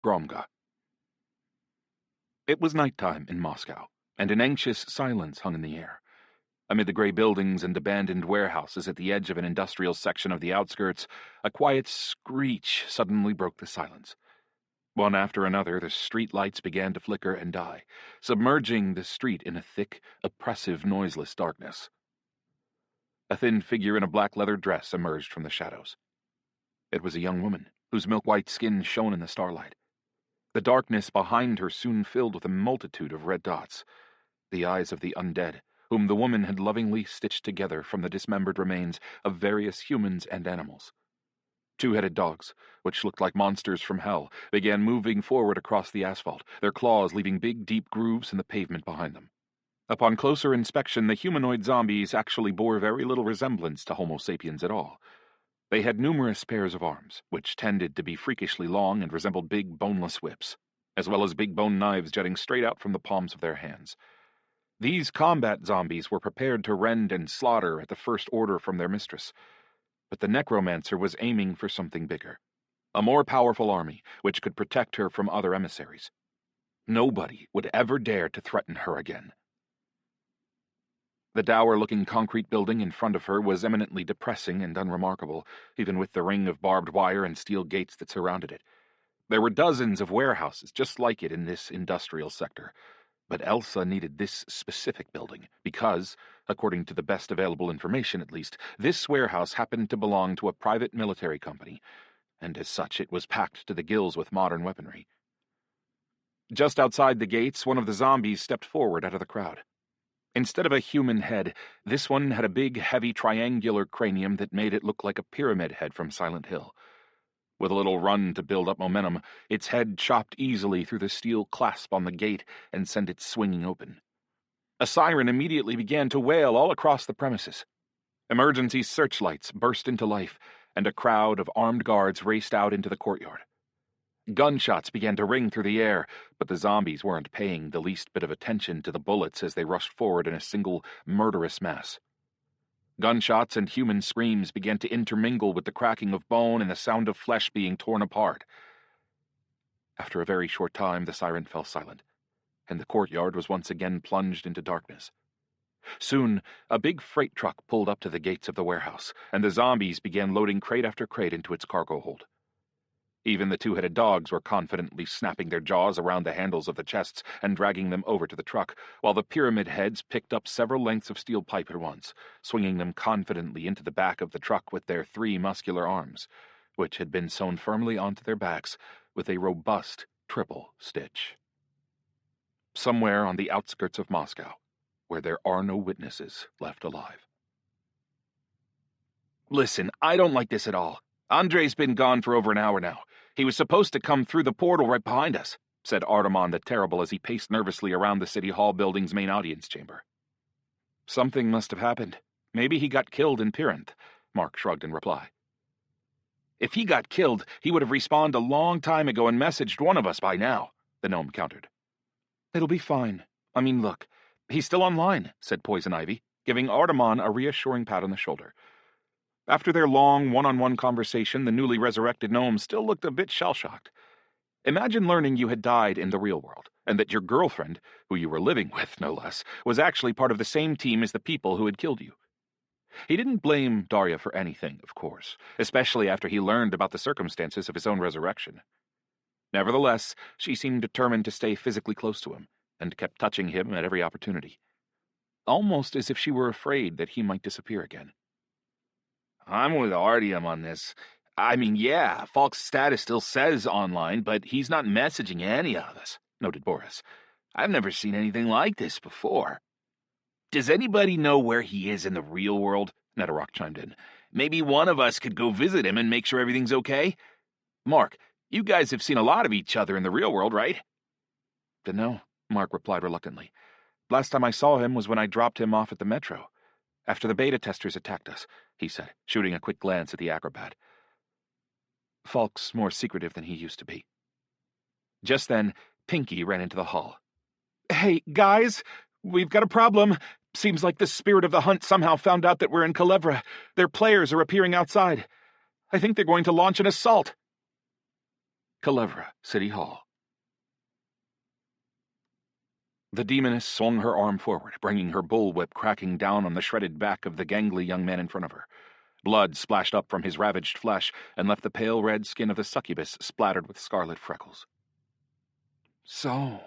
Gromga. It was nighttime in Moscow, and an anxious silence hung in the air. Amid the gray buildings and abandoned warehouses at the edge of an industrial section of the outskirts, a quiet screech suddenly broke the silence. One after another, the street lights began to flicker and die, submerging the street in a thick, oppressive, noiseless darkness. A thin figure in a black leather dress emerged from the shadows. It was a young woman, whose milk-white skin shone in the starlight. The darkness behind her soon filled with a multitude of red dots, the eyes of the undead, whom the woman had lovingly stitched together from the dismembered remains of various humans and animals. Two-headed dogs, which looked like monsters from hell, began moving forward across the asphalt, their claws leaving big, deep grooves in the pavement behind them. Upon closer inspection, the humanoid zombies actually bore very little resemblance to Homo sapiens at all. They had numerous pairs of arms, which tended to be freakishly long and resembled big, boneless whips, as well as big bone knives jutting straight out from the palms of their hands. These combat zombies were prepared to rend and slaughter at the first order from their mistress. But the necromancer was aiming for something bigger, a more powerful army, which could protect her from other emissaries. Nobody would ever dare to threaten her again. The dour-looking concrete building in front of her was eminently depressing and unremarkable, even with the ring of barbed wire and steel gates that surrounded it. There were dozens of warehouses just like it in this industrial sector, but Elsa needed this specific building because, according to the best available information at least, this warehouse happened to belong to a private military company, and as such it was packed to the gills with modern weaponry. Just outside the gates, one of the zombies stepped forward out of the crowd. Instead of a human head, this one had a big, heavy triangular cranium that made it look like a pyramid head from Silent Hill. With a little run to build up momentum, its head chopped easily through the steel clasp on the gate and sent it swinging open. A siren immediately began to wail all across the premises. Emergency searchlights burst into life, and a crowd of armed guards raced out into the courtyard. Gunshots began to ring through the air, but the zombies weren't paying the least bit of attention to the bullets as they rushed forward in a single, murderous mass. Gunshots and human screams began to intermingle with the cracking of bone and the sound of flesh being torn apart. After a very short time, the siren fell silent, and the courtyard was once again plunged into darkness. Soon, a big freight truck pulled up to the gates of the warehouse, and the zombies began loading crate after crate into its cargo hold. Even the two-headed dogs were confidently snapping their jaws around the handles of the chests and dragging them over to the truck, while the pyramid heads picked up several lengths of steel pipe at once, swinging them confidently into the back of the truck with their 3 muscular arms, which had been sewn firmly onto their backs with a robust triple stitch. Somewhere on the outskirts of Moscow, where there are no witnesses left alive. Listen, I don't like this at all. Andrei's been gone for over an hour now. He was supposed to come through the portal right behind us, said Artemon the Terrible as he paced nervously around the City Hall building's main audience chamber. Something must have happened. Maybe he got killed in Pirinth, Mark shrugged in reply. If he got killed, he would have respawned a long time ago and messaged one of us by now, the gnome countered. It'll be fine. I mean, look, he's still online, said Poison Ivy, giving Artemon a reassuring pat on the shoulder. After their long, one-on-one conversation, the newly resurrected gnome still looked a bit shell-shocked. Imagine learning you had died in the real world, and that your girlfriend, who you were living with, no less, was actually part of the same team as the people who had killed you. He didn't blame Daria for anything, of course, especially after he learned about the circumstances of his own resurrection. Nevertheless, she seemed determined to stay physically close to him, and kept touching him at every opportunity, almost as if she were afraid that he might disappear again. I'm with Artyom on this. I mean, yeah, Falk's status still says online, but he's not messaging any of us, noted Boris. I've never seen anything like this before. Does anybody know where he is in the real world? Netherrock chimed in. Maybe one of us could go visit him and make sure everything's okay? Mark, you guys have seen a lot of each other in the real world, right? Dunno, Mark replied reluctantly. Last time I saw him was when I dropped him off at the metro. After the beta testers attacked us, he said, shooting a quick glance at the acrobat. Falk's more secretive than he used to be. Just then, Pinky ran into the hall. Hey, guys, we've got a problem. Seems like the spirit of the hunt somehow found out that we're in Kalevra. Their players are appearing outside. I think they're going to launch an assault. Culebra, City Hall. The demoness swung her arm forward, bringing her bullwhip cracking down on the shredded back of the gangly young man in front of her. Blood splashed up from his ravaged flesh and left the pale red skin of the succubus splattered with scarlet freckles. "So,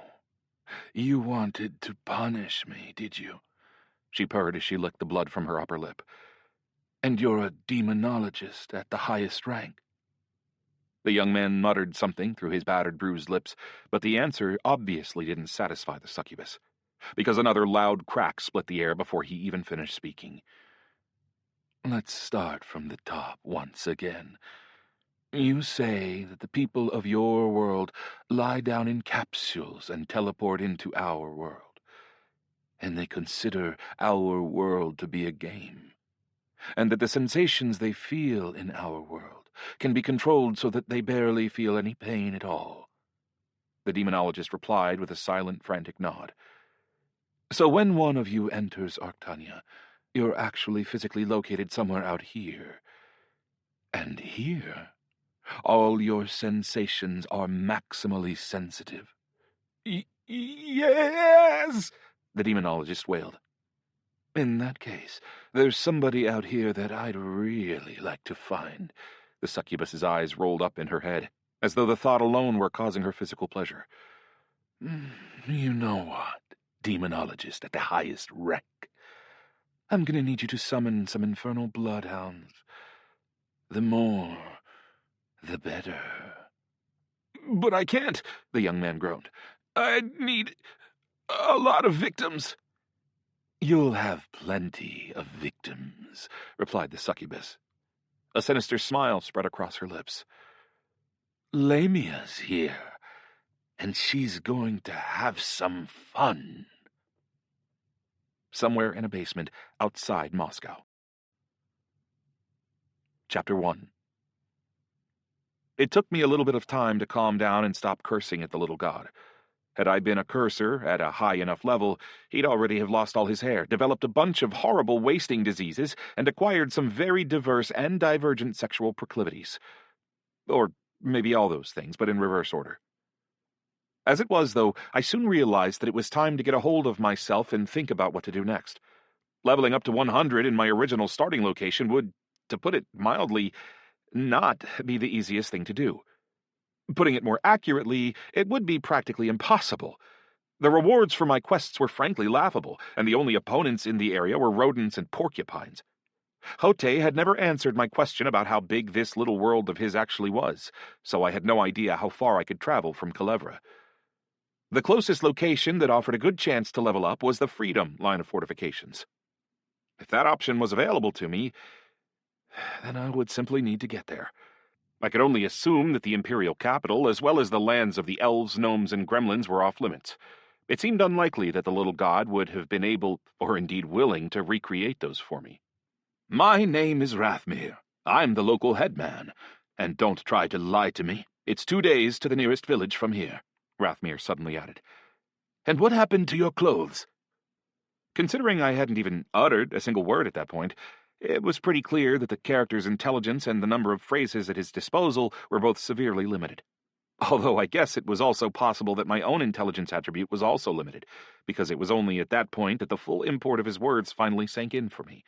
you wanted to punish me, did you?" she purred as she licked the blood from her upper lip. "And you're a demonologist at the highest rank." The young man muttered something through his battered, bruised lips, but the answer obviously didn't satisfy the succubus, because another loud crack split the air before he even finished speaking. "Let's start from the top once again. You say that the people of your world lie down in capsules and teleport into our world, and they consider our world to be a game, and that the sensations they feel in our world can be controlled so that they barely feel any pain at all." The demonologist replied with a silent, frantic nod. "So when one of you enters Arctania, you're actually physically located somewhere out here. And here, all your sensations are maximally sensitive." "Yes!" the demonologist wailed. "In that case, there's somebody out here that I'd really like to find." The succubus's eyes rolled up in her head, as though the thought alone were causing her physical pleasure. "You know what, demonologist at the highest rank? I'm gonna need you to summon some infernal bloodhounds. The more, the better." "But I can't," the young man groaned. "I need a lot of victims." "You'll have plenty of victims," replied the succubus. A sinister smile spread across her lips. "Lamia's here, and she's going to have some fun." Somewhere in a basement outside Moscow. Chapter 1. It took me a little bit of time to calm down and stop cursing at the little god. Had I been a cursor at a high enough level, he'd already have lost all his hair, developed a bunch of horrible wasting diseases, and acquired some very diverse and divergent sexual proclivities. Or maybe all those things, but in reverse order. As it was, though, I soon realized that it was time to get a hold of myself and think about what to do next. Leveling up to 100 in my original starting location would, to put it mildly, not be the easiest thing to do. Putting it more accurately, it would be practically impossible. The rewards for my quests were frankly laughable, and the only opponents in the area were rodents and porcupines. Hote had never answered my question about how big this little world of his actually was, so I had no idea how far I could travel from Culebra. The closest location that offered a good chance to level up was the Freedom line of fortifications. If that option was available to me, then I would simply need to get there. I could only assume that the Imperial capital, as well as the lands of the elves, gnomes, and gremlins, were off limits. It seemed unlikely that the little god would have been able, or indeed willing, to recreate those for me. "My name is Rathmere. I'm the local headman. And don't try to lie to me. It's 2 days to the nearest village from here," Rathmere suddenly added. "And what happened to your clothes?" Considering I hadn't even uttered a single word at that point, it was pretty clear that the character's intelligence and the number of phrases at his disposal were both severely limited. Although I guess it was also possible that my own intelligence attribute was also limited, because it was only at that point that the full import of his words finally sank in for me.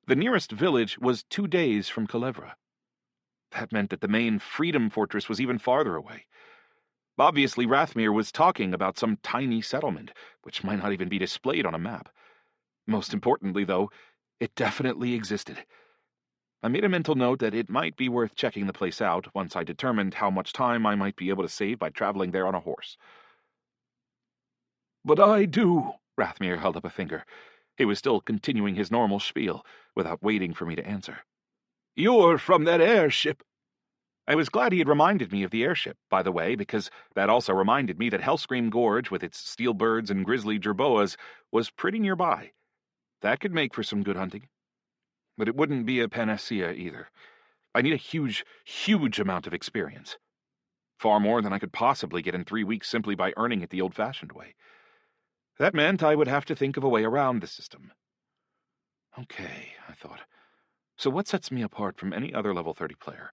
The nearest village was 2 days from Culebra. That meant that the main Freedom Fortress was even farther away. Obviously, Rathmere was talking about some tiny settlement, which might not even be displayed on a map. Most importantly, though, it definitely existed. I made a mental note that it might be worth checking the place out once I determined how much time I might be able to save by traveling there on a horse. "But I do," Rathmere held up a finger. He was still continuing his normal spiel, without waiting for me to answer. "You're from that airship." I was glad he had reminded me of the airship, by the way, because that also reminded me that Hellscream Gorge, with its steel birds and grizzly jerboas, was pretty nearby. That could make for some good hunting. But it wouldn't be a panacea either. I need a huge, huge amount of experience. Far more than I could possibly get in 3 weeks simply by earning it the old-fashioned way. That meant I would have to think of a way around the system. Okay, I thought. So what sets me apart from any other level 30 player?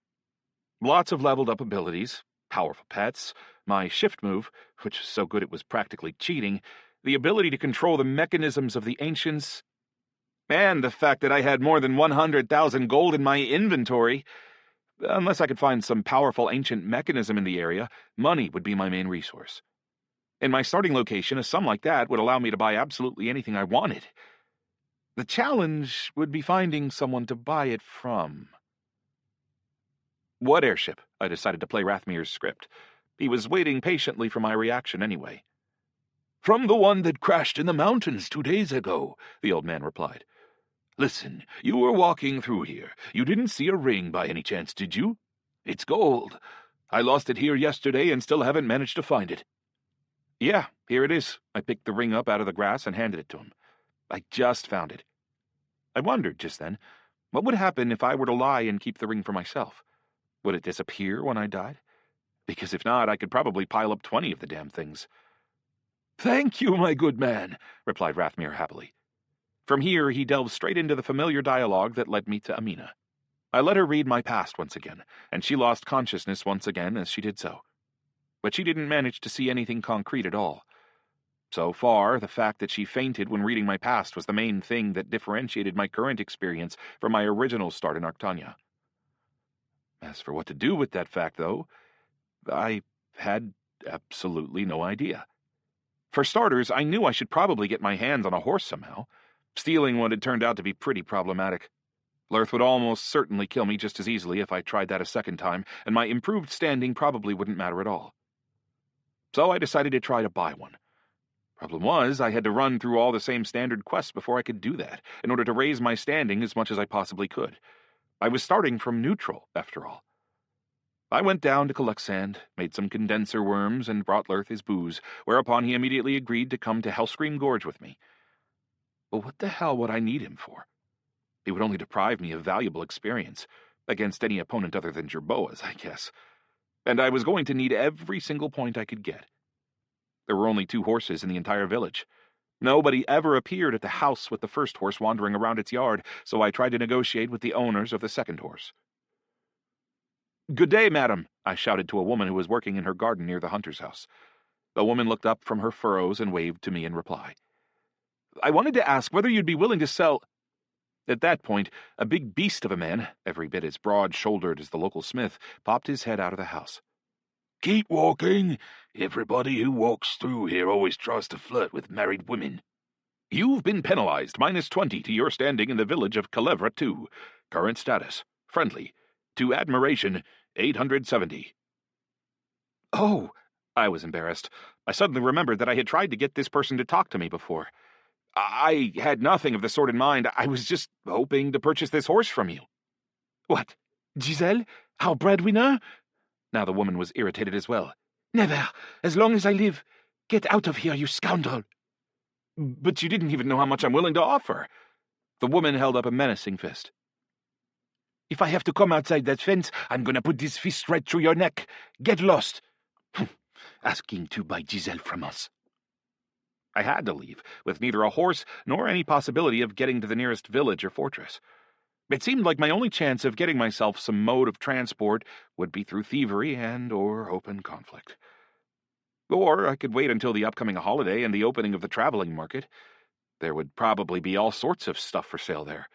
Lots of leveled-up abilities, powerful pets, my shift move, which was so good it was practically cheating, the ability to control the mechanisms of the ancients, and the fact that I had more than 100,000 gold in my inventory. Unless I could find some powerful ancient mechanism in the area, money would be my main resource. In my starting location, a sum like that would allow me to buy absolutely anything I wanted. The challenge would be finding someone to buy it from. What airship? I decided to play Rathmir's script. He was waiting patiently for my reaction anyway. From the one that crashed in the mountains 2 days ago, the old man replied. Listen, you were walking through here. You didn't see a ring by any chance, did you? It's gold. I lost it here yesterday and still haven't managed to find it. Yeah, here it is. I picked the ring up out of the grass and handed it to him. I just found it. I wondered just then, what would happen if I were to lie and keep the ring for myself? Would it disappear when I died? Because if not, I could probably pile up 20 of the damn things. Thank you, my good man, replied Rathmir happily. From here, he delved straight into the familiar dialogue that led me to Amina. I let her read my past once again, and she lost consciousness once again as she did so. But she didn't manage to see anything concrete at all. So far, the fact that she fainted when reading my past was the main thing that differentiated my current experience from my original start in Arctania. As for what to do with that fact, though, I had absolutely no idea. For starters, I knew I should probably get my hands on a horse somehow. Stealing one had turned out to be pretty problematic. Lerth would almost certainly kill me just as easily if I tried that a second time, and my improved standing probably wouldn't matter at all. So I decided to try to buy one. Problem was, I had to run through all the same standard quests before I could do that, in order to raise my standing as much as I possibly could. I was starting from neutral, after all. I went down to collect sand, made some condenser worms, and brought Lerth his booze, whereupon he immediately agreed to come to Hellscream Gorge with me. But what the hell would I need him for? He would only deprive me of valuable experience, against any opponent other than Jerboas, I guess. And I was going to need every single point I could get. There were only 2 horses in the entire village. Nobody ever appeared at the house with the first horse wandering around its yard, so I tried to negotiate with the owners of the second horse. "Good day, madam," I shouted to a woman who was working in her garden near the hunter's house. The woman looked up from her furrows and waved to me in reply. "I wanted to ask whether you'd be willing to sell—" At that point, a big beast of a man, every bit as broad-shouldered as the local smith, popped his head out of the house. Keep walking. Everybody who walks through here always tries to flirt with married women. You've been penalized -20 to your standing in the village of Calevra 2. Current status, friendly. To admiration, 870. Oh, I was embarrassed. I suddenly remembered that I had tried to get this person to talk to me before. I had nothing of the sort in mind. I was just hoping to purchase this horse from you. What? Giselle? Our breadwinner? Now the woman was irritated as well. Never, as long as I live. Get out of here, you scoundrel. But you didn't even know how much I'm willing to offer. The woman held up a menacing fist. If I have to come outside that fence, I'm going to put this fist right through your neck. Get lost. Asking to buy Giselle from us. I had to leave, with neither a horse nor any possibility of getting to the nearest village or fortress. It seemed like my only chance of getting myself some mode of transport would be through thievery and/or open conflict. Or I could wait until the upcoming holiday and the opening of the traveling market. There would probably be all sorts of stuff for sale there.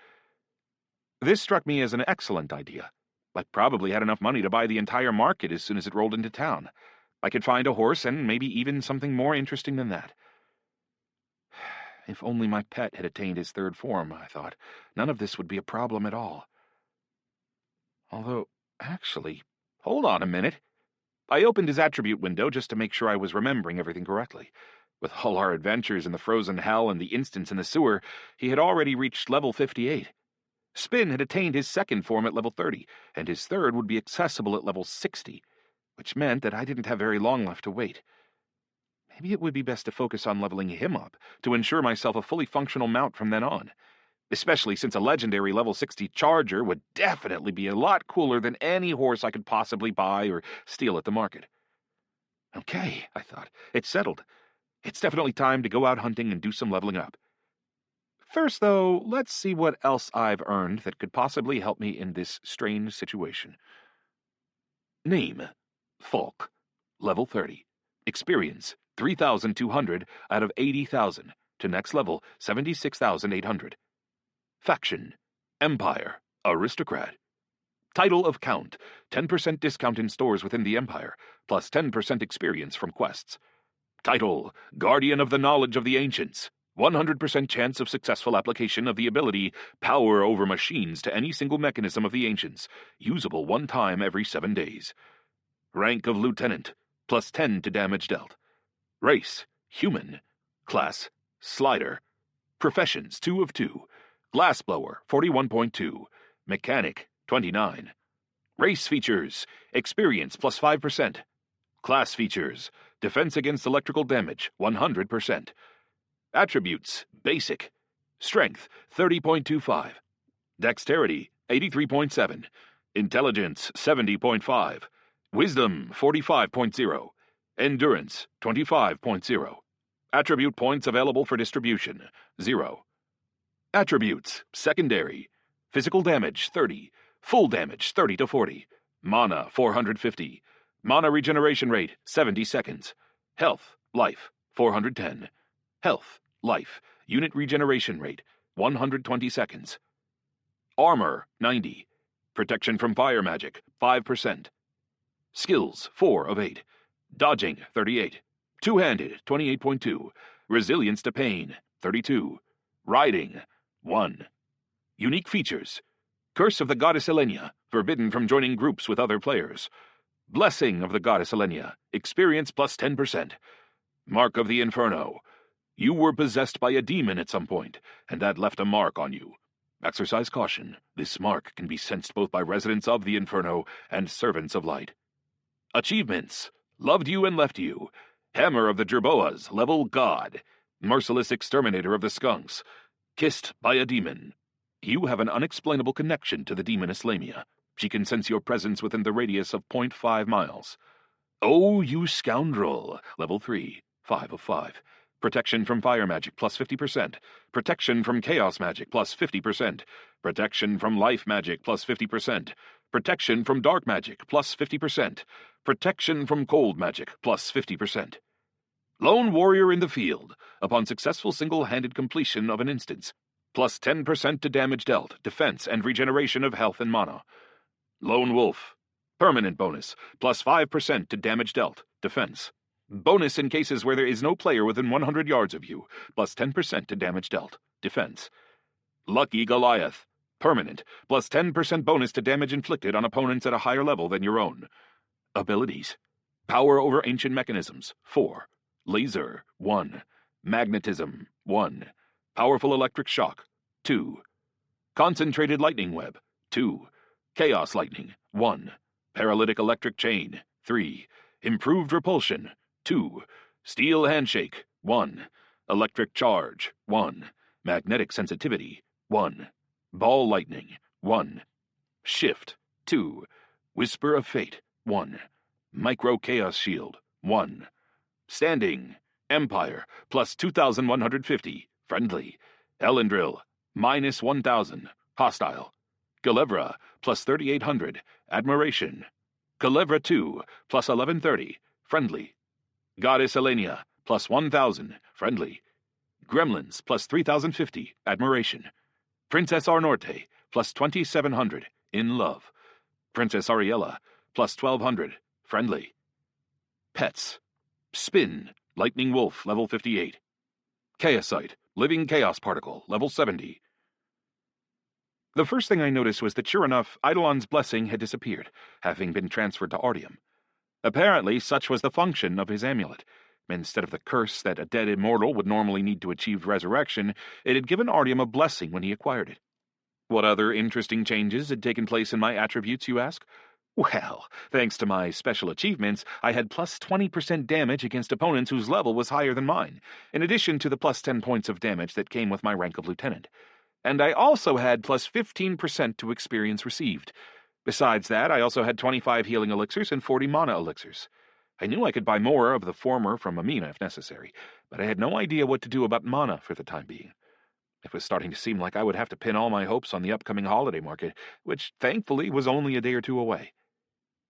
This struck me as an excellent idea. I probably had enough money to buy the entire market as soon as it rolled into town. I could find a horse and maybe even something more interesting than that. If only my pet had attained his 3rd form, I thought, none of this would be a problem at all. Although, actually, hold on a minute. I opened his attribute window just to make sure I was remembering everything correctly. With all our adventures in the frozen hell and the instance in the sewer, he had already reached level 58. Spin had attained his 2nd form at level 30, and his 3rd would be accessible at level 60, which meant that I didn't have very long left to wait. Maybe it would be best to focus on leveling him up, to ensure myself a fully functional mount from then on, especially since a legendary level 60 charger would definitely be a lot cooler than any horse I could possibly buy or steal at the market. Okay, I thought, it's settled. It's definitely time to go out hunting and do some leveling up. First, though, let's see what else I've earned that could possibly help me in this strange situation. Name: Falk, level 30. Experience 3,200 out of 80,000 to next level 76,800. Faction, Empire, Aristocrat. Title of Count, 10% discount in stores within the Empire, plus 10% experience from quests. Title, Guardian of the Knowledge of the Ancients. 100% chance of successful application of the ability Power over Machines to any single mechanism of the Ancients, usable one time every 7 days. Rank of Lieutenant, plus 10 to damage dealt. Race, Human. Class, Slider. Professions, 2 of 2. Glassblower, 41.2. Mechanic, 29. Race features, Experience plus 5%. Class features, Defense against electrical damage, 100%. Attributes, Basic. Strength, 30.25. Dexterity, 83.7. Intelligence, 70.5. Wisdom, 45.0. Endurance, 25.0. Attribute points available for distribution, 0. Attributes, Secondary. Physical damage, 30. Full damage, 30 to 40. Mana, 450. Mana regeneration rate, 70 seconds. Health, Life, 410. Health, Life, unit regeneration rate, 120 seconds. Armor, 90. Protection from fire magic, 5%. Skills, 4 of 8. Dodging, 38. Two-handed, 28.2. Resilience to pain, 32. Riding, 1. Unique features. Curse of the Goddess Elenia, forbidden from joining groups with other players. Blessing of the Goddess Elenia, experience plus 10%. Mark of the Inferno. You were possessed by a demon at some point, and that left a mark on you. Exercise caution. This mark can be sensed both by residents of the Inferno and servants of light. Achievements. Loved you and left you. Hammer of the Jerboas, level God. Merciless exterminator of the skunks. Kissed by a demon. You have an unexplainable connection to the demoness Lamia. She can sense your presence within the radius of 0.5 miles. Oh, you scoundrel. Level 3, 5 of 5. Protection from fire magic plus 50%. Protection from chaos magic plus 50%. Protection from life magic plus 50%. Protection from dark magic plus 50%. Protection from cold magic plus 50%. Lone warrior in the field, upon successful single-handed completion of an instance, plus 10% to damage dealt, defense, and regeneration of health and mana. Lone wolf, permanent bonus, plus 5% to damage dealt, defense. Bonus in cases where there is no player within 100 yards of you, plus 10% to damage dealt, defense. Lucky Goliath, permanent, plus 10% bonus to damage inflicted on opponents at a higher level than your own. Abilities. Power over ancient mechanisms, 4. Laser, 1. Magnetism, 1. Powerful electric shock, 2. Concentrated lightning web, 2. Chaos lightning, 1. Paralytic electric chain, 3. Improved repulsion, 2. Steel handshake, 1. Electric charge, 1. Magnetic sensitivity, 1. Ball lightning, 1. Shift, 2. Whisper of fate, 1. Micro chaos shield, 1. Standing, Empire, plus 2,150, friendly. Elendril, minus 1,000, hostile. Galevra, plus 3,800, admiration. Galevra 2, plus 1,130, friendly. Goddess Elenia, plus 1,000, friendly. Gremlins, plus 3,050, admiration. Princess Arnorte, plus 2,700, in love. Princess Ariella, plus 1,200, friendly. Pets. Spin, Lightning Wolf, level 58. Chaosite, Living Chaos Particle, level 70. The first thing I noticed was that sure enough, Eidolon's blessing had disappeared, having been transferred to Artyom. Apparently, such was the function of his amulet. Instead of the curse that a dead immortal would normally need to achieve resurrection, it had given Artyom a blessing when he acquired it. What other interesting changes had taken place in my attributes, you ask? Well, thanks to my special achievements, I had plus 20% damage against opponents whose level was higher than mine, in addition to the plus 10 points of damage that came with my rank of lieutenant. And I also had plus 15% to experience received. Besides that, I also had 25 healing elixirs and 40 mana elixirs. I knew I could buy more of the former from Amina if necessary, but I had no idea what to do about mana for the time being. It was starting to seem like I would have to pin all my hopes on the upcoming holiday market, which thankfully was only a day or two away.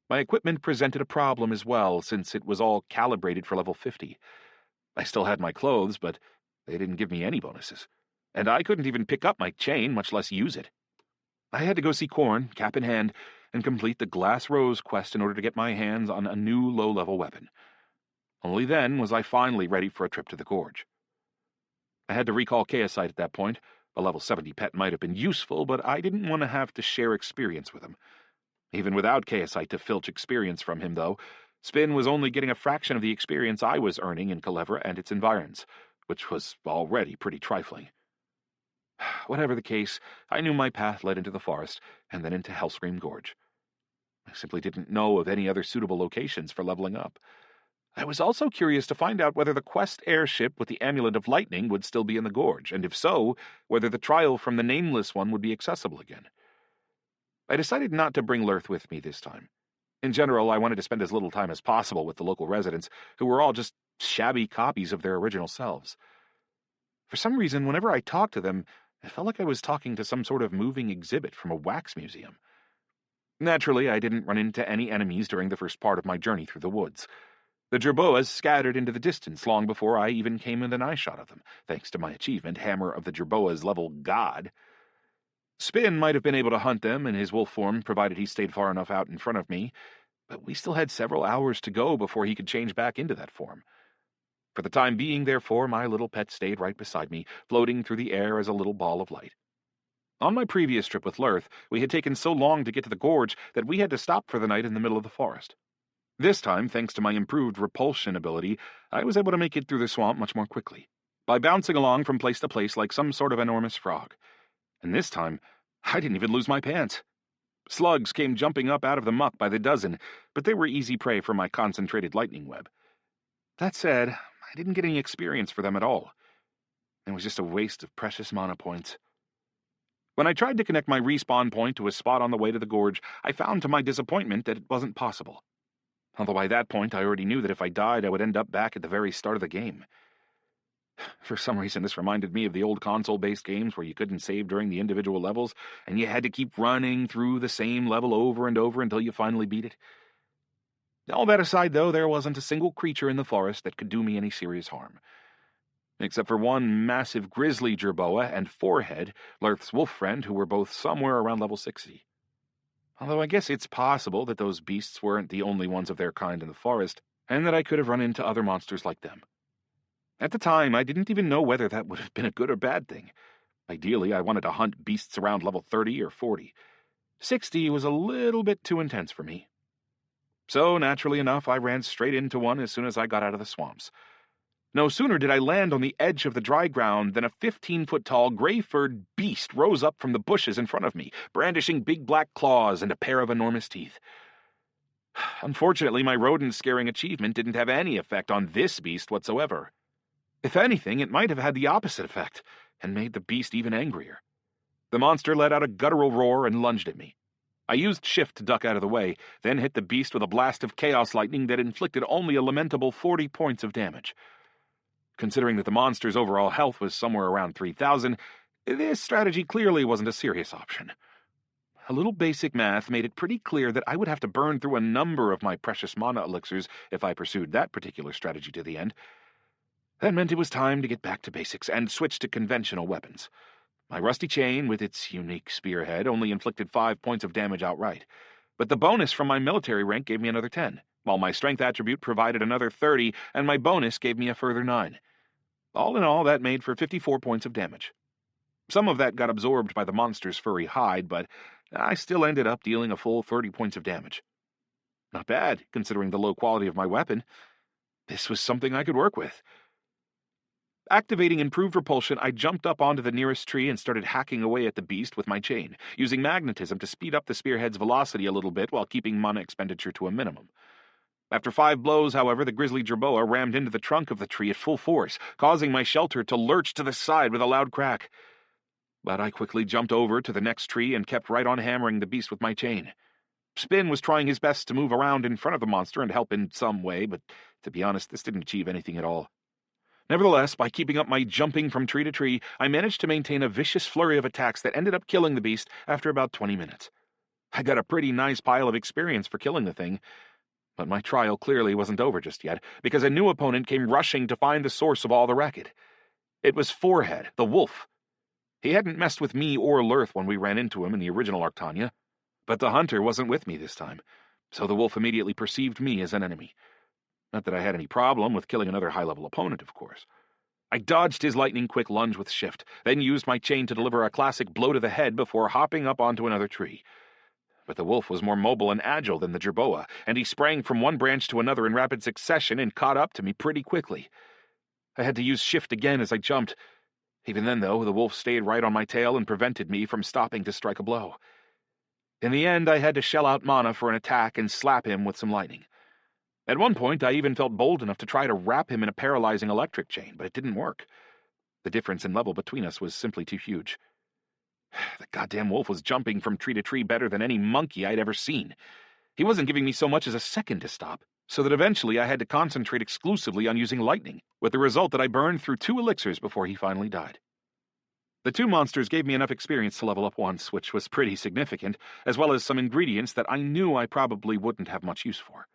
My equipment presented a problem as well, since it was all calibrated for level 50. I still had my clothes, but they didn't give me any bonuses. And I couldn't even pick up my chain, much less use it. I had to go see Korn, cap in hand, and complete the Glass Rose quest in order to get my hands on a new low-level weapon. Only then was I finally ready for a trip to the gorge. I had to recall Chaosite at that point. A level 70 pet might have been useful, but I didn't want to have to share experience with him. Even without Chaosite to filch experience from him, though, Spin was only getting a fraction of the experience I was earning in Culebra and its environs, which was already pretty trifling. Whatever the case, I knew my path led into the forest, and then into Hellscream Gorge. I simply didn't know of any other suitable locations for leveling up. I was also curious to find out whether the quest airship with the Amulet of Lightning would still be in the gorge, and if so, whether the trial from the Nameless one would be accessible again. I decided not to bring Lurth with me this time. In general, I wanted to spend as little time as possible with the local residents, who were all just shabby copies of their original selves. For some reason, whenever I talked to them, it felt like I was talking to some sort of moving exhibit from a wax museum. Naturally, I didn't run into any enemies during the first part of my journey through the woods. The jerboas scattered into the distance long before I even came within eyeshot of them, thanks to my achievement, Hammer of the Jerboas level God. Spin might have been able to hunt them in his wolf form, provided he stayed far enough out in front of me, but we still had several hours to go before he could change back into that form. For the time being, therefore, my little pet stayed right beside me, floating through the air as a little ball of light. On my previous trip with Lurth, we had taken so long to get to the gorge that we had to stop for the night in the middle of the forest. This time, thanks to my improved repulsion ability, I was able to make it through the swamp much more quickly, by bouncing along from place to place like some sort of enormous frog. And this time, I didn't even lose my pants. Slugs came jumping up out of the muck by the dozen, but they were easy prey for my concentrated lightning web. That said, I didn't get any experience for them at all. It was just a waste of precious mana points. When I tried to connect my respawn point to a spot on the way to the gorge, I found to my disappointment that it wasn't possible. Although by that point I already knew that if I died I would end up back at the very start of the game. For some reason this reminded me of the old console-based games where you couldn't save during the individual levels, and you had to keep running through the same level over and over until you finally beat it. All that aside, though, there wasn't a single creature in the forest that could do me any serious harm. Except for one massive grizzly jerboa and Forehead, Lurth's wolf friend, who were both somewhere around level 60. Although I guess it's possible that those beasts weren't the only ones of their kind in the forest, and that I could have run into other monsters like them. At the time, I didn't even know whether that would have been a good or bad thing. Ideally, I wanted to hunt beasts around level 30 or 40. 60 was a little bit too intense for me. So, naturally enough, I ran straight into one as soon as I got out of the swamps. No sooner did I land on the edge of the dry ground than a 15-foot-tall, gray-furred beast rose up from the bushes in front of me, brandishing big black claws and a pair of enormous teeth. Unfortunately, my rodent-scaring achievement didn't have any effect on this beast whatsoever. If anything, it might have had the opposite effect, and made the beast even angrier. The monster let out a guttural roar and lunged at me. I used shift to duck out of the way, then hit the beast with a blast of chaos lightning that inflicted only a lamentable 40 points of damage. Considering that the monster's overall health was somewhere around 3,000, this strategy clearly wasn't a serious option. A little basic math made it pretty clear that I would have to burn through a number of my precious mana elixirs if I pursued that particular strategy to the end. That meant it was time to get back to basics and switch to conventional weapons. My rusty chain, with its unique spearhead, only inflicted 5 points of damage outright, but the bonus from my military rank gave me another 10, while my strength attribute provided another 30, and my bonus gave me a further 9. All in all, that made for 54 points of damage. Some of that got absorbed by the monster's furry hide, but I still ended up dealing a full 30 points of damage. Not bad, considering the low quality of my weapon. This was something I could work with. Activating improved repulsion, I jumped up onto the nearest tree and started hacking away at the beast with my chain, using magnetism to speed up the spearhead's velocity a little bit while keeping mana expenditure to a minimum. After 5 blows, however, the grizzly jerboa rammed into the trunk of the tree at full force, causing my shelter to lurch to the side with a loud crack. But I quickly jumped over to the next tree and kept right on hammering the beast with my chain. Spin was trying his best to move around in front of the monster and help in some way, but to be honest, this didn't achieve anything at all. Nevertheless, by keeping up my jumping from tree to tree, I managed to maintain a vicious flurry of attacks that ended up killing the beast after about 20 minutes. I got a pretty nice pile of experience for killing the thing, but my trial clearly wasn't over just yet, because a new opponent came rushing to find the source of all the racket. It was Forehead, the wolf. He hadn't messed with me or Lurth when we ran into him in the original Arctania, but the hunter wasn't with me this time, so the wolf immediately perceived me as an enemy. Not that I had any problem with killing another high-level opponent, of course. I dodged his lightning-quick lunge with shift, then used my chain to deliver a classic blow to the head before hopping up onto another tree. But the wolf was more mobile and agile than the jerboa, and he sprang from one branch to another in rapid succession and caught up to me pretty quickly. I had to use shift again as I jumped. Even then, though, the wolf stayed right on my tail and prevented me from stopping to strike a blow. In the end, I had to shell out mana for an attack and slap him with some lightning. At one point, I even felt bold enough to try to wrap him in a paralyzing electric chain, but it didn't work. The difference in level between us was simply too huge. The goddamn wolf was jumping from tree to tree better than any monkey I'd ever seen. He wasn't giving me so much as a second to stop, so that eventually I had to concentrate exclusively on using lightning, with the result that I burned through 2 elixirs before he finally died. The 2 monsters gave me enough experience to level up once, which was pretty significant, as well as some ingredients that I knew I probably wouldn't have much use for.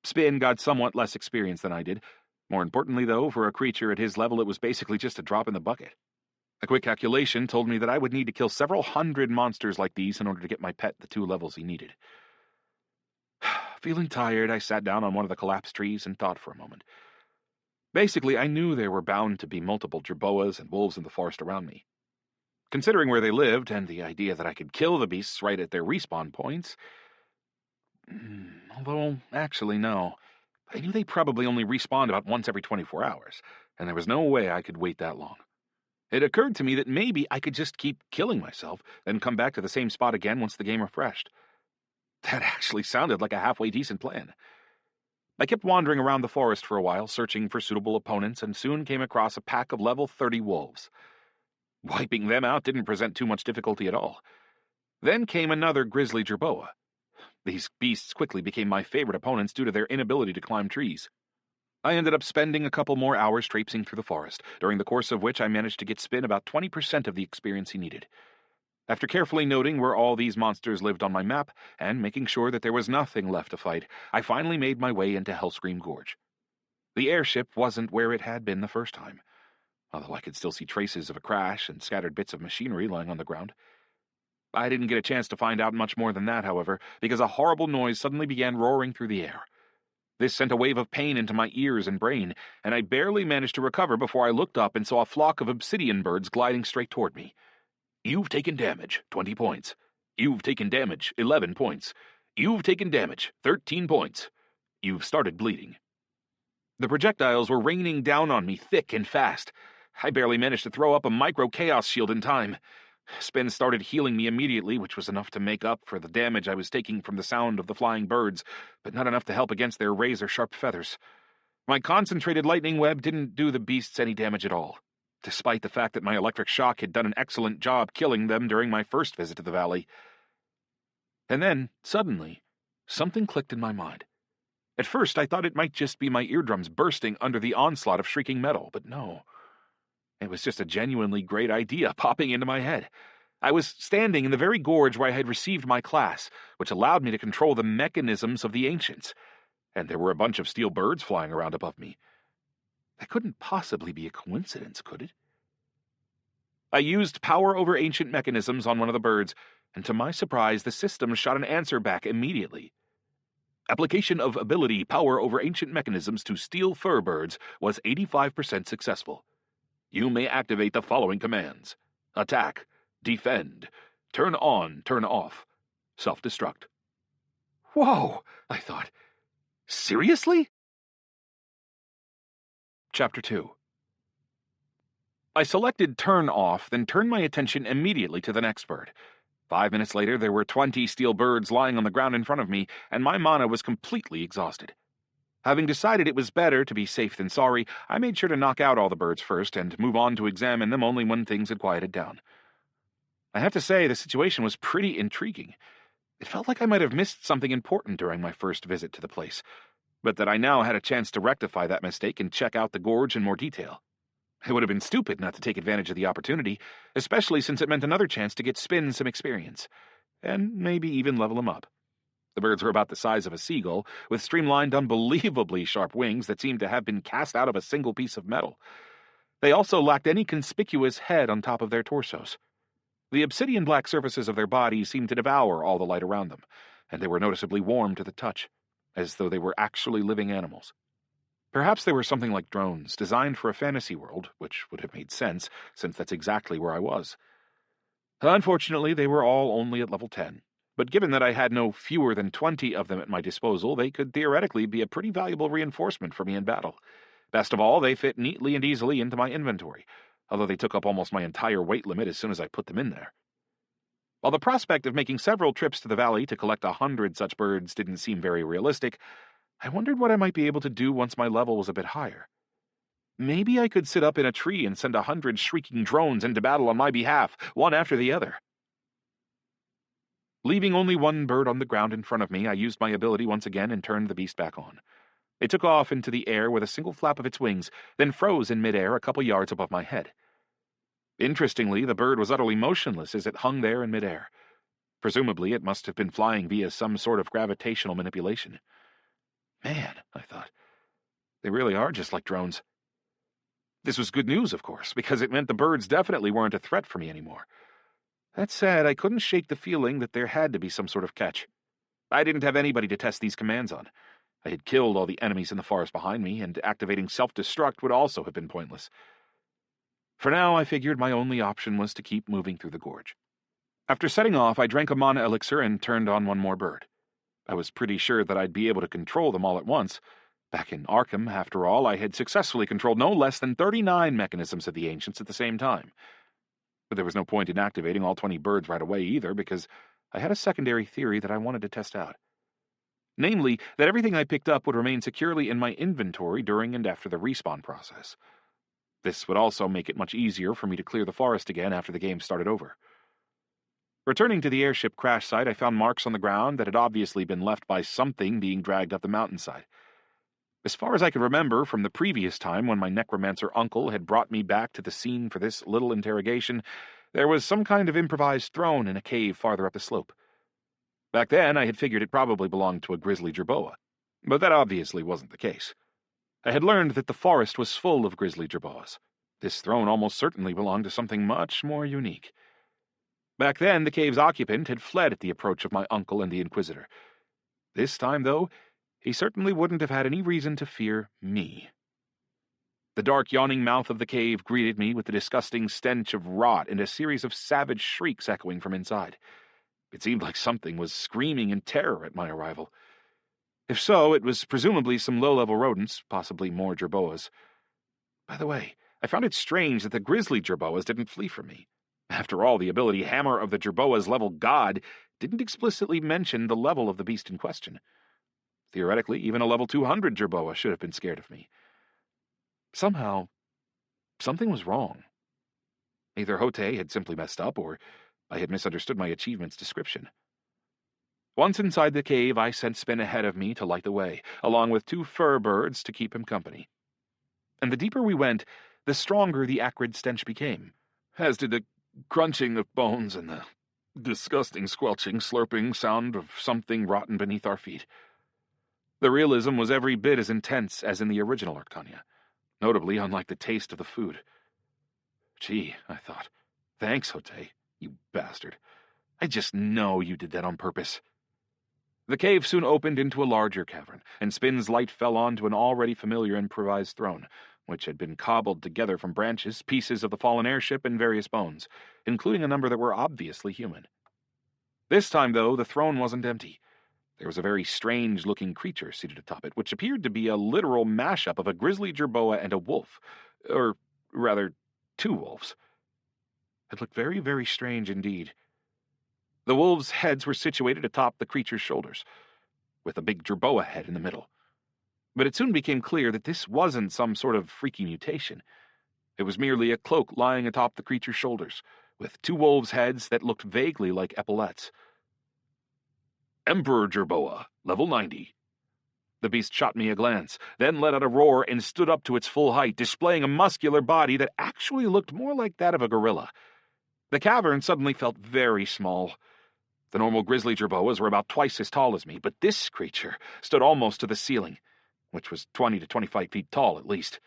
Spin got somewhat less experience than I did. More importantly, though, for a creature at his level, it was basically just a drop in the bucket. A quick calculation told me that I would need to kill several hundred monsters like these in order to get my pet the 2 levels he needed. Feeling tired, I sat down on one of the collapsed trees and thought for a moment. Basically, I knew there were bound to be multiple jerboas and wolves in the forest around me. Considering where they lived, and the idea that I could kill the beasts right at their respawn points... Although, actually, no. I knew they probably only respawned about once every 24 hours, and there was no way I could wait that long. It occurred to me that maybe I could just keep killing myself, then come back to the same spot again once the game refreshed. That actually sounded like a halfway decent plan. I kept wandering around the forest for a while, searching for suitable opponents, and soon came across a pack of level 30 wolves. Wiping them out didn't present too much difficulty at all. Then came another grizzly jerboa. These beasts quickly became my favorite opponents due to their inability to climb trees. I ended up spending a couple more hours traipsing through the forest, during the course of which I managed to get Spin about 20% of the experience he needed. After carefully noting where all these monsters lived on my map, and making sure that there was nothing left to fight, I finally made my way into Hellscream Gorge. The airship wasn't where it had been the first time, although I could still see traces of a crash and scattered bits of machinery lying on the ground. I didn't get a chance to find out much more than that, however, because a horrible noise suddenly began roaring through the air. This sent a wave of pain into my ears and brain, and I barely managed to recover before I looked up and saw a flock of obsidian birds gliding straight toward me. You've taken damage, 20 points. You've taken damage, 11 points. You've taken damage, 13 points. You've started bleeding. The projectiles were raining down on me thick and fast. I barely managed to throw up a micro-chaos shield in time. Spin started healing me immediately, which was enough to make up for the damage I was taking from the sound of the flying birds, but not enough to help against their razor-sharp feathers. My concentrated lightning web didn't do the beasts any damage at all, despite the fact that my electric shock had done an excellent job killing them during my first visit to the valley. And then, suddenly, something clicked in my mind. At first, I thought it might just be my eardrums bursting under the onslaught of shrieking metal, but no. It was just a genuinely great idea popping into my head. I was standing in the very gorge where I had received my class, which allowed me to control the mechanisms of the ancients, and there were a bunch of steel birds flying around above me. That couldn't possibly be a coincidence, could it? I used power over ancient mechanisms on one of the birds, and to my surprise, the system shot an answer back immediately. Application of ability power over ancient mechanisms to steel fur birds was 85% successful. You may activate the following commands: attack, defend, turn on, turn off, self-destruct. Whoa, I thought. Seriously? Chapter 2. I selected turn off, then turned my attention immediately to the next bird. 5 minutes later, there were 20 steel birds lying on the ground in front of me, and my mana was completely exhausted. Having decided it was better to be safe than sorry, I made sure to knock out all the birds first and move on to examine them only when things had quieted down. I have to say, the situation was pretty intriguing. It felt like I might have missed something important during my first visit to the place, but that I now had a chance to rectify that mistake and check out the gorge in more detail. It would have been stupid not to take advantage of the opportunity, especially since it meant another chance to get Spin some experience. and maybe even level him up. The birds were about the size of a seagull, with streamlined, unbelievably sharp wings that seemed to have been cast out of a single piece of metal. They also lacked any conspicuous head on top of their torsos. The obsidian-black surfaces of their bodies seemed to devour all the light around them, and they were noticeably warm to the touch, as though they were actually living animals. Perhaps they were something like drones, designed for a fantasy world, which would have made sense, since that's exactly where I was. Unfortunately, they were all only at level 10. But given that I had no fewer than 20 of them at my disposal, they could theoretically be a pretty valuable reinforcement for me in battle. Best of all, they fit neatly and easily into my inventory, although they took up almost my entire weight limit as soon as I put them in there. While the prospect of making several trips to the valley to collect 100 such birds didn't seem very realistic, I wondered what I might be able to do once my level was a bit higher. Maybe I could sit up in a tree and send 100 shrieking drones into battle on my behalf, one after the other. Leaving only one bird on the ground in front of me, I used my ability once again and turned the beast back on. It took off into the air with a single flap of its wings, then froze in midair a couple yards above my head. Interestingly, the bird was utterly motionless as it hung there in midair. Presumably, it must have been flying via some sort of gravitational manipulation. Man, I thought, they really are just like drones. This was good news, of course, because it meant the birds definitely weren't a threat for me anymore. That said, I couldn't shake the feeling that there had to be some sort of catch. I didn't have anybody to test these commands on. I had killed all the enemies in the forest behind me, and activating self-destruct would also have been pointless. For now, I figured my only option was to keep moving through the gorge. After setting off, I drank a mana elixir and turned on one more bird. I was pretty sure that I'd be able to control them all at once. Back in Arkham, after all, I had successfully controlled no less than 39 mechanisms of the Ancients at the same time. But there was no point in activating all 20 birds right away either, because I had a secondary theory that I wanted to test out. Namely, that everything I picked up would remain securely in my inventory during and after the respawn process. This would also make it much easier for me to clear the forest again after the game started over. Returning to the airship crash site, I found marks on the ground that had obviously been left by something being dragged up the mountainside. As far as I could remember from the previous time when my necromancer uncle had brought me back to the scene for this little interrogation, there was some kind of improvised throne in a cave farther up the slope. Back then, I had figured it probably belonged to a grizzly jerboa, but that obviously wasn't the case. I had learned that the forest was full of grizzly jerboas. This throne almost certainly belonged to something much more unique. Back then, the cave's occupant had fled at the approach of my uncle and the Inquisitor. This time, though, he certainly wouldn't have had any reason to fear me. The dark, yawning mouth of the cave greeted me with the disgusting stench of rot and a series of savage shrieks echoing from inside. It seemed like something was screaming in terror at my arrival. If so, it was presumably some low-level rodents, possibly more jerboas. By the way, I found it strange that the grizzly jerboas didn't flee from me. After all, the ability Hammer of the Jerboa's level god didn't explicitly mention the level of the beast in question. Theoretically, even a level 200 jerboa should have been scared of me. Somehow, something was wrong. Either Hote had simply messed up, or I had misunderstood my achievement's description. Once inside the cave, I sent Spin ahead of me to light the way, along with 2 fur birds to keep him company. And the deeper we went, the stronger the acrid stench became, as did the crunching of bones and the disgusting squelching, slurping sound of something rotten beneath our feet. The realism was every bit as intense as in the original Arcania, notably unlike the taste of the food. Gee, I thought, thanks, Hote, you bastard. I just know you did that on purpose. The cave soon opened into a larger cavern, and Spin's light fell onto an already familiar improvised throne, which had been cobbled together from branches, pieces of the fallen airship, and various bones, including a number that were obviously human. This time, though, the throne wasn't empty. There was a very strange-looking creature seated atop it, which appeared to be a literal mashup of a grizzly jerboa and a wolf. Or, rather, 2 wolves. It looked very, very strange indeed. The wolves' heads were situated atop the creature's shoulders, with a big jerboa head in the middle. But it soon became clear that this wasn't some sort of freaky mutation. It was merely a cloak lying atop the creature's shoulders, with 2 wolves' heads that looked vaguely like epaulets. Emperor Jerboa, level 90. The beast shot me a glance, then let out a roar and stood up to its full height, displaying a muscular body that actually looked more like that of a gorilla. The cavern suddenly felt very small. The normal grizzly jerboas were about twice as tall as me, but this creature stood almost to the ceiling, which was 20 to 25 feet tall at least.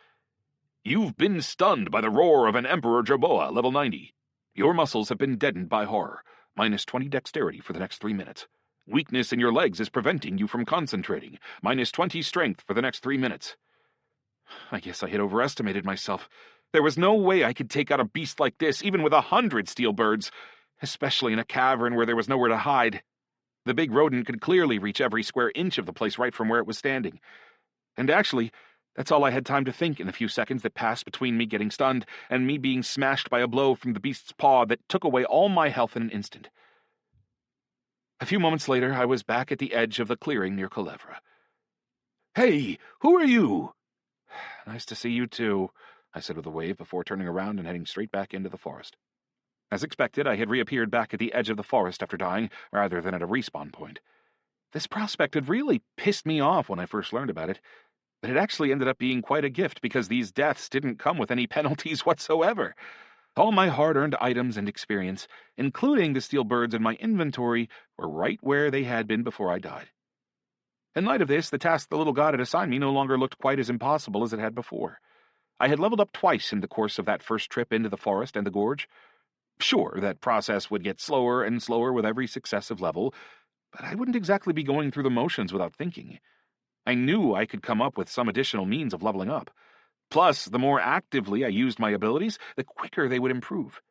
You've been stunned by the roar of an emperor jerboa, level 90. Your muscles have been deadened by horror, minus 20 dexterity for the next 3 minutes. Weakness in your legs is preventing you from concentrating, minus 20 strength for the next 3 minutes. I guess I had overestimated myself. There was no way I could take out a beast like this, even with 100 steel birds, especially in a cavern where there was nowhere to hide. The big rodent could clearly reach every square inch of the place right from where it was standing. And actually, that's all I had time to think in the few seconds that passed between me getting stunned and me being smashed by a blow from the beast's paw that took away all my health in an instant. A few moments later, I was back at the edge of the clearing near Culebra. "Hey, who are you?" "Nice to see you too," I said with a wave before turning around and heading straight back into the forest. As expected, I had reappeared back at the edge of the forest after dying, rather than at a respawn point. This prospect had really pissed me off when I first learned about it, but it actually ended up being quite a gift because these deaths didn't come with any penalties whatsoever. All my hard-earned items and experience, including the steel birds in my inventory, were right where they had been before I died. In light of this, the task the little god had assigned me no longer looked quite as impossible as it had before. I had leveled up twice in the course of that first trip into the forest and the gorge. Sure, that process would get slower and slower with every successive level, but I wouldn't exactly be going through the motions without thinking. I knew I could come up with some additional means of leveling up. Plus, the more actively I used my abilities, the quicker they would improve.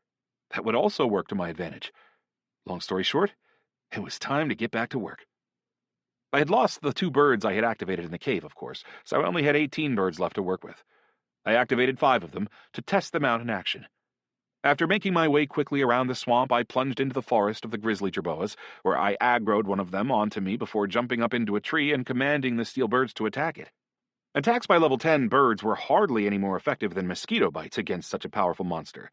That would also work to my advantage. Long story short, it was time to get back to work. I had lost the 2 birds I had activated in the cave, of course, so I only had 18 birds left to work with. I activated 5 of them to test them out in action. After making my way quickly around the swamp, I plunged into the forest of the grizzly jerboas, where I aggroed one of them onto me before jumping up into a tree and commanding the steel birds to attack it. Attacks by level 10 birds were hardly any more effective than mosquito bites against such a powerful monster.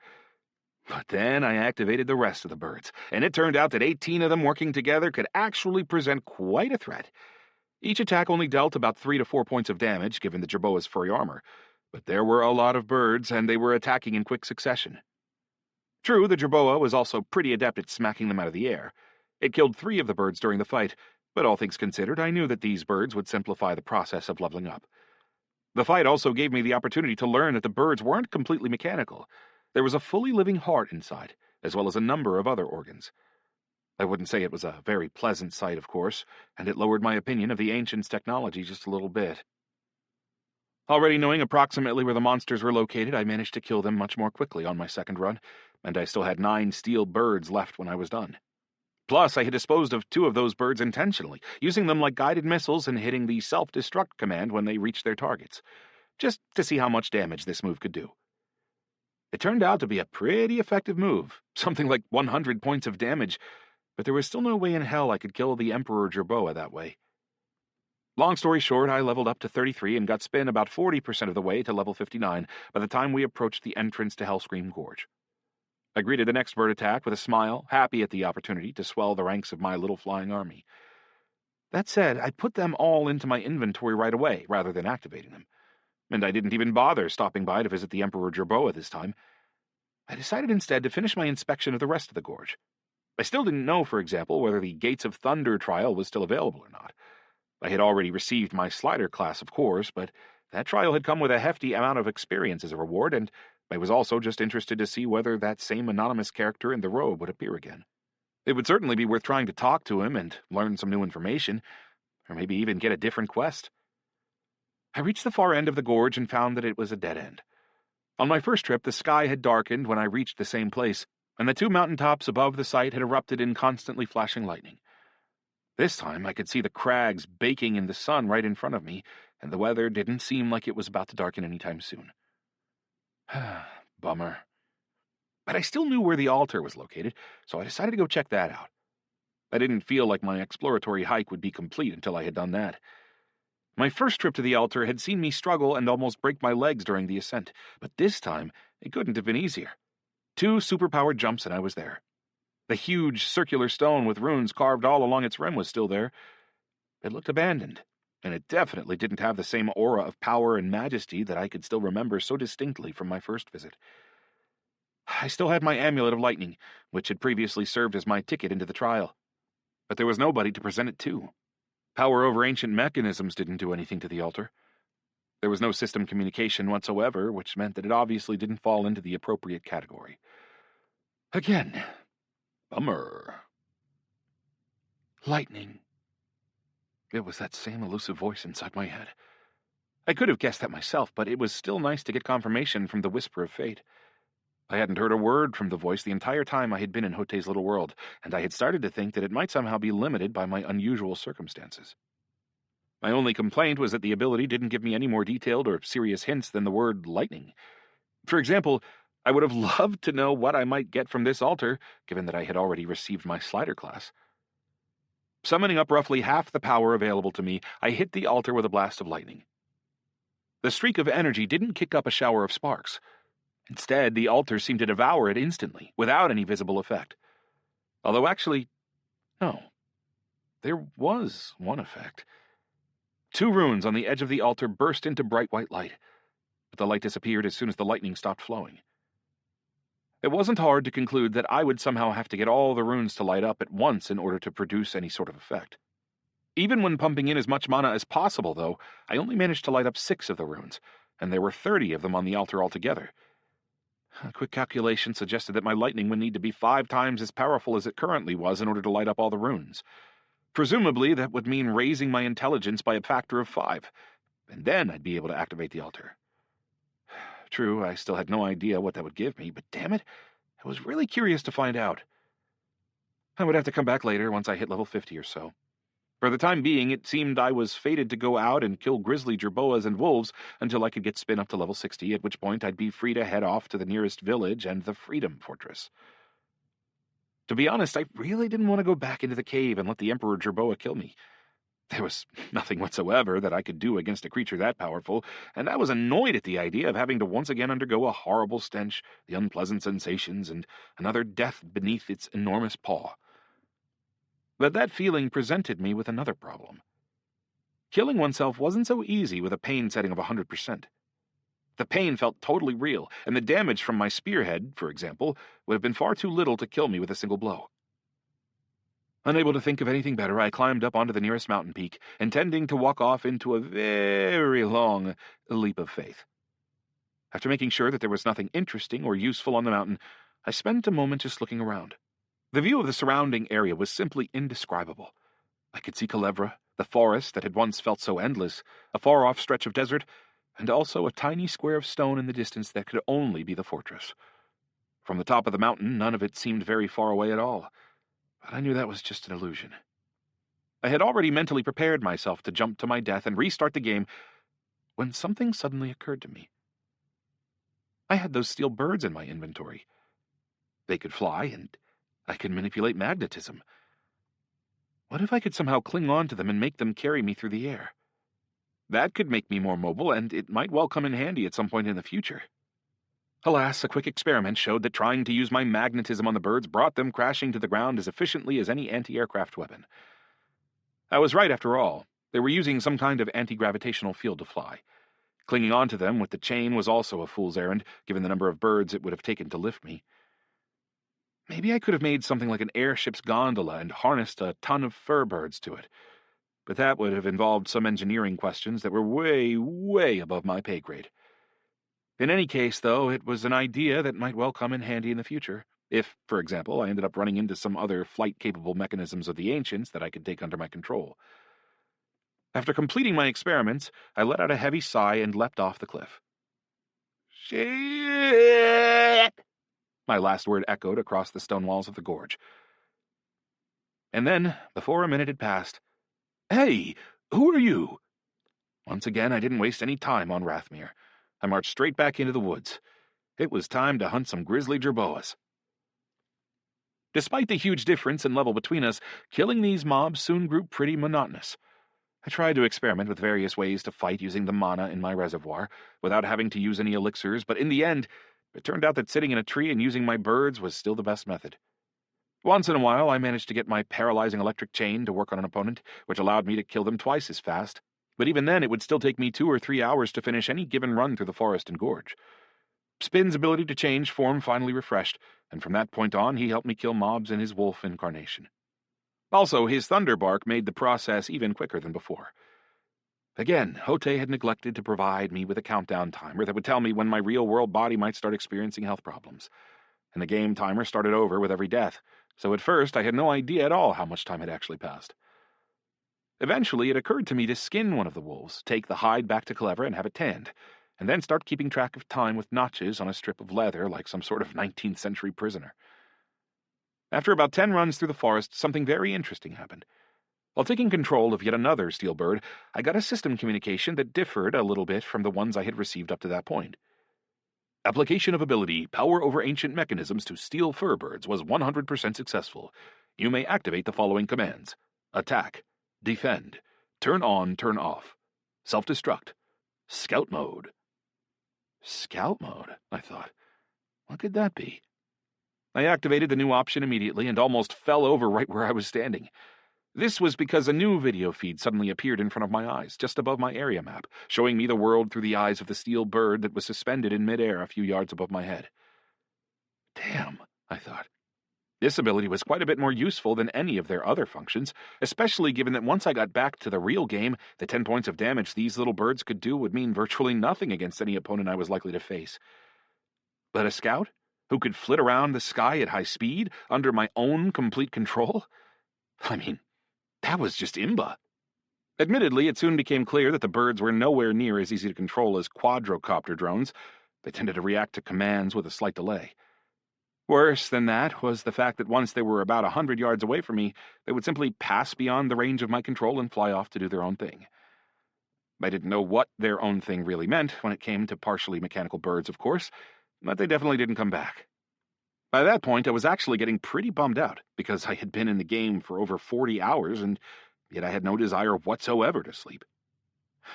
But then I activated the rest of the birds, and it turned out that 18 of them working together could actually present quite a threat. Each attack only dealt about 3 to 4 points of damage, given the jerboa's furry armor, but there were a lot of birds, and they were attacking in quick succession. True, the jerboa was also pretty adept at smacking them out of the air. It killed 3 of the birds during the fight, but all things considered, I knew that these birds would simplify the process of leveling up. The fight also gave me the opportunity to learn that the birds weren't completely mechanical. There was a fully living heart inside, as well as a number of other organs. I wouldn't say it was a very pleasant sight, of course, and it lowered my opinion of the ancients' technology just a little bit. Already knowing approximately where the monsters were located, I managed to kill them much more quickly on my second run, and I still had 9 steel birds left when I was done. Plus, I had disposed of 2 of those birds intentionally, using them like guided missiles and hitting the self-destruct command when they reached their targets, just to see how much damage this move could do. It turned out to be a pretty effective move, something like 100 points of damage, but there was still no way in hell I could kill the Emperor Jerboa that way. Long story short, I leveled up to 33 and got spin about 40% of the way to level 59 by the time we approached the entrance to Hellscream Gorge. I greeted the next bird attack with a smile, happy at the opportunity to swell the ranks of my little flying army. That said, I put them all into my inventory right away, rather than activating them. And I didn't even bother stopping by to visit the Emperor Jerboa this time. I decided instead to finish my inspection of the rest of the gorge. I still didn't know, for example, whether the Gates of Thunder trial was still available or not. I had already received my slider class, of course, but that trial had come with a hefty amount of experience as a reward, and I was also just interested to see whether that same anonymous character in the robe would appear again. It would certainly be worth trying to talk to him and learn some new information, or maybe even get a different quest. I reached the far end of the gorge and found that it was a dead end. On my first trip, the sky had darkened when I reached the same place, and the 2 mountaintops above the site had erupted in constantly flashing lightning. This time I could see the crags baking in the sun right in front of me, and the weather didn't seem like it was about to darken anytime soon. Bummer. But I still knew where the altar was located, so I decided to go check that out. I didn't feel like my exploratory hike would be complete until I had done that. My first trip to the altar had seen me struggle and almost break my legs during the ascent, but this time it couldn't have been easier. 2 superpowered jumps and I was there. The huge circular stone with runes carved all along its rim was still there. It looked abandoned, and it definitely didn't have the same aura of power and majesty that I could still remember so distinctly from my first visit. I still had my amulet of lightning, which had previously served as my ticket into the trial. but there was nobody to present it to. Power over ancient mechanisms didn't do anything to the altar. There was no system communication whatsoever, which meant that it obviously didn't fall into the appropriate category. Again. Bummer. Lightning. It was that same elusive voice inside my head. I could have guessed that myself, but it was still nice to get confirmation from the whisper of fate. I hadn't heard a word from the voice the entire time I had been in Hote's little world, and I had started to think that it might somehow be limited by my unusual circumstances. My only complaint was that the ability didn't give me any more detailed or serious hints than the word lightning. For example, I would have loved to know what I might get from this altar, given that I had already received my slider class. Summoning up roughly half the power available to me, I hit the altar with a blast of lightning. The streak of energy didn't kick up a shower of sparks. Instead, the altar seemed to devour it instantly, without any visible effect. Although actually, no. There was one effect. 2 runes on the edge of the altar burst into bright white light, but the light disappeared as soon as the lightning stopped flowing. It wasn't hard to conclude that I would somehow have to get all the runes to light up at once in order to produce any sort of effect. Even when pumping in as much mana as possible, though, I only managed to light up 6 of the runes, and there were 30 of them on the altar altogether. A quick calculation suggested that my lightning would need to be 5 times as powerful as it currently was in order to light up all the runes. Presumably, that would mean raising my intelligence by a factor of 5, and then I'd be able to activate the altar. True, I still had no idea what that would give me, but damn it, I was really curious to find out. I would have to come back later once I hit level 50 or so. For the time being, it seemed I was fated to go out and kill grizzly jerboas and wolves until I could get Spin up to level 60, at which point I'd be free to head off to the nearest village and the Freedom Fortress. To be honest, I really didn't want to go back into the cave and let the Emperor Jerboa kill me. There was nothing whatsoever that I could do against a creature that powerful, and I was annoyed at the idea of having to once again undergo a horrible stench, the unpleasant sensations, and another death beneath its enormous paw. But that feeling presented me with another problem. Killing oneself wasn't so easy with a pain setting of 100%. The pain felt totally real, and the damage from my spearhead, for example, would have been far too little to kill me with a single blow. Unable to think of anything better, I climbed up onto the nearest mountain peak, intending to walk off into a very long leap of faith. After making sure that there was nothing interesting or useful on the mountain, I spent a moment just looking around. The view of the surrounding area was simply indescribable. I could see Culebra, the forest that had once felt so endless, a far-off stretch of desert, and also a tiny square of stone in the distance that could only be the fortress. From the top of the mountain, none of it seemed very far away at all. But I knew that was just an illusion. I had already mentally prepared myself to jump to my death and restart the game when something suddenly occurred to me. I had those steel birds in my inventory. They could fly, and I could manipulate magnetism. What if I could somehow cling on to them and make them carry me through the air? That could make me more mobile, and it might well come in handy at some point in the future. Alas, a quick experiment showed that trying to use my magnetism on the birds brought them crashing to the ground as efficiently as any anti-aircraft weapon. I was right after all. They were using some kind of anti-gravitational field to fly. Clinging onto them with the chain was also a fool's errand, given the number of birds it would have taken to lift me. Maybe I could have made something like an airship's gondola and harnessed a ton of fur birds to it. But that would have involved some engineering questions that were way, way above my pay grade. In any case, though, it was an idea that might well come in handy in the future, if, for example, I ended up running into some other flight-capable mechanisms of the ancients that I could take under my control. After completing my experiments, I let out a heavy sigh and leapt off the cliff. Shit! My last word echoed across the stone walls of the gorge. And then, before a minute had passed, "Hey, who are you?" Once again, I didn't waste any time on Rathmere. I marched straight back into the woods. It was time to hunt some grizzly jerboas. Despite the huge difference in level between us, killing these mobs soon grew pretty monotonous. I tried to experiment with various ways to fight using the mana in my reservoir, without having to use any elixirs, but in the end, it turned out that sitting in a tree and using my birds was still the best method. Once in a while, I managed to get my paralyzing electric chain to work on an opponent, which allowed me to kill them twice as fast. But even then, it would still take me 2 or 3 hours to finish any given run through the forest and gorge. Spin's ability to change form finally refreshed, and from that point on, he helped me kill mobs in his wolf incarnation. Also, his thunder bark made the process even quicker than before. Again, Hote had neglected to provide me with a countdown timer that would tell me when my real-world body might start experiencing health problems. And the game timer started over with every death, so at first I had no idea at all how much time had actually passed. Eventually, it occurred to me to skin one of the wolves, take the hide back to Clever and have it tanned, and then start keeping track of time with notches on a strip of leather like some sort of 19th century prisoner. After about 10 runs through the forest, something very interesting happened. While taking control of yet another steel bird, I got a system communication that differed a little bit from the ones I had received up to that point. Application of ability, power over ancient mechanisms to steal fur birds was 100% successful. You may activate the following commands: attack, defend, turn on, turn off, self-destruct, scout mode. Scout mode, I thought. What could that be? I activated the new option immediately and almost fell over right where I was standing. This was because a new video feed suddenly appeared in front of my eyes, just above my area map, showing me the world through the eyes of the steel bird that was suspended in midair a few yards above my head. Damn, I thought. This ability was quite a bit more useful than any of their other functions, especially given that once I got back to the real game, the 10 points of damage these little birds could do would mean virtually nothing against any opponent I was likely to face. But a scout, who could flit around the sky at high speed, under my own complete control? I mean, that was just imba. Admittedly, it soon became clear that the birds were nowhere near as easy to control as quadrocopter drones. They tended to react to commands with a slight delay. Worse than that was the fact that once they were about 100 yards away from me, they would simply pass beyond the range of my control and fly off to do their own thing. I didn't know what their own thing really meant when it came to partially mechanical birds, of course, but they definitely didn't come back. By that point, I was actually getting pretty bummed out, because I had been in the game for over 40 hours, and yet I had no desire whatsoever to sleep.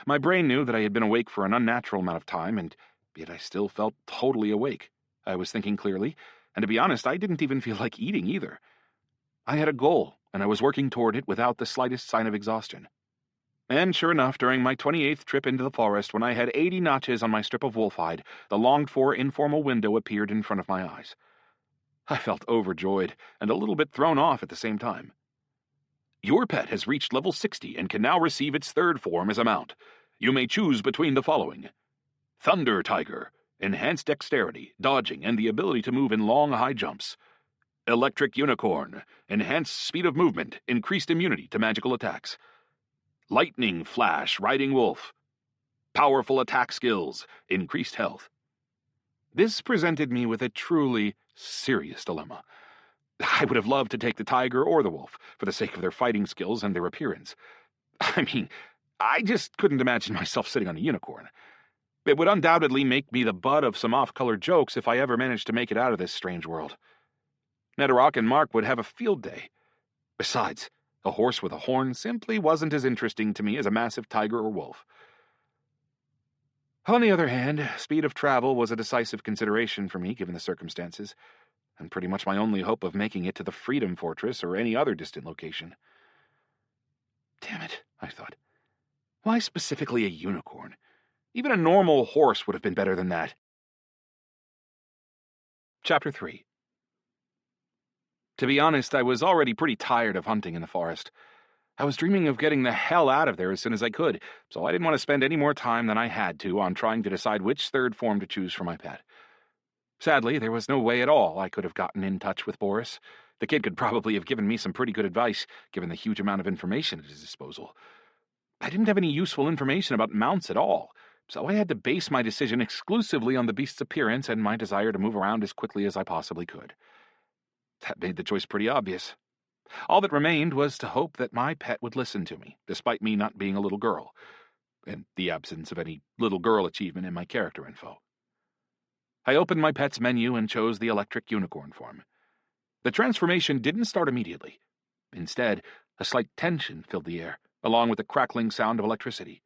My brain knew that I had been awake for an unnatural amount of time, and yet I still felt totally awake. I was thinking clearly, and to be honest, I didn't even feel like eating either. I had a goal, and I was working toward it without the slightest sign of exhaustion. And sure enough, during my 28th trip into the forest, when I had 80 notches on my strip of wolf hide, the longed-for informal window appeared in front of my eyes. I felt overjoyed, and a little bit thrown off at the same time. Your pet has reached level 60 and can now receive its third form as a mount. You may choose between the following: Thunder Tiger, enhanced dexterity, dodging, and the ability to move in long high jumps. Electric Unicorn, enhanced speed of movement, increased immunity to magical attacks. Lightning Flash, riding wolf. Powerful attack skills, increased health. This presented me with a truly serious dilemma. I would have loved to take the tiger or the wolf, for the sake of their fighting skills and their appearance. I mean, I just couldn't imagine myself sitting on a unicorn. It would undoubtedly make me the butt of some off-color jokes if I ever managed to make it out of this strange world. Netterock and Mark would have a field day. Besides, a horse with a horn simply wasn't as interesting to me as a massive tiger or wolf. On the other hand, speed of travel was a decisive consideration for me given the circumstances, and pretty much my only hope of making it to the Freedom Fortress or any other distant location. Damn it, I thought. Why specifically a unicorn? Even a normal horse would have been better than that. Chapter 3. To be honest, I was already pretty tired of hunting in the forest. I was dreaming of getting the hell out of there as soon as I could, so I didn't want to spend any more time than I had to on trying to decide which third form to choose for my pet. Sadly, there was no way at all I could have gotten in touch with Boris. The kid could probably have given me some pretty good advice, given the huge amount of information at his disposal. I didn't have any useful information about mounts at all, so I had to base my decision exclusively on the beast's appearance and my desire to move around as quickly as I possibly could. That made the choice pretty obvious. All that remained was to hope that my pet would listen to me, despite me not being a little girl, and the absence of any little girl achievement in my character info. I opened my pet's menu and chose the electric unicorn form. The transformation didn't start immediately. Instead, a slight tension filled the air, along with the crackling sound of electricity.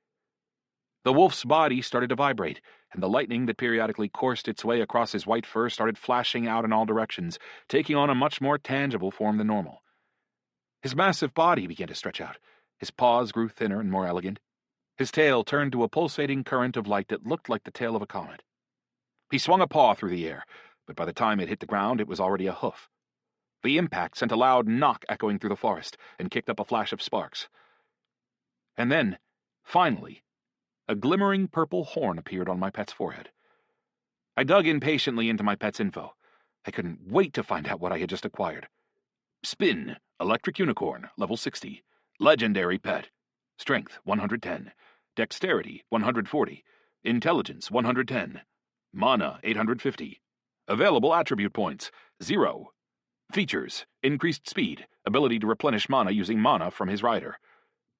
The wolf's body started to vibrate, and the lightning that periodically coursed its way across his white fur started flashing out in all directions, taking on a much more tangible form than normal. His massive body began to stretch out. His paws grew thinner and more elegant. His tail turned to a pulsating current of light that looked like the tail of a comet. He swung a paw through the air, but by the time it hit the ground, it was already a hoof. The impact sent a loud knock echoing through the forest and kicked up a flash of sparks. And then, finally, a glimmering purple horn appeared on my pet's forehead. I dug impatiently into my pet's info. I couldn't wait to find out what I had just acquired. Spin, electric unicorn, level 60. Legendary pet. Strength, 110. Dexterity, 140. Intelligence, 110. Mana, 850. Available attribute points, 0. Features, increased speed, ability to replenish mana using mana from his rider.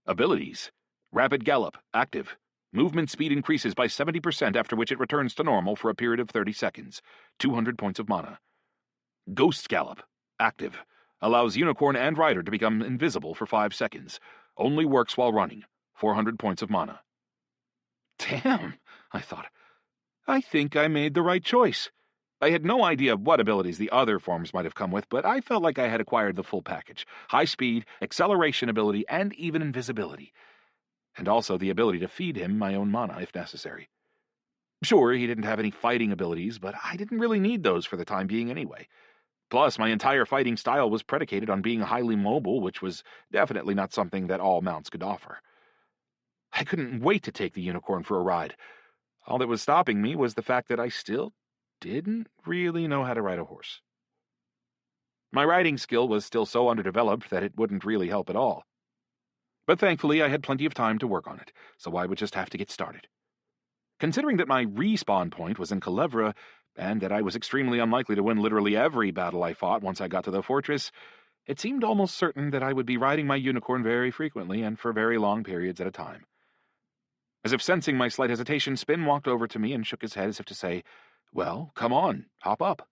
Abilities, rapid gallop, active. Movement speed increases by 70%, after which it returns to normal for a period of 30 seconds. 200 points of mana. Ghost gallop, active. Allows unicorn and rider to become invisible for 5 seconds. Only works while running. 400 points of mana. Damn, I thought. I think I made the right choice. I had no idea what abilities the other forms might have come with, but I felt like I had acquired the full package. High speed, acceleration ability, and even invisibility. And also the ability to feed him my own mana if necessary. Sure, he didn't have any fighting abilities, but I didn't really need those for the time being anyway. Plus, my entire fighting style was predicated on being highly mobile, which was definitely not something that all mounts could offer. I couldn't wait to take the unicorn for a ride. All that was stopping me was the fact that I still didn't really know how to ride a horse. My riding skill was still so underdeveloped that it wouldn't really help at all. But thankfully I had plenty of time to work on it, so I would just have to get started. Considering that my respawn point was in Culebra, and that I was extremely unlikely to win literally every battle I fought once I got to the fortress, it seemed almost certain that I would be riding my unicorn very frequently and for very long periods at a time. As if sensing my slight hesitation, Spin walked over to me and shook his head as if to say, "Well, come on, hop up."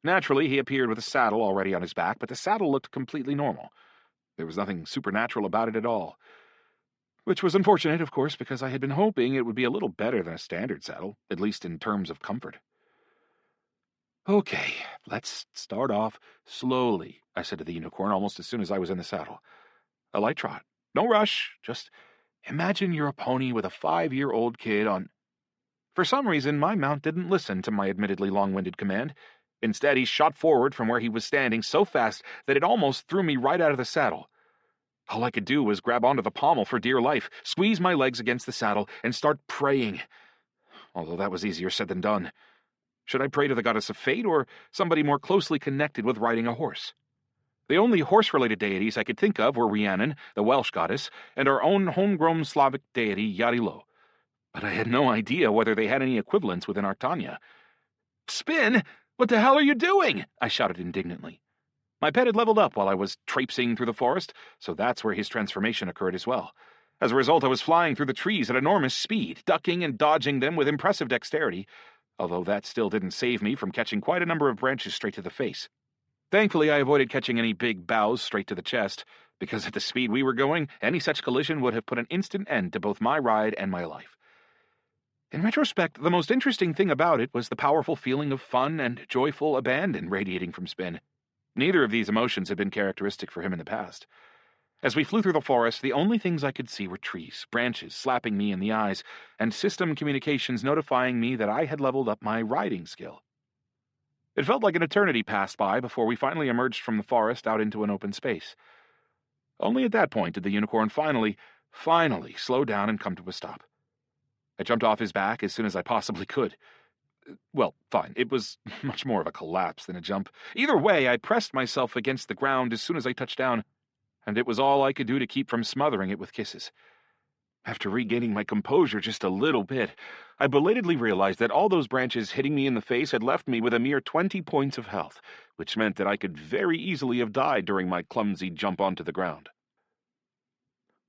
Naturally, he appeared with a saddle already on his back, but the saddle looked completely normal. There was nothing supernatural about it at all. Which was unfortunate, of course, because I had been hoping it would be a little better than a standard saddle, at least in terms of comfort. "Okay, let's start off slowly," I said to the unicorn almost as soon as I was in the saddle. "A light trot. No rush, just imagine you're a pony with a 5-year-old kid on—" For some reason, my mount didn't listen to my admittedly long-winded command. Instead, he shot forward from where he was standing so fast that it almost threw me right out of the saddle. All I could do was grab onto the pommel for dear life, squeeze my legs against the saddle, and start praying. Although that was easier said than done. Should I pray to the goddess of fate, or somebody more closely connected with riding a horse? The only horse-related deities I could think of were Rhiannon, the Welsh goddess, and our own homegrown Slavic deity, D.e.a.dly. But I had no idea whether they had any equivalents within Artania. "Spin, what the hell are you doing?" I shouted indignantly. My pet had leveled up while I was traipsing through the forest, so that's where his transformation occurred as well. As a result, I was flying through the trees at enormous speed, ducking and dodging them with impressive dexterity, although that still didn't save me from catching quite a number of branches straight to the face. Thankfully, I avoided catching any big boughs straight to the chest, because at the speed we were going, any such collision would have put an instant end to both my ride and my life. In retrospect, the most interesting thing about it was the powerful feeling of fun and joyful abandon radiating from Spin. Neither of these emotions had been characteristic for him in the past. As we flew through the forest, the only things I could see were trees, branches slapping me in the eyes, and system communications notifying me that I had leveled up my riding skill. It felt like an eternity passed by before we finally emerged from the forest out into an open space. Only at that point did the unicorn finally slow down and come to a stop. I jumped off his back as soon as I possibly could. Well, fine, it was much more of a collapse than a jump. Either way, I pressed myself against the ground as soon as I touched down, and it was all I could do to keep from smothering it with kisses. After regaining my composure just a little bit, I belatedly realized that all those branches hitting me in the face had left me with a mere 20 points of health, which meant that I could very easily have died during my clumsy jump onto the ground.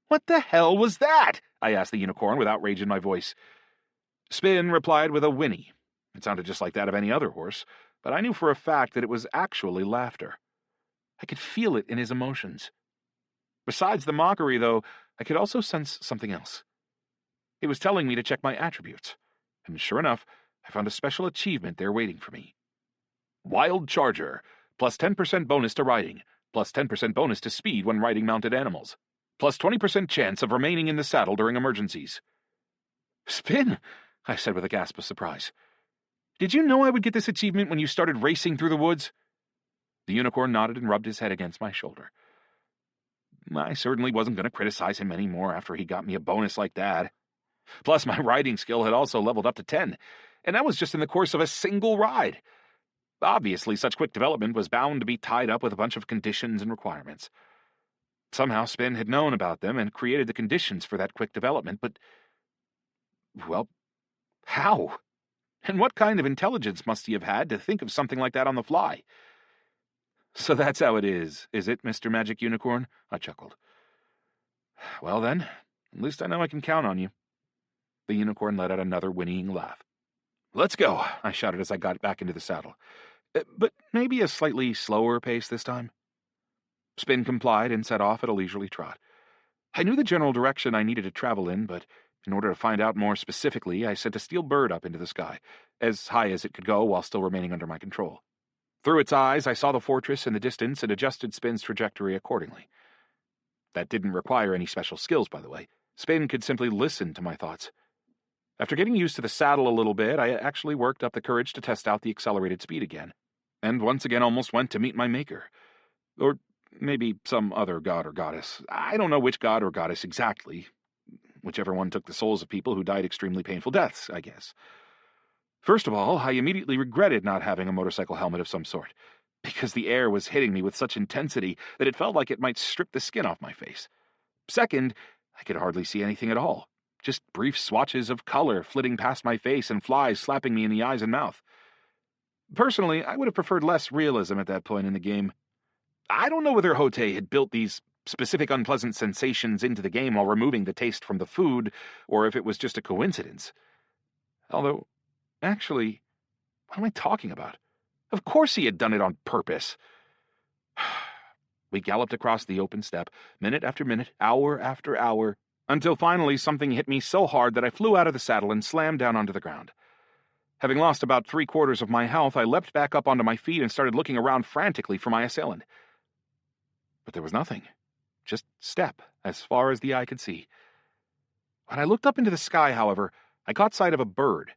"What the hell was that?" I asked the unicorn with outrage in my voice. Spin replied with a whinny. It sounded just like that of any other horse, but I knew for a fact that it was actually laughter. I could feel it in his emotions. Besides the mockery, though, I could also sense something else. He was telling me to check my attributes, and sure enough, I found a special achievement there waiting for me. Wild Charger, plus 10% bonus to riding, plus 10% bonus to speed when riding mounted animals, plus 20% chance of remaining in the saddle during emergencies. "Spin," I said with a gasp of surprise. "Did you know I would get this achievement when you started racing through the woods?" The unicorn nodded and rubbed his head against my shoulder. I certainly wasn't going to criticize him anymore after he got me a bonus like that. Plus, my riding skill had also leveled up to 10, and that was just in the course of a single ride. Obviously, such quick development was bound to be tied up with a bunch of conditions and requirements. Somehow Spin had known about them and created the conditions for that quick development, but, well, how? And what kind of intelligence must he have had to think of something like that on the fly? So that's how it is it, Mr. Magic Unicorn? I chuckled. Well then, at least I know I can count on you. The unicorn let out another whinnying laugh. Let's go, I shouted as I got back into the saddle. But maybe a slightly slower pace this time. Spin complied and set off at a leisurely trot. I knew the general direction I needed to travel in, but in order to find out more specifically, I sent a steel bird up into the sky, as high as it could go while still remaining under my control. Through its eyes, I saw the fortress in the distance and adjusted Spin's trajectory accordingly. That didn't require any special skills, by the way. Spin could simply listen to my thoughts. After getting used to the saddle a little bit, I actually worked up the courage to test out the accelerated speed again, and once again almost went to meet my maker. Or maybe some other god or goddess. I don't know which god or goddess exactly. Whichever one took the souls of people who died extremely painful deaths, I guess. First of all, I immediately regretted not having a motorcycle helmet of some sort, because the air was hitting me with such intensity that it felt like it might strip the skin off my face. Second, I could hardly see anything at all. Just brief swatches of color flitting past my face and flies slapping me in the eyes and mouth. Personally, I would have preferred less realism at that point in the game. I don't know whether Hotei had built these specific unpleasant sensations into the game while removing the taste from the food, or if it was just a coincidence. Although, actually, what am I talking about? Of course he had done it on purpose. We galloped across the open steppe, minute after minute, hour after hour, until finally something hit me so hard that I flew out of the saddle and slammed down onto the ground. Having lost about 3/4 of my health, I leapt back up onto my feet and started looking around frantically for my assailant. But there was nothing. Just steppe, as far as the eye could see. When I looked up into the sky, however, I caught sight of a bird.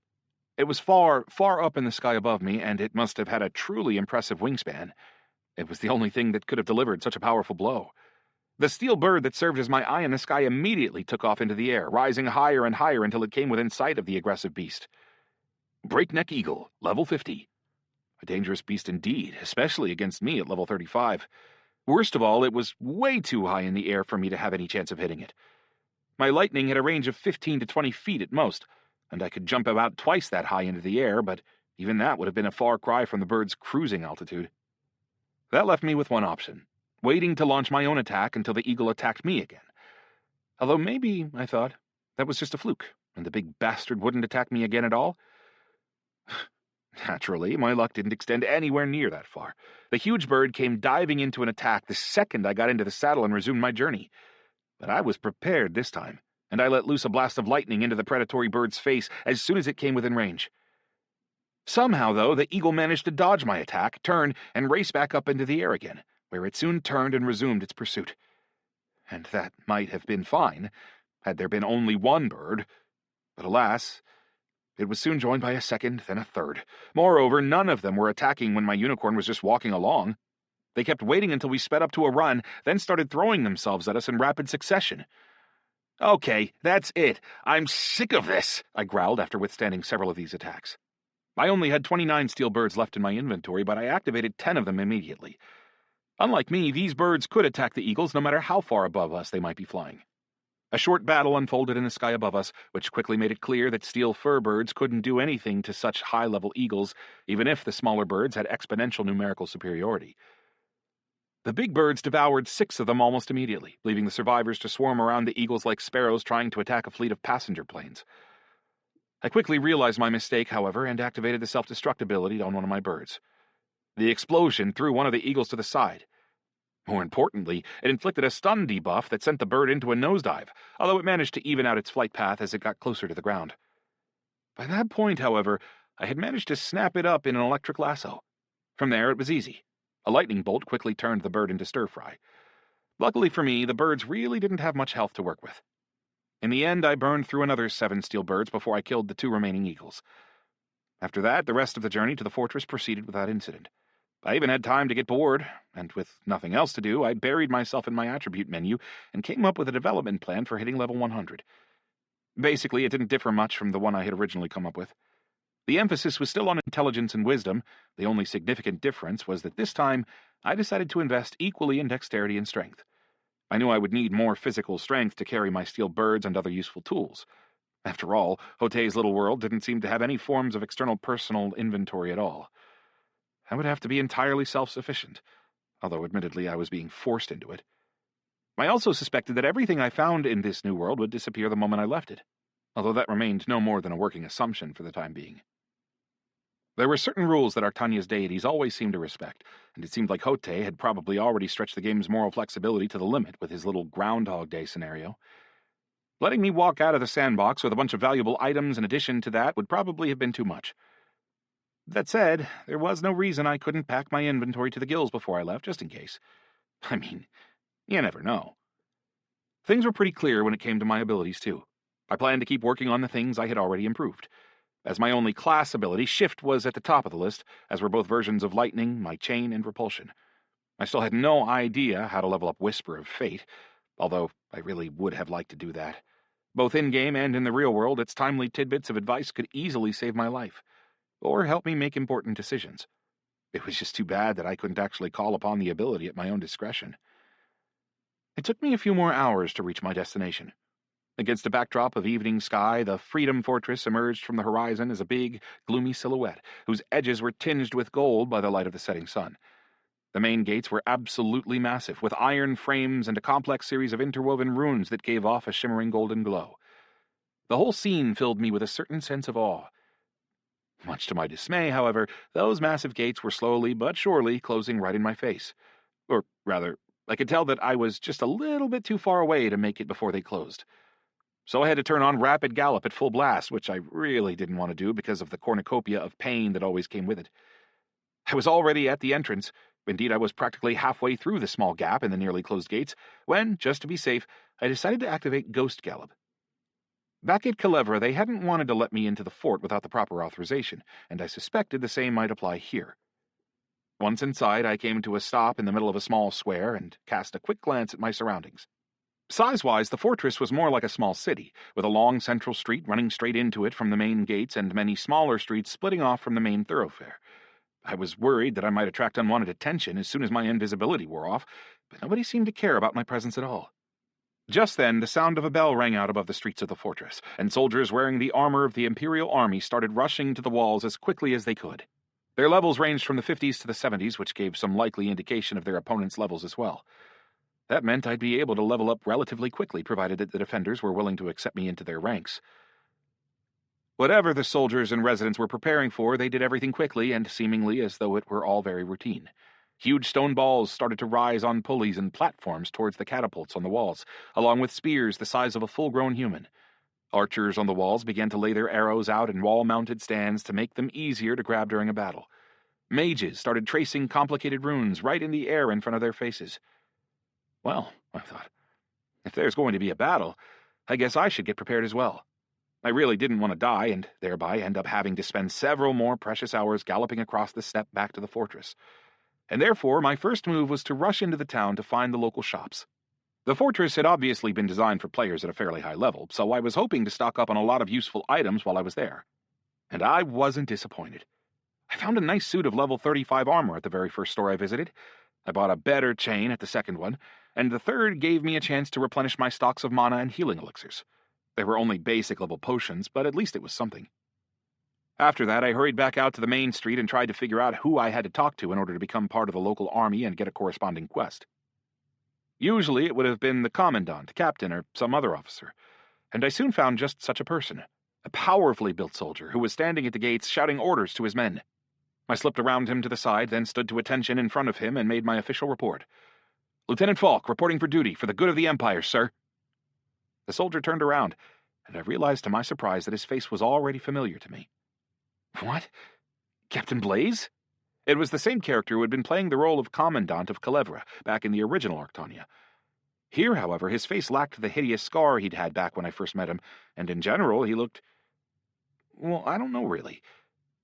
It was far, far up in the sky above me, and it must have had a truly impressive wingspan. It was the only thing that could have delivered such a powerful blow. The steel bird that served as my eye in the sky immediately took off into the air, rising higher and higher until it came within sight of the aggressive beast. Breakneck Eagle, level 50. A dangerous beast indeed, especially against me at level 35. Worst of all, it was way too high in the air for me to have any chance of hitting it. My lightning had a range of 15 to 20 feet at most, and I could jump about twice that high into the air, but even that would have been a far cry from the bird's cruising altitude. That left me with one option, waiting to launch my own attack until the eagle attacked me again. Although maybe, I thought, that was just a fluke, and the big bastard wouldn't attack me again at all. Naturally, my luck didn't extend anywhere near that far. The huge bird came diving into an attack the second I got into the saddle and resumed my journey. But I was prepared this time, and I let loose a blast of lightning into the predatory bird's face as soon as it came within range. Somehow, though, the eagle managed to dodge my attack, turn, and race back up into the air again, where it soon turned and resumed its pursuit. And that might have been fine, had there been only one bird. But alas, it was soon joined by a second, then a third. Moreover, none of them were attacking when my unicorn was just walking along. They kept waiting until we sped up to a run, then started throwing themselves at us in rapid succession. Okay, that's it. I'm sick of this, I growled after withstanding several of these attacks. I only had 29 steel birds left in my inventory, but I activated 10 of them immediately. Unlike me, these birds could attack the eagles no matter how far above us they might be flying. A short battle unfolded in the sky above us, which quickly made it clear that steel fur birds couldn't do anything to such high-level eagles, even if the smaller birds had exponential numerical superiority. The big birds devoured 6 of them almost immediately, leaving the survivors to swarm around the eagles like sparrows trying to attack a fleet of passenger planes. I quickly realized my mistake, however, and activated the self-destruct ability on one of my birds. The explosion threw one of the eagles to the side. More importantly, it inflicted a stun debuff that sent the bird into a nosedive, although it managed to even out its flight path as it got closer to the ground. By that point, however, I had managed to snap it up in an electric lasso. From there, it was easy. A lightning bolt quickly turned the bird into stir-fry. Luckily for me, the birds really didn't have much health to work with. In the end, I burned through another 7 steel birds before I killed the 2 remaining eagles. After that, the rest of the journey to the fortress proceeded without incident. I even had time to get bored, and with nothing else to do, I buried myself in my attribute menu and came up with a development plan for hitting level 100. Basically, it didn't differ much from the one I had originally come up with. The emphasis was still on intelligence and wisdom. The only significant difference was that this time, I decided to invest equally in dexterity and strength. I knew I would need more physical strength to carry my steel birds and other useful tools. After all, Hotei's little world didn't seem to have any forms of external personal inventory at all. I would have to be entirely self-sufficient, although admittedly I was being forced into it. I also suspected that everything I found in this new world would disappear the moment I left it, although that remained no more than a working assumption for the time being. There were certain rules that Arctania's deities always seemed to respect, and it seemed like Hotei had probably already stretched the game's moral flexibility to the limit with his little Groundhog Day scenario. Letting me walk out of the sandbox with a bunch of valuable items in addition to that would probably have been too much. That said, there was no reason I couldn't pack my inventory to the gills before I left, just in case. I mean, you never know. Things were pretty clear when it came to my abilities, too. I planned to keep working on the things I had already improved. As my only class ability, Shift was at the top of the list, as were both versions of Lightning, my Chain, and Repulsion. I still had no idea how to level up Whisper of Fate, although I really would have liked to do that. Both in-game and in the real world, its timely tidbits of advice could easily save my life, or help me make important decisions. It was just too bad that I couldn't actually call upon the ability at my own discretion. It took me a few more hours to reach my destination. Against a backdrop of evening sky, the Freedom Fortress emerged from the horizon as a big, gloomy silhouette, whose edges were tinged with gold by the light of the setting sun. The main gates were absolutely massive, with iron frames and a complex series of interwoven runes that gave off a shimmering golden glow. The whole scene filled me with a certain sense of awe. Much to my dismay, however, those massive gates were slowly but surely closing right in my face. Or rather, I could tell that I was just a little bit too far away to make it before they closed. So I had to turn on rapid gallop at full blast, which I really didn't want to do because of the cornucopia of pain that always came with it. I was already at the entrance. Indeed, I was practically halfway through the small gap in the nearly closed gates, when, just to be safe, I decided to activate Ghost Gallop. Back at Calevra, they hadn't wanted to let me into the fort without the proper authorization, and I suspected the same might apply here. Once inside, I came to a stop in the middle of a small square and cast a quick glance at my surroundings. Size-wise, the fortress was more like a small city, with a long central street running straight into it from the main gates and many smaller streets splitting off from the main thoroughfare. I was worried that I might attract unwanted attention as soon as my invisibility wore off, but nobody seemed to care about my presence at all. Just then, the sound of a bell rang out above the streets of the fortress, and soldiers wearing the armor of the Imperial Army started rushing to the walls as quickly as they could. Their levels ranged from the 50s to the 70s, which gave some likely indication of their opponents' levels as well. That meant I'd be able to level up relatively quickly, provided that the defenders were willing to accept me into their ranks. Whatever the soldiers and residents were preparing for, they did everything quickly and seemingly as though it were all very routine. Huge stone balls started to rise on pulleys and platforms towards the catapults on the walls, along with spears the size of a full-grown human. Archers on the walls began to lay their arrows out in wall-mounted stands to make them easier to grab during a battle. Mages started tracing complicated runes right in the air in front of their faces. Well, I thought, if there's going to be a battle, I guess I should get prepared as well. I really didn't want to die and thereby end up having to spend several more precious hours galloping across the steppe back to the fortress. And therefore, my first move was to rush into the town to find the local shops. The fortress had obviously been designed for players at a fairly high level, so I was hoping to stock up on a lot of useful items while I was there. And I wasn't disappointed. I found a nice suit of level 35 armor at the very first store I visited. I bought a better chain at the second one, and the third gave me a chance to replenish my stocks of mana and healing elixirs. They were only basic-level potions, but at least it was something. After that, I hurried back out to the main street and tried to figure out who I had to talk to in order to become part of the local army and get a corresponding quest. Usually it would have been the commandant, captain, or some other officer, and I soon found just such a person, a powerfully built soldier who was standing at the gates shouting orders to his men. I slipped around him to the side, then stood to attention in front of him and made my official report. "Lieutenant Falk, reporting for duty, for the good of the Empire, sir." The soldier turned around, and I realized to my surprise that his face was already familiar to me. What? Captain Blaze? It was the same character who had been playing the role of Commandant of Calevra back in the original Arctania. Here, however, his face lacked the hideous scar he'd had back when I first met him, and in general he looked... well, I don't know really.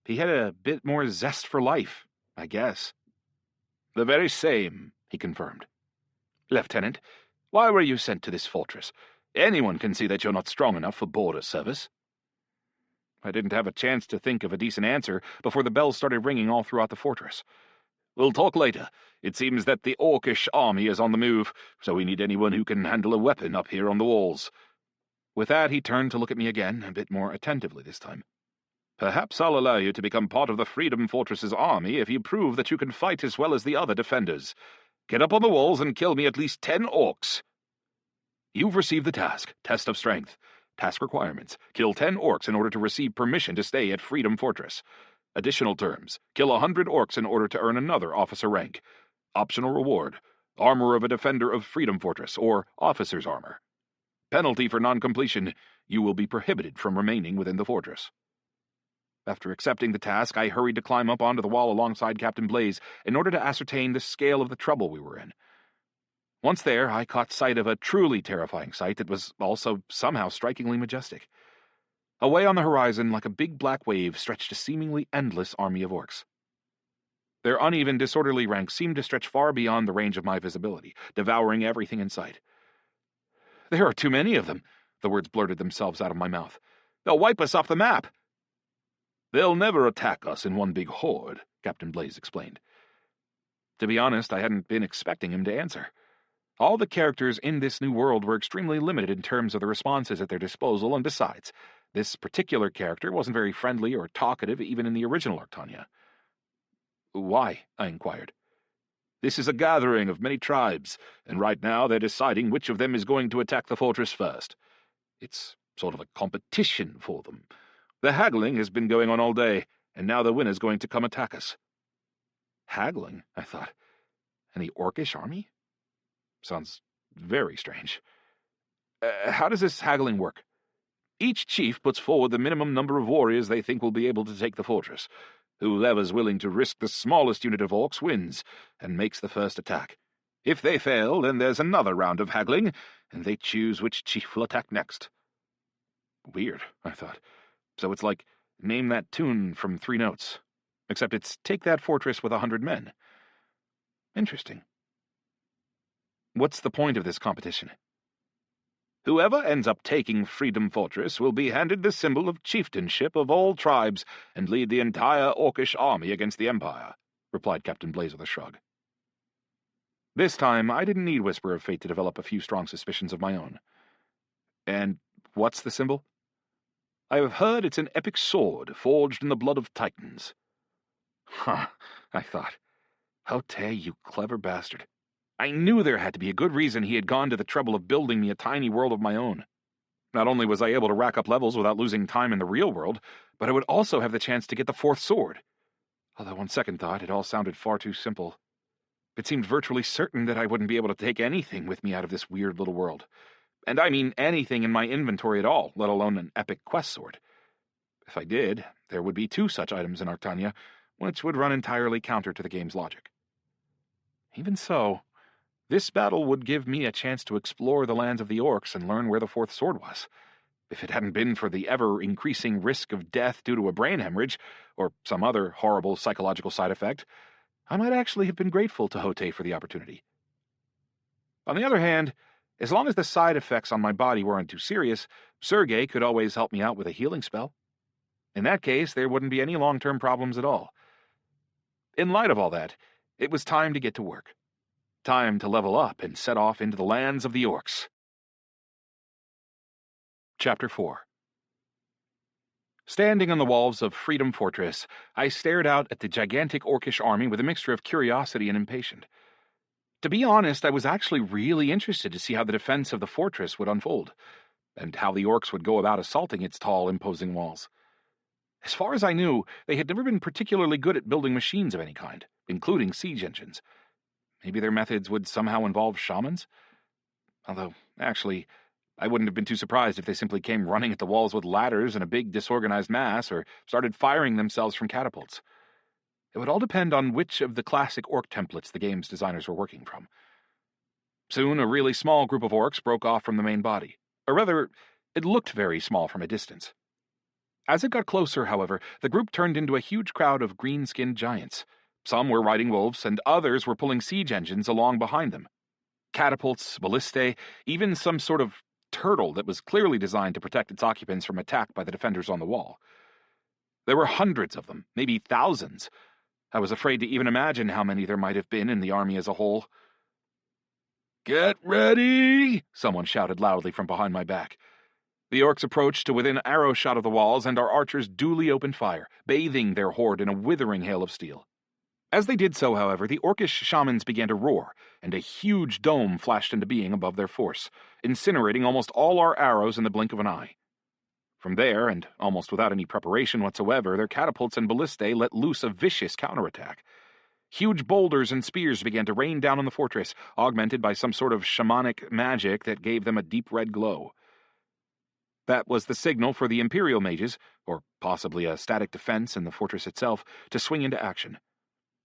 He had a bit more zest for life, I guess. "The very same," he confirmed. "Lieutenant, why were you sent to this fortress? Anyone can see that you're not strong enough for border service." I didn't have a chance to think of a decent answer before the bells started ringing all throughout the fortress. "We'll talk later. It seems that the orcish army is on the move, so we need anyone who can handle a weapon up here on the walls." With that, he turned to look at me again, a bit more attentively this time. "Perhaps I'll allow you to become part of the Freedom Fortress's army if you prove that you can fight as well as the other defenders. Get up on the walls and kill me at least 10 orcs." "You've received the task, Test of Strength. Task requirements: kill 10 orcs in order to receive permission to stay at Freedom Fortress. Additional terms: kill 100 orcs in order to earn another officer rank. Optional reward: armor of a defender of Freedom Fortress, or officer's armor. Penalty for non-completion: you will be prohibited from remaining within the fortress." After accepting the task, I hurried to climb up onto the wall alongside Captain Blaze in order to ascertain the scale of the trouble we were in. Once there, I caught sight of a truly terrifying sight that was also somehow strikingly majestic. Away on the horizon, like a big black wave, stretched a seemingly endless army of orcs. Their uneven, disorderly ranks seemed to stretch far beyond the range of my visibility, devouring everything in sight. "There are too many of them," the words blurted themselves out of my mouth. "They'll wipe us off the map." "They'll never attack us in one big horde," Captain Blaze explained. To be honest, I hadn't been expecting him to answer. All the characters in this new world were extremely limited in terms of the responses at their disposal, and besides, this particular character wasn't very friendly or talkative even in the original Arctania. "Why?" I inquired. "This is a gathering of many tribes, and right now they're deciding which of them is going to attack the fortress first. It's sort of a competition for them. The haggling has been going on all day, and now the winner's going to come attack us." Haggling, I thought. And the orcish army? Sounds very strange. How does this haggling work? "Each chief puts forward the minimum number of warriors they think will be able to take the fortress. Whoever's willing to risk the smallest unit of orcs wins, and makes the first attack. If they fail, then there's another round of haggling, and they choose which chief will attack next." Weird, I thought. So it's like Name That Tune from 3 Notes. Except it's Take That Fortress with 100 men. Interesting. What's the point of this competition? "Whoever ends up taking Freedom Fortress will be handed the symbol of chieftainship of all tribes and lead the entire orcish army against the Empire," replied Captain Blaze with a shrug. This time, I didn't need Whisper of Fate to develop a few strong suspicions of my own. "And what's the symbol?" "I have heard it's an epic sword forged in the blood of Titans." Huh, I thought. Hote, you clever bastard. I knew there had to be a good reason he had gone to the trouble of building me a tiny world of my own. Not only was I able to rack up levels without losing time in the real world, but I would also have the chance to get the 4th sword. Although on second thought, it all sounded far too simple. It seemed virtually certain that I wouldn't be able to take anything with me out of this weird little world. And I mean anything in my inventory at all, let alone an epic quest sword. If I did, there would be 2 such items in Arctania, which would run entirely counter to the game's logic. Even so, this battle would give me a chance to explore the lands of the orcs and learn where the 4th sword was. If it hadn't been for the ever-increasing risk of death due to a brain hemorrhage, or some other horrible psychological side effect, I might actually have been grateful to Hote for the opportunity. On the other hand, as long as the side effects on my body weren't too serious, Sergei could always help me out with a healing spell. In that case, there wouldn't be any long-term problems at all. In light of all that, it was time to get to work. Time to level up and set off into the lands of the orcs. Chapter 4. Standing on the walls of Freedom Fortress, I stared out at the gigantic orcish army with a mixture of curiosity and impatience. To be honest, I was actually really interested to see how the defense of the fortress would unfold, and how the orcs would go about assaulting its tall, imposing walls. As far as I knew, they had never been particularly good at building machines of any kind, including siege engines. Maybe their methods would somehow involve shamans? Although, actually, I wouldn't have been too surprised if they simply came running at the walls with ladders in a big disorganized mass, or started firing themselves from catapults. It would all depend on which of the classic orc templates the game's designers were working from. Soon, a really small group of orcs broke off from the main body. Or rather, it looked very small from a distance. As it got closer, however, the group turned into a huge crowd of green-skinned giants. Some were riding wolves, and others were pulling siege engines along behind them. Catapults, ballistae, even some sort of turtle that was clearly designed to protect its occupants from attack by the defenders on the wall. There were hundreds of them, maybe thousands. I was afraid to even imagine how many there might have been in the army as a whole. "Get ready!" someone shouted loudly from behind my back. The orcs approached to within arrow shot of the walls, and our archers duly opened fire, bathing their horde in a withering hail of steel. As they did so, however, the orcish shamans began to roar, and a huge dome flashed into being above their force, incinerating almost all our arrows in the blink of an eye. From there, and almost without any preparation whatsoever, their catapults and ballistae let loose a vicious counterattack. Huge boulders and spears began to rain down on the fortress, augmented by some sort of shamanic magic that gave them a deep red glow. That was the signal for the Imperial mages, or possibly a static defense in the fortress itself, to swing into action.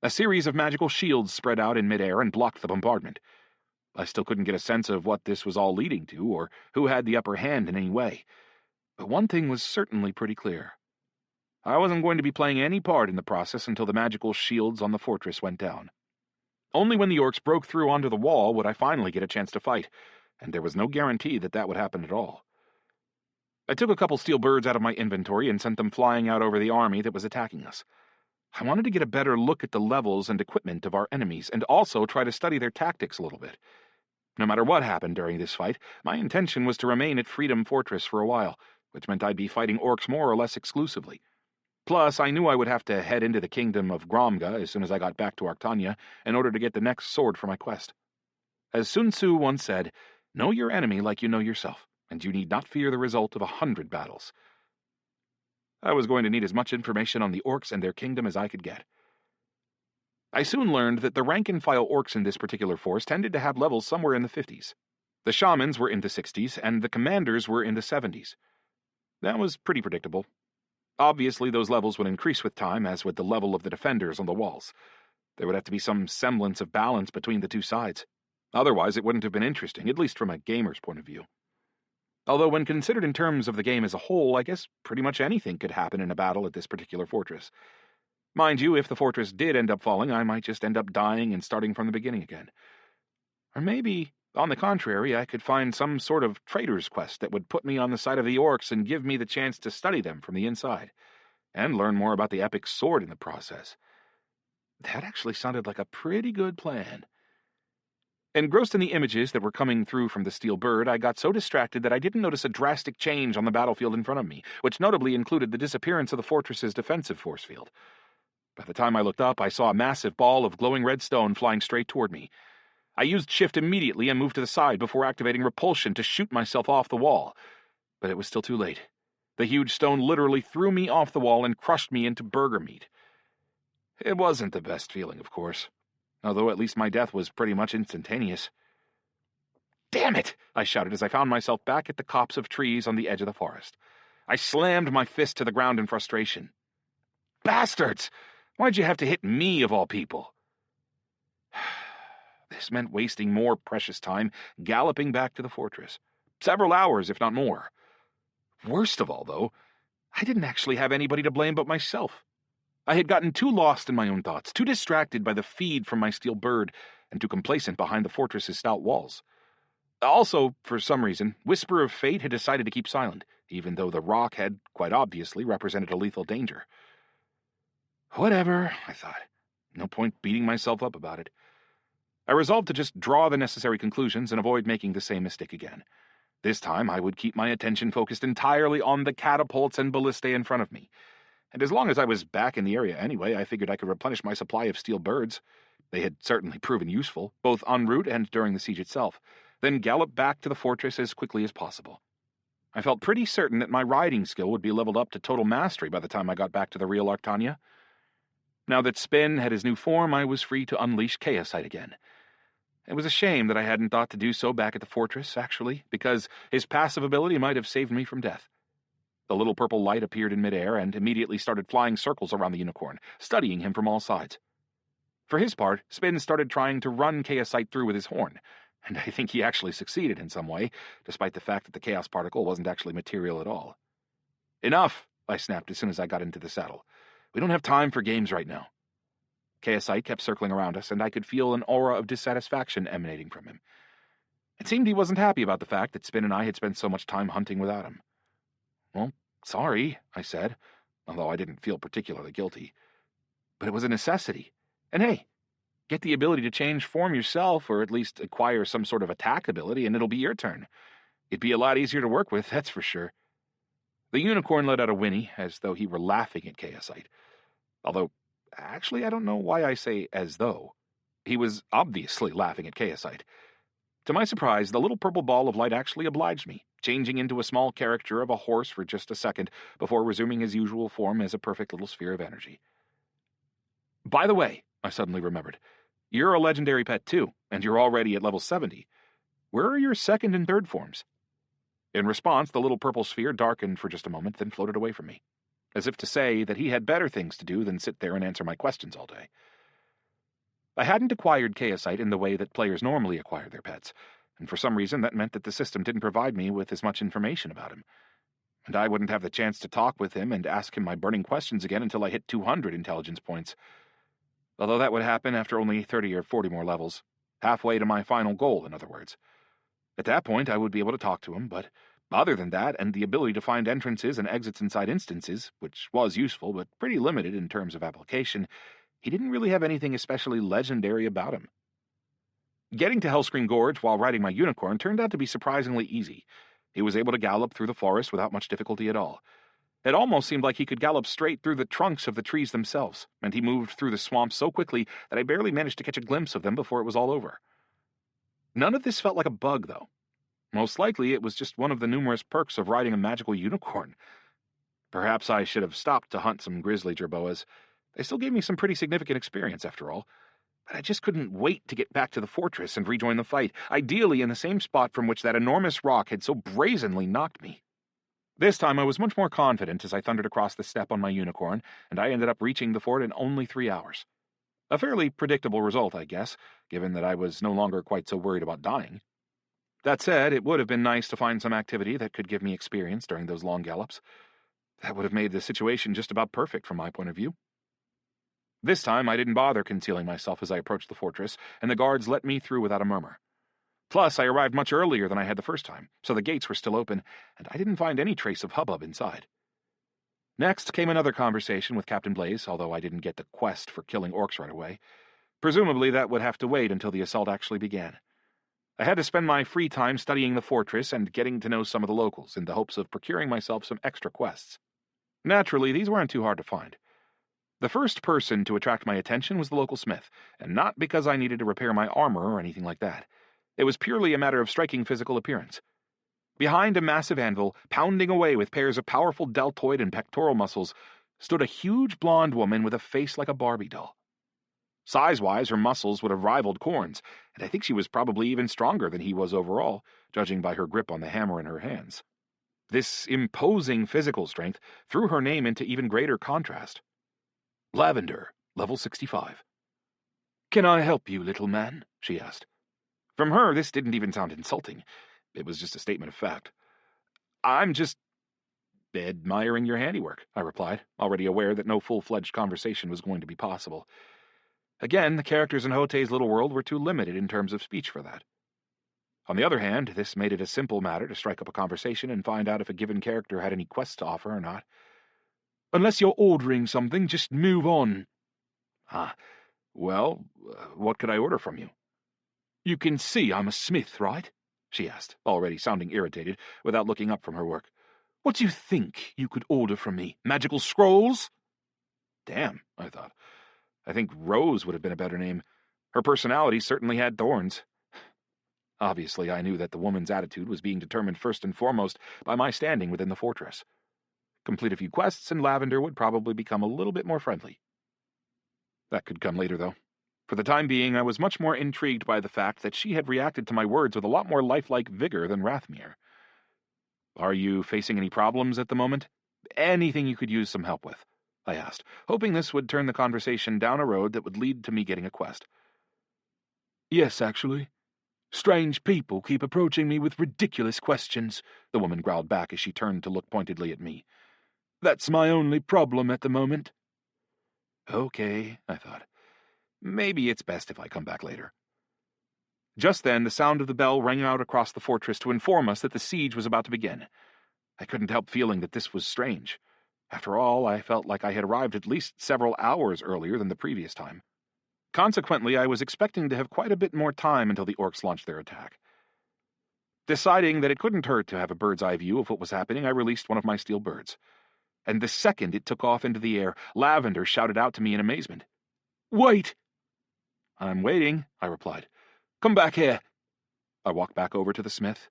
A series of magical shields spread out in midair and blocked the bombardment. I still couldn't get a sense of what this was all leading to, or who had the upper hand in any way. But one thing was certainly pretty clear. I wasn't going to be playing any part in the process until the magical shields on the fortress went down. Only when the orcs broke through onto the wall would I finally get a chance to fight, and there was no guarantee that that would happen at all. I took a couple steel birds out of my inventory and sent them flying out over the army that was attacking us. I wanted to get a better look at the levels and equipment of our enemies, and also try to study their tactics a little bit. No matter what happened during this fight, my intention was to remain at Freedom Fortress for a while, which meant I'd be fighting orcs more or less exclusively. Plus, I knew I would have to head into the kingdom of Gromga as soon as I got back to Arctania in order to get the next sword for my quest. As Sun Tzu once said, "Know your enemy like you know yourself, and you need not fear the result of 100 battles." I was going to need as much information on the orcs and their kingdom as I could get. I soon learned that the rank-and-file orcs in this particular force tended to have levels somewhere in the 50s. The shamans were in the 60s, and the commanders were in the 70s. That was pretty predictable. Obviously, those levels would increase with time, as would the level of the defenders on the walls. There would have to be some semblance of balance between the two sides. Otherwise, it wouldn't have been interesting, at least from a gamer's point of view. Although when considered in terms of the game as a whole, I guess pretty much anything could happen in a battle at this particular fortress. Mind you, if the fortress did end up falling, I might just end up dying and starting from the beginning again. Or maybe, on the contrary, I could find some sort of trader's quest that would put me on the side of the orcs and give me the chance to study them from the inside, and learn more about the epic sword in the process. That actually sounded like a pretty good plan. Engrossed in the images that were coming through from the steel bird, I got so distracted that I didn't notice a drastic change on the battlefield in front of me, which notably included the disappearance of the fortress's defensive force field. By the time I looked up, I saw a massive ball of glowing red stone flying straight toward me. I used shift immediately and moved to the side before activating repulsion to shoot myself off the wall. But it was still too late. The huge stone literally threw me off the wall and crushed me into burger meat. It wasn't the best feeling, of course, although at least my death was pretty much instantaneous. "Damn it!" I shouted as I found myself back at the copse of trees on the edge of the forest. I slammed my fist to the ground in frustration. "Bastards! Why'd you have to hit me, of all people?" This meant wasting more precious time galloping back to the fortress. Several hours, if not more. Worst of all, though, I didn't actually have anybody to blame but myself. I had gotten too lost in my own thoughts, too distracted by the feed from my steel bird, and too complacent behind the fortress's stout walls. Also, for some reason, Whisper of Fate had decided to keep silent, even though the rock had, quite obviously, represented a lethal danger. Whatever, I thought. No point beating myself up about it. I resolved to just draw the necessary conclusions and avoid making the same mistake again. This time, I would keep my attention focused entirely on the catapults and ballistae in front of me. And as long as I was back in the area anyway, I figured I could replenish my supply of steel birds. They had certainly proven useful, both en route and during the siege itself, then gallop back to the fortress as quickly as possible. I felt pretty certain that my riding skill would be leveled up to total mastery by the time I got back to the real Arctania. Now that Spin had his new form, I was free to unleash Chaosite again. It was a shame that I hadn't thought to do so back at the fortress, actually, because his passive ability might have saved me from death. The little purple light appeared in midair and immediately started flying circles around the unicorn, studying him from all sides. For his part, Spin started trying to run Chaosite through with his horn, and I think he actually succeeded in some way, despite the fact that the chaos particle wasn't actually material at all. "Enough," I snapped as soon as I got into the saddle. "We don't have time for games right now." KSI kept circling around us, and I could feel an aura of dissatisfaction emanating from him. It seemed he wasn't happy about the fact that Spin and I had spent so much time hunting without him. Well, sorry, I said, although I didn't feel particularly guilty. But it was a necessity. And hey, get the ability to change form yourself, or at least acquire some sort of attack ability, and it'll be your turn. It'd be a lot easier to work with, that's for sure. The unicorn let out a whinny, as though he were laughing at KSI. Although, actually, I don't know why I say as though. He was obviously laughing at KSI. To my surprise, the little purple ball of light actually obliged me, changing into a small caricature of a horse for just a second before resuming his usual form as a perfect little sphere of energy. By the way, I suddenly remembered, you're a legendary pet too, and you're already at level 70. Where are your second and third forms? In response, the little purple sphere darkened for just a moment, then floated away from me, as if to say that he had better things to do than sit there and answer my questions all day. I hadn't acquired Chaosite in the way that players normally acquire their pets, and for some reason that meant that the system didn't provide me with as much information about him. And I wouldn't have the chance to talk with him and ask him my burning questions again until I hit 200 intelligence points. Although that would happen after only 30 or 40 more levels. Halfway to my final goal, in other words. At that point, I would be able to talk to him, but other than that, and the ability to find entrances and exits inside instances, which was useful but pretty limited in terms of application, he didn't really have anything especially legendary about him. Getting to Hellscream Gorge while riding my unicorn turned out to be surprisingly easy. He was able to gallop through the forest without much difficulty at all. It almost seemed like he could gallop straight through the trunks of the trees themselves, and he moved through the swamp so quickly that I barely managed to catch a glimpse of them before it was all over. None of this felt like a bug, though. Most likely it was just one of the numerous perks of riding a magical unicorn. Perhaps I should have stopped to hunt some grizzly jerboas. They still gave me some pretty significant experience, after all. But I just couldn't wait to get back to the fortress and rejoin the fight, ideally in the same spot from which that enormous rock had so brazenly knocked me. This time I was much more confident as I thundered across the steppe on my unicorn, and I ended up reaching the fort in only 3 hours. A fairly predictable result, I guess, given that I was no longer quite so worried about dying. That said, it would have been nice to find some activity that could give me experience during those long gallops. That would have made the situation just about perfect from my point of view. This time I didn't bother concealing myself as I approached the fortress, and the guards let me through without a murmur. Plus, I arrived much earlier than I had the first time, so the gates were still open, and I didn't find any trace of hubbub inside. Next came another conversation with Captain Blaze, although I didn't get the quest for killing orcs right away. Presumably that would have to wait until the assault actually began. I had to spend my free time studying the fortress and getting to know some of the locals in the hopes of procuring myself some extra quests. Naturally, these weren't too hard to find. The first person to attract my attention was the local smith, and not because I needed to repair my armor or anything like that. It was purely a matter of striking physical appearance. Behind a massive anvil, pounding away with pairs of powerful deltoid and pectoral muscles, stood a huge blonde woman with a face like a Barbie doll. Size-wise, her muscles would have rivaled Korn's, and I think she was probably even stronger than he was overall, judging by her grip on the hammer in her hands. This imposing physical strength threw her name into even greater contrast. Lavender, level 65. "Can I help you, little man?" she asked. From her, this didn't even sound insulting. It was just a statement of fact. "I'm just admiring your handiwork," I replied, already aware that no full-fledged conversation was going to be possible. Again, the characters in Hote's little world were too limited in terms of speech for that. On the other hand, this made it a simple matter to strike up a conversation and find out if a given character had any quests to offer or not. "Unless you're ordering something, just move on." Well, what could I order from you?" "You can see I'm a smith, right?" she asked, already sounding irritated, without looking up from her work. "What do you think you could order from me? Magical scrolls?" Damn, I thought. I think Rose would have been a better name. Her personality certainly had thorns. Obviously, I knew that the woman's attitude was being determined first and foremost by my standing within the fortress. Complete a few quests, and Lavender would probably become a little bit more friendly. That could come later, though. For the time being, I was much more intrigued by the fact that she had reacted to my words with a lot more lifelike vigor than Rathmere. "Are you facing any problems at the moment? Anything you could use some help with?" I asked, hoping this would turn the conversation down a road that would lead to me getting a quest. "Yes, actually. Strange people keep approaching me with ridiculous questions," the woman growled back as she turned to look pointedly at me. "That's my only problem at the moment." Okay, I thought. Maybe it's best if I come back later. Just then, the sound of the bell rang out across the fortress to inform us that the siege was about to begin. I couldn't help feeling that this was strange. After all, I felt like I had arrived at least several hours earlier than the previous time. Consequently, I was expecting to have quite a bit more time until the orcs launched their attack. Deciding that it couldn't hurt to have a bird's-eye view of what was happening, I released one of my steel birds. And the second it took off into the air, Lavender shouted out to me in amazement. "Wait!" "I'm waiting," I replied. "Come back here." I walked back over to the smith.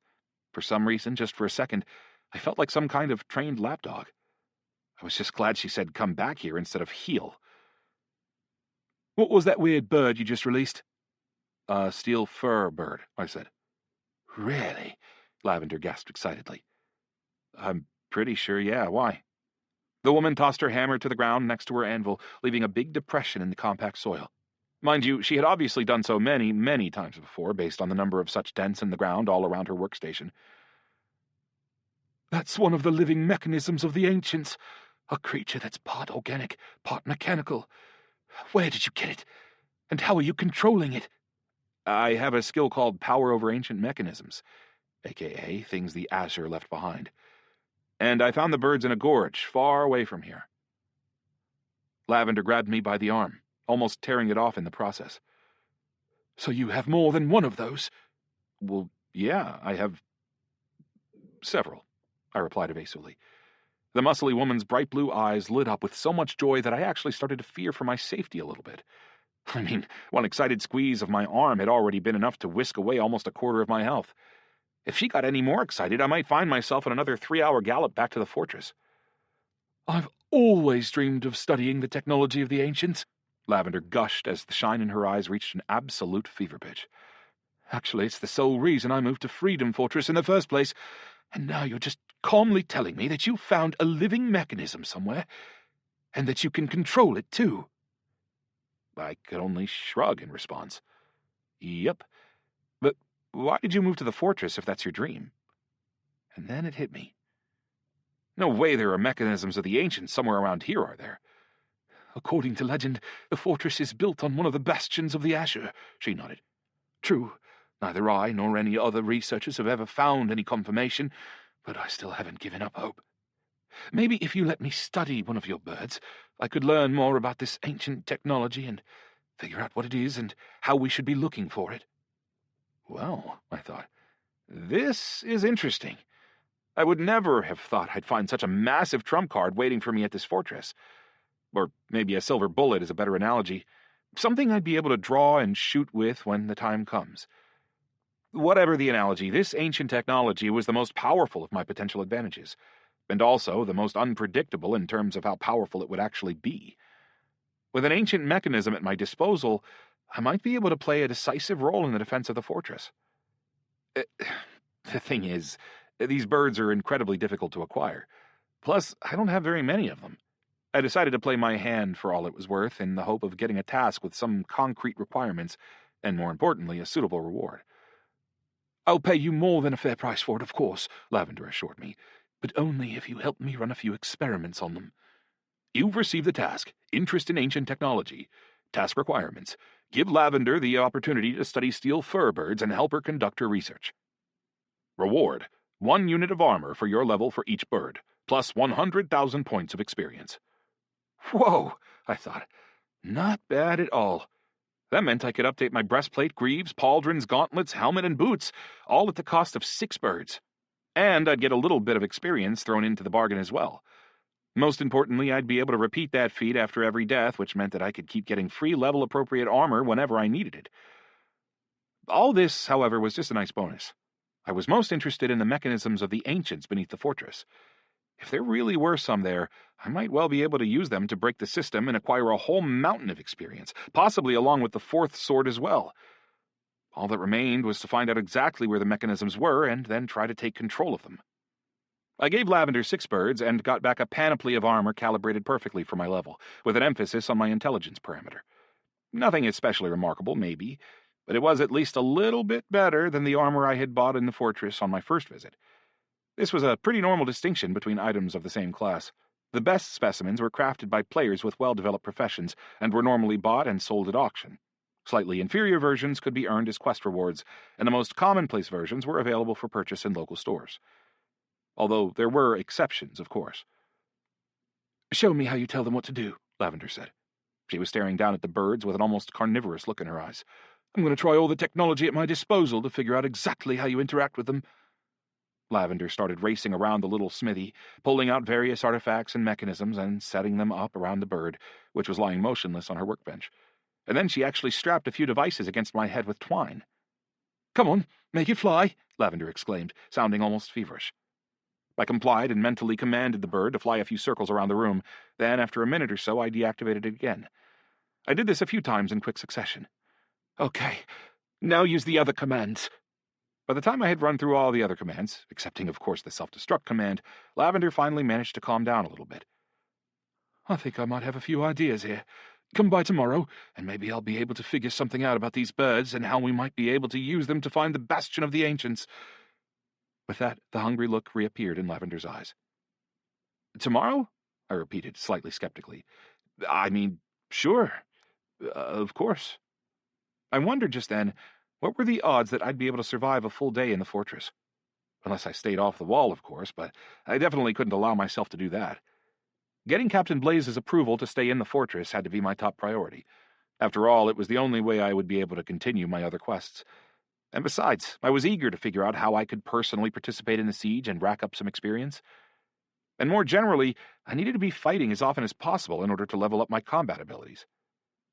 For some reason, just for a second, I felt like some kind of trained lapdog. I was just glad she said come back here instead of heal. "What was that weird bird you just released?" "A steel fur bird," I said. "Really?" Lavender gasped excitedly. "I'm pretty sure, yeah. Why?" The woman tossed her hammer to the ground next to her anvil, leaving a big depression in the compact soil. Mind you, she had obviously done so many, many times before, based on the number of such dents in the ground all around her workstation. "That's one of the living mechanisms of the ancients. A creature that's part organic, part mechanical. Where did you get it? And how are you controlling it?" "I have a skill called Power Over Ancient Mechanisms, aka things the Asher left behind. And I found the birds in a gorge, far away from here." Lavender grabbed me by the arm, almost tearing it off in the process. "So you have more than one of those?" "Well, yeah, I have several," I replied evasively. The muscly woman's bright blue eyes lit up with so much joy that I actually started to fear for my safety a little bit. I mean, one excited squeeze of my arm had already been enough to whisk away almost a quarter of my health. If she got any more excited, I might find myself on another 3-hour gallop back to the fortress. "I've always dreamed of studying the technology of the ancients," Lavender gushed as the shine in her eyes reached an absolute fever pitch. "Actually, it's the sole reason I moved to Freedom Fortress in the first place, and now you're just calmly telling me that you found a living mechanism somewhere, and that you can control it, too." I could only shrug in response. "Yep. But why did you move to the fortress if that's your dream?" And then it hit me. "No way there are mechanisms of the ancients somewhere around here, are there?" "According to legend, the fortress is built on one of the bastions of the Asher," she nodded. "True, neither I nor any other researchers have ever found any confirmation, but I still haven't given up hope. Maybe if you let me study one of your birds, I could learn more about this ancient technology and figure out what it is and how we should be looking for it." Well, I thought, this is interesting. I would never have thought I'd find such a massive trump card waiting for me at this fortress. Or maybe a silver bullet is a better analogy. Something I'd be able to draw and shoot with when the time comes. Whatever the analogy, this ancient technology was the most powerful of my potential advantages, and also the most unpredictable in terms of how powerful it would actually be. With an ancient mechanism at my disposal, I might be able to play a decisive role in the defense of the fortress. The thing is, these birds are incredibly difficult to acquire. Plus, I don't have very many of them. I decided to play my hand for all it was worth in the hope of getting a task with some concrete requirements, and more importantly, a suitable reward. "I'll pay you more than a fair price for it, of course," Lavender assured me, "but only if you help me run a few experiments on them." "You've received the task, Interest in Ancient Technology. Task requirements. Give Lavender the opportunity to study steel fur birds and help her conduct her research. Reward, 1 unit of armor for your level for each bird, plus 100,000 points of experience." Whoa, I thought. Not bad at all. That meant I could update my breastplate, greaves, pauldrons, gauntlets, helmet, and boots, all at the cost of 6 birds. And I'd get a little bit of experience thrown into the bargain as well. Most importantly, I'd be able to repeat that feat after every death, which meant that I could keep getting free level-appropriate armor whenever I needed it. All this, however, was just a nice bonus. I was most interested in the mechanisms of the ancients beneath the fortress. If there really were some there, I might well be able to use them to break the system and acquire a whole mountain of experience, possibly along with the 4th sword as well. All that remained was to find out exactly where the mechanisms were and then try to take control of them. I gave Lavender 6 birds and got back a panoply of armor calibrated perfectly for my level, with an emphasis on my intelligence parameter. Nothing especially remarkable, maybe, but it was at least a little bit better than the armor I had bought in the fortress on my first visit. This was a pretty normal distinction between items of the same class. The best specimens were crafted by players with well-developed professions and were normally bought and sold at auction. Slightly inferior versions could be earned as quest rewards, and the most commonplace versions were available for purchase in local stores. Although there were exceptions, of course. "Show me how you tell them what to do," Lavender said. She was staring down at the birds with an almost carnivorous look in her eyes. "I'm going to try all the technology at my disposal to figure out exactly how you interact with them." Lavender started racing around the little smithy, pulling out various artifacts and mechanisms and setting them up around the bird, which was lying motionless on her workbench. And then she actually strapped a few devices against my head with twine. "Come on, make it fly," Lavender exclaimed, sounding almost feverish. I complied and mentally commanded the bird to fly a few circles around the room. Then, after a minute or so, I deactivated it again. I did this a few times in quick succession. "Okay, now use the other commands." By the time I had run through all the other commands, excepting, of course, the self-destruct command, Lavender finally managed to calm down a little bit. "I think I might have a few ideas here. Come by tomorrow, and maybe I'll be able to figure something out about these birds and how we might be able to use them to find the bastion of the ancients." With that, the hungry look reappeared in Lavender's eyes. "Tomorrow?" I repeated, slightly skeptically. "I mean, sure. Of course." I wondered just then, what were the odds that I'd be able to survive a full day in the fortress? Unless I stayed off the wall, of course, but I definitely couldn't allow myself to do that. Getting Captain Blaze's approval to stay in the fortress had to be my top priority. After all, it was the only way I would be able to continue my other quests. And besides, I was eager to figure out how I could personally participate in the siege and rack up some experience. And more generally, I needed to be fighting as often as possible in order to level up my combat abilities.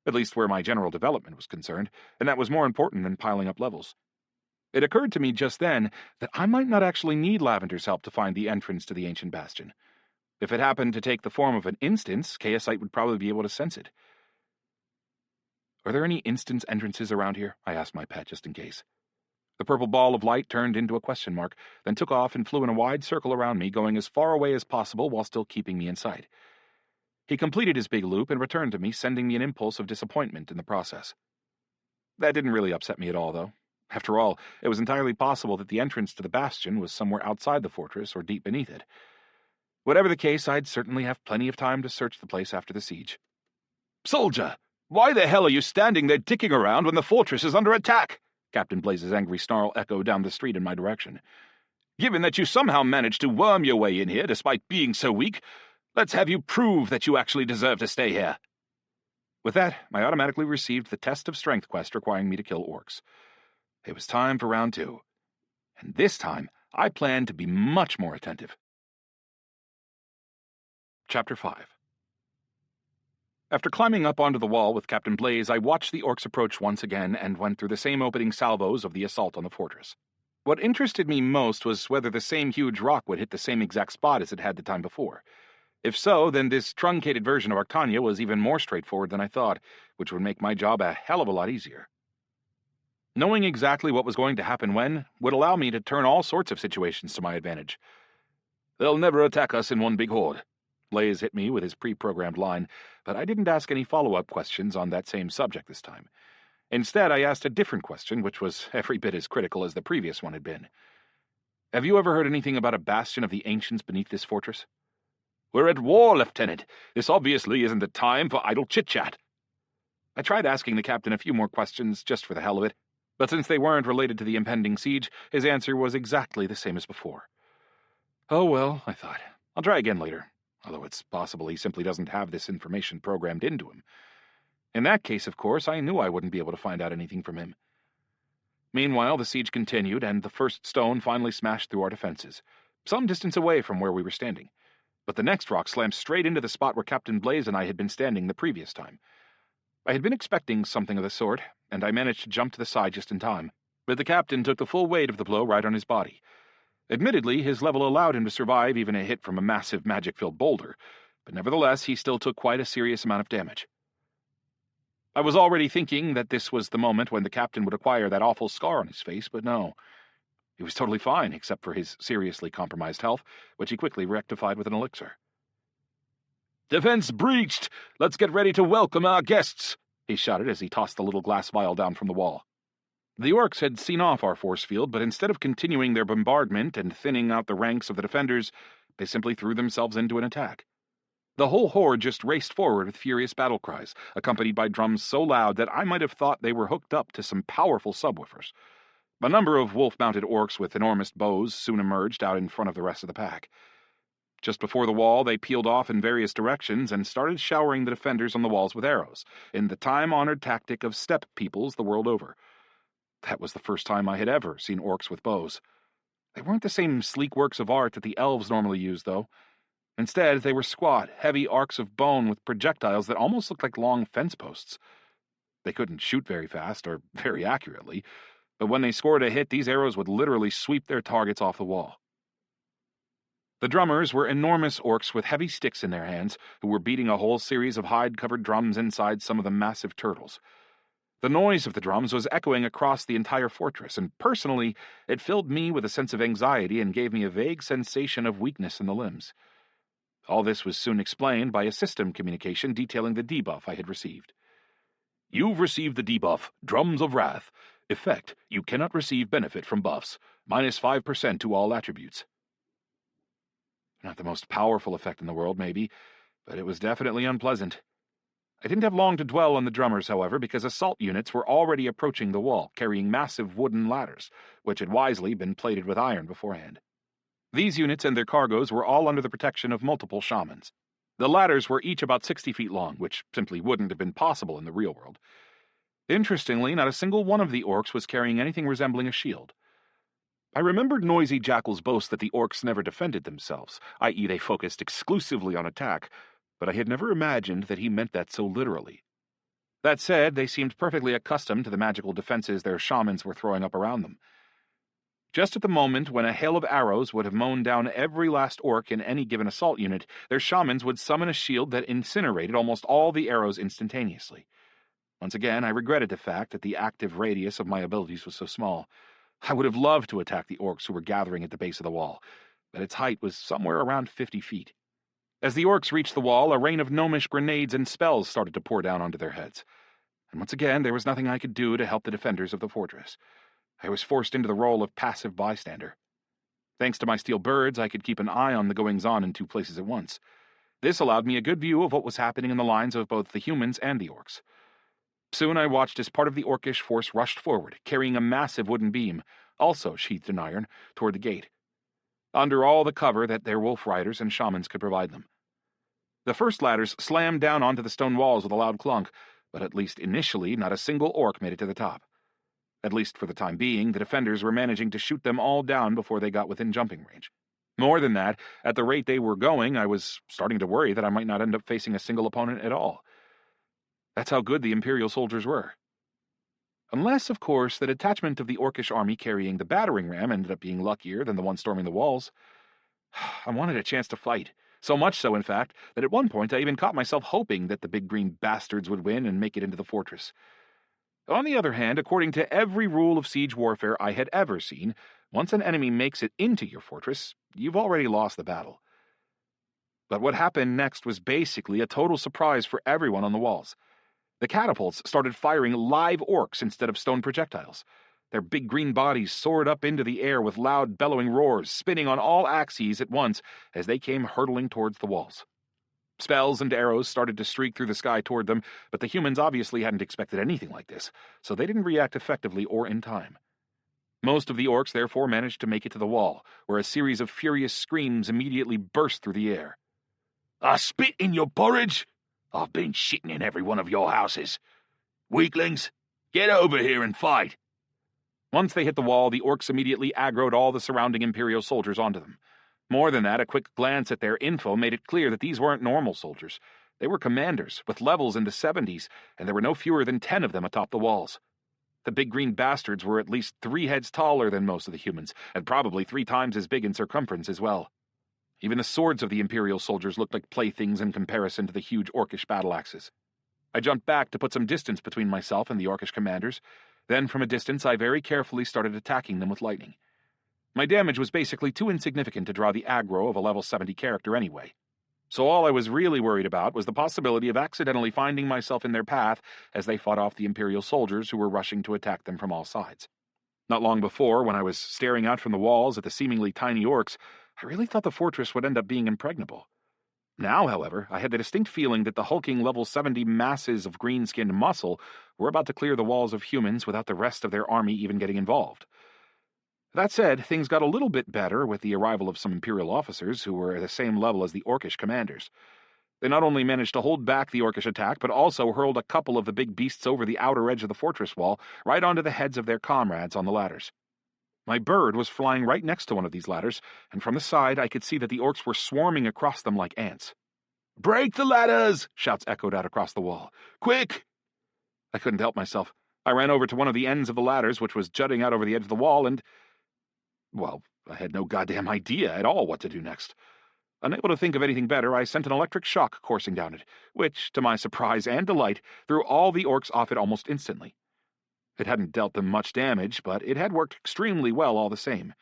At least where my general development was concerned, and that was more important than piling up levels. It occurred to me just then that I might not actually need Lavender's help to find the entrance to the ancient bastion. If it happened to take the form of an instance, Chaosite would probably be able to sense it. "Are there any instance entrances around here?" I asked my pet just in case. The purple ball of light turned into a question mark, then took off and flew in a wide circle around me, going as far away as possible while still keeping me in sight. He completed his big loop and returned to me, sending me an impulse of disappointment in the process. That didn't really upset me at all, though. After all, it was entirely possible that the entrance to the bastion was somewhere outside the fortress or deep beneath it. Whatever the case, I'd certainly have plenty of time to search the place after the siege. "Soldier, why the hell are you standing there dicking around when the fortress is under attack?" Captain Blaze's angry snarl echoed down the street in my direction. "Given that you somehow managed to worm your way in here despite being so weak, let's have you prove that you actually deserve to stay here." With that, I automatically received the test of strength quest requiring me to kill orcs. It was time for round 2. And this time, I planned to be much more attentive. Chapter 5. After climbing up onto the wall with Captain Blaze, I watched the orcs approach once again and went through the same opening salvos of the assault on the fortress. What interested me most was whether the same huge rock would hit the same exact spot as it had the time before. If so, then this truncated version of Arctania was even more straightforward than I thought, which would make my job a hell of a lot easier. Knowing exactly what was going to happen when would allow me to turn all sorts of situations to my advantage. "They'll never attack us in one big horde." Blaze hit me with his pre-programmed line, but I didn't ask any follow-up questions on that same subject this time. Instead, I asked a different question, which was every bit as critical as the previous one had been. "Have you ever heard anything about a bastion of the ancients beneath this fortress?" "We're at war, Lieutenant. This obviously isn't the time for idle chit-chat." I tried asking the captain a few more questions just for the hell of it, but since they weren't related to the impending siege, his answer was exactly the same as before. Oh well, I thought. I'll try again later, although it's possible he simply doesn't have this information programmed into him. In that case, of course, I knew I wouldn't be able to find out anything from him. Meanwhile, the siege continued, and the first stone finally smashed through our defenses, some distance away from where we were standing. But the next rock slammed straight into the spot where Captain Blaze and I had been standing the previous time. I had been expecting something of the sort, and I managed to jump to the side just in time, but the captain took the full weight of the blow right on his body. Admittedly, his level allowed him to survive even a hit from a massive magic-filled boulder, but nevertheless he still took quite a serious amount of damage. I was already thinking that this was the moment when the captain would acquire that awful scar on his face, but no. He was totally fine, except for his seriously compromised health, which he quickly rectified with an elixir. "Defense breached! Let's get ready to welcome our guests!" he shouted as he tossed the little glass vial down from the wall. The orcs had seen off our force field, but instead of continuing their bombardment and thinning out the ranks of the defenders, they simply threw themselves into an attack. The whole horde just raced forward with furious battle cries, accompanied by drums so loud that I might have thought they were hooked up to some powerful subwoofers. A number of wolf-mounted orcs with enormous bows soon emerged out in front of the rest of the pack. Just before the wall, they peeled off in various directions and started showering the defenders on the walls with arrows, in the time-honored tactic of steppe peoples the world over. That was the first time I had ever seen orcs with bows. They weren't the same sleek works of art that the elves normally used, though. Instead, they were squat, heavy arcs of bone with projectiles that almost looked like long fence posts. They couldn't shoot very fast or very accurately, but when they scored a hit, these arrows would literally sweep their targets off the wall. The drummers were enormous orcs with heavy sticks in their hands, who were beating a whole series of hide-covered drums inside some of the massive turtles. The noise of the drums was echoing across the entire fortress, and personally, it filled me with a sense of anxiety and gave me a vague sensation of weakness in the limbs. All this was soon explained by a system communication detailing the debuff I had received. You've received the debuff, Drums of Wrath. Effect, you cannot receive benefit from buffs. -5% to all attributes. Not the most powerful effect in the world, maybe, but it was definitely unpleasant. I didn't have long to dwell on the drummers, however, because assault units were already approaching the wall, carrying massive wooden ladders, which had wisely been plated with iron beforehand. These units and their cargoes were all under the protection of multiple shamans. The ladders were each about 60 feet long, which simply wouldn't have been possible in the real world. Interestingly, not a single one of the orcs was carrying anything resembling a shield. I remembered Noisy Jackal's boast that the orcs never defended themselves, i.e. they focused exclusively on attack, but I had never imagined that he meant that so literally. That said, they seemed perfectly accustomed to the magical defenses their shamans were throwing up around them. Just at the moment when a hail of arrows would have mown down every last orc in any given assault unit, their shamans would summon a shield that incinerated almost all the arrows instantaneously. Once again, I regretted the fact that the active radius of my abilities was so small. I would have loved to attack the orcs who were gathering at the base of the wall, but its height was somewhere around 50 feet. As the orcs reached the wall, a rain of gnomish grenades and spells started to pour down onto their heads. And once again, there was nothing I could do to help the defenders of the fortress. I was forced into the role of passive bystander. Thanks to my steel birds, I could keep an eye on the goings-on in two places at once. This allowed me a good view of what was happening in the lines of both the humans and the orcs. Soon I watched as part of the orcish force rushed forward, carrying a massive wooden beam, also sheathed in iron, toward the gate, under all the cover that their wolf riders and shamans could provide them. The first ladders slammed down onto the stone walls with a loud clunk, but at least initially not a single orc made it to the top. At least for the time being, the defenders were managing to shoot them all down before they got within jumping range. More than that, at the rate they were going, I was starting to worry that I might not end up facing a single opponent at all. That's how good the Imperial soldiers were. Unless, of course, the detachment of the orcish army carrying the battering ram ended up being luckier than the one storming the walls. I wanted a chance to fight, so much so, in fact, that at one point I even caught myself hoping that the big green bastards would win and make it into the fortress. On the other hand, according to every rule of siege warfare I had ever seen, once an enemy makes it into your fortress, you've already lost the battle. But what happened next was basically a total surprise for everyone on the walls. The catapults started firing live orcs instead of stone projectiles. Their big green bodies soared up into the air with loud bellowing roars, spinning on all axes at once as they came hurtling towards the walls. Spells and arrows started to streak through the sky toward them, but the humans obviously hadn't expected anything like this, so they didn't react effectively or in time. Most of the orcs therefore managed to make it to the wall, where a series of furious screams immediately burst through the air. "I spit in your porridge! I've been shitting in every one of your houses. Weaklings, get over here and fight!" Once they hit the wall, the orcs immediately aggroed all the surrounding Imperial soldiers onto them. More than that, a quick glance at their info made it clear that these weren't normal soldiers. They were commanders, with levels in the 70s, and there were no fewer than 10 of them atop the walls. The big green bastards were at least 3 heads taller than most of the humans, and probably 3 times as big in circumference as well. Even the swords of the Imperial soldiers looked like playthings in comparison to the huge orcish battle axes. I jumped back to put some distance between myself and the orcish commanders. Then, from a distance, I very carefully started attacking them with lightning. My damage was basically too insignificant to draw the aggro of a level 70 character anyway. So all I was really worried about was the possibility of accidentally finding myself in their path as they fought off the Imperial soldiers who were rushing to attack them from all sides. Not long before, when I was staring out from the walls at the seemingly tiny orcs, I really thought the fortress would end up being impregnable. Now, however, I had the distinct feeling that the hulking level 70 masses of green-skinned muscle were about to clear the walls of humans without the rest of their army even getting involved. That said, things got a little bit better with the arrival of some Imperial officers who were at the same level as the Orcish commanders. They not only managed to hold back the Orcish attack, but also hurled a couple of the big beasts over the outer edge of the fortress wall, right onto the heads of their comrades on the ladders. My bird was flying right next to one of these ladders, and from the side I could see that the orcs were swarming across them like ants. "Break the ladders!" shouts echoed out across the wall. "Quick!" I couldn't help myself. I ran over to one of the ends of the ladders, which was jutting out over the edge of the wall, and... well, I had no goddamn idea at all what to do next. Unable to think of anything better, I sent an electric shock coursing down it, which, to my surprise and delight, threw all the orcs off it almost instantly. It hadn't dealt them much damage, but it had worked extremely well all the same.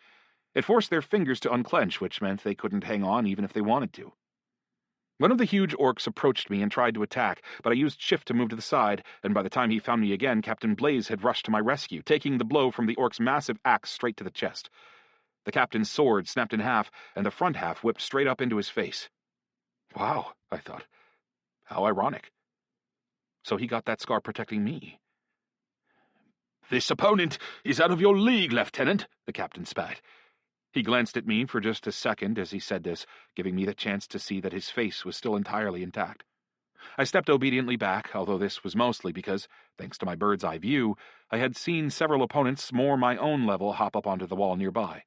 It forced their fingers to unclench, which meant they couldn't hang on even if they wanted to. One of the huge orcs approached me and tried to attack, but I used shift to move to the side, and by the time he found me again, Captain Blaze had rushed to my rescue, taking the blow from the orc's massive axe straight to the chest. The captain's sword snapped in half, and the front half whipped straight up into his face. Wow, I thought. How ironic. So he got that scar protecting me. "This opponent is out of your league, Lieutenant," the captain spat. He glanced at me for just a second as he said this, giving me the chance to see that his face was still entirely intact. I stepped obediently back, although this was mostly because, thanks to my bird's eye view, I had seen several opponents more my own level hop up onto the wall nearby.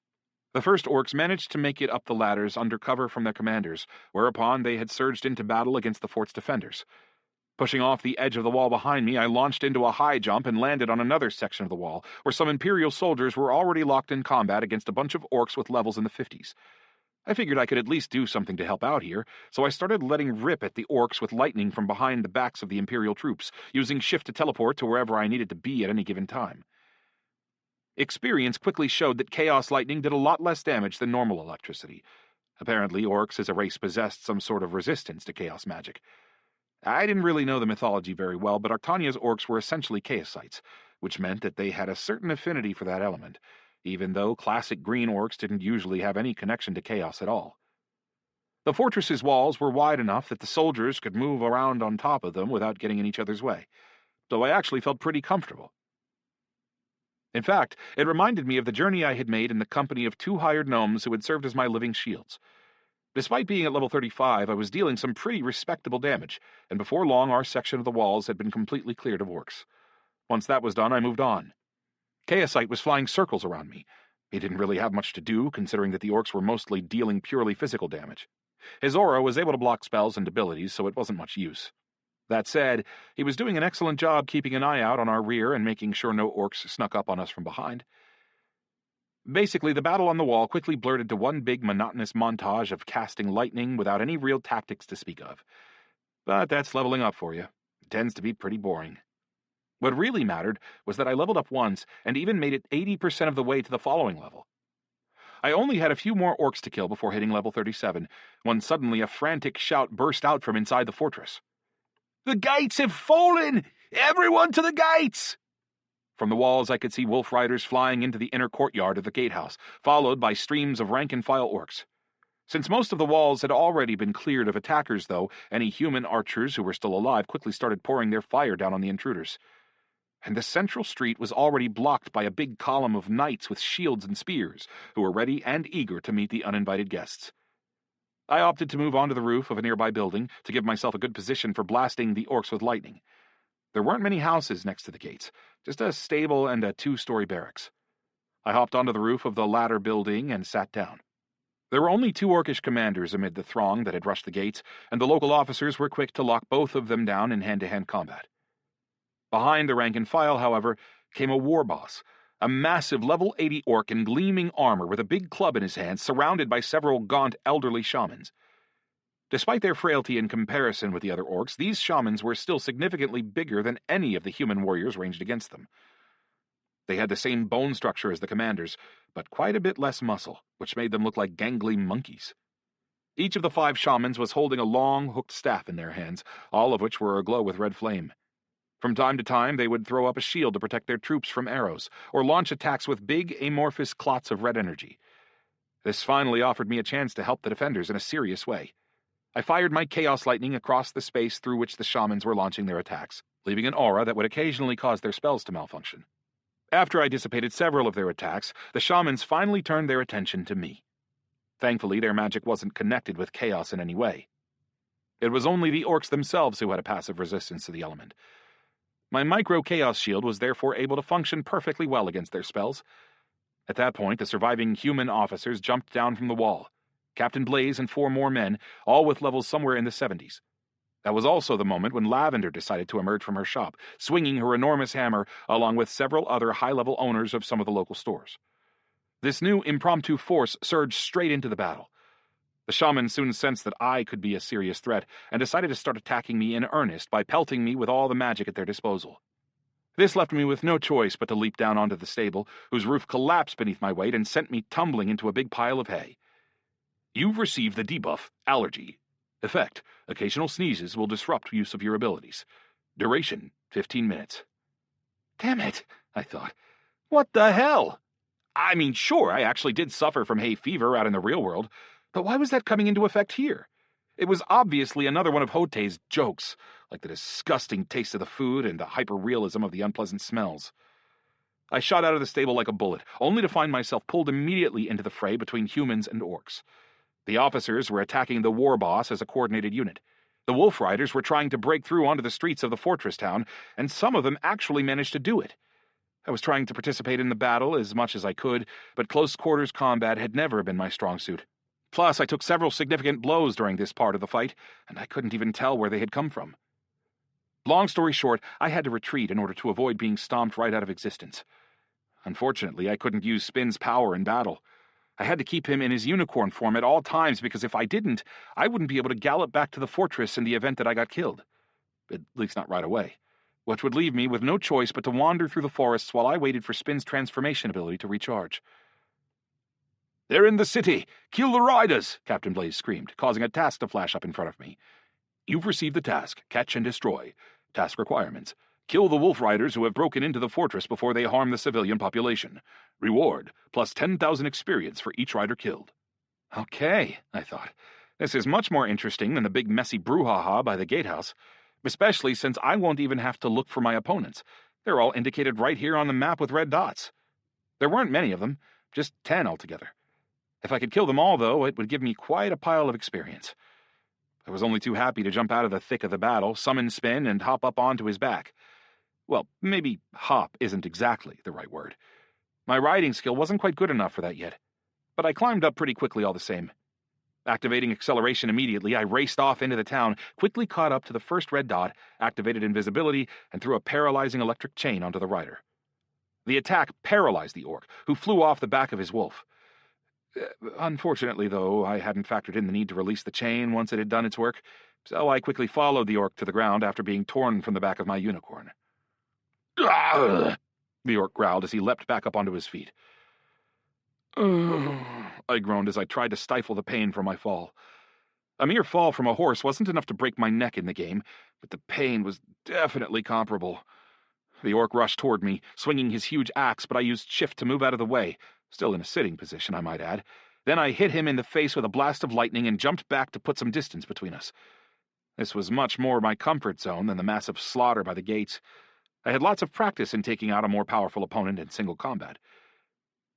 The first orcs managed to make it up the ladders under cover from their commanders, whereupon they had surged into battle against the fort's defenders. Pushing off the edge of the wall behind me, I launched into a high jump and landed on another section of the wall, where some Imperial soldiers were already locked in combat against a bunch of orcs with levels in the 50s. I figured I could at least do something to help out here, so I started letting rip at the orcs with lightning from behind the backs of the Imperial troops, using shift to teleport to wherever I needed to be at any given time. Experience quickly showed that chaos lightning did a lot less damage than normal electricity. Apparently, orcs as a race possessed some sort of resistance to chaos magic. I didn't really know the mythology very well, but Arctania's orcs were essentially chaosites, which meant that they had a certain affinity for that element, even though classic green orcs didn't usually have any connection to chaos at all. The fortress's walls were wide enough that the soldiers could move around on top of them without getting in each other's way, so I actually felt pretty comfortable. In fact, it reminded me of the journey I had made in the company of 2 hired gnomes who had served as my living shields. Despite being at level 35, I was dealing some pretty respectable damage, and before long our section of the walls had been completely cleared of orcs. Once that was done, I moved on. Chaosite was flying circles around me. He didn't really have much to do, considering that the orcs were mostly dealing purely physical damage. His aura was able to block spells and abilities, so it wasn't much use. That said, he was doing an excellent job keeping an eye out on our rear and making sure no orcs snuck up on us from behind. Basically, the battle on the wall quickly blurred into one big monotonous montage of casting lightning without any real tactics to speak of. But that's leveling up for you. It tends to be pretty boring. What really mattered was that I leveled up once and even made it 80% of the way to the following level. I only had a few more orcs to kill before hitting level 37, when suddenly a frantic shout burst out from inside the fortress. "The gates have fallen! Everyone to the gates!" From the walls I could see wolf riders flying into the inner courtyard of the gatehouse, followed by streams of rank-and-file orcs. Since most of the walls had already been cleared of attackers, though, any human archers who were still alive quickly started pouring their fire down on the intruders. And the central street was already blocked by a big column of knights with shields and spears, who were ready and eager to meet the uninvited guests. I opted to move onto the roof of a nearby building to give myself a good position for blasting the orcs with lightning. There weren't many houses next to the gates, just a stable and a 2-story barracks. I hopped onto the roof of the latter building and sat down. There were only 2 orcish commanders amid the throng that had rushed the gates, and the local officers were quick to lock both of them down in hand-to-hand combat. Behind the rank-and-file, however, came a war boss, a massive level 80 orc in gleaming armor with a big club in his hand, surrounded by several gaunt elderly shamans. Despite their frailty in comparison with the other orcs, these shamans were still significantly bigger than any of the human warriors ranged against them. They had the same bone structure as the commanders, but quite a bit less muscle, which made them look like gangly monkeys. Each of the 5 shamans was holding a long, hooked staff in their hands, all of which were aglow with red flame. From time to time, they would throw up a shield to protect their troops from arrows, or launch attacks with big, amorphous clots of red energy. This finally offered me a chance to help the defenders in a serious way. I fired my chaos lightning across the space through which the shamans were launching their attacks, leaving an aura that would occasionally cause their spells to malfunction. After I dissipated several of their attacks, the shamans finally turned their attention to me. Thankfully, their magic wasn't connected with chaos in any way. It was only the orcs themselves who had a passive resistance to the element. My micro-chaos shield was therefore able to function perfectly well against their spells. At that point, the surviving human officers jumped down from the wall. Captain Blaze and 4 more men, all with levels somewhere in the 70s. That was also the moment when Lavender decided to emerge from her shop, swinging her enormous hammer along with several other high-level owners of some of the local stores. This new impromptu force surged straight into the battle. The shaman soon sensed that I could be a serious threat and decided to start attacking me in earnest by pelting me with all the magic at their disposal. This left me with no choice but to leap down onto the stable, whose roof collapsed beneath my weight and sent me tumbling into a big pile of hay. You've received the debuff, Allergy. Effect, occasional sneezes will disrupt use of your abilities. Duration, 15 minutes. Damn it, I thought. What the hell? I mean, sure, I actually did suffer from hay fever out in the real world, but why was that coming into effect here? It was obviously another one of Hote's jokes, like the disgusting taste of the food and the hyper-realism of the unpleasant smells. I shot out of the stable like a bullet, only to find myself pulled immediately into the fray between humans and orcs. The officers were attacking the war boss as a coordinated unit. The wolf riders were trying to break through onto the streets of the fortress town, and some of them actually managed to do it. I was trying to participate in the battle as much as I could, but close-quarters combat had never been my strong suit. Plus, I took several significant blows during this part of the fight, and I couldn't even tell where they had come from. Long story short, I had to retreat in order to avoid being stomped right out of existence. Unfortunately, I couldn't use Spin's power in battle. I had to keep him in his unicorn form at all times because if I didn't, I wouldn't be able to gallop back to the fortress in the event that I got killed. At least not right away. Which would leave me with no choice but to wander through the forests while I waited for Spin's transformation ability to recharge. "They're in the city! Kill the riders!" Captain Blaze screamed, causing a task to flash up in front of me. "You've received the task. Catch and destroy. Task requirements. Kill the wolf riders who have broken into the fortress before they harm the civilian population. Reward, plus 10,000 experience for each rider killed." Okay, I thought. This is much more interesting than the big messy brouhaha by the gatehouse, especially since I won't even have to look for my opponents. They're all indicated right here on the map with red dots. There weren't many of them, just 10 altogether. If I could kill them all, though, it would give me quite a pile of experience. I was only too happy to jump out of the thick of the battle, summon Spin, and hop up onto his back. Well, maybe hop isn't exactly the right word. My riding skill wasn't quite good enough for that yet, but I climbed up pretty quickly all the same. Activating acceleration immediately, I raced off into the town, quickly caught up to the first red dot, activated invisibility, and threw a paralyzing electric chain onto the rider. The attack paralyzed the orc, who flew off the back of his wolf. Unfortunately, though, I hadn't factored in the need to release the chain once it had done its work, so I quickly followed the orc to the ground after being torn from the back of my unicorn. "Ugh!" the orc growled as he leapt back up onto his feet. "Ugh," I groaned as I tried to stifle the pain from my fall. A mere fall from a horse wasn't enough to break my neck in the game, but the pain was definitely comparable. The orc rushed toward me, swinging his huge axe, but I used shift to move out of the way, still in a sitting position, I might add. Then I hit him in the face with a blast of lightning and jumped back to put some distance between us. This was much more my comfort zone than the massive slaughter by the gates. I had lots of practice in taking out a more powerful opponent in single combat.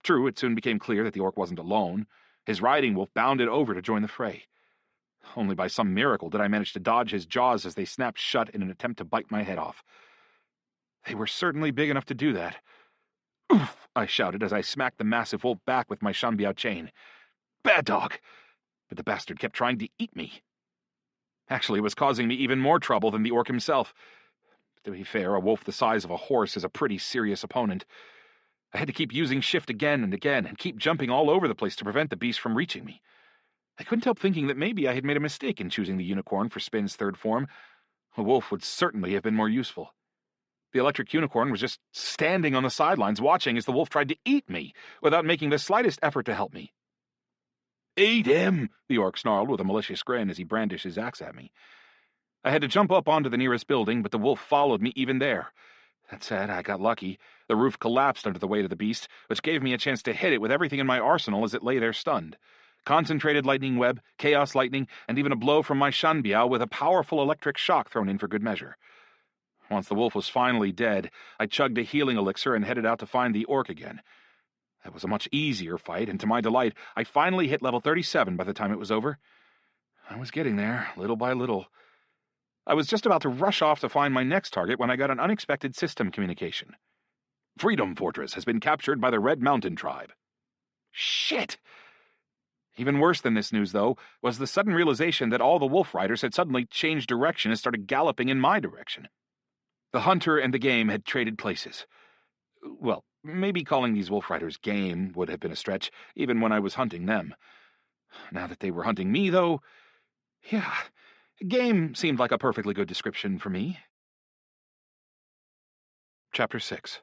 True, it soon became clear that the orc wasn't alone. His riding wolf bounded over to join the fray. Only by some miracle did I manage to dodge his jaws as they snapped shut in an attempt to bite my head off. They were certainly big enough to do that. "Oof!" I shouted as I smacked the massive wolf back with my Shanbiao chain. "Bad dog!" But the bastard kept trying to eat me. Actually, it was causing me even more trouble than the orc himself. To be fair, a wolf the size of a horse is a pretty serious opponent. I had to keep using shift again and keep jumping all over the place to prevent the beast from reaching me. I couldn't help thinking that maybe I had made a mistake in choosing the unicorn for Spin's third form. A wolf would certainly have been more useful. The electric unicorn was just standing on the sidelines watching as the wolf tried to eat me, without making the slightest effort to help me. "Eat him!" the orc snarled with a malicious grin as he brandished his axe at me. I had to jump up onto the nearest building, but the wolf followed me even there. That said, I got lucky. The roof collapsed under the weight of the beast, which gave me a chance to hit it with everything in my arsenal as it lay there stunned. concentrated lightning web, chaos lightning, and even a blow from my Shanbiao with a powerful electric shock thrown in for good measure. Once the wolf was finally dead, I chugged a healing elixir and headed out to find the orc again. That was a much easier fight, and to my delight, I finally hit level 37 by the time it was over. I was getting there, little by little. I was just about to rush off to find my next target when I got an unexpected system communication. Freedom Fortress has been captured by the Red Mountain tribe. Shit! Even worse than this news, though, was the sudden realization that all the wolf riders had suddenly changed direction and started galloping in my direction. The hunter and the game had traded places. Well, maybe calling these wolf riders game would have been a stretch, even when I was hunting them. Now that they were hunting me, though, yeah, game seemed like a perfectly good description for me. Chapter 6.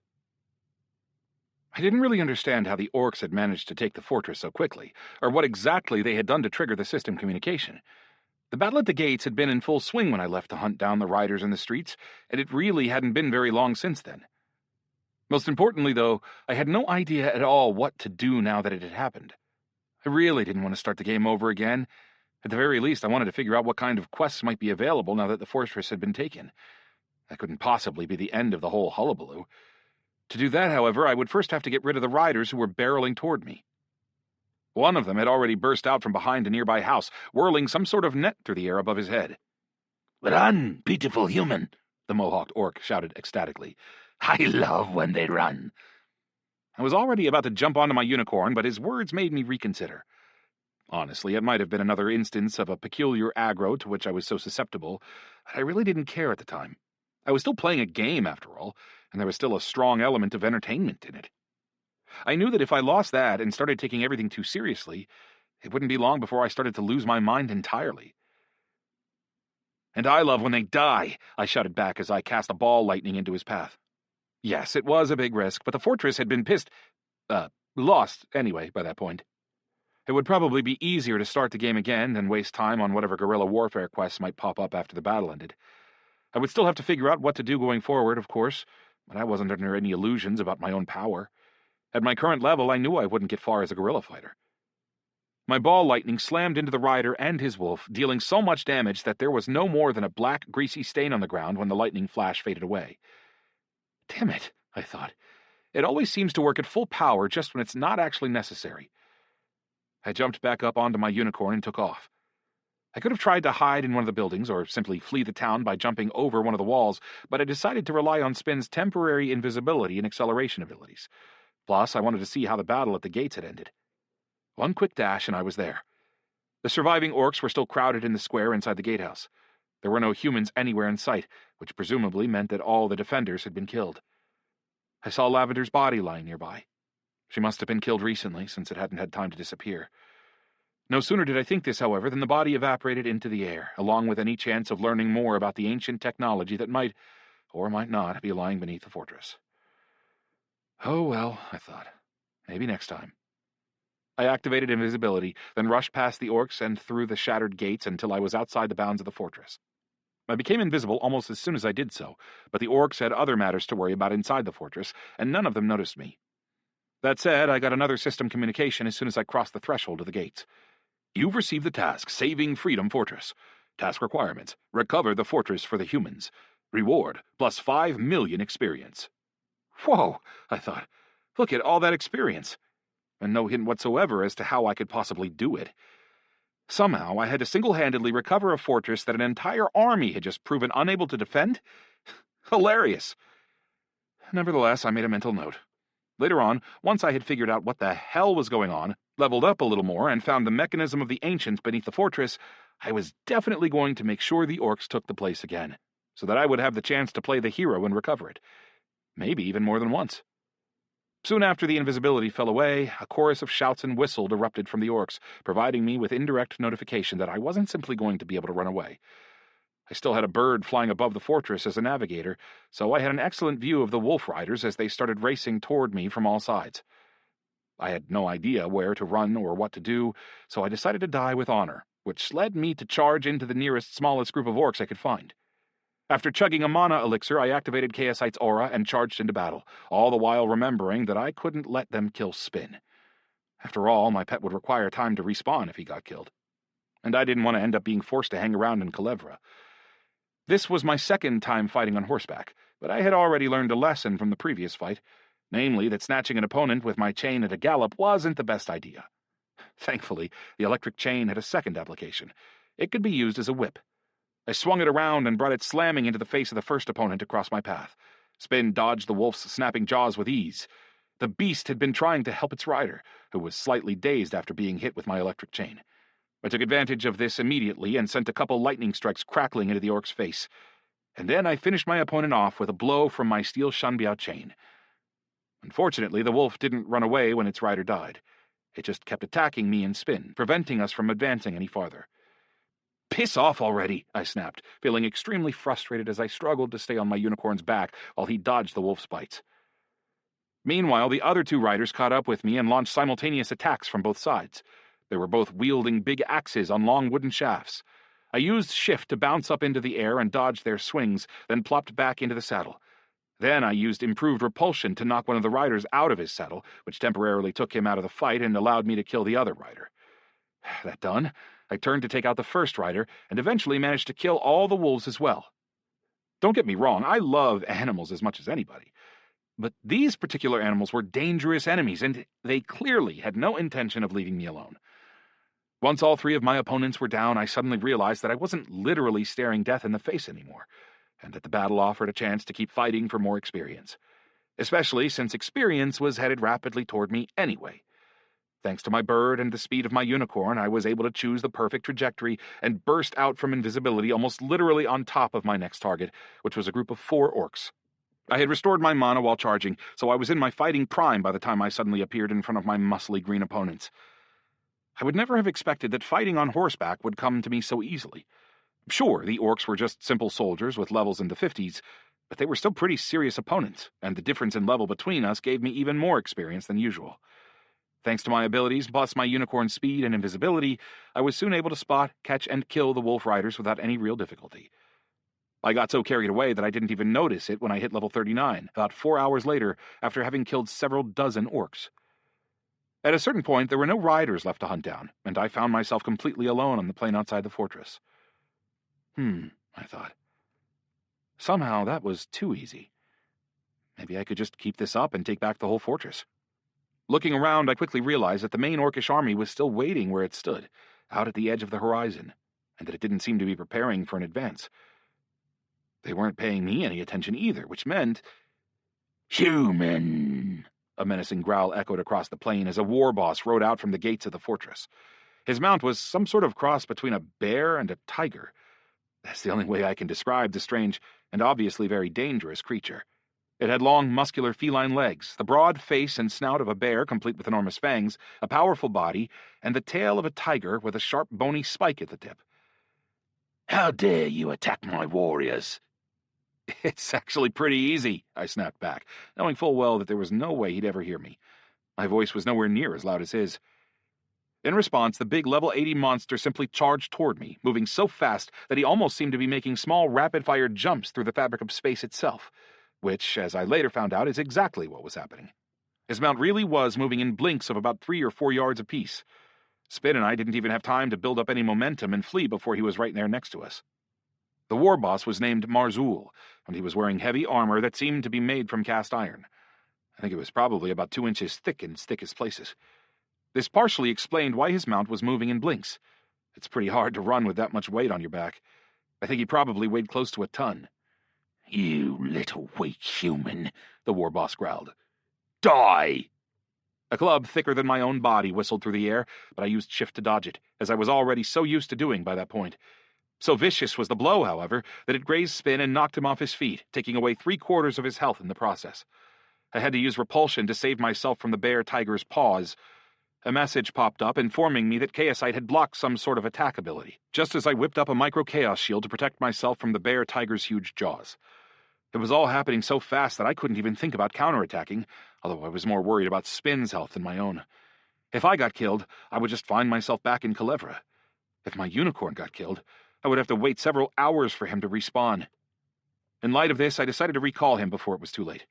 I didn't really understand how the orcs had managed to take the fortress so quickly, or what exactly they had done to trigger the system communication. The battle at the gates had been in full swing when I left to hunt down the riders in the streets, and it really hadn't been very long since then. Most importantly, though, I had no idea at all what to do now that it had happened. I really didn't want to start the game over again. At the very least, I wanted to figure out what kind of quests might be available now that the fortress had been taken. That couldn't possibly be the end of the whole hullabaloo. To do that, however, I would first have to get rid of the riders who were barreling toward me. One of them had already burst out from behind a nearby house, whirling some sort of net through the air above his head. "Run, beautiful human," the mohawked orc shouted ecstatically. "I love when they run." I was already about to jump onto my unicorn, but his words made me reconsider. Honestly, it might have been another instance of a peculiar aggro to which I was so susceptible, but I really didn't care at the time. I was still playing a game, after all, and there was still a strong element of entertainment in it. I knew that if I lost that and started taking everything too seriously, it wouldn't be long before I started to lose my mind entirely. "And I love when they die," I shouted back as I cast a ball lightning into his path. Yes, it was a big risk, but the fortress had been lost anyway by that point. It would probably be easier to start the game again than waste time on whatever guerrilla warfare quests might pop up after the battle ended. I would still have to figure out what to do going forward, of course, but I wasn't under any illusions about my own power. At my current level, I knew I wouldn't get far as a guerrilla fighter. My ball lightning slammed into the rider and his wolf, dealing so much damage that there was no more than a black, greasy stain on the ground when the lightning flash faded away. Damn it, I thought. It always seems to work at full power just when it's not actually necessary. I jumped back up onto my unicorn and took off. I could have tried to hide in one of the buildings or simply flee the town by jumping over one of the walls, but I decided to rely on Spin's temporary invisibility and acceleration abilities. Plus, I wanted to see how the battle at the gates had ended. One quick dash and I was there. The surviving orcs were still crowded in the square inside the gatehouse. There were no humans anywhere in sight, which presumably meant that all the defenders had been killed. I saw Lavender's body lying nearby. She must have been killed recently, since it hadn't had time to disappear. No sooner did I think this, however, than the body evaporated into the air, along with any chance of learning more about the ancient technology that might, or might not, be lying beneath the fortress. Oh well, I thought. Maybe next time. I activated invisibility, then rushed past the orcs and through the shattered gates until I was outside the bounds of the fortress. I became invisible almost as soon as I did so, but the orcs had other matters to worry about inside the fortress, and none of them noticed me. That said, I got another system communication as soon as I crossed the threshold of the gates. "You've received the task, Saving Freedom Fortress. Task requirements, recover the fortress for the humans. Reward, plus 5 million experience." Whoa, I thought. Look at all that experience. And no hint whatsoever as to how I could possibly do it. Somehow, I had to single-handedly recover a fortress that an entire army had just proven unable to defend? Hilarious. Nevertheless, I made a mental note. Later on, once I had figured out what the hell was going on, leveled up a little more, and found the mechanism of the ancients beneath the fortress, I was definitely going to make sure the orcs took the place again, so that I would have the chance to play the hero and recover it. Maybe even more than once. Soon after the invisibility fell away, a chorus of shouts and whistles erupted from the orcs, providing me with indirect notification that I wasn't simply going to be able to run away. I still had a bird flying above the fortress as a navigator, so I had an excellent view of the wolf riders as they started racing toward me from all sides. I had no idea where to run or what to do, so I decided to die with honor, which led me to charge into the nearest smallest group of orcs I could find. After chugging a mana elixir, I activated Chaosite's aura and charged into battle, all the while remembering that I couldn't let them kill Spin. After all, my pet would require time to respawn if he got killed. And I didn't want to end up being forced to hang around in Culebra. This was my second time fighting on horseback, but I had already learned a lesson from the previous fight, namely that snatching an opponent with my chain at a gallop wasn't the best idea. Thankfully, the electric chain had a second application. It could be used as a whip. I swung it around and brought it slamming into the face of the first opponent across my path. Spin dodged the wolf's snapping jaws with ease. The beast had been trying to help its rider, who was slightly dazed after being hit with my electric chain. I took advantage of this immediately and sent a couple lightning strikes crackling into the orc's face. And then I finished my opponent off with a blow from my steel shanbiao chain. Unfortunately, the wolf didn't run away when its rider died. It just kept attacking me in spin, preventing us from advancing any farther. "Piss off already," I snapped, feeling extremely frustrated as I struggled to stay on my unicorn's back while he dodged the wolf's bites. Meanwhile, the other two riders caught up with me and launched simultaneous attacks from both sides. They were both wielding big axes on long wooden shafts. I used shift to bounce up into the air and dodge their swings, then plopped back into the saddle. Then I used improved repulsion to knock one of the riders out of his saddle, which temporarily took him out of the fight and allowed me to kill the other rider. That done, I turned to take out the first rider and eventually managed to kill all the wolves as well. Don't get me wrong, I love animals as much as anybody. But these particular animals were dangerous enemies, and they clearly had no intention of leaving me alone. Once all three of my opponents were down, I suddenly realized that I wasn't literally staring death in the face anymore, and that the battle offered a chance to keep fighting for more experience. Especially since experience was headed rapidly toward me anyway. Thanks to my bird and the speed of my unicorn, I was able to choose the perfect trajectory and burst out from invisibility almost literally on top of my next target, which was a group of 4 orcs. I had restored my mana while charging, so I was in my fighting prime by the time I suddenly appeared in front of my muscly green opponents. I would never have expected that fighting on horseback would come to me so easily. Sure, the orcs were just simple soldiers with levels in the 50s, but they were still pretty serious opponents, and the difference in level between us gave me even more experience than usual. Thanks to my abilities, plus my unicorn speed and invisibility, I was soon able to spot, catch, and kill the wolf riders without any real difficulty. I got so carried away that I didn't even notice it when I hit level 39, about 4 hours later, after having killed several dozen orcs. At a certain point, there were no riders left to hunt down, and I found myself completely alone on the plain outside the fortress. I thought. Somehow that was too easy. Maybe I could just keep this up and take back the whole fortress. Looking around, I quickly realized that the main orcish army was still waiting where it stood, out at the edge of the horizon, and that it didn't seem to be preparing for an advance. They weren't paying me any attention either, which meant... "Human!" A menacing growl echoed across the plain as a war boss rode out from the gates of the fortress. His mount was some sort of cross between a bear and a tiger. That's the only way I can describe the strange and obviously very dangerous creature. It had long, muscular feline legs, the broad face and snout of a bear complete with enormous fangs, a powerful body, and the tail of a tiger with a sharp, bony spike at the tip. "How dare you attack my warriors?" "It's actually pretty easy," I snapped back, knowing full well that there was no way he'd ever hear me. My voice was nowhere near as loud as his. In response, the big level 80 monster simply charged toward me, moving so fast that he almost seemed to be making small, rapid-fire jumps through the fabric of space itself, which, as I later found out, is exactly what was happening. His mount really was moving in blinks of about 3 or 4 yards apiece. Spin and I didn't even have time to build up any momentum and flee before he was right there next to us. The war boss was named Marzul, and he was wearing heavy armor that seemed to be made from cast iron. I think it was probably about 2 inches thick in its thickest places. This partially explained why his mount was moving in blinks. It's pretty hard to run with that much weight on your back. I think he probably weighed close to a ton. "You little weak human," the war boss growled. "Die!" A club thicker than my own body whistled through the air, but I used shift to dodge it, as I was already so used to doing by that point. So vicious was the blow, however, that it grazed Spin and knocked him off his feet, taking away 3/4 of his health in the process. I had to use repulsion to save myself from the bear-tiger's paws. A message popped up informing me that Chaosite had blocked some sort of attack ability, just as I whipped up a micro-chaos shield to protect myself from the bear-tiger's huge jaws. It was all happening so fast that I couldn't even think about counterattacking, although I was more worried about Spin's health than my own. If I got killed, I would just find myself back in Culebra. If my unicorn got killed, I would have to wait several hours for him to respawn. In light of this, I decided to recall him before it was too late.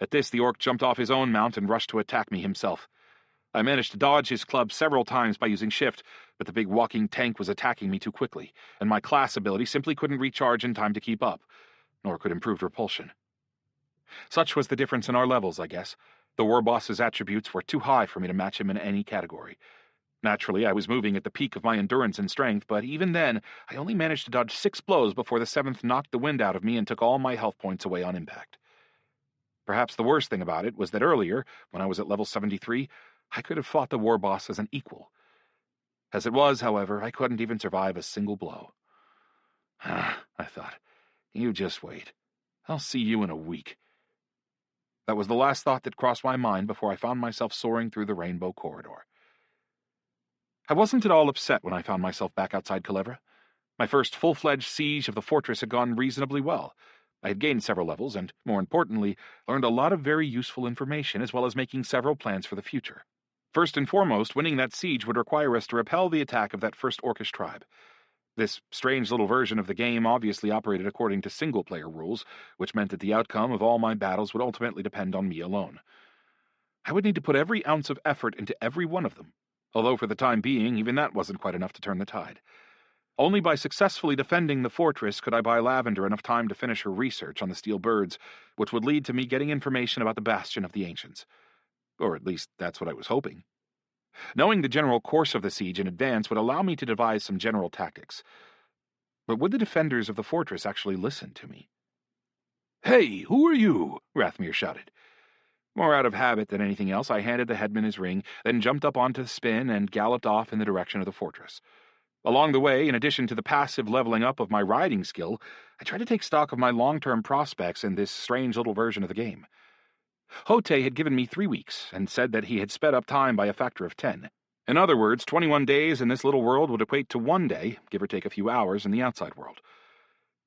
At this, the orc jumped off his own mount and rushed to attack me himself. I managed to dodge his club several times by using shift, but the big walking tank was attacking me too quickly, and my class ability simply couldn't recharge in time to keep up, nor could improved repulsion. Such was the difference in our levels, I guess. The war boss's attributes were too high for me to match him in any category. Naturally, I was moving at the peak of my endurance and strength, but even then, I only managed to dodge 6 blows before the 7th knocked the wind out of me and took all my health points away on impact. Perhaps the worst thing about it was that earlier, when I was at level 73, I could have fought the war boss as an equal. As it was, however, I couldn't even survive a single blow. I thought, you just wait. I'll see you in a week. That was the last thought that crossed my mind before I found myself soaring through the rainbow corridor. I wasn't at all upset when I found myself back outside Culebra. My first full-fledged siege of the fortress had gone reasonably well. I had gained several levels and, more importantly, learned a lot of very useful information as well as making several plans for the future. First and foremost, winning that siege would require us to repel the attack of that first Orcish tribe. This strange little version of the game obviously operated according to single-player rules, which meant that the outcome of all my battles would ultimately depend on me alone. I would need to put every ounce of effort into every one of them, although for the time being, even that wasn't quite enough to turn the tide. Only by successfully defending the fortress could I buy Lavender enough time to finish her research on the steel birds, which would lead to me getting information about the Bastion of the Ancients. Or at least that's what I was hoping. Knowing the general course of the siege in advance would allow me to devise some general tactics. But would the defenders of the fortress actually listen to me? "Hey, who are you?" Rathmere shouted. More out of habit than anything else, I handed the headman his ring, then jumped up onto the spin and galloped off in the direction of the fortress. Along the way, in addition to the passive leveling up of my riding skill, I tried to take stock of my long-term prospects in this strange little version of the game. Hote had given me 3 weeks, and said that he had sped up time by a factor of 10. In other words, 21 days in this little world would equate to 1 day, give or take a few hours, in the outside world.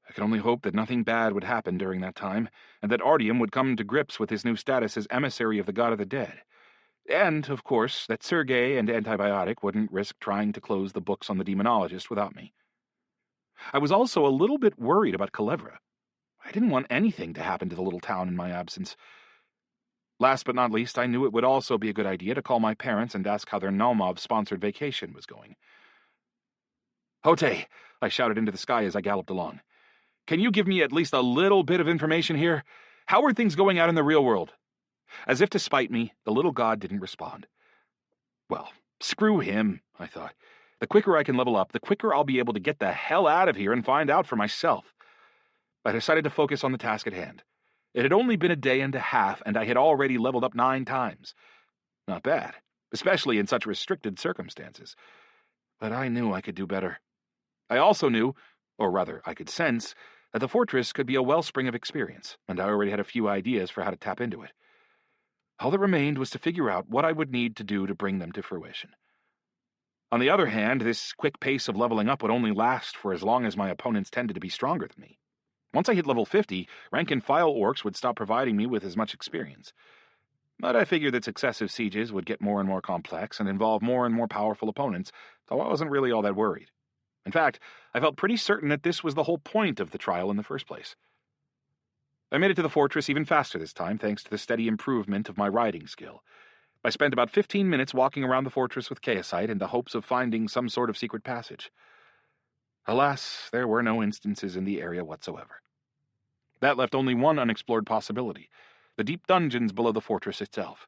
I could only hope that nothing bad would happen during that time, and that Artyom would come to grips with his new status as emissary of the god of the dead. And, of course, that Sergei and Antibiotic wouldn't risk trying to close the books on the demonologist without me. I was also a little bit worried about Culebra. I didn't want anything to happen to the little town in my absence. Last but not least, I knew it would also be a good idea to call my parents and ask how their Naumov-sponsored vacation was going. "Hote," I shouted into the sky as I galloped along. "Can you give me at least a little bit of information here? How are things going out in the real world?" As if to spite me, the little god didn't respond. Well, screw him, I thought. The quicker I can level up, the quicker I'll be able to get the hell out of here and find out for myself. I decided to focus on the task at hand. It had only been a day and a half, and I had already leveled up 9 times. Not bad, especially in such restricted circumstances. But I knew I could do better. I also knew, or rather I could sense, that the fortress could be a wellspring of experience, and I already had a few ideas for how to tap into it. All that remained was to figure out what I would need to do to bring them to fruition. On the other hand, this quick pace of leveling up would only last for as long as my opponents tended to be stronger than me. Once I hit level 50, rank-and-file orcs would stop providing me with as much experience. But I figured that successive sieges would get more and more complex and involve more and more powerful opponents, so I wasn't really all that worried. In fact, I felt pretty certain that this was the whole point of the trial in the first place. I made it to the fortress even faster this time, thanks to the steady improvement of my riding skill. I spent about 15 minutes walking around the fortress with Chaosite in the hopes of finding some sort of secret passage. Alas, there were no instances in the area whatsoever. That left only one unexplored possibility: the deep dungeons below the fortress itself.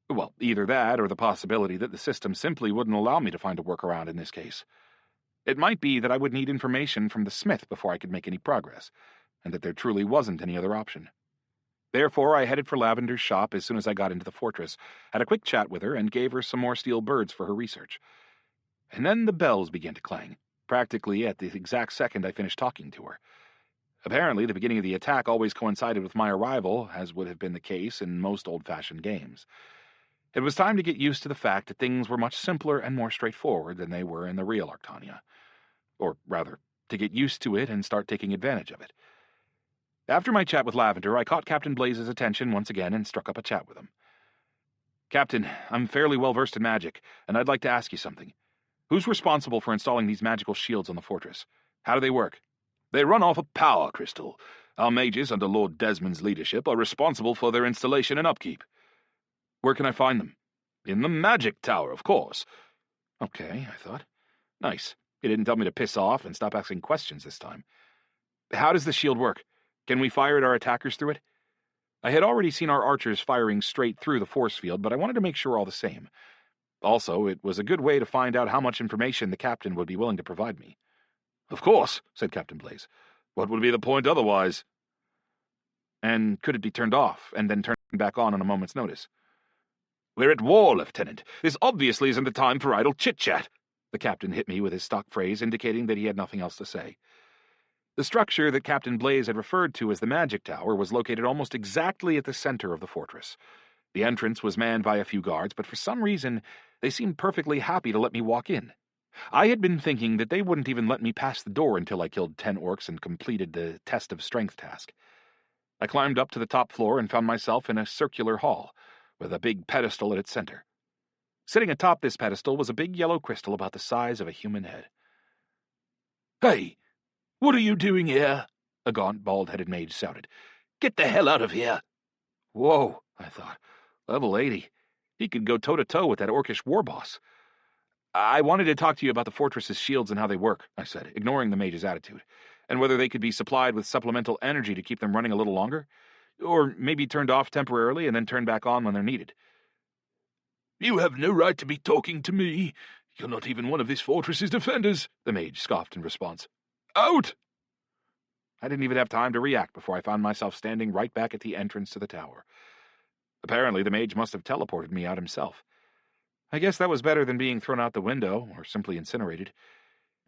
Well, either that or the possibility that the system simply wouldn't allow me to find a workaround in this case. It might be that I would need information from the smith before I could make any progress, and that there truly wasn't any other option. Therefore, I headed for Lavender's shop as soon as I got into the fortress, had a quick chat with her, and gave her some more steel birds for her research. And then the bells began to clang, practically at the exact second I finished talking to her. Apparently, the beginning of the attack always coincided with my arrival, as would have been the case in most old-fashioned games. It was time to get used to the fact that things were much simpler and more straightforward than they were in the real Arctania. Or, rather, to get used to it and start taking advantage of it. After my chat with Lavender, I caught Captain Blaze's attention once again and struck up a chat with him. "Captain, I'm fairly well-versed in magic, and I'd like to ask you something. Who's responsible for installing these magical shields on the fortress? How do they work?" "They run off a power crystal. Our mages, under Lord Desmond's leadership, are responsible for their installation and upkeep." "Where can I find them?" In the magic tower, of course. Okay, I thought. Nice. He didn't tell me to piss off and stop asking questions this time. How does the shield work? Can we fire at our attackers through it? I had already seen our archers firing straight through the force field, but I wanted to make sure all the same. Also, it was a good way to find out how much information the captain would be willing to provide me. Of course, said Captain Blaze. What would be the point otherwise? And could it be turned off, and then turned back on a moment's notice? We're at war, Lieutenant. This obviously isn't the time for idle chit-chat. The captain hit me with his stock phrase, indicating that he had nothing else to say. The structure that Captain Blaze had referred to as the Magic Tower was located almost exactly at the center of the fortress. The entrance was manned by a few guards, but for some reason they seemed perfectly happy to let me walk in. I had been thinking that they wouldn't even let me pass the door until I killed 10 orcs and completed the test of strength task. I climbed up to the top floor and found myself in a circular hall, with a big pedestal at its center. Sitting atop this pedestal was a big yellow crystal about the size of a human head. "Hey, what are you doing here?" a gaunt, bald-headed mage shouted. "Get the hell out of here!" Whoa, I thought. Level 80. He could go toe-to-toe with that orcish war boss. I wanted to talk to you about the fortress's shields and how they work, I said, ignoring the mage's attitude, and whether they could be supplied with supplemental energy to keep them running a little longer, or maybe turned off temporarily and then turned back on when they're needed. "You have no right to be talking to me. You're not even one of this fortress's defenders," the mage scoffed in response. "Out!" I didn't even have time to react before I found myself standing right back at the entrance to the tower. Apparently, the mage must have teleported me out himself. I guess that was better than being thrown out the window or simply incinerated.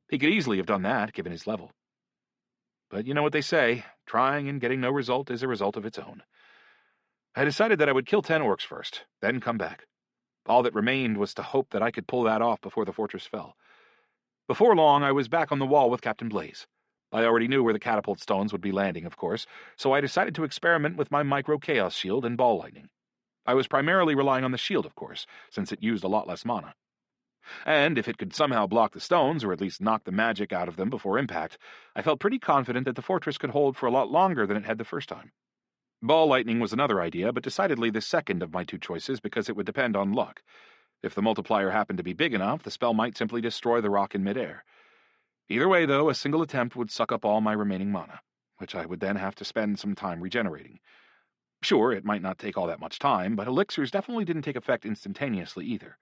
He could easily have done that, given his level. But you know what they say, trying and getting no result is a result of its own. I decided that I would kill 10 orcs first, then come back. All that remained was to hope that I could pull that off before the fortress fell. Before long, I was back on the wall with Captain Blaze. I already knew where the catapult stones would be landing, of course, so I decided to experiment with my micro-chaos shield and ball lightning. I was primarily relying on the shield, of course, since it used a lot less mana. And if it could somehow block the stones, or at least knock the magic out of them before impact, I felt pretty confident that the fortress could hold for a lot longer than it had the first time. Ball lightning was another idea, but decidedly the second of my two choices because it would depend on luck. If the multiplier happened to be big enough, the spell might simply destroy the rock in midair. Either way, though, a single attempt would suck up all my remaining mana, which I would then have to spend some time regenerating. Sure, it might not take all that much time, but elixirs definitely didn't take effect instantaneously either.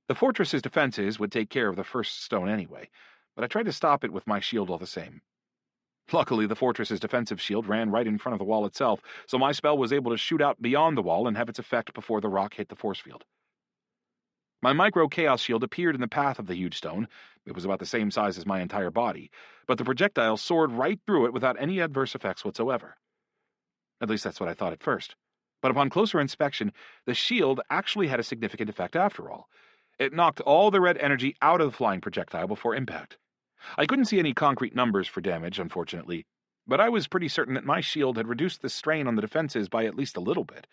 The fortress's defenses would take care of the first stone anyway, but I tried to stop it with my shield all the same. Luckily, the fortress's defensive shield ran right in front of the wall itself, so my spell was able to shoot out beyond the wall and have its effect before the rock hit the force field. My micro-chaos shield appeared in the path of the huge stone. It was about the same size as my entire body, but the projectile soared right through it without any adverse effects whatsoever. At least that's what I thought at first. But upon closer inspection, the shield actually had a significant effect after all. It knocked all the red energy out of the flying projectile before impact. I couldn't see any concrete numbers for damage, unfortunately, but I was pretty certain that my shield had reduced the strain on the defenses by at least a little bit,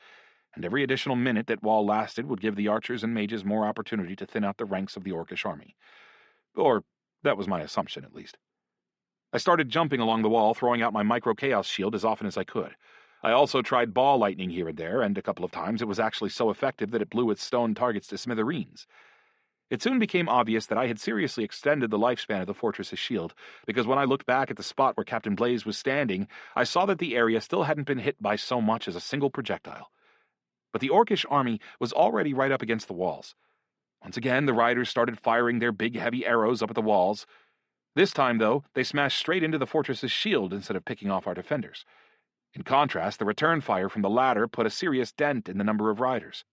and every additional minute that wall lasted would give the archers and mages more opportunity to thin out the ranks of the orcish army. Or, that was my assumption, at least. I started jumping along the wall, throwing out my micro-chaos shield as often as I could. I also tried ball lightning here and there, and a couple of times it was actually so effective that it blew its stone targets to smithereens. It soon became obvious that I had seriously extended the lifespan of the fortress's shield, because when I looked back at the spot where Captain Blaze was standing, I saw that the area still hadn't been hit by so much as a single projectile. But the orcish army was already right up against the walls. Once again, the riders started firing their big, heavy arrows up at the walls. This time, though, they smashed straight into the fortress's shield instead of picking off our defenders. In contrast, the return fire from the latter put a serious dent in the number of riders.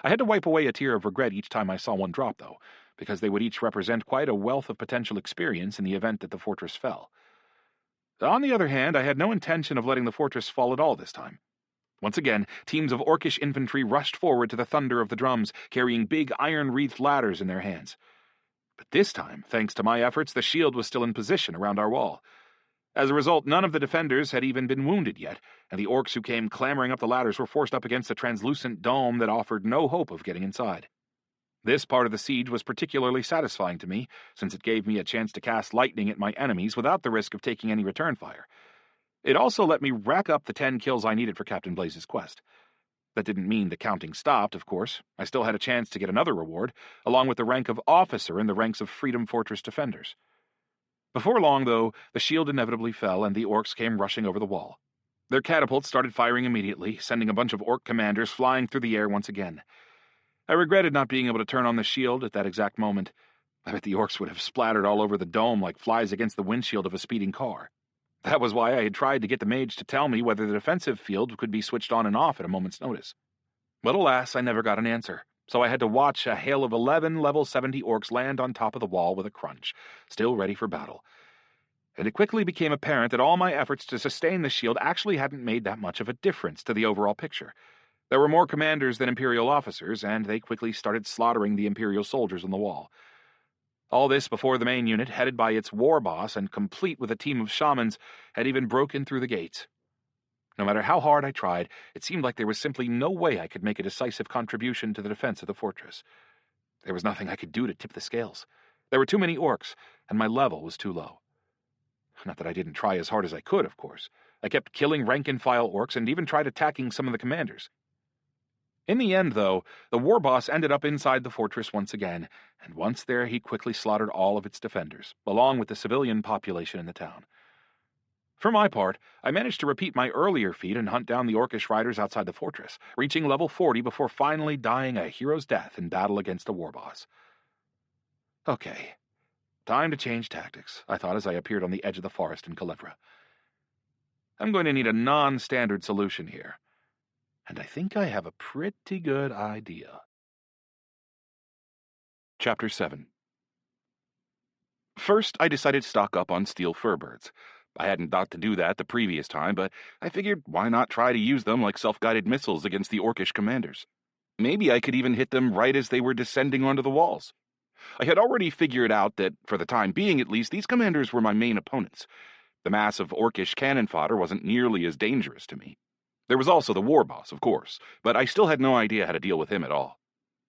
I had to wipe away a tear of regret each time I saw one drop, though, because they would each represent quite a wealth of potential experience in the event that the fortress fell. On the other hand, I had no intention of letting the fortress fall at all this time. Once again, teams of orcish infantry rushed forward to the thunder of the drums, carrying big iron-wreathed ladders in their hands. But this time, thanks to my efforts, the shield was still in position around our wall. As a result, none of the defenders had even been wounded yet, and the orcs who came clambering up the ladders were forced up against a translucent dome that offered no hope of getting inside. This part of the siege was particularly satisfying to me, since it gave me a chance to cast lightning at my enemies without the risk of taking any return fire. It also let me rack up the 10 kills I needed for Captain Blaze's quest. That didn't mean the counting stopped, of course. I still had a chance to get another reward, along with the rank of officer in the ranks of Freedom Fortress defenders. Before long, though, the shield inevitably fell and the orcs came rushing over the wall. Their catapults started firing immediately, sending a bunch of orc commanders flying through the air once again. I regretted not being able to turn on the shield at that exact moment. I bet the orcs would have splattered all over the dome like flies against the windshield of a speeding car. That was why I had tried to get the mage to tell me whether the defensive field could be switched on and off at a moment's notice. But alas, I never got an answer, so I had to watch a hail of 11 level 70 orcs land on top of the wall with a crunch, still ready for battle. And it quickly became apparent that all my efforts to sustain the shield actually hadn't made that much of a difference to the overall picture. There were more commanders than Imperial officers, and they quickly started slaughtering the Imperial soldiers on the wall. All this before the main unit, headed by its war boss and complete with a team of shamans, had even broken through the gates. No matter how hard I tried, it seemed like there was simply no way I could make a decisive contribution to the defense of the fortress. There was nothing I could do to tip the scales. There were too many orcs, and my level was too low. Not that I didn't try as hard as I could, of course. I kept killing rank-and-file orcs and even tried attacking some of the commanders. In the end, though, the war boss ended up inside the fortress once again, and once there he quickly slaughtered all of its defenders, along with the civilian population in the town. For my part, I managed to repeat my earlier feat and hunt down the orcish riders outside the fortress, reaching level 40 before finally dying a hero's death in battle against a war boss. Okay, time to change tactics, I thought as I appeared on the edge of the forest in Culebra. I'm going to need a non-standard solution here, and I think I have a pretty good idea. Chapter 7. First, I decided to stock up on steel furbirds. I hadn't thought to do that the previous time, but I figured why not try to use them like self-guided missiles against the orcish commanders. Maybe I could even hit them right as they were descending onto the walls. I had already figured out that, for the time being at least, these commanders were my main opponents. The mass of orcish cannon fodder wasn't nearly as dangerous to me. There was also the war boss, of course, but I still had no idea how to deal with him at all.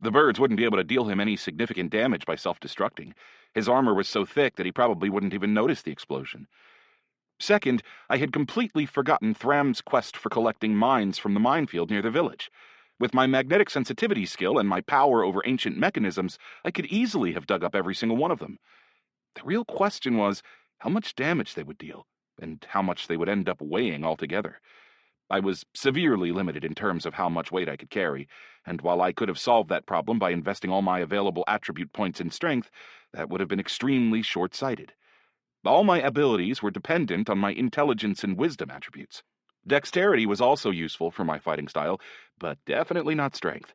The birds wouldn't be able to deal him any significant damage by self-destructing. His armor was so thick that he probably wouldn't even notice the explosion. Second, I had completely forgotten Thram's quest for collecting mines from the minefield near the village. With my magnetic sensitivity skill and my power over ancient mechanisms, I could easily have dug up every single one of them. The real question was how much damage they would deal, and how much they would end up weighing altogether. I was severely limited in terms of how much weight I could carry, and while I could have solved that problem by investing all my available attribute points in strength, that would have been extremely short-sighted. All my abilities were dependent on my intelligence and wisdom attributes. Dexterity was also useful for my fighting style, but definitely not strength.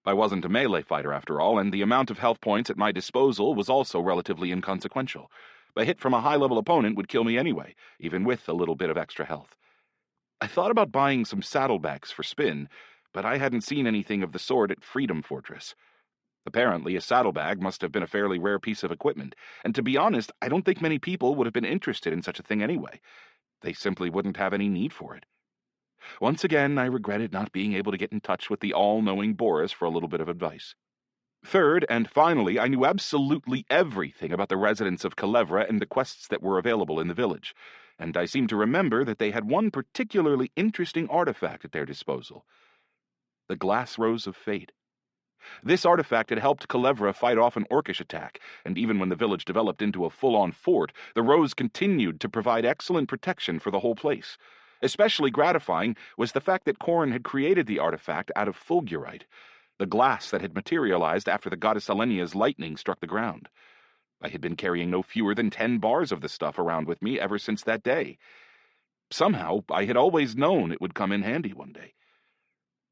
I wasn't a melee fighter after all, and the amount of health points at my disposal was also relatively inconsequential. A hit from a high-level opponent would kill me anyway, even with a little bit of extra health. I thought about buying some saddlebags for spin, but I hadn't seen anything of the sort at Freedom Fortress. Apparently, a saddlebag must have been a fairly rare piece of equipment, and to be honest, I don't think many people would have been interested in such a thing anyway. They simply wouldn't have any need for it. Once again, I regretted not being able to get in touch with the all-knowing Boris for a little bit of advice. Third, and finally, I knew absolutely everything about the residents of Culebra and the quests that were available in the village, and I seemed to remember that they had one particularly interesting artifact at their disposal. The Glass Rose of Fate. This artifact had helped Culebra fight off an orcish attack, and even when the village developed into a full-on fort, the rose continued to provide excellent protection for the whole place. Especially gratifying was the fact that Khorne had created the artifact out of fulgurite, the glass that had materialized after the goddess Alenia's lightning struck the ground. I had been carrying no fewer than 10 bars of the stuff around with me ever since that day. Somehow, I had always known it would come in handy one day.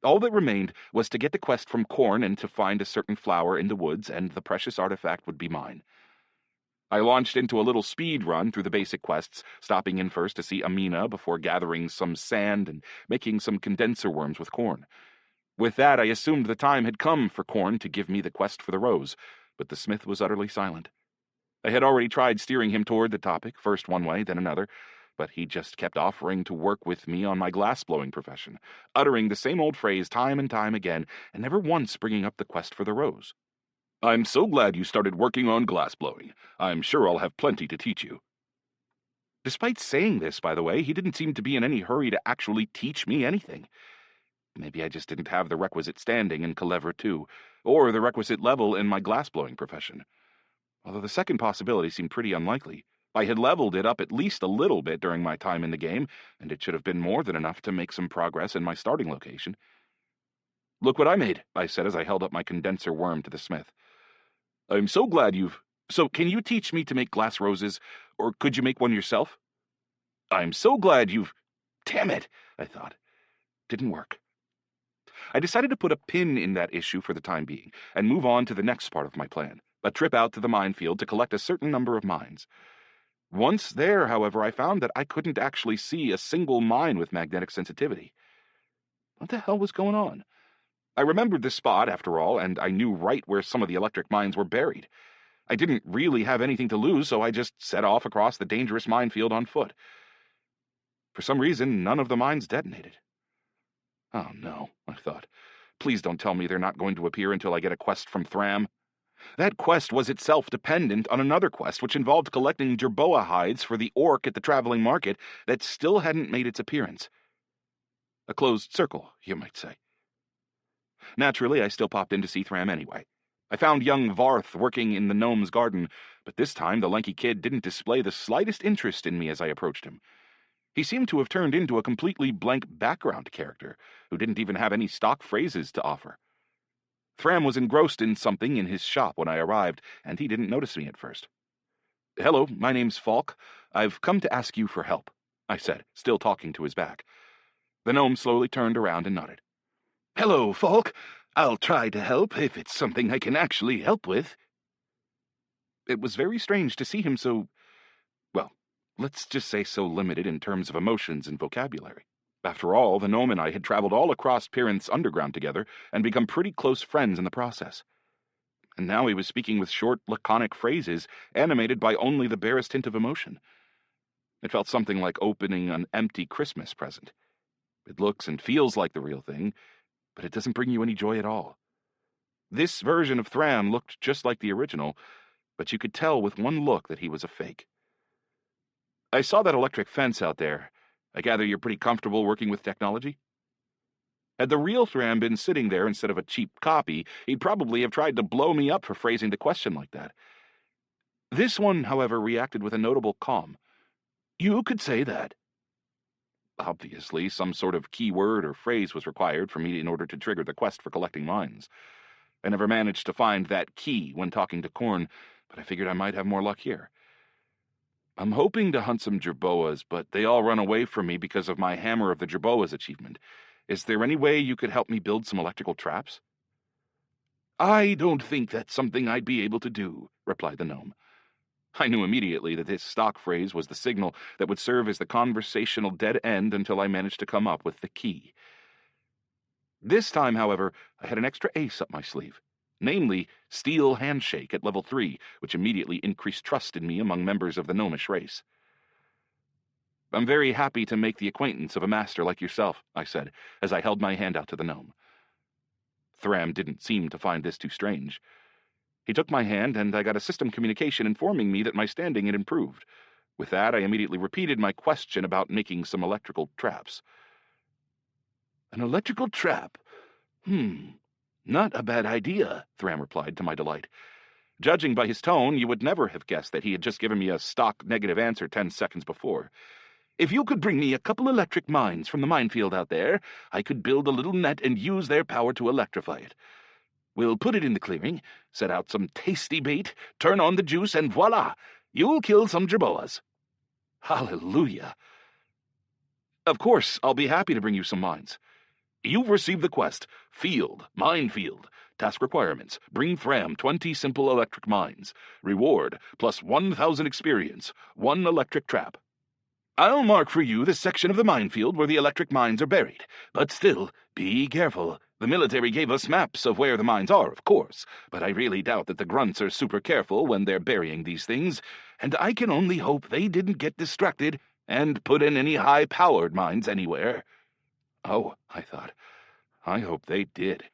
All that remained was to get the quest from Khorne and to find a certain flower in the woods, and the precious artifact would be mine. I launched into a little speed run through the basic quests, stopping in first to see Amina before gathering some sand and making some condenser worms with Khorne. With that, I assumed the time had come for Khorne to give me the quest for the rose, but the smith was utterly silent. I had already tried steering him toward the topic, first one way, then another, but he just kept offering to work with me on my glass-blowing profession, uttering the same old phrase time and time again, and never once bringing up the quest for the rose. "I'm so glad you started working on glass-blowing. I'm sure I'll have plenty to teach you." Despite saying this, by the way, he didn't seem to be in any hurry to actually teach me anything. Maybe I just didn't have the requisite standing in Clever 2, or the requisite level in my glassblowing profession. Although the second possibility seemed pretty unlikely. I had leveled it up at least a little bit during my time in the game, and it should have been more than enough to make some progress in my starting location. "Look what I made," I said as I held up my condenser worm to the smith. "I'm so glad you've... So, can you teach me to make glass roses, or could you make one yourself?" "I'm so glad you've..." Damn it, I thought. Didn't work. I decided to put a pin in that issue for the time being, and move on to the next part of my plan, a trip out to the minefield to collect a certain number of mines. Once there, however, I found that I couldn't actually see a single mine with magnetic sensitivity. What the hell was going on? I remembered this spot, after all, and I knew right where some of the electric mines were buried. I didn't really have anything to lose, so I just set off across the dangerous minefield on foot. For some reason, none of the mines detonated. Oh no, I thought. Please don't tell me they're not going to appear until I get a quest from Thram. That quest was itself dependent on another quest which involved collecting jerboa hides for the orc at the traveling market that still hadn't made its appearance. A closed circle, you might say. Naturally, I still popped in to see Thram anyway. I found young Varth working in the gnome's garden, but this time the lanky kid didn't display the slightest interest in me as I approached him. He seemed to have turned into a completely blank background character, who didn't even have any stock phrases to offer. Thram was engrossed in something in his shop when I arrived, and he didn't notice me at first. "Hello, my name's Falk. I've come to ask you for help," I said, still talking to his back. The gnome slowly turned around and nodded. "Hello, Falk. I'll try to help if it's something I can actually help with." It was very strange to see him so, well, let's just say so limited in terms of emotions and vocabulary. After all, the gnome and I had traveled all across Pyrinth's underground together and become pretty close friends in the process. And now he was speaking with short, laconic phrases, animated by only the barest hint of emotion. It felt something like opening an empty Christmas present. It looks and feels like the real thing, but it doesn't bring you any joy at all. This version of Thram looked just like the original, but you could tell with one look that he was a fake. "I saw that electric fence out there. I gather you're pretty comfortable working with technology?" Had the real Thram been sitting there instead of a cheap copy, he'd probably have tried to blow me up for phrasing the question like that. This one, however, reacted with a notable calm. "You could say that." Obviously, some sort of keyword or phrase was required for me in order to trigger the quest for collecting mines. I never managed to find that key when talking to Korn, but I figured I might have more luck here. "I'm hoping to hunt some jerboas, but they all run away from me because of my Hammer of the Jerboas achievement. Is there any way you could help me build some electrical traps?" "I don't think that's something I'd be able to do," replied the gnome. I knew immediately that this stock phrase was the signal that would serve as the conversational dead end until I managed to come up with the key. This time, however, I had an extra ace up my sleeve, namely Steel Handshake at level 3, which immediately increased trust in me among members of the gnomish race. "I'm very happy to make the acquaintance of a master like yourself," I said, as I held my hand out to the gnome. Thram didn't seem to find this too strange. He took my hand, and I got a system communication informing me that my standing had improved. With that, I immediately repeated my question about making some electrical traps. "An electrical trap? Not a bad idea," Thram replied, to my delight. Judging by his tone, you would never have guessed that he had just given me a stock negative answer 10 seconds before. "If you could bring me a couple electric mines from the minefield out there, I could build a little net and use their power to electrify it. We'll put it in the clearing, set out some tasty bait, turn on the juice, and voila! You'll kill some jerboas." Hallelujah. "Of course, I'll be happy to bring you some mines. You've received the quest. Field, minefield. Task requirements. Bring Thram 20 simple electric mines. Reward, plus 1,000 experience. 1 electric trap. I'll mark for you the section of the minefield where the electric mines are buried. But still, be careful. The military gave us maps of where the mines are, of course, but I really doubt that the grunts are super careful when they're burying these things, and I can only hope they didn't get distracted and put in any high-powered mines anywhere." Oh, I thought, I hope they did.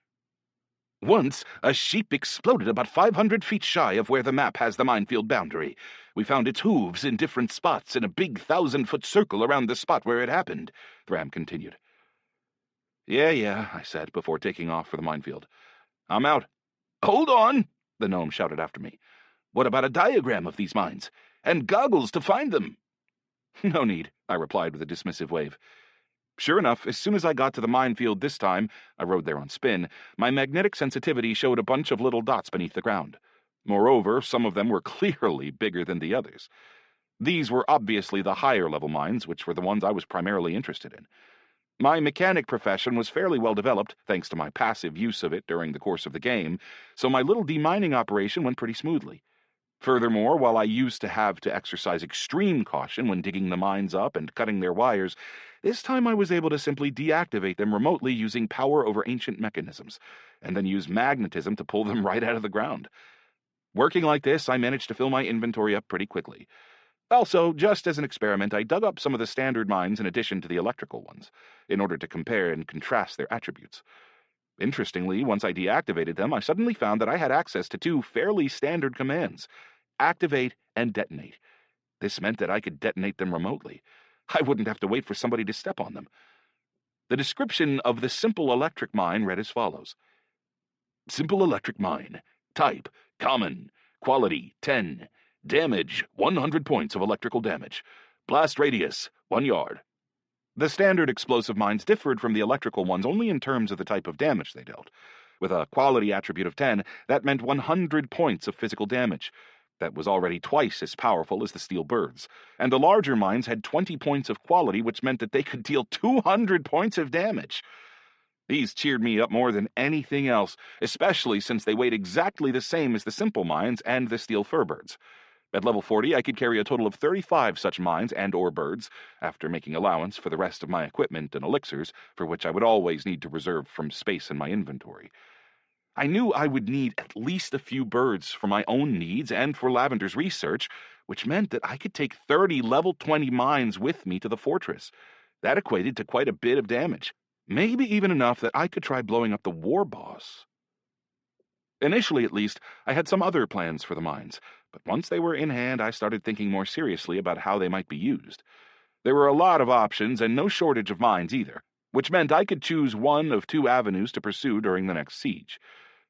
"Once, a sheep exploded about 500 feet shy of where the map has the minefield boundary. We found its hooves in different spots in a big 1,000-foot circle around the spot where it happened," Thram continued. Yeah, I said before taking off for the minefield. I'm out. Hold on, the gnome shouted after me. What about a diagram of these mines? And goggles to find them? No need, I replied with a dismissive wave. Sure enough, as soon as I got to the minefield this time, I rode there on spin, my magnetic sensitivity showed a bunch of little dots beneath the ground. Moreover, some of them were clearly bigger than the others. These were obviously the higher-level mines, which were the ones I was primarily interested in. My mechanic profession was fairly well developed, thanks to my passive use of it during the course of the game, so my little demining operation went pretty smoothly. Furthermore, while I used to have to exercise extreme caution when digging the mines up and cutting their wires, this time I was able to simply deactivate them remotely using power over ancient mechanisms, and then use magnetism to pull them right out of the ground. Working like this, I managed to fill my inventory up pretty quickly. Also, just as an experiment, I dug up some of the standard mines in addition to the electrical ones, in order to compare and contrast their attributes. Interestingly, once I deactivated them, I suddenly found that I had access to two fairly standard commands: activate and detonate. This meant that I could detonate them remotely. I wouldn't have to wait for somebody to step on them. The description of the simple electric mine read as follows. Simple electric mine. Type, common. Quality, 10. Damage, 100 points of electrical damage. Blast radius, 1 yard. The standard explosive mines differed from the electrical ones only in terms of the type of damage they dealt. With a quality attribute of 10, that meant 100 points of physical damage. That was already twice as powerful as the steel birds. And the larger mines had 20 points of quality, which meant that they could deal 200 points of damage. These cheered me up more than anything else, especially since they weighed exactly the same as the simple mines and the steel furbirds. At level 40, I could carry a total of 35 such mines and/or birds, after making allowance for the rest of my equipment and elixirs, for which I would always need to reserve from space in my inventory. I knew I would need at least a few birds for my own needs and for Lavender's research, which meant that I could take 30 level 20 mines with me to the fortress. That equated to quite a bit of damage. Maybe even enough that I could try blowing up the war boss. Initially, at least, I had some other plans for the mines, but once they were in hand, I started thinking more seriously about how they might be used. There were a lot of options and no shortage of mines either, which meant I could choose one of two avenues to pursue during the next siege.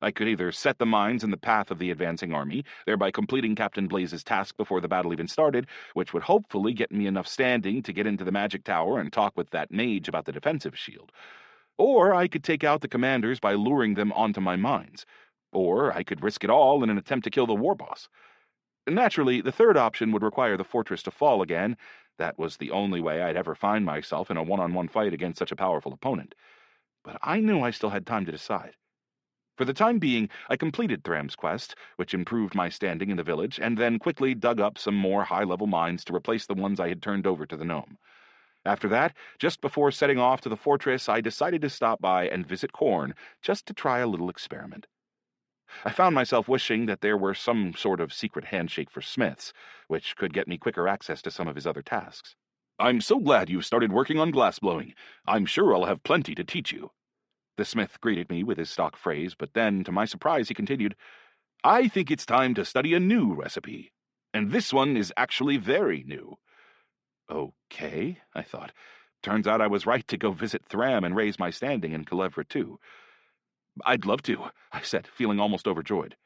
I could either set the mines in the path of the advancing army, thereby completing Captain Blaze's task before the battle even started, which would hopefully get me enough standing to get into the magic tower and talk with that mage about the defensive shield. Or I could take out the commanders by luring them onto my mines. Or I could risk it all in an attempt to kill the war boss. Naturally, the third option would require the fortress to fall again. That was the only way I'd ever find myself in a one-on-one fight against such a powerful opponent. But I knew I still had time to decide. For the time being, I completed Thram's quest, which improved my standing in the village, and then quickly dug up some more high-level mines to replace the ones I had turned over to the gnome. After that, just before setting off to the fortress, I decided to stop by and visit Korn, just to try a little experiment. I found myself wishing that there were some sort of secret handshake for smiths, which could get me quicker access to some of his other tasks. I'm so glad you've started working on glassblowing. I'm sure I'll have plenty to teach you. The smith greeted me with his stock phrase, but then, to my surprise, he continued, I think it's time to study a new recipe. And this one is actually very new. Okay, I thought. Turns out I was right to go visit Thram and raise my standing in Culebra, too. I'd love to, I said, feeling almost overjoyed.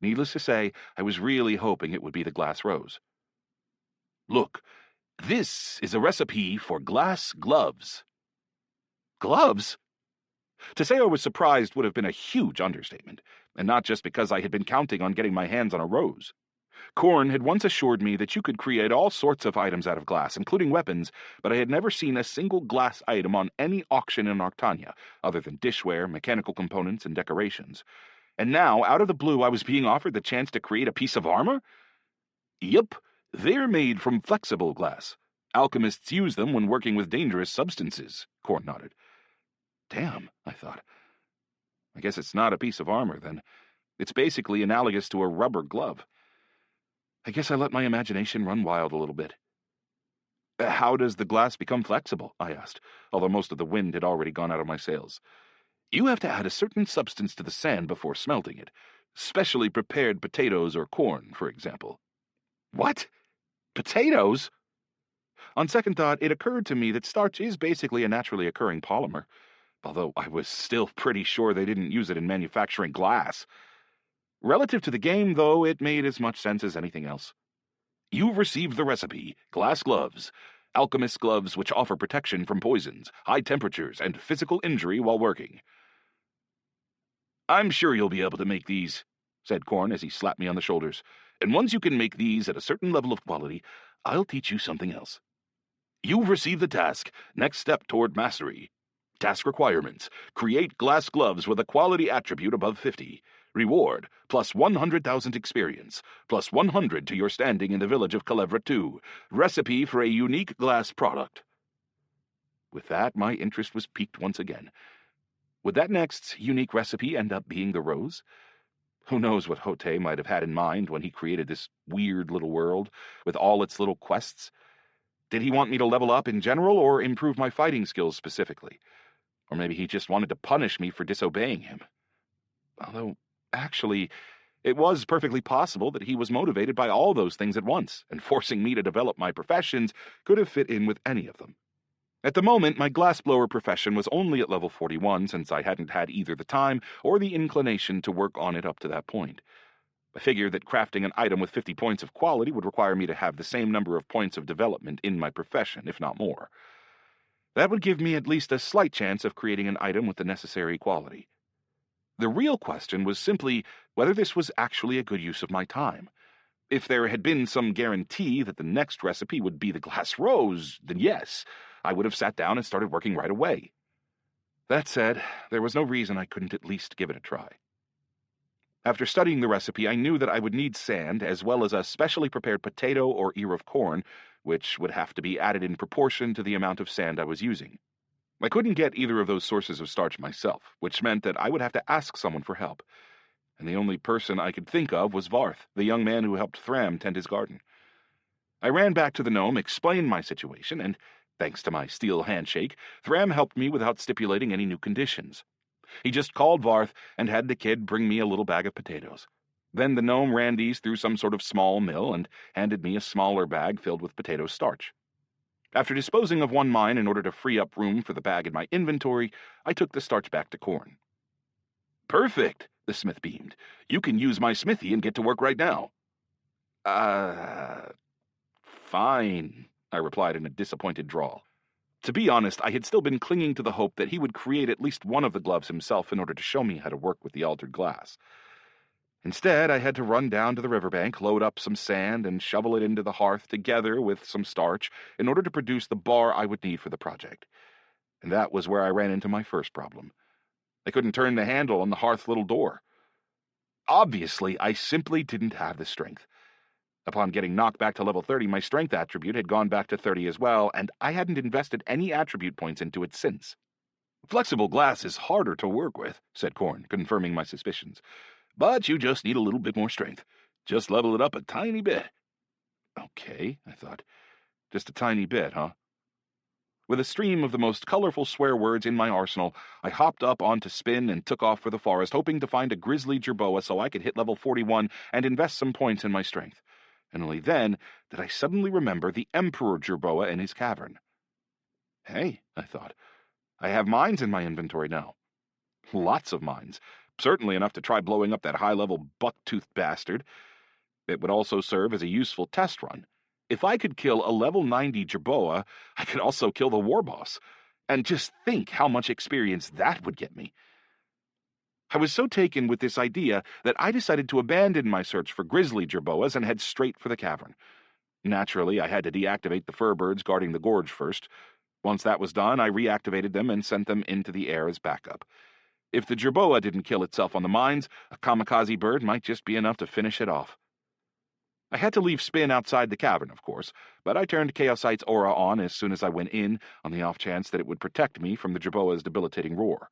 Needless to say, I was really hoping it would be the glass rose. Look, this is a recipe for glass gloves. Gloves? To say I was surprised would have been a huge understatement, and not just because I had been counting on getting my hands on a rose. Korn had once assured me that you could create all sorts of items out of glass, including weapons, but I had never seen a single glass item on any auction in Arctania, other than dishware, mechanical components, and decorations. And now, out of the blue, I was being offered the chance to create a piece of armor? Yep, they're made from flexible glass. Alchemists use them when working with dangerous substances, Korn nodded. Damn, I thought. I guess it's not a piece of armor, then. It's basically analogous to a rubber glove. I guess I let my imagination run wild a little bit. How does the glass become flexible? I asked, although most of the wind had already gone out of my sails. You have to add a certain substance to the sand before smelting it. Specially prepared potatoes or corn, for example. What? Potatoes? On second thought, it occurred to me that starch is basically a naturally occurring polymer. although I was still pretty sure they didn't use it in manufacturing glass. Relative to the game, though, it made as much sense as anything else. You've received the recipe, glass gloves. Alchemist gloves which offer protection from poisons, high temperatures, and physical injury while working. I'm sure you'll be able to make these, said Korn as he slapped me on the shoulders. And once you can make these at a certain level of quality, I'll teach you something else. You've received the task, next step toward mastery. Task requirements, create glass gloves with a quality attribute above 50. Reward, plus 100,000 experience, plus 100 to your standing in the village of Calevra 2. Recipe for a unique glass product. With that, my interest was piqued once again. Would that next unique recipe end up being the rose? Who knows what Hote might have had in mind when he created this weird little world with all its little quests? Did he want me to level up in general or improve my fighting skills specifically? Or maybe he just wanted to punish me for disobeying him. Although, actually, it was perfectly possible that he was motivated by all those things at once, and forcing me to develop my professions could have fit in with any of them. At the moment, my glassblower profession was only at level 41 since I hadn't had either the time or the inclination to work on it up to that point. I figured that crafting an item with 50 points of quality would require me to have the same number of points of development in my profession, if not more. That would give me at least a slight chance of creating an item with the necessary quality. The real question was simply whether this was actually a good use of my time. If there had been some guarantee that the next recipe would be the glass rose, then yes, I would have sat down and started working right away. That said, there was no reason I couldn't at least give it a try. After studying the recipe, I knew that I would need sand as well as a specially prepared potato or ear of corn, which would have to be added in proportion to the amount of sand I was using. I couldn't get either of those sources of starch myself, which meant that I would have to ask someone for help. And the only person I could think of was Varth, the young man who helped Thram tend his garden. I ran back to the gnome, explained my situation, and, thanks to my steel handshake, Thram helped me without stipulating any new conditions. He just called Varth and had the kid bring me a little bag of potatoes. Then the gnome ran these through some sort of small mill and handed me a smaller bag filled with potato starch. After disposing of one mine in order to free up room for the bag in my inventory, I took the starch back to Korn. Perfect, the smith beamed. You can use my smithy and get to work right now. Fine, I replied in a disappointed drawl. To be honest, I had still been clinging to the hope that he would create at least one of the gloves himself in order to show me how to work with the altered glass. Instead, I had to run down to the riverbank, load up some sand, and shovel it into the hearth together with some starch in order to produce the bar I would need for the project. And that was where I ran into my first problem. I couldn't turn the handle on the hearth little door. Obviously, I simply didn't have the strength. Upon getting knocked back to level 30, my strength attribute had gone back to 30 as well, and I hadn't invested any attribute points into it since. Flexible glass is harder to work with, said Korn, confirming my suspicions. But you just need a little bit more strength. Just level it up a tiny bit. Okay, I thought. Just a tiny bit, huh? With a stream of the most colorful swear words in my arsenal, I hopped up onto Spin and took off for the forest, hoping to find a grizzly jerboa so I could hit level 41 and invest some points in my strength. And only then did I suddenly remember the Emperor Jerboa in his cavern. Hey, I thought, I have mines in my inventory now. Lots of mines. Certainly enough to try blowing up that high-level buck-toothed bastard. It would also serve as a useful test run. If I could kill a level 90 Jerboa, I could also kill the war boss. And just think how much experience that would get me. I was so taken with this idea that I decided to abandon my search for grizzly jerboas and head straight for the cavern. Naturally, I had to deactivate the fur birds guarding the gorge first. Once that was done, I reactivated them and sent them into the air as backup. If the jerboa didn't kill itself on the mines, a kamikaze bird might just be enough to finish it off. I had to leave Spin outside the cavern, of course, but I turned Chaosite's aura on as soon as I went in, on the off chance that it would protect me from the jerboa's debilitating roar.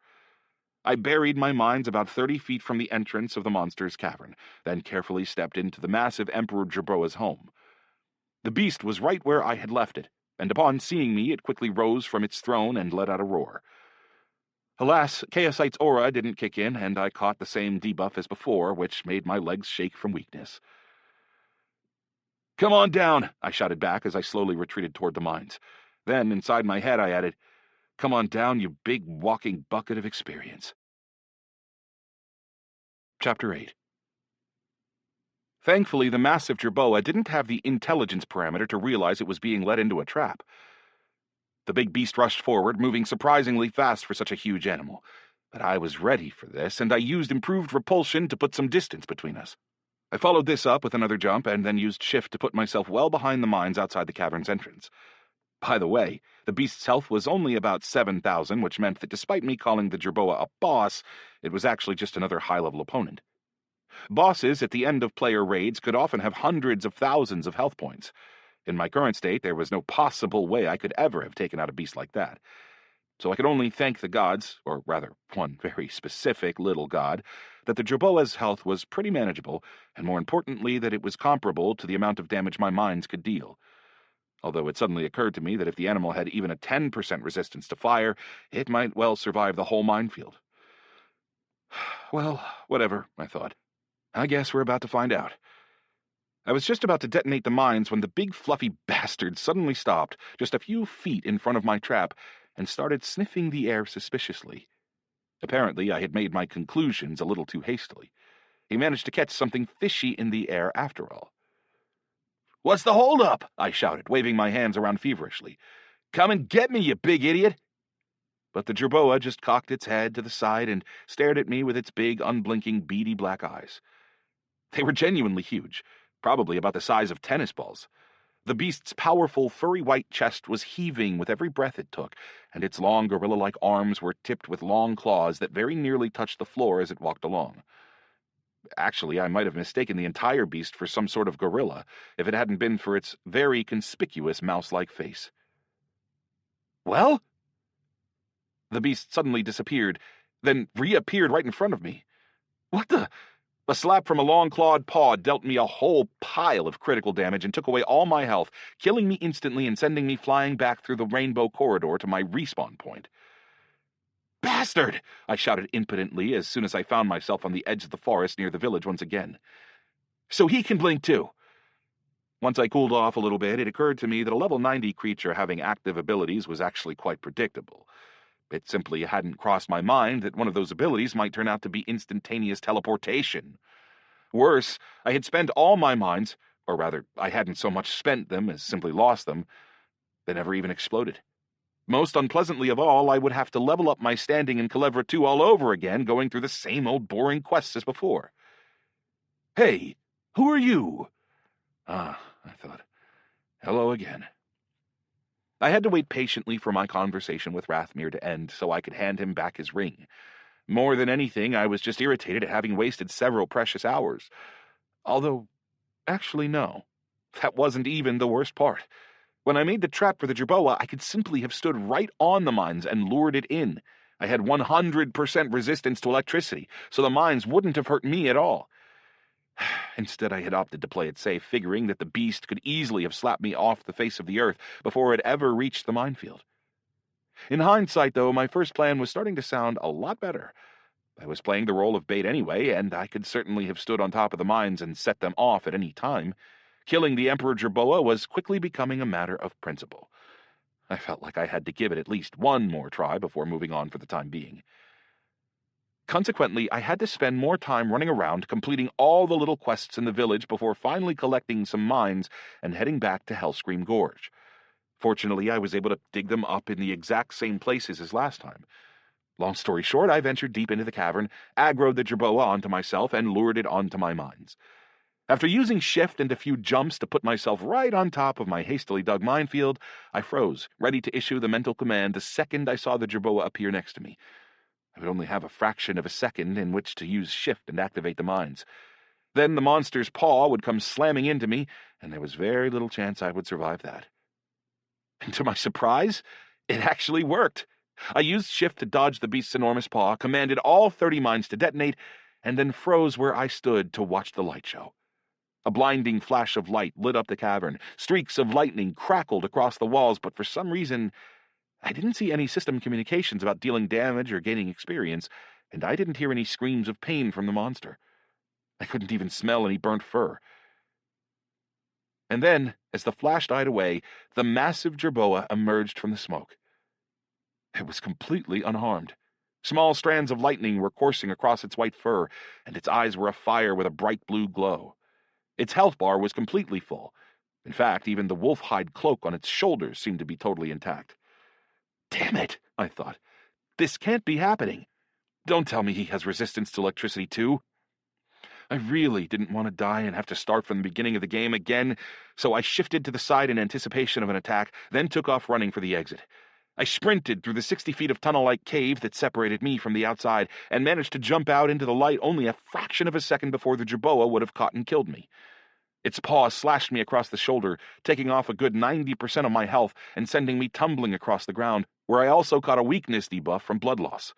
I buried my mines about 30 feet from the entrance of the monster's cavern, then carefully stepped into the massive Emperor Jerboa's home. The beast was right where I had left it, and upon seeing me, it quickly rose from its throne and let out a roar. Alas, Chaosite's aura didn't kick in, and I caught the same debuff as before, which made my legs shake from weakness. "Come on down," I shouted back as I slowly retreated toward the mines. Then, inside my head, I added, Come on down, you big walking bucket of experience. Chapter 8. Thankfully, the massive jerboa didn't have the intelligence parameter to realize it was being led into a trap. The big beast rushed forward, moving surprisingly fast for such a huge animal. But I was ready for this, and I used improved repulsion to put some distance between us. I followed this up with another jump, and then used shift to put myself well behind the mines outside the cavern's entrance. By the way, the beast's health was only about 7,000, which meant that despite me calling the jerboa a boss, it was actually just another high-level opponent. Bosses at the end of player raids could often have hundreds of thousands of health points. In my current state, there was no possible way I could ever have taken out a beast like that. So I could only thank the gods, or rather, one very specific little god, that the jerboa's health was pretty manageable, and more importantly, that it was comparable to the amount of damage my mines could deal. Although it suddenly occurred to me that if the animal had even a 10% resistance to fire, it might well survive the whole minefield. Well, whatever, I thought. I guess we're about to find out. I was just about to detonate the mines when the big fluffy bastard suddenly stopped, just a few feet in front of my trap, and started sniffing the air suspiciously. Apparently, I had made my conclusions a little too hastily. He managed to catch something fishy in the air after all. "What's the hold-up?" I shouted, waving my hands around feverishly. "Come and get me, you big idiot!" But the jerboa just cocked its head to the side and stared at me with its big, unblinking, beady black eyes. They were genuinely huge, probably about the size of tennis balls. The beast's powerful, furry white chest was heaving with every breath it took, and its long, gorilla-like arms were tipped with long claws that very nearly touched the floor as it walked along. Actually, I might have mistaken the entire beast for some sort of gorilla, if it hadn't been for its very conspicuous mouse-like face. "Well?" The beast suddenly disappeared, then reappeared right in front of me. "What the—" A slap from a long-clawed paw dealt me a whole pile of critical damage and took away all my health, killing me instantly and sending me flying back through the rainbow corridor to my respawn point. "Bastard!" I shouted impotently as soon as I found myself on the edge of the forest near the village once again. "So he can blink too!" Once I cooled off a little bit, it occurred to me that a level 90 creature having active abilities was actually quite predictable. It simply hadn't crossed my mind that one of those abilities might turn out to be instantaneous teleportation. Worse, I had spent all my mines, or rather, I hadn't so much spent them as simply lost them. They never even exploded. Most unpleasantly of all, I would have to level up my standing in Calevra 2 all over again, going through the same old boring quests as before. "Hey, who are you?" I thought. Hello again. I had to wait patiently for my conversation with Rathmere to end so I could hand him back his ring. More than anything, I was just irritated at having wasted several precious hours. Although, actually no. That wasn't even the worst part. When I made the trap for the jerboa, I could simply have stood right on the mines and lured it in. I had 100% resistance to electricity, so the mines wouldn't have hurt me at all. Instead, I had opted to play it safe, figuring that the beast could easily have slapped me off the face of the earth before it ever reached the minefield. In hindsight, though, my first plan was starting to sound a lot better. I was playing the role of bait anyway, and I could certainly have stood on top of the mines and set them off at any time. Killing the Emperor Jerboa was quickly becoming a matter of principle. I felt like I had to give it at least one more try before moving on for the time being. Consequently, I had to spend more time running around, completing all the little quests in the village before finally collecting some mines and heading back to Hellscream Gorge. Fortunately, I was able to dig them up in the exact same places as last time. Long story short, I ventured deep into the cavern, aggroed the jerboa onto myself, and lured it onto my mines. After using shift and a few jumps to put myself right on top of my hastily dug minefield, I froze, ready to issue the mental command the second I saw the jerboa appear next to me. I would only have a fraction of a second in which to use shift and activate the mines. Then the monster's paw would come slamming into me, and there was very little chance I would survive that. And to my surprise, it actually worked. I used shift to dodge the beast's enormous paw, commanded all 30 mines to detonate, and then froze where I stood to watch the light show. A blinding flash of light lit up the cavern. Streaks of lightning crackled across the walls, but for some reason, I didn't see any system communications about dealing damage or gaining experience, and I didn't hear any screams of pain from the monster. I couldn't even smell any burnt fur. And then, as the flash died away, the massive jerboa emerged from the smoke. It was completely unharmed. Small strands of lightning were coursing across its white fur, and its eyes were afire with a bright blue glow. Its health bar was completely full. In fact, even the wolf-hide cloak on its shoulders seemed to be totally intact. Damn it, I thought. This can't be happening. Don't tell me he has resistance to electricity too. I really didn't want to die and have to start from the beginning of the game again, so I shifted to the side in anticipation of an attack, then took off running for the exit. I sprinted through the 60 feet of tunnel-like cave that separated me from the outside, and managed to jump out into the light only a fraction of a second before the jerboa would have caught and killed me. Its paws slashed me across the shoulder, taking off a good 90% of my health and sending me tumbling across the ground, where I also caught a weakness debuff from blood loss.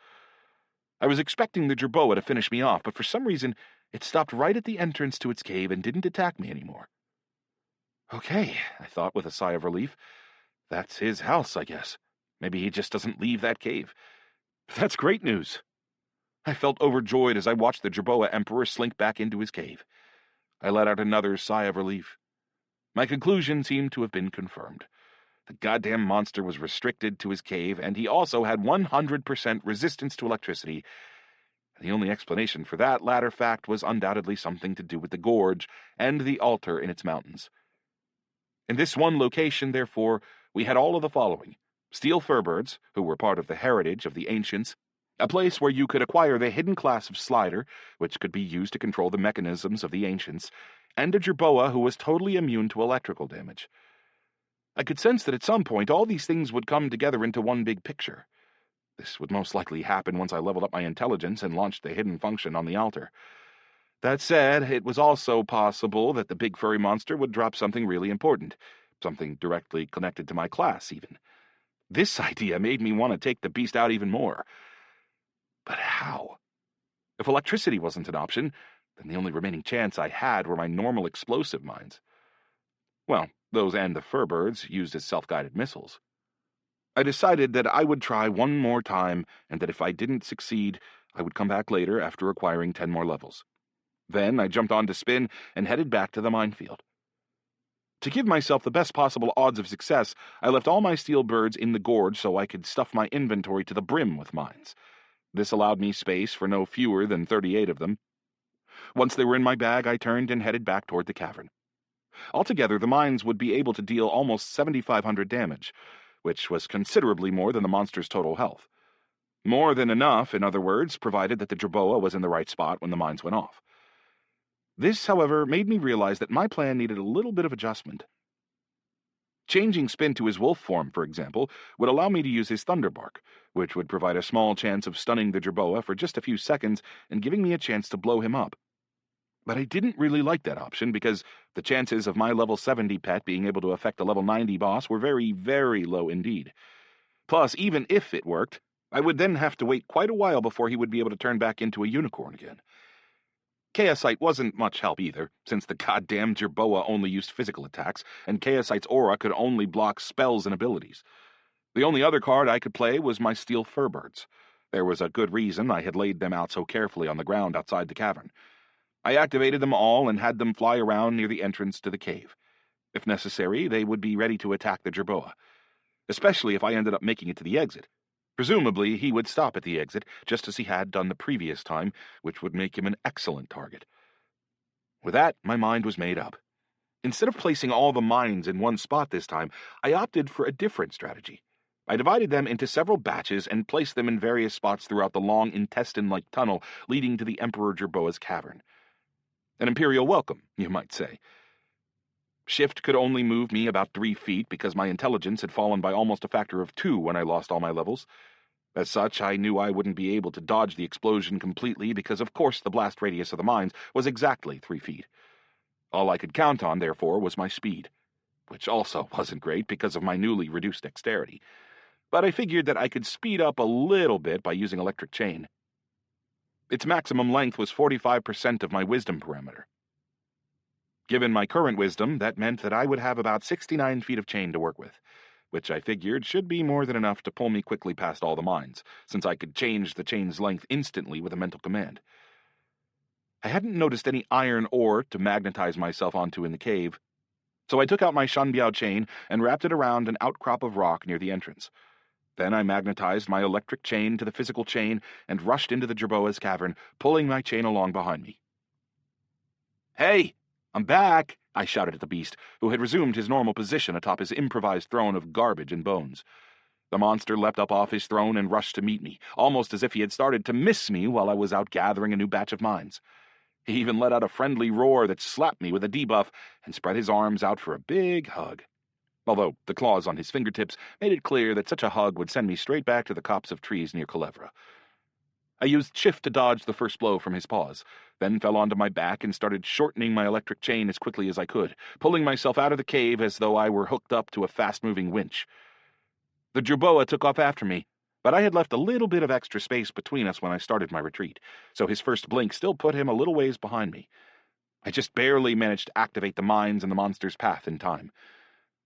I was expecting the jerboa to finish me off, but for some reason it stopped right at the entrance to its cave and didn't attack me anymore. Okay, I thought with a sigh of relief. That's his house, I guess. Maybe he just doesn't leave that cave. That's great news. I felt overjoyed as I watched the jerboa emperor slink back into his cave. I let out another sigh of relief. My conclusion seemed to have been confirmed. The goddamn monster was restricted to his cave, and he also had 100% resistance to electricity. The only explanation for that latter fact was undoubtedly something to do with the gorge and the altar in its mountains. In this one location, therefore, we had all of the following: steel furbirds, who were part of the heritage of the ancients, a place where you could acquire the hidden class of slider, which could be used to control the mechanisms of the ancients, and a jerboa who was totally immune to electrical damage. I could sense that at some point all these things would come together into one big picture. This would most likely happen once I leveled up my intelligence and launched the hidden function on the altar. That said, it was also possible that the big furry monster would drop something really important, something directly connected to my class, even. This idea made me want to take the beast out even more. But how? If electricity wasn't an option, then the only remaining chance I had were my normal explosive mines. Well, those and the furbirds used as self-guided missiles. I decided that I would try one more time, and that if I didn't succeed, I would come back later after acquiring 10 more levels. Then I jumped on to spin and headed back to the minefield. To give myself the best possible odds of success, I left all my steel birds in the gorge so I could stuff my inventory to the brim with mines. This allowed me space for no fewer than 38 of them. Once they were in my bag, I turned and headed back toward the cavern. Altogether, the mines would be able to deal almost 7,500 damage, which was considerably more than the monster's total health. More than enough, in other words, provided that the jerboa was in the right spot when the mines went off. This, however, made me realize that my plan needed a little bit of adjustment. Changing Spin to his wolf form, for example, would allow me to use his thunderbark, which would provide a small chance of stunning the jerboa for just a few seconds and giving me a chance to blow him up. But I didn't really like that option because the chances of my level 70 pet being able to affect a level 90 boss were very, very low indeed. Plus, even if it worked, I would then have to wait quite a while before he would be able to turn back into a unicorn again. Chaosite wasn't much help either, since the goddamn jerboa only used physical attacks, and Chaosite's aura could only block spells and abilities. The only other card I could play was my steel furbirds. There was a good reason I had laid them out so carefully on the ground outside the cavern. I activated them all and had them fly around near the entrance to the cave. If necessary, they would be ready to attack the jerboa, especially if I ended up making it to the exit. Presumably, he would stop at the exit, just as he had done the previous time, which would make him an excellent target. With that, my mind was made up. Instead of placing all the mines in one spot this time, I opted for a different strategy. I divided them into several batches and placed them in various spots throughout the long intestine-like tunnel leading to the Emperor Jerboa's cavern. An imperial welcome, you might say. Shift could only move me about 3 feet because my intelligence had fallen by almost a factor of 2 when I lost all my levels. As such, I knew I wouldn't be able to dodge the explosion completely because, of course, the blast radius of the mines was exactly 3 feet. All I could count on, therefore, was my speed, which also wasn't great because of my newly reduced dexterity. But I figured that I could speed up a little bit by using electric chain. Its maximum length was 45% of my wisdom parameter. Given my current wisdom, that meant that I would have about 69 feet of chain to work with, which I figured should be more than enough to pull me quickly past all the mines, since I could change the chain's length instantly with a mental command. I hadn't noticed any iron ore to magnetize myself onto in the cave, so I took out my Shanbiao chain and wrapped it around an outcrop of rock near the entrance. Then I magnetized my electric chain to the physical chain and rushed into the Jerboa's cavern, pulling my chain along behind me. "Hey, I'm back!" I shouted at the beast, who had resumed his normal position atop his improvised throne of garbage and bones. The monster leapt up off his throne and rushed to meet me, almost as if he had started to miss me while I was out gathering a new batch of mines. He even let out a friendly roar that slapped me with a debuff and spread his arms out for a big hug. Although the claws on his fingertips made it clear that such a hug would send me straight back to the copse of trees near Culebra. I used shift to dodge the first blow from his paws, then fell onto my back and started shortening my electric chain as quickly as I could, pulling myself out of the cave as though I were hooked up to a fast-moving winch. The Jerboa took off after me, but I had left a little bit of extra space between us when I started my retreat, so his first blink still put him a little ways behind me. I just barely managed to activate the mines in the monster's path in time.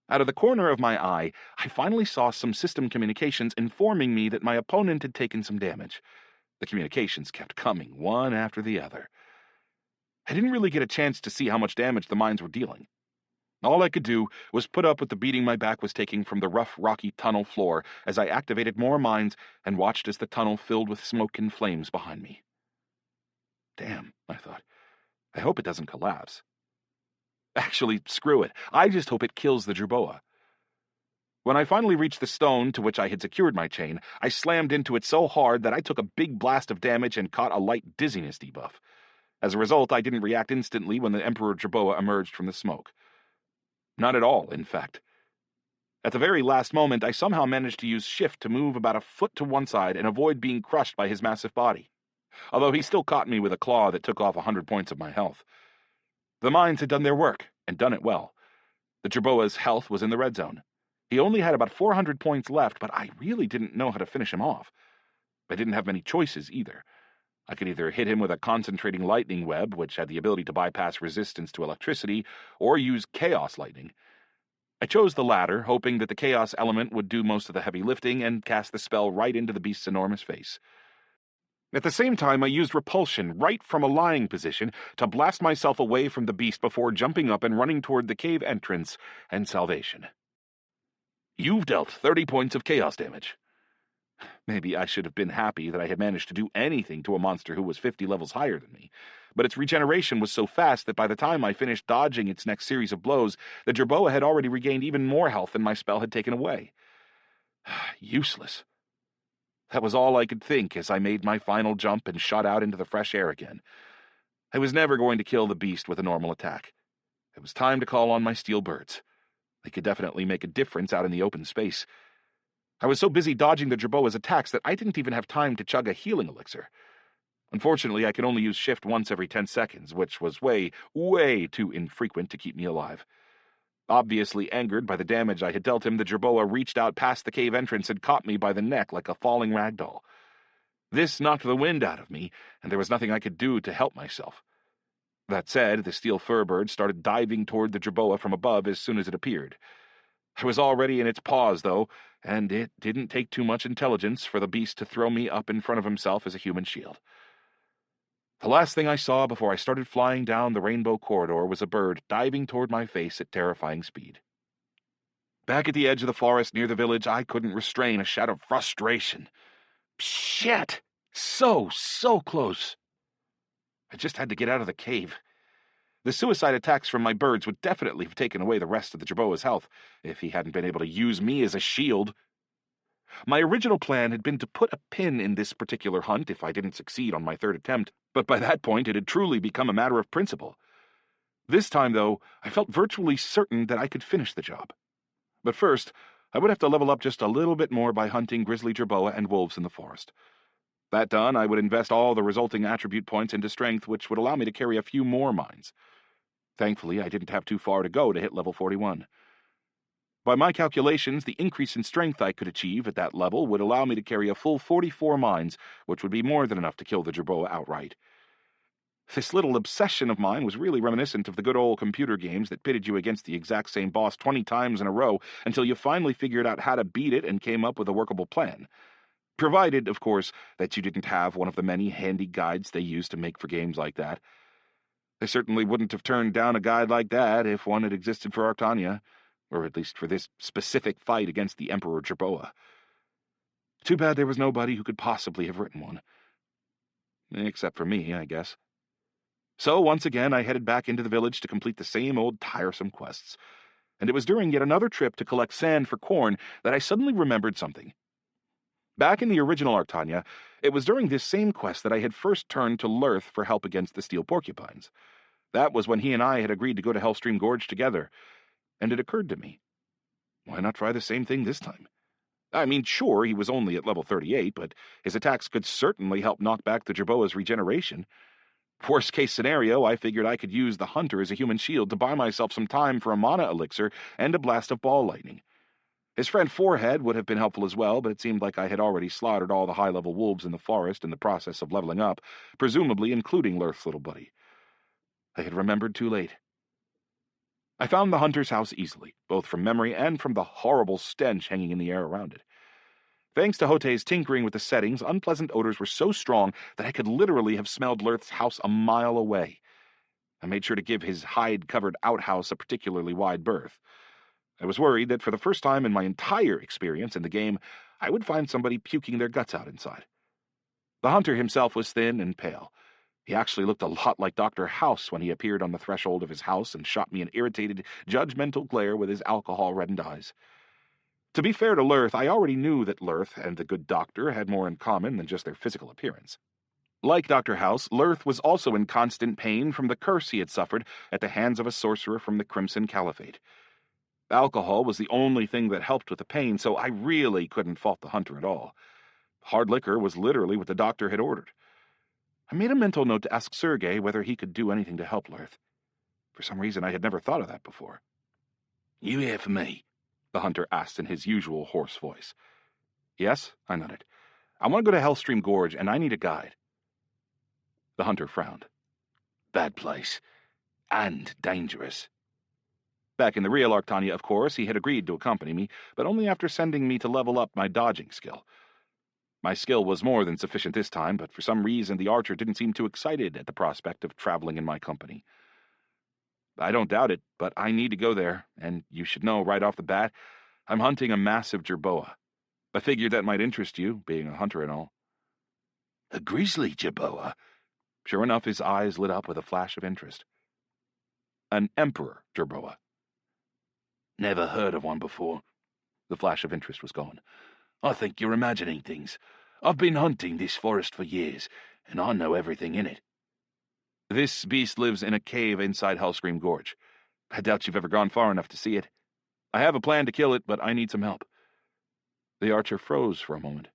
Out of the corner of my eye, I finally saw some system communications informing me that my opponent had taken some damage. The communications kept coming, one after the other. I didn't really get a chance to see how much damage the mines were dealing. All I could do was put up with the beating my back was taking from the rough, rocky tunnel floor as I activated more mines and watched as the tunnel filled with smoke and flames behind me. Damn, I thought. I hope it doesn't collapse. Actually, screw it. I just hope it kills the Jerboa. When I finally reached the stone to which I had secured my chain, I slammed into it so hard that I took a big blast of damage and caught a light dizziness debuff. As a result, I didn't react instantly when the Emperor Jerboa emerged from the smoke. Not at all, in fact. At the very last moment, I somehow managed to use shift to move about a foot to one side and avoid being crushed by his massive body, although he still caught me with a claw that took off 100 points of my health. The mines had done their work, and done it well. The Jerboa's health was in the red zone. He only had about 400 points left, but I really didn't know how to finish him off. I didn't have many choices, either. I could either hit him with a concentrating lightning web, which had the ability to bypass resistance to electricity, or use chaos lightning. I chose the latter, hoping that the chaos element would do most of the heavy lifting and cast the spell right into the beast's enormous face. At the same time, I used repulsion right from a lying position to blast myself away from the beast before jumping up and running toward the cave entrance and salvation. You've dealt 30 points of chaos damage. Maybe I should have been happy that I had managed to do anything to a monster who was 50 levels higher than me, but its regeneration was so fast that by the time I finished dodging its next series of blows, the Jerboa had already regained even more health than my spell had taken away. Useless. That was all I could think as I made my final jump and shot out into the fresh air again. I was never going to kill the beast with a normal attack. It was time to call on my steel birds. They could definitely make a difference out in the open space. I was so busy dodging the Jerboa's attacks that I didn't even have time to chug a healing elixir. Unfortunately, I could only use shift once every 10 seconds, which was way, way too infrequent to keep me alive. Obviously angered by the damage I had dealt him, the Jerboa reached out past the cave entrance and caught me by the neck like a falling rag doll. This knocked the wind out of me, and there was nothing I could do to help myself. That said, the steel furbird started diving toward the Jerboa from above as soon as it appeared. I was already in its paws, though, and it didn't take too much intelligence for the beast to throw me up in front of himself as a human shield. The last thing I saw before I started flying down the rainbow corridor was a bird diving toward my face at terrifying speed. Back at the edge of the forest near the village, I couldn't restrain a shout of frustration. Shit! So close. I just had to get out of the cave. The suicide attacks from my birds would definitely have taken away the rest of the Jerboa's health if he hadn't been able to use me as a shield. My original plan had been to put a pin in this particular hunt if I didn't succeed on my third attempt, but by that point it had truly become a matter of principle. This time, though, I felt virtually certain that I could finish the job. But first, I would have to level up just a little bit more by hunting grizzly Jerboa and wolves in the forest. That done, I would invest all the resulting attribute points into strength, which would allow me to carry a few more mines. Thankfully, I didn't have too far to go to hit level 41. By my calculations, the increase in strength I could achieve at that level would allow me to carry a full 44 mines, which would be more than enough to kill the Jerboa outright. This little obsession of mine was really reminiscent of the good old computer games that pitted you against the exact same boss 20 times in a row until you finally figured out how to beat it and came up with a workable plan. Provided, of course, that you didn't have one of the many handy guides they use to make for games like that. I certainly wouldn't have turned down a guide like that if one had existed for Arctania, or at least for this specific fight against the Emperor Jerboa. Too bad there was nobody who could possibly have written one. Except for me, I guess. So once again I headed back into the village to complete the same old tiresome quests. And it was during yet another trip to collect sand for corn that I suddenly remembered something. Back in the original Artania, it was during this same quest that I had first turned to Lurth for help against the steel porcupines. That was when he and I had agreed to go to Hellstream Gorge together, and it occurred to me, why not try the same thing this time? I mean, sure, he was only at level 38, but his attacks could certainly help knock back the Jerboa's regeneration. Worst case scenario, I figured I could use the Hunter as a human shield to buy myself some time for a mana elixir and a blast of ball lightning. His friend Forehead would have been helpful as well, but it seemed like I had already slaughtered all the high-level wolves in the forest in the process of leveling up, presumably including Lurth's little buddy. I had remembered too late. I found the Hunter's house easily, both from memory and from the horrible stench hanging in the air around it. Thanks to Hote's tinkering with the settings, unpleasant odors were so strong that I could literally have smelled Lurth's house a mile away. I made sure to give his hide-covered outhouse a particularly wide berth. I was worried that for the first time in my entire experience in the game, I would find somebody puking their guts out inside. The Hunter himself was thin and pale. He actually looked a lot like Dr. House when he appeared on the threshold of his house and shot me an irritated, judgmental glare with his alcohol-reddened eyes. To be fair to Lurth, I already knew that Lurth and the good doctor had more in common than just their physical appearance. Like Dr. House, Lurth was also in constant pain from the curse he had suffered at the hands of a sorcerer from the Crimson Caliphate. Alcohol was the only thing that helped with the pain, so I really couldn't fault the Hunter at all. Hard liquor was literally what the doctor had ordered. I made a mental note to ask Sergei whether he could do anything to help Lurth. For some reason, I had never thought of that before. You here for me? The Hunter asked in his usual hoarse voice. Yes, I nodded. I want to go to Hellstream Gorge, and I need a guide. The Hunter frowned. Bad place. And dangerous. Back in the real Arctania, of course, he had agreed to accompany me, but only after sending me to level up my dodging skill. My skill was more than sufficient this time, but for some reason the archer didn't seem too excited at the prospect of traveling in my company. I don't doubt it, but I need to go there, and you should know right off the bat, I'm hunting a massive jerboa. I figured that might interest you, being a hunter and all. A grizzly jerboa? Sure enough, his eyes lit up with a flash of interest. An emperor jerboa. Never heard of one before. The flash of interest was gone. I think you're imagining things. I've been hunting this forest for years, and I know everything in it. This beast lives in a cave inside Hellscream Gorge. I doubt you've ever gone far enough to see it. I have a plan to kill it, but I need some help. The archer froze for a moment.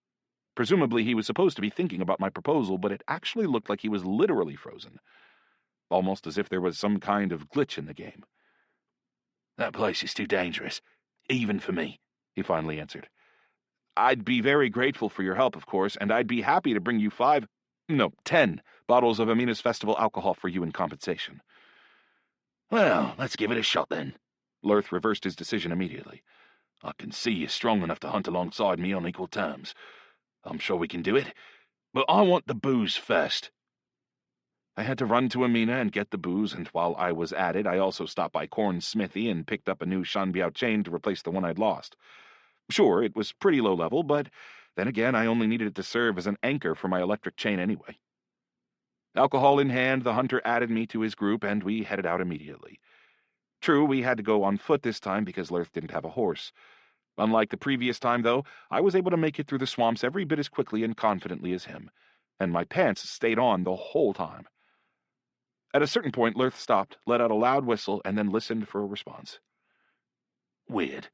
Presumably he was supposed to be thinking about my proposal, but it actually looked like he was literally frozen. Almost as if there was some kind of glitch in the game. That place is too dangerous, even for me, he finally answered. I'd be very grateful for your help, of course, and I'd be happy to bring you 10 bottles of Amina's Festival alcohol for you in compensation. Well, let's give it a shot then. Lurth reversed his decision immediately. I can see you're strong enough to hunt alongside me on equal terms. I'm sure we can do it, but I want the booze first. I had to run to Amina and get the booze, and while I was at it, I also stopped by Korn's smithy and picked up a new Shanbiao chain to replace the one I'd lost. Sure, it was pretty low level, but then again, I only needed it to serve as an anchor for my electric chain anyway. Alcohol in hand, the hunter added me to his group, and we headed out immediately. True, we had to go on foot this time because Lurth didn't have a horse. Unlike the previous time, though, I was able to make it through the swamps every bit as quickly and confidently as him, and my pants stayed on the whole time. At a certain point, Lurth stopped, let out a loud whistle, and then listened for a response. Weird.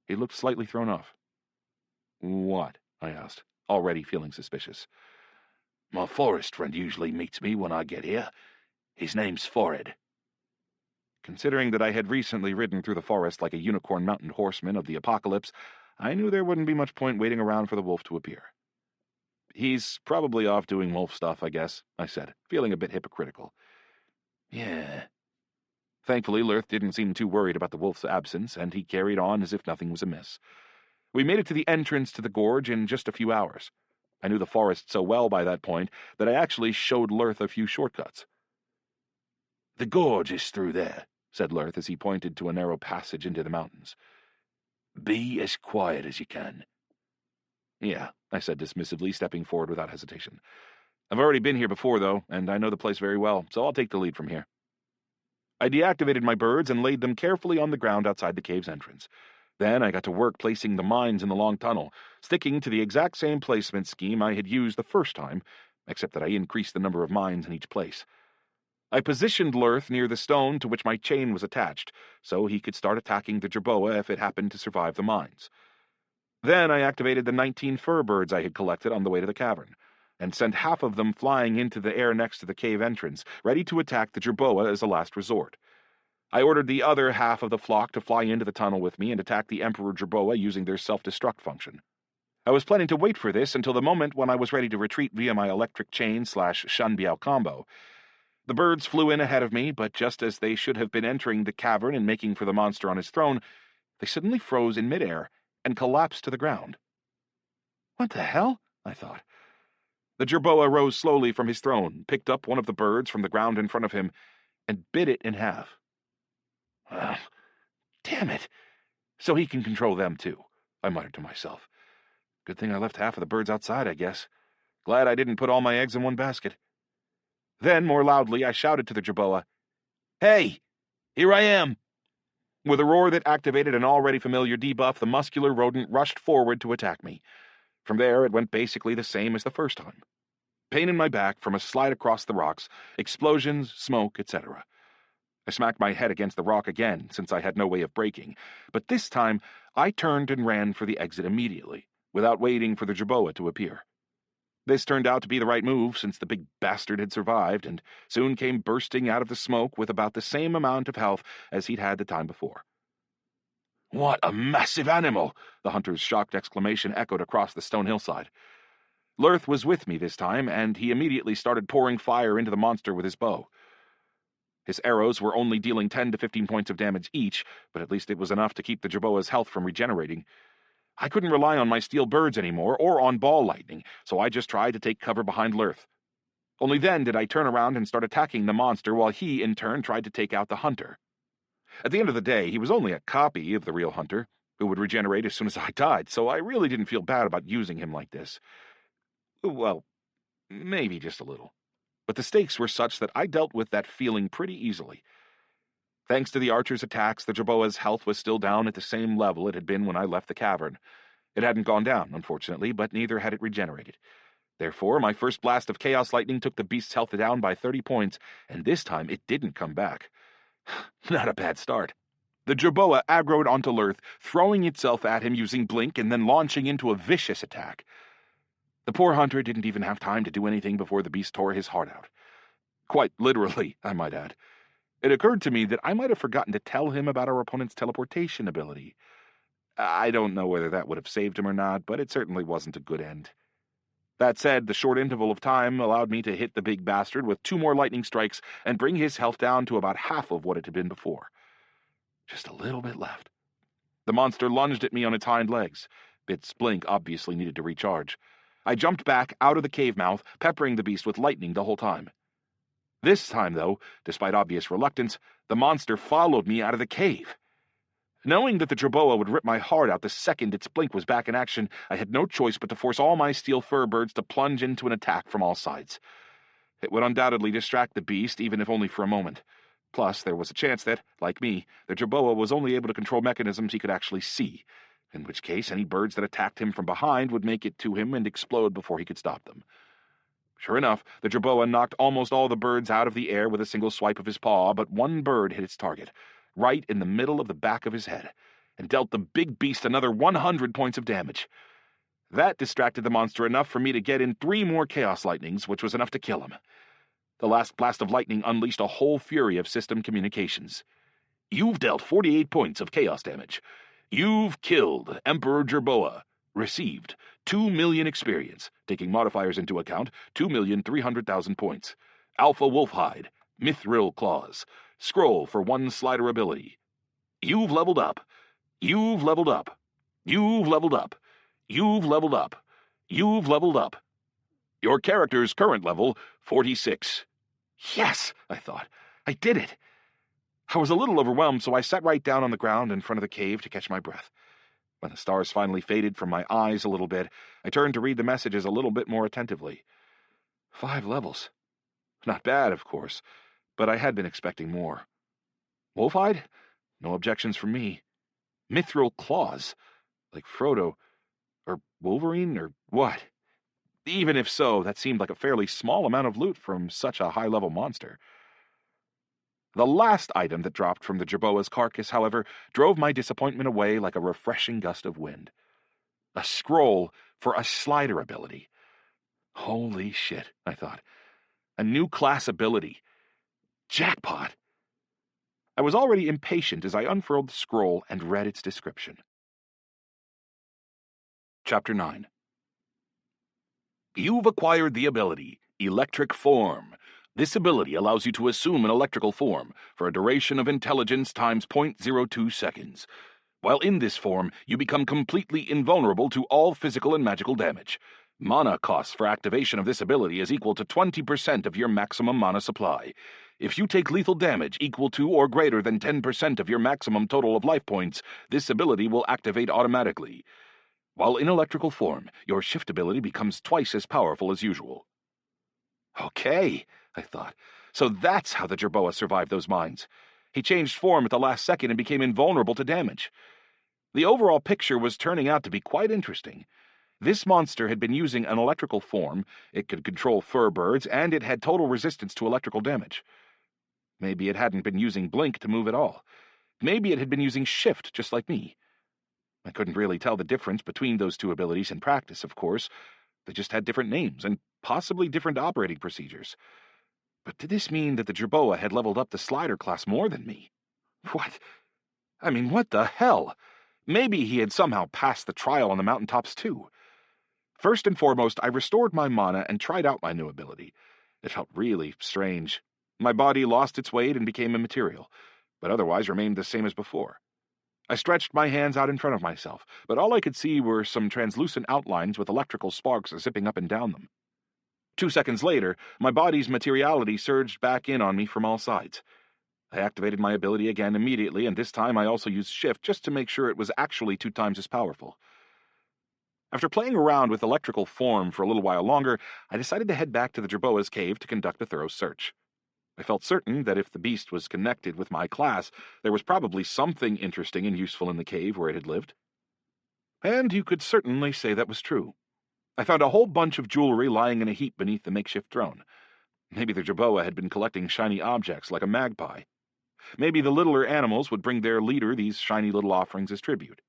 He looked slightly thrown off. What? I asked, already feeling suspicious. My forest friend usually meets me when I get here. His name's Forehead. Considering that I had recently ridden through the forest like a unicorn mountain horseman of the apocalypse, I knew there wouldn't be much point waiting around for the wolf to appear. He's probably off doing wolf stuff, I guess, I said, feeling a bit hypocritical. Yeah. Thankfully, Lurth didn't seem too worried about the wolf's absence, and he carried on as if nothing was amiss. We made it to the entrance to the gorge in just a few hours. I knew the forest so well by that point that I actually showed Lurth a few shortcuts. The gorge is through there, said Lurth as he pointed to a narrow passage into the mountains. Be as quiet as you can. Yeah, I said dismissively, stepping forward without hesitation. I've already been here before, though, and I know the place very well, so I'll take the lead from here. I deactivated my birds and laid them carefully on the ground outside the cave's entrance. Then I got to work placing the mines in the long tunnel, sticking to the exact same placement scheme I had used the first time, except that I increased the number of mines in each place. I positioned Lurth near the stone to which my chain was attached, so he could start attacking the jerboa if it happened to survive the mines. Then I activated the 19 fur birds I had collected on the way to the cavern, and sent half of them flying into the air next to the cave entrance, ready to attack the jerboa as a last resort. I ordered the other half of the flock to fly into the tunnel with me and attack the Emperor jerboa using their self-destruct function. I was planning to wait for this until the moment when I was ready to retreat via my electric chain/Shanbiao combo. The birds flew in ahead of me, but just as they should have been entering the cavern and making for the monster on his throne, they suddenly froze in midair and collapsed to the ground. What the hell? I thought. The jerboa rose slowly from his throne, picked up one of the birds from the ground in front of him, and bit it in half. Damn it! So he can control them too, I muttered to myself. Good thing I left half of the birds outside, I guess. Glad I didn't put all my eggs in one basket. Then, more loudly, I shouted to the jerboa, "Hey! Here I am!" With a roar that activated an already familiar debuff, the muscular rodent rushed forward to attack me. From there, it went basically the same as the first time. Pain in my back from a slide across the rocks, explosions, smoke, etc. I smacked my head against the rock again, since I had no way of braking, but this time I turned and ran for the exit immediately, without waiting for the jerboa to appear. This turned out to be the right move, since the big bastard had survived, and soon came bursting out of the smoke with about the same amount of health as he'd had the time before. "What a massive animal!" the hunter's shocked exclamation echoed across the stone hillside. Lurth was with me this time, and he immediately started pouring fire into the monster with his bow. His arrows were only dealing 10 to 15 points of damage each, but at least it was enough to keep the jerboa's health from regenerating. I couldn't rely on my steel birds anymore, or on ball lightning, so I just tried to take cover behind Lurth. Only then did I turn around and start attacking the monster, while he, in turn, tried to take out the hunter. At the end of the day, he was only a copy of the real hunter, who would regenerate as soon as I died, so I really didn't feel bad about using him like this. Well, maybe just a little. But the stakes were such that I dealt with that feeling pretty easily. Thanks to the archer's attacks, the jerboa's health was still down at the same level it had been when I left the cavern. It hadn't gone down, unfortunately, but neither had it regenerated. Therefore, my first blast of chaos lightning took the beast's health down by 30 points, and this time it didn't come back. Not a bad start. The jerboa aggroed onto Lurth, throwing itself at him using blink and then launching into a vicious attack. The poor hunter didn't even have time to do anything before the beast tore his heart out. Quite literally, I might add. It occurred to me that I might have forgotten to tell him about our opponent's teleportation ability. I don't know whether that would have saved him or not, but it certainly wasn't a good end. That said, the short interval of time allowed me to hit the big bastard with 2 more lightning strikes and bring his health down to about half of what it had been before. Just a little bit left. The monster lunged at me on its hind legs. Its blink obviously needed to recharge. I jumped back out of the cave mouth, peppering the beast with lightning the whole time. This time, though, despite obvious reluctance, the monster followed me out of the cave. Knowing that the jerboa would rip my heart out the second its blink was back in action, I had no choice but to force all my steel fur birds to plunge into an attack from all sides. It would undoubtedly distract the beast, even if only for a moment. Plus, there was a chance that, like me, the jerboa was only able to control mechanisms he could actually see, in which case any birds that attacked him from behind would make it to him and explode before he could stop them. Sure enough, the jerboa knocked almost all the birds out of the air with a single swipe of his paw, but one bird hit its target, right in the middle of the back of his head, and dealt the big beast another 100 points of damage. That distracted the monster enough for me to get in 3 more chaos lightnings, which was enough to kill him. The last blast of lightning unleashed a whole fury of system communications. "You've dealt 48 points of chaos damage. You've killed Emperor Jerboa. Received 2 million experience, taking modifiers into account, 2,300,000 points. Alpha Wolfhide, Mithril Claws, Scroll for 1 slider ability. You've leveled up. You've leveled up. You've leveled up. You've leveled up. You've leveled up. Your character's current level, 46. Yes, I thought. I did it. I was a little overwhelmed, so I sat right down on the ground in front of the cave to catch my breath. When the stars finally faded from my eyes a little bit, I turned to read the messages a little bit more attentively. 5 levels. Not bad, of course, but I had been expecting more. Wolf-eyed? No objections from me. Mithril claws, like Frodo, or Wolverine, or what? Even if so, that seemed like a fairly small amount of loot from such a high-level monster. The last item that dropped from the jerboa's carcass, however, drove my disappointment away like a refreshing gust of wind. A scroll for a slider ability. Holy shit, I thought. A new class ability. Jackpot! I was already impatient as I unfurled the scroll and read its description. Chapter 9. You've acquired the ability, Electric Form. This ability allows you to assume an electrical form for a duration of intelligence times 0.02 seconds. While in this form, you become completely invulnerable to all physical and magical damage. Mana cost for activation of this ability is equal to 20% of your maximum mana supply. If you take lethal damage equal to or greater than 10% of your maximum total of life points, this ability will activate automatically. While in electrical form, your shift ability becomes twice as powerful as usual. Okay, I thought. So that's how the jerboa survived those mines. He changed form at the last second and became invulnerable to damage. The overall picture was turning out to be quite interesting. This monster had been using an electrical form, it could control fur birds, and it had total resistance to electrical damage. Maybe it hadn't been using Blink to move at all. Maybe it had been using Shift, just like me. I couldn't really tell the difference between those two abilities in practice, of course. They just had different names, and possibly different operating procedures. But did this mean that the jerboa had leveled up the slider class more than me? What? I mean, what the hell? Maybe he had somehow passed the trial on the mountaintops, too. First and foremost, I restored my mana and tried out my new ability. It felt really strange. My body lost its weight and became immaterial, but otherwise remained the same as before. I stretched my hands out in front of myself, but all I could see were some translucent outlines with electrical sparks zipping up and down them. 2 seconds later, my body's materiality surged back in on me from all sides. I activated my ability again immediately, and this time I also used Shift just to make sure it was actually 2 times as powerful. After playing around with electrical form for a little while longer, I decided to head back to the jerboa's cave to conduct a thorough search. I felt certain that if the beast was connected with my class, there was probably something interesting and useful in the cave where it had lived. And you could certainly say that was true. I found a whole bunch of jewelry lying in a heap beneath the makeshift throne. Maybe the jerboa had been collecting shiny objects like a magpie. Maybe the littler animals would bring their leader these shiny little offerings as tribute.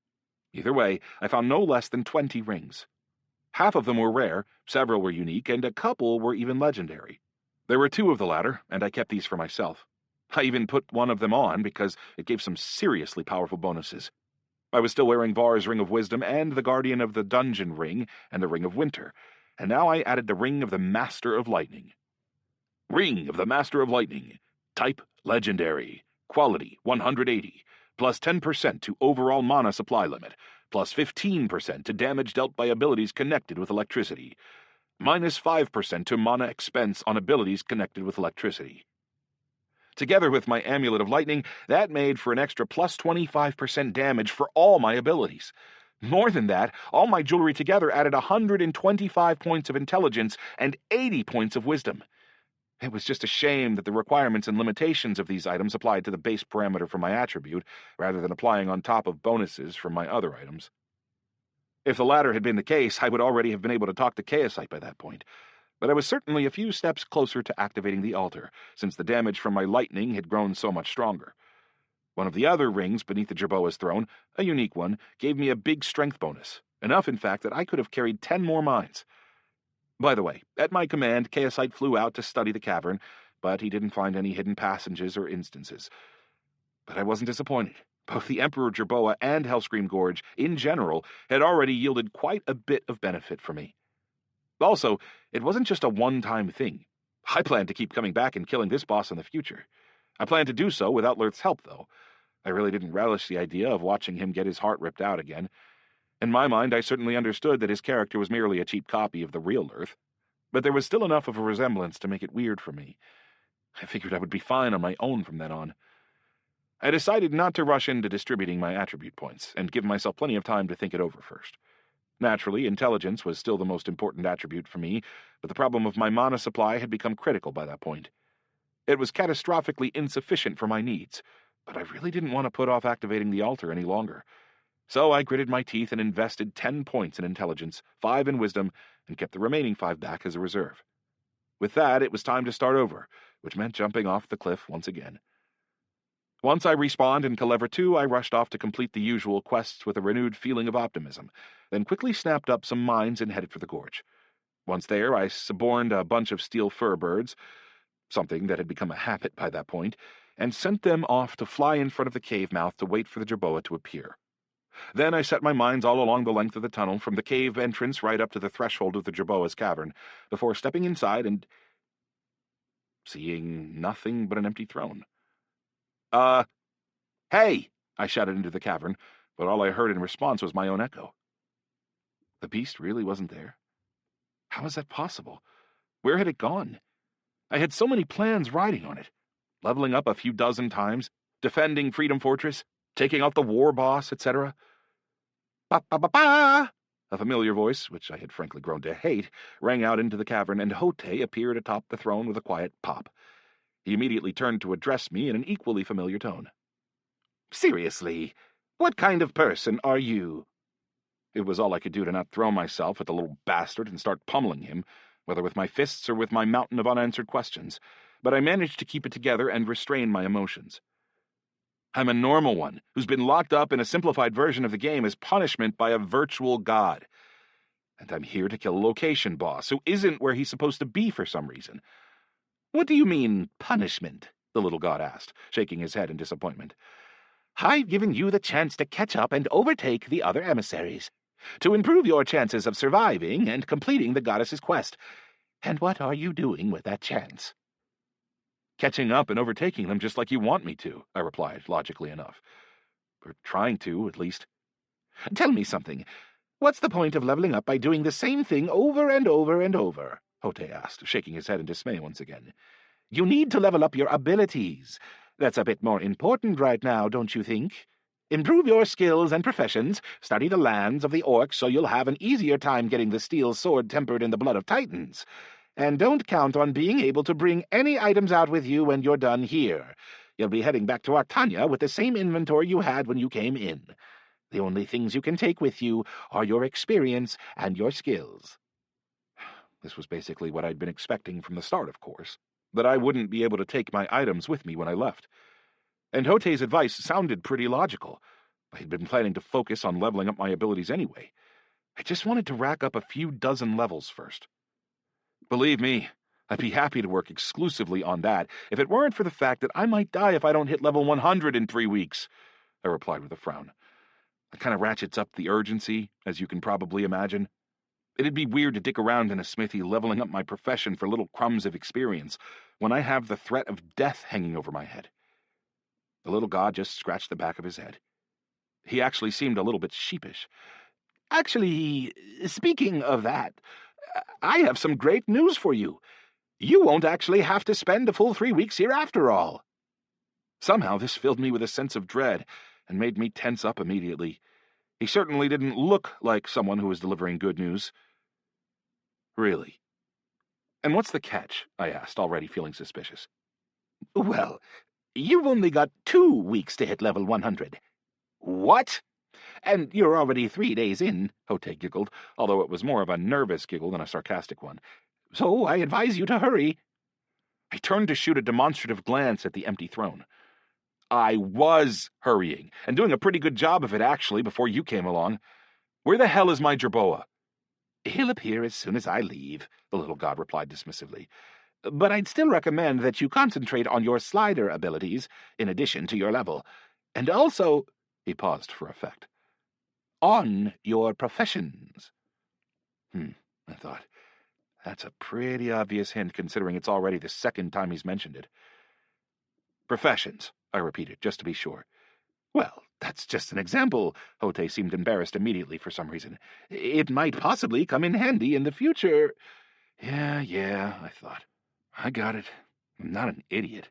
Either way, I found no less than 20 rings. Half of them were rare, several were unique, and a couple were even legendary. There were 2 of the latter, and I kept these for myself. I even put one of them on because it gave some seriously powerful bonuses. I was still wearing Var's Ring of Wisdom and the Guardian of the Dungeon Ring and the Ring of Winter, and now I added the Ring of the Master of Lightning. Ring of the Master of Lightning. Type Legendary. Quality 180. Plus 10% to overall mana supply limit. Plus 15% to damage dealt by abilities connected with electricity. Minus 5% to mana expense on abilities connected with electricity. Together with my Amulet of Lightning, that made for an extra plus 25% damage for all my abilities. More than that, all my jewelry together added 125 points of intelligence and 80 points of wisdom. It was just a shame that the requirements and limitations of these items applied to the base parameter for my attribute, rather than applying on top of bonuses from my other items. If the latter had been the case, I would already have been able to talk to Chaosite by that point. But I was certainly a few steps closer to activating the altar, since the damage from my lightning had grown so much stronger. One of the other rings beneath the jerboa's throne, a unique one, gave me a big strength bonus, enough in fact that I could have carried 10 more mines. By the way, at my command, Chaosite flew out to study the cavern, but he didn't find any hidden passages or instances. But I wasn't disappointed. Both the Emperor Jerboa and Hellscream Gorge, in general, had already yielded quite a bit of benefit for me. Also, it wasn't just a one-time thing. I planned to keep coming back and killing this boss in the future. I planned to do so without Lurth's help, though. I really didn't relish the idea of watching him get his heart ripped out again. In my mind, I certainly understood that his character was merely a cheap copy of the real Lurth, but there was still enough of a resemblance to make it weird for me. I figured I would be fine on my own from then on. I decided not to rush into distributing my attribute points, and give myself plenty of time to think it over first. Naturally, intelligence was still the most important attribute for me, but the problem of my mana supply had become critical by that point. It was catastrophically insufficient for my needs, but I really didn't want to put off activating the altar any longer. So I gritted my teeth and invested 10 points in intelligence, 5 in wisdom, and kept the remaining 5 back as a reserve. With that, it was time to start over, which meant jumping off the cliff once again. Once I respawned in Calever 2, I rushed off to complete the usual quests with a renewed feeling of optimism, then quickly snapped up some mines and headed for the gorge. Once there, I suborned a bunch of steel fur birds, something that had become a habit by that point, and sent them off to fly in front of the cave mouth to wait for the jerboa to appear. Then I set my mines all along the length of the tunnel, from the cave entrance right up to the threshold of the jerboa's cavern, before stepping inside and seeing nothing but an empty throne. Hey! I shouted into the cavern, but all I heard in response was my own echo. The beast really wasn't there. How was that possible? Where had it gone? I had so many plans riding on it. Leveling up a few dozen times, defending Freedom Fortress, taking out the war boss, etc. Ba-ba-ba-ba! A familiar voice, which I had frankly grown to hate, rang out into the cavern, and Hote appeared atop the throne with a quiet pop. He immediately turned to address me in an equally familiar tone. Seriously, what kind of person are you? It was all I could do to not throw myself at the little bastard and start pummeling him, whether with my fists or with my mountain of unanswered questions, but I managed to keep it together and restrain my emotions. I'm a normal one who's been locked up in a simplified version of the game as punishment by a virtual god. And I'm here to kill a location boss who isn't where he's supposed to be for some reason. What do you mean, punishment? The little god asked, shaking his head in disappointment. I've given you the chance to catch up and overtake the other emissaries, to improve your chances of surviving and completing the goddess's quest. And what are you doing with that chance? Catching up and overtaking them just like you want me to, I replied, logically enough. Or trying to, at least. Tell me something. What's the point of leveling up by doing the same thing over and over and over? Hote asked, shaking his head in dismay once again. You need to level up your abilities. That's a bit more important right now, don't you think? Improve your skills and professions, study the lands of the orcs so you'll have an easier time getting the steel sword tempered in the blood of titans. And don't count on being able to bring any items out with you when you're done here. You'll be heading back to Artania with the same inventory you had when you came in. The only things you can take with you are your experience and your skills. This was basically what I'd been expecting from the start, of course, that I wouldn't be able to take my items with me when I left. And Hote's advice sounded pretty logical. I had been planning to focus on leveling up my abilities anyway. I just wanted to rack up a few dozen levels first. Believe me, I'd be happy to work exclusively on that if it weren't for the fact that I might die if I don't hit level 100 in 3 weeks, I replied with a frown. That kind of ratchets up the urgency, as you can probably imagine. It'd be weird to dick around in a smithy leveling up my profession for little crumbs of experience when I have the threat of death hanging over my head. The little god just scratched the back of his head. He actually seemed a little bit sheepish. Actually, speaking of that, I have some great news for you. You won't actually have to spend a full 3 weeks here after all. Somehow this filled me with a sense of dread and made me tense up immediately. He certainly didn't look like someone who was delivering good news. Really? And what's the catch? I asked, already feeling suspicious. Well, you've only got 2 weeks to hit level 100. What? And you're already 3 days in, Hote giggled, although it was more of a nervous giggle than a sarcastic one. So I advise you to hurry. I turned to shoot a demonstrative glance at the empty throne. I was hurrying, and doing a pretty good job of it, actually, before you came along. Where the hell is my jerboa? He'll appear as soon as I leave, the little god replied dismissively. But I'd still recommend that you concentrate on your slider abilities, in addition to your level. And also, he paused for effect, on your professions. I thought. That's a pretty obvious hint, considering it's already the 2nd time he's mentioned it. Professions, I repeated, just to be sure. Well, that's just an example. Hote seemed embarrassed immediately for some reason. It might possibly come in handy in the future. Yeah, I thought. I got it. I'm not an idiot.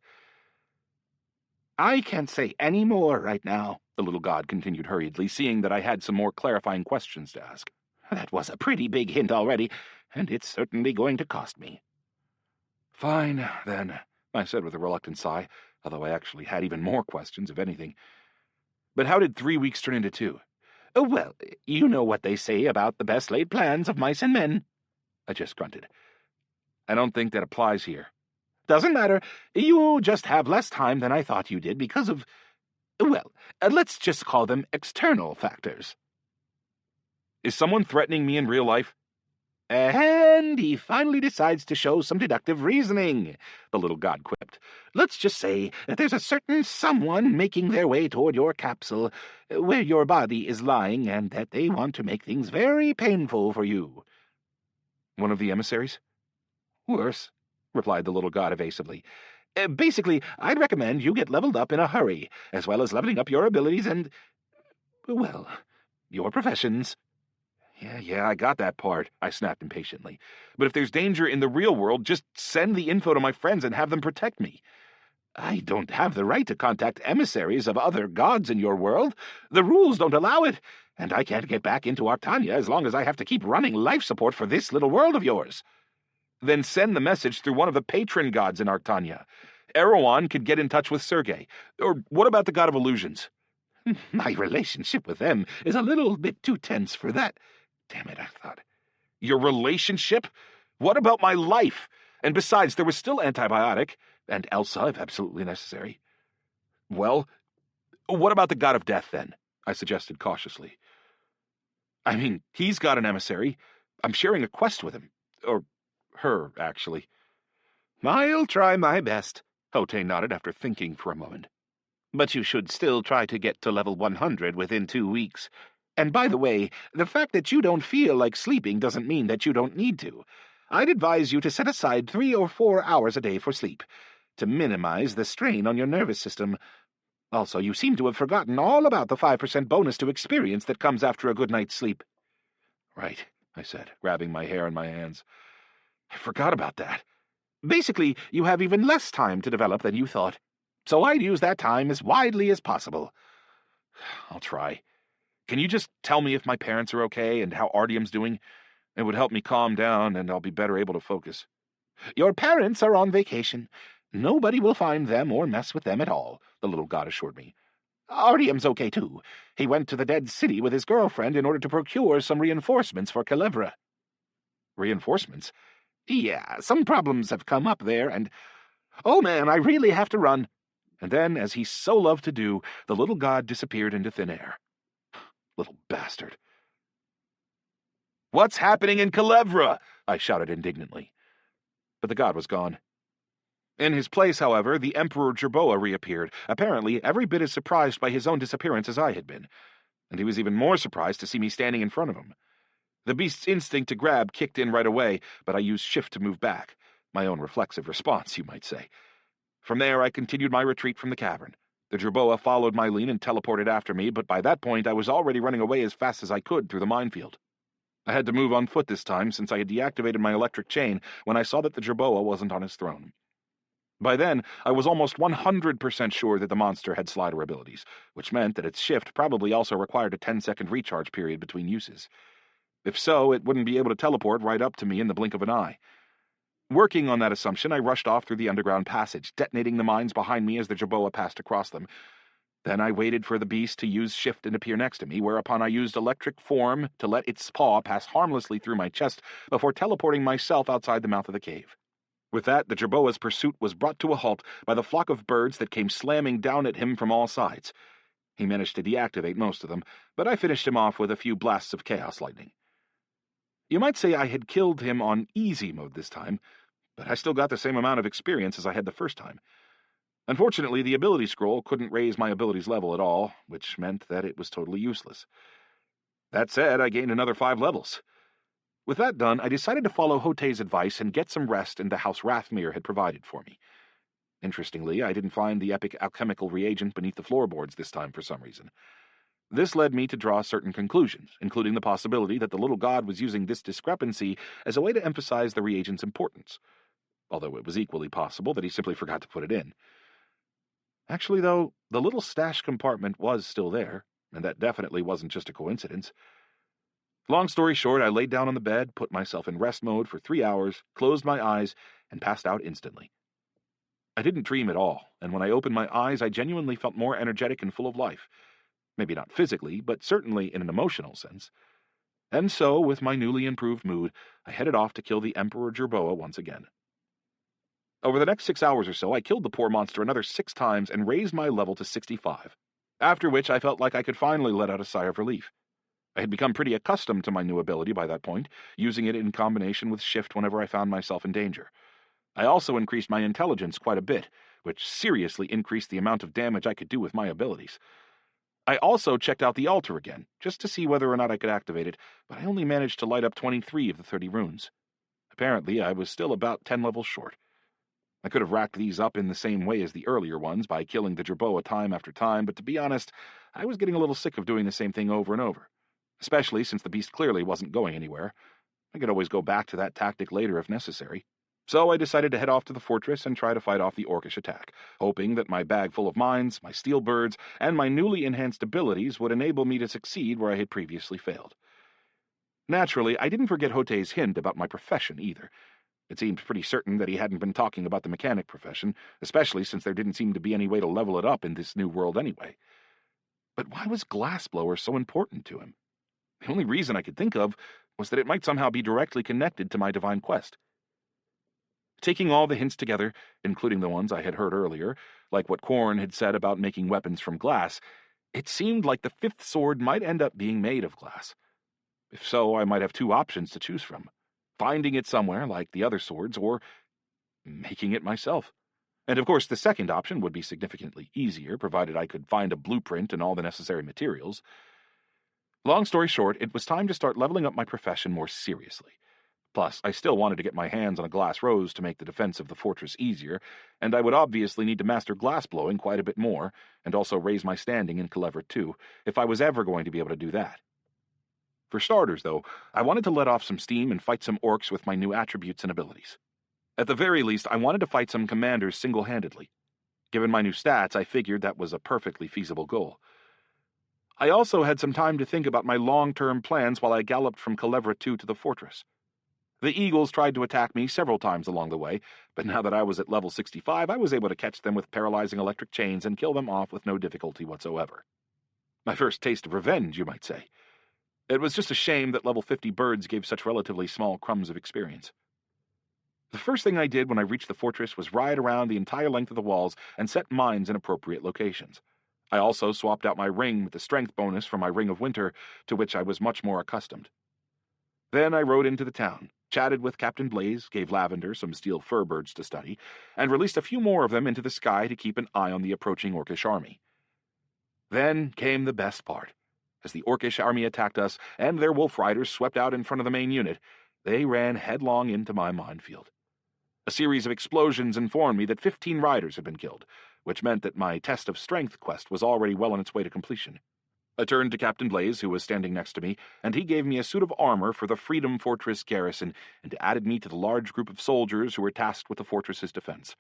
I can't say any more right now, the little god continued hurriedly, seeing that I had some more clarifying questions to ask. That was a pretty big hint already, and it's certainly going to cost me. Fine, then, I said with a reluctant sigh, although I actually had even more questions, if anything. But how did 3 weeks turn into 2? Oh, well, you know what they say about the best laid plans of mice and men. I just grunted. I don't think that applies here. Doesn't matter. You just have less time than I thought you did because of, well, let's just call them external factors. Is someone threatening me in real life? And he finally decides to show some deductive reasoning, the little god quipped. Let's just say that there's a certain someone making their way toward your capsule, where your body is lying, and that they want to make things very painful for you. One of the emissaries? Worse, replied the little god evasively. Basically, I'd recommend you get leveled up in a hurry, as well as leveling up your abilities and, well, your professions. Yeah, I got that part, I snapped impatiently. But if there's danger in the real world, just send the info to my friends and have them protect me. I don't have the right to contact emissaries of other gods in your world. The rules don't allow it, and I can't get back into Arctania as long as I have to keep running life support for this little world of yours. Then send the message through one of the patron gods in Arctania. Erewhon could get in touch with Sergei. Or what about the god of illusions? My relationship with them is a little bit too tense for that. Damn it, I thought. Your relationship? What about my life? And besides, there was still antibiotic, and Elsa, if absolutely necessary. Well, what about the god of death, then? I suggested cautiously. I mean, he's got an emissary. I'm sharing a quest with him. Or her, actually. I'll try my best, Hotei nodded after thinking for a moment. But you should still try to get to level 100 within 2 weeks. And by the way, the fact that you don't feel like sleeping doesn't mean that you don't need to. I'd advise you to set aside 3 or 4 hours a day for sleep, to minimize the strain on your nervous system. Also, you seem to have forgotten all about the 5% bonus to experience that comes after a good night's sleep. Right, I said, grabbing my hair in my hands. I forgot about that. Basically, you have even less time to develop than you thought. So I'd use that time as widely as possible. I'll try. Can you just tell me if my parents are okay and how Artyom's doing? It would help me calm down, and I'll be better able to focus. Your parents are on vacation. Nobody will find them or mess with them at all, the little god assured me. Artyom's okay, too. He went to the Dead City with his girlfriend in order to procure some reinforcements for Culebra. Reinforcements? Yeah, some problems have come up there, and... Oh, man, I really have to run. And then, as he so loved to do, the little god disappeared into thin air. Little bastard. What's happening in Culebra? I shouted indignantly. But the god was gone. In his place, however, the Emperor Jerboa reappeared, apparently every bit as surprised by his own disappearance as I had been, and he was even more surprised to see me standing in front of him. The beast's instinct to grab kicked in right away, but I used shift to move back, my own reflexive response, you might say. From there, I continued my retreat from the cavern. The Jerboa followed my lean and teleported after me, but by that point I was already running away as fast as I could through the minefield. I had to move on foot this time, since I had deactivated my electric chain when I saw that the Jerboa wasn't on his throne. By then, I was almost 100% sure that the monster had slider abilities, which meant that its shift probably also required a 10-second recharge period between uses. If so, it wouldn't be able to teleport right up to me in the blink of an eye. Working on that assumption, I rushed off through the underground passage, detonating the mines behind me as the Jerboa passed across them. Then I waited for the beast to use shift and appear next to me, whereupon I used electric form to let its paw pass harmlessly through my chest before teleporting myself outside the mouth of the cave. With that, the Jerboa's pursuit was brought to a halt by the flock of birds that came slamming down at him from all sides. He managed to deactivate most of them, but I finished him off with a few blasts of chaos lightning. You might say I had killed him on easy mode this time, but I still got the same amount of experience as I had the first time. Unfortunately, the ability scroll couldn't raise my abilities level at all, which meant that it was totally useless. That said, I gained another 5 levels. With that done, I decided to follow Hotei's advice and get some rest in the house Rathmere had provided for me. Interestingly, I didn't find the epic alchemical reagent beneath the floorboards this time for some reason. This led me to draw certain conclusions, including the possibility that the little god was using this discrepancy as a way to emphasize the reagent's importance, although it was equally possible that he simply forgot to put it in. Actually, though, the little stash compartment was still there, and that definitely wasn't just a coincidence. Long story short, I laid down on the bed, put myself in rest mode for 3 hours, closed my eyes, and passed out instantly. I didn't dream at all, and when I opened my eyes, I genuinely felt more energetic and full of life. Maybe not physically, but certainly in an emotional sense. And so, with my newly improved mood, I headed off to kill the Emperor Jerboa once again. Over the next 6 hours or so, I killed the poor monster another 6 times and raised my level to 65, after which I felt like I could finally let out a sigh of relief. I had become pretty accustomed to my new ability by that point, using it in combination with shift whenever I found myself in danger. I also increased my intelligence quite a bit, which seriously increased the amount of damage I could do with my abilities. I also checked out the altar again, just to see whether or not I could activate it, but I only managed to light up 23 of the 30 runes. Apparently, I was still about 10 levels short. I could have racked these up in the same way as the earlier ones, by killing the Jerboa time after time, but to be honest, I was getting a little sick of doing the same thing over and over, especially since the beast clearly wasn't going anywhere. I could always go back to that tactic later if necessary. So I decided to head off to the fortress and try to fight off the orcish attack, hoping that my bag full of mines, my steel birds, and my newly enhanced abilities would enable me to succeed where I had previously failed. Naturally, I didn't forget Hote's hint about my profession either. It seemed pretty certain that he hadn't been talking about the mechanic profession, especially since there didn't seem to be any way to level it up in this new world anyway. But why was glassblower so important to him? The only reason I could think of was that it might somehow be directly connected to my divine quest. Taking all the hints together, including the ones I had heard earlier, like what Quarren had said about making weapons from glass, it seemed like the fifth sword might end up being made of glass. If so, I might have 2 options to choose from: finding it somewhere like the other swords, or making it myself. And of course, the second option would be significantly easier, provided I could find a blueprint and all the necessary materials. Long story short, it was time to start leveling up my profession more seriously. Plus, I still wanted to get my hands on a glass rose to make the defense of the fortress easier, and I would obviously need to master glassblowing quite a bit more, and also raise my standing in Clever too, if I was ever going to be able to do that. For starters, though, I wanted to let off some steam and fight some orcs with my new attributes and abilities. At the very least, I wanted to fight some commanders single-handedly. Given my new stats, I figured that was a perfectly feasible goal. I also had some time to think about my long-term plans while I galloped from Calevra 2 to the fortress. The eagles tried to attack me several times along the way, but now that I was at level 65, I was able to catch them with paralyzing electric chains and kill them off with no difficulty whatsoever. My first taste of revenge, you might say. It was just a shame that level 50 birds gave such relatively small crumbs of experience. The first thing I did when I reached the fortress was ride around the entire length of the walls and set mines in appropriate locations. I also swapped out my ring with the strength bonus from my Ring of Winter, to which I was much more accustomed. Then I rode into the town, chatted with Captain Blaze, gave Lavender some steel fur birds to study, and released a few more of them into the sky to keep an eye on the approaching orcish army. Then came the best part. As the orcish army attacked us, and their wolf riders swept out in front of the main unit, they ran headlong into my minefield. A series of explosions informed me that 15 riders had been killed, which meant that my test of strength quest was already well on its way to completion. I turned to Captain Blaze, who was standing next to me, and he gave me a suit of armor for the Freedom Fortress garrison and added me to the large group of soldiers who were tasked with the fortress's defense.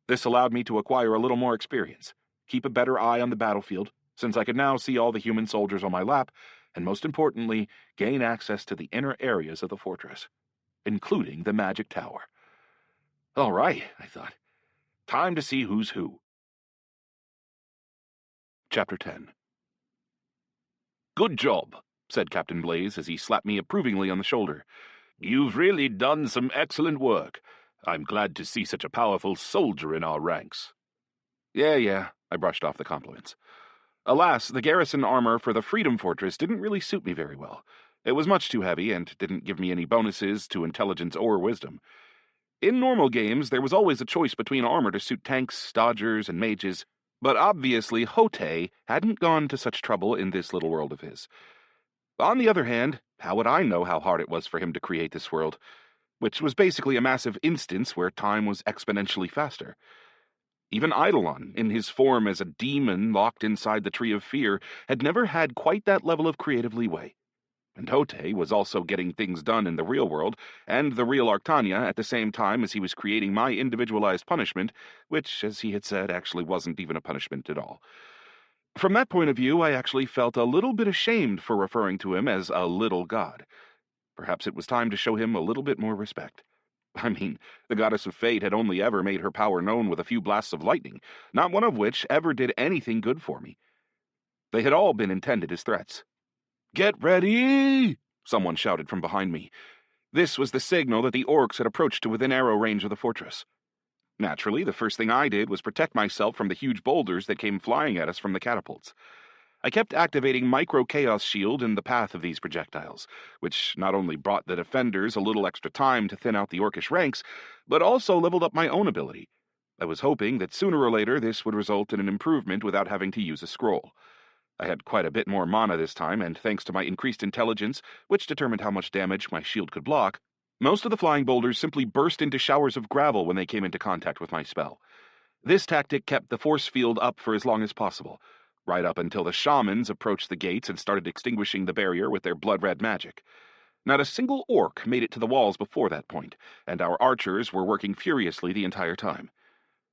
This allowed me to acquire a little more experience, keep a better eye on the battlefield, since I could now see all the human soldiers on my lap, and most importantly, gain access to the inner areas of the fortress, including the magic tower. All right, I thought. Time to see who's who. Chapter 10. "Good job," said Captain Blaze as he slapped me approvingly on the shoulder. "You've really done some excellent work. I'm glad to see such a powerful soldier in our ranks." Yeah, I brushed off the compliments. Alas, the garrison armor for the Freedom Fortress didn't really suit me very well. It was much too heavy and didn't give me any bonuses to intelligence or wisdom. In normal games, there was always a choice between armor to suit tanks, dodgers, and mages, but obviously Hote hadn't gone to such trouble in this little world of his. On the other hand, how would I know how hard it was for him to create this world, which was basically a massive instance where time was exponentially faster? Even Eidolon, in his form as a demon locked inside the Tree of Fear, had never had quite that level of creative leeway. And Hote was also getting things done in the real world, and the real Arctania at the same time as he was creating my individualized punishment, which, as he had said, actually wasn't even a punishment at all. From that point of view, I actually felt a little bit ashamed for referring to him as a little god. Perhaps it was time to show him a little bit more respect. I mean, the goddess of fate had only ever made her power known with a few blasts of lightning, not one of which ever did anything good for me. They had all been intended as threats. "Get ready!" someone shouted from behind me. This was the signal that the orcs had approached to within arrow range of the fortress. Naturally, the first thing I did was protect myself from the huge boulders that came flying at us from the catapults. I kept activating micro-chaos shield in the path of these projectiles, which not only brought the defenders a little extra time to thin out the orcish ranks, but also leveled up my own ability. I was hoping that sooner or later this would result in an improvement without having to use a scroll. I had quite a bit more mana this time, and thanks to my increased intelligence, which determined how much damage my shield could block, most of the flying boulders simply burst into showers of gravel when they came into contact with my spell. This tactic kept the force field up for as long as possible, right up until the shamans approached the gates and started extinguishing the barrier with their blood-red magic. Not a single orc made it to the walls before that point, and our archers were working furiously the entire time.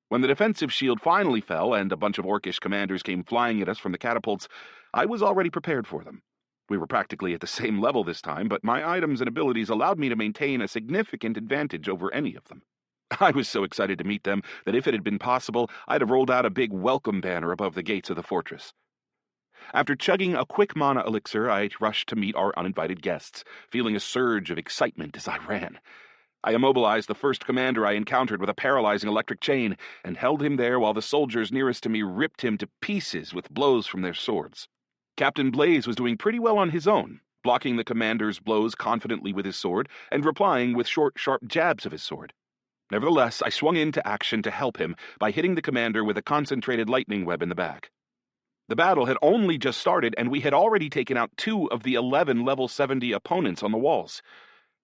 When the defensive shield finally fell and a bunch of orcish commanders came flying at us from the catapults, I was already prepared for them. We were practically at the same level this time, but my items and abilities allowed me to maintain a significant advantage over any of them. I was so excited to meet them that if it had been possible, I'd have rolled out a big welcome banner above the gates of the fortress. After chugging a quick mana elixir, I rushed to meet our uninvited guests, feeling a surge of excitement as I ran. I immobilized the first commander I encountered with a paralyzing electric chain, and held him there while the soldiers nearest to me ripped him to pieces with blows from their swords. Captain Blaze was doing pretty well on his own, blocking the commander's blows confidently with his sword, and replying with short, sharp jabs of his sword. Nevertheless, I swung into action to help him by hitting the commander with a concentrated lightning web in the back. The battle had only just started, and we had already taken out 2 of the 11 level 70 opponents on the walls.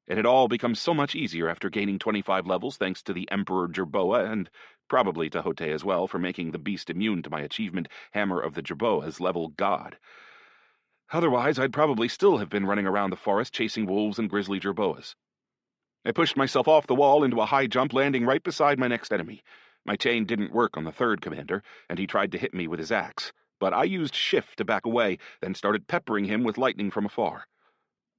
It had all become so much easier after gaining 25 levels thanks to the Emperor Jerboa, and probably to Hote as well for making the beast immune to my achievement, Hammer of the Jerboas, level god. Otherwise, I'd probably still have been running around the forest chasing wolves and grizzly Jerboas. I pushed myself off the wall into a high jump, landing right beside my next enemy. My chain didn't work on the third commander, and he tried to hit me with his axe, but I used shift to back away, then started peppering him with lightning from afar.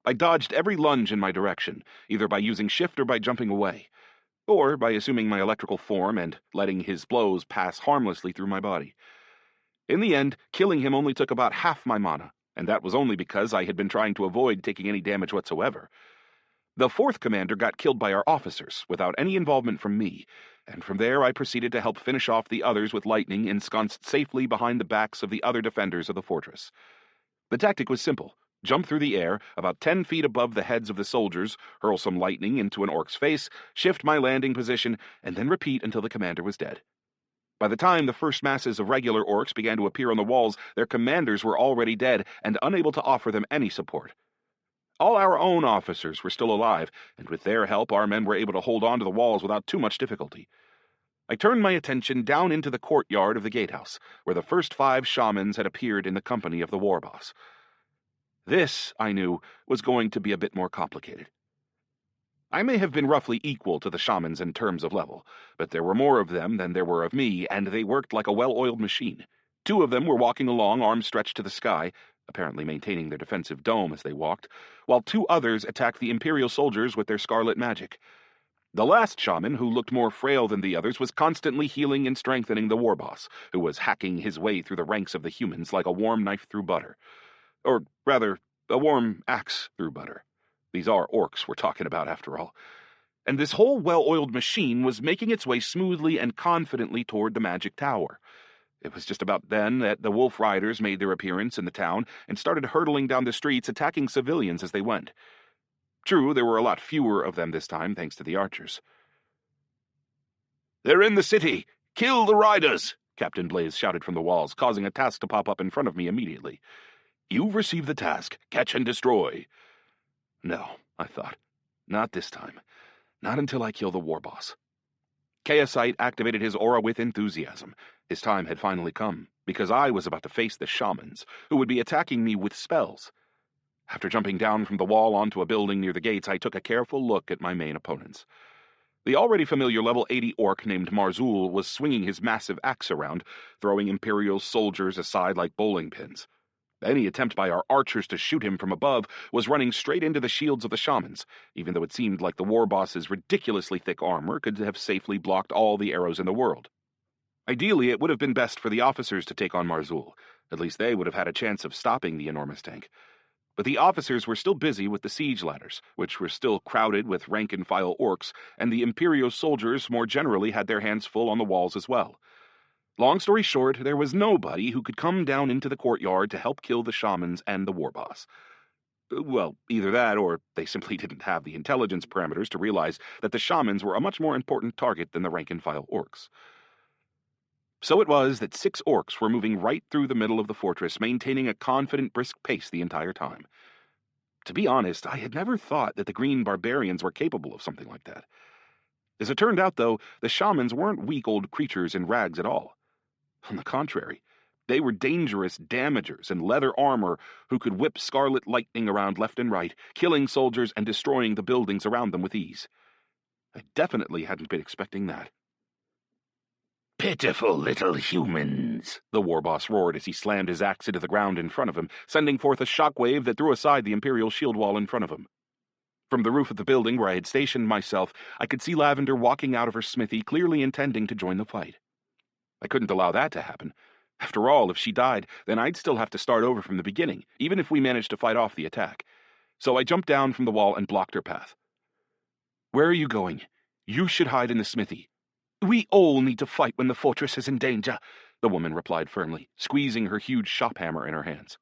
I dodged every lunge in my direction, either by using shift or by jumping away, or by assuming my electrical form and letting his blows pass harmlessly through my body. In the end, killing him only took about half my mana, and that was only because I had been trying to avoid taking any damage whatsoever. The fourth commander got killed by our officers, without any involvement from me, and from there I proceeded to help finish off the others with lightning ensconced safely behind the backs of the other defenders of the fortress. The tactic was simple. Jump through the air, about 10 feet above the heads of the soldiers, hurl some lightning into an orc's face, shift my landing position, and then repeat until the commander was dead. By the time the first masses of regular orcs began to appear on the walls, their commanders were already dead and unable to offer them any support. All our own officers were still alive, and with their help our men were able to hold on to the walls without too much difficulty. I turned my attention down into the courtyard of the gatehouse, where the first 5 shamans had appeared in the company of the war boss. This, I knew, was going to be a bit more complicated. I may have been roughly equal to the shamans in terms of level, but there were more of them than there were of me, and they worked like a well-oiled machine. 2 of them were walking along, arms stretched to the sky, apparently maintaining their defensive dome as they walked, while 2 others attacked the Imperial soldiers with their scarlet magic. The last shaman, who looked more frail than the others, was constantly healing and strengthening the war boss, who was hacking his way through the ranks of the humans like a warm knife through butter. Or, rather, a warm axe through butter. These are orcs we're talking about, after all. And this whole well-oiled machine was making its way smoothly and confidently toward the magic tower. It was just about then that the wolf riders made their appearance in the town and started hurtling down the streets, attacking civilians as they went. True, there were a lot fewer of them this time, thanks to the archers. "They're in the city! Kill the riders!" Captain Blaze shouted from the walls, causing a task to pop up in front of me immediately. "You've received the task. Catch and destroy." No, I thought. Not this time. Not until I kill the war boss. Chaosite activated his aura with enthusiasm. His time had finally come, because I was about to face the shamans, who would be attacking me with spells. After jumping down from the wall onto a building near the gates, I took a careful look at my main opponents. The already familiar level 80 orc named Marzul was swinging his massive axe around, throwing Imperial soldiers aside like bowling pins. Any attempt by our archers to shoot him from above was running straight into the shields of the shamans, even though it seemed like the war boss's ridiculously thick armor could have safely blocked all the arrows in the world. Ideally, it would have been best for the officers to take on Marzul. At least they would have had a chance of stopping the enormous tank. But the officers were still busy with the siege ladders, which were still crowded with rank-and-file orcs, and the Imperial soldiers more generally had their hands full on the walls as well. Long story short, there was nobody who could come down into the courtyard to help kill the shamans and the war boss. Well, either that, or they simply didn't have the intelligence parameters to realize that the shamans were a much more important target than the rank-and-file orcs. So it was that 6 orcs were moving right through the middle of the fortress, maintaining a confident, brisk pace the entire time. To be honest, I had never thought that the green barbarians were capable of something like that. As it turned out, though, the shamans weren't weak old creatures in rags at all. On the contrary, they were dangerous damagers in leather armor who could whip scarlet lightning around left and right, killing soldiers and destroying the buildings around them with ease. I definitely hadn't been expecting that. "Pitiful little humans," the war boss roared as he slammed his axe into the ground in front of him, sending forth a shockwave that threw aside the Imperial shield wall in front of him. From the roof of the building where I had stationed myself, I could see Lavender walking out of her smithy, clearly intending to join the fight. I couldn't allow that to happen. After all, if she died, then I'd still have to start over from the beginning, even if we managed to fight off the attack. So I jumped down from the wall and blocked her path. "Where are you going? You should hide in the smithy." "We all need to fight when the fortress is in danger," the woman replied firmly, squeezing her huge shop hammer in her hands.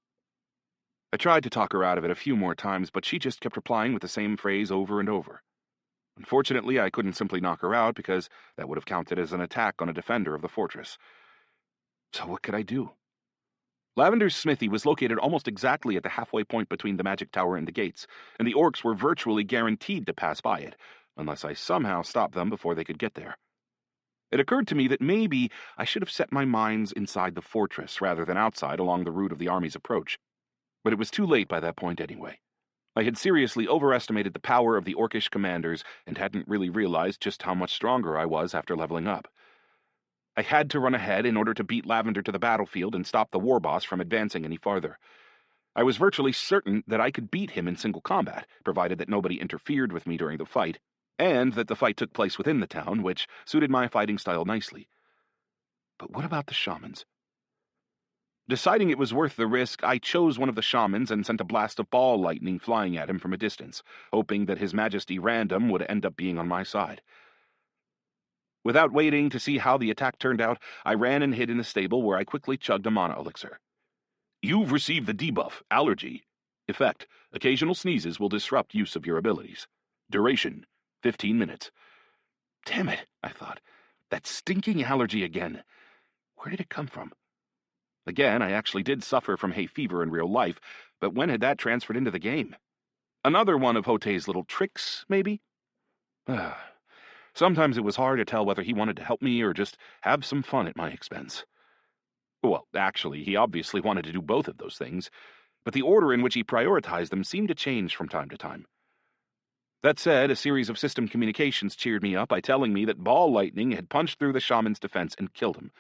I tried to talk her out of it a few more times, but she just kept replying with the same phrase over and over. Unfortunately, I couldn't simply knock her out because that would have counted as an attack on a defender of the fortress. So what could I do? Lavender's smithy was located almost exactly at the halfway point between the magic tower and the gates, and the orcs were virtually guaranteed to pass by it, unless I somehow stopped them before they could get there. It occurred to me that maybe I should have set my mines inside the fortress rather than outside along the route of the army's approach. But it was too late by that point anyway. I had seriously overestimated the power of the orcish commanders and hadn't really realized just how much stronger I was after leveling up. I had to run ahead in order to beat Lavender to the battlefield and stop the war boss from advancing any farther. I was virtually certain that I could beat him in single combat, provided that nobody interfered with me during the fight, and that the fight took place within the town, which suited my fighting style nicely. But what about the shamans? Deciding it was worth the risk, I chose one of the shamans and sent a blast of ball lightning flying at him from a distance, hoping that His Majesty Random would end up being on my side. Without waiting to see how the attack turned out, I ran and hid in the stable where I quickly chugged a mana elixir. "You've received the debuff, Allergy. Effect: occasional sneezes will disrupt use of your abilities. Duration: 15 minutes. Damn it, I thought. That stinking allergy again. Where did it come from? Again, I actually did suffer from hay fever in real life, but when had that transferred into the game? Another one of Hote's little tricks, maybe? Sometimes it was hard to tell whether he wanted to help me or just have some fun at my expense. Well, actually, he obviously wanted to do both of those things, but the order in which he prioritized them seemed to change from time to time. That said, a series of system communications cheered me up by telling me that ball lightning had punched through the shaman's defense and killed him.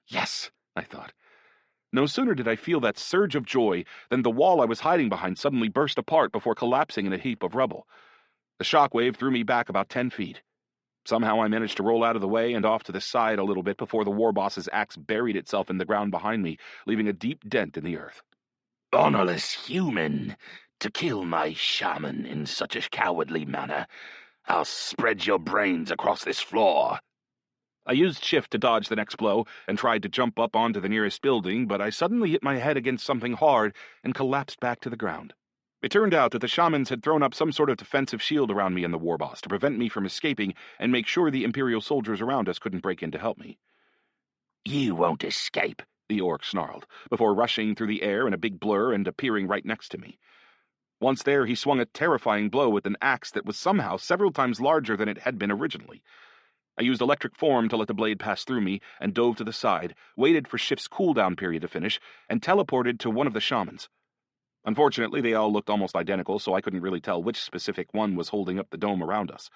Yes, I thought. No sooner did I feel that surge of joy than the wall I was hiding behind suddenly burst apart before collapsing in a heap of rubble. The shockwave threw me back about 10 feet. Somehow I managed to roll out of the way and off to the side a little bit before the war boss's axe buried itself in the ground behind me, leaving a deep dent in the earth. "Honorless human, to kill my shaman in such a cowardly manner. I'll spread your brains across this floor." I used shift to dodge the next blow and tried to jump up onto the nearest building, but I suddenly hit my head against something hard and collapsed back to the ground. It turned out that the shamans had thrown up some sort of defensive shield around me and the war boss to prevent me from escaping and make sure the Imperial soldiers around us couldn't break in to help me. "You won't escape," the orc snarled, before rushing through the air in a big blur and appearing right next to me. Once there, he swung a terrifying blow with an axe that was somehow several times larger than it had been originally. I used electric form to let the blade pass through me and dove to the side, waited for Shift's cooldown period to finish, and teleported to one of the shamans. Unfortunately, they all looked almost identical, so I couldn't really tell which specific one was holding up the dome around us.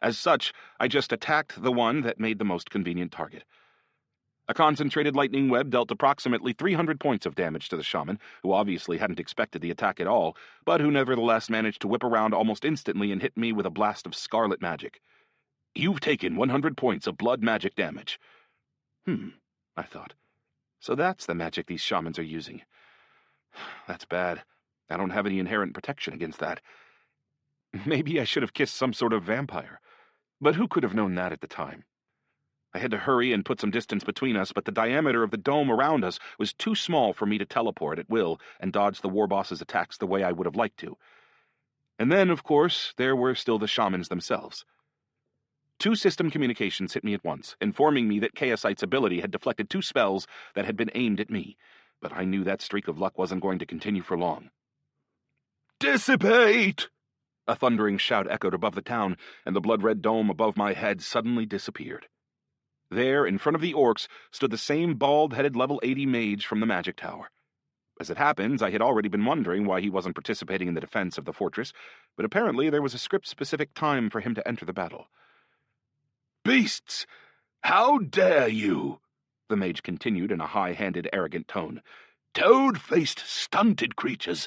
As such, I just attacked the one that made the most convenient target. A concentrated lightning web dealt approximately 300 points of damage to the shaman, who obviously hadn't expected the attack at all, but who nevertheless managed to whip around almost instantly and hit me with a blast of scarlet magic. "You've taken 100 points of blood magic damage." I thought. So that's the magic these shamans are using. That's bad. I don't have any inherent protection against that. Maybe I should have kissed some sort of vampire. But who could have known that at the time? I had to hurry and put some distance between us, but the diameter of the dome around us was too small for me to teleport at will and dodge the war boss's attacks the way I would have liked to. And then, of course, there were still the shamans themselves. 2 system communications hit me at once, informing me that Chaosite's ability had deflected 2 spells that had been aimed at me, but I knew that streak of luck wasn't going to continue for long. "Dissipate!" A thundering shout echoed above the town, and the blood-red dome above my head suddenly disappeared. There, in front of the orcs, stood the same bald-headed level 80 mage from the magic tower. As it happens, I had already been wondering why he wasn't participating in the defense of the fortress, but apparently there was a script-specific time for him to enter the battle. "Beasts! How dare you?" the mage continued in a high-handed, arrogant tone. "Toad-faced, stunted creatures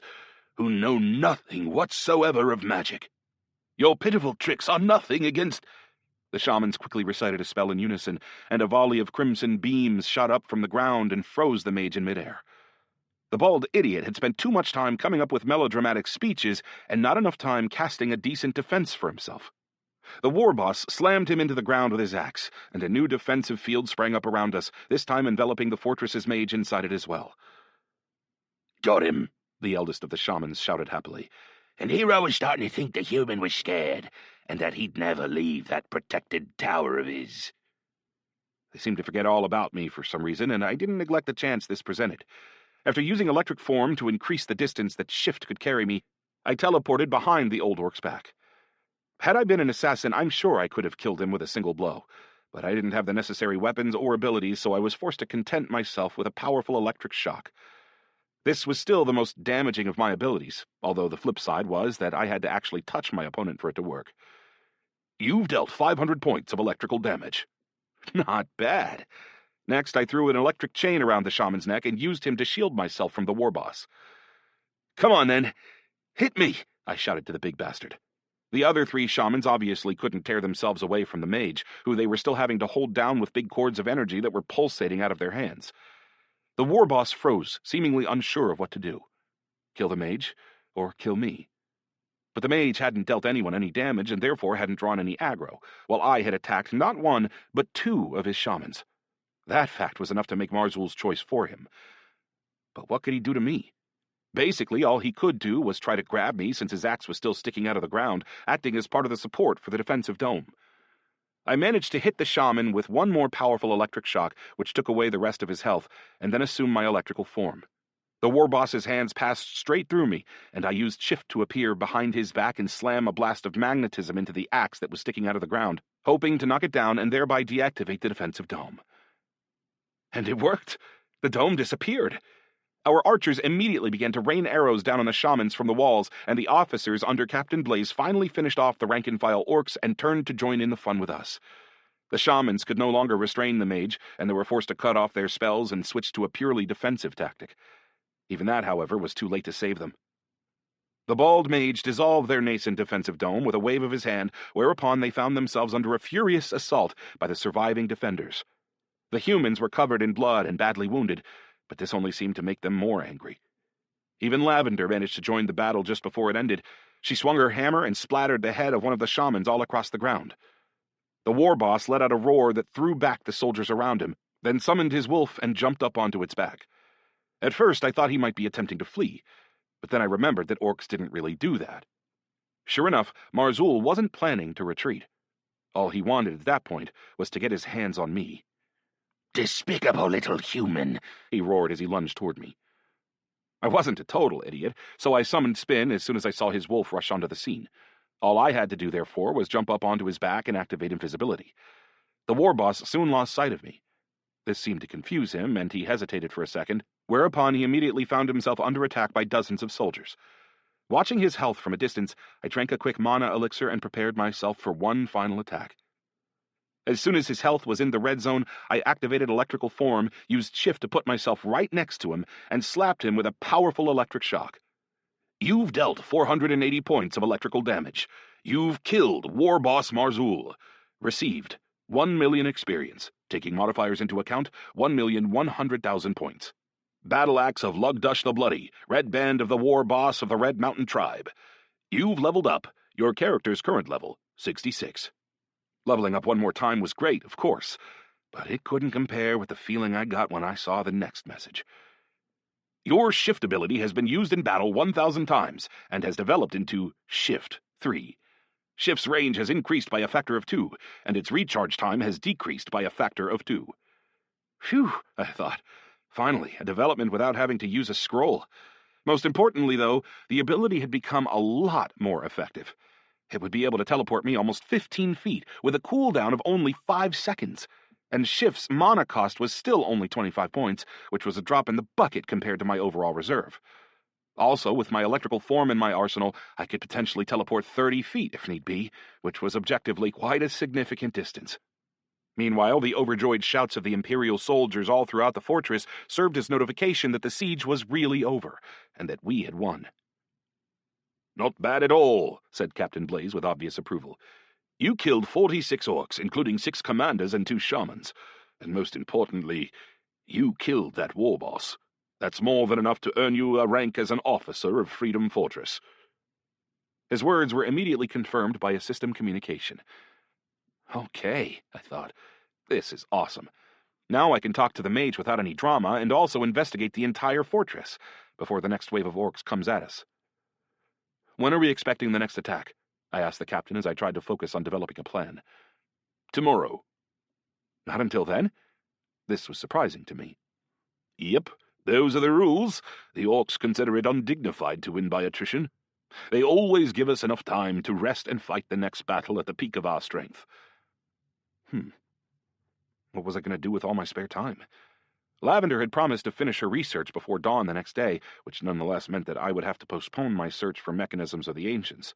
who know nothing whatsoever of magic. Your pitiful tricks are nothing against—" The shamans quickly recited a spell in unison, and a volley of crimson beams shot up from the ground and froze the mage in midair. The bald idiot had spent too much time coming up with melodramatic speeches and not enough time casting a decent defense for himself. The war boss slammed him into the ground with his axe, and a new defensive field sprang up around us, this time enveloping the fortress's mage inside it as well. "Got him," the eldest of the shamans shouted happily. "And Hero was starting to think the human was scared, and that he'd never leave that protected tower of his." They seemed to forget all about me for some reason, and I didn't neglect the chance this presented. After using electric form to increase the distance that shift could carry me, I teleported behind the old orc's back. Had I been an assassin, I'm sure I could have killed him with a single blow, but I didn't have the necessary weapons or abilities, so I was forced to content myself with a powerful electric shock. This was still the most damaging of my abilities, although the flip side was that I had to actually touch my opponent for it to work. "You've dealt 500 points of electrical damage." Not bad. Next, I threw an electric chain around the shaman's neck and used him to shield myself from the war boss. "Come on, then. Hit me," I shouted to the big bastard. The other 3 shamans obviously couldn't tear themselves away from the mage, who they were still having to hold down with big cords of energy that were pulsating out of their hands. The war boss froze, seemingly unsure of what to do. Kill the mage, or kill me? But the mage hadn't dealt anyone any damage and therefore hadn't drawn any aggro, while I had attacked not 1, but 2 of his shamans. That fact was enough to make Marzul's choice for him. But what could he do to me? Basically, all he could do was try to grab me since his axe was still sticking out of the ground, acting as part of the support for the defensive dome. I managed to hit the shaman with 1 more powerful electric shock, which took away the rest of his health, and then assumed my electrical form. The war boss's hands passed straight through me, and I used shift to appear behind his back and slam a blast of magnetism into the axe that was sticking out of the ground, hoping to knock it down and thereby deactivate the defensive dome. And it worked. The dome disappeared. Our archers immediately began to rain arrows down on the shamans from the walls, and the officers under Captain Blaze finally finished off the rank-and-file orcs and turned to join in the fun with us. The shamans could no longer restrain the mage, and they were forced to cut off their spells and switch to a purely defensive tactic. Even that, however, was too late to save them. The bald mage dissolved their nascent defensive dome with a wave of his hand, whereupon they found themselves under a furious assault by the surviving defenders. The humans were covered in blood and badly wounded, but this only seemed to make them more angry. Even Lavender managed to join the battle just before it ended. She swung her hammer and splattered the head of one of the shamans all across the ground. The war boss let out a roar that threw back the soldiers around him, then summoned his wolf and jumped up onto its back. At first, I thought he might be attempting to flee, but then I remembered that orcs didn't really do that. Sure enough, Marzul wasn't planning to retreat. All he wanted at that point was to get his hands on me. "Despicable little human," he roared as he lunged toward me. I wasn't a total idiot, so I summoned Spin as soon as I saw his wolf rush onto the scene. All I had to do, therefore, was jump up onto his back and activate invisibility. The war boss soon lost sight of me. This seemed to confuse him, and he hesitated for a second, whereupon he immediately found himself under attack by dozens of soldiers. Watching his health from a distance, I drank a quick mana elixir and prepared myself for one final attack. As soon as his health was in the red zone, I activated electrical form, used shift to put myself right next to him, and slapped him with a powerful electric shock. You've dealt 480 points of electrical damage. You've killed War Boss Marzul. Received 1 million experience, taking modifiers into account, 1,100,000 points. Battle Axe of Lugdush the Bloody, Red Band of the War Boss of the Red Mountain Tribe. You've leveled up. Your character's current level, 66. Leveling up one more time was great, of course, but it couldn't compare with the feeling I got when I saw the next message. Your shift ability has been used in battle 1,000 times and has developed into Shift 3. Shift's range has increased by a factor of 2, and its recharge time has decreased by a factor of 2. Phew, I thought. Finally, a development without having to use a scroll. Most importantly, though, the ability had become a lot more effective. It would be able to teleport me almost 15 feet with a cooldown of only 5 seconds. And Shift's mana cost was still only 25 points, which was a drop in the bucket compared to my overall reserve. Also, with my electrical form in my arsenal, I could potentially teleport 30 feet if need be, which was objectively quite a significant distance. Meanwhile, the overjoyed shouts of the Imperial soldiers all throughout the fortress served as notification that the siege was really over, and that we had won. "Not bad at all," said Captain Blaze with obvious approval. "You killed 46 orcs, including 6 commanders and 2 shamans. And most importantly, you killed that war boss. That's more than enough to earn you a rank as an officer of Freedom Fortress." His words were immediately confirmed by a system communication. Okay, I thought. This is awesome. Now I can talk to the mage without any drama and also investigate the entire fortress before the next wave of orcs comes at us. "When are we expecting the next attack?" I asked the captain as I tried to focus on developing a plan. "Tomorrow." "Not until then?" This was surprising to me. "Yep, those are the rules. The orcs consider it undignified to win by attrition. They always give us enough time to rest and fight the next battle at the peak of our strength." What was I going to do with all my spare time? Lavender had promised to finish her research before dawn the next day, which nonetheless meant that I would have to postpone my search for mechanisms of the ancients.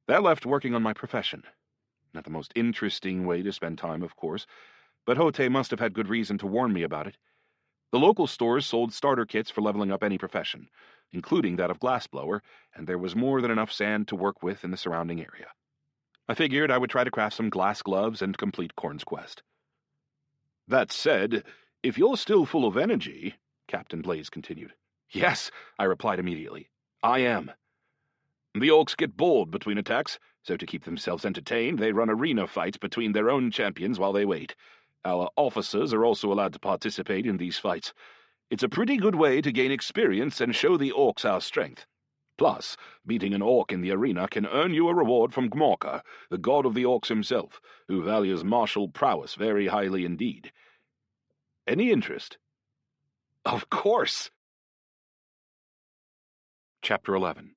That left working on my profession. Not the most interesting way to spend time, of course, but Hote must have had good reason to warn me about it. The local stores sold starter kits for leveling up any profession, including that of glassblower, and there was more than enough sand to work with in the surrounding area. I figured I would try to craft some glass gloves and complete Korn's quest. "That said, if you're still full of energy," Captain Blaze continued. "Yes," I replied immediately. "I am." "The orcs get bored between attacks, so to keep themselves entertained, they run arena fights between their own champions while they wait. Our officers are also allowed to participate in these fights. It's a pretty good way to gain experience and show the orcs our strength. Plus, beating an orc in the arena can earn you a reward from Gmorka, the god of the orcs himself, who values martial prowess very highly indeed. Any interest?" "Of course!" Chapter 11.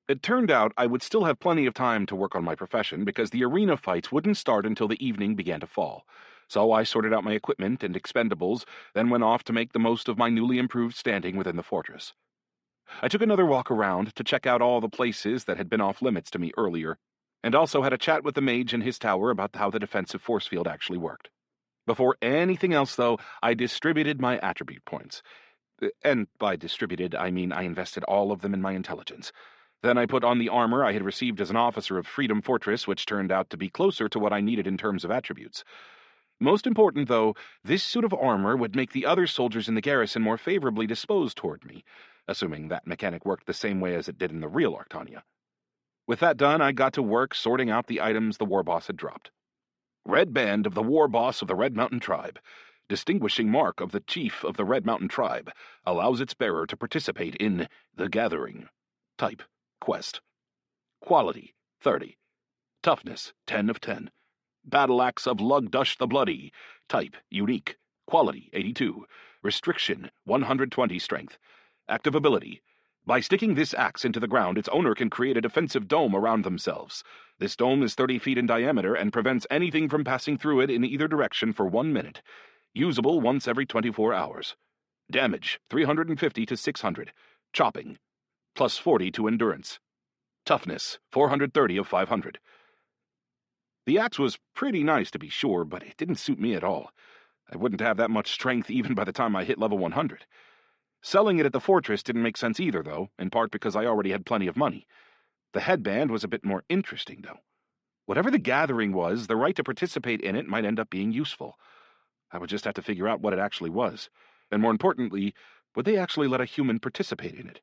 It turned out I would still have plenty of time to work on my profession because the arena fights wouldn't start until the evening began to fall. So I sorted out my equipment and expendables, then went off to make the most of my newly improved standing within the fortress. I took another walk around to check out all the places that had been off limits to me earlier, and also had a chat with the mage in his tower about how the defensive force field actually worked. Before anything else, though, I distributed my attribute points. And by distributed, I mean I invested all of them in my intelligence. Then I put on the armor I had received as an officer of Freedom Fortress, which turned out to be closer to what I needed in terms of attributes. Most important, though, this suit of armor would make the other soldiers in the garrison more favorably disposed toward me, assuming that mechanic worked the same way as it did in the real Arctania. With that done, I got to work sorting out the items the war boss had dropped. Red Band of the War Boss of the Red Mountain Tribe. Distinguishing mark of the Chief of the Red Mountain Tribe. Allows its bearer to participate in the Gathering. Type: Quest. Quality: 30. Toughness: 10 of 10. Battle Axe of Lugdush the Bloody. Type: Unique. Quality: 82. Restriction: 120 strength. Active ability: by sticking this axe into the ground, its owner can create a defensive dome around themselves. This dome is 30 feet in diameter and prevents anything from passing through it in either direction for 1 minute. Usable once every 24 hours. Damage, 350 to 600. Chopping, plus 40 to endurance. Toughness, 430 of 500. The axe was pretty nice to be sure, but it didn't suit me at all. I wouldn't have that much strength even by the time I hit level 100. Selling it at the fortress didn't make sense either, though, in part because I already had plenty of money. The headband was a bit more interesting, though. Whatever the gathering was, the right to participate in it might end up being useful. I would just have to figure out what it actually was. And more importantly, would they actually let a human participate in it?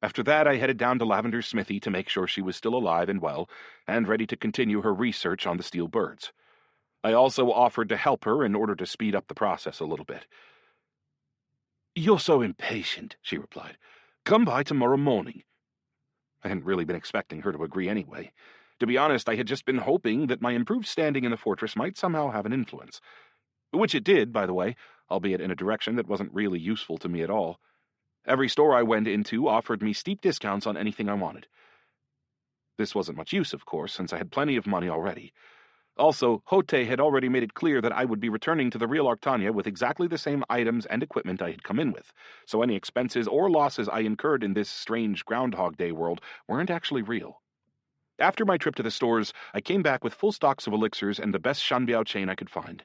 After that, I headed down to Lavender's smithy to make sure she was still alive and well, and ready to continue her research on the steel birds. I also offered to help her in order to speed up the process a little bit. "You're so impatient," she replied. "Come by tomorrow morning." I hadn't really been expecting her to agree anyway. To be honest, I had just been hoping that my improved standing in the fortress might somehow have an influence. Which it did, by the way, albeit in a direction that wasn't really useful to me at all. Every store I went into offered me steep discounts on anything I wanted. This wasn't much use, of course, since I had plenty of money already. Also, Hote had already made it clear that I would be returning to the real Arctania with exactly the same items and equipment I had come in with, so any expenses or losses I incurred in this strange Groundhog Day world weren't actually real. After my trip to the stores, I came back with full stocks of elixirs and the best Shanbiao chain I could find.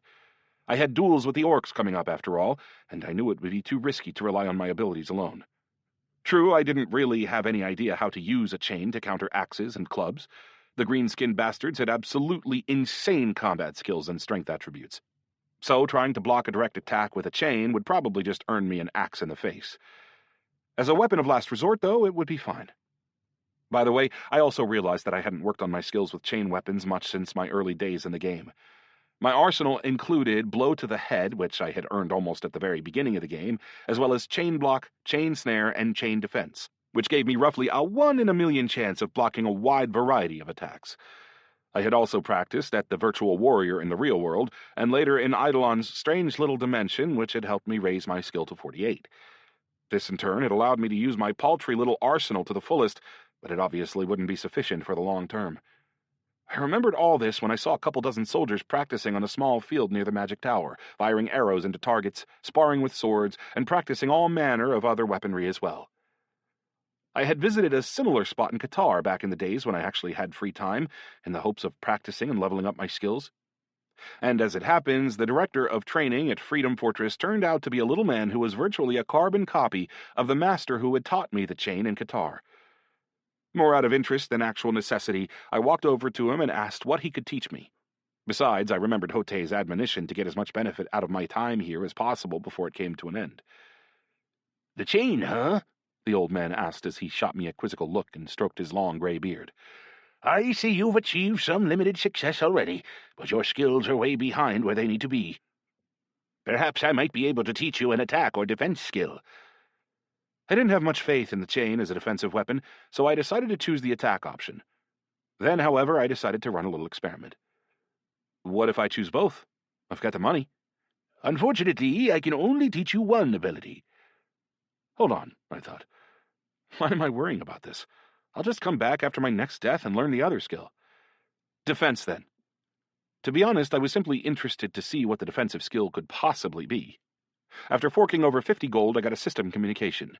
I had duels with the orcs coming up after all, and I knew it would be too risky to rely on my abilities alone. True, I didn't really have any idea how to use a chain to counter axes and clubs. The green-skinned bastards had absolutely insane combat skills and strength attributes. So trying to block a direct attack with a chain would probably just earn me an axe in the face. As a weapon of last resort, though, it would be fine. By the way, I also realized that I hadn't worked on my skills with chain weapons much since my early days in the game. My arsenal included blow to the head, which I had earned almost at the very beginning of the game, as well as chain block, chain snare, and chain defense, which gave me roughly a 1 in a million chance of blocking a wide variety of attacks. I had also practiced at the Virtual Warrior in the real world, and later in Eidolon's strange little dimension, which had helped me raise my skill to 48. This, in turn, had allowed me to use my paltry little arsenal to the fullest, but it obviously wouldn't be sufficient for the long term. I remembered all this when I saw a couple dozen soldiers practicing on a small field near the magic tower, firing arrows into targets, sparring with swords, and practicing all manner of other weaponry as well. I had visited a similar spot in Qatar back in the days when I actually had free time, in the hopes of practicing and leveling up my skills. And as it happens, the director of training at Freedom Fortress turned out to be a little man who was virtually a carbon copy of the master who had taught me the chain in Qatar. More out of interest than actual necessity, I walked over to him and asked what he could teach me. Besides, I remembered Hote's admonition to get as much benefit out of my time here as possible before it came to an end. "The chain, huh?" the old man asked as he shot me a quizzical look and stroked his long gray beard. "I see you've achieved some limited success already, but your skills are way behind where they need to be. Perhaps I might be able to teach you an attack or defense skill." I didn't have much faith in the chain as a defensive weapon, so I decided to choose the attack option. Then, however, I decided to run a little experiment. What if I choose both? I've got the money. "Unfortunately, I can only teach you one ability." Hold on, I thought. Why am I worrying about this? I'll just come back after my next death and learn the other skill. Defense, then. To be honest, I was simply interested to see what the defensive skill could possibly be. After forking over 50 gold, I got a system communication.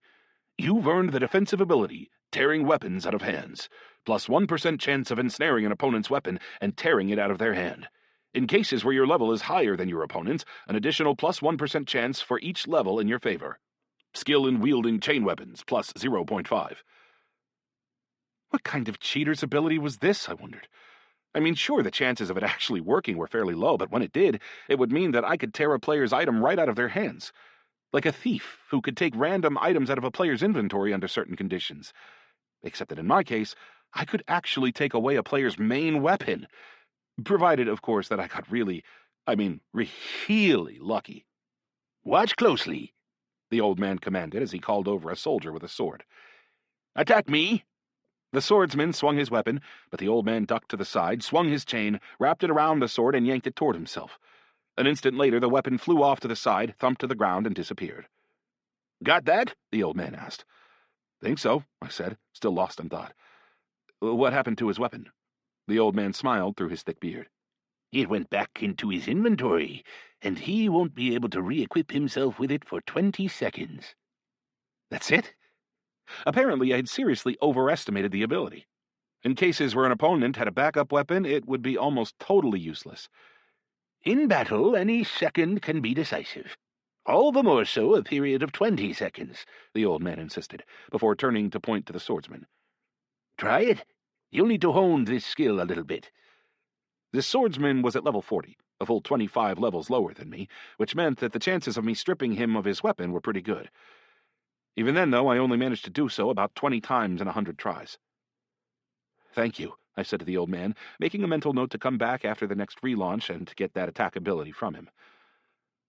"You've earned the defensive ability, tearing weapons out of hands, plus 1% chance of ensnaring an opponent's weapon and tearing it out of their hand. In cases where your level is higher than your opponent's, an additional plus 1% chance for each level in your favor. Skill in wielding chain weapons, plus 0.5. What kind of cheater's ability was this, I wondered. I mean, sure, the chances of it actually working were fairly low, but when it did, it would mean that I could tear a player's item right out of their hands. Like a thief who could take random items out of a player's inventory under certain conditions. Except that in my case, I could actually take away a player's main weapon. Provided, of course, that I got really lucky. "Watch closely," the old man commanded as he called over a soldier with a sword. "Attack me." The swordsman swung his weapon, but the old man ducked to the side, swung his chain, wrapped it around the sword, and yanked it toward himself. An instant later, the weapon flew off to the side, thumped to the ground, and disappeared. "Got that?" the old man asked. "Think so," I said, still lost in thought. "What happened to his weapon?" The old man smiled through his thick beard. It went back into his inventory, and he won't be able to re-equip himself with it for 20 seconds. That's it? Apparently, I had seriously overestimated the ability. In cases where an opponent had a backup weapon, it would be almost totally useless. In battle, any second can be decisive. All the more so a period of 20 seconds, the old man insisted, before turning to point to the swordsman. Try it. You'll need to hone this skill a little bit. This swordsman was at level 40, a full 25 levels lower than me, which meant that the chances of me stripping him of his weapon were pretty good. Even then, though, I only managed to do so about 20 times in 100 tries. "Thank you," I said to the old man, making a mental note to come back after the next relaunch and to get that attack ability from him.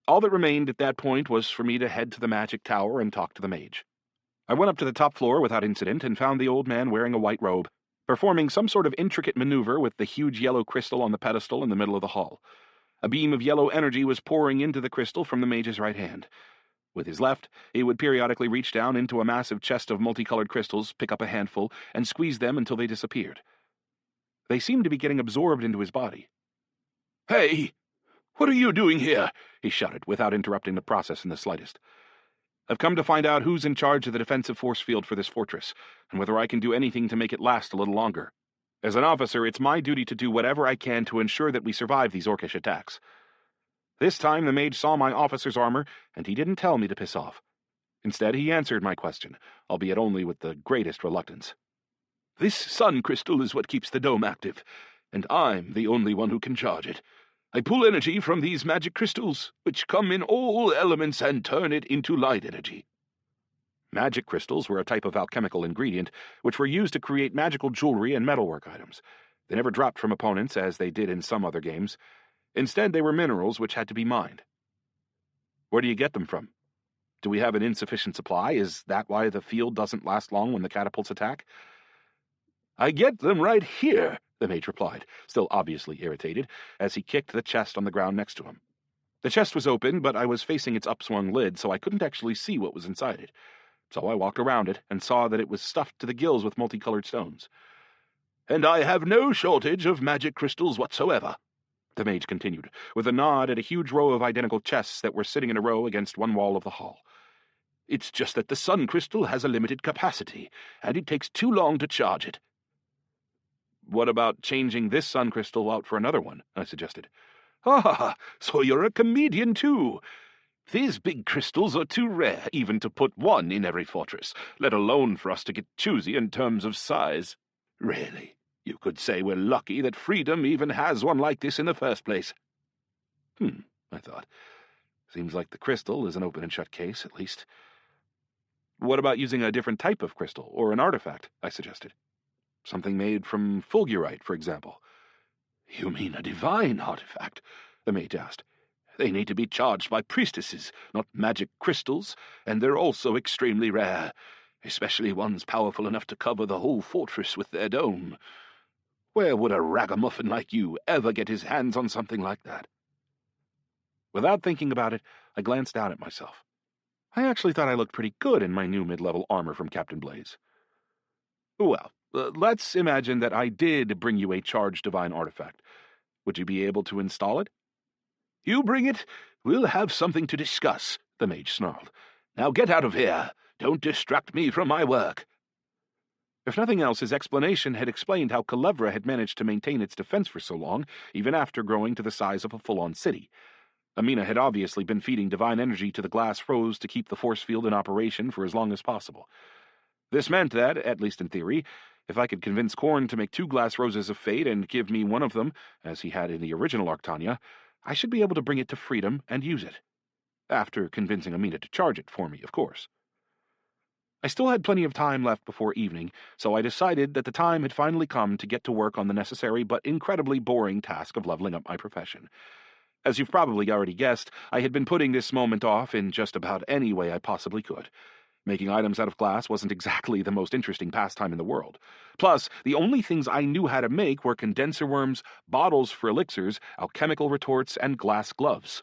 All that remained at that point was for me to head to the magic tower and talk to the mage. I went up to the top floor without incident and found the old man wearing a white robe, performing some sort of intricate maneuver with the huge yellow crystal on the pedestal in the middle of the hall. A beam of yellow energy was pouring into the crystal from the mage's right hand. With his left, he would periodically reach down into a massive chest of multicolored crystals, pick up a handful, and squeeze them until they disappeared. They seemed to be getting absorbed into his body. "Hey! What are you doing here?" he shouted, without interrupting the process in the slightest. "I've come to find out who's in charge of the defensive force field for this fortress, and whether I can do anything to make it last a little longer. As an officer, it's my duty to do whatever I can to ensure that we survive these orcish attacks." This time the mage saw my officer's armor, and he didn't tell me to piss off. Instead, he answered my question, albeit only with the greatest reluctance. "This sun crystal is what keeps the dome active, and I'm the only one who can charge it. I pull energy from these magic crystals, which come in all elements, and turn it into light energy." Magic crystals were a type of alchemical ingredient which were used to create magical jewelry and metalwork items. They never dropped from opponents, as they did in some other games. Instead, they were minerals which had to be mined. "Where do you get them from? Do we have an insufficient supply? Is that why the field doesn't last long when the catapults attack?" "I get them right here," the mage replied, still obviously irritated, as he kicked the chest on the ground next to him. The chest was open, but I was facing its upswung lid, so I couldn't actually see what was inside it. So I walked around it and saw that it was stuffed to the gills with multicolored stones. "And I have no shortage of magic crystals whatsoever," the mage continued, with a nod at a huge row of identical chests that were sitting in a row against one wall of the hall. "It's just that the sun crystal has a limited capacity, and it takes too long to charge it." "What about changing this sun crystal out for another one?" I suggested. "Ah, so you're a comedian too. These big crystals are too rare even to put one in every fortress, let alone for us to get choosy in terms of size. Really, you could say we're lucky that freedom even has one like this in the first place." I thought. Seems like the crystal is an open and shut case, at least. "What about using a different type of crystal, or an artifact?" I suggested. "Something made from fulgurite, for example." "You mean a divine artifact?" the mage asked. "They need to be charged by priestesses, not magic crystals, and they're also extremely rare, especially ones powerful enough to cover the whole fortress with their dome. Where would a ragamuffin like you ever get his hands on something like that?" Without thinking about it, I glanced down at myself. I actually thought I looked pretty good in my new mid-level armor from Captain Blaze. "Well, let's imagine that I did bring you a charged divine artifact. Would you be able to install it?" "You bring it, we'll have something to discuss," the mage snarled. "Now get out of here. Don't distract me from my work." If nothing else, his explanation had explained how Culebra had managed to maintain its defense for so long, even after growing to the size of a full-on city. Amina had obviously been feeding divine energy to the glass rose to keep the force field in operation for as long as possible. This meant that, at least in theory, if I could convince Korn to make 2 glass roses of fate and give me one of them, as he had in the original Arctania, I should be able to bring it to freedom and use it. After convincing Amina to charge it for me, of course. I still had plenty of time left before evening, so I decided that the time had finally come to get to work on the necessary but incredibly boring task of leveling up my profession. As you've probably already guessed, I had been putting this moment off in just about any way I possibly could. Making items out of glass wasn't exactly the most interesting pastime in the world. Plus, the only things I knew how to make were condenser worms, bottles for elixirs, alchemical retorts, and glass gloves.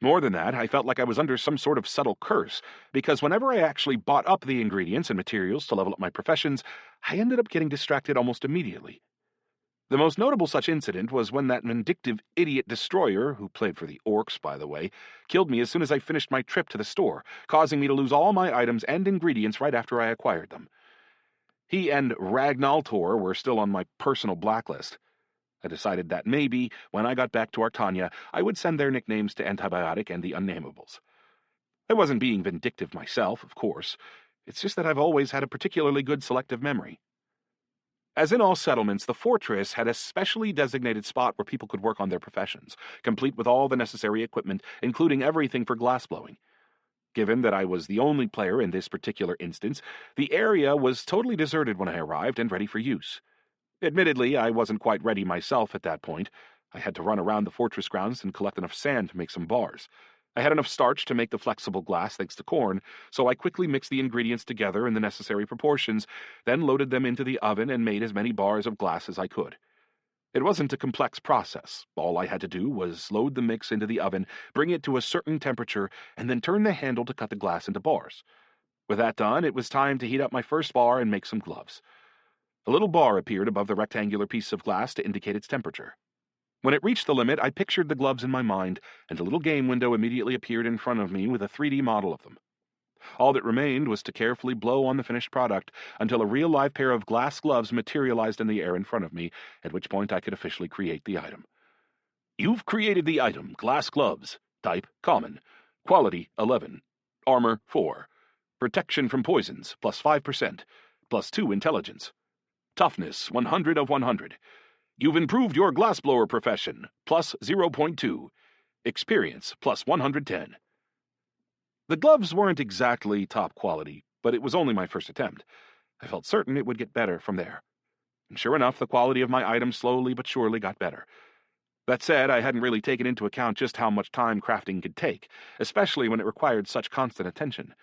More than that, I felt like I was under some sort of subtle curse, because whenever I actually bought up the ingredients and materials to level up my professions, I ended up getting distracted almost immediately. The most notable such incident was when that vindictive idiot destroyer, who played for the Orcs, by the way, killed me as soon as I finished my trip to the store, causing me to lose all my items and ingredients right after I acquired them. He and Ragnaltor were still on my personal blacklist. I decided that maybe, when I got back to Artania, I would send their nicknames to Antibiotic and the Unnamables. I wasn't being vindictive myself, of course. It's just that I've always had a particularly good selective memory. As in all settlements, the fortress had a specially designated spot where people could work on their professions, complete with all the necessary equipment, including everything for glassblowing. Given that I was the only player in this particular instance, the area was totally deserted when I arrived and ready for use. Admittedly, I wasn't quite ready myself at that point. I had to run around the fortress grounds and collect enough sand to make some bars. I had enough starch to make the flexible glass thanks to corn, so I quickly mixed the ingredients together in the necessary proportions, then loaded them into the oven and made as many bars of glass as I could. It wasn't a complex process. All I had to do was load the mix into the oven, bring it to a certain temperature, and then turn the handle to cut the glass into bars. With that done, it was time to heat up my first bar and make some gloves. A little bar appeared above the rectangular piece of glass to indicate its temperature. When it reached the limit, I pictured the gloves in my mind, and a little game window immediately appeared in front of me with a 3D model of them. All that remained was to carefully blow on the finished product until a real live pair of glass gloves materialized in the air in front of me, at which point I could officially create the item. You've created the item, glass gloves. Type, common. Quality, 11. Armor, 4. Protection from poisons, plus 5%. Plus 2 intelligence. Toughness, 100 of 100. You've improved your glassblower profession, plus 0.2. Experience, plus 110. The gloves weren't exactly top quality, but it was only my first attempt. I felt certain it would get better from there. And sure enough, the quality of my items slowly but surely got better. That said, I hadn't really taken into account just how much time crafting could take, especially when it required such constant attention.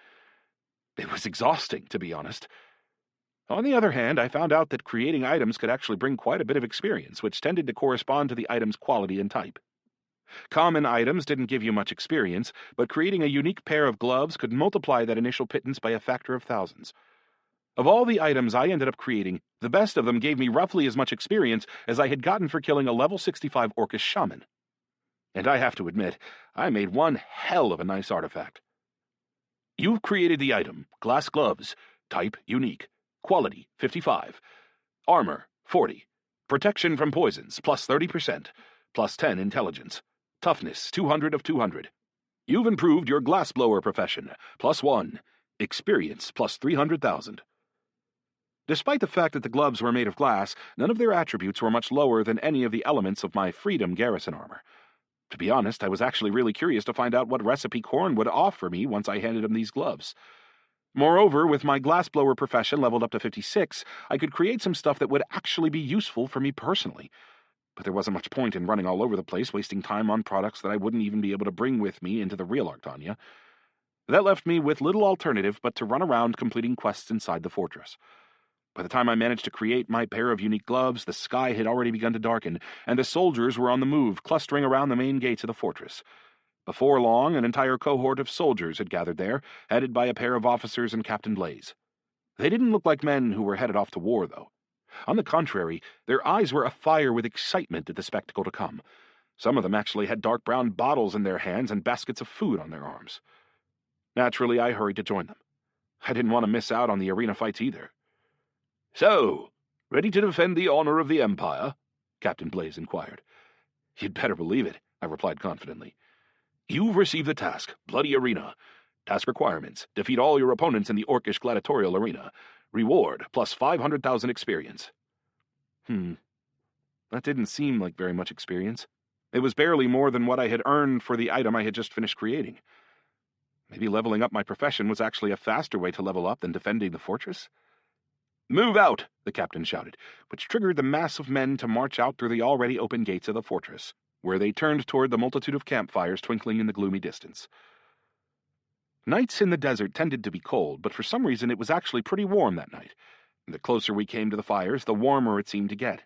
It was exhausting, to be honest. On the other hand, I found out that creating items could actually bring quite a bit of experience, which tended to correspond to the item's quality and type. Common items didn't give you much experience, but creating a unique pair of gloves could multiply that initial pittance by a factor of thousands. Of all the items I ended up creating, the best of them gave me roughly as much experience as I had gotten for killing a level 65 Orcish shaman. And I have to admit, I made one hell of a nice artifact. You've created the item, glass gloves, type unique, quality 55, armor 40, protection from poisons plus 30%, plus 10 intelligence. Toughness, 200 of 200. You've improved your glassblower profession, plus 1. Experience, plus 300,000. Despite the fact that the gloves were made of glass, none of their attributes were much lower than any of the elements of my Freedom garrison armor. To be honest, I was actually really curious to find out what recipe Korn would offer me once I handed him these gloves. Moreover, with my glassblower profession leveled up to 56, I could create some stuff that would actually be useful for me personally. But there wasn't much point in running all over the place, wasting time on products that I wouldn't even be able to bring with me into the real Artania. That left me with little alternative but to run around completing quests inside the fortress. By the time I managed to create my pair of unique gloves, the sky had already begun to darken, and the soldiers were on the move, clustering around the main gates of the fortress. Before long, an entire cohort of soldiers had gathered there, headed by a pair of officers and Captain Blaze. They didn't look like men who were headed off to war, though. On the contrary, their eyes were afire with excitement at the spectacle to come. Some of them actually had dark brown bottles in their hands and baskets of food on their arms. Naturally, I hurried to join them. I didn't want to miss out on the arena fights either. "So, ready to defend the honor of the Empire?" Captain Blaze inquired. "You'd better believe it," I replied confidently. "You've received the task, Bloody Arena. Task requirements, defeat all your opponents in the Orcish gladiatorial arena. Reward, plus 500,000 experience." That didn't seem like very much experience. It was barely more than what I had earned for the item I had just finished creating. Maybe leveling up my profession was actually a faster way to level up than defending the fortress? "Move out!" the captain shouted, which triggered the mass of men to march out through the already open gates of the fortress, where they turned toward the multitude of campfires twinkling in the gloomy distance. Nights in the desert tended to be cold, but for some reason it was actually pretty warm that night. And the closer we came to the fires, the warmer it seemed to get.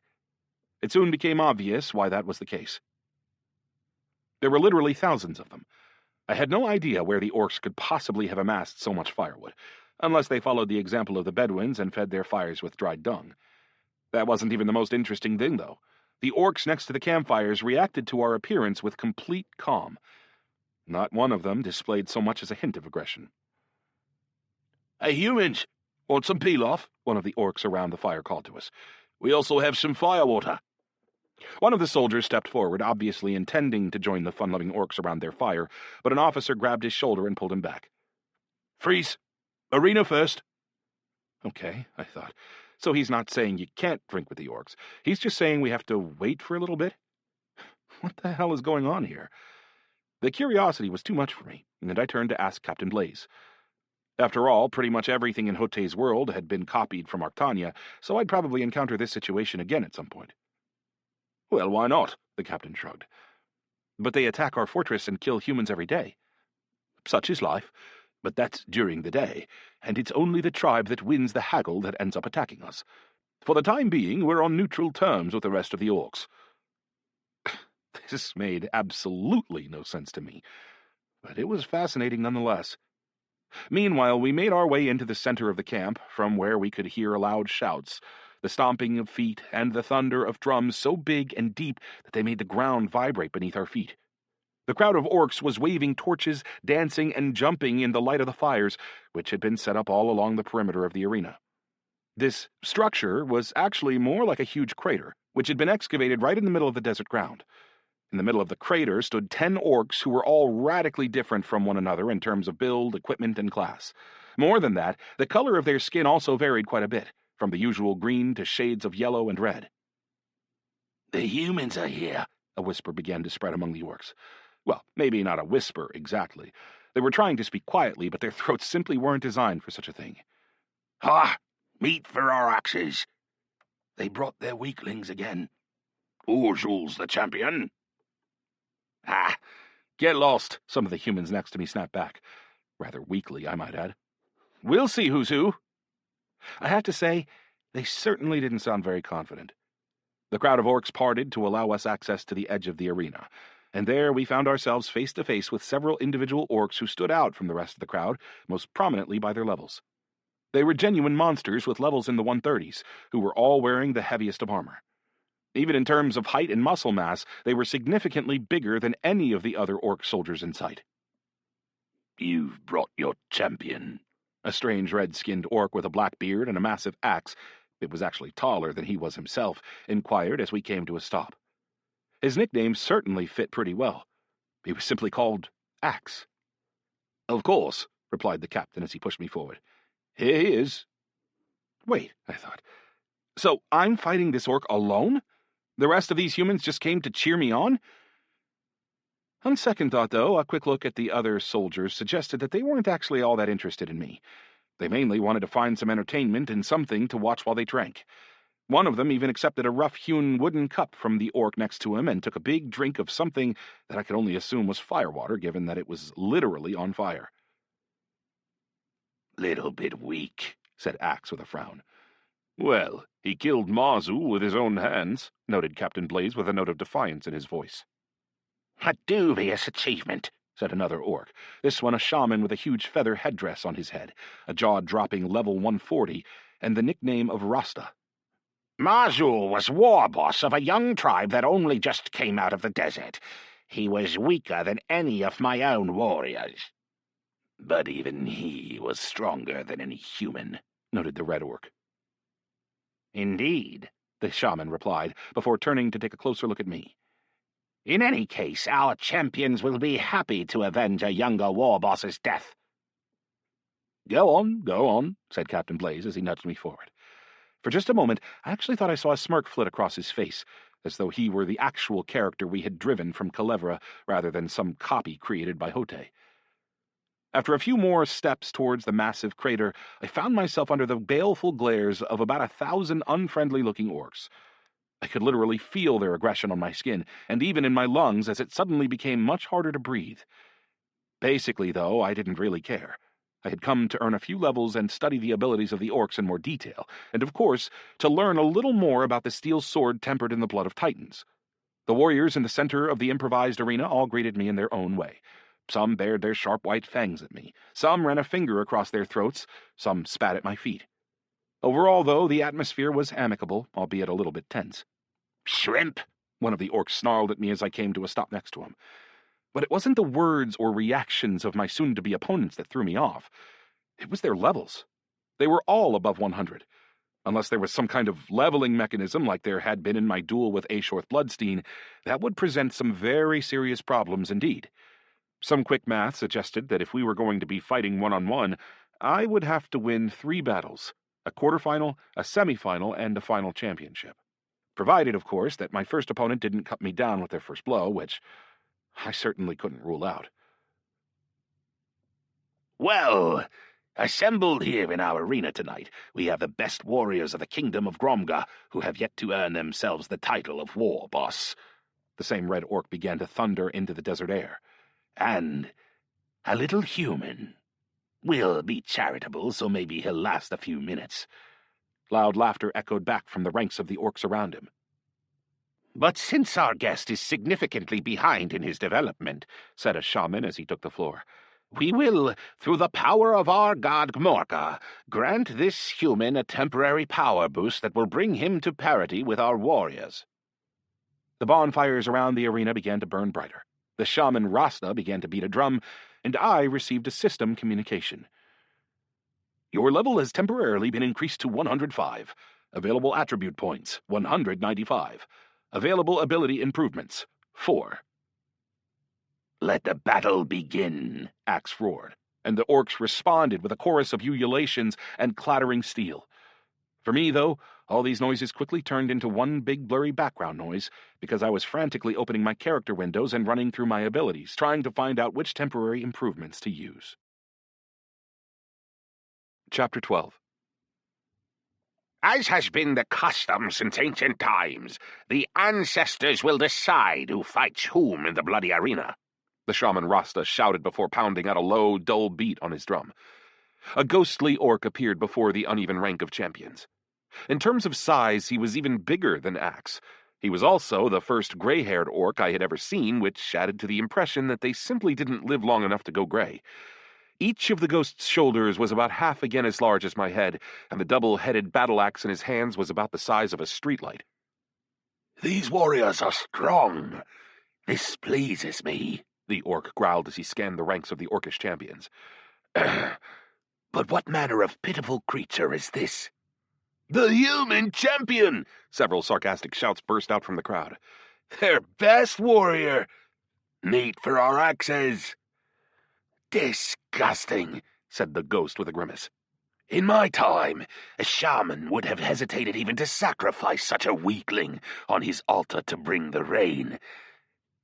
It soon became obvious why that was the case. There were literally thousands of them. I had no idea where the orcs could possibly have amassed so much firewood, unless they followed the example of the Bedouins and fed their fires with dried dung. That wasn't even the most interesting thing, though. The orcs next to the campfires reacted to our appearance with complete calm. Not one of them displayed so much as a hint of aggression. "Hey, humans! Want some peel-off?" one of the orcs around the fire called to us. "We also have some firewater." One of the soldiers stepped forward, obviously intending to join the fun-loving orcs around their fire, but an officer grabbed his shoulder and pulled him back. "Freeze! Arena first." Okay, I thought. So he's not saying you can't drink with the orcs. He's just saying we have to wait for a little bit? What the hell is going on here? The curiosity was too much for me, and I turned to ask Captain Blaze. After all, pretty much everything in Hote's world had been copied from Arctania, so I'd probably encounter this situation again at some point. "Well, why not?" the captain shrugged. "But they attack our fortress and kill humans every day." "Such is life. But that's during the day, and it's only the tribe that wins the haggle that ends up attacking us. For the time being, we're on neutral terms with the rest of the orcs." This made absolutely no sense to me, but it was fascinating nonetheless. Meanwhile, we made our way into the center of the camp, from where we could hear loud shouts, the stomping of feet, and the thunder of drums so big and deep that they made the ground vibrate beneath our feet. The crowd of orcs was waving torches, dancing, and jumping in the light of the fires, which had been set up all along the perimeter of the arena. This structure was actually more like a huge crater, which had been excavated right in the middle of the desert ground. In the middle of the crater stood 10 orcs who were all radically different from one another in terms of build, equipment, and class. More than that, the color of their skin also varied quite a bit, from the usual green to shades of yellow and red. "The humans are here," a whisper began to spread among the orcs. Well, maybe not a whisper exactly. They were trying to speak quietly, but their throats simply weren't designed for such a thing. "Ha! Meat for our axes. They brought their weaklings again. Jules the champion." "Ah, get lost," some of the humans next to me snapped back. Rather weakly, I might add. "We'll see who's who." I have to say, they certainly didn't sound very confident. The crowd of orcs parted to allow us access to the edge of the arena, and there we found ourselves face to face with several individual orcs who stood out from the rest of the crowd, most prominently by their levels. They were genuine monsters with levels in the 130s, who were all wearing the heaviest of armor. Even in terms of height and muscle mass, they were significantly bigger than any of the other orc soldiers in sight. "You've brought your champion," a strange red-skinned orc with a black beard and a massive axe, it was actually taller than he was himself, inquired as we came to a stop. His nickname certainly fit pretty well. He was simply called Axe. "Of course," replied the captain as he pushed me forward. "Here he is." Wait, I thought. So I'm fighting this orc alone? The rest of these humans just came to cheer me on? On second thought, though, a quick look at the other soldiers suggested that they weren't actually all that interested in me. They mainly wanted to find some entertainment and something to watch while they drank. One of them even accepted a rough-hewn wooden cup from the orc next to him and took a big drink of something that I could only assume was firewater, given that it was literally on fire. "Little bit weak," said Axe with a frown. "Well, he killed Marzul with his own hands," noted Captain Blaze with a note of defiance in his voice. "A dubious achievement," said another orc, this one a shaman with a huge feather headdress on his head, a jaw-dropping level 140, and the nickname of Rasta. "Marzul was war boss of a young tribe that only just came out of the desert. He was weaker than any of my own warriors." "But even he was stronger than any human," noted the red orc. "Indeed," the shaman replied, before turning to take a closer look at me. "In any case, our champions will be happy to avenge a younger war boss's death." Go on," said Captain Blaze as he nudged me forward. For just a moment, I actually thought I saw a smirk flit across his face, as though he were the actual character we had driven from Calevra rather than some copy created by Hote. After a few more steps towards the massive crater, I found myself under the baleful glares of about 1,000 unfriendly-looking orcs. I could literally feel their aggression on my skin, and even in my lungs, as it suddenly became much harder to breathe. Basically, though, I didn't really care. I had come to earn a few levels and study the abilities of the orcs in more detail, and of course, to learn a little more about the steel sword tempered in the blood of titans. The warriors in the center of the improvised arena all greeted me in their own way. Some bared their sharp white fangs at me, some ran a finger across their throats, some spat at my feet. Overall, though, the atmosphere was amicable, albeit a little bit tense. "Shrimp?" One of the orcs snarled at me as I came to a stop next to him. But it wasn't the words or reactions of my soon-to-be opponents that threw me off. It was their levels. They were all above 100. Unless there was some kind of leveling mechanism like there had been in my duel with Ashorth Bloodstein, that would present some very serious problems indeed. Some quick math suggested that if we were going to be fighting one-on-one, I would have to win 3 battles, a quarterfinal, a semifinal, and a final championship. Provided, of course, that my first opponent didn't cut me down with their first blow, which I certainly couldn't rule out. "Well, assembled here in our arena tonight, we have the best warriors of the kingdom of Gromga, who have yet to earn themselves the title of war boss." The same red orc began to thunder into the desert air. "And a little human. We'll be charitable, so maybe he'll last a few minutes." Loud laughter echoed back from the ranks of the orcs around him. "But since our guest is significantly behind in his development," said a shaman as he took the floor, "we will, through the power of our god Gmorka, grant this human a temporary power boost that will bring him to parity with our warriors." The bonfires around the arena began to burn brighter. The shaman Rasta began to beat a drum, and I received a system communication. Your level has temporarily been increased to 105. Available attribute points, 195. Available ability improvements, 4. "Let the battle begin," Axe roared, and the orcs responded with a chorus of ululations and clattering steel. For me, though, all these noises quickly turned into one big blurry background noise because I was frantically opening my character windows and running through my abilities, trying to find out which temporary improvements to use. Chapter 12. "As has been the custom since ancient times, the ancestors will decide who fights whom in the bloody arena," the shaman Rasta shouted before pounding out a low, dull beat on his drum. A ghostly orc appeared before the uneven rank of champions. In terms of size, he was even bigger than Axe. He was also the first gray-haired orc I had ever seen, which added to the impression that they simply didn't live long enough to go gray. Each of the ghost's shoulders was about half again as large as my head, and the double-headed battle-axe in his hands was about the size of a streetlight. "These warriors are strong. This pleases me," the orc growled as he scanned the ranks of the orcish champions. "But what manner of pitiful creature is this?" "The human champion!" Several sarcastic shouts burst out from the crowd. "Their best warrior! Meat for our axes!" "Disgusting," said the ghost with a grimace. "In my time, a shaman would have hesitated even to sacrifice such a weakling on his altar to bring the rain.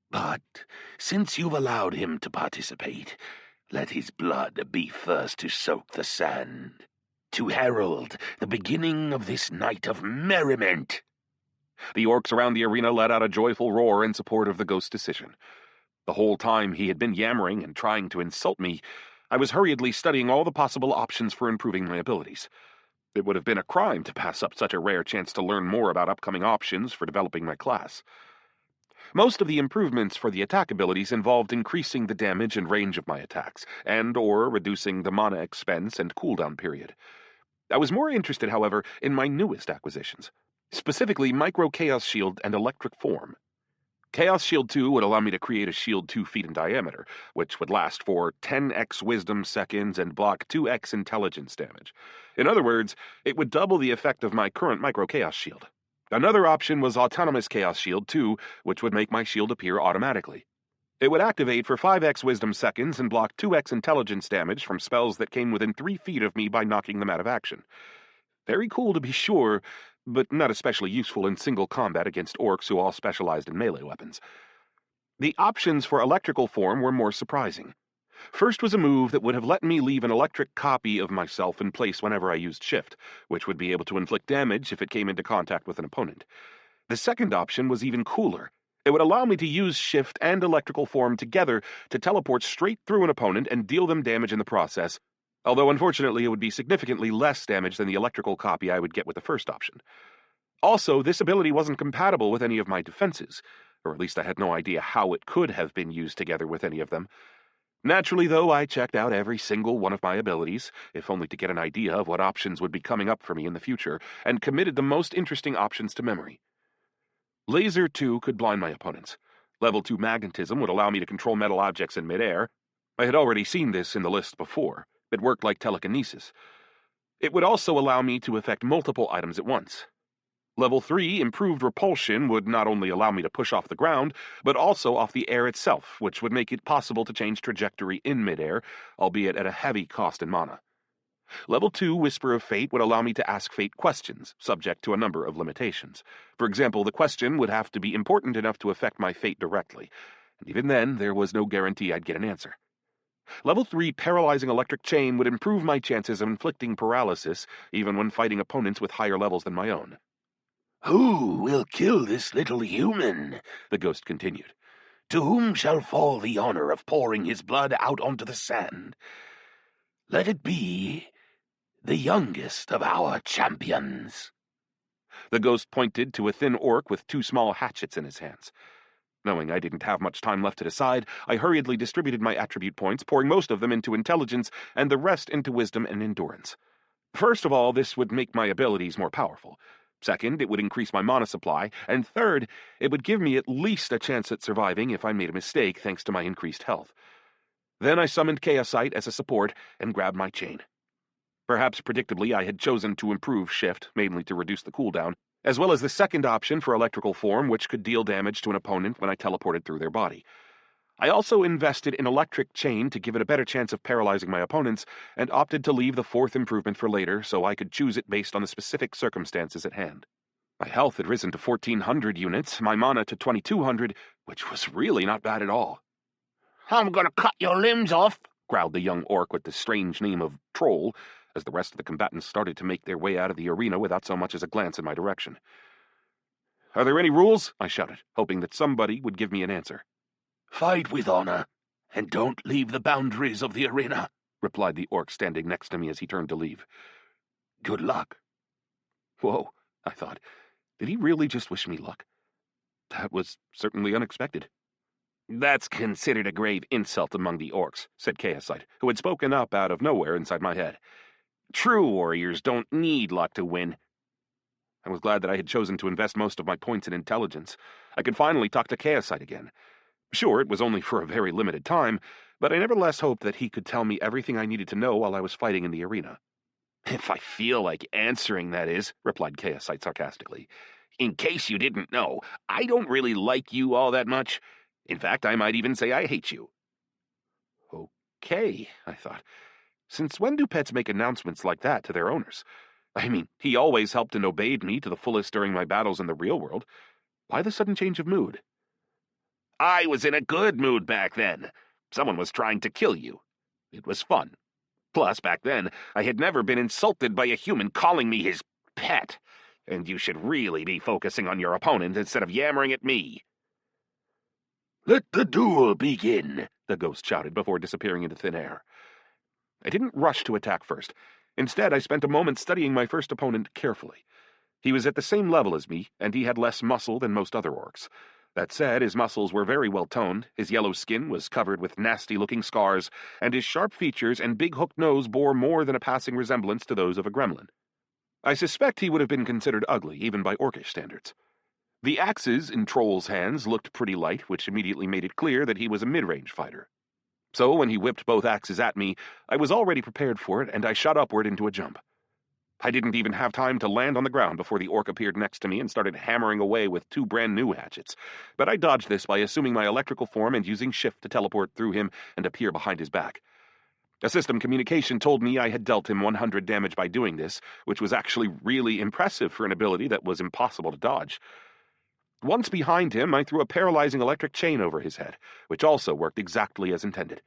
But since you've allowed him to participate, let his blood be first to soak the sand, to herald the beginning of this night of merriment." The orcs around the arena let out a joyful roar in support of the ghost's decision. The whole time he had been yammering and trying to insult me, I was hurriedly studying all the possible options for improving my abilities. It would have been a crime to pass up such a rare chance to learn more about upcoming options for developing my class. Most of the improvements for the attack abilities involved increasing the damage and range of my attacks, and/or reducing the mana expense and cooldown period. I was more interested, however, in my newest acquisitions, specifically Micro Chaos Shield and Electric Form. Chaos Shield 2 would allow me to create a shield 2 feet in diameter, which would last for 10x wisdom seconds and block 2x intelligence damage. In other words, it would double the effect of my current Micro Chaos Shield. Another option was Autonomous Chaos Shield 2, which would make my shield appear automatically. It would activate for 5x wisdom seconds and block 2x intelligence damage from spells that came within 3 feet of me by knocking them out of action. Very cool to be sure, but not especially useful in single combat against orcs who all specialized in melee weapons. The options for electrical form were more surprising. First was a move that would have let me leave an electric copy of myself in place whenever I used shift, which would be able to inflict damage if it came into contact with an opponent. The second option was even cooler. It would allow me to use shift and electrical form together to teleport straight through an opponent and deal them damage in the process, although unfortunately it would be significantly less damage than the electrical copy I would get with the first option. Also, this ability wasn't compatible with any of my defenses, or at least I had no idea how it could have been used together with any of them. Naturally, though, I checked out every single one of my abilities, if only to get an idea of what options would be coming up for me in the future, and committed the most interesting options to memory. Laser 2 could blind my opponents. Level 2 magnetism would allow me to control metal objects in midair. I had already seen this in the list before. It worked like telekinesis. It would also allow me to affect multiple items at once. Level 3, improved repulsion, would not only allow me to push off the ground, but also off the air itself, which would make it possible to change trajectory in midair, albeit at a heavy cost in mana. Level 2, Whisper of Fate, would allow me to ask Fate questions, subject to a number of limitations. For example, the question would have to be important enough to affect my fate directly, and even then, there was no guarantee I'd get an answer. Level 3, Paralyzing Electric Chain, would improve my chances of inflicting paralysis, even when fighting opponents with higher levels than my own. "Who will kill this little human?" the ghost continued. "To whom shall fall the honor of pouring his blood out onto the sand? Let it be the youngest of our champions." The ghost pointed to a thin orc with 2 small hatchets in his hands. Knowing I didn't have much time left to decide, I hurriedly distributed my attribute points, pouring most of them into intelligence and the rest into wisdom and endurance. First of all, this would make my abilities more powerful. Second, it would increase my mana supply, and third, it would give me at least a chance at surviving if I made a mistake thanks to my increased health. Then I summoned Chaosite as a support and grabbed my chain. Perhaps predictably, I had chosen to improve Shift, mainly to reduce the cooldown, as well as the second option for electrical form, which could deal damage to an opponent when I teleported through their body. I also invested in Electric Chain to give it a better chance of paralyzing my opponents, and opted to leave the 4th improvement for later so I could choose it based on the specific circumstances at hand. My health had risen to 1,400 units, my mana to 2,200, which was really not bad at all. "I'm gonna cut your limbs off," growled the young orc with the strange name of Troll, as the rest of the combatants started to make their way out of the arena without so much as a glance in my direction. "Are there any rules?" I shouted, hoping that somebody would give me an answer. "Fight with honor, and don't leave the boundaries of the arena," replied the orc standing next to me as he turned to leave. "Good luck." Whoa, I thought. Did he really just wish me luck? That was certainly unexpected. "That's considered a grave insult among the orcs," said Chaosite, who had spoken up out of nowhere inside my head. "True warriors don't need luck to win." I was glad that I had chosen to invest most of my points in intelligence. I could finally talk to Chaosite again. Sure, it was only for a very limited time, but I nevertheless hoped that he could tell me everything I needed to know while I was fighting in the arena. "If I feel like answering, that is," replied Chaosite sarcastically. "In case you didn't know, I don't really like you all that much. In fact, I might even say I hate you." Okay, I thought. Since when do pets make announcements like that to their owners? I mean, he always helped and obeyed me to the fullest during my battles in the real world. Why the sudden change of mood? "I was in a good mood back then. Someone was trying to kill you. It was fun. Plus, back then, I had never been insulted by a human calling me his pet. And you should really be focusing on your opponent instead of yammering at me." "Let the duel begin," the ghost shouted before disappearing into thin air. I didn't rush to attack first. Instead, I spent a moment studying my first opponent carefully. He was at the same level as me, and he had less muscle than most other orcs. That said, his muscles were very well toned, his yellow skin was covered with nasty-looking scars, and his sharp features and big hooked nose bore more than a passing resemblance to those of a gremlin. I suspect he would have been considered ugly, even by orcish standards. The axes in Troll's hands looked pretty light, which immediately made it clear that he was a mid-range fighter. So when he whipped both axes at me, I was already prepared for it, and I shot upward into a jump. I didn't even have time to land on the ground before the orc appeared next to me and started hammering away with 2 brand-new hatchets, but I dodged this by assuming my electrical form and using Shift to teleport through him and appear behind his back. A system communication told me I had dealt him 100 damage by doing this, which was actually really impressive for an ability that was impossible to dodge. Once behind him, I threw a paralyzing electric chain over his head, which also worked exactly as intended.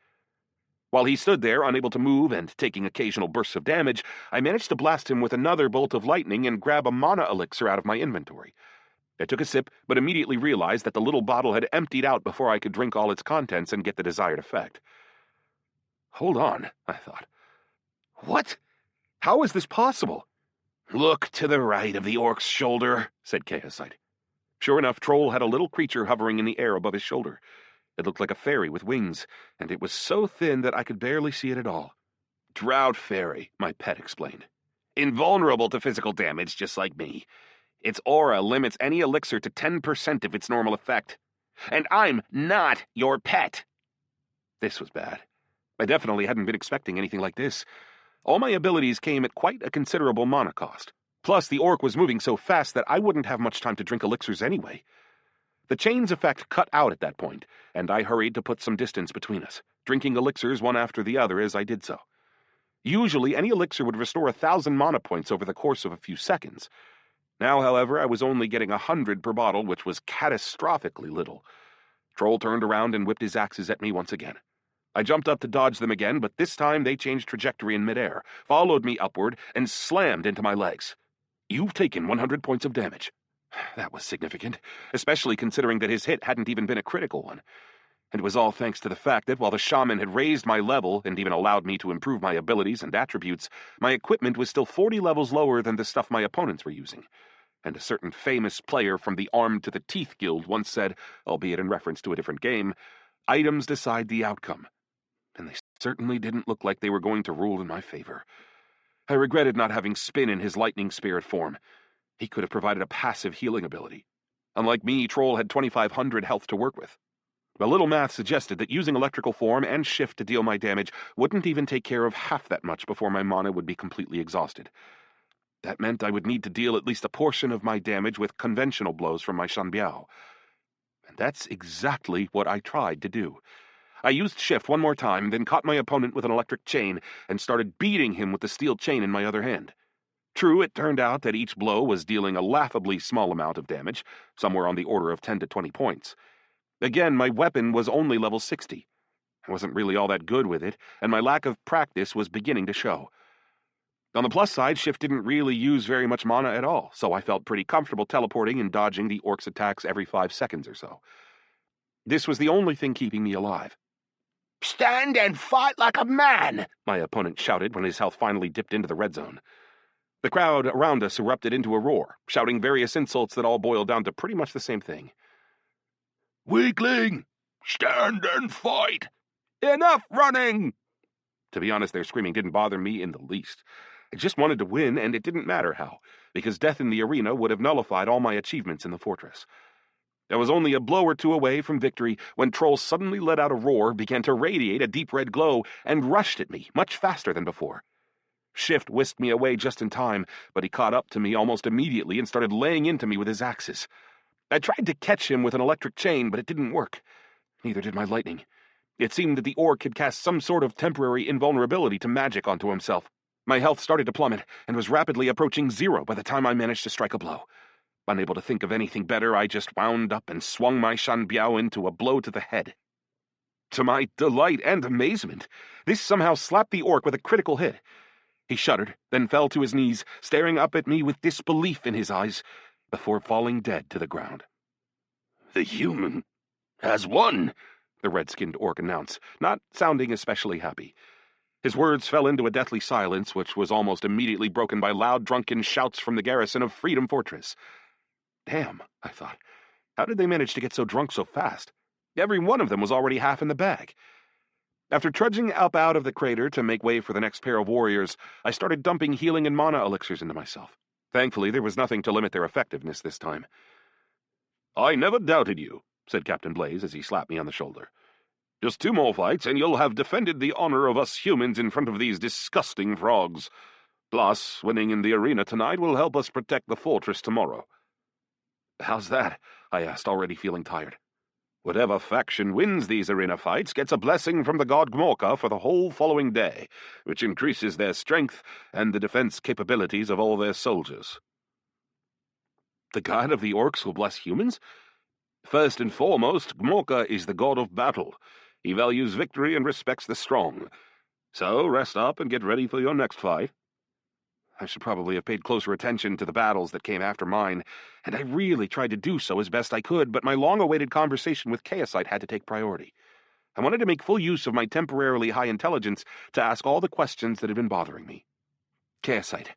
While he stood there, unable to move and taking occasional bursts of damage, I managed to blast him with another bolt of lightning and grab a mana elixir out of my inventory. I took a sip, but immediately realized that the little bottle had emptied out before I could drink all its contents and get the desired effect. Hold on, I thought. What? How is this possible? "Look to the right of the orc's shoulder," said Chaosite. Sure enough, Troll had a little creature hovering in the air above his shoulder. It looked like a fairy with wings, and it was so thin that I could barely see it at all. Drought fairy, my pet explained. Invulnerable to physical damage, just like me. Its aura limits any elixir to 10% of its normal effect. And I'm not your pet. This was bad. I definitely hadn't been expecting anything like this. All my abilities came at quite a considerable mana cost. Plus, the orc was moving so fast that I wouldn't have much time to drink elixirs anyway. The chain's effect cut out at that point, and I hurried to put some distance between us, drinking elixirs one after the other as I did so. Usually, any elixir would restore 1,000 mana points over the course of a few seconds. Now, however, I was only getting 100 per bottle, which was catastrophically little. Troll turned around and whipped his axes at me once again. I jumped up to dodge them again, but this time they changed trajectory in midair, followed me upward, and slammed into my legs. "You've taken 100 points of damage." That was significant, especially considering that his hit hadn't even been a critical one. And it was all thanks to the fact that while the shaman had raised my level and even allowed me to improve my abilities and attributes, my equipment was still 40 levels lower than the stuff my opponents were using. And a certain famous player from the Armed to the Teeth Guild once said, albeit in reference to a different game, "Items decide the outcome." And they certainly didn't look like they were going to rule in my favor. I regretted not having Spin in his lightning spirit form. He could have provided a passive healing ability. Unlike me, Troll had 2,500 health to work with. A little math suggested that using electrical form and shift to deal my damage wouldn't even take care of half that much before my mana would be completely exhausted. That meant I would need to deal at least a portion of my damage with conventional blows from my Shanbiao. And that's exactly what I tried to do. I used shift one more time, then caught my opponent with an electric chain and started beating him with the steel chain in my other hand. True, it turned out that each blow was dealing a laughably small amount of damage, somewhere on the order of 10 to 20 points. Again, my weapon was only level 60. I wasn't really all that good with it, and my lack of practice was beginning to show. On the plus side, shift didn't really use very much mana at all, so I felt pretty comfortable teleporting and dodging the orc's attacks every 5 seconds or so. This was the only thing keeping me alive. "Stand and fight like a man!" my opponent shouted when his health finally dipped into the red zone. The crowd around us erupted into a roar, shouting various insults that all boiled down to pretty much the same thing. "Weakling! Stand and fight! Enough running!" To be honest, their screaming didn't bother me in the least. I just wanted to win, and it didn't matter how, because death in the arena would have nullified all my achievements in the fortress. I was only a blow or two away from victory when Troll suddenly let out a roar, began to radiate a deep red glow, and rushed at me, much faster than before. Shift whisked me away just in time, but he caught up to me almost immediately and started laying into me with his axes. I tried to catch him with an electric chain, but it didn't work. Neither did my lightning. It seemed that the orc had cast some sort of temporary invulnerability to magic onto himself. My health started to plummet and was rapidly approaching 0 by the time I managed to strike a blow. Unable to think of anything better, I just wound up and swung my Shanbiao into a blow to the head. To my delight and amazement, this somehow slapped the orc with a critical hit. He shuddered, then fell to his knees, staring up at me with disbelief in his eyes, before falling dead to the ground. "The human has won," the red-skinned orc announced, not sounding especially happy. His words fell into a deathly silence, which was almost immediately broken by loud, drunken shouts from the garrison of Freedom Fortress. Damn, I thought. How did they manage to get so drunk so fast? Every one of them was already half in the bag. After trudging up out of the crater to make way for the next pair of warriors, I started dumping healing and mana elixirs into myself. Thankfully, there was nothing to limit their effectiveness this time. "I never doubted you," said Captain Blaze as he slapped me on the shoulder. "Just 2 more fights, and you'll have defended the honor of us humans in front of these disgusting frogs. Plus, winning in the arena tonight will help us protect the fortress tomorrow." "How's that?" I asked, already feeling tired. "Whatever faction wins these arena fights gets a blessing from the god Gmorka for the whole following day, which increases their strength and the defense capabilities of all their soldiers." The god of the orcs will bless humans? "First and foremost, Gmorka is the god of battle. He values victory and respects the strong. So rest up and get ready for your next fight." I should probably have paid closer attention to the battles that came after mine, and I really tried to do so as best I could, but my long-awaited conversation with Chaosite had to take priority. I wanted to make full use of my temporarily high intelligence to ask all the questions that had been bothering me. Chaosite,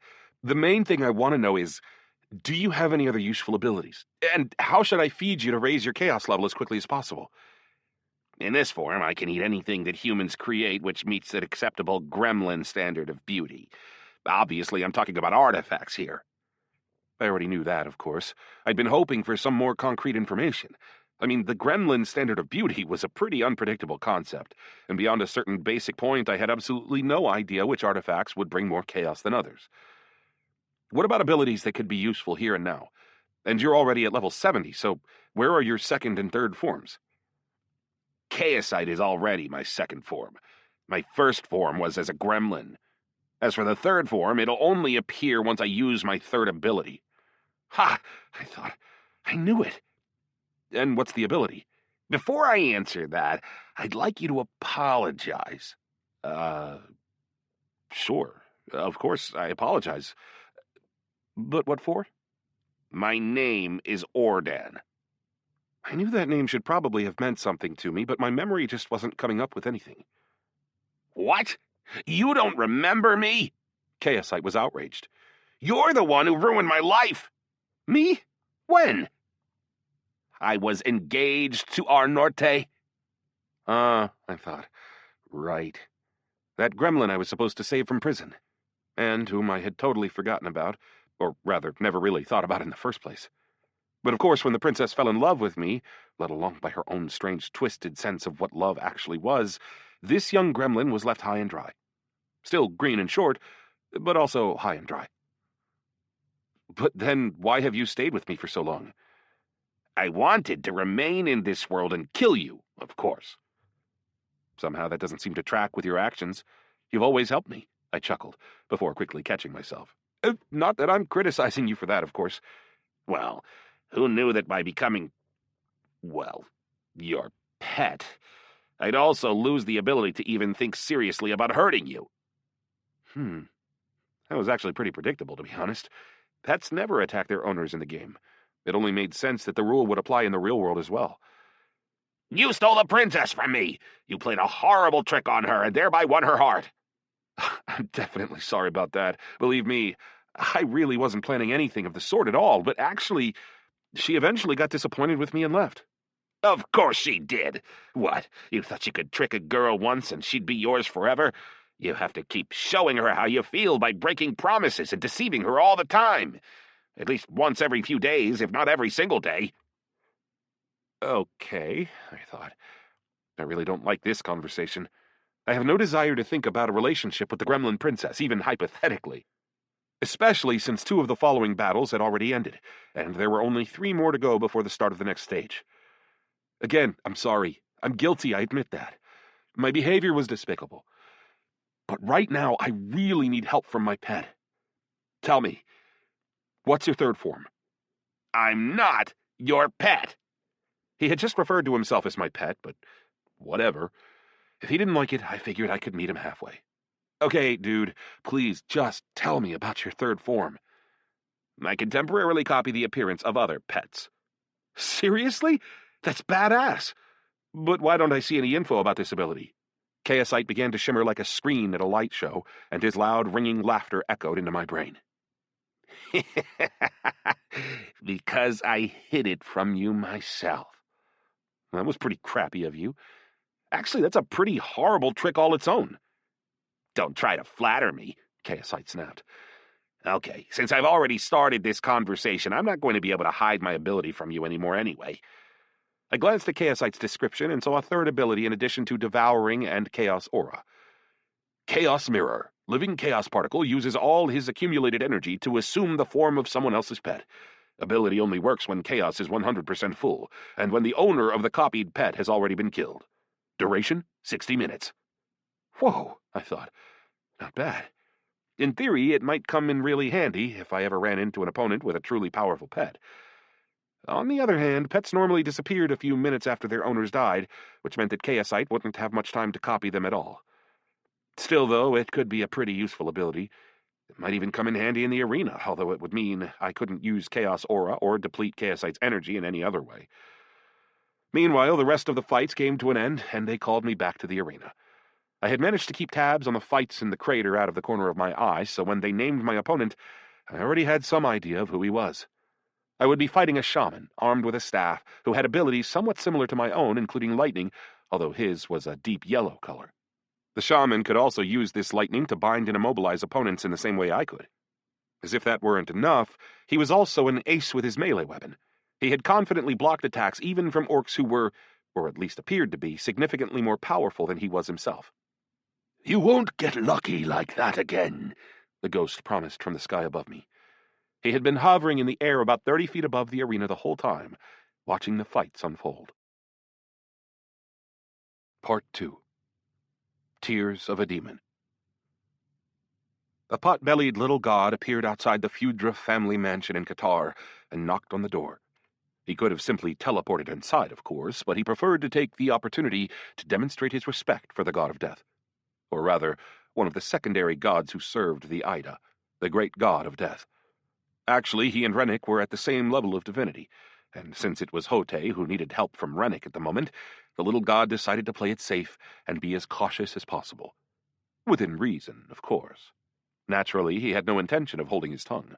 the main thing I want to know is, do you have any other useful abilities? And how should I feed you to raise your chaos level as quickly as possible? In this form, I can eat anything that humans create which meets an acceptable gremlin standard of beauty. Obviously, I'm talking about artifacts here. I already knew that, of course. I'd been hoping for some more concrete information. I mean, the gremlin standard of beauty was a pretty unpredictable concept, and beyond a certain basic point, I had absolutely no idea which artifacts would bring more chaos than others. What about abilities that could be useful here and now? And you're already at level 70, so where are your second and third forms? Chaosite is already my second form. My first form was as a gremlin. As for the third form, it'll only appear once I use my third ability. Ha! I thought. I knew it. And what's the ability? Before I answer that, I'd like you to apologize. Sure. Of course, I apologize. But what for? My name is Ordan. I knew that name should probably have meant something to me, but my memory just wasn't coming up with anything. What? You don't remember me? Chaosite was outraged. You're the one who ruined my life. Me? When? I was engaged to our Norte. I thought. Right. That gremlin I was supposed to save from prison, and whom I had totally forgotten about, or rather, never really thought about in the first place. But of course, when the princess fell in love with me, led along by her own strange, twisted sense of what love actually was, this young gremlin was left high and dry. Still green and short, but also high and dry. But then, why have you stayed with me for so long? I wanted to remain in this world and kill you, of course. Somehow that doesn't seem to track with your actions. You've always helped me, I chuckled, before quickly catching myself. Not that I'm criticizing you for that, of course. Well, who knew that by becoming, well, your pet, I'd also lose the ability to even think seriously about hurting you? That was actually pretty predictable, to be honest. Pets never attack their owners in the game. It only made sense that the rule would apply in the real world as well. You stole the princess from me! You played a horrible trick on her and thereby won her heart. I'm definitely sorry about that. Believe me, I really wasn't planning anything of the sort at all, but actually, she eventually got disappointed with me and left. Of course she did. What, you thought you could trick a girl once and she'd be yours forever? You have to keep showing her how you feel by breaking promises and deceiving her all the time. At least once every few days, if not every single day. Okay, I thought. I really don't like this conversation. I have no desire to think about a relationship with the Gremlin Princess, even hypothetically. Especially since 2 of the following battles had already ended, and there were only 3 more to go before the start of the next stage. Again, I'm sorry. I'm guilty, I admit that. My behavior was despicable. But right now, I really need help from my pet. Tell me, what's your third form? I'm not your pet. He had just referred to himself as my pet, but whatever. If he didn't like it, I figured I could meet him halfway. Okay, dude, please just tell me about your third form. I can temporarily copy the appearance of other pets. Seriously? That's badass. But why don't I see any info about this ability? Chaosite began to shimmer like a screen at a light show, and his loud, ringing laughter echoed into my brain. Because I hid it from you myself. That was pretty crappy of you. Actually, that's a pretty horrible trick all its own. Don't try to flatter me, Chaosite snapped. Okay, since I've already started this conversation, I'm not going to be able to hide my ability from you anymore anyway. I glanced at Chaosite's description and saw a third ability in addition to Devouring and Chaos Aura. Chaos Mirror. Living chaos particle uses all his accumulated energy to assume the form of someone else's pet. Ability only works when chaos is 100% full, and when the owner of the copied pet has already been killed. Duration, 60 minutes. Whoa, I thought. Not bad. In theory, it might come in really handy if I ever ran into an opponent with a truly powerful pet. On the other hand, pets normally disappeared a few minutes after their owners died, which meant that Chaosite wouldn't have much time to copy them at all. Still, though, it could be a pretty useful ability. It might even come in handy in the arena, although it would mean I couldn't use Chaos Aura or deplete Chaosite's energy in any other way. Meanwhile, the rest of the fights came to an end, and they called me back to the arena. I had managed to keep tabs on the fights in the crater out of the corner of my eye, so when they named my opponent, I already had some idea of who he was. I would be fighting a shaman, armed with a staff, who had abilities somewhat similar to my own, including lightning, although his was a deep yellow color. The shaman could also use this lightning to bind and immobilize opponents in the same way I could. As if that weren't enough, he was also an ace with his melee weapon. He had confidently blocked attacks even from orcs who were, or at least appeared to be, significantly more powerful than he was himself. "You won't get lucky like that again," the ghost promised from the sky above me. He had been hovering in the air about 30 feet above the arena the whole time, watching the fights unfold. Part 2. Tears of a Demon. A pot-bellied little god appeared outside the Feudra family mansion in Qatar and knocked on the door. He could have simply teleported inside, of course, but he preferred to take the opportunity to demonstrate his respect for the god of death. Or rather, one of the secondary gods who served the Ida, the great god of death. Actually, he and Rennick were at the same level of divinity, and since it was Hote who needed help from Rennick at the moment, the little god decided to play it safe and be as cautious as possible. Within reason, of course. Naturally, he had no intention of holding his tongue.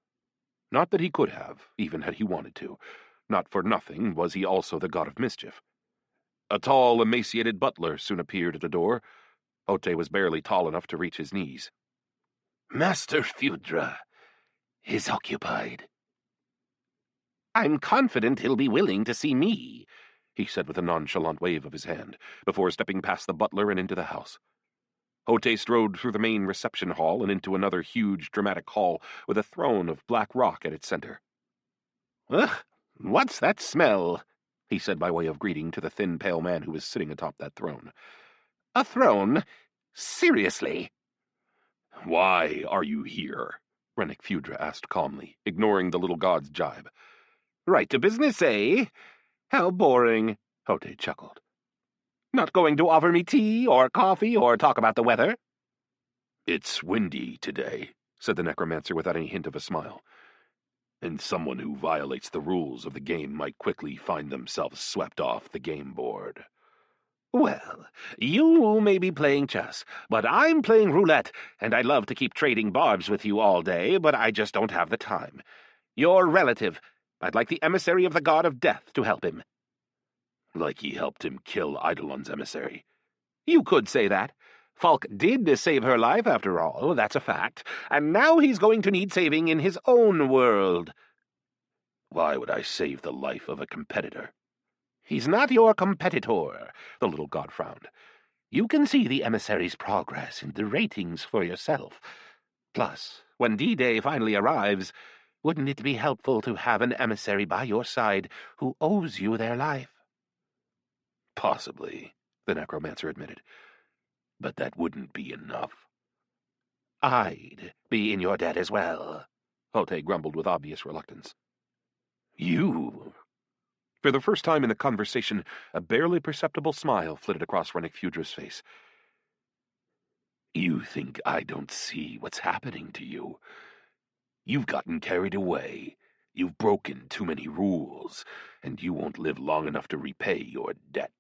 Not that he could have, even had he wanted to. Not for nothing was he also the god of mischief. A tall, emaciated butler soon appeared at the door. Hote was barely tall enough to reach his knees. "Master Feudra is occupied." "I'm confident he'll be willing to see me," he said with a nonchalant wave of his hand, before stepping past the butler and into the house. Hote strode through the main reception hall and into another huge, dramatic hall with a throne of black rock at its center. "Ugh, what's that smell?" he said by way of greeting to the thin, pale man who was sitting atop that throne. "A throne? Seriously?" "Why are you here?" Rennick Feudra asked calmly, ignoring the little god's jibe. "Right to business, eh? How boring," Hote chuckled. "Not going to offer me tea or coffee or talk about the weather?" "It's windy today," said the necromancer without any hint of a smile. "And someone who violates the rules of the game might quickly find themselves swept off the game board." "Well, you may be playing chess, but I'm playing roulette, and I'd love to keep trading barbs with you all day, but I just don't have the time. Your relative. I'd like the emissary of the god of death to help him." "Like he helped him kill Eidolon's emissary." "You could say that. Falk did save her life, after all, that's a fact, and now he's going to need saving in his own world." "Why would I save the life of a competitor?" "He's not your competitor," the little god frowned. "You can see the emissary's progress in the ratings for yourself. Plus, when D-Day finally arrives, wouldn't it be helpful to have an emissary by your side who owes you their life?" "Possibly," the necromancer admitted. "But that wouldn't be enough." "I'd be in your debt as well," Hote grumbled with obvious reluctance. "You?" For the first time in the conversation, a barely perceptible smile flitted across Rennick Feudra's face. "You think I don't see what's happening to you? You've gotten carried away. You've broken too many rules, and you won't live long enough to repay your debt."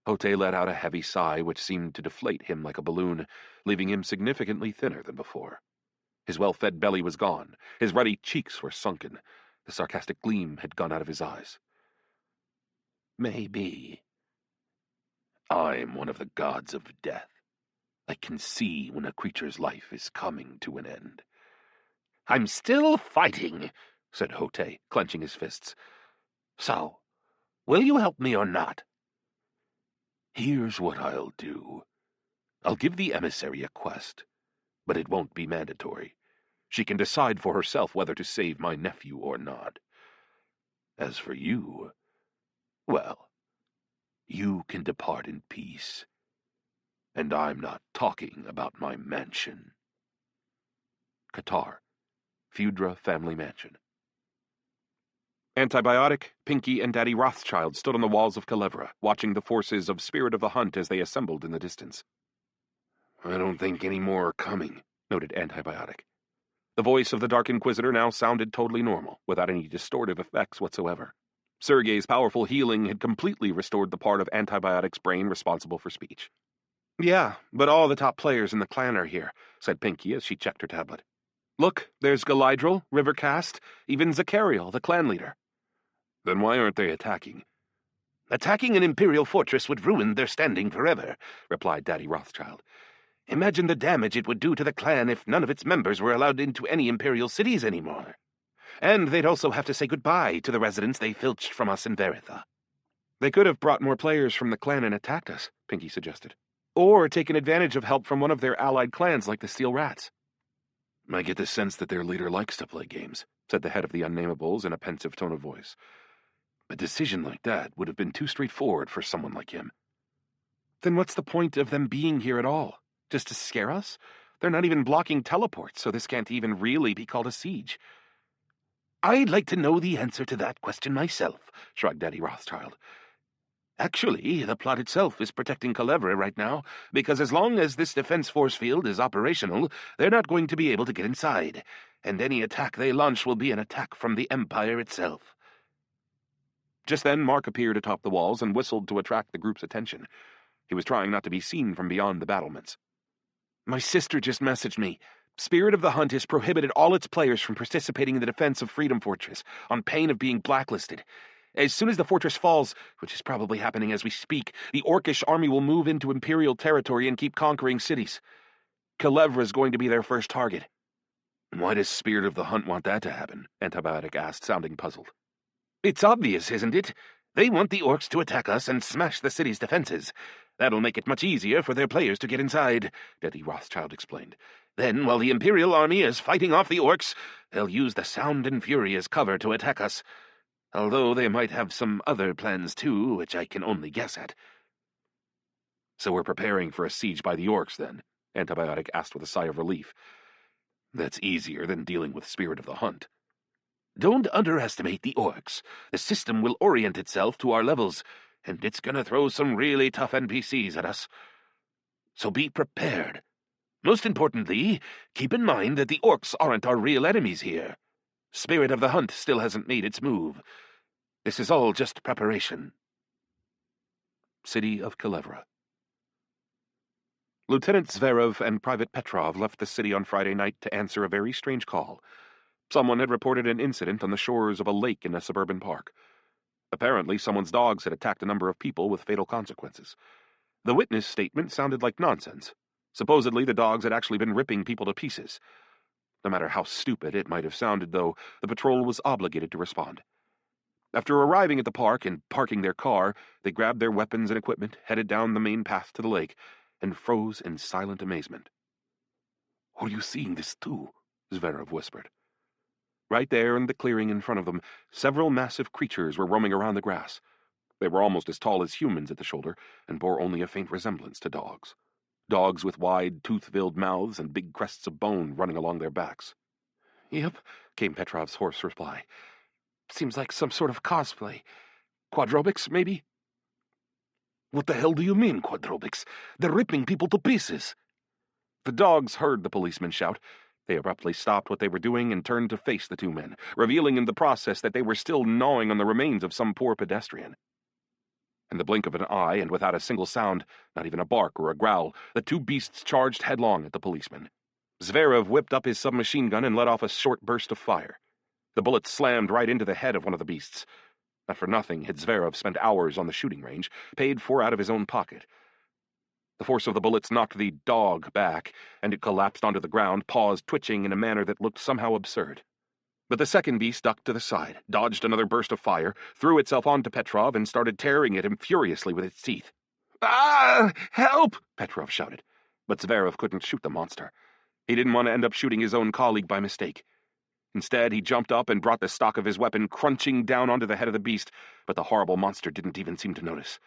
Hote let out a heavy sigh which seemed to deflate him like a balloon, leaving him significantly thinner than before. His well-fed belly was gone. His ruddy cheeks were sunken. The sarcastic gleam had gone out of his eyes. "Maybe. I'm one of the gods of death. I can see when a creature's life is coming to an end." "I'm still fighting," said Hote, clenching his fists. "So, will you help me or not?" "Here's what I'll do. I'll give the emissary a quest, but it won't be mandatory. She can decide for herself whether to save my nephew or not. As for you, well, you can depart in peace. And I'm not talking about my mansion." Qatar, Feudra Family Mansion. Antibiotic, Pinky, and Daddy Rothschild stood on the walls of Culebra, watching the forces of Spirit of the Hunt as they assembled in the distance. "I don't think any more are coming," noted Antibiotic. The voice of the Dark Inquisitor now sounded totally normal, without any distortive effects whatsoever. Sergei's powerful healing had completely restored the part of Antibiotic's brain responsible for speech. "Yeah, but all the top players in the clan are here," said Pinky as she checked her tablet. "Look, there's Galadriel, Rivercast, even Zachariel, the clan leader." "Then why aren't they attacking?" Attacking an Imperial fortress would ruin their standing forever, replied Daddy Rothschild. Imagine the damage it would do to the clan if none of its members were allowed into any Imperial cities anymore. And they'd also have to say goodbye to the residents they filched from us in Veritha. They could have brought more players from the clan and attacked us, Pinky suggested. Or taken advantage of help from one of their allied clans like the Steel Rats. I get the sense that their leader likes to play games, said the head of the Unnamables in a pensive tone of voice. A decision like that would have been too straightforward for someone like him. Then what's the point of them being here at all? Just to scare us? They're not even blocking teleports, so this can't even really be called a siege. I'd like to know the answer to that question myself, shrugged Daddy Rothschild. Actually, the plot itself is protecting Culebra right now, because as long as this defense force field is operational, they're not going to be able to get inside, and any attack they launch will be an attack from the Empire itself. Just then, Mark appeared atop the walls and whistled to attract the group's attention. He was trying not to be seen from beyond the battlements. My sister just messaged me. Spirit of the Hunt has prohibited all its players from participating in the defense of Freedom Fortress, on pain of being blacklisted. As soon as the fortress falls, which is probably happening as we speak, the Orcish army will move into Imperial territory and keep conquering cities. Culebra is going to be their first target. Why does Spirit of the Hunt want that to happen? Antibiotic asked, sounding puzzled. It's obvious, isn't it? They want the Orcs to attack us and smash the city's defenses. That'll make it much easier for their players to get inside, Daddy Rothschild explained. Then, while the Imperial army is fighting off the Orcs, they'll use the Sound and Fury as cover to attack us. Although they might have some other plans too, which I can only guess at. So we're preparing for a siege by the Orcs, then? Antibiotic asked with a sigh of relief. That's easier than dealing with Spirit of the Hunt. Don't underestimate the Orcs. The system will orient itself to our levels, and it's gonna throw some really tough NPCs at us. So be prepared. Most importantly, keep in mind that the Orcs aren't our real enemies here. Spirit of the Hunt still hasn't made its move. This is all just preparation. City of Culebra. Lieutenant Zverev and Private Petrov left the city on Friday night to answer a very strange call. Someone had reported an incident on the shores of a lake in a suburban park. Apparently, someone's dogs had attacked a number of people with fatal consequences. The witness statement sounded like nonsense. Supposedly, the dogs had actually been ripping people to pieces. No matter how stupid it might have sounded, though, the patrol was obligated to respond. After arriving at the park and parking their car, they grabbed their weapons and equipment, headed down the main path to the lake, and froze in silent amazement. "Are you seeing this too?" Zverev whispered. Right there in the clearing in front of them, several massive creatures were roaming around the grass. They were almost as tall as humans at the shoulder, and bore only a faint resemblance to dogs. Dogs with wide, tooth-filled mouths and big crests of bone running along their backs. "Yep," came Petrov's hoarse reply. "Seems like some sort of cosplay. Quadrobics, maybe?" What the hell do you mean, Quadrobics? They're ripping people to pieces. The dogs heard the policeman shout. They abruptly stopped what they were doing and turned to face the two men, revealing in the process that they were still gnawing on the remains of some poor pedestrian. In the blink of an eye, and without a single sound, not even a bark or a growl, the two beasts charged headlong at the policeman. Zverev whipped up his submachine gun and let off a short burst of fire. The bullet slammed right into the head of one of the beasts. Not for nothing had Zverev spent hours on the shooting range, paid for out of his own pocket. The force of the bullets knocked the dog back, and it collapsed onto the ground, paws twitching in a manner that looked somehow absurd. But the second beast ducked to the side, dodged another burst of fire, threw itself onto Petrov, and started tearing at him furiously with its teeth. "Ah! Help!" Petrov shouted. But Zverev couldn't shoot the monster. He didn't want to end up shooting his own colleague by mistake. Instead, he jumped up and brought the stock of his weapon crunching down onto the head of the beast, but the horrible monster didn't even seem to notice.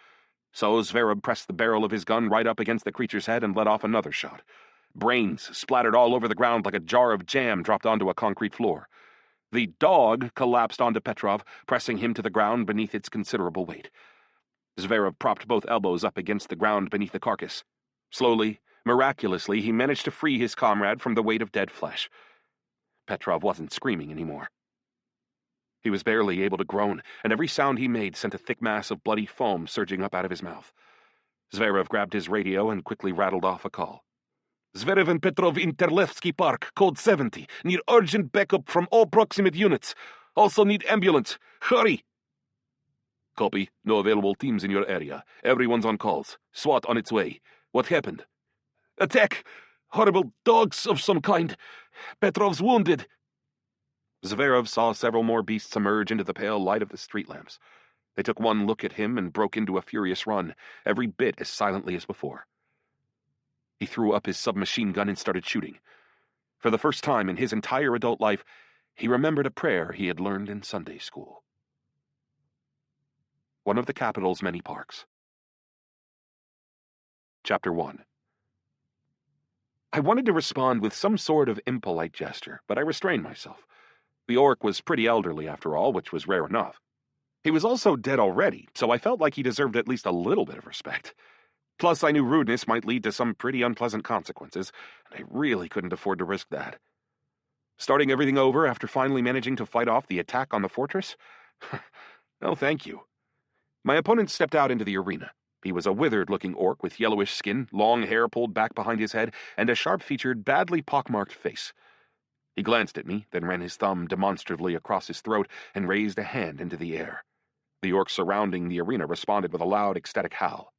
So Zverev pressed the barrel of his gun right up against the creature's head and let off another shot. Brains splattered all over the ground like a jar of jam dropped onto a concrete floor. The dog collapsed onto Petrov, pressing him to the ground beneath its considerable weight. Zverev propped both elbows up against the ground beneath the carcass. Slowly, miraculously, he managed to free his comrade from the weight of dead flesh. Petrov wasn't screaming anymore. He was barely able to groan, and every sound he made sent a thick mass of bloody foam surging up out of his mouth. Zverev grabbed his radio and quickly rattled off a call. "Zverev and Petrov in Terlevsky Park, code 70. Need urgent backup from all proximate units. Also need ambulance. Hurry!" Copy. No available teams in your area. Everyone's on calls. SWAT on its way. What happened? Attack! Horrible dogs of some kind. Petrov's wounded. Zverov saw several more beasts emerge into the pale light of the street lamps. They took one look at him and broke into a furious run, every bit as silently as before. He threw up his submachine gun and started shooting. For the first time in his entire adult life, he remembered a prayer he had learned in Sunday school. One of the capital's many parks. Chapter 1. I wanted to respond with some sort of impolite gesture, but I restrained myself. The orc was pretty elderly, after all, which was rare enough. He was also dead already, so I felt like he deserved at least a little bit of respect. Plus, I knew rudeness might lead to some pretty unpleasant consequences, and I really couldn't afford to risk that. Starting everything over after finally managing to fight off the attack on the fortress? No, thank you. My opponent stepped out into the arena. He was a withered-looking orc with yellowish skin, long hair pulled back behind his head, and a sharp-featured, badly pockmarked face. He glanced at me, then ran his thumb demonstratively across his throat and raised a hand into the air. The orcs surrounding the arena responded with a loud, ecstatic howl.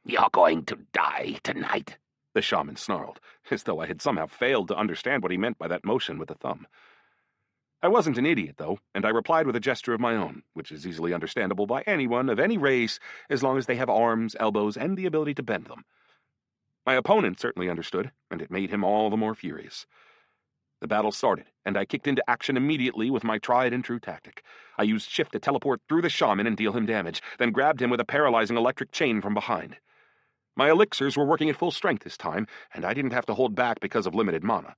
You're going to die tonight, the shaman snarled, as though I had somehow failed to understand what he meant by that motion with the thumb. I wasn't an idiot, though, and I replied with a gesture of my own, which is easily understandable by anyone of any race as long as they have arms, elbows, and the ability to bend them. My opponent certainly understood, and it made him all the more furious. The battle started, and I kicked into action immediately with my tried-and-true tactic. I used shift to teleport through the shaman and deal him damage, then grabbed him with a paralyzing electric chain from behind. My elixirs were working at full strength this time, and I didn't have to hold back because of limited mana.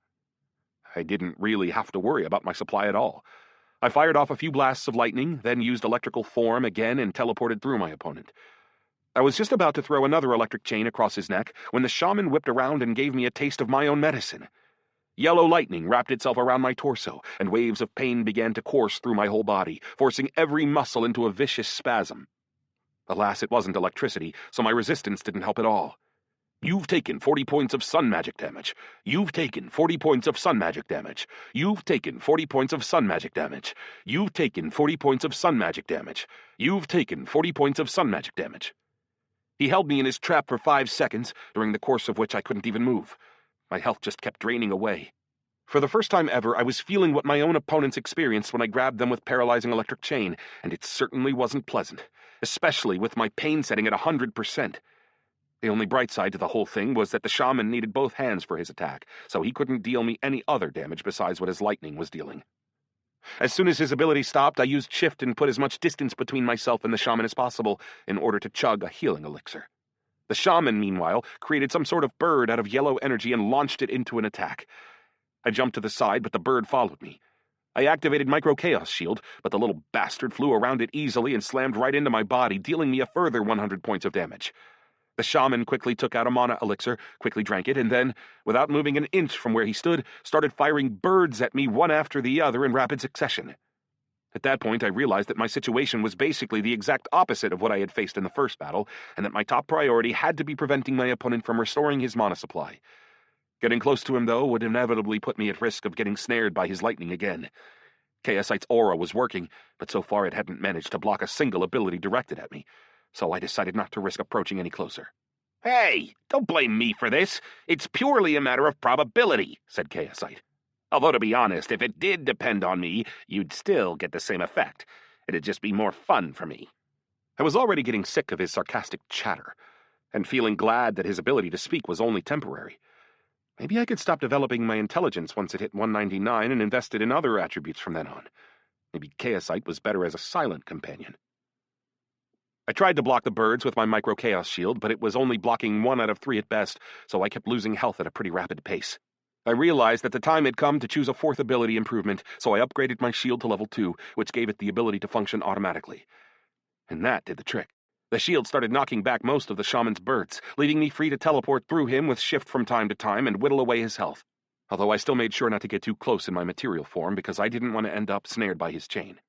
I didn't really have to worry about my supply at all. I fired off a few blasts of lightning, then used electrical form again and teleported through my opponent. I was just about to throw another electric chain across his neck when the shaman whipped around and gave me a taste of my own medicine. Yellow lightning wrapped itself around my torso, and waves of pain began to course through my whole body, forcing every muscle into a vicious spasm. Alas, it wasn't electricity, so my resistance didn't help at all. You've taken 40 points of sun magic damage. You've taken 40 points of sun magic damage. You've taken 40 points of sun magic damage. You've taken 40 points of sun magic damage. You've taken 40 points of sun magic damage. He held me in his trap for 5 seconds, during the course of which I couldn't even move. My health just kept draining away. For the first time ever, I was feeling what my own opponents experienced when I grabbed them with paralyzing electric chain, and it certainly wasn't pleasant, especially with my pain setting at 100%. The only bright side to the whole thing was that the shaman needed both hands for his attack, so he couldn't deal me any other damage besides what his lightning was dealing. As soon as his ability stopped, I used shift and put as much distance between myself and the shaman as possible in order to chug a healing elixir. The shaman, meanwhile, created some sort of bird out of yellow energy and launched it into an attack. I jumped to the side, but the bird followed me. I activated Micro-Chaos Shield, but the little bastard flew around it easily and slammed right into my body, dealing me a further 100 points of damage. The shaman quickly took out a mana elixir, quickly drank it, and then, without moving an inch from where he stood, started firing birds at me one after the other in rapid succession. At that point, I realized that my situation was basically the exact opposite of what I had faced in the first battle, and that my top priority had to be preventing my opponent from restoring his mana supply. Getting close to him, though, would inevitably put me at risk of getting snared by his lightning again. Chaosite's aura was working, but so far it hadn't managed to block a single ability directed at me, so I decided not to risk approaching any closer. Hey, don't blame me for this. It's purely a matter of probability, said Chaosite. Although, to be honest, if it did depend on me, you'd still get the same effect. It'd just be more fun for me. I was already getting sick of his sarcastic chatter, and feeling glad that his ability to speak was only temporary. Maybe I could stop developing my intelligence once it hit 199 and invest it in other attributes from then on. Maybe Chaosite was better as a silent companion. I tried to block the birds with my Micro-Chaos Shield, but it was only blocking 1 out of 3 at best, so I kept losing health at a pretty rapid pace. I realized that the time had come to choose a 4th ability improvement, so I upgraded my shield to level 2, which gave it the ability to function automatically. And that did the trick. The shield started knocking back most of the shaman's birds, leaving me free to teleport through him with shift from time to time and whittle away his health, although I still made sure not to get too close in my material form because I didn't want to end up snared by his chain.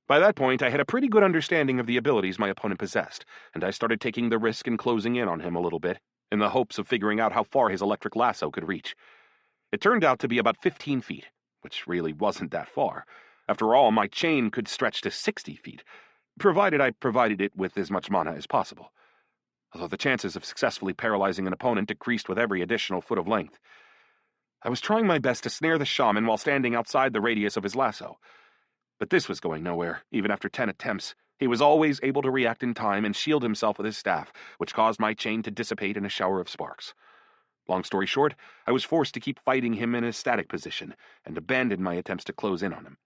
By that point, I had a pretty good understanding of the abilities my opponent possessed, and I started taking the risk and closing in on him a little bit, in the hopes of figuring out how far his electric lasso could reach. It turned out to be about 15 feet, which really wasn't that far. After all, my chain could stretch to 60 feet. provided I provided it with as much mana as possible, although the chances of successfully paralyzing an opponent decreased with every additional foot of length. I was trying my best to snare the shaman while standing outside the radius of his lasso, but this was going nowhere, even after 10 attempts. He was always able to react in time and shield himself with his staff, which caused my chain to dissipate in a shower of sparks. Long story short, I was forced to keep fighting him in a static position, and abandoned my attempts to close in on him.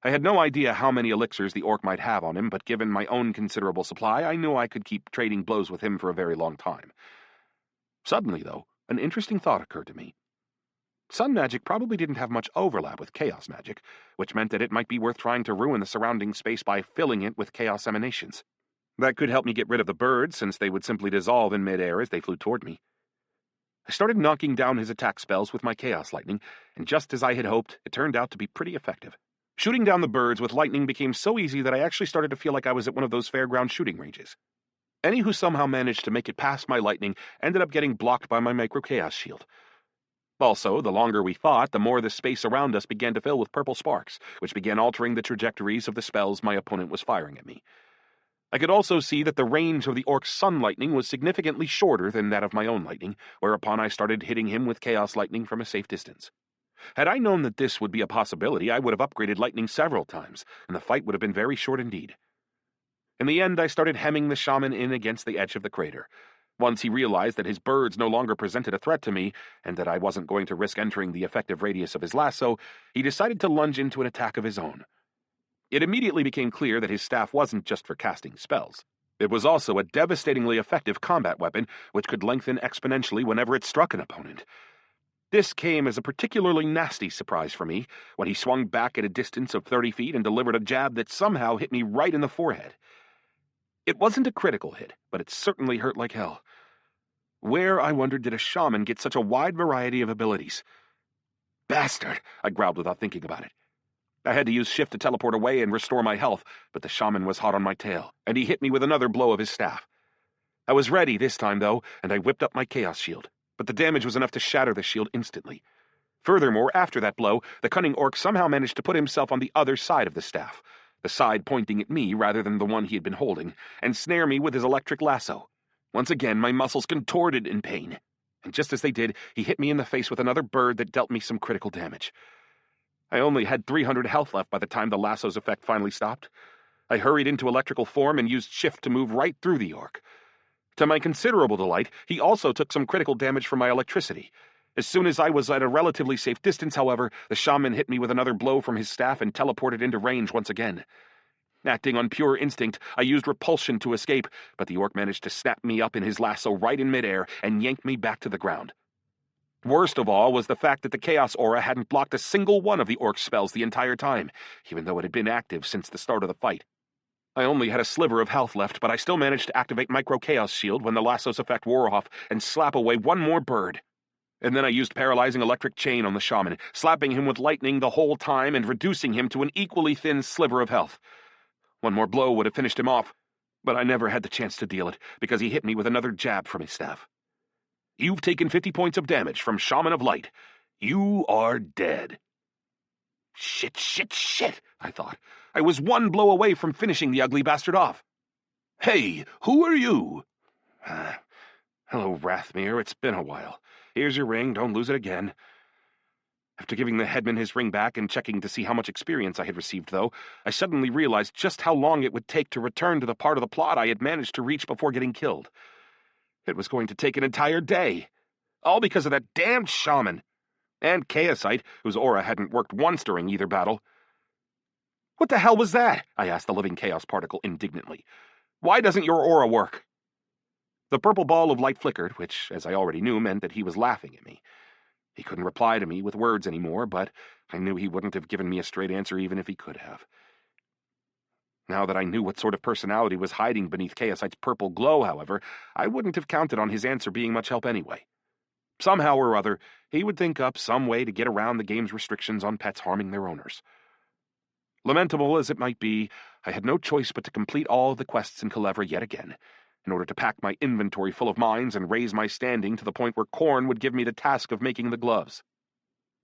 I had no idea how many elixirs the orc might have on him, but given my own considerable supply, I knew I could keep trading blows with him for a very long time. Suddenly, though, an interesting thought occurred to me. Sun magic probably didn't have much overlap with chaos magic, which meant that it might be worth trying to ruin the surrounding space by filling it with chaos emanations. That could help me get rid of the birds, since they would simply dissolve in midair as they flew toward me. I started knocking down his attack spells with my chaos lightning, and just as I had hoped, it turned out to be pretty effective. Shooting down the birds with lightning became so easy that I actually started to feel like I was at one of those fairground shooting ranges. Any who somehow managed to make it past my lightning ended up getting blocked by my micro-chaos shield. Also, the longer we fought, the more the space around us began to fill with purple sparks, which began altering the trajectories of the spells my opponent was firing at me. I could also see that the range of the orc's sun lightning was significantly shorter than that of my own lightning, whereupon I started hitting him with chaos lightning from a safe distance. Had I known that this would be a possibility, I would have upgraded lightning several times, and the fight would have been very short indeed. In the end, I started hemming the shaman in against the edge of the crater. Once he realized that his birds no longer presented a threat to me, and that I wasn't going to risk entering the effective radius of his lasso, he decided to lunge into an attack of his own. It immediately became clear that his staff wasn't just for casting spells. It was also a devastatingly effective combat weapon, which could lengthen exponentially whenever it struck an opponent. This came as a particularly nasty surprise for me, when he swung back at a distance of 30 feet and delivered a jab that somehow hit me right in the forehead. It wasn't a critical hit, but it certainly hurt like hell. Where, I wondered, did a shaman get such a wide variety of abilities? Bastard, I growled without thinking about it. I had to use shift to teleport away and restore my health, but the shaman was hot on my tail, and he hit me with another blow of his staff. I was ready this time, though, and I whipped up my chaos shield, but the damage was enough to shatter the shield instantly. Furthermore, after that blow, the cunning orc somehow managed to put himself on the other side of the staff, the side pointing at me rather than the one he had been holding, and snare me with his electric lasso. Once again, my muscles contorted in pain, and just as they did, he hit me in the face with another bird that dealt me some critical damage. I only had 300 health left by the time the lasso's effect finally stopped. I hurried into electrical form and used shift to move right through the orc. To my considerable delight, he also took some critical damage from my electricity. As soon as I was at a relatively safe distance, however, the shaman hit me with another blow from his staff and teleported into range once again. Acting on pure instinct, I used repulsion to escape, but the orc managed to snap me up in his lasso right in midair and yank me back to the ground. Worst of all was the fact that the Chaos Aura hadn't blocked a single one of the orc's spells the entire time, even though it had been active since the start of the fight. I only had a sliver of health left, but I still managed to activate Micro-Chaos Shield when the lasso's effect wore off and slap away one more bird. And then I used Paralyzing Electric Chain on the shaman, slapping him with lightning the whole time and reducing him to an equally thin sliver of health. One more blow would have finished him off, but I never had the chance to deal it, because he hit me with another jab from his staff. You've taken 50 points of damage from Shaman of Light. You are dead. Shit, I thought. I was one blow away from finishing the ugly bastard off. Hey, who are you? Hello, Rathmere. It's been a while. Here's your ring. Don't lose it again. After giving the headman his ring back and checking to see how much experience I had received, though, I suddenly realized just how long it would take to return to the part of the plot I had managed to reach before getting killed. It was going to take an entire day. All because of that damned shaman. And Chaosite, whose aura hadn't worked once during either battle. What the hell was that? I asked the living chaos particle indignantly. Why doesn't your aura work? The purple ball of light flickered, which, as I already knew, meant that he was laughing at me. He couldn't reply to me with words anymore, but I knew he wouldn't have given me a straight answer even if he could have. Now that I knew what sort of personality was hiding beneath Chaosite's purple glow, however, I wouldn't have counted on his answer being much help anyway. Somehow or other, he would think up some way to get around the game's restrictions on pets harming their owners. Lamentable as it might be, I had no choice but to complete all of the quests in Culebra yet again, in order to pack my inventory full of mines and raise my standing to the point where Korn would give me the task of making the gloves.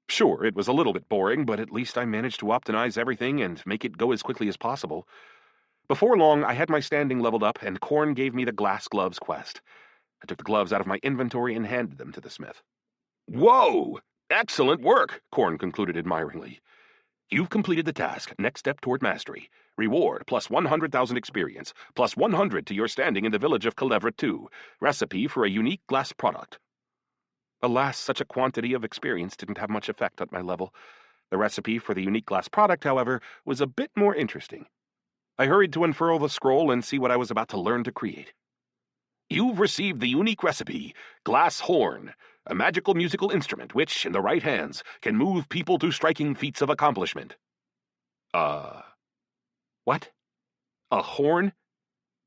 Sure, it was a little bit boring, but at least I managed to optimize everything and make it go as quickly as possible. Before long, I had my standing leveled up, and Korn gave me the glass gloves quest. I took the gloves out of my inventory and handed them to the smith. Whoa! Excellent work, Korn concluded admiringly. You've completed the task. Next step toward mastery. Reward, plus 100,000 experience, plus 100 to your standing in the village of Calevra 2. Recipe for a unique glass product. Alas, such a quantity of experience didn't have much effect at my level. The recipe for the unique glass product, however, was a bit more interesting. I hurried to unfurl the scroll and see what I was about to learn to create. You've received the unique recipe, Glass Horn, a magical musical instrument which, in the right hands, can move people to striking feats of accomplishment. What? A horn?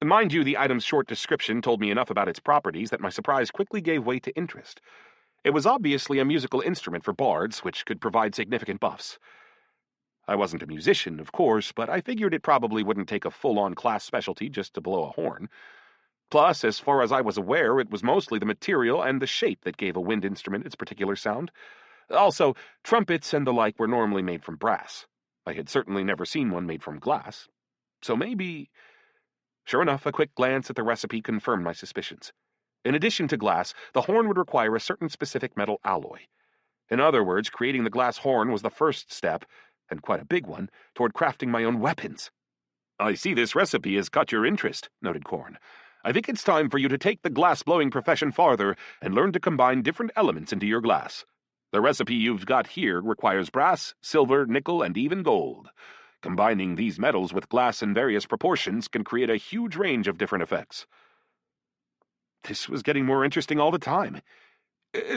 Mind you, the item's short description told me enough about its properties that my surprise quickly gave way to interest. It was obviously a musical instrument for bards, which could provide significant buffs. I wasn't a musician, of course, but I figured it probably wouldn't take a full-on class specialty just to blow a horn. Plus, as far as I was aware, it was mostly the material and the shape that gave a wind instrument its particular sound. Also, trumpets and the like were normally made from brass. I had certainly never seen one made from glass. So maybe... Sure enough, a quick glance at the recipe confirmed my suspicions. In addition to glass, the horn would require a certain specific metal alloy. In other words, creating the glass horn was the first step, and quite a big one, toward crafting my own weapons. I see this recipe has caught your interest, noted Korn. I think it's time for you to take the glass-blowing profession farther and learn to combine different elements into your glass. The recipe you've got here requires brass, silver, nickel, and even gold. Combining these metals with glass in various proportions can create a huge range of different effects. This was getting more interesting all the time.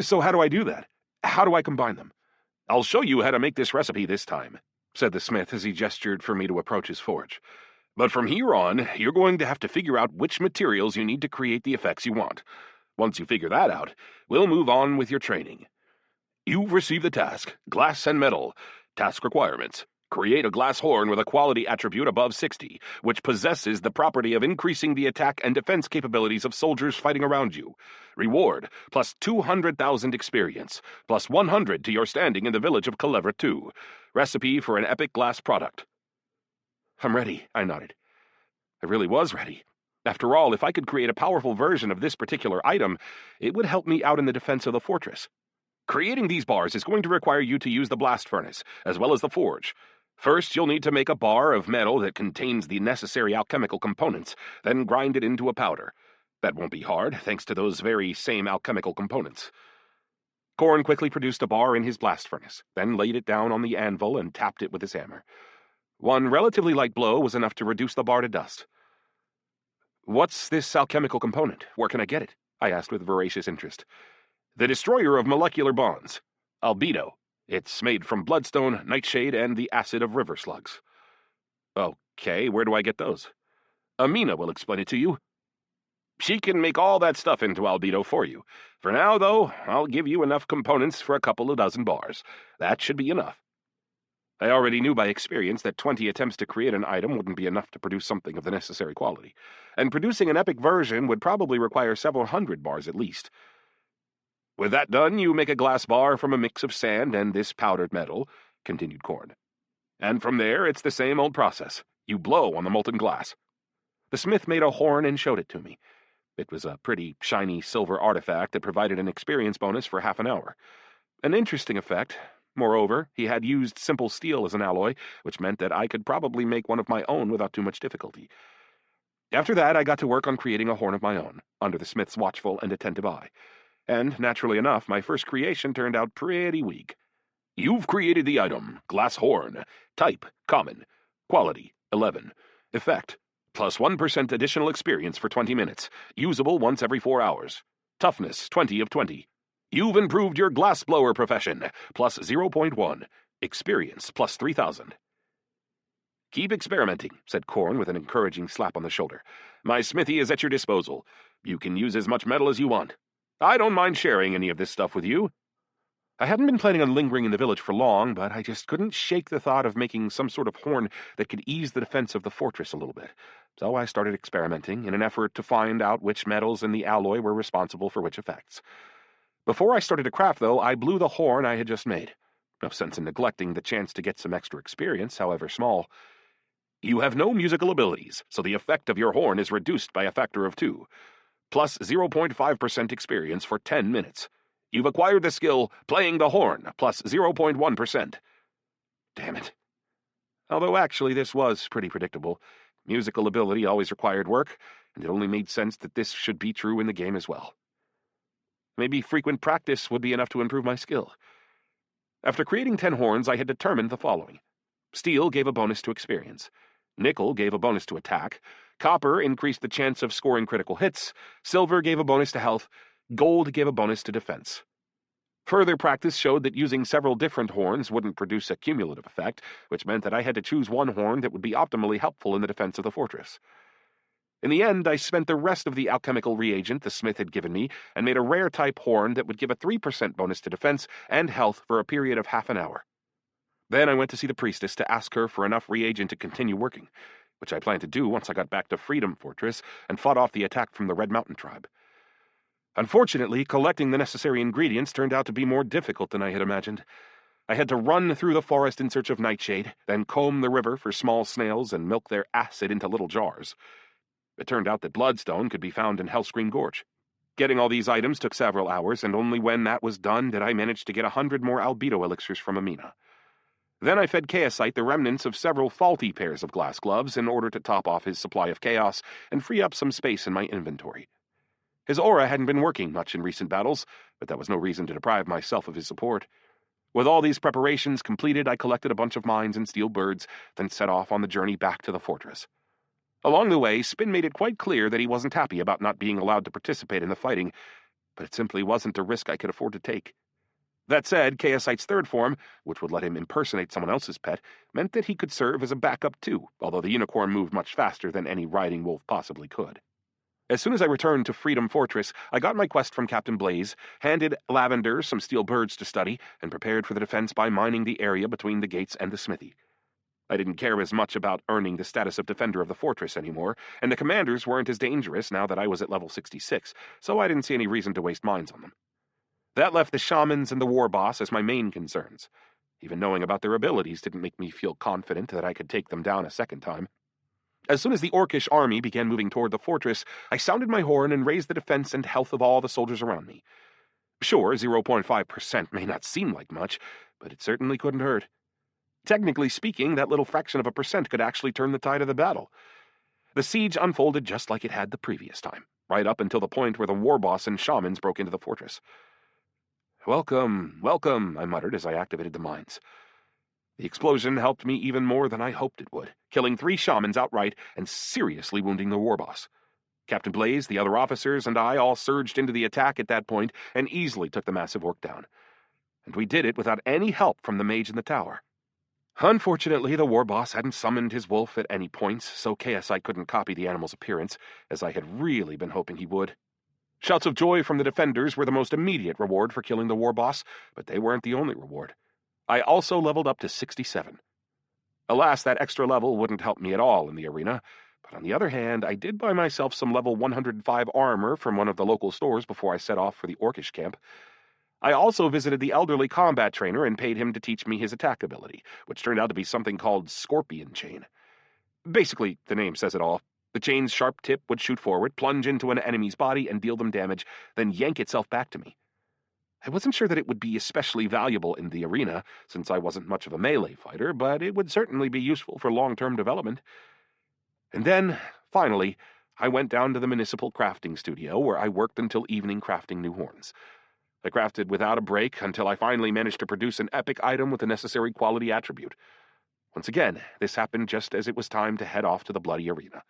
So how do I do that? How do I combine them? I'll show you how to make this recipe this time, said the smith as he gestured for me to approach his forge. But from here on, you're going to have to figure out which materials you need to create the effects you want. Once you figure that out, we'll move on with your training. You've received the task, Glass and Metal. Task requirements. Create a glass horn with a quality attribute above 60, which possesses the property of increasing the attack and defense capabilities of soldiers fighting around you. Reward, plus 200,000 experience, plus 100 to your standing in the village of Calevra 2. Recipe for an epic glass product. I'm ready, I nodded. I really was ready. After all, if I could create a powerful version of this particular item, it would help me out in the defense of the fortress. Creating these bars is going to require you to use the blast furnace, as well as the forge. First, you'll need to make a bar of metal that contains the necessary alchemical components, then grind it into a powder. That won't be hard, thanks to those very same alchemical components. Korn quickly produced a bar in his blast furnace, then laid it down on the anvil and tapped it with his hammer. One relatively light blow was enough to reduce the bar to dust. What's this alchemical component? Where can I get it? I asked with voracious interest. The destroyer of molecular bonds. Albedo. It's made from bloodstone, nightshade, and the acid of river slugs. Okay, where do I get those? Amina will explain it to you. She can make all that stuff into albedo for you. For now, though, I'll give you enough components for a couple of dozen bars. That should be enough. I already knew by experience that 20 attempts to create an item wouldn't be enough to produce something of the necessary quality, and producing an epic version would probably require several hundred bars at least. With that done, you make a glass bar from a mix of sand and this powdered metal, continued Korn. And from there, it's the same old process. You blow on the molten glass. The smith made a horn and showed it to me. It was a pretty shiny silver artifact that provided an experience bonus for half an hour. An interesting effect. Moreover, he had used simple steel as an alloy, which meant that I could probably make one of my own without too much difficulty. After that, I got to work on creating a horn of my own, under the smith's watchful and attentive eye. And, naturally enough, my first creation turned out pretty weak. You've created the item, glass horn. Type, common. Quality, 11. Effect, plus 1% additional experience for 20 minutes. Usable once every 4 hours. Toughness, 20 of 20. You've improved your glassblower profession, plus 0.1. Experience, plus 3,000. Keep experimenting, said Korn with an encouraging slap on the shoulder. My smithy is at your disposal. You can use as much metal as you want. I don't mind sharing any of this stuff with you. I hadn't been planning on lingering in the village for long, but I just couldn't shake the thought of making some sort of horn that could ease the defense of the fortress a little bit. So I started experimenting in an effort to find out which metals in the alloy were responsible for which effects. Before I started to craft, though, I blew the horn I had just made. No sense in neglecting the chance to get some extra experience, however small. You have no musical abilities, so the effect of your horn is reduced by a factor of 2, plus 0.5% experience for 10 minutes. You've acquired the skill Playing the Horn, plus 0.1%. Damn it. Although actually this was pretty predictable. Musical ability always required work, and it only made sense that this should be true in the game as well. Maybe frequent practice would be enough to improve my skill. After creating 10 horns, I had determined the following. Steel gave a bonus to experience. Nickel gave a bonus to attack. Copper increased the chance of scoring critical hits. Silver gave a bonus to health. Gold gave a bonus to defense. Further practice showed that using several different horns wouldn't produce a cumulative effect, which meant that I had to choose one horn that would be optimally helpful in the defense of the fortress. In the end, I spent the rest of the alchemical reagent the smith had given me and made a rare-type horn that would give a 3% bonus to defense and health for a period of half an hour. Then I went to see the priestess to ask her for enough reagent to continue working, which I planned to do once I got back to Freedom Fortress and fought off the attack from the Red Mountain tribe. Unfortunately, collecting the necessary ingredients turned out to be more difficult than I had imagined. I had to run through the forest in search of nightshade, then comb the river for small snails and milk their acid into little jars. It turned out that bloodstone could be found in Hellscream Gorge. Getting all these items took several hours, and only when that was done did I manage to get 100 more albedo elixirs from Amina. Then I fed Chaosite the remnants of several faulty pairs of glass gloves in order to top off his supply of chaos and free up some space in my inventory. His aura hadn't been working much in recent battles, but that was no reason to deprive myself of his support. With all these preparations completed, I collected a bunch of mines and steel birds, then set off on the journey back to the fortress. Along the way, Spin made it quite clear that he wasn't happy about not being allowed to participate in the fighting, but it simply wasn't a risk I could afford to take. That said, Chaosite's third form, which would let him impersonate someone else's pet, meant that he could serve as a backup too, although the unicorn moved much faster than any riding wolf possibly could. As soon as I returned to Freedom Fortress, I got my quest from Captain Blaze, handed Lavender some steel birds to study, and prepared for the defense by mining the area between the gates and the smithy. I didn't care as much about earning the status of defender of the fortress anymore, and the commanders weren't as dangerous now that I was at level 66, so I didn't see any reason to waste mines on them. That left the shamans and the war boss as my main concerns. Even knowing about their abilities didn't make me feel confident that I could take them down a second time. As soon as the Orcish army began moving toward the fortress, I sounded my horn and raised the defense and health of all the soldiers around me. Sure, 0.5% may not seem like much, but it certainly couldn't hurt. Technically speaking, that little fraction of a percent could actually turn the tide of the battle. The siege unfolded just like it had the previous time, right up until the point where the war boss and shamans broke into the fortress. "Welcome, welcome," I muttered as I activated the mines. The explosion helped me even more than I hoped it would, killing 3 shamans outright and seriously wounding the war boss. Captain Blaze, the other officers, and I all surged into the attack at that point and easily took the massive orc down. And we did it without any help from the mage in the tower. Unfortunately, the war boss hadn't summoned his wolf at any points, so Chaosite couldn't copy the animal's appearance, as I had really been hoping he would. Shouts of joy from the defenders were the most immediate reward for killing the war boss, but they weren't the only reward. I also leveled up to 67. Alas, that extra level wouldn't help me at all in the arena, but on the other hand, I did buy myself some level 105 armor from one of the local stores before I set off for the Orcish camp. I also visited the elderly combat trainer and paid him to teach me his attack ability, which turned out to be something called Scorpion Chain. Basically, the name says it all. The chain's sharp tip would shoot forward, plunge into an enemy's body, and deal them damage, then yank itself back to me. I wasn't sure that it would be especially valuable in the arena, since I wasn't much of a melee fighter, but it would certainly be useful for long-term development. And then, finally, I went down to the municipal crafting studio, where I worked until evening crafting new horns. I crafted without a break until I finally managed to produce an epic item with the necessary quality attribute. Once again, this happened just as it was time to head off to the bloody arena.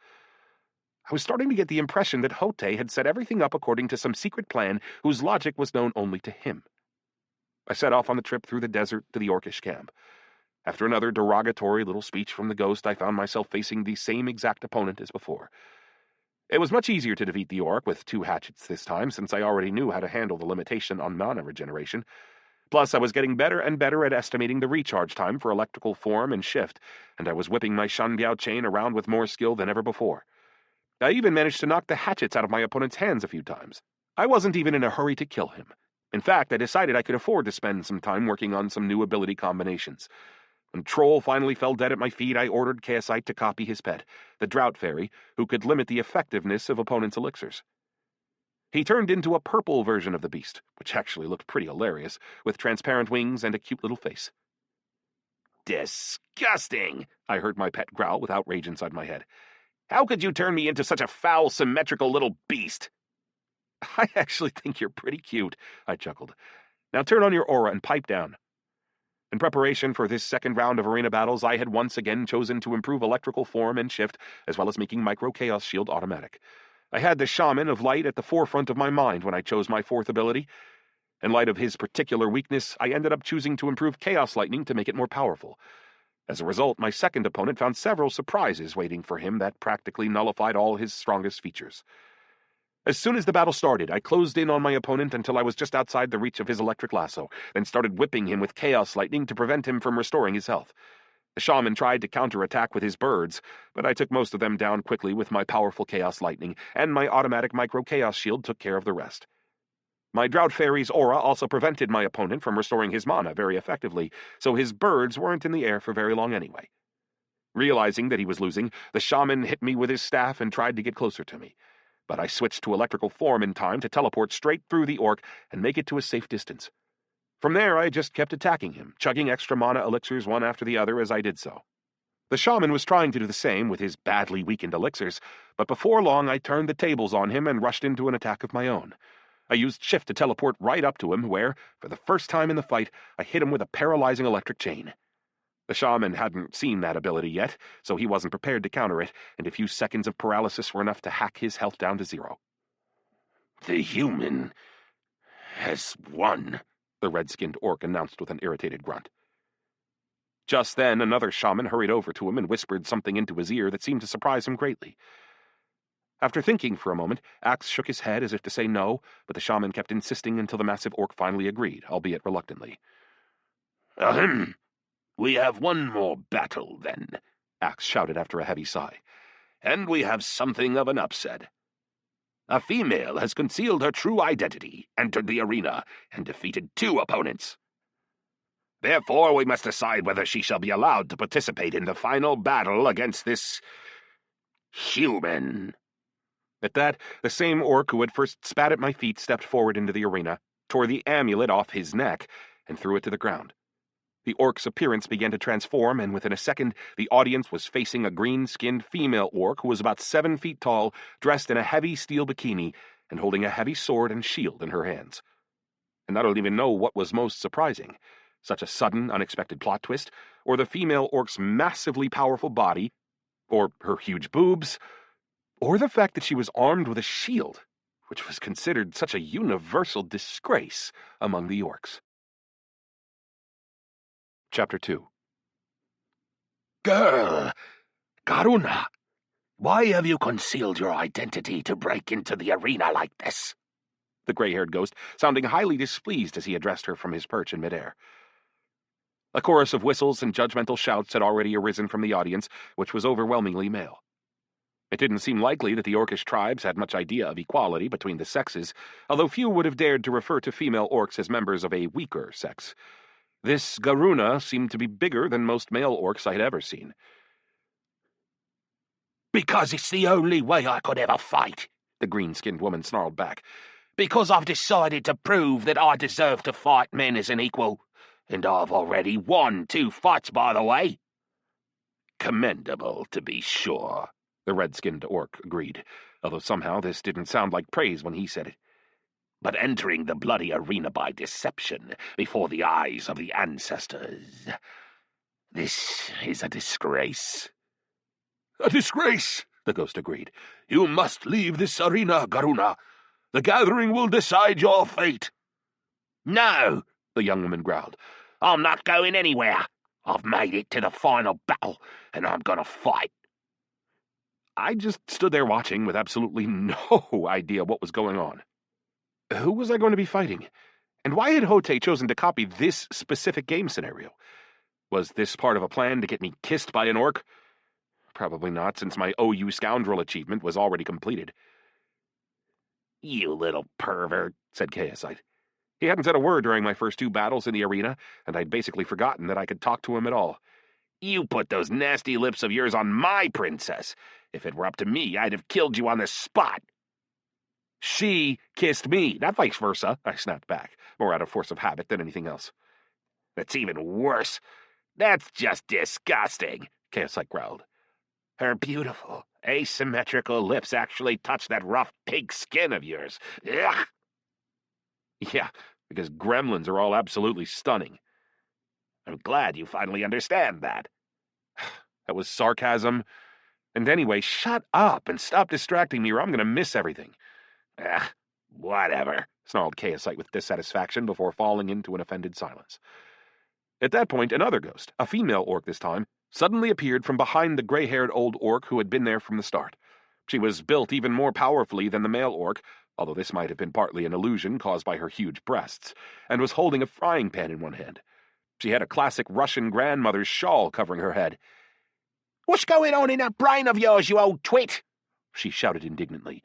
I was starting to get the impression that Hote had set everything up according to some secret plan whose logic was known only to him. I set off on the trip through the desert to the Orcish camp. After another derogatory little speech from the ghost, I found myself facing the same exact opponent as before. It was much easier to defeat the orc with 2 hatchets this time, since I already knew how to handle the limitation on mana regeneration. Plus, I was getting better and better at estimating the recharge time for electrical form and shift, and I was whipping my Shanbiao chain around with more skill than ever before. I even managed to knock the hatchets out of my opponent's hands a few times. I wasn't even in a hurry to kill him. In fact, I decided I could afford to spend some time working on some new ability combinations. When Troll finally fell dead at my feet, I ordered Chaosite to copy his pet, the Drought Fairy, who could limit the effectiveness of opponents' elixirs. He turned into a purple version of the beast, which actually looked pretty hilarious, with transparent wings and a cute little face. Disgusting! I heard my pet growl with outrage inside my head. How could you turn me into such a foul, symmetrical little beast? I actually think you're pretty cute, I chuckled. Now turn on your aura and pipe down. In preparation for this second round of arena battles, I had once again chosen to improve electrical form and shift, as well as making micro-chaos shield automatic. I had the Shaman of Light at the forefront of my mind when I chose my fourth ability. In light of his particular weakness, I ended up choosing to improve Chaos Lightning to make it more powerful. As a result, my second opponent found several surprises waiting for him that practically nullified all his strongest features. As soon as the battle started, I closed in on my opponent until I was just outside the reach of his electric lasso, then started whipping him with Chaos Lightning to prevent him from restoring his health. The Shaman tried to counterattack with his birds, but I took most of them down quickly with my powerful Chaos Lightning, and my automatic micro-chaos shield took care of the rest. My Drought Fairy's aura also prevented my opponent from restoring his mana very effectively, so his birds weren't in the air for very long anyway. Realizing that he was losing, the Shaman hit me with his staff and tried to get closer to me. But I switched to electrical form in time to teleport straight through the orc and make it to a safe distance. From there, I just kept attacking him, chugging extra mana elixirs one after the other as I did so. The Shaman was trying to do the same with his badly weakened elixirs, but before long I turned the tables on him and rushed into an attack of my own. I used Shift to teleport right up to him, where, for the first time in the fight, I hit him with a paralyzing electric chain. The Shaman hadn't seen that ability yet, so he wasn't prepared to counter it, and a few seconds of paralysis were enough to hack his health down to 0. The human has won, the red-skinned orc announced with an irritated grunt. Just then, another Shaman hurried over to him and whispered something into his ear that seemed to surprise him greatly. After thinking for a moment, Axe shook his head as if to say no, but the Shaman kept insisting until the massive orc finally agreed, albeit reluctantly. Ahem. We have one more battle, then, Axe shouted after a heavy sigh. And we have something of an upset. A female has concealed her true identity, entered the arena, and defeated 2 opponents. Therefore, we must decide whether she shall be allowed to participate in the final battle against this human. At that, the same orc who had first spat at my feet stepped forward into the arena, tore the amulet off his neck, and threw it to the ground. The orc's appearance began to transform, and within a second, the audience was facing a green-skinned female orc who was about 7 feet tall, dressed in a heavy steel bikini, and holding a heavy sword and shield in her hands. And I don't even know what was most surprising, such a sudden, unexpected plot twist, or the female orc's massively powerful body, or her huge boobs, or the fact that she was armed with a shield, which was considered such a universal disgrace among the orcs. Chapter 2. Girl, Karuna, why have you concealed your identity to break into the arena like this? The gray-haired ghost, sounding highly displeased as he addressed her from his perch in midair. A chorus of whistles and judgmental shouts had already arisen from the audience, which was overwhelmingly male. It didn't seem likely that the orcish tribes had much idea of equality between the sexes, although few would have dared to refer to female orcs as members of a weaker sex. This Garuna seemed to be bigger than most male orcs I had ever seen. Because it's the only way I could ever fight, the green-skinned woman snarled back. Because I've decided to prove that I deserve to fight men as an equal. And I've already won 2 fights, by the way. Commendable, to be sure, the red-skinned orc agreed, although somehow this didn't sound like praise when he said it. But entering the bloody arena by deception before the eyes of the ancestors, this is a disgrace. A disgrace, the ghost agreed. You must leave this arena, Garuna. The gathering will decide your fate. No, the young woman growled. I'm not going anywhere. I've made it to the final battle, and I'm gonna fight. I just stood there watching with absolutely no idea what was going on. Who was I going to be fighting? And why had Hote chosen to copy this specific game scenario? Was this part of a plan to get me kissed by an orc? Probably not, since my OU scoundrel achievement was already completed. You little pervert, said Chaosite. He hadn't said a word during my first 2 battles in the arena, and I'd basically forgotten that I could talk to him at all. You put those nasty lips of yours on my princess. If it were up to me, I'd have killed you on the spot. She kissed me, not vice versa, I snapped back, more out of force of habit than anything else. That's even worse. That's just disgusting, Chaosite growled. Her beautiful, asymmetrical lips actually touch that rough pig skin of yours. Ugh! Yeah, because gremlins are all absolutely stunning. I'm glad you finally understand that. That was sarcasm. And anyway, shut up and stop distracting me or I'm going to miss everything. Ugh, whatever, snarled Chaosite with dissatisfaction before falling into an offended silence. At that point, another ghost, a female orc this time, suddenly appeared from behind the gray-haired old orc who had been there from the start. She was built even more powerfully than the male orc, although this might have been partly an illusion caused by her huge breasts, and was holding a frying pan in one hand. She had a classic Russian grandmother's shawl covering her head. "What's going on in that brain of yours, you old twit?" she shouted indignantly.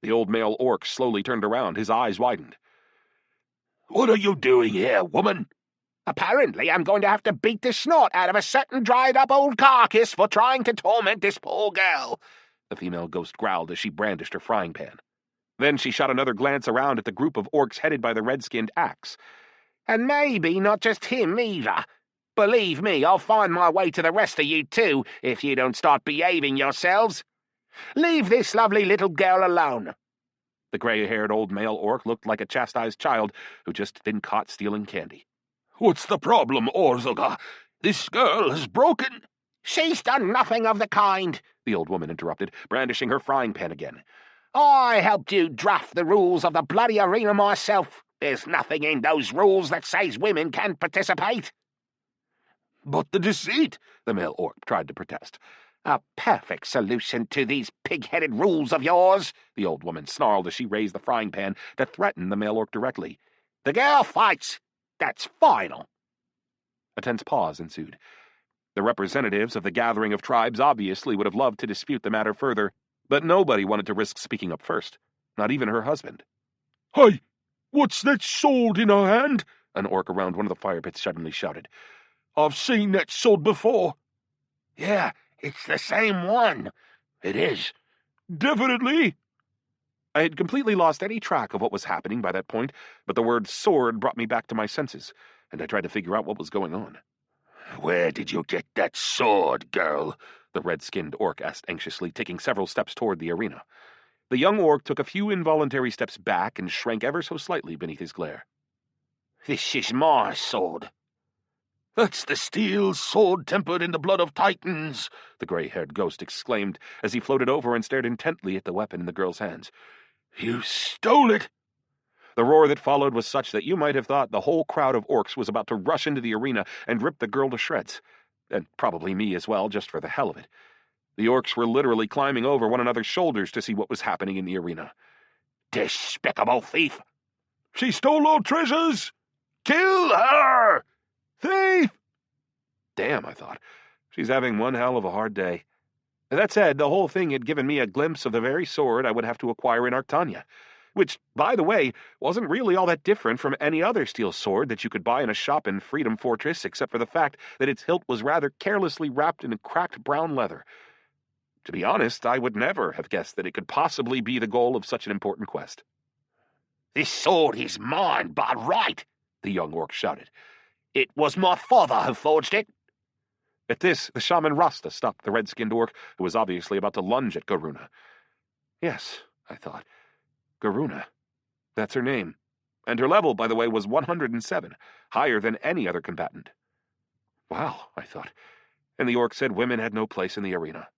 The old male orc slowly turned around, his eyes widened. "What are you doing here, woman?" "Apparently I'm going to have to beat the snot out of a certain dried-up old carcass for trying to torment this poor girl," the female ghost growled as she brandished her frying pan. Then she shot another glance around at the group of orcs headed by the red-skinned axe. "And maybe not just him either. Believe me, I'll find my way to the rest of you too, if you don't start behaving yourselves. Leave this lovely little girl alone." The gray-haired old male orc looked like a chastised child who just been caught stealing candy. "What's the problem, Orzoga? This girl has broken—" "She's done nothing of the kind," the old woman interrupted, brandishing her frying pan again. "I helped you draft the rules of the bloody arena myself. There's nothing in those rules that says women can't participate." "But the deceit," the male orc tried to protest. "A perfect solution to these pig-headed rules of yours," the old woman snarled as she raised the frying pan to threaten the male orc directly. "The girl fights. That's final." A tense pause ensued. The representatives of the gathering of tribes obviously would have loved to dispute the matter further, but nobody wanted to risk speaking up first, not even her husband. "Hey, what's that sword in her hand?" an orc around one of the fire pits suddenly shouted. "I've seen that sword before." "Yeah, it's the same one." "It is." "Definitely." I had completely lost any track of what was happening by that point, but the word sword brought me back to my senses, and I tried to figure out what was going on. "Where did you get that sword, girl?" the red-skinned orc asked anxiously, taking several steps toward the arena. The young orc took a few involuntary steps back and shrank ever so slightly beneath his glare. "This is my sword." "That's the steel sword tempered in the blood of titans," the gray-haired ghost exclaimed as he floated over and stared intently at the weapon in the girl's hands. "You stole it!" The roar that followed was such that you might have thought the whole crowd of orcs was about to rush into the arena and rip the girl to shreds. And probably me as well, just for the hell of it. The orcs were literally climbing over one another's shoulders to see what was happening in the arena. "Despicable thief!" "She stole our treasures!" "Kill her!" "Thief!" Damn, I thought. She's having one hell of a hard day. That said, the whole thing had given me a glimpse of the very sword I would have to acquire in Arctania, which, by the way, wasn't really all that different from any other steel sword that you could buy in a shop in Freedom Fortress, except for the fact that its hilt was rather carelessly wrapped in cracked brown leather. To be honest, I would never have guessed that it could possibly be the goal of such an important quest. "This sword is mine by right," the young orc shouted. "It was my father who forged it." At this, the shaman Rasta stopped the red-skinned orc, who was obviously about to lunge at Garuna. Yes, I thought. Garuna. That's her name. And her level, by the way, was 107, higher than any other combatant. Wow, I thought. And the orc said women had no place in the arena.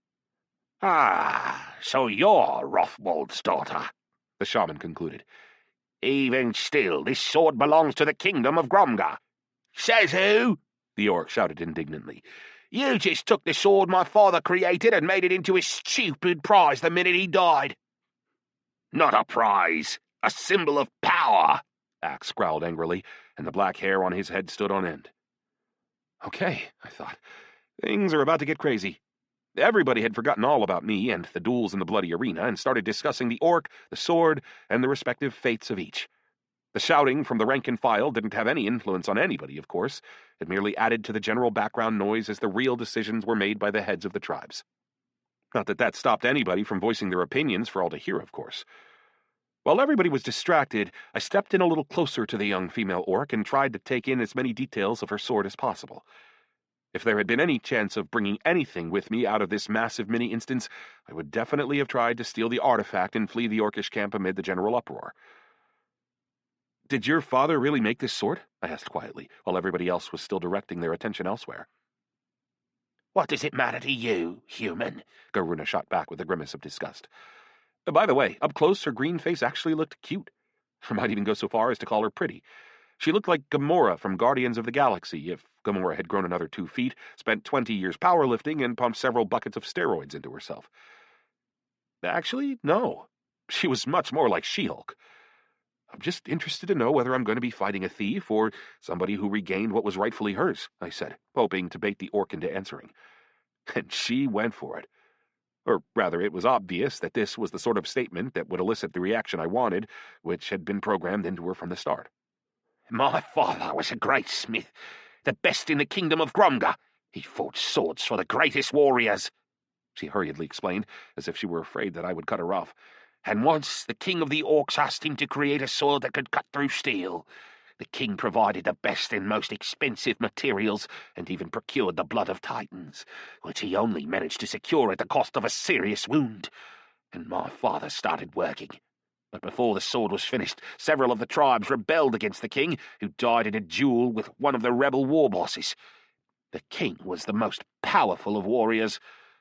"Ah, so you're Rothwald's daughter," the shaman concluded. "Even still, this sword belongs to the kingdom of Gromgar." "Says who?" the orc shouted indignantly. "You just took the sword my father created and made it into a stupid prize the minute he died." "Not a prize, a symbol of power," Axe growled angrily, and the black hair on his head stood on end. Okay, I thought. Things are about to get crazy. Everybody had forgotten all about me and the duels in the bloody arena and started discussing the orc, the sword, and the respective fates of each. The shouting from the rank and file didn't have any influence on anybody, of course. It merely added to the general background noise as the real decisions were made by the heads of the tribes. Not that that stopped anybody from voicing their opinions for all to hear, of course. While everybody was distracted, I stepped in a little closer to the young female orc and tried to take in as many details of her sword as possible. If there had been any chance of bringing anything with me out of this massive mini-instance, I would definitely have tried to steal the artifact and flee the orcish camp amid the general uproar. "Did your father really make this sword?" I asked quietly, while everybody else was still directing their attention elsewhere. "What does it matter to you, human?" Garuna shot back with a grimace of disgust. By the way, up close, her green face actually looked cute. I might even go so far as to call her pretty. She looked like Gamora from Guardians of the Galaxy, if Gamora had grown another 2 feet, spent 20 years powerlifting, and pumped several buckets of steroids into herself. Actually, no. She was much more like She-Hulk. "I'm just interested to know whether I'm going to be fighting a thief or somebody who regained what was rightfully hers," I said, hoping to bait the orc into answering. And she went for it. Or rather, it was obvious that this was the sort of statement that would elicit the reaction I wanted, which had been programmed into her from the start. "My father was a great smith, the best in the kingdom of Gromga. He fought swords for the greatest warriors," she hurriedly explained, as if she were afraid that I would cut her off. "And once the king of the orcs asked him to create a sword that could cut through steel. The king provided the best and most expensive materials and even procured the blood of titans, which he only managed to secure at the cost of a serious wound. And my father started working. But before the sword was finished, several of the tribes rebelled against the king, who died in a duel with one of the rebel war bosses. The king was the most powerful of warriors,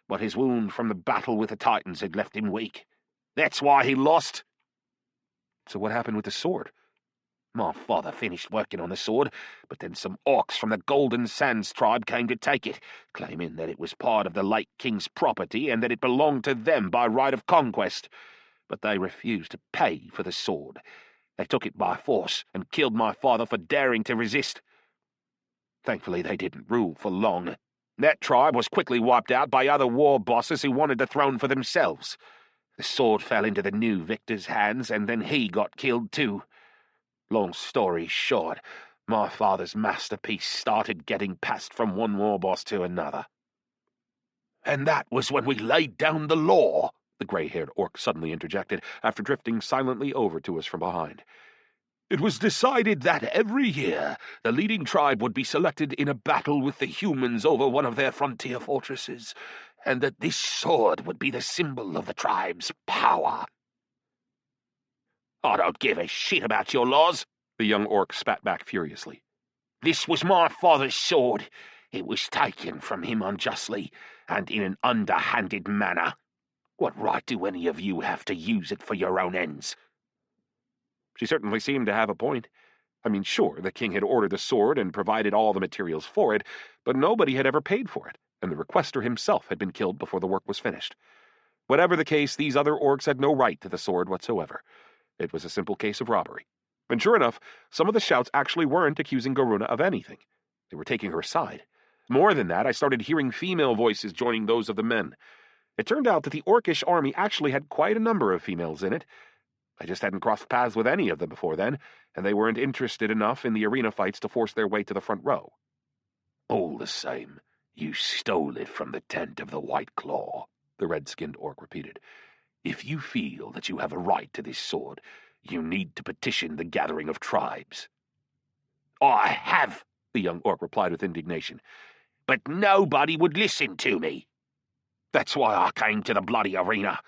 but his wound from the battle with the titans had left him weak. That's why he lost." "So what happened with the sword?" "My father finished working on the sword, but then some orcs from the Golden Sands tribe came to take it, claiming that it was part of the late king's property and that it belonged to them by right of conquest. But they refused to pay for the sword. They took it by force and killed my father for daring to resist. Thankfully, they didn't rule for long. That tribe was quickly wiped out by other war bosses who wanted the throne for themselves. The sword fell into the new victor's hands, and then he got killed too. Long story short, my father's masterpiece started getting passed from one war boss to another." "And that was when we laid down the law," the grey-haired orc suddenly interjected, after drifting silently over to us from behind. "It was decided that every year the leading tribe would be selected in a battle with the humans over one of their frontier fortresses, and that this sword would be the symbol of the tribe's power." "I don't give a shit about your laws," the young orc spat back furiously. "This was my father's sword. It was taken from him unjustly and in an underhanded manner. What right do any of you have to use it for your own ends?" She certainly seemed to have a point. I mean, sure, the king had ordered the sword and provided all the materials for it, but nobody had ever paid for it, and the requester himself had been killed before the work was finished. Whatever the case, these other orcs had no right to the sword whatsoever. It was a simple case of robbery. And sure enough, some of the shouts actually weren't accusing Garuna of anything. They were taking her side. More than that, I started hearing female voices joining those of the men. It turned out that the orcish army actually had quite a number of females in it. I just hadn't crossed paths with any of them before then, and they weren't interested enough in the arena fights to force their way to the front row. "All the same, you stole it from the tent of the White Claw," the red-skinned orc repeated. "If you feel that you have a right to this sword, you need to petition the gathering of tribes." "I have," the young orc replied with indignation. "But nobody would listen to me. That's why I came to the bloody arena.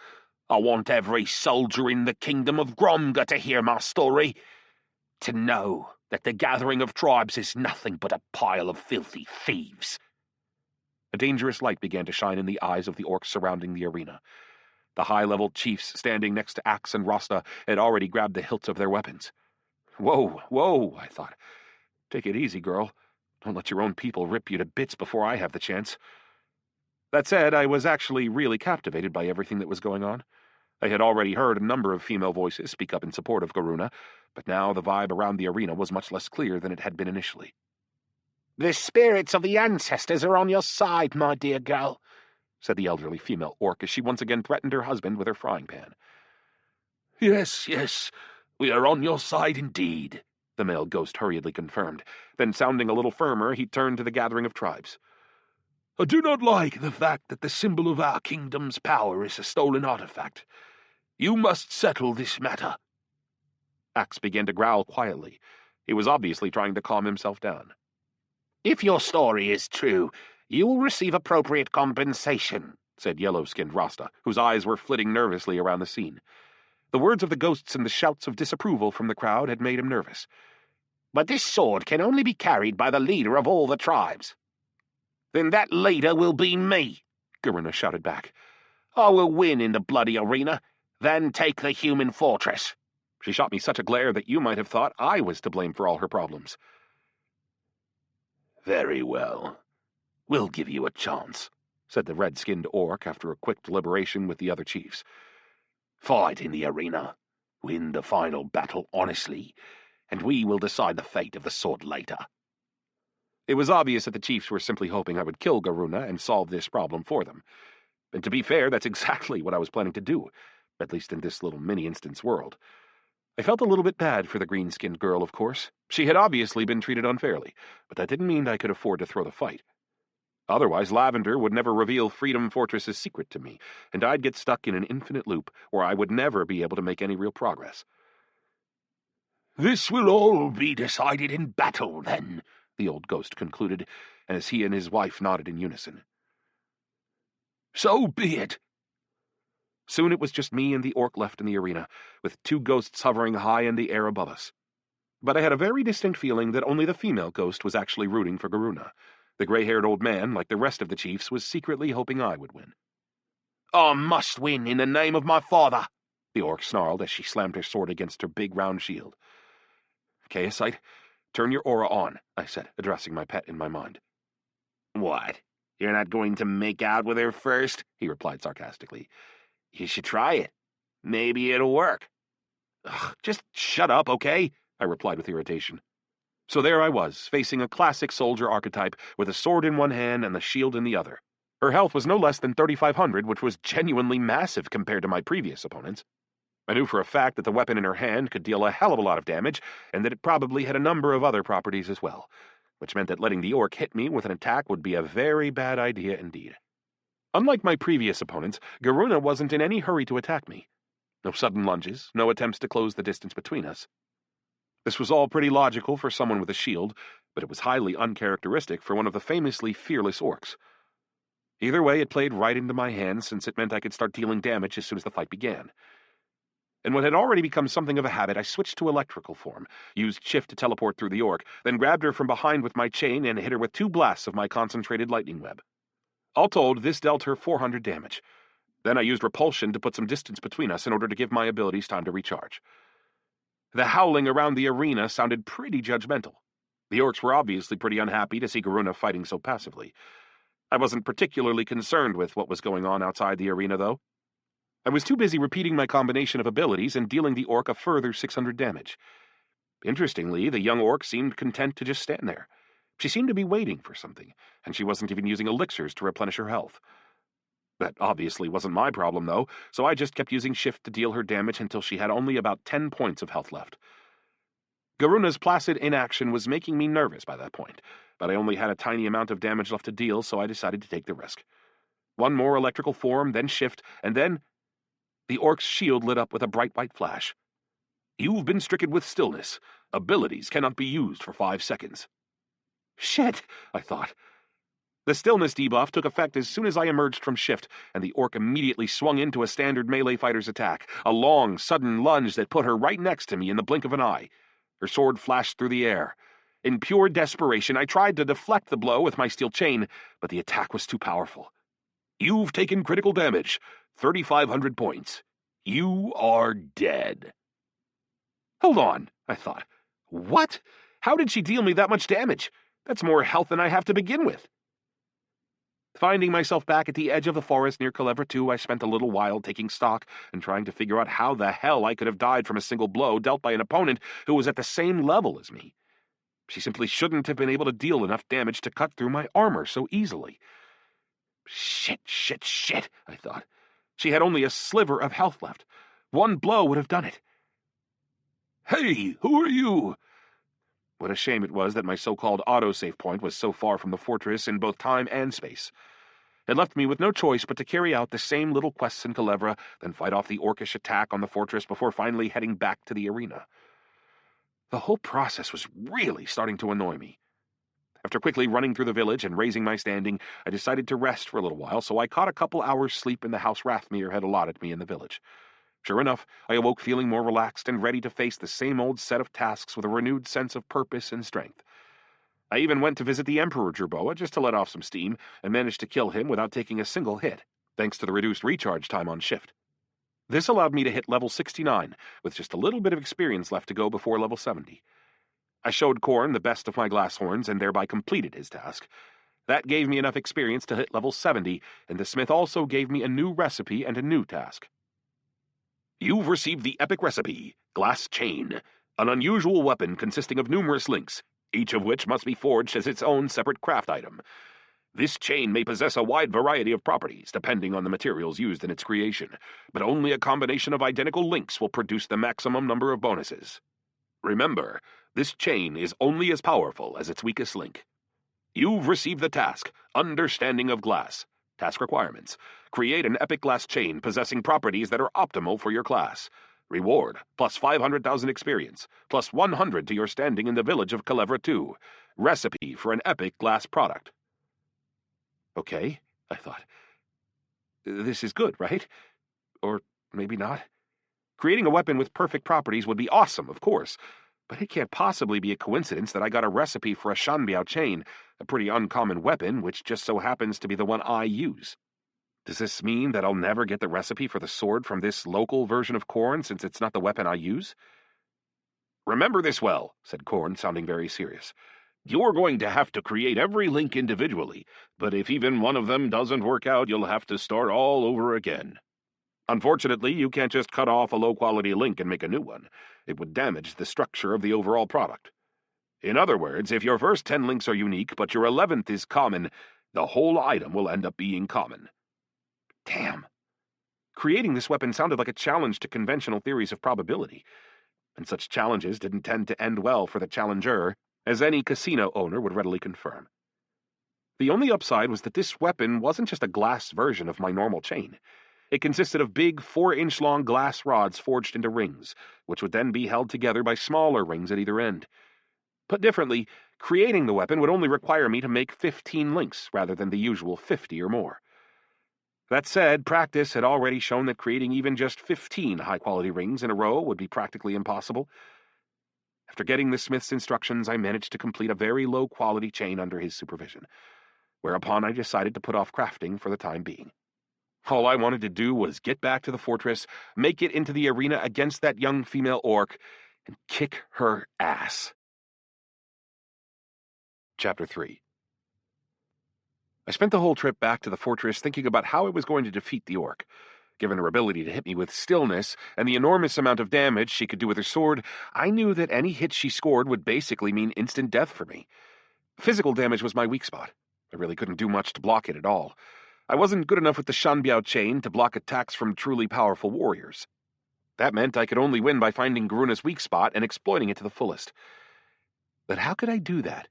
I want every soldier in the kingdom of Gromga to hear my story, to know that the gathering of tribes is nothing but a pile of filthy thieves." A dangerous light began to shine in the eyes of the orcs surrounding the arena. The high-level chiefs standing next to Axe and Rasta had already grabbed the hilts of their weapons. Whoa, whoa, I thought. Take it easy, girl. Don't let your own people rip you to bits before I have the chance. That said, I was actually really captivated by everything that was going on. I had already heard a number of female voices speak up in support of Garuna, but now the vibe around the arena was much less clear than it had been initially. "The spirits of the ancestors are on your side, my dear girl," said the elderly female orc as she once again threatened her husband with her frying pan. Yes, We are on your side indeed, the male ghost hurriedly confirmed. Then, sounding a little firmer, he turned to the gathering of tribes. I do not like the fact that the symbol of our kingdom's power is a stolen artifact. You must settle this matter. Axe began to growl quietly. He was obviously trying to calm himself down. If your story is true, you will receive appropriate compensation, said yellow-skinned Rasta, whose eyes were flitting nervously around the scene. The words of the ghosts and the shouts of disapproval from the crowd had made him nervous. But this sword can only be carried by the leader of all the tribes. Then that leader will be me, Garuna shouted back. I will win in the bloody arena, then take the human fortress. She shot me such a glare that you might have thought I was to blame for all her problems. Very well. We'll give you a chance, said the red-skinned orc after a quick deliberation with the other chiefs. Fight in the arena, win the final battle honestly, and we will decide the fate of the sword later. It was obvious that the chiefs were simply hoping I would kill Garuna and solve this problem for them. And to be fair, that's exactly what I was planning to do, at least in this little mini-instance world. I felt a little bit bad for the green-skinned girl, of course. She had obviously been treated unfairly, but that didn't mean I could afford to throw the fight. Otherwise, Lavender would never reveal Freedom Fortress's secret to me, and I'd get stuck in an infinite loop where I would never be able to make any real progress. This will all be decided in battle, then, the old ghost concluded, as he and his wife nodded in unison. So be it. Soon it was just me and the orc left in the arena, with two ghosts hovering high in the air above us. But I had a very distinct feeling that only the female ghost was actually rooting for Garuna. The gray-haired old man, like the rest of the chiefs, was secretly hoping I would win. I must win in the name of my father, the orc snarled as she slammed her sword against her big round shield. Chaosite, turn your aura on, I said, addressing my pet in my mind. What? You're not going to make out with her first? He replied sarcastically. You should try it. Maybe it'll work. Ugh, just shut up, okay? I replied with irritation. So there I was, facing a classic soldier archetype with a sword in one hand and the shield in the other. Her health was no less than 3,500, which was genuinely massive compared to my previous opponents. I knew for a fact that the weapon in her hand could deal a hell of a lot of damage, and that it probably had a number of other properties as well, which meant that letting the orc hit me with an attack would be a very bad idea indeed. Unlike my previous opponents, Garuna wasn't in any hurry to attack me. No sudden lunges, no attempts to close the distance between us. This was all pretty logical for someone with a shield, but it was highly uncharacteristic for one of the famously fearless orcs. Either way, it played right into my hands, since it meant I could start dealing damage as soon as the fight began. In what had already become something of a habit, I switched to electrical form, used shift to teleport through the orc, then grabbed her from behind with my chain and hit her with 2 blasts of my concentrated lightning web. All told, this dealt her 400 damage. Then I used repulsion to put some distance between us in order to give my abilities time to recharge. The howling around the arena sounded pretty judgmental. The orcs were obviously pretty unhappy to see Garuna fighting so passively. I wasn't particularly concerned with what was going on outside the arena, though. I was too busy repeating my combination of abilities and dealing the orc a further 600 damage. Interestingly, the young orc seemed content to just stand there. She seemed to be waiting for something, and she wasn't even using elixirs to replenish her health. That obviously wasn't my problem, though, so I just kept using shift to deal her damage until she had only about 10 points of health left. Garuna's placid inaction was making me nervous by that point, but I only had a tiny amount of damage left to deal, so I decided to take the risk. One more electrical form, then shift, and then the orc's shield lit up with a bright white flash. You've been stricken with stillness. Abilities cannot be used for 5 seconds. Shit, I thought. The stillness debuff took effect as soon as I emerged from shift, and the orc immediately swung into a standard melee fighter's attack, a long, sudden lunge that put her right next to me in the blink of an eye. Her sword flashed through the air. In pure desperation, I tried to deflect the blow with my steel chain, but the attack was too powerful. You've taken critical damage, 3,500 points. You are dead. Hold on, I thought. What? How did she deal me that much damage? That's more health than I have to begin with. Finding myself back at the edge of the forest near Culebra 2, I spent a little while taking stock and trying to figure out how the hell I could have died from a single blow dealt by an opponent who was at the same level as me. She simply shouldn't have been able to deal enough damage to cut through my armor so easily. Shit, I thought. She had only a sliver of health left. One blow would have done it. Hey, who are you? What a shame it was that my so-called autosave point was so far from the fortress in both time and space. It left me with no choice but to carry out the same little quests in Culebra, then fight off the orcish attack on the fortress before finally heading back to the arena. The whole process was really starting to annoy me. After quickly running through the village and raising my standing, I decided to rest for a little while, so I caught a couple hours' sleep in the house Rathmere had allotted me in the village. Sure enough, I awoke feeling more relaxed and ready to face the same old set of tasks with a renewed sense of purpose and strength. I even went to visit the Emperor Jerboa just to let off some steam, and managed to kill him without taking a single hit, thanks to the reduced recharge time on shift. This allowed me to hit level 69, with just a little bit of experience left to go before level 70. I showed Korn the best of my glass horns and thereby completed his task. That gave me enough experience to hit level 70, and the smith also gave me a new recipe and a new task. You've received the epic recipe, Glass Chain, an unusual weapon consisting of numerous links, each of which must be forged as its own separate craft item. This chain may possess a wide variety of properties, depending on the materials used in its creation, but only a combination of identical links will produce the maximum number of bonuses. Remember, this chain is only as powerful as its weakest link. You've received the task, Understanding of Glass. Task requirements: create an epic glass chain possessing properties that are optimal for your class. Reward, plus 500,000 experience, plus 100 to your standing in the village of Culebra 2. Recipe for an epic glass product. Okay, I thought. This is good, right? Or maybe not. Creating a weapon with perfect properties would be awesome, of course, but it can't possibly be a coincidence that I got a recipe for a Shanbiao chain, a pretty uncommon weapon, which just so happens to be the one I use. Does this mean that I'll never get the recipe for the sword from this local version of Korn, since it's not the weapon I use? Remember this well, said Korn, sounding very serious. You're going to have to create every link individually, but if even one of them doesn't work out, you'll have to start all over again. Unfortunately, you can't just cut off a low-quality link and make a new one. It would damage the structure of the overall product. In other words, if your first 10 links are unique, but your 11th is common, the whole item will end up being common. Damn. Creating this weapon sounded like a challenge to conventional theories of probability, and such challenges didn't tend to end well for the challenger, as any casino owner would readily confirm. The only upside was that this weapon wasn't just a glass version of my normal chain. It consisted of big 4-inch-long glass rods forged into rings, which would then be held together by smaller rings at either end. Put differently, creating the weapon would only require me to make 15 links, rather than the usual 50 or more. That said, practice had already shown that creating even just 15 high-quality rings in a row would be practically impossible. After getting the smith's instructions, I managed to complete a very low-quality chain under his supervision, whereupon I decided to put off crafting for the time being. All I wanted to do was get back to the fortress, make it into the arena against that young female orc, and kick her ass. Chapter 3. I spent the whole trip back to the fortress thinking about how I was going to defeat the orc. Given her ability to hit me with stillness and the enormous amount of damage she could do with her sword, I knew that any hit she scored would basically mean instant death for me. Physical damage was my weak spot. I really couldn't do much to block it at all. I wasn't good enough with the Shanbiao chain to block attacks from truly powerful warriors. That meant I could only win by finding Garuna's weak spot and exploiting it to the fullest. But how could I do that?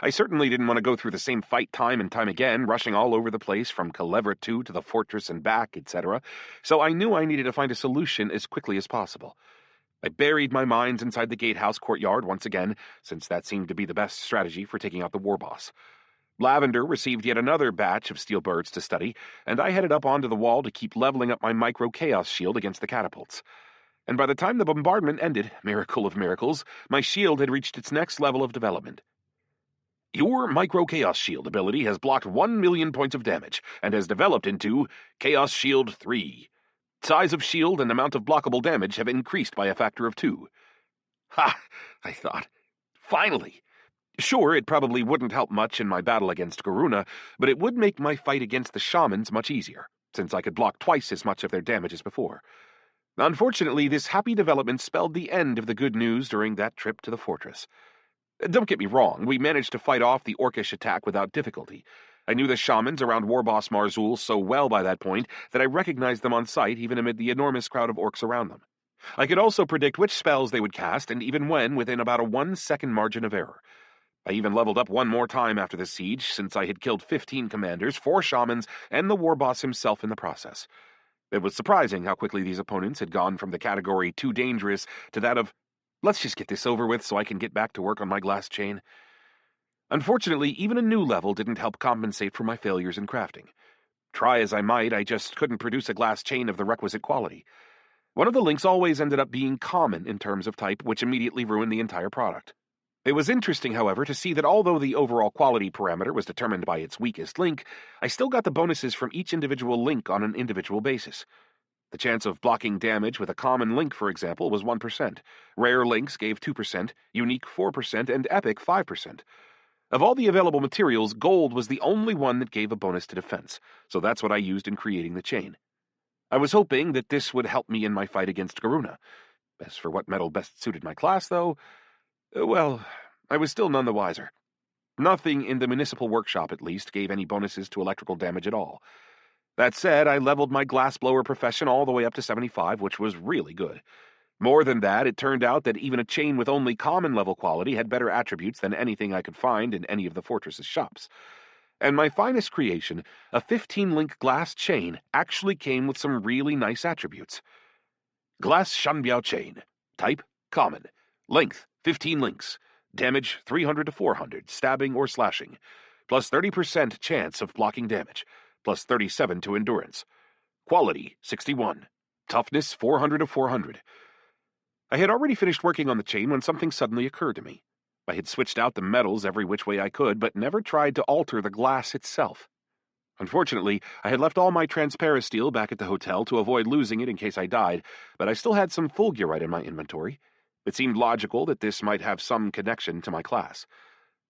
I certainly didn't want to go through the same fight time and time again, rushing all over the place from Culebra 2 to the fortress and back, etc., so I knew I needed to find a solution as quickly as possible. I buried my mines inside the gatehouse courtyard once again, since that seemed to be the best strategy for taking out the war boss. Lavender received yet another batch of steel birds to study, and I headed up onto the wall to keep leveling up my micro-chaos shield against the catapults. And by the time the bombardment ended, miracle of miracles, my shield had reached its next level of development. Your Micro-Chaos Shield ability has blocked 1 million points of damage, and has developed into Chaos Shield 3. Size of shield and amount of blockable damage have increased by a factor of 2. Ha! I thought. Finally! Sure, it probably wouldn't help much in my battle against Garuna, but it would make my fight against the shamans much easier, since I could block twice as much of their damage as before. Unfortunately, this happy development spelled the end of the good news during that trip to the fortress. Don't get me wrong, we managed to fight off the orcish attack without difficulty. I knew the shamans around Warboss Marzul so well by that point that I recognized them on sight even amid the enormous crowd of orcs around them. I could also predict which spells they would cast, and even when, within about a 1-second margin of error. I even leveled up one more time after the siege, since I had killed 15 commanders, 4 shamans, and the war boss himself in the process. It was surprising how quickly these opponents had gone from the category too dangerous to that of, let's just get this over with so I can get back to work on my glass chain. Unfortunately, even a new level didn't help compensate for my failures in crafting. Try as I might, I just couldn't produce a glass chain of the requisite quality. One of the links always ended up being common in terms of type, which immediately ruined the entire product. It was interesting, however, to see that although the overall quality parameter was determined by its weakest link, I still got the bonuses from each individual link on an individual basis. The chance of blocking damage with a common link, for example, was 1%. Rare links gave 2%, unique 4%, and epic 5%. Of all the available materials, gold was the only one that gave a bonus to defense, so that's what I used in creating the chain. I was hoping that this would help me in my fight against Garuna. As for what metal best suited my class, though, well, I was still none the wiser. Nothing in the municipal workshop, at least, gave any bonuses to electrical damage at all. That said, I leveled my glassblower profession all the way up to 75, which was really good. More than that, it turned out that even a chain with only common level quality had better attributes than anything I could find in any of the fortress's shops. And my finest creation, a 15-link glass chain, actually came with some really nice attributes. Glass Shanbiao chain. Type, common. Length, 15 links. Damage, 300 to 400, stabbing or slashing. Plus 30% chance of blocking damage. Plus 37 to endurance. Quality, 61. Toughness, 400 to 400. I had already finished working on the chain when something suddenly occurred to me. I had switched out the metals every which way I could, but never tried to alter the glass itself. Unfortunately, I had left all my transparasteel back at the hotel to avoid losing it in case I died, but I still had some fulgurite in my inventory. It seemed logical that this might have some connection to my class.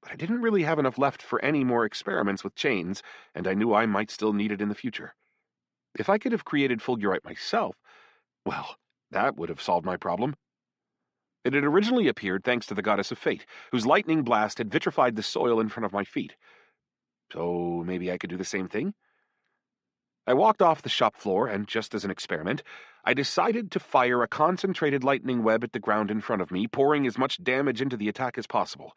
But I didn't really have enough left for any more experiments with chains, and I knew I might still need it in the future. If I could have created fulgurite myself, well, that would have solved my problem. It had originally appeared thanks to the goddess of fate, whose lightning blast had vitrified the soil in front of my feet. So maybe I could do the same thing? I walked off the shop floor, and just as an experiment, I decided to fire a concentrated lightning web at the ground in front of me, pouring as much damage into the attack as possible.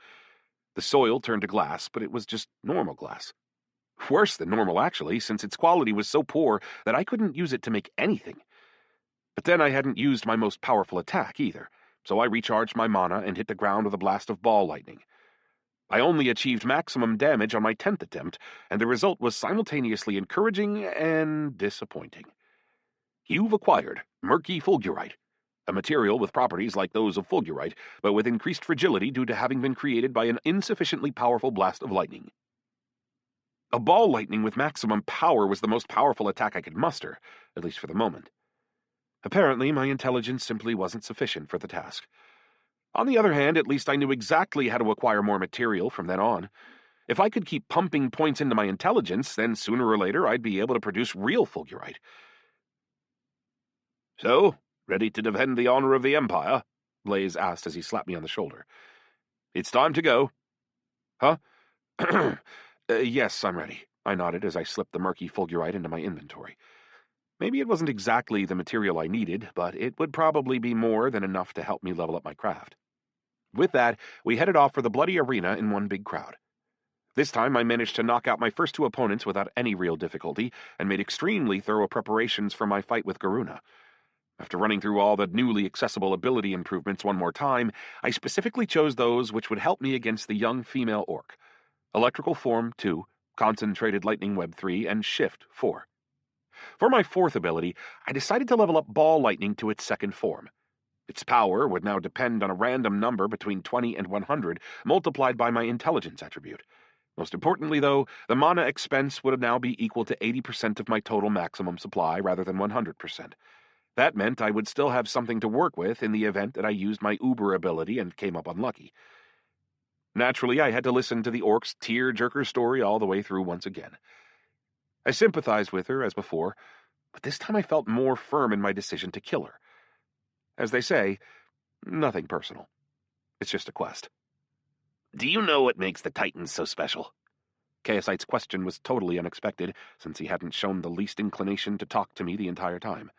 The soil turned to glass, but it was just normal glass. Worse than normal, actually, since its quality was so poor that I couldn't use it to make anything. But then I hadn't used my most powerful attack, either, so I recharged my mana and hit the ground with a blast of ball lightning. I only achieved maximum damage on my 10th attempt, and the result was simultaneously encouraging and disappointing. You've acquired murky fulgurite, a material with properties like those of fulgurite, but with increased fragility due to having been created by an insufficiently powerful blast of lightning. A ball lightning with maximum power was the most powerful attack I could muster, at least for the moment. Apparently, my intelligence simply wasn't sufficient for the task. On the other hand, at least I knew exactly how to acquire more material from then on. If I could keep pumping points into my intelligence, then sooner or later I'd be able to produce real fulgurite. So, ready to defend the honor of the Empire? Blaze asked as he slapped me on the shoulder. It's time to go. Huh? Yes, I'm ready, I nodded as I slipped the murky fulgurite into my inventory. Maybe it wasn't exactly the material I needed, but it would probably be more than enough to help me level up my craft. With that, we headed off for the bloody arena in one big crowd. This time I managed to knock out my first 2 opponents without any real difficulty, and made extremely thorough preparations for my fight with Garuna. After running through all the newly accessible ability improvements one more time, I specifically chose those which would help me against the young female orc. Electrical Form 2, Concentrated Lightning Web 3, and Shift 4. For my 4th ability, I decided to level up Ball Lightning to its 2nd form. Its power would now depend on a random number between 20 and 100, multiplied by my intelligence attribute. Most importantly, though, the mana expense would now be equal to 80% of my total maximum supply rather than 100%. That meant I would still have something to work with in the event that I used my Uber ability and came up unlucky. Naturally, I had to listen to the orc's tear-jerker story all the way through once again. I sympathized with her, as before, but this time I felt more firm in my decision to kill her. As they say, nothing personal. It's just a quest. Do you know what makes the Titans so special? Chaosite's question was totally unexpected, since he hadn't shown the least inclination to talk to me the entire time.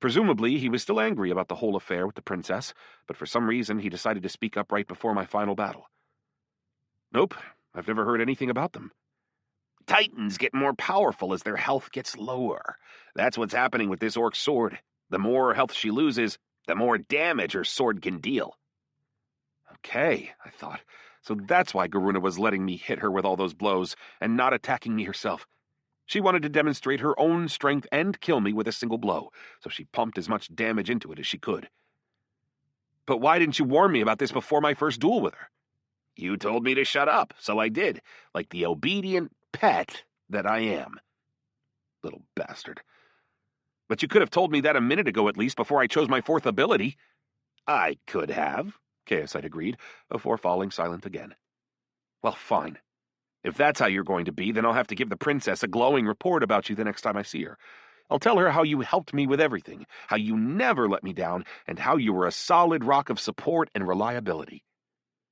Presumably, he was still angry about the whole affair with the princess, but for some reason he decided to speak up right before my final battle. Nope, I've never heard anything about them. Titans get more powerful as their health gets lower. That's what's happening with this orc's sword. The more health she loses, the more damage her sword can deal. Okay, I thought. So that's why Garuna was letting me hit her with all those blows and not attacking me herself. She wanted to demonstrate her own strength and kill me with a single blow, so she pumped as much damage into it as she could. But why didn't you warn me about this before my first duel with her? You told me to shut up, so I did, like the obedient pet that I am. Little bastard. But you could have told me that a minute ago at least before I chose my fourth ability. I could have, Chaosite agreed, before falling silent again. Well, fine. If that's how you're going to be, then I'll have to give the princess a glowing report about you the next time I see her. I'll tell her how you helped me with everything, how you never let me down, and how you were a solid rock of support and reliability.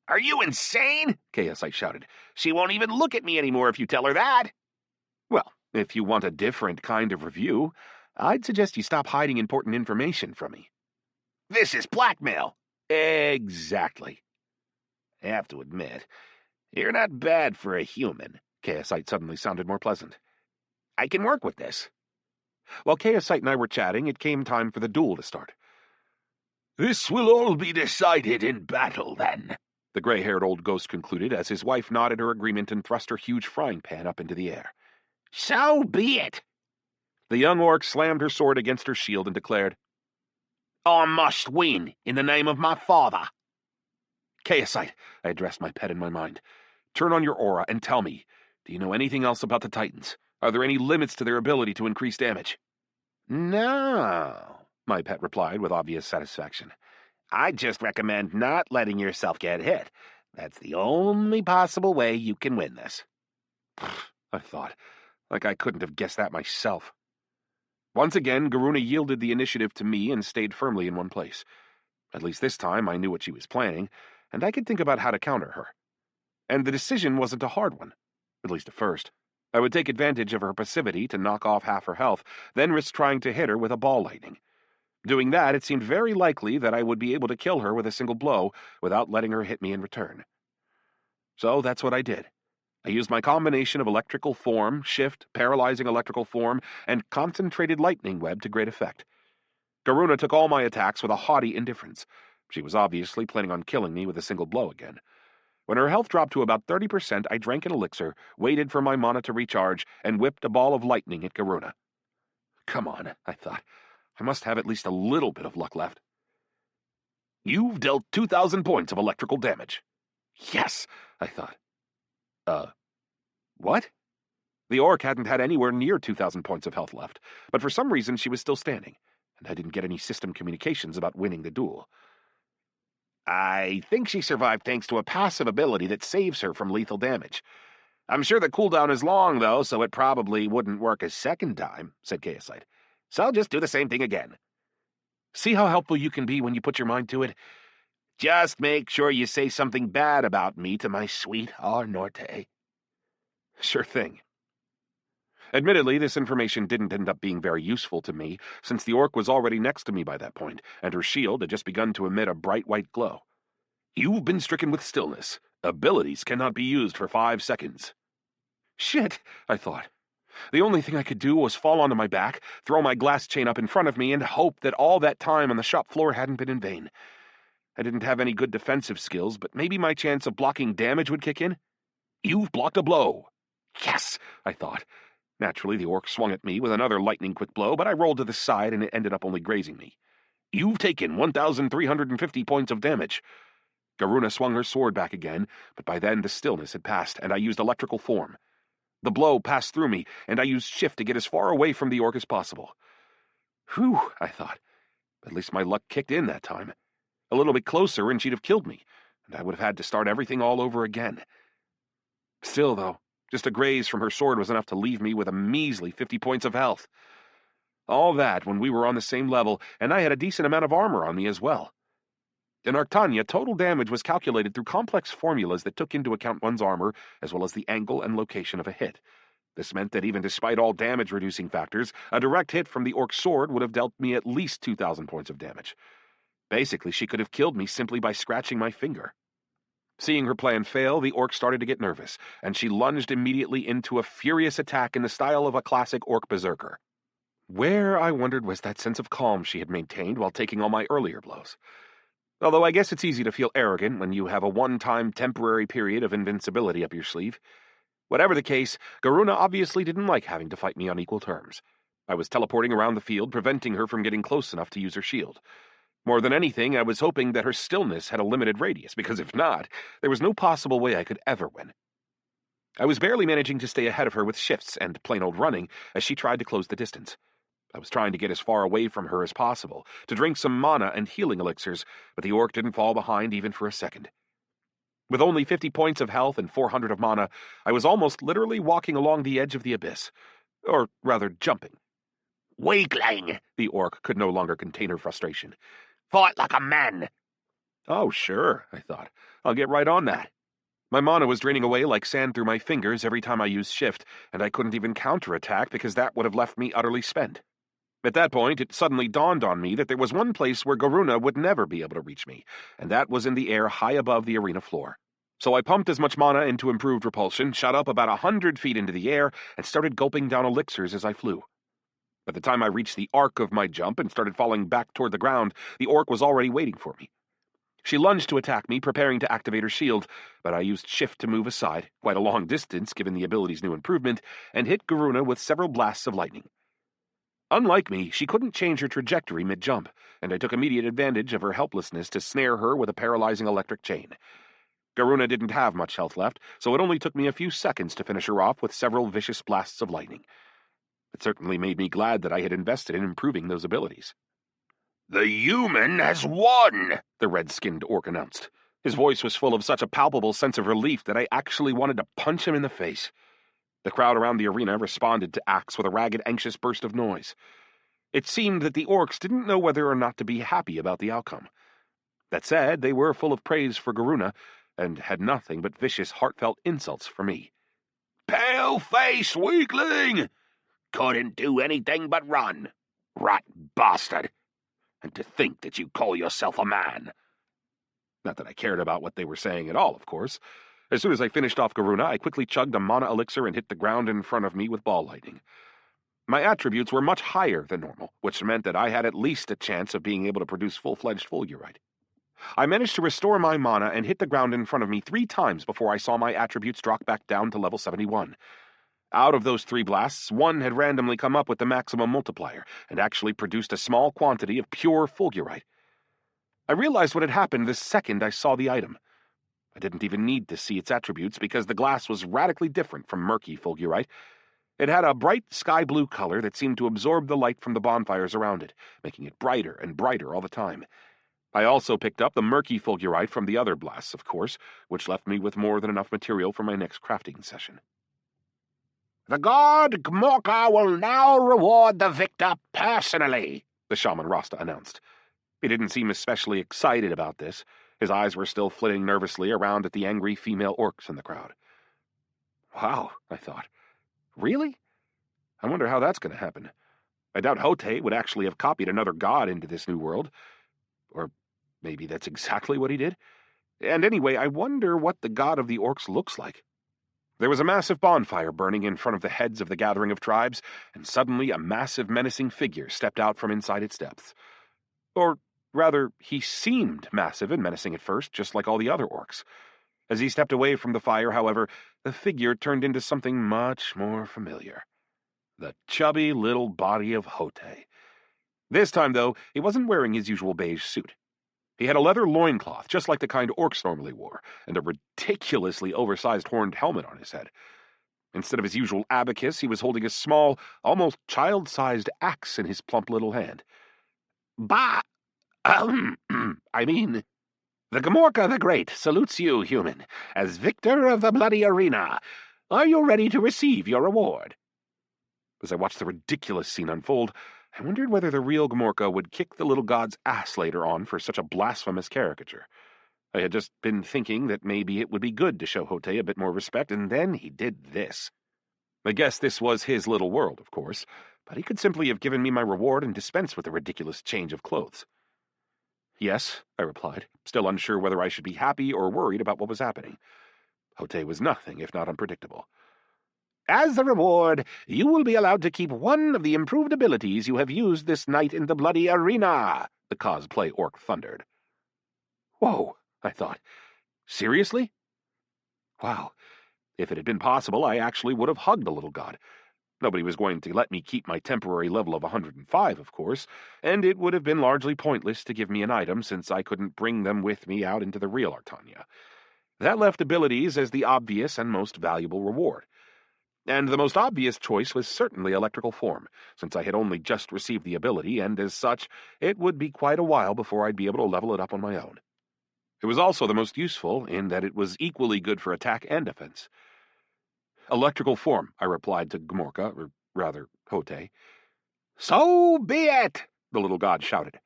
Are you insane? Chaosite shouted. She won't even look at me anymore if you tell her that. Well, if you want a different kind of review, I'd suggest you stop hiding important information from me. This is blackmail. Exactly. I have to admit, you're not bad for a human. Chaosite suddenly sounded more pleasant. I can work with this. While Chaosite and I were chatting, it came time for the duel to start. This will all be decided in battle, then, the gray-haired old ghost concluded as his wife nodded her agreement and thrust her huge frying pan up into the air. So be it. The young orc slammed her sword against her shield and declared, I must win, in the name of my father. Chaosite, I addressed my pet in my mind. Turn on your aura and tell me, do you know anything else about the Titans? Are there any limits to their ability to increase damage? No, my pet replied with obvious satisfaction. I just recommend not letting yourself get hit. That's the only possible way you can win this. I thought, like I couldn't have guessed that myself. Once again, Garuna yielded the initiative to me and stayed firmly in one place. At least this time I knew what she was planning, and I could think about how to counter her. And the decision wasn't a hard one, at least at first. I would take advantage of her passivity to knock off half her health, then risk trying to hit her with a ball lightning. Doing that, it seemed very likely that I would be able to kill her with a single blow without letting her hit me in return. So that's what I did. I used my combination of electrical form, shift, paralyzing electrical form, and concentrated lightning web to great effect. Garuna took all my attacks with a haughty indifference. She was obviously planning on killing me with a single blow again. When her health dropped to about 30%, I drank an elixir, waited for my mana to recharge, and whipped a ball of lightning at Garuna. Come on, I thought. I must have at least a little bit of luck left. You've dealt 2,000 points of electrical damage. Yes, I thought. What? The orc hadn't had anywhere near 2,000 points of health left, but for some reason she was still standing, and I didn't get any system communications about winning the duel. I think she survived thanks to a passive ability that saves her from lethal damage. I'm sure the cooldown is long, though, so it probably wouldn't work a second time, said Chaosite. So I'll just do the same thing again. See how helpful you can be when you put your mind to it? Just make sure you say something bad about me to my sweet Norte. Sure thing. Admittedly, this information didn't end up being very useful to me, since the orc was already next to me by that point, and her shield had just begun to emit a bright white glow. You've been stricken with stillness. Abilities cannot be used for 5 seconds. Shit, I thought. The only thing I could do was fall onto my back, throw my glass chain up in front of me, and hope that all that time on the shop floor hadn't been in vain. I didn't have any good defensive skills, but maybe my chance of blocking damage would kick in. You've blocked a blow. Yes, I thought. Naturally, the orc swung at me with another lightning-quick blow, but I rolled to the side and it ended up only grazing me. You've taken 1,350 points of damage. Garuna swung her sword back again, but by then the stillness had passed, and I used electrical form. The blow passed through me, and I used shift to get as far away from the orc as possible. Whew, I thought. At least my luck kicked in that time. A little bit closer and she'd have killed me, and I would have had to start everything all over again. Still, though, just a graze from her sword was enough to leave me with a measly 50 points of health. All that when we were on the same level, and I had a decent amount of armor on me as well. In Arctania, total damage was calculated through complex formulas that took into account one's armor, as well as the angle and location of a hit. This meant that even despite all damage-reducing factors, a direct hit from the orc's sword would have dealt me at least 2,000 points of damage. Basically, she could have killed me simply by scratching my finger. Seeing her plan fail, the orc started to get nervous, and she lunged immediately into a furious attack in the style of a classic orc berserker. Where, I wondered, was that sense of calm she had maintained while taking all my earlier blows? Although I guess it's easy to feel arrogant when you have a one-time temporary period of invincibility up your sleeve. Whatever the case, Garuna obviously didn't like having to fight me on equal terms. I was teleporting around the field, preventing her from getting close enough to use her shield. More than anything, I was hoping that her stillness had a limited radius, because if not, there was no possible way I could ever win. I was barely managing to stay ahead of her with shifts and plain old running as she tried to close the distance. I was trying to get as far away from her as possible, to drink some mana and healing elixirs, but the orc didn't fall behind even for a second. With only 50 points of health and 400 of mana, I was almost literally walking along the edge of the abyss. Or rather, jumping. Weakling! The orc could no longer contain her frustration. Fight like a man! Oh, sure, I thought. I'll get right on that. My mana was draining away like sand through my fingers every time I used shift, and I couldn't even counterattack because that would have left me utterly spent. At that point, it suddenly dawned on me that there was one place where Garuna would never be able to reach me, and that was in the air high above the arena floor. So I pumped as much mana into improved repulsion, shot up about 100 feet into the air, and started gulping down elixirs as I flew. By the time I reached the arc of my jump and started falling back toward the ground, the orc was already waiting for me. She lunged to attack me, preparing to activate her shield, but I used shift to move aside, quite a long distance given the ability's new improvement, and hit Garuna with several blasts of lightning. Unlike me, she couldn't change her trajectory mid-jump, and I took immediate advantage of her helplessness to snare her with a paralyzing electric chain. Garuna didn't have much health left, so it only took me a few seconds to finish her off with several vicious blasts of lightning. It certainly made me glad that I had invested in improving those abilities. The human has won, the red-skinned orc announced. His voice was full of such a palpable sense of relief that I actually wanted to punch him in the face. The crowd around the arena responded to Axe with a ragged, anxious burst of noise. It seemed that the orcs didn't know whether or not to be happy about the outcome. That said, they were full of praise for Garuna, and had nothing but vicious, heartfelt insults for me. Pale-faced weakling! Couldn't do anything but run. Rat bastard! And to think that you call yourself a man. Not that I cared about what they were saying at all, of course. As soon as I finished off Garuna, I quickly chugged a mana elixir and hit the ground in front of me with ball lightning. My attributes were much higher than normal, which meant that I had at least a chance of being able to produce full-fledged fulgurite. I managed to restore my mana and hit the ground in front of me 3 times before I saw my attributes drop back down to level 71. Out of those 3 blasts, 1 had randomly come up with the maximum multiplier, and actually produced a small quantity of pure fulgurite. I realized what had happened the second I saw the item. I didn't even need to see its attributes because the glass was radically different from murky fulgurite. It had a bright sky blue color that seemed to absorb the light from the bonfires around it, making it brighter and brighter all the time. I also picked up the murky fulgurite from the other blasts, of course, which left me with more than enough material for my next crafting session. The god Gmorka will now reward the victor personally, the shaman Rasta announced. He didn't seem especially excited about this. His eyes were still flitting nervously around at the angry female orcs in the crowd. Wow, I thought. Really? I wonder how that's going to happen. I doubt Hote would actually have copied another god into this new world. Or maybe that's exactly what he did. And anyway, I wonder what the god of the orcs looks like. There was a massive bonfire burning in front of the heads of the gathering of tribes, and suddenly a massive menacing figure stepped out from inside its depths. Or rather, he seemed massive and menacing at first, just like all the other orcs. As he stepped away from the fire, however, the figure turned into something much more familiar. The chubby little body of Hote. This time, though, he wasn't wearing his usual beige suit. He had a leather loincloth, just like the kind orcs normally wore, and a ridiculously oversized horned helmet on his head. Instead of his usual abacus, he was holding a small, almost child-sized axe in his plump little hand. I mean, the Gmorka the Great salutes you, human, as victor of the bloody arena. Are you ready to receive your reward? As I watched the ridiculous scene unfold, I wondered whether the real Gmorka would kick the little god's ass later on for such a blasphemous caricature. I had just been thinking that maybe it would be good to show Hote a bit more respect, and then he did this. I guess this was his little world, of course, but he could simply have given me my reward and dispensed with the ridiculous change of clothes. Yes, I replied, still unsure whether I should be happy or worried about what was happening. Hote was nothing if not unpredictable. As a reward, you will be allowed to keep one of the improved abilities you have used this night in the bloody arena, the cosplay orc thundered. Whoa, I thought. Seriously? Wow. If it had been possible, I actually would have hugged the little god. Nobody was going to let me keep my temporary level of 105, of course, and it would have been largely pointless to give me an item since I couldn't bring them with me out into the real Artania. That left abilities as the obvious and most valuable reward. And the most obvious choice was certainly electrical form, since I had only just received the ability, and as such, it would be quite a while before I'd be able to level it up on my own. It was also the most useful, in that it was equally good for attack and defense. Electrical form, I replied to Gmorka, or rather, Hote. So be it, the little god shouted.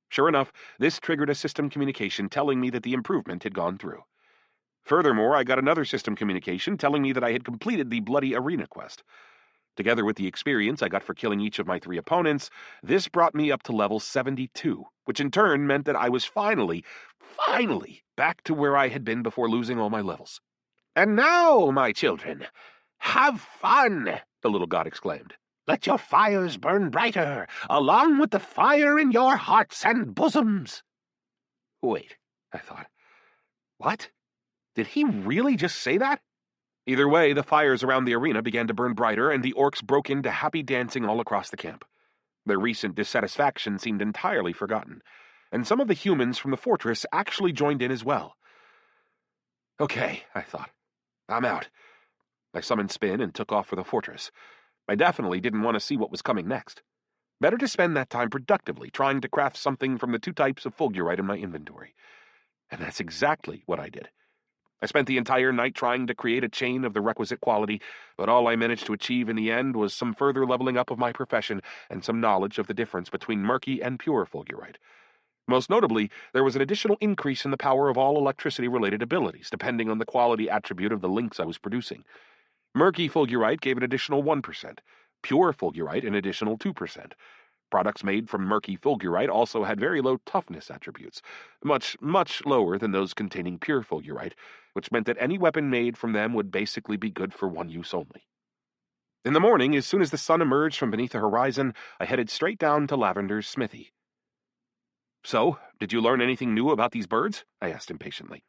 Sure enough, this triggered a system communication telling me that the improvement had gone through. Furthermore, I got another system communication telling me that I had completed the bloody arena quest. Together with the experience I got for killing each of my 3 opponents, this brought me up to level 72, which in turn meant that I was finally back to where I had been before losing all my levels. And now, my children, have fun, the little god exclaimed. Let your fires burn brighter, along with the fire in your hearts and bosoms. Wait, I thought. What? Did he really just say that? Either way, the fires around the arena began to burn brighter, and the orcs broke into happy dancing all across the camp. Their recent dissatisfaction seemed entirely forgotten, and some of the humans from the fortress actually joined in as well. Okay, I thought. I'm out. I summoned Spin and took off for the fortress. I definitely didn't want to see what was coming next. Better to spend that time productively trying to craft something from the 2 types of fulgurite in my inventory. And that's exactly what I did. I spent the entire night trying to create a chain of the requisite quality, but all I managed to achieve in the end was some further leveling up of my profession and some knowledge of the difference between murky and pure fulgurite. Most notably, there was an additional increase in the power of all electricity-related abilities, depending on the quality attribute of the links I was producing. Murky fulgurite gave an additional 1%, pure fulgurite an additional 2%. Products made from murky fulgurite also had very low toughness attributes, much lower than those containing pure fulgurite, which meant that any weapon made from them would basically be good for one use only. In the morning, as soon as the sun emerged from beneath the horizon, I headed straight down to Lavender's smithy. So, did you learn anything new about these birds? I asked impatiently.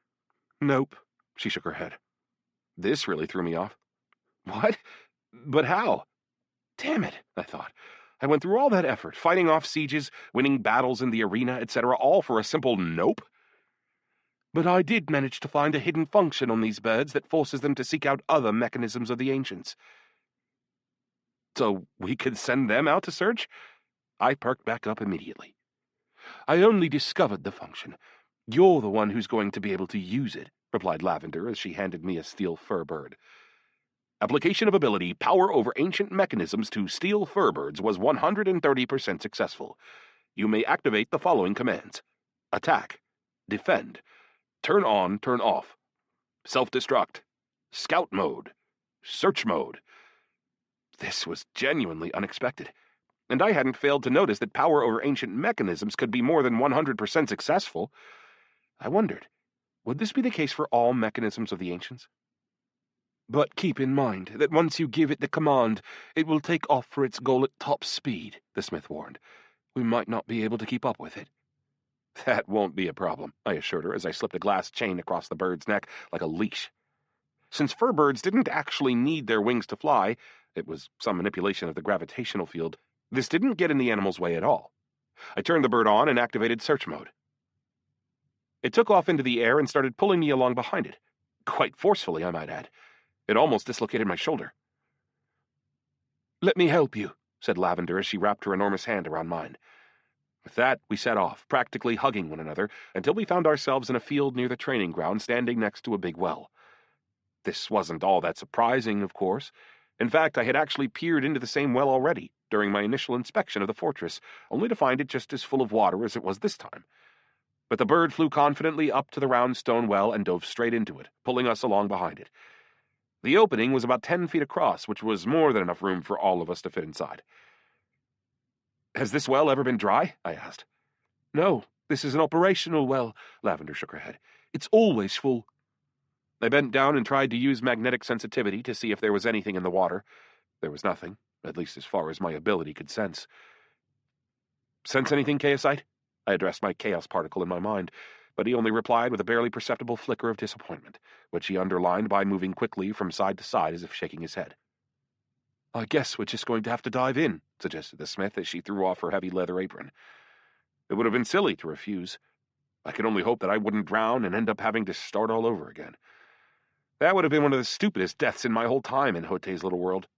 Nope, she shook her head. This really threw me off. What? But how? Damn it, I thought. I went through all that effort, fighting off sieges, winning battles in the arena, etc., all for a simple nope? But I did manage to find a hidden function on these birds that forces them to seek out other mechanisms of the ancients. So we could send them out to search? I perked back up immediately. I only discovered the function. You're the one who's going to be able to use it, replied Lavender as she handed me a steel fur bird. Application of ability, power over ancient mechanisms to steel fur birds was 130% successful. You may activate the following commands. Attack. Defend. Turn on, turn off. Self-destruct. Scout mode. Search mode. This was genuinely unexpected, and I hadn't failed to notice that power over ancient mechanisms could be more than 100% successful. I wondered, would this be the case for all mechanisms of the ancients? But keep in mind that once you give it the command, it will take off for its goal at top speed, the smith warned. We might not be able to keep up with it. That won't be a problem, I assured her as I slipped a glass chain across the bird's neck like a leash. Since fur birds didn't actually need their wings to fly, it was some manipulation of the gravitational field, this didn't get in the animal's way at all. I turned the bird on and activated search mode. It took off into the air and started pulling me along behind it. Quite forcefully, I might add. It almost dislocated my shoulder. Let me help you, said Lavender as she wrapped her enormous hand around mine. With that, we set off, practically hugging one another, until we found ourselves in a field near the training ground, standing next to a big well. This wasn't all that surprising, of course. In fact, I had actually peered into the same well already, during my initial inspection of the fortress, only to find it just as full of water as it was this time. But the bird flew confidently up to the round stone well and dove straight into it, pulling us along behind it. The opening was about 10 feet across, which was more than enough room for all of us to fit inside. "Has this well ever been dry?" I asked. "No, this is an operational well," Lavender shook her head. "It's always full." I bent down and tried to use magnetic sensitivity to see if there was anything in the water. There was nothing, at least as far as my ability could sense. "Sense anything, Chaosite?" I addressed my chaos particle in my mind, but he only replied with a barely perceptible flicker of disappointment, which he underlined by moving quickly from side to side as if shaking his head. "I guess we're just going to have to dive in," suggested the smith as she threw off her heavy leather apron. It would have been silly to refuse. I could only hope that I wouldn't drown and end up having to start all over again. That would have been one of the stupidest deaths in my whole time in Hote's little world.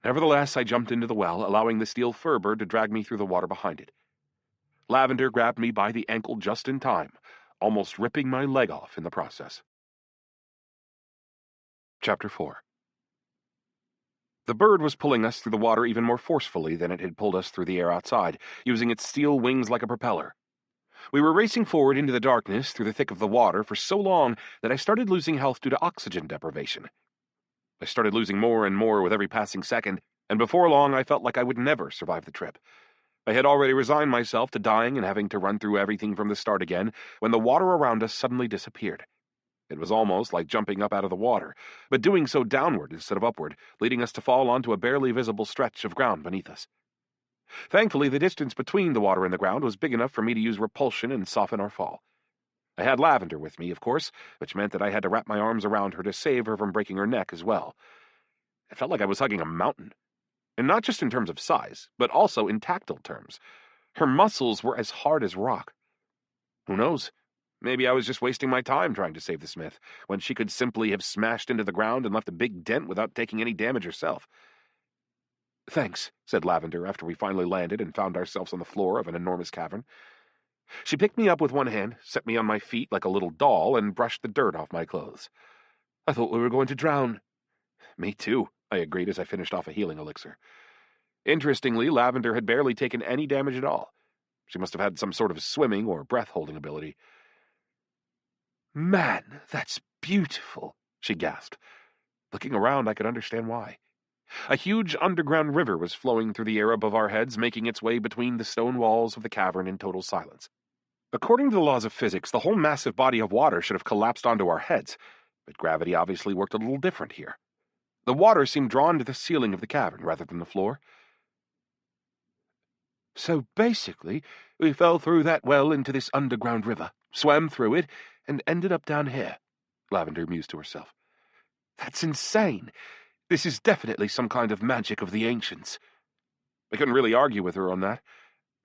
Nevertheless, I jumped into the well, allowing the steel fur bird to drag me through the water behind it. Lavender grabbed me by the ankle just in time, almost ripping my leg off in the process. Chapter 4. The bird was pulling us through the water even more forcefully than it had pulled us through the air outside, using its steel wings like a propeller. We were racing forward into the darkness through the thick of the water for so long that I started losing health due to oxygen deprivation. I started losing more and more with every passing second, and before long I felt like I would never survive the trip. I had already resigned myself to dying and having to run through everything from the start again when the water around us suddenly disappeared. It was almost like jumping up out of the water, but doing so downward instead of upward, leading us to fall onto a barely visible stretch of ground beneath us. Thankfully, the distance between the water and the ground was big enough for me to use repulsion and soften our fall. I had Lavender with me, of course, which meant that I had to wrap my arms around her to save her from breaking her neck as well. It felt like I was hugging a mountain. And not just in terms of size, but also in tactile terms. Her muscles were as hard as rock. Who knows? Maybe I was just wasting my time trying to save the smith, when she could simply have smashed into the ground and left a big dent without taking any damage herself. "Thanks," said Lavender after we finally landed and found ourselves on the floor of an enormous cavern. She picked me up with one hand, set me on my feet like a little doll, and brushed the dirt off my clothes. "I thought we were going to drown." "Me too," I agreed as I finished off a healing elixir. Interestingly, Lavender had barely taken any damage at all. She must have had some sort of swimming or breath-holding ability. "Man, that's beautiful," she gasped. Looking around, I could understand why. A huge underground river was flowing through the air above our heads, making its way between the stone walls of the cavern in total silence. According to the laws of physics, the whole massive body of water should have collapsed onto our heads, but gravity obviously worked a little different here. The water seemed drawn to the ceiling of the cavern rather than the floor. "So basically, we fell through that well into this underground river, swam through it, and ended up down here," Lavender mused to herself. "That's insane. This is definitely some kind of magic of the ancients." I couldn't really argue with her on that,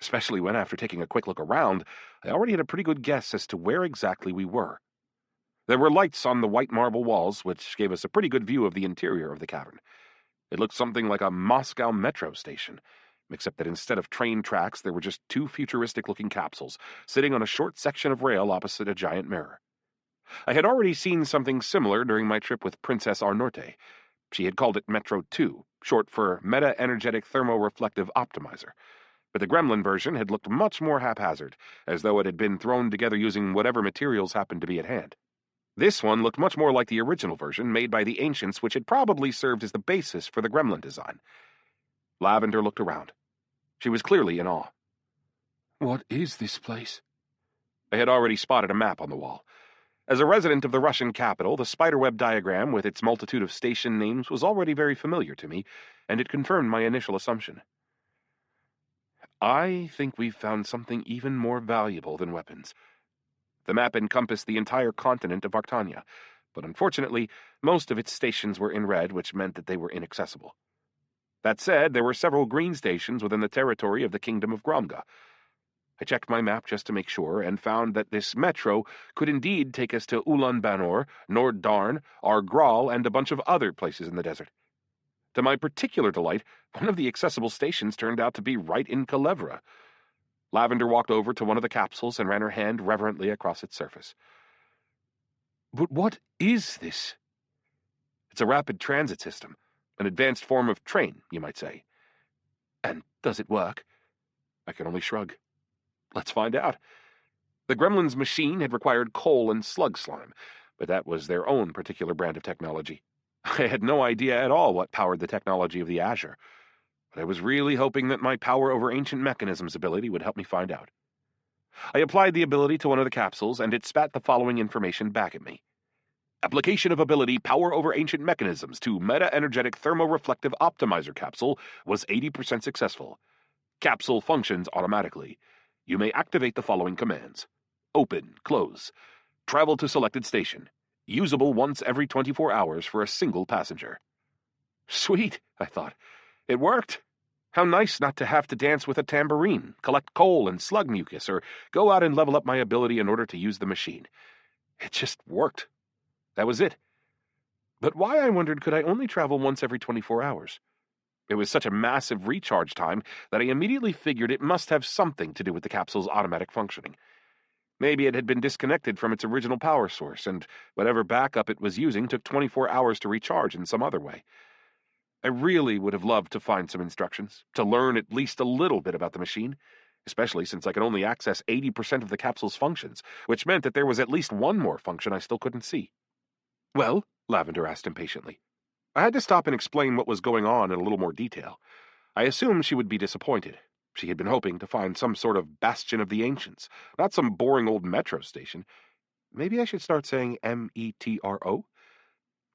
especially when, after taking a quick look around, I already had a pretty good guess as to where exactly we were. There were lights on the white marble walls, which gave us a pretty good view of the interior of the cavern. It looked something like a Moscow metro station, except that instead of train tracks, there were just two futuristic-looking capsules sitting on a short section of rail opposite a giant mirror. I had already seen something similar during my trip with Princess Arnorte. She had called it Metro 2, short for Meta-Energetic Thermoreflective Optimizer. But the Gremlin version had looked much more haphazard, as though it had been thrown together using whatever materials happened to be at hand. This one looked much more like the original version made by the ancients, which had probably served as the basis for the Gremlin design. Lavender looked around. She was clearly in awe. "What is this place?" I had already spotted a map on the wall. As a resident of the Russian capital, the spiderweb diagram with its multitude of station names was already very familiar to me, and it confirmed my initial assumption. "I think we've found something even more valuable than weapons." The map encompassed the entire continent of Arctania, but unfortunately, most of its stations were in red, which meant that they were inaccessible. That said, there were several green stations within the territory of the Kingdom of Gromga. I checked my map just to make sure, and found that this metro could indeed take us to Ulaanbaatar, Nord Darn, Argral, and a bunch of other places in the desert. To my particular delight, one of the accessible stations turned out to be right in Kalevra. Lavender walked over to one of the capsules and ran her hand reverently across its surface. "But what is this?" "It's a rapid transit system, an advanced form of train, you might say." "And does it work?" I could only shrug. "Let's find out." The Gremlin's machine had required coal and slug slime, but that was their own particular brand of technology. I had no idea at all what powered the technology of the Azure, but I was really hoping that my power over ancient mechanisms ability would help me find out. I applied the ability to one of the capsules, and it spat the following information back at me. Application of ability Power over Ancient Mechanisms to Meta-Energetic Thermoreflective Optimizer Capsule was 80% successful. Capsule functions automatically. You may activate the following commands. Open, close. Travel to selected station. Usable once every 24 hours for a single passenger. Sweet, I thought. It worked. How nice not to have to dance with a tambourine, collect coal and slug mucus, or go out and level up my ability in order to use the machine. It just worked. That was it. But why, I wondered, could I only travel once every 24 hours? It was such a massive recharge time that I immediately figured it must have something to do with the capsule's automatic functioning. Maybe it had been disconnected from its original power source, and whatever backup it was using took 24 hours to recharge in some other way. I really would have loved to find some instructions, to learn at least a little bit about the machine, especially since I could only access 80% of the capsule's functions, which meant that there was at least one more function I still couldn't see. Well, Lavender asked impatiently. I had to stop and explain what was going on in a little more detail. I assumed she would be disappointed. She had been hoping to find some sort of bastion of the ancients, not some boring old metro station. Maybe I should start saying METRO?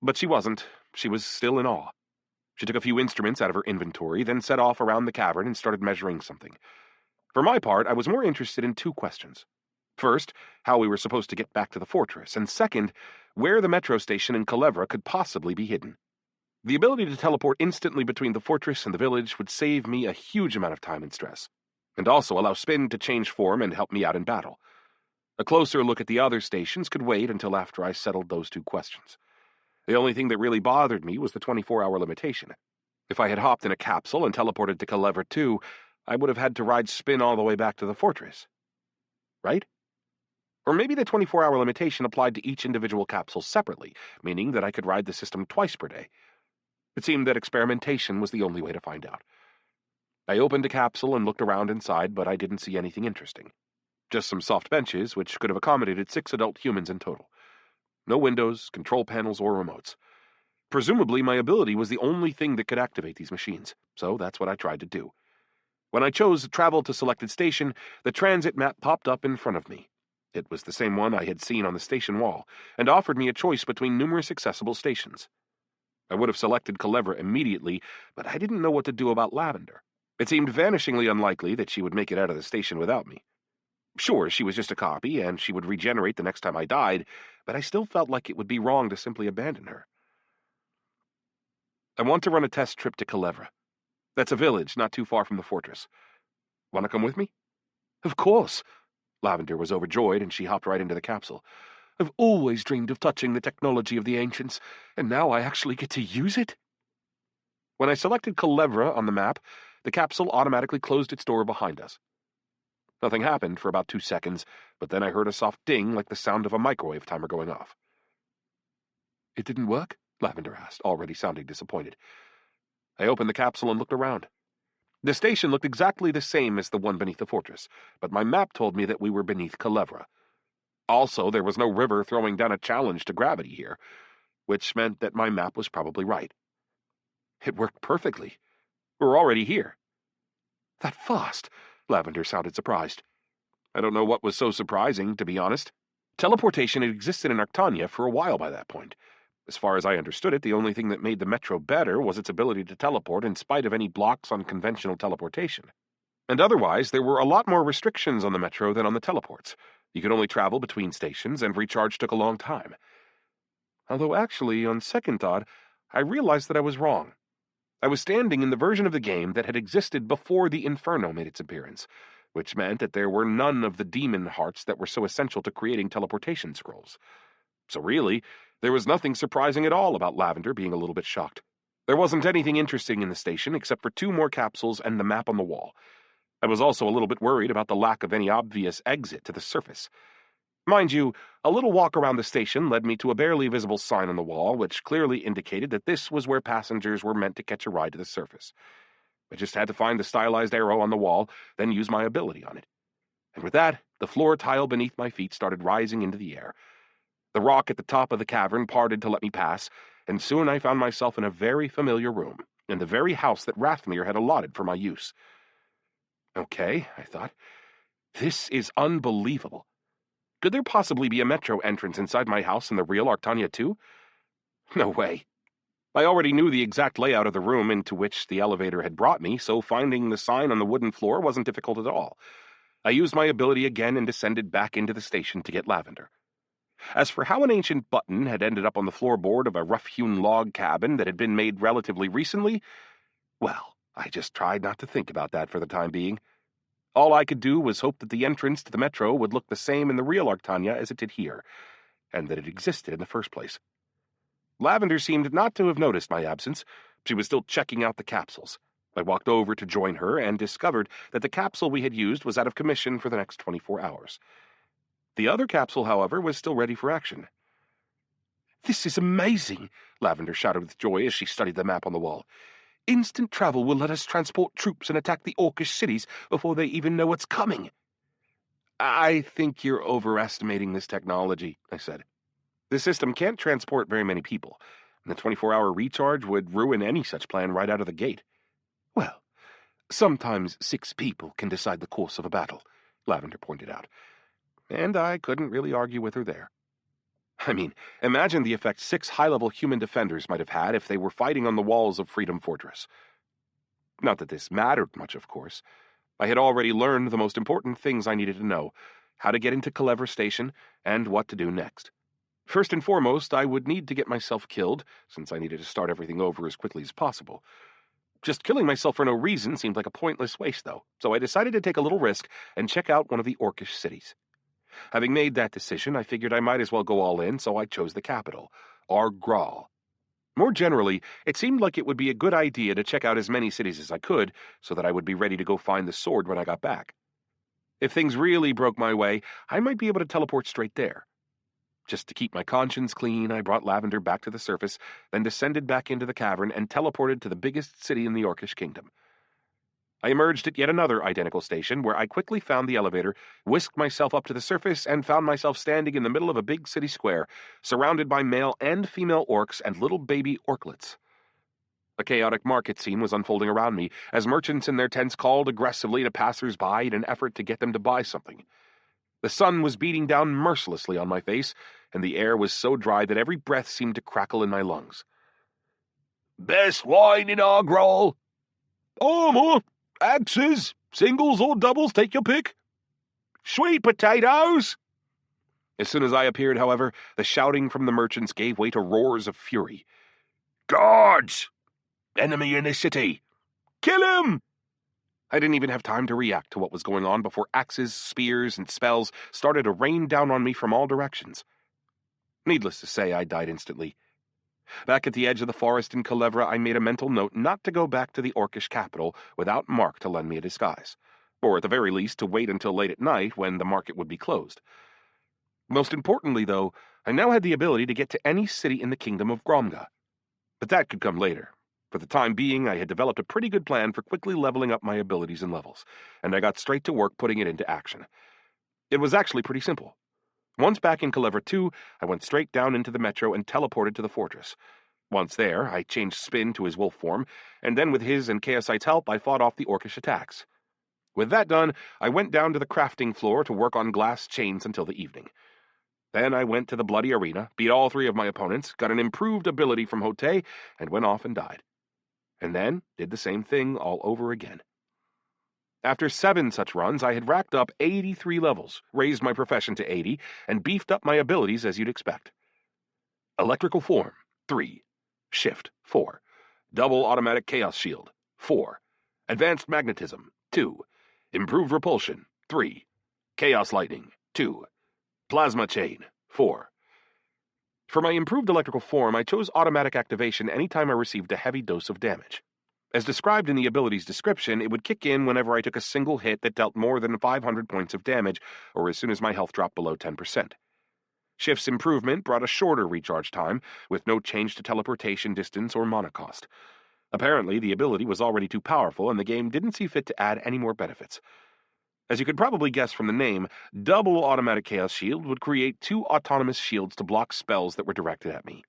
But she wasn't. She was still in awe. She took a few instruments out of her inventory, then set off around the cavern and started measuring something. For my part, I was more interested in two questions. First, how we were supposed to get back to the fortress, and second, where the metro station in Culebra could possibly be hidden. The ability to teleport instantly between the fortress and the village would save me a huge amount of time and stress, and also allow Spin to change form and help me out in battle. A closer look at the other stations could wait until after I settled those two questions. The only thing that really bothered me was the 24-hour limitation. If I had hopped in a capsule and teleported to Culebra too, I would have had to ride Spin all the way back to the fortress. Right? Or maybe the 24-hour limitation applied to each individual capsule separately, meaning that I could ride the system twice per day. It seemed that experimentation was the only way to find out. I opened a capsule and looked around inside, but I didn't see anything interesting. Just some soft benches, which could have accommodated 6 adult humans in total. No windows, control panels, or remotes. Presumably, my ability was the only thing that could activate these machines, so that's what I tried to do. When I chose Travel to Selected Station, the transit map popped up in front of me. It was the same one I had seen on the station wall, and offered me a choice between numerous accessible stations. I would have selected Culebra immediately, but I didn't know what to do about Lavender. It seemed vanishingly unlikely that she would make it out of the station without me. Sure, she was just a copy, and she would regenerate the next time I died, but I still felt like it would be wrong to simply abandon her. I want to run a test trip to Culebra. That's a village not too far from the fortress. Want to come with me? Of course. Lavender was overjoyed, and she hopped right into the capsule. I've always dreamed of touching the technology of the ancients, and now I actually get to use it. When I selected Culebra on the map, the capsule automatically closed its door behind us. Nothing happened for about 2 seconds, but then I heard a soft ding like the sound of a microwave timer going off. It didn't work? Lavender asked, already sounding disappointed. I opened the capsule and looked around. The station looked exactly the same as the one beneath the fortress, but my map told me that we were beneath Culebra. Also, there was no river throwing down a challenge to gravity here, which meant that my map was probably right. It worked perfectly. We're already here. That fast? Lavender sounded surprised. I don't know what was so surprising, to be honest. Teleportation had existed in Arctania for a while by that point. As far as I understood it, the only thing that made the Metro better was its ability to teleport in spite of any blocks on conventional teleportation. And otherwise, there were a lot more restrictions on the Metro than on the teleports. You could only travel between stations, and recharge took a long time. Although actually, on second thought, I realized that I was wrong. I was standing in the version of the game that had existed before the Inferno made its appearance, which meant that there were none of the demon hearts that were so essential to creating teleportation scrolls. So really, there was nothing surprising at all about Lavender being a little bit shocked. There wasn't anything interesting in the station except for 2 more capsules and the map on the wall. I was also a little bit worried about the lack of any obvious exit to the surface. Mind you, a little walk around the station led me to a barely visible sign on the wall, which clearly indicated that this was where passengers were meant to catch a ride to the surface. I just had to find the stylized arrow on the wall, then use my ability on it. And with that, the floor tile beneath my feet started rising into the air. The rock at the top of the cavern parted to let me pass, and soon I found myself in a very familiar room, in the very house that Rathmere had allotted for my use. Okay, I thought, this is unbelievable. Could there possibly be a metro entrance inside my house in the real Arctania too? No way. I already knew the exact layout of the room into which the elevator had brought me, so finding the sign on the wooden floor wasn't difficult at all. I used my ability again and descended back into the station to get Lavender. As for how an ancient button had ended up on the floorboard of a rough-hewn log cabin that had been made relatively recently, well, I just tried not to think about that for the time being. All I could do was hope that the entrance to the metro would look the same in the real Arctania as it did here, and that it existed in the first place. Lavender seemed not to have noticed my absence. She was still checking out the capsules. I walked over to join her and discovered that the capsule we had used was out of commission for the next 24 hours. The other capsule, however, was still ready for action. "This is amazing," Lavender shouted with joy as she studied the map on the wall. "Instant travel will let us transport troops and attack the Orcish cities before they even know what's coming." "I think you're overestimating this technology," I said. "The system can't transport very many people, and the 24-hour recharge would ruin any such plan right out of the gate." "Well, sometimes 6 people can decide the course of a battle," Lavender pointed out, and I couldn't really argue with her there. I mean, imagine the effect 6 high-level human defenders might have had if they were fighting on the walls of Freedom Fortress. Not that this mattered much, of course. I had already learned the most important things I needed to know, how to get into Clever Station, and what to do next. First and foremost, I would need to get myself killed, since I needed to start everything over as quickly as possible. Just killing myself for no reason seemed like a pointless waste, though, so I decided to take a little risk and check out one of the Orcish cities. Having made that decision, I figured I might as well go all in, so I chose the capital, Argral. More generally, it seemed like it would be a good idea to check out as many cities as I could, so that I would be ready to go find the sword when I got back. If things really broke my way, I might be able to teleport straight there. Just to keep my conscience clean, I brought Lavender back to the surface, then descended back into the cavern and teleported to the biggest city in the Orcish kingdom. I emerged at yet another identical station, where I quickly found the elevator, whisked myself up to the surface, and found myself standing in the middle of a big city square, surrounded by male and female orcs and little baby orclets. A chaotic market scene was unfolding around me, as merchants in their tents called aggressively to passers-by in an effort to get them to buy something. The sun was beating down mercilessly on my face, and the air was so dry that every breath seemed to crackle in my lungs. "Best wine in Argral?" "Armor! Axes! Singles or doubles, take your pick." "Sweet potatoes?" As soon as I appeared, however, the shouting from the merchants gave way to roars of fury. "Guards! Enemy in the city! Kill him!" I didn't even have time to react to what was going on before axes, spears, and spells started to rain down on me from all directions. Needless to say, I died instantly. Back at the edge of the forest in Culebra, I made a mental note not to go back to the Orcish capital without Mark to lend me a disguise, or at the very least to wait until late at night when the market would be closed. Most importantly, though, I now had the ability to get to any city in the kingdom of Gromga. But that could come later. For the time being, I had developed a pretty good plan for quickly leveling up my abilities and levels, and I got straight to work putting it into action. It was actually pretty simple. Once back in Culebra 2, I went straight down into the metro and teleported to the fortress. Once there, I changed Spin to his wolf form, and then with his and Chaosite's help, I fought off the Orcish attacks. With that done, I went down to the crafting floor to work on glass chains until the evening. Then I went to the bloody arena, beat all 3 of my opponents, got an improved ability from Hote, and went off and died. And then did the same thing all over again. After 7 such runs, I had racked up 83 levels, raised my profession to 80, and beefed up my abilities as you'd expect. Electrical Form, 3. Shift, 4. Double Automatic Chaos Shield, 4. Advanced Magnetism, 2. Improved Repulsion, 3. Chaos Lightning, 2. Plasma Chain, 4. For my improved electrical form, I chose automatic activation anytime I received a heavy dose of damage. As described in the ability's description, it would kick in whenever I took a single hit that dealt more than 500 points of damage, or as soon as my health dropped below 10%. Shift's improvement brought a shorter recharge time, with no change to teleportation distance or mana cost. Apparently, the ability was already too powerful, and the game didn't see fit to add any more benefits. As you could probably guess from the name, Double Automatic Chaos Shield would create 2 autonomous shields to block spells that were directed at me.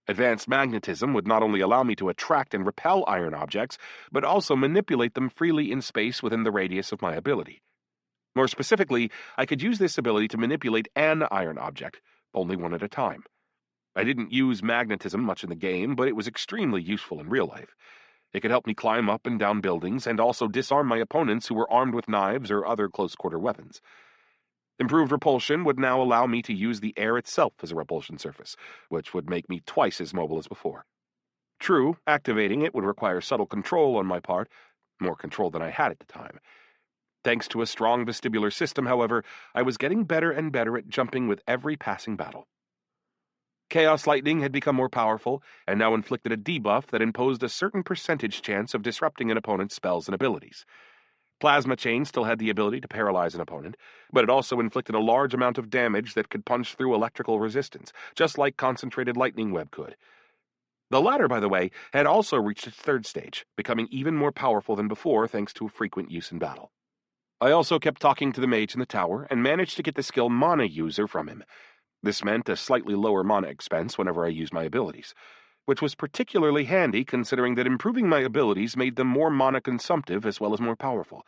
Advanced magnetism would not only allow me to attract and repel iron objects, but also manipulate them freely in space within the radius of my ability. More specifically, I could use this ability to manipulate an iron object, only one at a time. I didn't use magnetism much in the game, but it was extremely useful in real life. It could help me climb up and down buildings, and also disarm my opponents who were armed with knives or other close-quarter weapons. Improved repulsion would now allow me to use the air itself as a repulsion surface, which would make me twice as mobile as before. True, activating it would require subtle control on my part, more control than I had at the time. Thanks to a strong vestibular system, however, I was getting better and better at jumping with every passing battle. Chaos Lightning had become more powerful, and now inflicted a debuff that imposed a certain percentage chance of disrupting an opponent's spells and abilities. Plasma Chain still had the ability to paralyze an opponent, but it also inflicted a large amount of damage that could punch through electrical resistance, just like Concentrated Lightning Web could. The latter, by the way, had also reached its third stage, becoming even more powerful than before thanks to frequent use in battle. I also kept talking to the mage in the tower, and managed to get the skill Mana User from him. This meant a slightly lower mana expense whenever I used my abilities, which was particularly handy considering that improving my abilities made them more mana-consumptive as well as more powerful.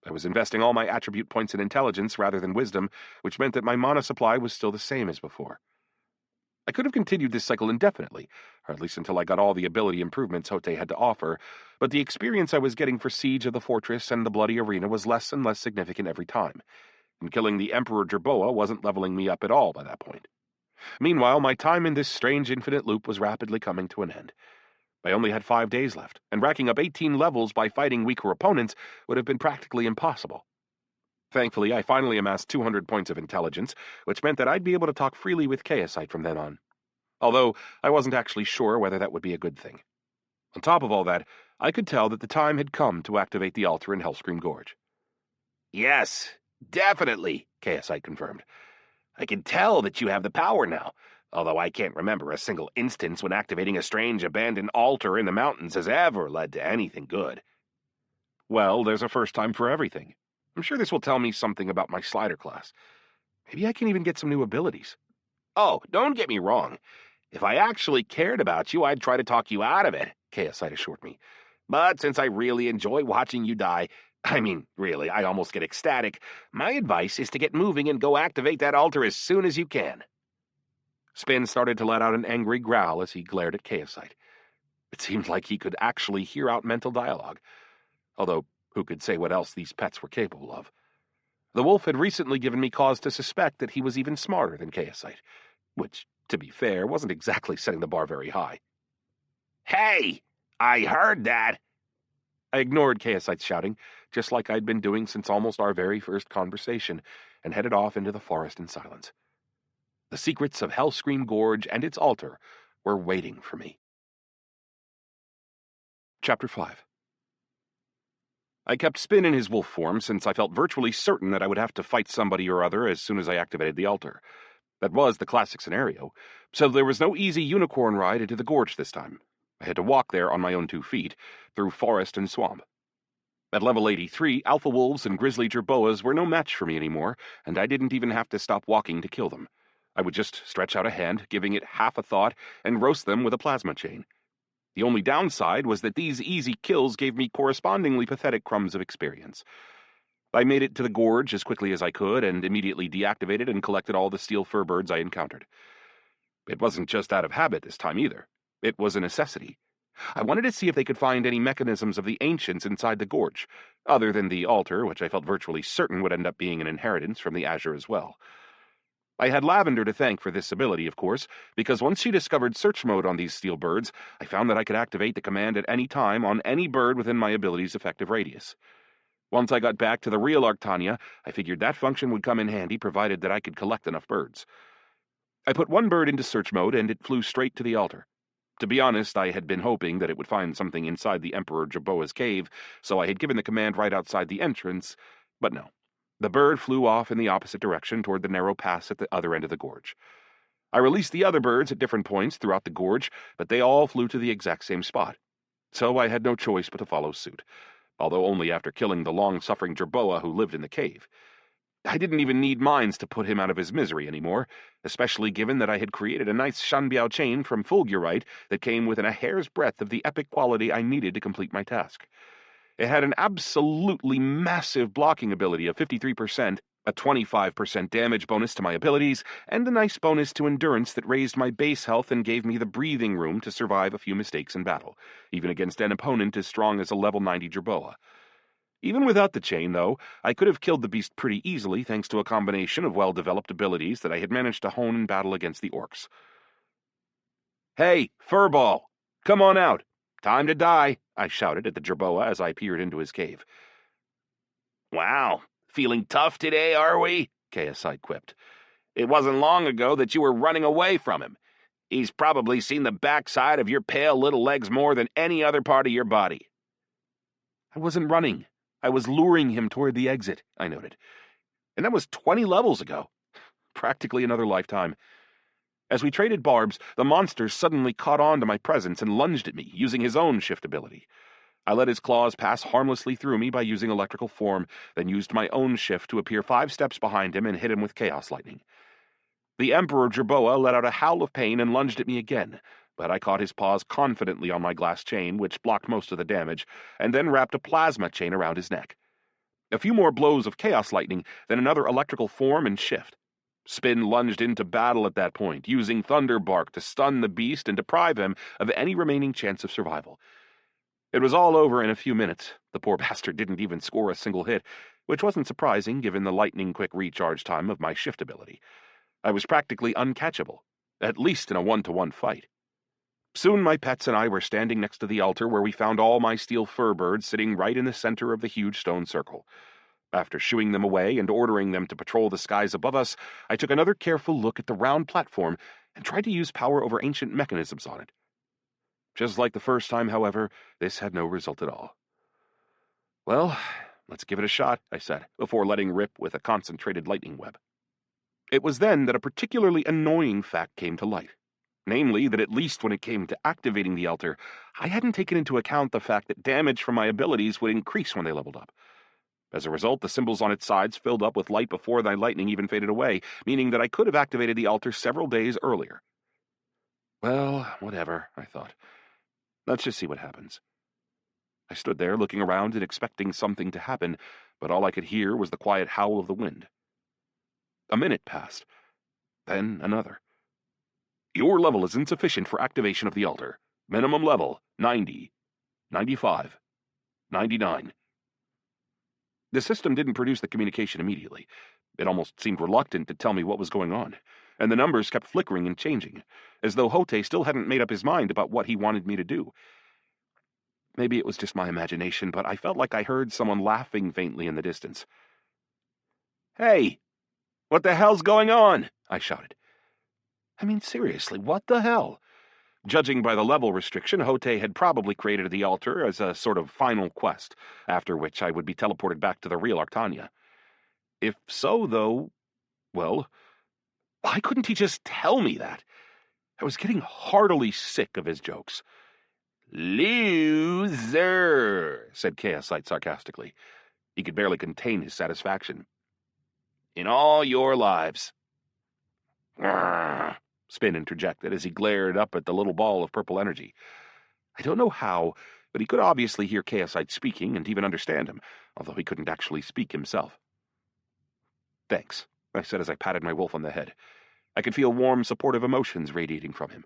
I was investing all my attribute points in intelligence rather than wisdom, which meant that my mana supply was still the same as before. I could have continued this cycle indefinitely, or at least until I got all the ability improvements Hote had to offer, but the experience I was getting for Siege of the Fortress and the Bloody Arena was less and less significant every time, and killing the Emperor Jerboa wasn't leveling me up at all by that point. Meanwhile, my time in this strange infinite loop was rapidly coming to an end. I only had 5 days left, and racking up 18 levels by fighting weaker opponents would have been practically impossible. Thankfully, I finally amassed 200 points of intelligence, which meant that I'd be able to talk freely with Chaosite from then on. Although, I wasn't actually sure whether that would be a good thing. On top of all that, I could tell that the time had come to activate the altar in Hellscream Gorge. Yes, definitely, Chaosite confirmed. I can tell that you have the power now, although I can't remember a single instance when activating a strange abandoned altar in the mountains has ever led to anything good. Well, there's a first time for everything. I'm sure this will tell me something about my slider class. Maybe I can even get some new abilities. Oh, don't get me wrong. If I actually cared about you, I'd try to talk you out of it, Chaosite assured me. But since I really enjoy watching you die, really, I almost get ecstatic, my advice is to get moving and go activate that altar as soon as you can. Spin started to let out an angry growl as he glared at Chaosite. It seemed like he could actually hear out mental dialogue, although who could say what else these pets were capable of? The wolf had recently given me cause to suspect that he was even smarter than Chaosite, which, to be fair, wasn't exactly setting the bar very high. Hey! I heard that! I ignored Chaosite's shouting, just like I'd been doing since almost our very first conversation, and headed off into the forest in silence. The secrets of Hellscream Gorge and its altar were waiting for me. Chapter 5. I kept Spin in his wolf form since I felt virtually certain that I would have to fight somebody or other as soon as I activated the altar. That was the classic scenario, so there was no easy unicorn ride into the gorge this time. I had to walk there on my own 2 feet, through forest and swamp. At level 83, alpha wolves and grizzly jerboas were no match for me anymore, and I didn't even have to stop walking to kill them. I would just stretch out a hand, giving it half a thought, and roast them with a plasma chain. The only downside was that these easy kills gave me correspondingly pathetic crumbs of experience. I made it to the gorge as quickly as I could, and immediately deactivated and collected all the steel fur birds I encountered. It wasn't just out of habit this time either. It was a necessity. I wanted to see if they could find any mechanisms of the ancients inside the gorge, other than the altar, which I felt virtually certain would end up being an inheritance from the Azure as well. I had Lavender to thank for this ability, of course, because once she discovered search mode on these steel birds, I found that I could activate the command at any time on any bird within my ability's effective radius. Once I got back to the real Arctania, I figured that function would come in handy provided that I could collect enough birds. I put one bird into search mode and it flew straight to the altar. To be honest, I had been hoping that it would find something inside the Emperor Jerboa's cave, so I had given the command right outside the entrance, but no. The bird flew off in the opposite direction toward the narrow pass at the other end of the gorge. I released the other birds at different points throughout the gorge, but they all flew to the exact same spot. So I had no choice but to follow suit, although only after killing the long-suffering Jerboa who lived in the cave. I didn't even need mines to put him out of his misery anymore, especially given that I had created a nice Shanbiao chain from fulgurite that came within a hair's breadth of the epic quality I needed to complete my task. It had an absolutely massive blocking ability of 53%, a 25% damage bonus to my abilities, and a nice bonus to endurance that raised my base health and gave me the breathing room to survive a few mistakes in battle, even against an opponent as strong as a level 90 jerboa. Even without the chain, though, I could have killed the beast pretty easily thanks to a combination of well-developed abilities that I had managed to hone in battle against the orcs. "Hey, Furball! Come on out! Time to die!" I shouted at the jerboa as I peered into his cave. "Wow, feeling tough today, are we?" Chaosite quipped. "It wasn't long ago that you were running away from him. He's probably seen the backside of your pale little legs more than any other part of your body." "I wasn't running. I was luring him toward the exit," I noted. "And that was 20 levels ago. Practically another lifetime." As we traded barbs, the monster suddenly caught on to my presence and lunged at me, using his own shift ability. I let his claws pass harmlessly through me by using electrical form, then used my own shift to appear 5 steps behind him and hit him with chaos lightning. The Emperor Jerboa let out a howl of pain and lunged at me again, but I caught his paws confidently on my glass chain, which blocked most of the damage, and then wrapped a plasma chain around his neck. A few more blows of chaos lightning, then another electrical form and shift. Spin lunged into battle at that point, using Thunderbark to stun the beast and deprive him of any remaining chance of survival. It was all over in a few minutes. The poor bastard didn't even score a single hit, which wasn't surprising given the lightning-quick recharge time of my shift ability. I was practically uncatchable, at least in a 1-to-1 fight. Soon my pets and I were standing next to the altar where we found all my steel fur birds sitting right in the center of the huge stone circle. After shooing them away and ordering them to patrol the skies above us, I took another careful look at the round platform and tried to use power over ancient mechanisms on it. Just like the first time, however, this had no result at all. "Well, let's give it a shot," I said, before letting rip with a concentrated lightning web. It was then that a particularly annoying fact came to light. Namely, that at least when it came to activating the altar, I hadn't taken into account the fact that damage from my abilities would increase when they leveled up. As a result, the symbols on its sides filled up with light before the lightning even faded away, meaning that I could have activated the altar several days earlier. Well, whatever, I thought. Let's just see what happens. I stood there looking around and expecting something to happen, but all I could hear was the quiet howl of the wind. A minute passed, then another. "Your level is insufficient for activation of the altar. Minimum level, 90, 95, 99. The system didn't produce the communication immediately. It almost seemed reluctant to tell me what was going on, and the numbers kept flickering and changing, as though Hote still hadn't made up his mind about what he wanted me to do. Maybe it was just my imagination, but I felt like I heard someone laughing faintly in the distance. "Hey, what the hell's going on?" I shouted. I mean, seriously, what the hell? Judging by the level restriction, Hote had probably created the altar as a sort of final quest, after which I would be teleported back to the real Arctania. If so, though, well, why couldn't he just tell me that? I was getting heartily sick of his jokes. "Loser," said Chaosite sarcastically. He could barely contain his satisfaction. "In all your lives." "Grrr," Spin interjected as he glared up at the little ball of purple energy. I don't know how, but he could obviously hear Chaosite speaking and even understand him, although he couldn't actually speak himself. "Thanks," I said as I patted my wolf on the head. I could feel warm, supportive emotions radiating from him.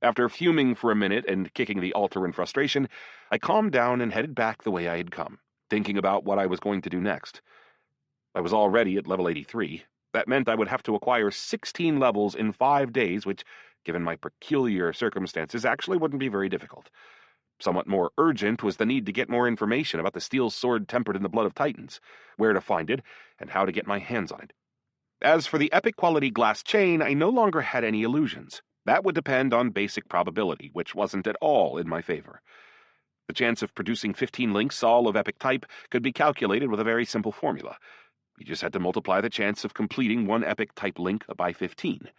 After fuming for a minute and kicking the altar in frustration, I calmed down and headed back the way I had come, thinking about what I was going to do next. I was already at level 83. That meant I would have to acquire 16 levels in 5 days, which, given my peculiar circumstances, actually wouldn't be very difficult. Somewhat more urgent was the need to get more information about the steel sword tempered in the blood of Titans, where to find it, and how to get my hands on it. As for the epic quality glass chain, I no longer had any illusions. That would depend on basic probability, which wasn't at all in my favor. The chance of producing 15 links, all of epic type, could be calculated with a very simple formula. You just had to multiply the chance of completing one epic type link by 15.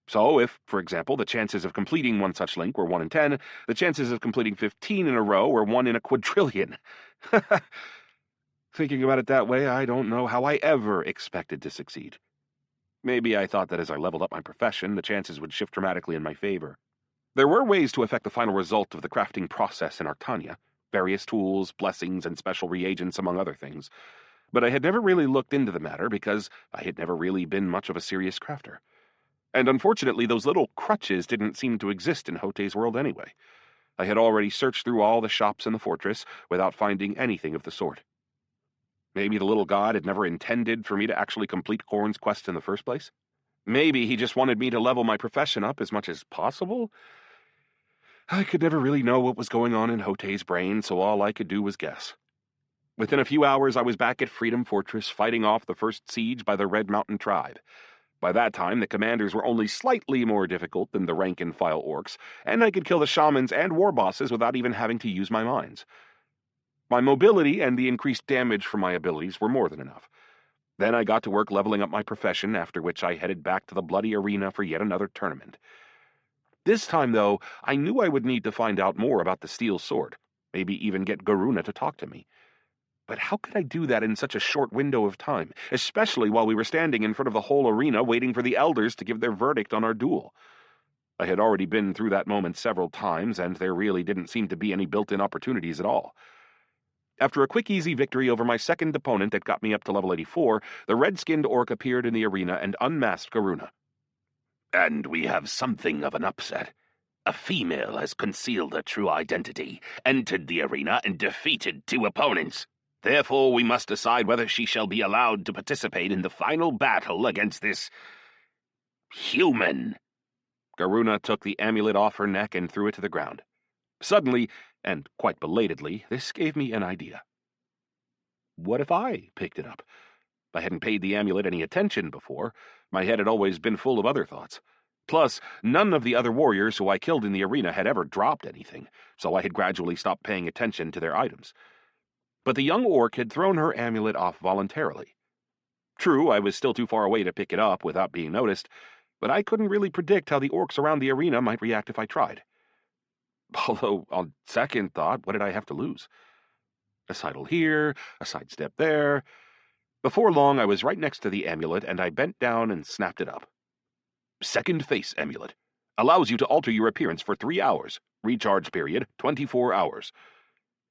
So if, for example, the chances of completing one such link were 1 in 10, the chances of completing 15 in a row were 1 in a quadrillion. Thinking about it that way, I don't know how I ever expected to succeed. Maybe I thought that as I leveled up my profession, the chances would shift dramatically in my favor. There were ways to affect the final result of the crafting process in Arctania, various tools, blessings, and special reagents, among other things. But I had never really looked into the matter because I had never really been much of a serious crafter. And unfortunately, those little crutches didn't seem to exist in Hote's world anyway. I had already searched through all the shops in the fortress without finding anything of the sort. Maybe the little god had never intended for me to actually complete Korn's quest in the first place? Maybe he just wanted me to level my profession up as much as possible? I could never really know what was going on in Hote's brain, so all I could do was guess. Within a few hours, I was back at Freedom Fortress, fighting off the first siege by the Red Mountain tribe. By that time, the commanders were only slightly more difficult than the rank-and-file orcs, and I could kill the shamans and war bosses without even having to use my mines. My mobility and the increased damage from my abilities were more than enough. Then I got to work leveling up my profession, after which I headed back to the bloody arena for yet another tournament. This time, though, I knew I would need to find out more about the steel sword, maybe even get Garuna to talk to me. But how could I do that in such a short window of time, especially while we were standing in front of the whole arena waiting for the elders to give their verdict on our duel? I had already been through that moment several times, and there really didn't seem to be any built-in opportunities at all. After a quick, easy victory over my second opponent that got me up to level 84, the red-skinned orc appeared in the arena and unmasked Garuna. And we have something of an upset. A female has concealed her true identity, entered the arena, and defeated 2 opponents. Therefore, we must decide whether she shall be allowed to participate in the final battle against this human. Garuna took the amulet off her neck and threw it to the ground. Suddenly, and quite belatedly, this gave me an idea. What if I picked it up? I hadn't paid the amulet any attention before. My head had always been full of other thoughts. Plus, none of the other warriors who I killed in the arena had ever dropped anything, so I had gradually stopped paying attention to their items. But the young orc had thrown her amulet off voluntarily. True, I was still too far away to pick it up without being noticed, but I couldn't really predict how the orcs around the arena might react if I tried. Although, on second thought, what did I have to lose? A sidle here, a sidestep there. Before long, I was right next to the amulet, and I bent down and snapped it up. Second Face Amulet. Allows you to alter your appearance for 3 hours. Recharge period, 24 hours.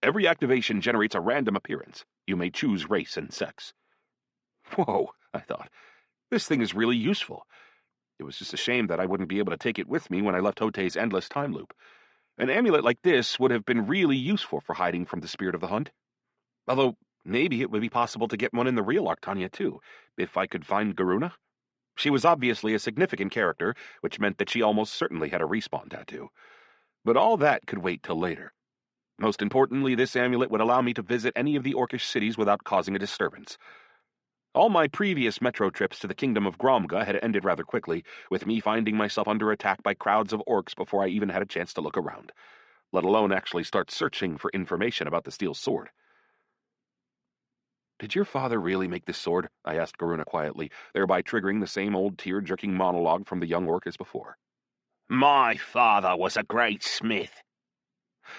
Every activation generates a random appearance. You may choose race and sex. Whoa, I thought. This thing is really useful. It was just a shame that I wouldn't be able to take it with me when I left Hote's endless time loop. An amulet like this would have been really useful for hiding from the spirit of the hunt. Although, maybe it would be possible to get one in the real Arctania, too, if I could find Garuna. She was obviously a significant character, which meant that she almost certainly had a respawn tattoo. But all that could wait till later. Most importantly, this amulet would allow me to visit any of the orcish cities without causing a disturbance. All my previous metro trips to the kingdom of Gromga had ended rather quickly, with me finding myself under attack by crowds of orcs before I even had a chance to look around, let alone actually start searching for information about the steel sword. Did your father really make this sword? I asked Garuna quietly, thereby triggering the same old tear-jerking monologue from the young orc as before. My father was a great smith.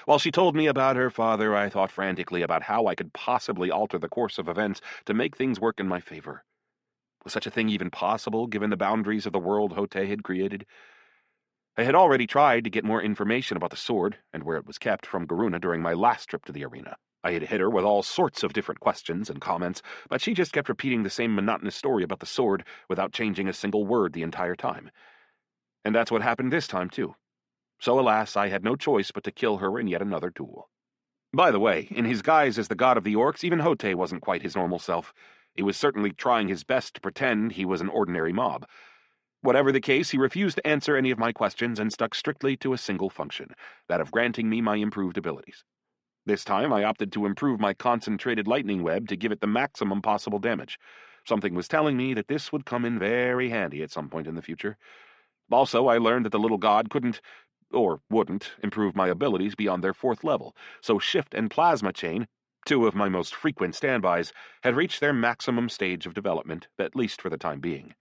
While she told me about her father, I thought frantically about how I could possibly alter the course of events to make things work in my favor. Was such a thing even possible, given the boundaries of the world Hote had created? I had already tried to get more information about the sword, and where it was kept, from Garuna during my last trip to the arena. I had hit her with all sorts of different questions and comments, but she just kept repeating the same monotonous story about the sword without changing a single word the entire time. And that's what happened this time, too. So, alas, I had no choice but to kill her in yet another duel. By the way, in his guise as the god of the orcs, even Hote wasn't quite his normal self. He was certainly trying his best to pretend he was an ordinary mob. Whatever the case, he refused to answer any of my questions and stuck strictly to a single function, that of granting me my improved abilities. This time, I opted to improve my concentrated lightning web to give it the maximum possible damage. Something was telling me that this would come in very handy at some point in the future. Also, I learned that the little god couldn't, or wouldn't, improve my abilities beyond their 4th level, so Shift and Plasma Chain, 2 of my most frequent standbys, had reached their maximum stage of development, at least for the time being.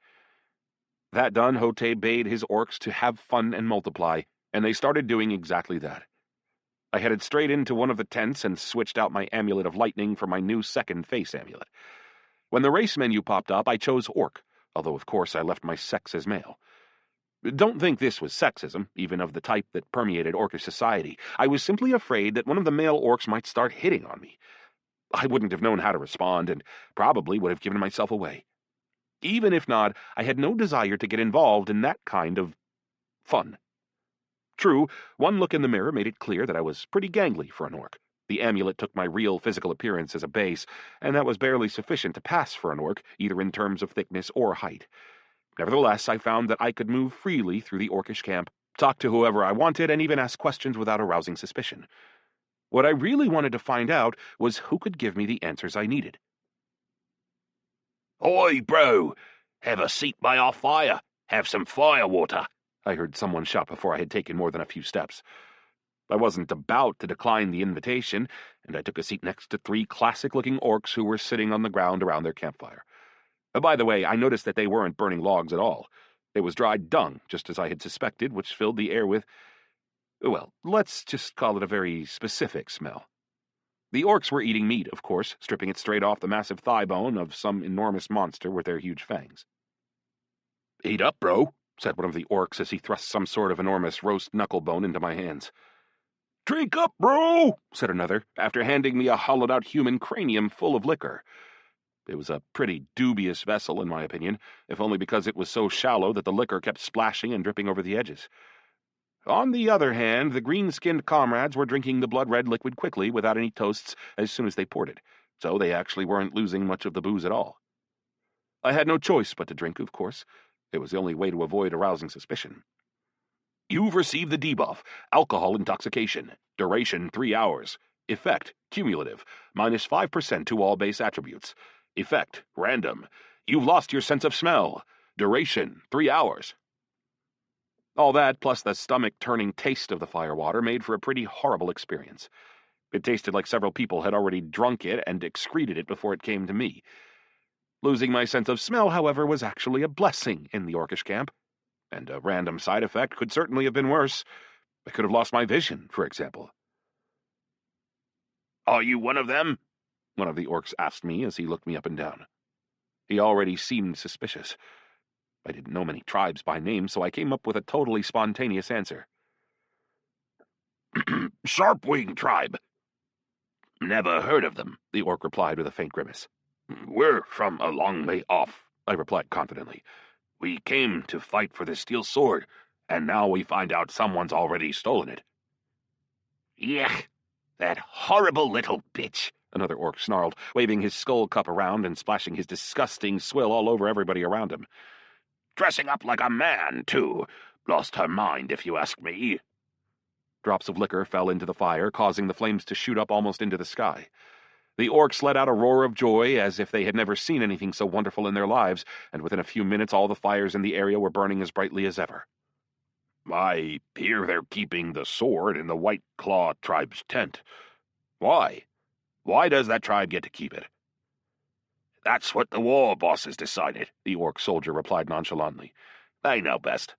That done, Hote bade his orcs to have fun and multiply, and they started doing exactly that. I headed straight into one of the tents and switched out my amulet of lightning for my new second face amulet. When the race menu popped up, I chose orc, although of course I left my sex as male. Don't think this was sexism, even of the type that permeated orcish society. I was simply afraid that one of the male orcs might start hitting on me. I wouldn't have known how to respond, and probably would have given myself away. Even if not, I had no desire to get involved in that kind of fun. True, one look in the mirror made it clear that I was pretty gangly for an orc. The amulet took my real physical appearance as a base, and that was barely sufficient to pass for an orc, either in terms of thickness or height. Nevertheless, I found that I could move freely through the orcish camp, talk to whoever I wanted, and even ask questions without arousing suspicion. What I really wanted to find out was who could give me the answers I needed. "Oi, bro! Have a seat by our fire. Have some fire water," I heard someone shout before I had taken more than a few steps. I wasn't about to decline the invitation, and I took a seat next to 3 classic-looking orcs who were sitting on the ground around their campfire. By the way, I noticed that they weren't burning logs at all. It was dried dung, just as I had suspected, which filled the air with, well, let's just call it a very specific smell. The orcs were eating meat, of course, stripping it straight off the massive thigh bone of some enormous monster with their huge fangs. "Eat up, bro," said one of the orcs as he thrust some sort of enormous roast knuckle bone into my hands. "Drink up, bro," said another, after handing me a hollowed-out human cranium full of liquor. It was a pretty dubious vessel, in my opinion, if only because it was so shallow that the liquor kept splashing and dripping over the edges. On the other hand, the green-skinned comrades were drinking the blood-red liquid quickly, without any toasts, as soon as they poured it, so they actually weren't losing much of the booze at all. I had no choice but to drink, of course. It was the only way to avoid arousing suspicion. "You've received the debuff, alcohol intoxication. Duration 3 hours. Effect, cumulative, -5% to all base attributes. Effect, random. You've lost your sense of smell. Duration, 3 hours. All that, plus the stomach-turning taste of the firewater, made for a pretty horrible experience. It tasted like several people had already drunk it and excreted it before it came to me. Losing my sense of smell, however, was actually a blessing in the orcish camp, and a random side effect could certainly have been worse. I could have lost my vision, for example. "Are you one of them?" one of the orcs asked me as he looked me up and down. He already seemed suspicious. I didn't know many tribes by name, so I came up with a totally spontaneous answer. "Sharpwing tribe." "Never heard of them," the orc replied with a faint grimace. "We're from a long way off," I replied confidently. "We came to fight for the steel sword, and now we find out someone's already stolen it." "Yuck, that horrible little bitch," another orc snarled, waving his skull cup around and splashing his disgusting swill all over everybody around him. "Dressing up like a man, too. Lost her mind, if you ask me." Drops of liquor fell into the fire, causing the flames to shoot up almost into the sky. The orcs let out a roar of joy, as if they had never seen anything so wonderful in their lives, and within a few minutes all the fires in the area were burning as brightly as ever. "I hear they're keeping the sword in the White Claw tribe's tent. Why? Why does that tribe get to keep it?" "That's what the war bosses decided," the orc soldier replied nonchalantly. "They know best."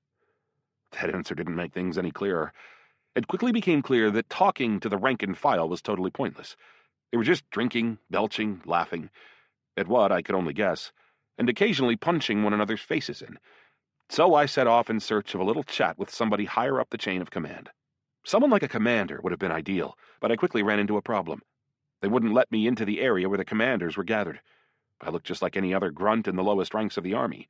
That answer didn't make things any clearer. It quickly became clear that talking to the rank and file was totally pointless. They were just drinking, belching, laughing, at what I could only guess, and occasionally punching one another's faces in. So I set off in search of a little chat with somebody higher up the chain of command. Someone like a commander would have been ideal, but I quickly ran into a problem. They wouldn't let me into the area where the commanders were gathered. I looked just like any other grunt in the lowest ranks of the army.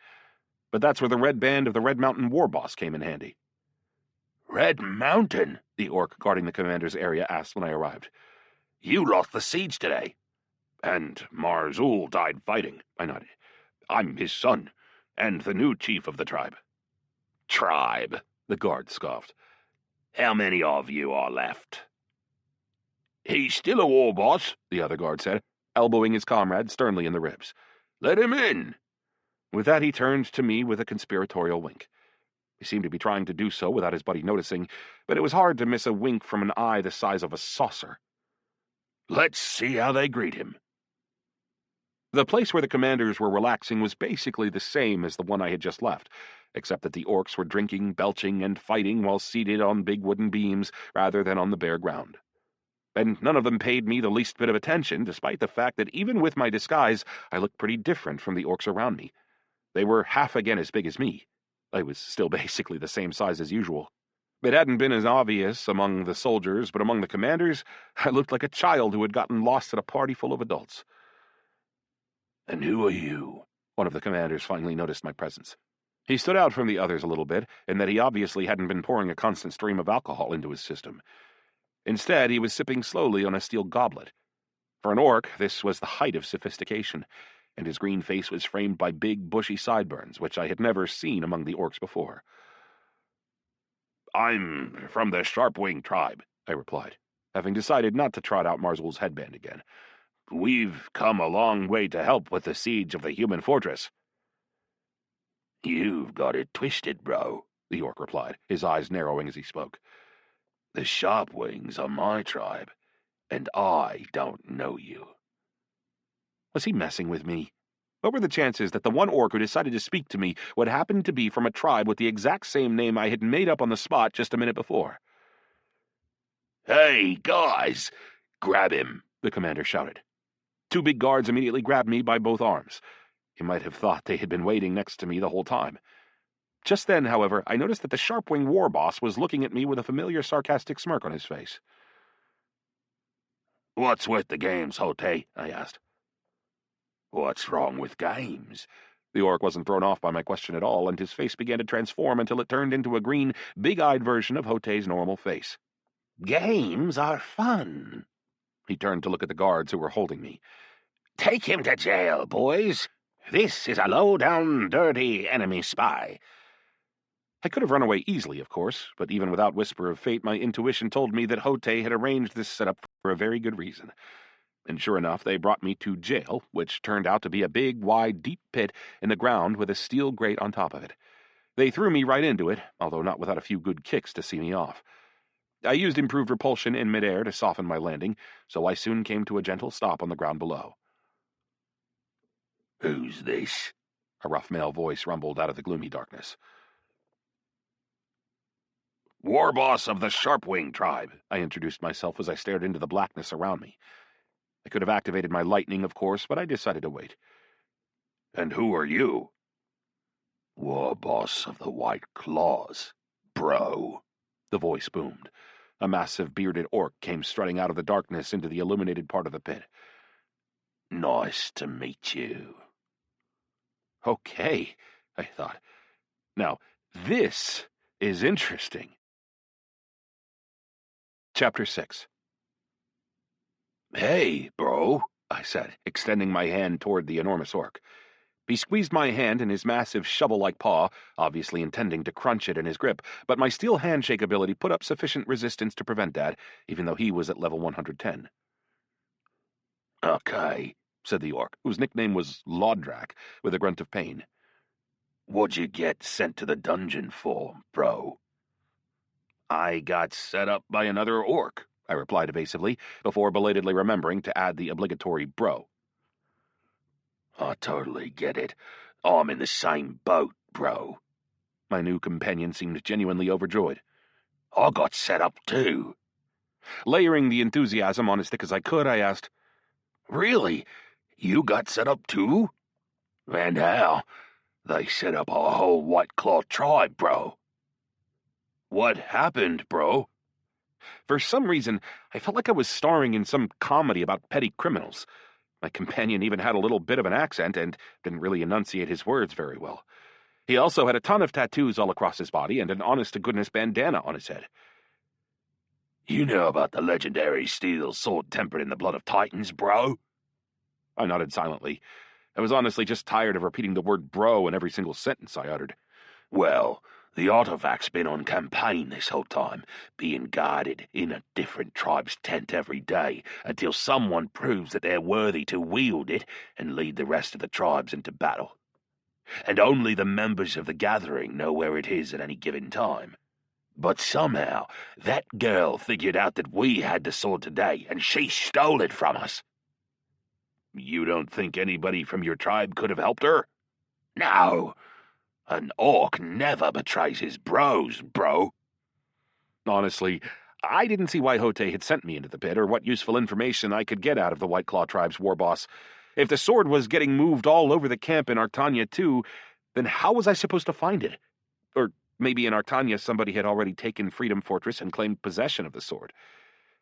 But that's where the Red Band of the Red Mountain War Boss came in handy. "Red Mountain?" the orc guarding the commander's area asked when I arrived. "You lost the siege today." "And Marzul died fighting," I nodded. "I'm his son, and the new chief of the tribe." "Tribe?" the guard scoffed. "How many of you are left?" "He's still a war boss," the other guard said, elbowing his comrade sternly in the ribs. "Let him in." With that, he turned to me with a conspiratorial wink. He seemed to be trying to do so without his buddy noticing, but it was hard to miss a wink from an eye the size of a saucer. "Let's see how they greet him." The place where the commanders were relaxing was basically the same as the one I had just left, except that the orcs were drinking, belching, and fighting while seated on big wooden beams rather than on the bare ground. And none of them paid me the least bit of attention, despite the fact that even with my disguise, I looked pretty different from the orcs around me. They were half again as big as me. I was still basically the same size as usual. It hadn't been as obvious among the soldiers, but among the commanders, I looked like a child who had gotten lost at a party full of adults. "And who are you?" One of the commanders finally noticed my presence. He stood out from the others a little bit, in that he obviously hadn't been pouring a constant stream of alcohol into his system. Instead, he was sipping slowly on a steel goblet. For an orc, this was the height of sophistication, and his green face was framed by big, bushy sideburns, which I had never seen among the orcs before. "I'm from the Sharp-Winged tribe," I replied, having decided not to trot out Marzul's headband again. "We've come a long way to help with the siege of the human fortress." "You've got it twisted, bro," the orc replied, his eyes narrowing as he spoke. "The Sharp-Wings are my tribe, and I don't know you." Was he messing with me? What were the chances that the one orc who decided to speak to me would happen to be from a tribe with the exact same name I had made up on the spot just a minute before? "Hey, guys! Grab him!" the commander shouted. Two big guards immediately grabbed me by both arms. You might have thought they had been waiting next to me the whole time. Just then, however, I noticed that the Sharp-Wing war boss was looking at me with a familiar sarcastic smirk on his face. "What's with the games, Hote?" I asked. "What's wrong with games?" The orc wasn't thrown off by my question at all, and his face began to transform until it turned into a green, big-eyed version of Hote's normal face. "Games are fun." He turned to look at the guards who were holding me. "Take him to jail, boys. This is a low-down, dirty enemy spy." I could have run away easily, of course, but even without whisper of fate, my intuition told me that Hote had arranged this setup for a very good reason. And sure enough, they brought me to jail, which turned out to be a big, wide, deep pit in the ground with a steel grate on top of it. They threw me right into it, although not without a few good kicks to see me off. I used improved repulsion in midair to soften my landing, so I soon came to a gentle stop on the ground below. "Who's this?" A rough male voice rumbled out of the gloomy darkness. "War boss of the Sharp-Winged tribe," I introduced myself as I stared into the blackness around me. I could have activated my lightning, of course, but I decided to wait. "And who are you?" "War boss of the White Claws, bro," the voice boomed. A massive bearded orc came strutting out of the darkness into the illuminated part of the pit. "Nice to meet you." Okay, I thought. Now, this is interesting. Chapter 6. "Hey, bro," I said, extending my hand toward the enormous orc. He squeezed my hand in his massive shovel-like paw, obviously intending to crunch it in his grip, but my steel handshake ability put up sufficient resistance to prevent that, even though he was at level 110. "Okay," said the orc, whose nickname was Lodrak, with a grunt of pain. "What'd you get sent to the dungeon for, bro?" "I got set up by another orc," I replied evasively, before belatedly remembering to add the obligatory bro. "I totally get it. I'm in the same boat, bro." My new companion seemed genuinely overjoyed. "I got set up too." Layering the enthusiasm on as thick as I could, I asked, "Really? You got set up too? And how? They set up a whole White Claw tribe, bro." "What happened, bro?" For some reason, I felt like I was starring in some comedy about petty criminals. My companion even had a little bit of an accent and didn't really enunciate his words very well. He also had a ton of tattoos all across his body and an honest-to-goodness bandana on his head. "You know about the legendary steel sword tempered in the blood of titans, bro?" I nodded silently. I was honestly just tired of repeating the word bro in every single sentence I uttered. "Well, the artifact's been on campaign this whole time, being guarded in a different tribe's tent every day, until someone proves that they're worthy to wield it and lead the rest of the tribes into battle. And only the members of the gathering know where it is at any given time. But somehow, that girl figured out that we had the sword today, and she stole it from us." "You don't think anybody from your tribe could have helped her?" "No. An orc never betrays his bros, bro." Honestly, I didn't see why Hote had sent me into the pit, or what useful information I could get out of the White Claw tribe's war boss. If the sword was getting moved all over the camp in Artania too, then how was I supposed to find it? Or maybe in Artania somebody had already taken Freedom Fortress and claimed possession of the sword.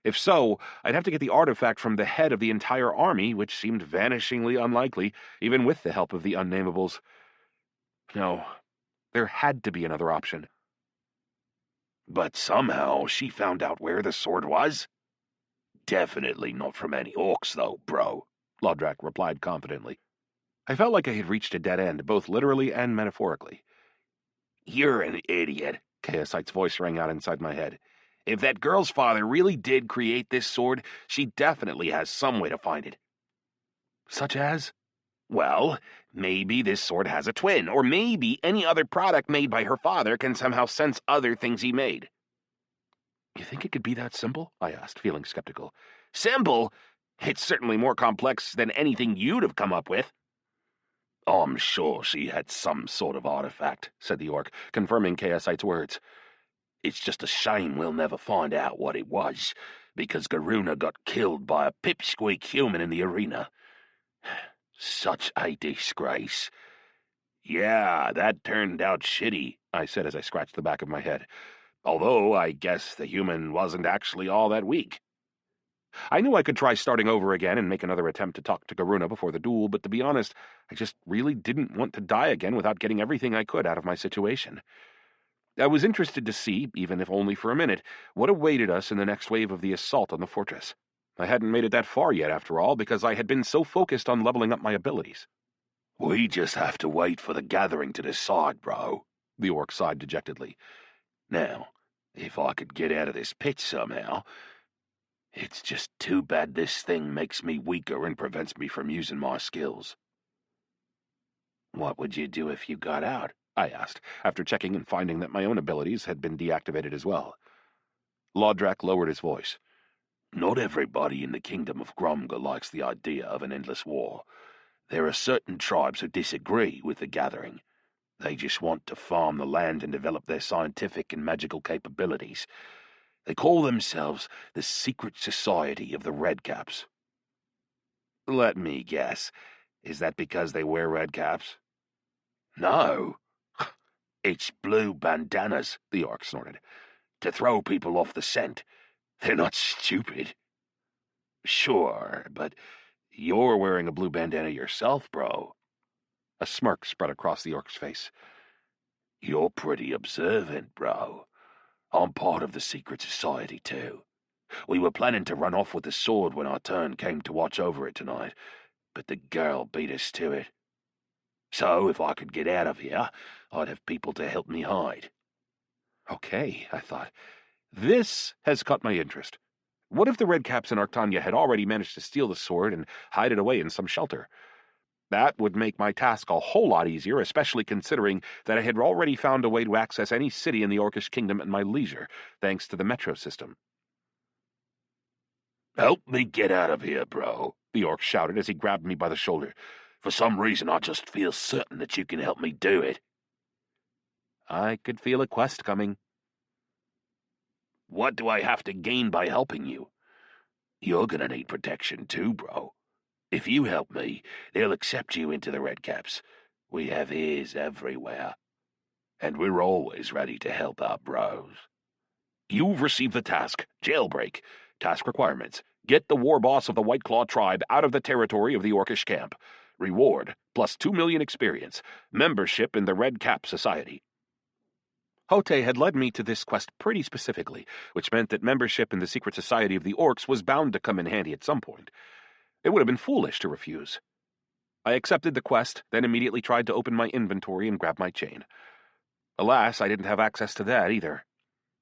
If so, I'd have to get the artifact from the head of the entire army, which seemed vanishingly unlikely, even with the help of the Unnamables. No, there had to be another option. But somehow she found out where the sword was? Definitely not from any orcs, though, bro, Lodrak replied confidently. I felt like I had reached a dead end, both literally and metaphorically. You're an idiot, Chaosite's voice rang out inside my head. If that girl's father really did create this sword, she definitely has some way to find it. Such as? Well, maybe this sword has a twin, or maybe any other product made by her father can somehow sense other things he made. You think it could be that simple? I asked, feeling skeptical. Simple? It's certainly more complex than anything you'd have come up with. I'm sure she had some sort of artifact, said the orc, confirming Chaosite's words. It's just a shame we'll never find out what it was, because Garuna got killed by a pipsqueak human in the arena. Such a disgrace. Yeah, that turned out shitty, I said as I scratched the back of my head. Although I guess the human wasn't actually all that weak. I knew I could try starting over again and make another attempt to talk to Garuna before the duel, but to be honest, I just really didn't want to die again without getting everything I could out of my situation. I was interested to see, even if only for a minute, what awaited us in the next wave of the assault on the fortress. I hadn't made it that far yet, after all, because I had been so focused on leveling up my abilities. We just have to wait for the gathering to decide, bro, the orc sighed dejectedly. Now, if I could get out of this pit somehow... It's just too bad this thing makes me weaker and prevents me from using my skills. What would you do if you got out? I asked, after checking and finding that my own abilities had been deactivated as well. Lodrak lowered his voice. Not everybody in the kingdom of Gromga likes the idea of an endless war. There are certain tribes who disagree with the gathering. They just want to farm the land and develop their scientific and magical capabilities. They call themselves the Secret Society of the Redcaps. Let me guess. Is that because they wear red caps? No. It's blue bandanas, the orc snorted. To throw people off the scent. They're not stupid. Sure, but you're wearing a blue bandana yourself, bro. A smirk spread across the orc's face. You're pretty observant, bro. I'm part of the secret society, too. We were planning to run off with the sword when our turn came to watch over it tonight, but the girl beat us to it. So, if I could get out of here, I'd have people to help me hide. Okay, I thought. This has caught my interest. What if the Redcaps in Artania had already managed to steal the sword and hide it away in some shelter? That would make my task a whole lot easier, especially considering that I had already found a way to access any city in the Orcish kingdom at my leisure, thanks to the metro system. Help me get out of here, bro, the orc shouted as he grabbed me by the shoulder. For some reason, I just feel certain that you can help me do it. I could feel a quest coming. What do I have to gain by helping you? You're gonna need protection too, bro. If you help me, they'll accept you into the Redcaps. We have ears everywhere. And we're always ready to help our bros. You've received the task, Jailbreak. Task requirements. Get the war boss of the White Claw tribe out of the territory of the Orcish camp. Reward, plus 2 million experience. Membership in the Red Cap Society. Hote had led me to this quest pretty specifically, which meant that membership in the secret society of the Orcs was bound to come in handy at some point. It would have been foolish to refuse. I accepted the quest, then immediately tried to open my inventory and grab my chain. Alas, I didn't have access to that either.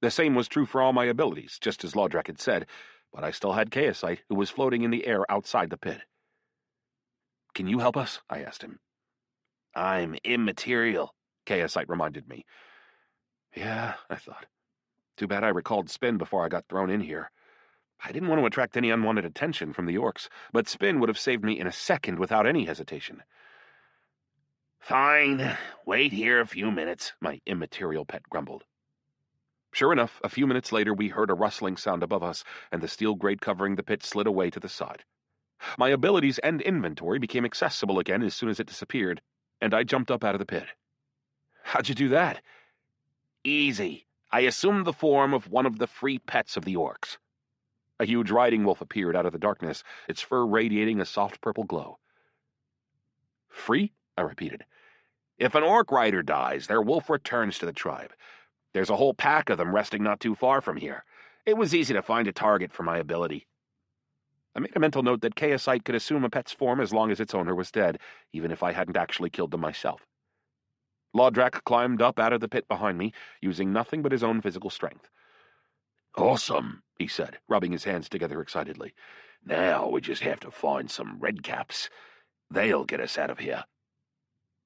The same was true for all my abilities, just as Lodrak had said, but I still had Chaosite, who was floating in the air outside the pit. "Can you help us?" I asked him. "I'm immaterial," Chaosite reminded me. Yeah, I thought. Too bad I recalled Spin before I got thrown in here. I didn't want to attract any unwanted attention from the Orcs, but Spin would have saved me in a second without any hesitation. "Fine. Wait here a few minutes," my immaterial pet grumbled. Sure enough, a few minutes later we heard a rustling sound above us, and the steel grate covering the pit slid away to the side. My abilities and inventory became accessible again as soon as it disappeared, and I jumped up out of the pit. "How'd you do that?" Easy. I assumed the form of one of the free pets of the orcs. A huge riding wolf appeared out of the darkness, its fur radiating a soft purple glow. "Free?" I repeated. If an orc rider dies, their wolf returns to the tribe. There's a whole pack of them resting not too far from here. It was easy to find a target for my ability. I made a mental note that Chaosite could assume a pet's form as long as its owner was dead, even if I hadn't actually killed them myself. Lodrak climbed up out of the pit behind me, using nothing but his own physical strength. "Awesome," he said, rubbing his hands together excitedly. "Now we just have to find some redcaps. They'll get us out of here."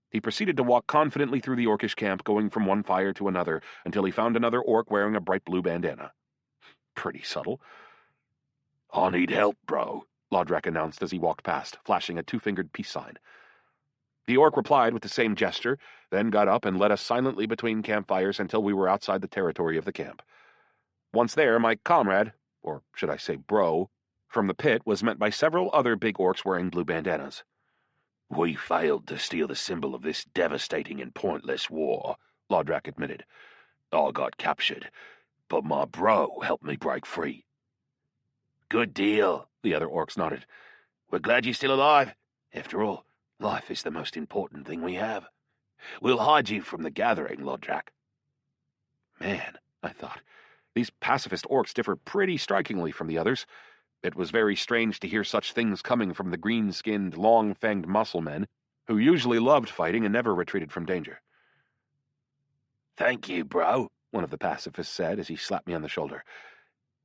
He proceeded to walk confidently through the orcish camp, going from one fire to another, until he found another orc wearing a bright blue bandana. Pretty subtle. "I need help, bro," Lodrak announced as he walked past, flashing a two-fingered peace sign. The orc replied with the same gesture, then got up and led us silently between campfires until we were outside the territory of the camp. Once there, my comrade, or should I say bro, from the pit was met by several other big orcs wearing blue bandanas. "We failed to steal the symbol of this devastating and pointless war," Lodrak admitted. "I got captured, but my bro helped me break free." "Good deal," the other orcs nodded. "We're glad you're still alive. After all, life is the most important thing we have. We'll hide you from the gathering, Lodrak." Man, I thought, these pacifist orcs differ pretty strikingly from the others. It was very strange to hear such things coming from the green-skinned, long-fanged muscle men, who usually loved fighting and never retreated from danger. "Thank you, bro," one of the pacifists said as he slapped me on the shoulder.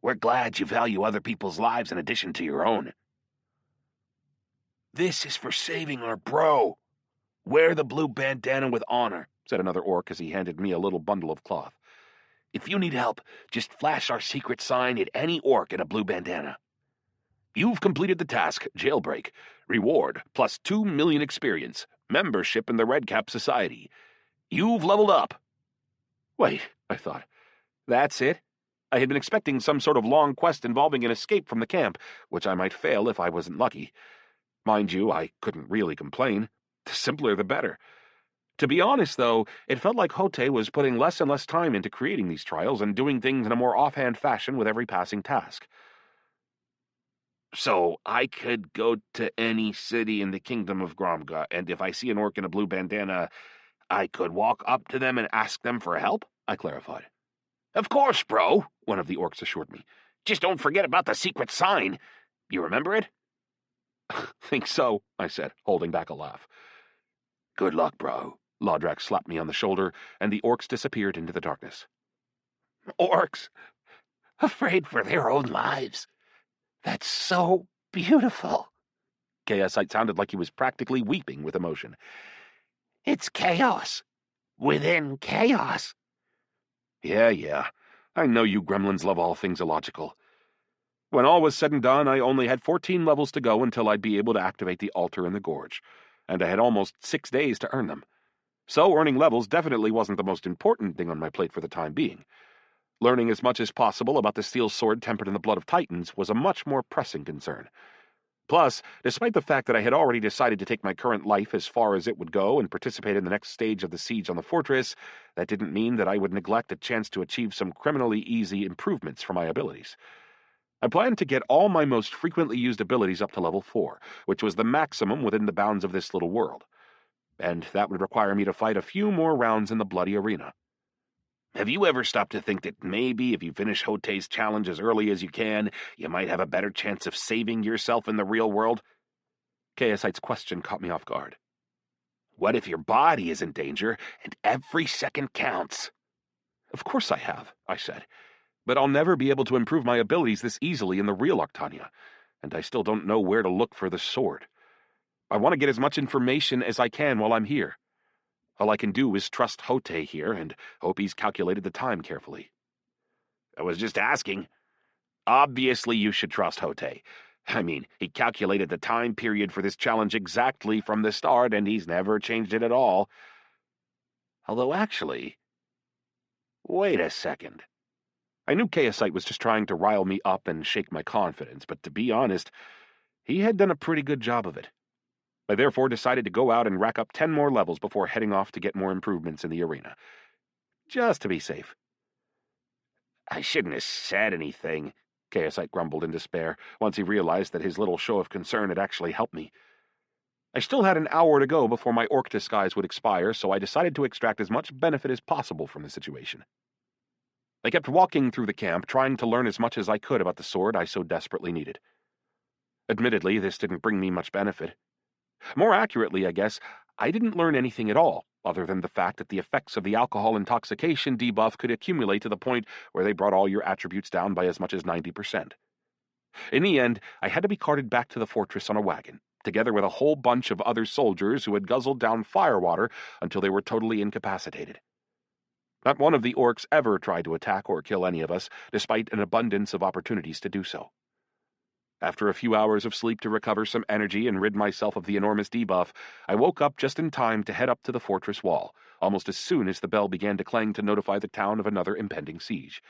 "We're glad you value other people's lives in addition to your own." "This is for saving our bro. Wear the blue bandana with honor," said another orc as he handed me a little bundle of cloth. "If you need help, just flash our secret sign at any orc in a blue bandana. You've completed the task, Jailbreak. Reward, plus 2 million experience. Membership in the Redcap Society. You've leveled up." Wait, I thought. That's it? I had been expecting some sort of long quest involving an escape from the camp, which I might fail if I wasn't lucky. Mind you, I couldn't really complain. The simpler the better. To be honest, though, it felt like Hote was putting less and less time into creating these trials and doing things in a more offhand fashion with every passing task. "So I could go to any city in the Kingdom of Gromga, and if I see an orc in a blue bandana, I could walk up to them and ask them for help?" I clarified. "Of course, bro," one of the orcs assured me. "Just don't forget about the secret sign. You remember it?" "Think so," I said, holding back a laugh. "Good luck, bro." Lodrak slapped me on the shoulder, and the orcs disappeared into the darkness. "Orcs, afraid for their own lives. That's so beautiful." Chaosite sounded like he was practically weeping with emotion. "It's chaos within chaos." Yeah. I know you gremlins love all things illogical. When all was said and done, I only had 14 levels to go until I'd be able to activate the altar in the gorge, and I had almost 6 days to earn them. So earning levels definitely wasn't the most important thing on my plate for the time being. Learning as much as possible about the steel sword tempered in the blood of Titans was a much more pressing concern. Plus, despite the fact that I had already decided to take my current life as far as it would go and participate in the next stage of the siege on the fortress, that didn't mean that I would neglect a chance to achieve some criminally easy improvements for my abilities. I planned to get all my most frequently used abilities up to level 4, which was the maximum within the bounds of this little world. And that would require me to fight a few more rounds in the bloody arena. Have you ever stopped to think that maybe if you finish Hote's challenge as early as you can, you might have a better chance of saving yourself in the real world? Chaosite's question caught me off guard. What if your body is in danger and every second counts? Of course I have, I said. But I'll never be able to improve my abilities this easily in the real Octania, and I still don't know where to look for the sword. I want to get as much information as I can while I'm here. All I can do is trust Hote here and hope he's calculated the time carefully. I was just asking. Obviously you should trust Hote. I mean, he calculated the time period for this challenge exactly from the start, and he's never changed it at all. Although actually... Wait a second. I knew Chaosite was just trying to rile me up and shake my confidence, but to be honest, he had done a pretty good job of it. I therefore decided to go out and rack up 10 more levels before heading off to get more improvements in the arena. Just to be safe. I shouldn't have said anything, Chaosite grumbled in despair, once he realized that his little show of concern had actually helped me. I still had an hour to go before my orc disguise would expire, so I decided to extract as much benefit as possible from the situation. I kept walking through the camp, trying to learn as much as I could about the sword I so desperately needed. Admittedly, this didn't bring me much benefit. More accurately, I guess, I didn't learn anything at all, other than the fact that the effects of the alcohol intoxication debuff could accumulate to the point where they brought all your attributes down by as much as 90%. In the end, I had to be carted back to the fortress on a wagon, together with a whole bunch of other soldiers who had guzzled down firewater until they were totally incapacitated. Not one of the orcs ever tried to attack or kill any of us, despite an abundance of opportunities to do so. After a few hours of sleep to recover some energy and rid myself of the enormous debuff, I woke up just in time to head up to the fortress wall, almost as soon as the bell began to clang to notify the town of another impending siege.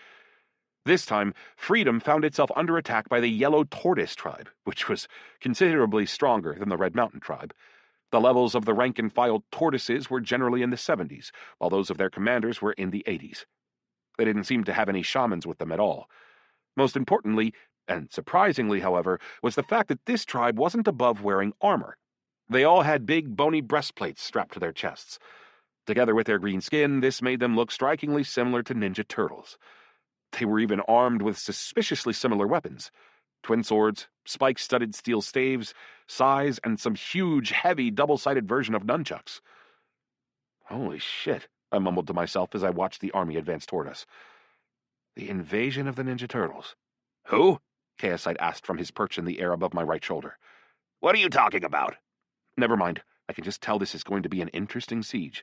This time, Freedom found itself under attack by the Yellow Tortoise tribe, which was considerably stronger than the Red Mountain tribe. The levels of the rank-and-file tortoises were generally in the 70s, while those of their commanders were in the 80s. They didn't seem to have any shamans with them at all. Most importantly, and surprisingly, however, was the fact that this tribe wasn't above wearing armor. They all had big, bony breastplates strapped to their chests. Together with their green skin, this made them look strikingly similar to Ninja Turtles. They were even armed with suspiciously similar weapons: twin swords, spike-studded steel staves, sais, and some huge, heavy, double-sided version of nunchucks. Holy shit, I mumbled to myself as I watched the army advance toward us. The invasion of the Ninja Turtles. Who? Chaosite asked from his perch in the air above my right shoulder. What are you talking about? Never mind. I can just tell this is going to be an interesting siege.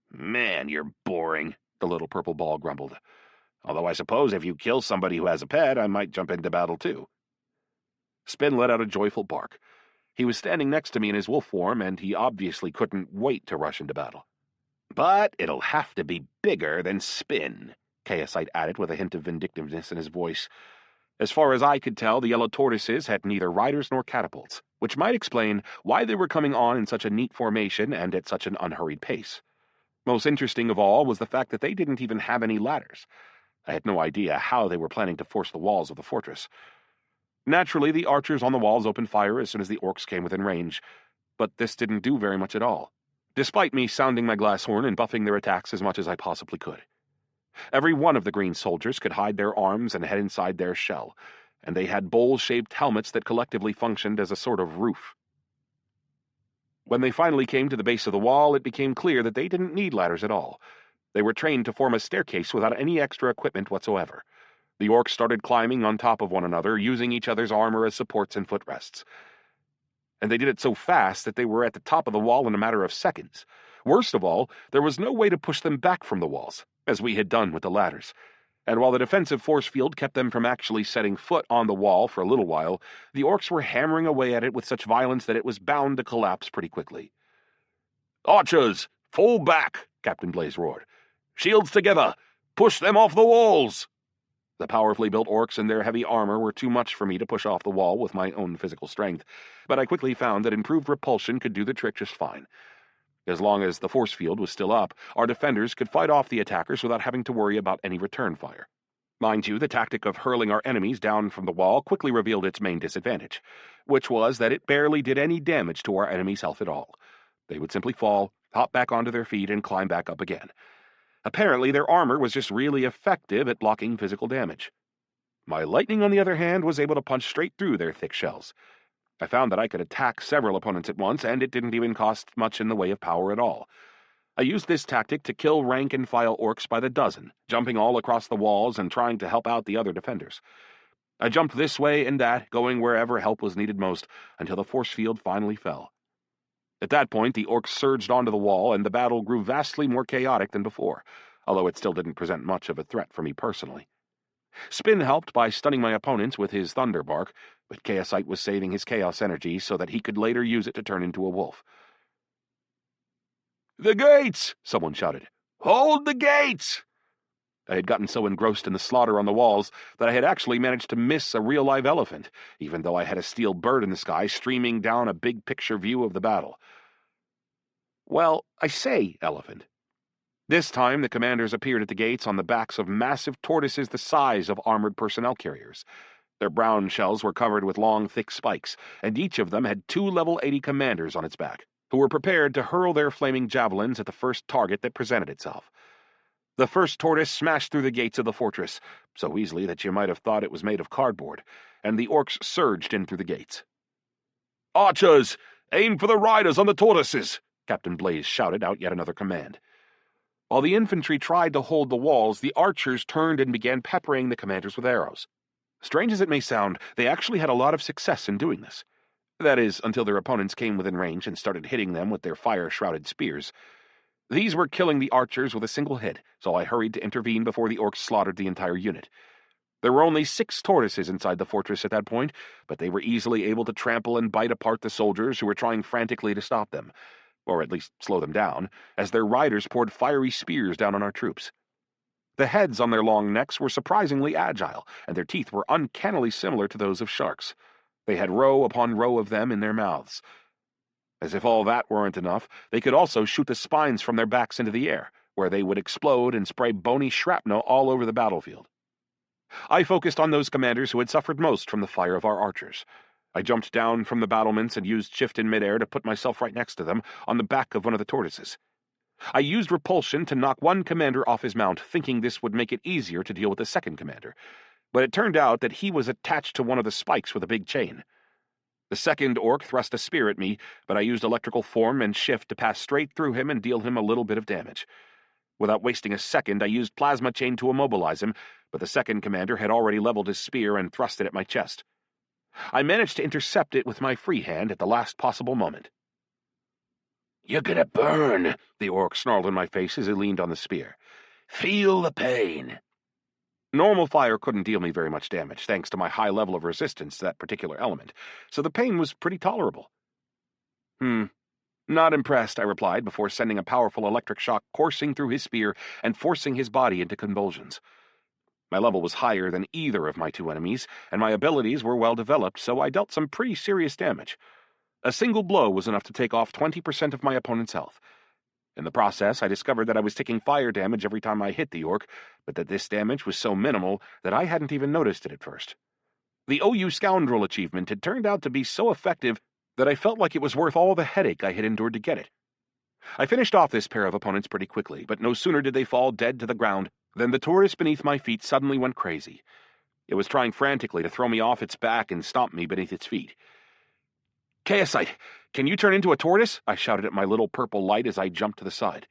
Man, you're boring, the little purple ball grumbled. Although I suppose if you kill somebody who has a pet, I might jump into battle too. Spin let out a joyful bark. He was standing next to me in his wolf form, and he obviously couldn't wait to rush into battle. But it'll have to be bigger than Spin, Chaosite added with a hint of vindictiveness in his voice. As far as I could tell, the Yellow Tortoises had neither riders nor catapults, which might explain why they were coming on in such a neat formation and at such an unhurried pace. Most interesting of all was the fact that they didn't even have any ladders. I had no idea how they were planning to force the walls of the fortress. Naturally, the archers on the walls opened fire as soon as the orcs came within range, but this didn't do very much at all, despite me sounding my glass horn and buffing their attacks as much as I possibly could. Every one of the green soldiers could hide their arms and head inside their shell, and they had bowl-shaped helmets that collectively functioned as a sort of roof. When they finally came to the base of the wall, it became clear that they didn't need ladders at all. They were trained to form a staircase without any extra equipment whatsoever. The orcs started climbing on top of one another, using each other's armor as supports and footrests. And they did it so fast that they were at the top of the wall in a matter of seconds. Worst of all, there was no way to push them back from the walls, as we had done with the ladders. And while the defensive force field kept them from actually setting foot on the wall for a little while, the orcs were hammering away at it with such violence that it was bound to collapse pretty quickly. "Archers, fall back!" Captain Blaze roared. "Shields together! Push them off the walls!" The powerfully built orcs in their heavy armor were too much for me to push off the wall with my own physical strength, but I quickly found that improved repulsion could do the trick just fine. As long as the force field was still up, our defenders could fight off the attackers without having to worry about any return fire. Mind you, the tactic of hurling our enemies down from the wall quickly revealed its main disadvantage, which was that it barely did any damage to our enemies' health at all. They would simply fall, hop back onto their feet, and climb back up again. Apparently, their armor was just really effective at blocking physical damage. My lightning, on the other hand, was able to punch straight through their thick shells. I found that I could attack several opponents at once, and it didn't even cost much in the way of power at all. I used this tactic to kill rank-and-file orcs by the dozen, jumping all across the walls and trying to help out the other defenders. I jumped this way and that, going wherever help was needed most, until the force field finally fell. At that point, the orcs surged onto the wall, and the battle grew vastly more chaotic than before, although it still didn't present much of a threat for me personally. Spin helped by stunning my opponents with his thunder bark, but Chaosite was saving his chaos energy so that he could later use it to turn into a wolf. "The gates!" someone shouted. "Hold the gates!" I had gotten so engrossed in the slaughter on the walls that I had actually managed to miss a real live elephant, even though I had a steel bird in the sky streaming down a big picture view of the battle. Well, I say elephant. This time the commanders appeared at the gates on the backs of massive tortoises the size of armored personnel carriers. Their brown shells were covered with long, thick spikes, and each of them had 2 level 80 commanders on its back, who were prepared to hurl their flaming javelins at the first target that presented itself. The first tortoise smashed through the gates of the fortress, so easily that you might have thought it was made of cardboard, and the orcs surged in through the gates. "Archers, aim for the riders on the tortoises!" Captain Blaze shouted out yet another command. While the infantry tried to hold the walls, the archers turned and began peppering the commanders with arrows. Strange as it may sound, they actually had a lot of success in doing this. That is, until their opponents came within range and started hitting them with their fire-shrouded spears. These were killing the archers with a single hit, so I hurried to intervene before the orcs slaughtered the entire unit. There were only 6 tortoises inside the fortress at that point, but they were easily able to trample and bite apart the soldiers who were trying frantically to stop them, or at least slow them down, as their riders poured fiery spears down on our troops. The heads on their long necks were surprisingly agile, and their teeth were uncannily similar to those of sharks. They had row upon row of them in their mouths. As if all that weren't enough, they could also shoot the spines from their backs into the air, where they would explode and spray bony shrapnel all over the battlefield. I focused on those commanders who had suffered most from the fire of our archers. I jumped down from the battlements and used shift in midair to put myself right next to them, on the back of one of the tortoises. I used repulsion to knock one commander off his mount, thinking this would make it easier to deal with the second commander, but it turned out that he was attached to one of the spikes with a big chain. The second orc thrust a spear at me, but I used electrical form and shift to pass straight through him and deal him a little bit of damage. Without wasting a second, I used plasma chain to immobilize him, but the second commander had already leveled his spear and thrust it at my chest. I managed to intercept it with my free hand at the last possible moment. "You're gonna burn," the orc snarled in my face as he leaned on the spear. "Feel the pain." Normal fire couldn't deal me very much damage, thanks to my high level of resistance to that particular element, so the pain was pretty tolerable. Not impressed, I replied, before sending a powerful electric shock coursing through his spear and forcing his body into convulsions. My level was higher than either of my 2 enemies, and my abilities were well developed, so I dealt some pretty serious damage. A single blow was enough to take off 20% of my opponent's health. In the process, I discovered that I was taking fire damage every time I hit the orc, but that this damage was so minimal that I hadn't even noticed it at first. The OU Scoundrel achievement had turned out to be so effective that I felt like it was worth all the headache I had endured to get it. I finished off this pair of opponents pretty quickly, but no sooner did they fall dead to the ground than the tortoise beneath my feet suddenly went crazy. It was trying frantically to throw me off its back and stomp me beneath its feet. "Chaosite, can you turn into a tortoise?" I shouted at my little purple light as I jumped to the side.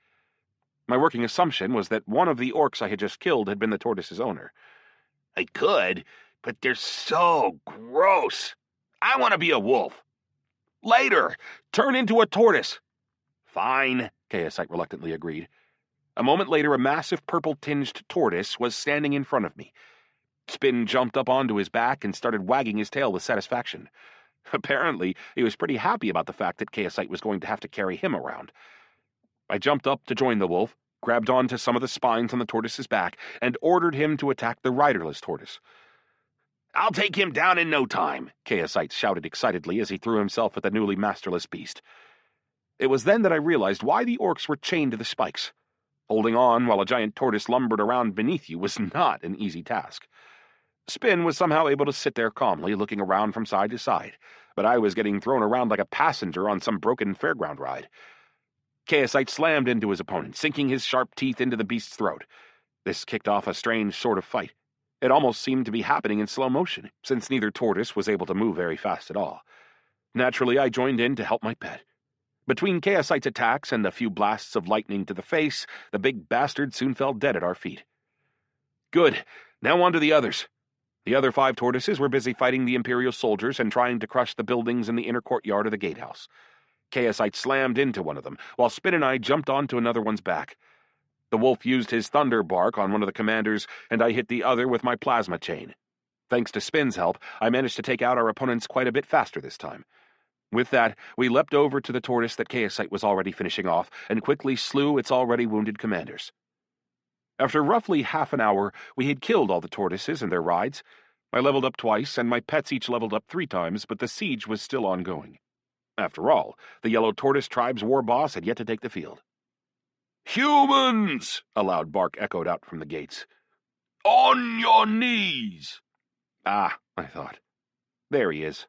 My working assumption was that one of the orcs I had just killed had been the tortoise's owner. "I could, but they're so gross. I want to be a wolf." "Later! Turn into a tortoise!" "Fine," Chaosite reluctantly agreed. A moment later, a massive purple-tinged tortoise was standing in front of me. Spin jumped up onto his back and started wagging his tail with satisfaction. Apparently, he was pretty happy about the fact that Chaosite was going to have to carry him around. I jumped up to join the wolf, grabbed onto some of the spines on the tortoise's back, and ordered him to attack the riderless tortoise. "I'll take him down in no time," Chaosite shouted excitedly as he threw himself at the newly masterless beast. It was then that I realized why the orcs were chained to the spikes. Holding on while a giant tortoise lumbered around beneath you was not an easy task. Spin was somehow able to sit there calmly, looking around from side to side, but I was getting thrown around like a passenger on some broken fairground ride. Chaosite slammed into his opponent, sinking his sharp teeth into the beast's throat. This kicked off a strange sort of fight. It almost seemed to be happening in slow motion, since neither tortoise was able to move very fast at all. Naturally, I joined in to help my pet. Between Chaosite's attacks and a few blasts of lightning to the face, the big bastard soon fell dead at our feet. Good. Now on to the others. The other 5 tortoises were busy fighting the Imperial soldiers and trying to crush the buildings in the inner courtyard of the gatehouse. Chaosite slammed into one of them, while Spin and I jumped onto another one's back. The wolf used his thunder bark on one of the commanders, and I hit the other with my plasma chain. Thanks to Spin's help, I managed to take out our opponents quite a bit faster this time. With that, we leapt over to the tortoise that Chaosite was already finishing off, and quickly slew its already wounded commanders. After roughly half an hour, we had killed all the tortoises and their rides. I leveled up twice, and my pets each leveled up 3 times, but the siege was still ongoing. After all, the Yellow Tortoise tribe's war boss had yet to take the field. "Humans!" a loud bark echoed out from the gates. "On your knees!" Ah, I thought. There he is.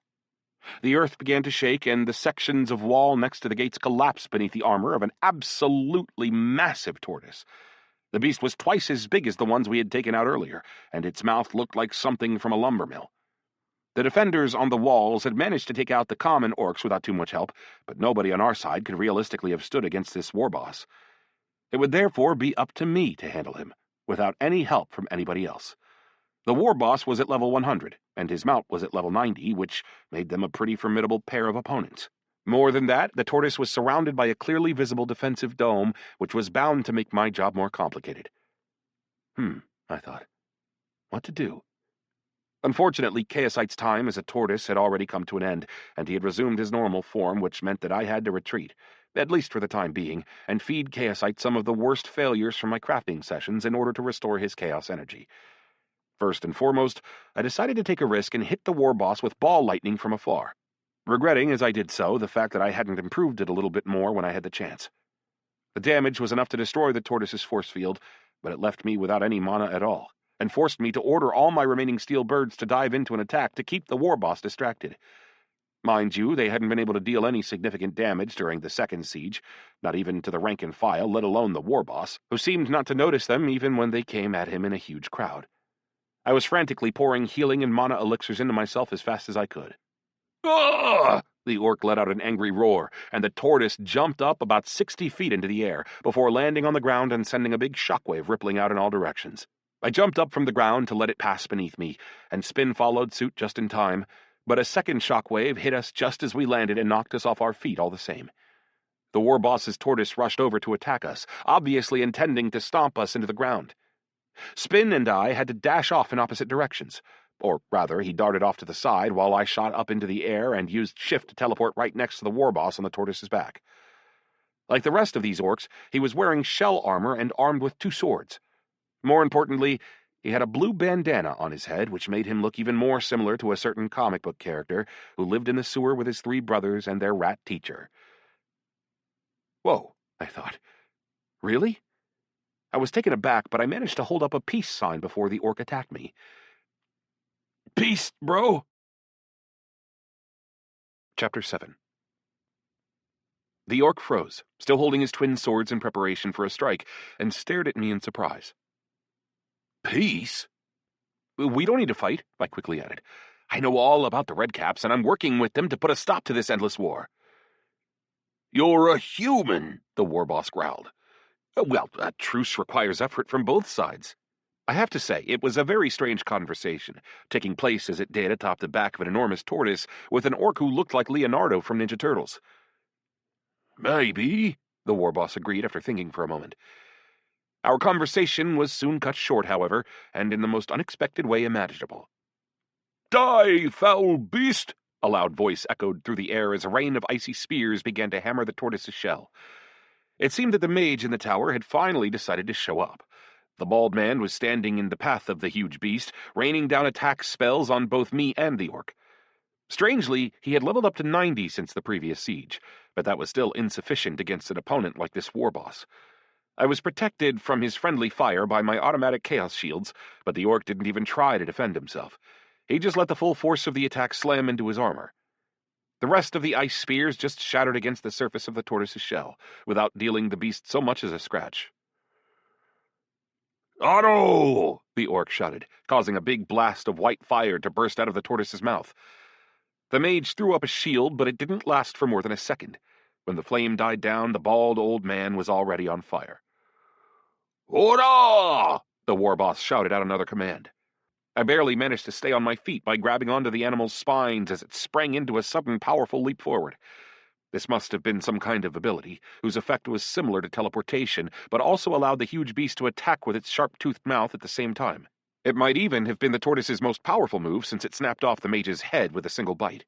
The earth began to shake, and the sections of wall next to the gates collapsed beneath the armor of an absolutely massive tortoise. The beast was twice as big as the ones we had taken out earlier, and its mouth looked like something from a lumber mill. The defenders on the walls had managed to take out the common orcs without too much help, but nobody on our side could realistically have stood against this war boss. It would therefore be up to me to handle him, without any help from anybody else. The war boss was at level 100, and his mount was at level 90, which made them a pretty formidable pair of opponents. More than that, the tortoise was surrounded by a clearly visible defensive dome, which was bound to make my job more complicated. I thought. What to do? Unfortunately, Chaosite's time as a tortoise had already come to an end, and he had resumed his normal form, which meant that I had to retreat, at least for the time being, and feed Chaosite some of the worst failures from my crafting sessions in order to restore his chaos energy. First and foremost, I decided to take a risk and hit the war boss with ball lightning from afar, regretting as I did so the fact that I hadn't improved it a little bit more when I had the chance. The damage was enough to destroy the tortoise's force field, but it left me without any mana at all, and forced me to order all my remaining steel birds to dive into an attack to keep the war boss distracted. Mind you, they hadn't been able to deal any significant damage during the second siege, not even to the rank and file, let alone the war boss, who seemed not to notice them even when they came at him in a huge crowd. I was frantically pouring healing and mana elixirs into myself as fast as I could. "Ah!" The orc let out an angry roar, and the tortoise jumped up about 60 feet into the air, before landing on the ground and sending a big shockwave rippling out in all directions. I jumped up from the ground to let it pass beneath me, and Spin followed suit just in time, but a second shockwave hit us just as we landed and knocked us off our feet all the same. The war boss's tortoise rushed over to attack us, obviously intending to stomp us into the ground. Spin and I had to dash off in opposite directions. Or rather, he darted off to the side while I shot up into the air and used shift to teleport right next to the war boss on the tortoise's back. Like the rest of these orcs, he was wearing shell armor and armed with 2 swords. More importantly, he had a blue bandana on his head, which made him look even more similar to a certain comic book character who lived in the sewer with his 3 brothers and their rat teacher. Whoa, I thought. Really? I was taken aback, but I managed to hold up a peace sign before the orc attacked me. "Peace, bro!" Chapter 7. The orc froze, still holding his twin swords in preparation for a strike, and stared at me in surprise. "Peace? We don't need to fight," I quickly added. "I know all about the Redcaps, and I'm working with them to put a stop to this endless war." "You're a human," the war boss growled. Well, a truce requires effort from both sides. I have to say, it was a very strange conversation, taking place as it did atop the back of an enormous tortoise with an orc who looked like Leonardo from Ninja Turtles. "Maybe," the war boss agreed after thinking for a moment. Our conversation was soon cut short, however, and in the most unexpected way imaginable. "Die, foul beast!" A loud voice echoed through the air as a rain of icy spears began to hammer the tortoise's shell. It seemed that the mage in the tower had finally decided to show up. The bald man was standing in the path of the huge beast, raining down attack spells on both me and the orc. Strangely, he had leveled up to 90 since the previous siege, but that was still insufficient against an opponent like this war boss. I was protected from his friendly fire by my automatic chaos shields, but the orc didn't even try to defend himself. He just let the full force of the attack slam into his armor. The rest of the ice spears just shattered against the surface of the tortoise's shell, without dealing the beast so much as a scratch. "Otto!" the orc shouted, causing a big blast of white fire to burst out of the tortoise's mouth. The mage threw up a shield, but it didn't last for more than a second. When the flame died down, the bald old man was already on fire. "Ora!" the war boss shouted out another command. I barely managed to stay on my feet by grabbing onto the animal's spines as it sprang into a sudden powerful leap forward. This must have been some kind of ability, whose effect was similar to teleportation, but also allowed the huge beast to attack with its sharp-toothed mouth at the same time. It might even have been the tortoise's most powerful move, since it snapped off the mage's head with a single bite.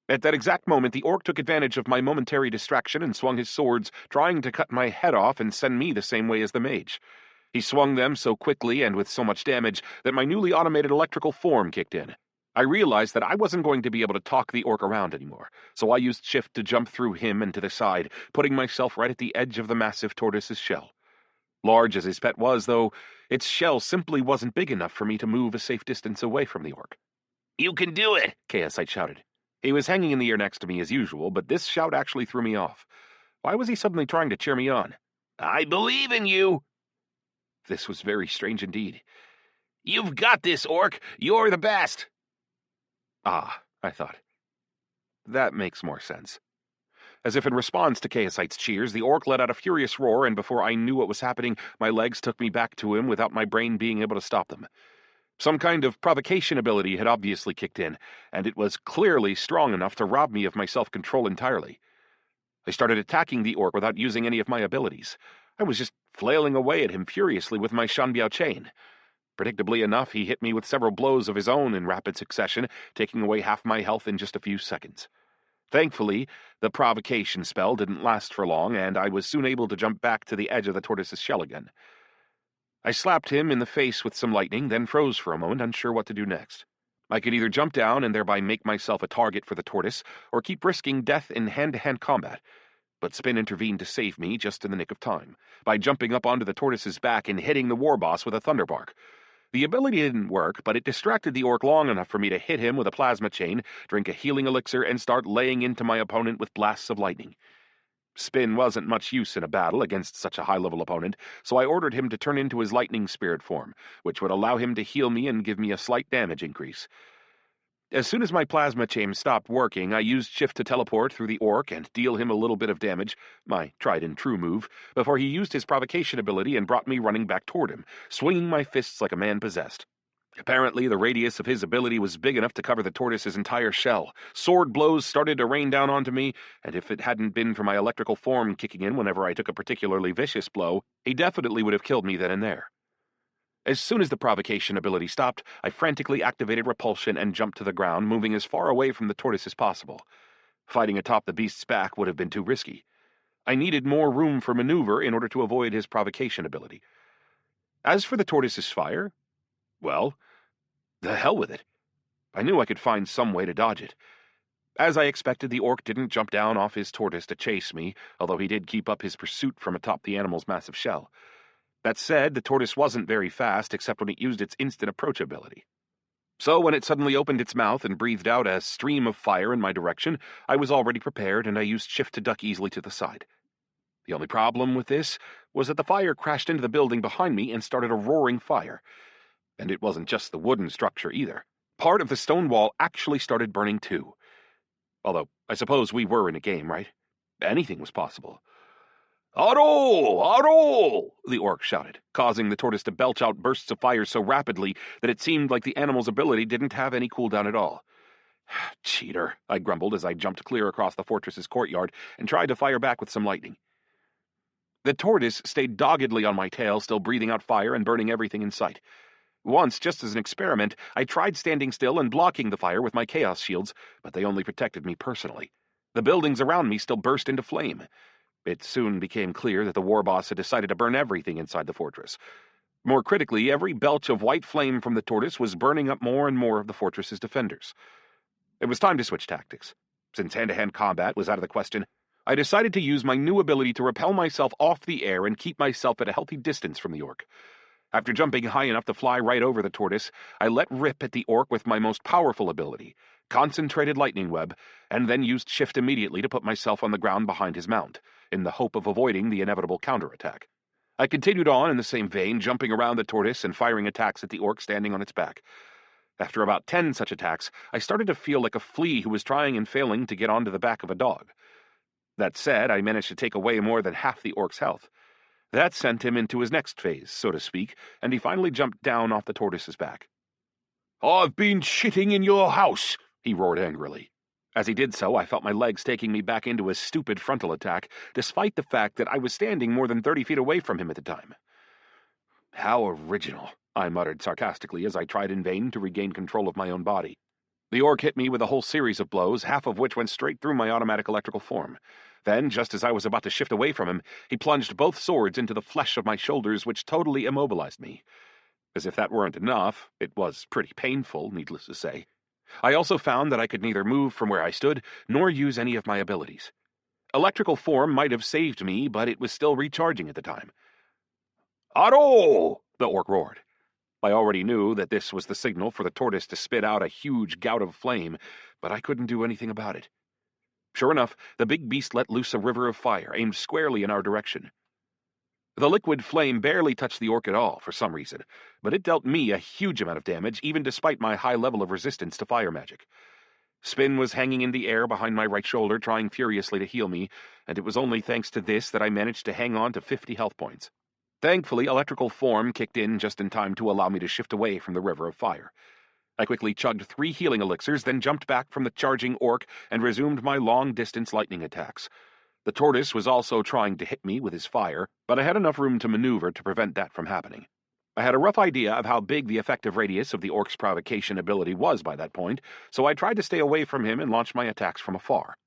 At that exact moment, the orc took advantage of my momentary distraction and swung his swords, trying to cut my head off and send me the same way as the mage. He swung them so quickly and with so much damage that my newly automated electrical form kicked in. I realized that I wasn't going to be able to talk the orc around anymore, so I used shift to jump through him and to the side, putting myself right at the edge of the massive tortoise's shell. Large as his pet was, though, its shell simply wasn't big enough for me to move a safe distance away from the orc. "You can do it!" Chaosite shouted. He was hanging in the air next to me as usual, but this shout actually threw me off. Why was he suddenly trying to cheer me on? "I believe in you!" This was very strange indeed. "You've got this, orc! You're the best!" Ah, I thought. That makes more sense. As if in response to Chaosite's cheers, the orc let out a furious roar, and before I knew what was happening, my legs took me back to him without my brain being able to stop them. Some kind of provocation ability had obviously kicked in, and it was clearly strong enough to rob me of my self-control entirely. I started attacking the orc without using any of my abilities. I was just flailing away at him furiously with my Shanbiao chain. Predictably enough, he hit me with several blows of his own in rapid succession, taking away half my health in just a few seconds. Thankfully, the provocation spell didn't last for long, and I was soon able to jump back to the edge of the tortoise's shell again. I slapped him in the face with some lightning, then froze for a moment, unsure what to do next. I could either jump down and thereby make myself a target for the tortoise, or keep risking death in hand-to-hand combat. But Spin intervened to save me just in the nick of time, by jumping up onto the tortoise's back and hitting the war boss with a thunderbark. The ability didn't work, but it distracted the orc long enough for me to hit him with a plasma chain, drink a healing elixir, and start laying into my opponent with blasts of lightning. Spin wasn't much use in a battle against such a high-level opponent, so I ordered him to turn into his lightning spirit form, which would allow him to heal me and give me a slight damage increase. As soon as my plasma chain stopped working, I used shift to teleport through the orc and deal him a little bit of damage, my tried-and-true move, before he used his provocation ability and brought me running back toward him, swinging my fists like a man possessed. Apparently, the radius of his ability was big enough to cover the tortoise's entire shell. Sword blows started to rain down onto me, and if it hadn't been for my electrical form kicking in whenever I took a particularly vicious blow, he definitely would have killed me then and there. As soon as the provocation ability stopped, I frantically activated repulsion and jumped to the ground, moving as far away from the tortoise as possible. Fighting atop the beast's back would have been too risky. I needed more room for maneuver in order to avoid his provocation ability. As for the tortoise's fire, well, the hell with it. I knew I could find some way to dodge it. As I expected, the orc didn't jump down off his tortoise to chase me, although he did keep up his pursuit from atop the animal's massive shell. That said, the tortoise wasn't very fast except when it used its instant approach ability. So when it suddenly opened its mouth and breathed out a stream of fire in my direction, I was already prepared and I used shift to duck easily to the side. The only problem with this was that the fire crashed into the building behind me and started a roaring fire. And it wasn't just the wooden structure either. Part of the stone wall actually started burning too. Although, I suppose we were in a game, right? Anything was possible. "Aro! Aro!" the orc shouted, causing the tortoise to belch out bursts of fire so rapidly that it seemed like the animal's ability didn't have any cooldown at all. Cheater, I grumbled as I jumped clear across the fortress's courtyard and tried to fire back with some lightning. The tortoise stayed doggedly on my tail, still breathing out fire and burning everything in sight. Once, just as an experiment, I tried standing still and blocking the fire with my chaos shields, but they only protected me personally. The buildings around me still burst into flame. It soon became clear that the war boss had decided to burn everything inside the fortress. More critically, every belch of white flame from the tortoise was burning up more and more of the fortress's defenders. It was time to switch tactics. Since hand-to-hand combat was out of the question, I decided to use my new ability to repel myself off the air and keep myself at a healthy distance from the orc. After jumping high enough to fly right over the tortoise, I let rip at the orc with my most powerful ability, Concentrated Lightning Web, and then used shift immediately to put myself on the ground behind his mount, in the hope of avoiding the inevitable counterattack. I continued on in the same vein, jumping around the tortoise and firing attacks at the orc standing on its back. After about 10 such attacks, I started to feel like a flea who was trying and failing to get onto the back of a dog. That said, I managed to take away more than half the orc's health. That sent him into his next phase, so to speak, and he finally jumped down off the tortoise's back. "I've been shitting in your house," he roared angrily. As he did so, I felt my legs taking me back into a stupid frontal attack, despite the fact that I was standing more than 30 feet away from him at the time. How original, I muttered sarcastically as I tried in vain to regain control of my own body. The orc hit me with a whole series of blows, half of which went straight through my automatic electrical form. Then, just as I was about to shift away from him, he plunged both swords into the flesh of my shoulders, which totally immobilized me. As if that weren't enough, it was pretty painful, needless to say. I also found that I could neither move from where I stood, nor use any of my abilities. Electrical form might have saved me, but it was still recharging at the time. "Aro!" the orc roared. I already knew that this was the signal for the tortoise to spit out a huge gout of flame, but I couldn't do anything about it. Sure enough, the big beast let loose a river of fire, aimed squarely in our direction. The liquid flame barely touched the orc at all, for some reason, but it dealt me a huge amount of damage, even despite my high level of resistance to fire magic. Spin was hanging in the air behind my right shoulder, trying furiously to heal me, and it was only thanks to this that I managed to hang on to 50 health points. Thankfully, electrical form kicked in just in time to allow me to shift away from the river of fire. I quickly chugged 3 healing elixirs, then jumped back from the charging orc and resumed my long-distance lightning attacks. The tortoise was also trying to hit me with his fire, but I had enough room to maneuver to prevent that from happening. I had a rough idea of how big the effective radius of the orc's provocation ability was by that point, so I tried to stay away from him and launch my attacks from afar.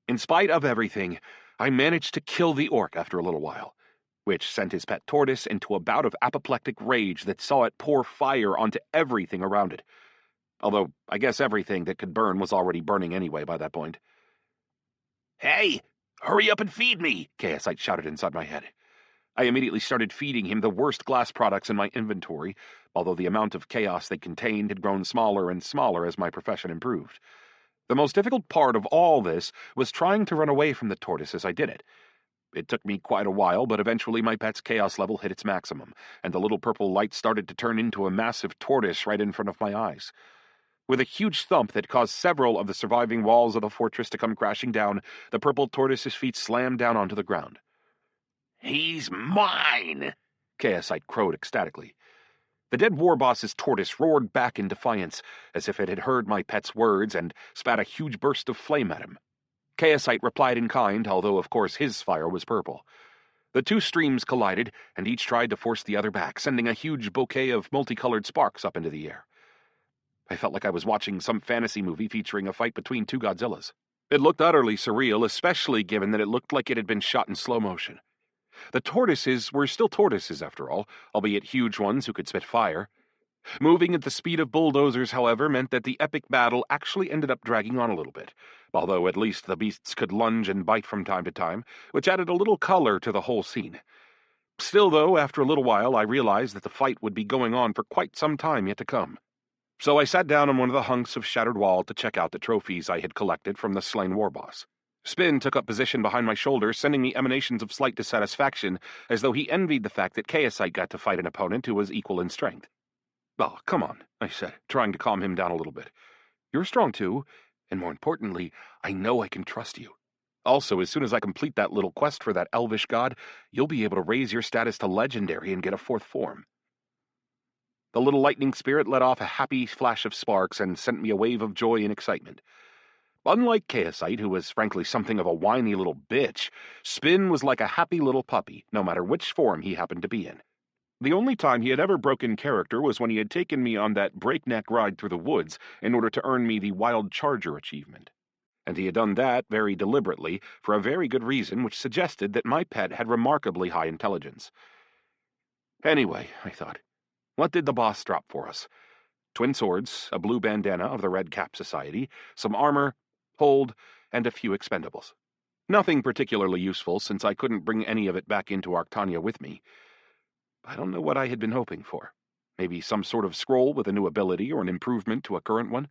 In spite of everything, I managed to kill the orc after a little while, which sent his pet tortoise into a bout of apoplectic rage that saw it pour fire onto everything around it. Although, I guess everything that could burn was already burning anyway by that point. "Hey, hurry up and feed me!" Chaosite shouted inside my head. I immediately started feeding him the worst glass products in my inventory, although the amount of chaos they contained had grown smaller and smaller as my profession improved. The most difficult part of all this was trying to run away from the tortoise as I did it. It took me quite a while, but eventually my pet's chaos level hit its maximum, and the little purple light started to turn into a massive tortoise right in front of my eyes. With a huge thump that caused several of the surviving walls of the fortress to come crashing down, the purple tortoise's feet slammed down onto the ground. "He's mine!" Chaosite crowed ecstatically. The dead war boss's tortoise roared back in defiance, as if it had heard my pet's words, and spat a huge burst of flame at him. Chaosite replied in kind, although of course his fire was purple. The two streams collided, and each tried to force the other back, sending a huge bouquet of multicolored sparks up into the air. I felt like I was watching some fantasy movie featuring a fight between two Godzillas. It looked utterly surreal, especially given that it looked like it had been shot in slow motion. The tortoises were still tortoises, after all, albeit huge ones who could spit fire. Moving at the speed of bulldozers, however, meant that the epic battle actually ended up dragging on a little bit, although at least the beasts could lunge and bite from time to time, which added a little color to the whole scene. Still, though, after a little while, I realized that the fight would be going on for quite some time yet to come. So I sat down on one of the hunks of shattered wall to check out the trophies I had collected from the slain war boss. Spin took up position behind my shoulder, sending me emanations of slight dissatisfaction, as though he envied the fact that Chaosite got to fight an opponent who was equal in strength. "Oh, come on," I said, trying to calm him down a little bit. "You're strong too, and more importantly, I know I can trust you. Also, as soon as I complete that little quest for that elvish god, you'll be able to raise your status to legendary and get a 4th form." The little lightning spirit let off a happy flash of sparks and sent me a wave of joy and excitement. Unlike Chaosite, who was frankly something of a whiny little bitch, Spin was like a happy little puppy, no matter which form he happened to be in. The only time he had ever broken character was when he had taken me on that breakneck ride through the woods in order to earn me the Wild Charger achievement. And he had done that very deliberately, for a very good reason, which suggested that my pet had remarkably high intelligence. Anyway, I thought, what did the boss drop for us? Twin swords, a blue bandana of the Red Cap Society, some armor, hold, and a few expendables. Nothing particularly useful, since I couldn't bring any of it back into Arctania with me. I don't know what I had been hoping for. Maybe some sort of scroll with a new ability or an improvement to a current one.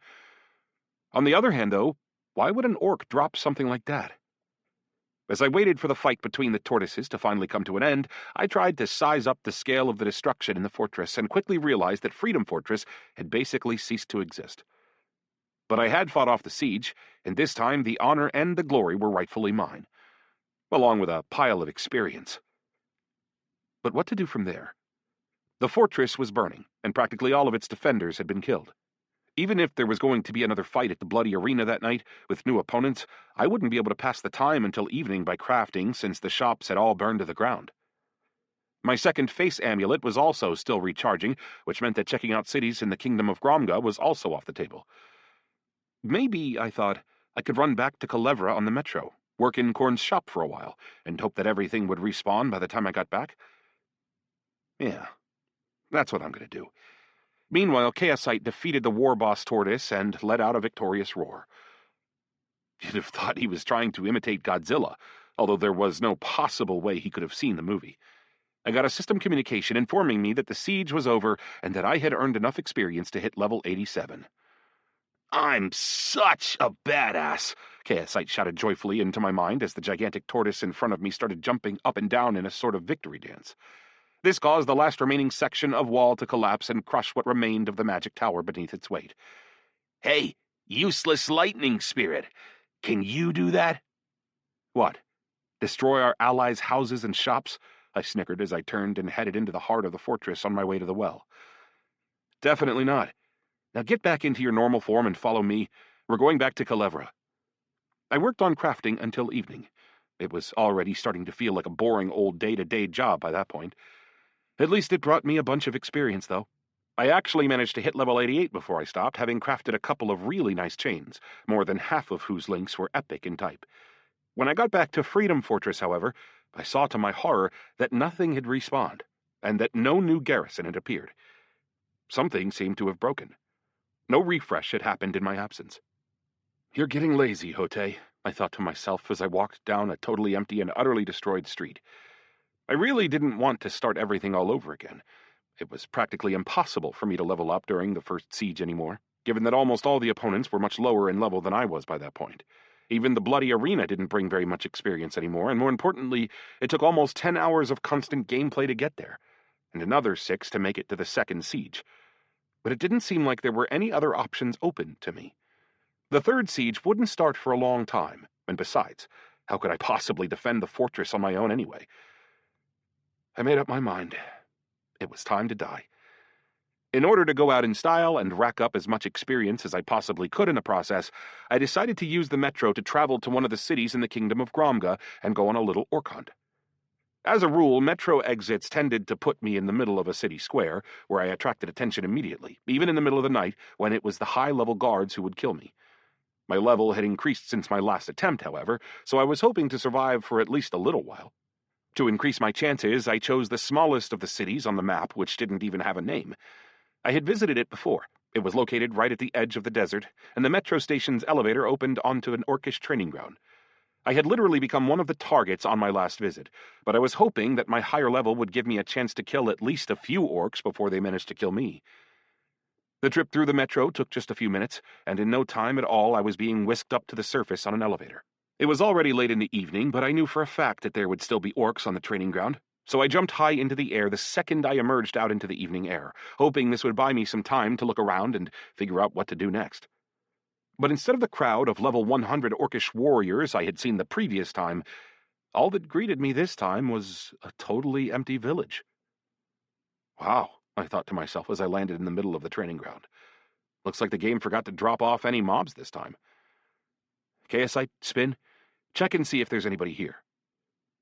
On the other hand, though, why would an orc drop something like that? As I waited for the fight between the tortoises to finally come to an end, I tried to size up the scale of the destruction in the fortress and quickly realized that Freedom Fortress had basically ceased to exist. But I had fought off the siege, and this time the honor and the glory were rightfully mine, along with a pile of experience. But what to do from there? The fortress was burning, and practically all of its defenders had been killed. Even if there was going to be another fight at the bloody arena that night, with new opponents, I wouldn't be able to pass the time until evening by crafting, since the shops had all burned to the ground. My second face amulet was also still recharging, which meant that checking out cities in the Kingdom of Gromga was also off the table. Maybe, I thought, I could run back to Culebra on the metro, work in Korn's shop for a while, and hope that everything would respawn by the time I got back? Yeah, that's what I'm going to do. Meanwhile, Chaosite defeated the war boss Tortoise and let out a victorious roar. You'd have thought he was trying to imitate Godzilla, although there was no possible way he could have seen the movie. I got a system communication informing me that the siege was over and that I had earned enough experience to hit level 87. I'm such a badass, Chaosite shouted joyfully into my mind as the gigantic tortoise in front of me started jumping up and down in a sort of victory dance. This caused the last remaining section of wall to collapse and crush what remained of the magic tower beneath its weight. Hey, useless lightning spirit, can you do that? What? Destroy our allies' houses and shops? I snickered as I turned and headed into the heart of the fortress on my way to the well. Definitely not. Now get back into your normal form and follow me. We're going back to Culebra. I worked on crafting until evening. It was already starting to feel like a boring old day-to-day job by that point. At least it brought me a bunch of experience, though. I actually managed to hit level 88 before I stopped, having crafted a couple of really nice chains, more than half of whose links were epic in type. When I got back to Freedom Fortress, however, I saw to my horror that nothing had respawned, and that no new garrison had appeared. Something seemed to have broken. No refresh had happened in my absence. You're getting lazy, Hote, I thought to myself as I walked down a totally empty and utterly destroyed street. I really didn't want to start everything all over again. It was practically impossible for me to level up during the first siege anymore, given that almost all the opponents were much lower in level than I was by that point. Even the bloody arena didn't bring very much experience anymore, and more importantly, it took almost 10 hours of constant gameplay to get there, and another 6 to make it to the second siege. But it didn't seem like there were any other options open to me. The third siege wouldn't start for a long time, and besides, how could I possibly defend the fortress on my own anyway? I made up my mind. It was time to die. In order to go out in style and rack up as much experience as I possibly could in the process, I decided to use the metro to travel to one of the cities in the Kingdom of Gromga and go on a little orc hunt. As a rule, metro exits tended to put me in the middle of a city square, where I attracted attention immediately, even in the middle of the night when it was the high-level guards who would kill me. My level had increased since my last attempt, however, so I was hoping to survive for at least a little while. To increase my chances, I chose the smallest of the cities on the map, which didn't even have a name. I had visited it before. It was located right at the edge of the desert, and the metro station's elevator opened onto an orcish training ground. I had literally become one of the targets on my last visit, but I was hoping that my higher level would give me a chance to kill at least a few orcs before they managed to kill me. The trip through the metro took just a few minutes, and in no time at all I was being whisked up to the surface on an elevator. It was already late in the evening, but I knew for a fact that there would still be orcs on the training ground, so I jumped high into the air the second I emerged out into the evening air, hoping this would buy me some time to look around and figure out what to do next. But instead of the crowd of level 100 orcish warriors I had seen the previous time, all that greeted me this time was a totally empty village. Wow, I thought to myself as I landed in the middle of the training ground. Looks like the game forgot to drop off any mobs this time. KSI, spin. Check and see if there's anybody here.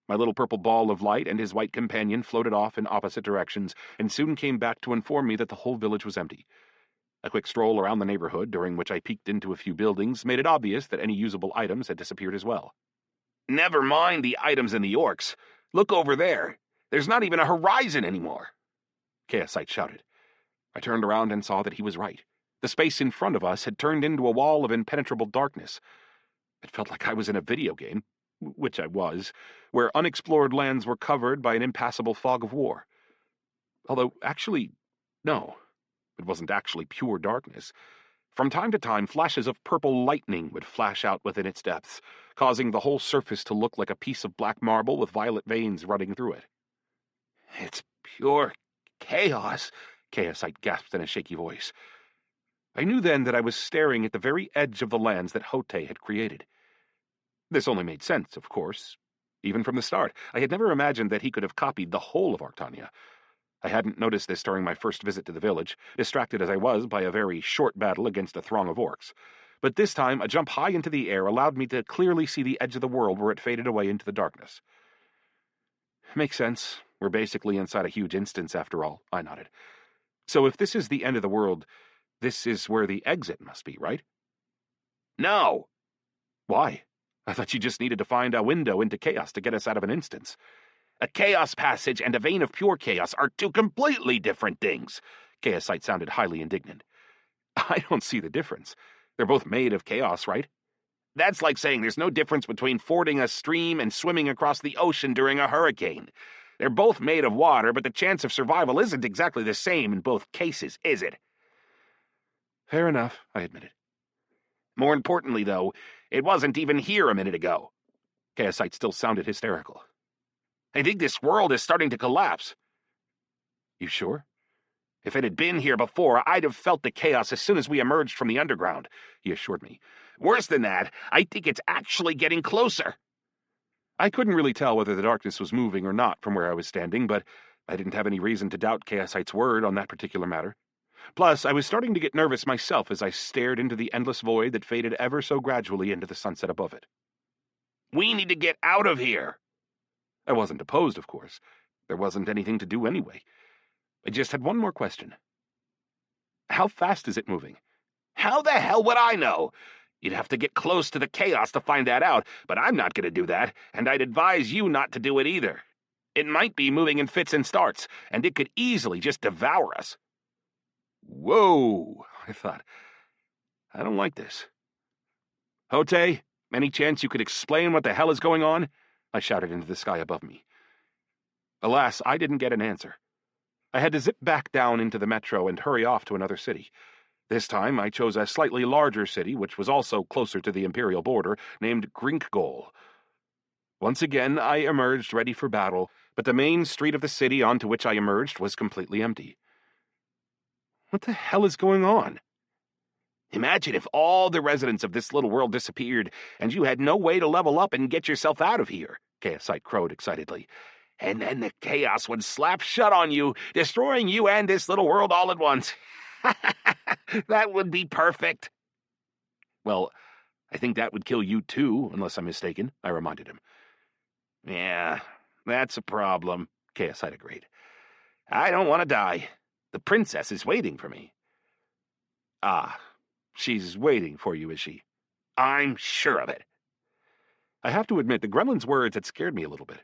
My little purple ball of light and his white companion floated off in opposite directions and soon came back to inform me that the whole village was empty. A quick stroll around the neighborhood, during which I peeked into a few buildings, made it obvious that any usable items had disappeared as well. Never mind the items and the orcs. Look over there. There's not even a horizon anymore. Chaosite shouted. I turned around and saw that he was right. The space in front of us had turned into a wall of impenetrable darkness. It felt like I was in a video game, which I was, where unexplored lands were covered by an impassable fog of war. Although, actually, no. It wasn't actually pure darkness. From time to time, flashes of purple lightning would flash out within its depths, causing the whole surface to look like a piece of black marble with violet veins running through it. It's pure chaos, Chaosite gasped in a shaky voice. I knew then that I was staring at the very edge of the lands that Hote had created. This only made sense, of course. Even from the start, I had never imagined that he could have copied the whole of Arctania. I hadn't noticed this during my first visit to the village, distracted as I was by a very short battle against a throng of orcs. But this time, a jump high into the air allowed me to clearly see the edge of the world where it faded away into the darkness. Makes sense. We're basically inside a huge instance, after all, I nodded. So if this is the end of the world, this is where the exit must be, right? No. Why? I thought you just needed to find a window into chaos to get us out of an instance. A chaos passage and a vein of pure chaos are two completely different things. Chaosite sounded highly indignant. I don't see the difference. They're both made of chaos, right? That's like saying there's no difference between fording a stream and swimming across the ocean during a hurricane. They're both made of water, but the chance of survival isn't exactly the same in both cases, is it? Fair enough, I admitted. More importantly, though, it wasn't even here a minute ago. Chaosite still sounded hysterical. I think this world is starting to collapse. You sure? If it had been here before, I'd have felt the chaos as soon as we emerged from the underground, he assured me. Worse than that, I think it's actually getting closer. I couldn't really tell whether the darkness was moving or not from where I was standing, but I didn't have any reason to doubt Chaosite's word on that particular matter. Plus, I was starting to get nervous myself as I stared into the endless void that faded ever so gradually into the sunset above it. We need to get out of here. I wasn't opposed, of course. There wasn't anything to do anyway. I just had one more question. How fast is it moving? How the hell would I know? You'd have to get close to the chaos to find that out, but I'm not going to do that, and I'd advise you not to do it either. It might be moving in fits and starts, and it could easily just devour us. Whoa, I thought. I don't like this. Hote, any chance you could explain what the hell is going on? I shouted into the sky above me. Alas, I didn't get an answer. I had to zip back down into the metro and hurry off to another city. This time I chose a slightly larger city, which was also closer to the Imperial border, named Grinkgol. Once again I emerged ready for battle, but the main street of the city onto which I emerged was completely empty. What the hell is going on? Imagine if all the residents of this little world disappeared, and you had no way to level up and get yourself out of here, Chaosite crowed excitedly. And then the chaos would slap shut on you, destroying you and this little world all at once. That would be perfect. Well, I think that would kill you too, unless I'm mistaken, I reminded him. Yeah, that's a problem, Chaosite agreed. I don't want to die. The princess is waiting for me. Ah, she's waiting for you, is she? I'm sure of it. I have to admit, the gremlin's words had scared me a little bit.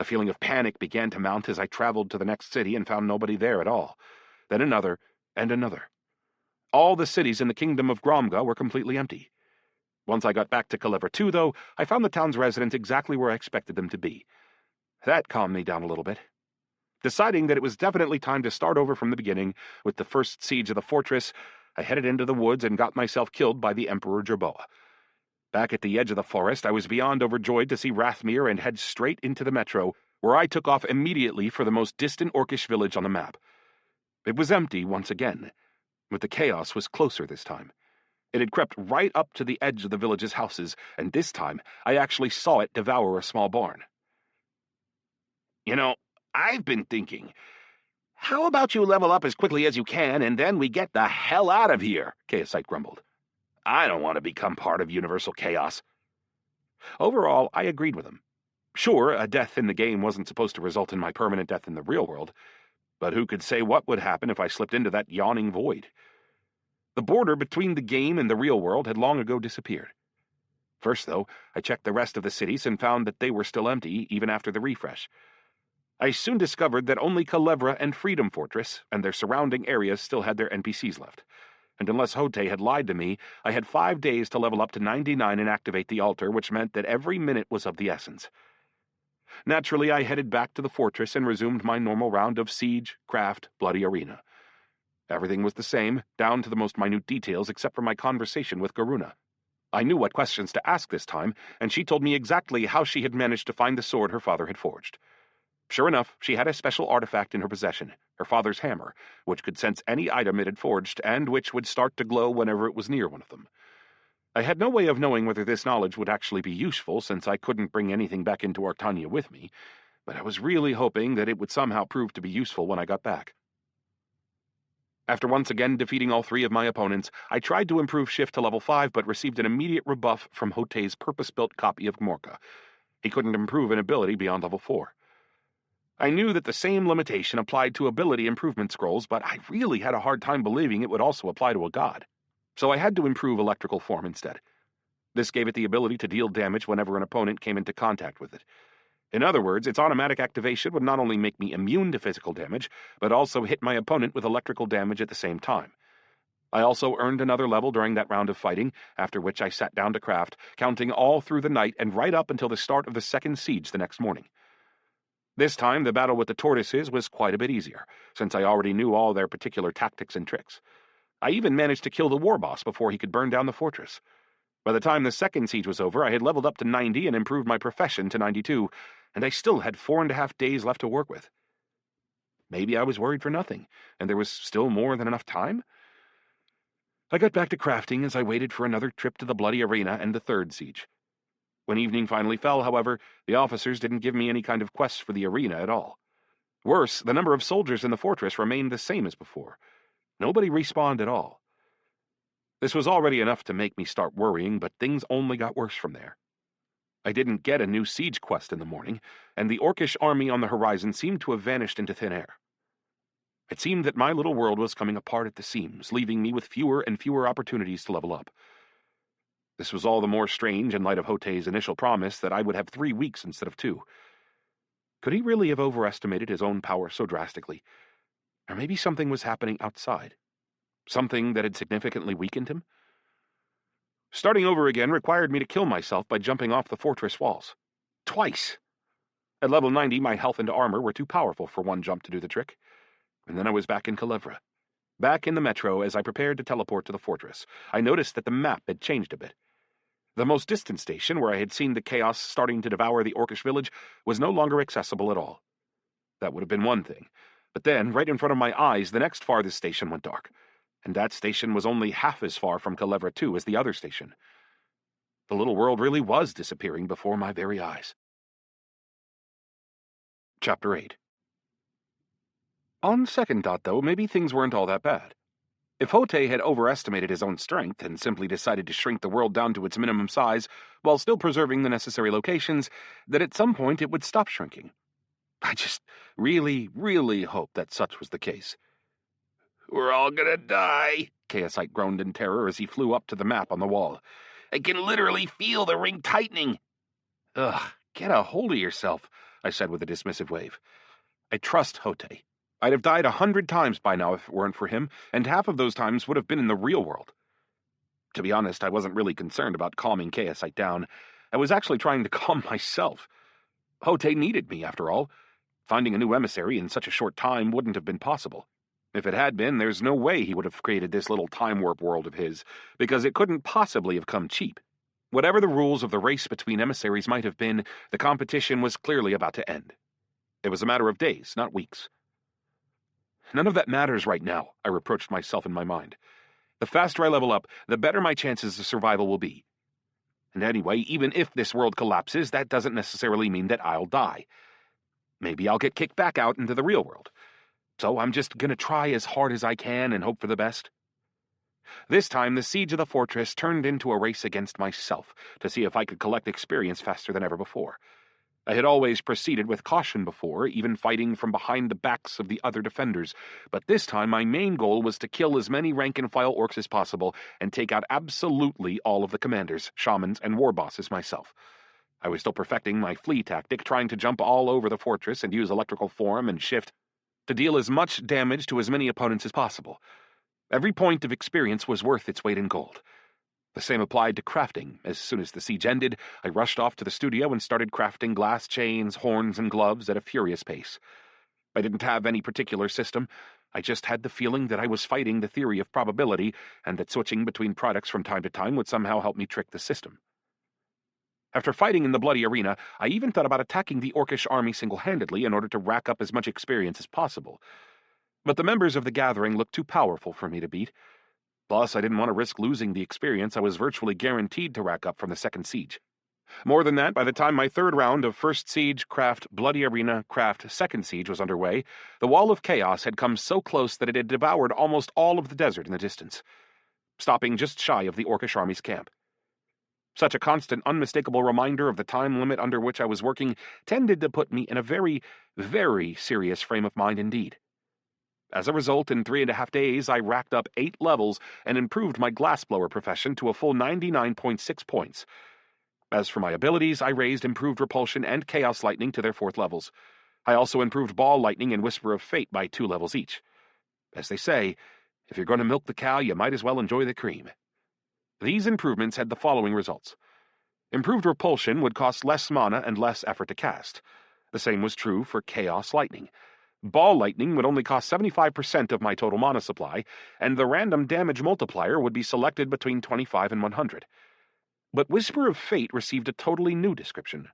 A feeling of panic began to mount as I traveled to the next city and found nobody there at all. Then another, and another. All the cities in the kingdom of Gromga were completely empty. Once I got back to Kalevra 2, though, I found the town's residents exactly where I expected them to be. That calmed me down a little bit. Deciding that it was definitely time to start over from the beginning, with the first siege of the fortress, I headed into the woods and got myself killed by the Emperor Jerboa. Back at the edge of the forest, I was beyond overjoyed to see Rathmere and head straight into the metro, where I took off immediately for the most distant Orcish village on the map. It was empty once again, but the chaos was closer this time. It had crept right up to the edge of the village's houses, and this time I actually saw it devour a small barn. You know, I've been thinking, how about you level up as quickly as you can, and then we get the hell out of here, Chaosite grumbled. I don't want to become part of universal chaos. Overall, I agreed with him. Sure, a death in the game wasn't supposed to result in my permanent death in the real world, but who could say what would happen if I slipped into that yawning void? The border between the game and the real world had long ago disappeared. First, though, I checked the rest of the cities and found that they were still empty even after the refresh. I soon discovered that only Kalevra and Freedom Fortress and their surrounding areas still had their NPCs left. And unless Hote had lied to me, I had 5 days to level up to 99 and activate the altar, which meant that every minute was of the essence. Naturally, I headed back to the fortress and resumed my normal round of siege, craft, bloody arena. Everything was the same, down to the most minute details except for my conversation with Garuna. I knew what questions to ask this time, and she told me exactly how she had managed to find the sword her father had forged. Sure enough, she had a special artifact in her possession, her father's hammer, which could sense any item it had forged and which would start to glow whenever it was near one of them. I had no way of knowing whether this knowledge would actually be useful since I couldn't bring anything back into Artania with me, but I was really hoping that it would somehow prove to be useful when I got back. After once again defeating all 3 of my opponents, I tried to improve shift to level 5 but received an immediate rebuff from Hote's purpose-built copy of Gmorka. He couldn't improve an ability beyond level 4. I knew that the same limitation applied to ability improvement scrolls, but I really had a hard time believing it would also apply to a god. So I had to improve electrical form instead. This gave it the ability to deal damage whenever an opponent came into contact with it. In other words, its automatic activation would not only make me immune to physical damage, but also hit my opponent with electrical damage at the same time. I also earned another level during that round of fighting, after which I sat down to craft, counting all through the night and right up until the start of the second siege the next morning. This time, the battle with the tortoises was quite a bit easier, since I already knew all their particular tactics and tricks. I even managed to kill the war boss before he could burn down the fortress. By the time the second siege was over, I had leveled up to 90 and improved my profession to 92, and I still had 4.5 days left to work with. Maybe I was worried for nothing, and there was still more than enough time? I got back to crafting as I waited for another trip to the bloody arena and the third siege. When evening finally fell, however, the officers didn't give me any kind of quests for the arena at all. Worse, the number of soldiers in the fortress remained the same as before. Nobody respawned at all. This was already enough to make me start worrying, but things only got worse from there. I didn't get a new siege quest in the morning, and the orcish army on the horizon seemed to have vanished into thin air. It seemed that my little world was coming apart at the seams, leaving me with fewer and fewer opportunities to level up. This was all the more strange in light of Hote's initial promise that I would have 3 weeks instead of 2. Could he really have overestimated his own power so drastically? Or maybe something was happening outside. Something that had significantly weakened him? Starting over again required me to kill myself by jumping off the fortress walls. Twice! At level 90, my health and armor were too powerful for one jump to do the trick. And then I was back in Culebra. Back in the metro as I prepared to teleport to the fortress, I noticed that the map had changed a bit. The most distant station, where I had seen the chaos starting to devour the orcish village, was no longer accessible at all. That would have been one thing. But then, right in front of my eyes, the next farthest station went dark. And that station was only half as far from Culebra 2 as the other station. The little world really was disappearing before my very eyes. Chapter 8. On second thought, though, maybe things weren't all that bad. If Hote had overestimated his own strength and simply decided to shrink the world down to its minimum size while still preserving the necessary locations, then at some point it would stop shrinking. I just really, really hope that such was the case. "We're all gonna die," Chaosite groaned in terror as he flew up to the map on the wall. "I can literally feel the ring tightening." Ugh, get a hold of yourself, I said with a dismissive wave. I trust Hote. I'd have died 100 times by now if it weren't for him, and half of those times would have been in the real world. To be honest, I wasn't really concerned about calming Chaosite down. I was actually trying to calm myself. Hote needed me, after all. Finding a new emissary in such a short time wouldn't have been possible. If it had been, there's no way he would have created this little time warp world of his, because it couldn't possibly have come cheap. Whatever the rules of the race between emissaries might have been, the competition was clearly about to end. It was a matter of days, not weeks. None of that matters right now, I reproached myself in my mind. The faster I level up, the better my chances of survival will be. And anyway, even if this world collapses, that doesn't necessarily mean that I'll die. Maybe I'll get kicked back out into the real world. So I'm just gonna try as hard as I can and hope for the best. This time, the siege of the fortress turned into a race against myself to see if I could collect experience faster than ever before. I had always proceeded with caution before, even fighting from behind the backs of the other defenders, but this time my main goal was to kill as many rank-and-file orcs as possible and take out absolutely all of the commanders, shamans, and war bosses myself. I was still perfecting my flee tactic, trying to jump all over the fortress and use electrical form and shift to deal as much damage to as many opponents as possible. Every point of experience was worth its weight in gold. The same applied to crafting. As soon as the siege ended, I rushed off to the studio and started crafting glass chains, horns, and gloves at a furious pace. I didn't have any particular system. I just had the feeling that I was fighting the theory of probability, and that switching between products from time to time would somehow help me trick the system. After fighting in the bloody arena, I even thought about attacking the orcish army single-handedly in order to rack up as much experience as possible. But the members of the gathering looked too powerful for me to beat. Plus, I didn't want to risk losing the experience I was virtually guaranteed to rack up from the second siege. More than that, by the time my third round of first siege, craft, bloody arena, craft, second siege was underway, the wall of chaos had come so close that it had devoured almost all of the desert in the distance, stopping just shy of the orcish army's camp. Such a constant, unmistakable reminder of the time limit under which I was working tended to put me in a very, very serious frame of mind indeed. As a result, in 3.5 days, I racked up 8 levels and improved my glassblower profession to a full 99.6 points. As for my abilities, I raised improved repulsion and chaos lightning to their 4th levels. I also improved ball lightning and whisper of fate by 2 levels each. As they say, if you're going to milk the cow, you might as well enjoy the cream. These improvements had the following results. Improved repulsion would cost less mana and less effort to cast. The same was true for chaos lightning. Ball lightning would only cost 75% of my total mana supply, and the random damage multiplier would be selected between 25 and 100. But Whisper of Fate received a totally new description.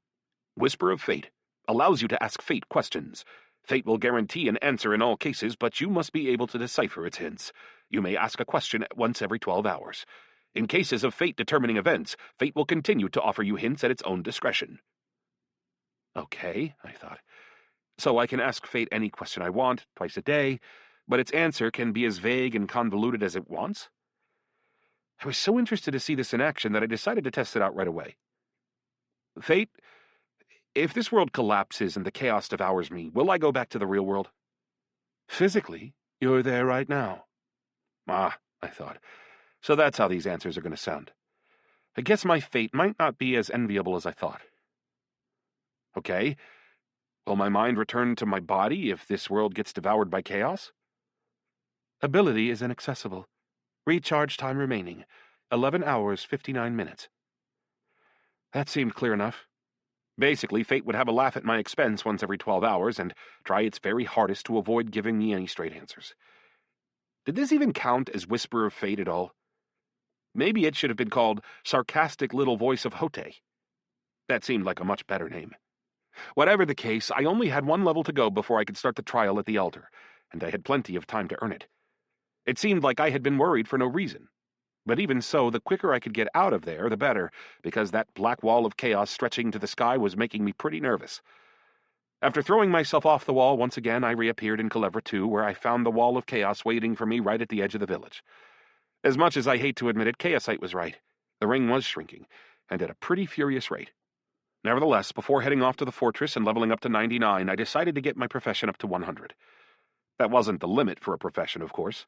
Whisper of Fate allows you to ask Fate questions. Fate will guarantee an answer in all cases, but you must be able to decipher its hints. You may ask a question once every 12 hours. In cases of fate-determining events, Fate will continue to offer you hints at its own discretion. Okay, I thought. So I can ask Fate any question I want, twice a day, but its answer can be as vague and convoluted as it wants? I was so interested to see this in action that I decided to test it out right away. Fate, if this world collapses and the chaos devours me, will I go back to the real world? Physically, you're there right now. Ah, I thought. So that's how these answers are going to sound. I guess my fate might not be as enviable as I thought. Okay. Will my mind return to my body if this world gets devoured by chaos? Ability is inaccessible. Recharge time remaining, 11 hours, 59 minutes. That seemed clear enough. Basically, Fate would have a laugh at my expense once every 12 hours and try its very hardest to avoid giving me any straight answers. Did this even count as Whisper of Fate at all? Maybe it should have been called Sarcastic Little Voice of Hote. That seemed like a much better name. Whatever the case, I only had 1 level to go before I could start the trial at the altar, and I had plenty of time to earn it. It seemed like I had been worried for no reason. But even so, the quicker I could get out of there, the better, because that black wall of chaos stretching to the sky was making me pretty nervous. After throwing myself off the wall once again, I reappeared in Culebra 2, where I found the wall of chaos waiting for me right at the edge of the village. As much as I hate to admit it, Chaosite was right. The ring was shrinking, and at a pretty furious rate. Nevertheless, before heading off to the fortress and leveling up to 99, I decided to get my profession up to 100. That wasn't the limit for a profession, of course.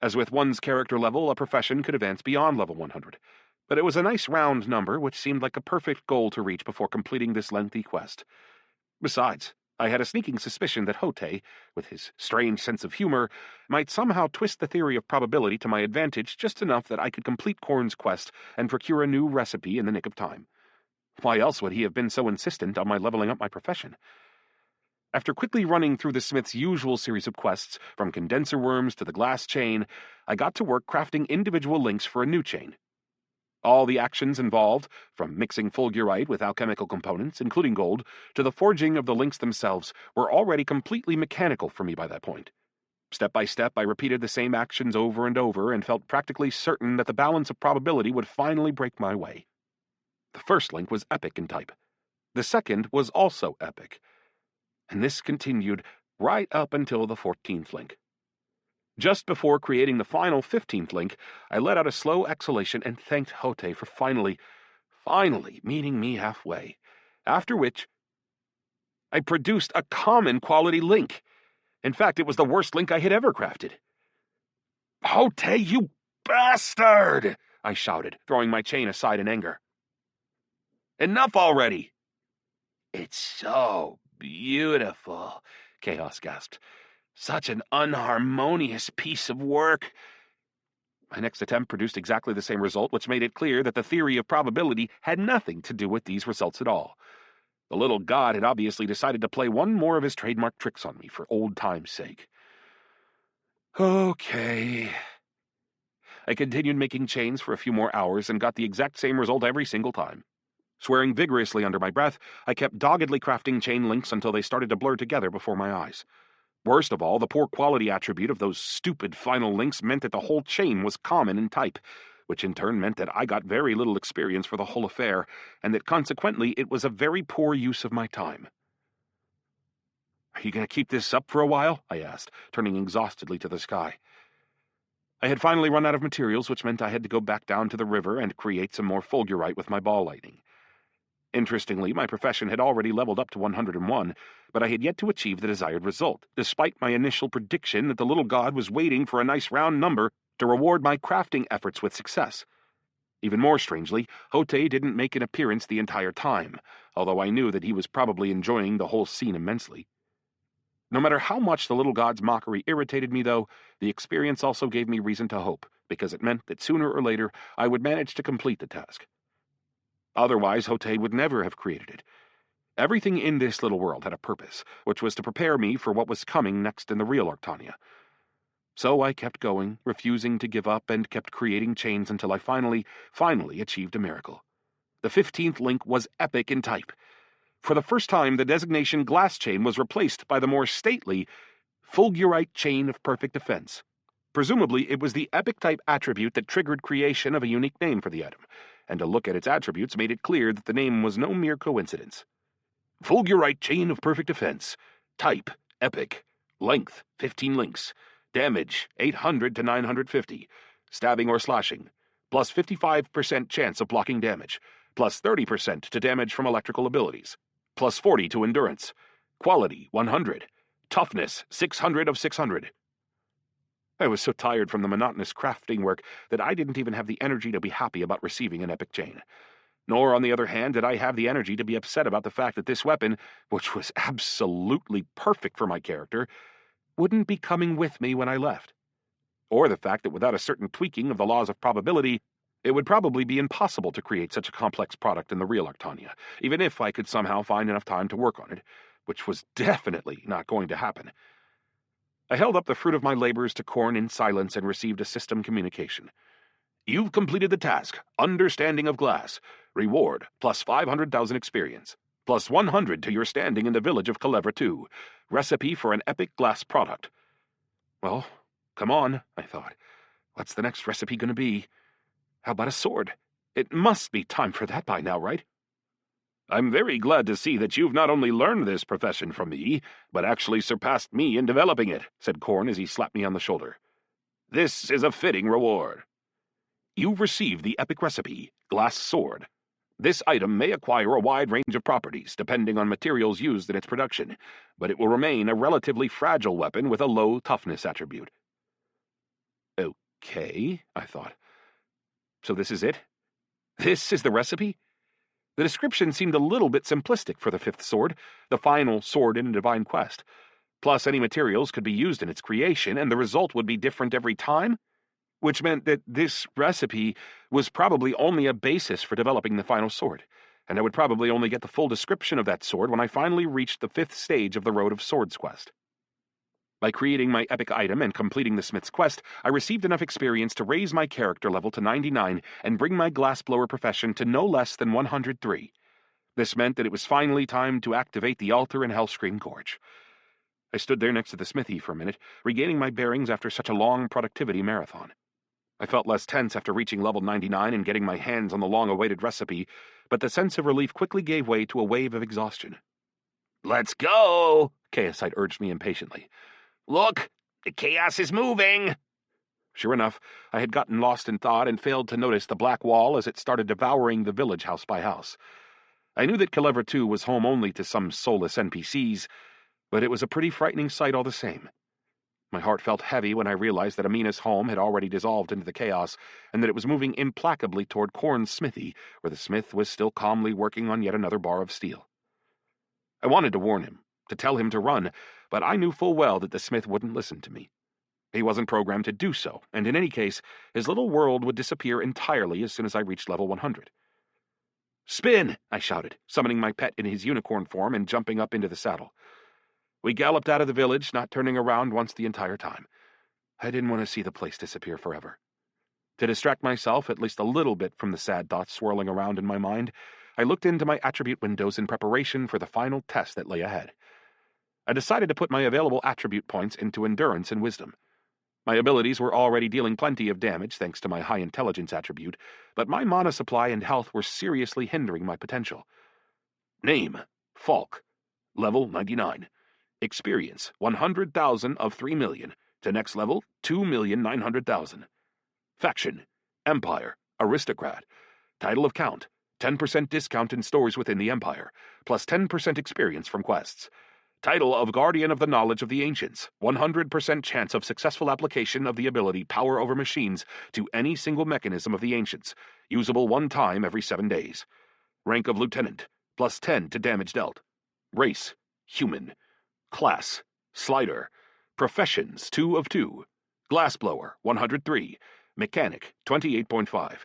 As with one's character level, a profession could advance beyond level 100. But it was a nice round number, which seemed like a perfect goal to reach before completing this lengthy quest. Besides, I had a sneaking suspicion that Hote, with his strange sense of humor, might somehow twist the theory of probability to my advantage just enough that I could complete Korn's quest and procure a new recipe in the nick of time. Why else would he have been so insistent on my leveling up my profession? After quickly running through the smith's usual series of quests, from condenser worms to the glass chain, I got to work crafting individual links for a new chain. All the actions involved, from mixing fulgurite with alchemical components, including gold, to the forging of the links themselves, were already completely mechanical for me by that point. Step by step, I repeated the same actions over and over and felt practically certain that the balance of probability would finally break my way. The first link was epic in type. The second was also epic. And this continued right up until the 14th link. Just before creating the final 15th link, I let out a slow exhalation and thanked Hote for finally meeting me halfway. After which, I produced a common quality link. In fact, it was the worst link I had ever crafted. "Hote, you bastard!" I shouted, throwing my chain aside in anger. "Enough already!" "It's so beautiful," Chaos gasped. "Such an unharmonious piece of work." My next attempt produced exactly the same result, which made it clear that the theory of probability had nothing to do with these results at all. The little god had obviously decided to play one more of his trademark tricks on me for old time's sake. Okay. I continued making chains for a few more hours and got the exact same result every single time. Swearing vigorously under my breath, I kept doggedly crafting chain links until they started to blur together before my eyes. Worst of all, the poor quality attribute of those stupid final links meant that the whole chain was common in type, which in turn meant that I got very little experience for the whole affair, and that consequently it was a very poor use of my time. "Are you going to keep this up for a while?" I asked, turning exhaustedly to the sky. I had finally run out of materials, which meant I had to go back down to the river and create some more fulgurite with my ball lightning. Interestingly, my profession had already leveled up to 101, but I had yet to achieve the desired result, despite my initial prediction that the little god was waiting for a nice round number to reward my crafting efforts with success. Even more strangely, Hote didn't make an appearance the entire time, although I knew that he was probably enjoying the whole scene immensely. No matter how much the little god's mockery irritated me, though, the experience also gave me reason to hope, because it meant that sooner or later I would manage to complete the task. Otherwise, Hote would never have created it. Everything in this little world had a purpose, which was to prepare me for what was coming next in the real Arctania. So I kept going, refusing to give up, and kept creating chains until I finally achieved a miracle. The 15th link was epic in type. For the first time, the designation glass chain was replaced by the more stately fulgurite chain of perfect defense. Presumably, it was the epic type attribute that triggered creation of a unique name for the item, and to look at its attributes made it clear that the name was no mere coincidence. Fulgurite chain of perfect defense. Type, epic. Length, 15 links. Damage, 800 to 950. Stabbing or slashing. Plus 55% chance of blocking damage. Plus 30% to damage from electrical abilities. Plus 40 to endurance. Quality, 100. Toughness, 600 of 600. I was so tired from the monotonous crafting work that I didn't even have the energy to be happy about receiving an epic chain. Nor, on the other hand, did I have the energy to be upset about the fact that this weapon, which was absolutely perfect for my character, wouldn't be coming with me when I left. Or the fact that without a certain tweaking of the laws of probability, it would probably be impossible to create such a complex product in the real Arctania, even if I could somehow find enough time to work on it, which was definitely not going to happen. I held up the fruit of my labors to Korn in silence and received a system communication. You've completed the task, Understanding of Glass. Reward, plus 500,000 experience. Plus 100 to your standing in the village of Culebra 2. Recipe for an epic glass product. Well, come on, I thought. What's the next recipe going to be? How about a sword? It must be time for that by now, right? I'm very glad to see that you've not only learned this profession from me, but actually surpassed me in developing it, said Korn as he slapped me on the shoulder. This is a fitting reward. You've received the epic recipe, Glass Sword. This item may acquire a wide range of properties, depending on materials used in its production, but it will remain a relatively fragile weapon with a low toughness attribute. Okay, I thought. So this is it? This is the recipe? The description seemed a little bit simplistic for the fifth sword, the final sword in a divine quest. Plus, any materials could be used in its creation, and the result would be different every time, which meant that this recipe was probably only a basis for developing the final sword, and I would probably only get the full description of that sword when I finally reached the 5th stage of the Road of Swords quest. By creating my epic item and completing the smith's quest, I received enough experience to raise my character level to 99 and bring my glassblower profession to no less than 103. This meant that it was finally time to activate the altar in Hellscream Gorge. I stood there next to the smithy for a minute, regaining my bearings after such a long productivity marathon. I felt less tense after reaching level 99 and getting my hands on the long-awaited recipe, but the sense of relief quickly gave way to a wave of exhaustion. Let's go! Chaosite urged me impatiently. Look, the chaos is moving! Sure enough, I had gotten lost in thought and failed to notice the black wall as it started devouring the village house by house. I knew that Culebra 2 was home only to some soulless NPCs, but it was a pretty frightening sight all the same. My heart felt heavy when I realized that Amina's home had already dissolved into the chaos, and that it was moving implacably toward Korn's smithy, where the smith was still calmly working on yet another bar of steel. I wanted to warn him, to tell him to run, but I knew full well that the smith wouldn't listen to me. He wasn't programmed to do so, and in any case, his little world would disappear entirely as soon as I reached level 100. Spin! I shouted, summoning my pet in his unicorn form and jumping up into the saddle. We galloped out of the village, not turning around once the entire time. I didn't want to see the place disappear forever. To distract myself at least a little bit from the sad thoughts swirling around in my mind, I looked into my attribute windows in preparation for the final test that lay ahead. I decided to put my available attribute points into endurance and wisdom. My abilities were already dealing plenty of damage thanks to my high intelligence attribute, but my mana supply and health were seriously hindering my potential. Name, Falk. Level 99. Experience, 100,000 of 3 million. To next level, 2,900,000. Faction, Empire, Aristocrat. Title of Count, 10% discount in stores within the Empire, plus 10% experience from quests. Title of Guardian of the Knowledge of the Ancients, 100% chance of successful application of the ability Power Over Machines to any single mechanism of the Ancients, usable 1 time every 7 days. Rank of Lieutenant, plus 10 to damage dealt. Race, Human. Class, Slider. Professions, 2 of 2. Glassblower, 103. Mechanic, 28.5.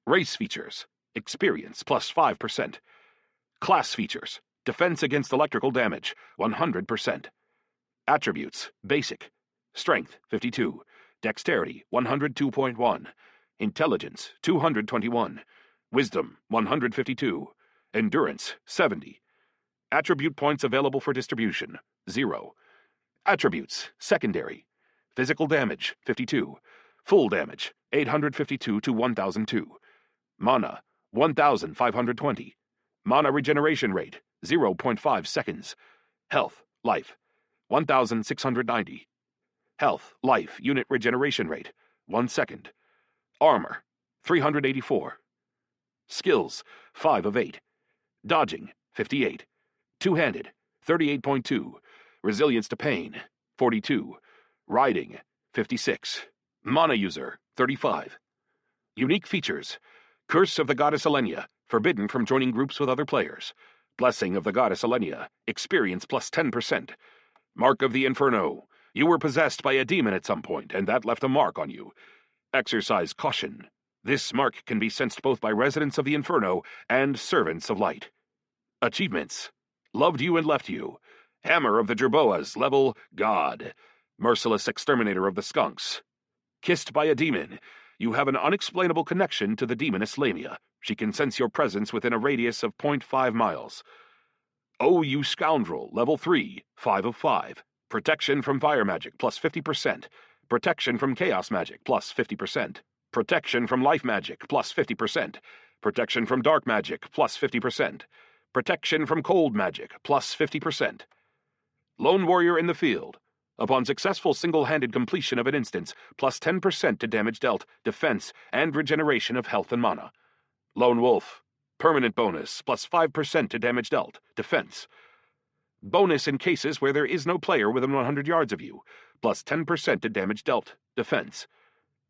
Race features, Experience, plus 5%. Class features, Defense against electrical damage, 100%. Attributes, Basic. Strength, 52. Dexterity, 102.1. Intelligence, 221. Wisdom, 152. Endurance, 70. Attribute points available for distribution, 0. Attributes, Secondary. Physical damage, 52. Full damage, 852 to 1002. Mana, 1520. Mana regeneration rate, 0.5 seconds. Health, Life, 1690. Health, Life, unit regeneration rate, 1 second. Armor, 384. Skills, 5 of 8. Dodging, 58. Two-handed, 38.2. Resilience to pain, 42. Riding, 56. Mana user, 35. Unique features: Curse of the Goddess Elenia, forbidden from joining groups with other players. Blessing of the Goddess Elenia, experience plus 10%. Mark of the Inferno, you were possessed by a demon at some point, and that left a mark on you. Exercise caution. This mark can be sensed both by residents of the Inferno and servants of light. Achievements: Loved you and left you. Hammer of the Jerboas, level God. Merciless exterminator of the skunks. Kissed by a demon. You have an unexplainable connection to the demoness Lamia. She can sense your presence within a radius of 0.5 miles. Oh, you scoundrel, level 3, 5 of 5. Protection from fire magic, plus 50%. Protection from chaos magic, plus 50%. Protection from life magic, plus 50%. Protection from dark magic, plus 50%. Protection from cold magic, plus 50%. Lone warrior in the field. Upon successful single-handed completion of an instance, plus 10% to damage dealt, defense, and regeneration of health and mana. Lone wolf. Permanent bonus, plus 5% to damage dealt, defense. Bonus in cases where there is no player within 100 yards of you, plus 10% to damage dealt, defense.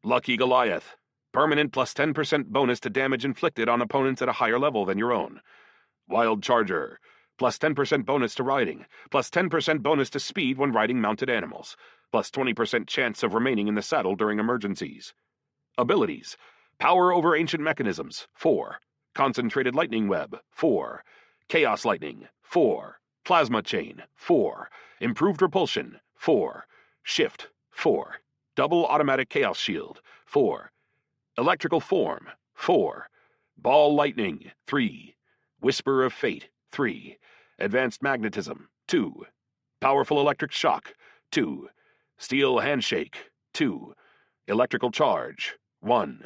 Lucky Goliath. Permanent plus 10% bonus to damage inflicted on opponents at a higher level than your own. Wild Charger. Plus 10% bonus to riding, plus 10% bonus to speed when riding mounted animals, plus 20% chance of remaining in the saddle during emergencies. Abilities: Power over ancient mechanisms, 4. Concentrated lightning web, 4. Chaos lightning, 4. Plasma chain, 4. Improved repulsion, 4. Shift, 4. Double automatic chaos shield, 4. Electrical form, 4. Ball lightning, 3. Whisper of fate, 3. Advanced magnetism, 2. Powerful electric shock, 2. Steel handshake, 2. Electrical charge, 1.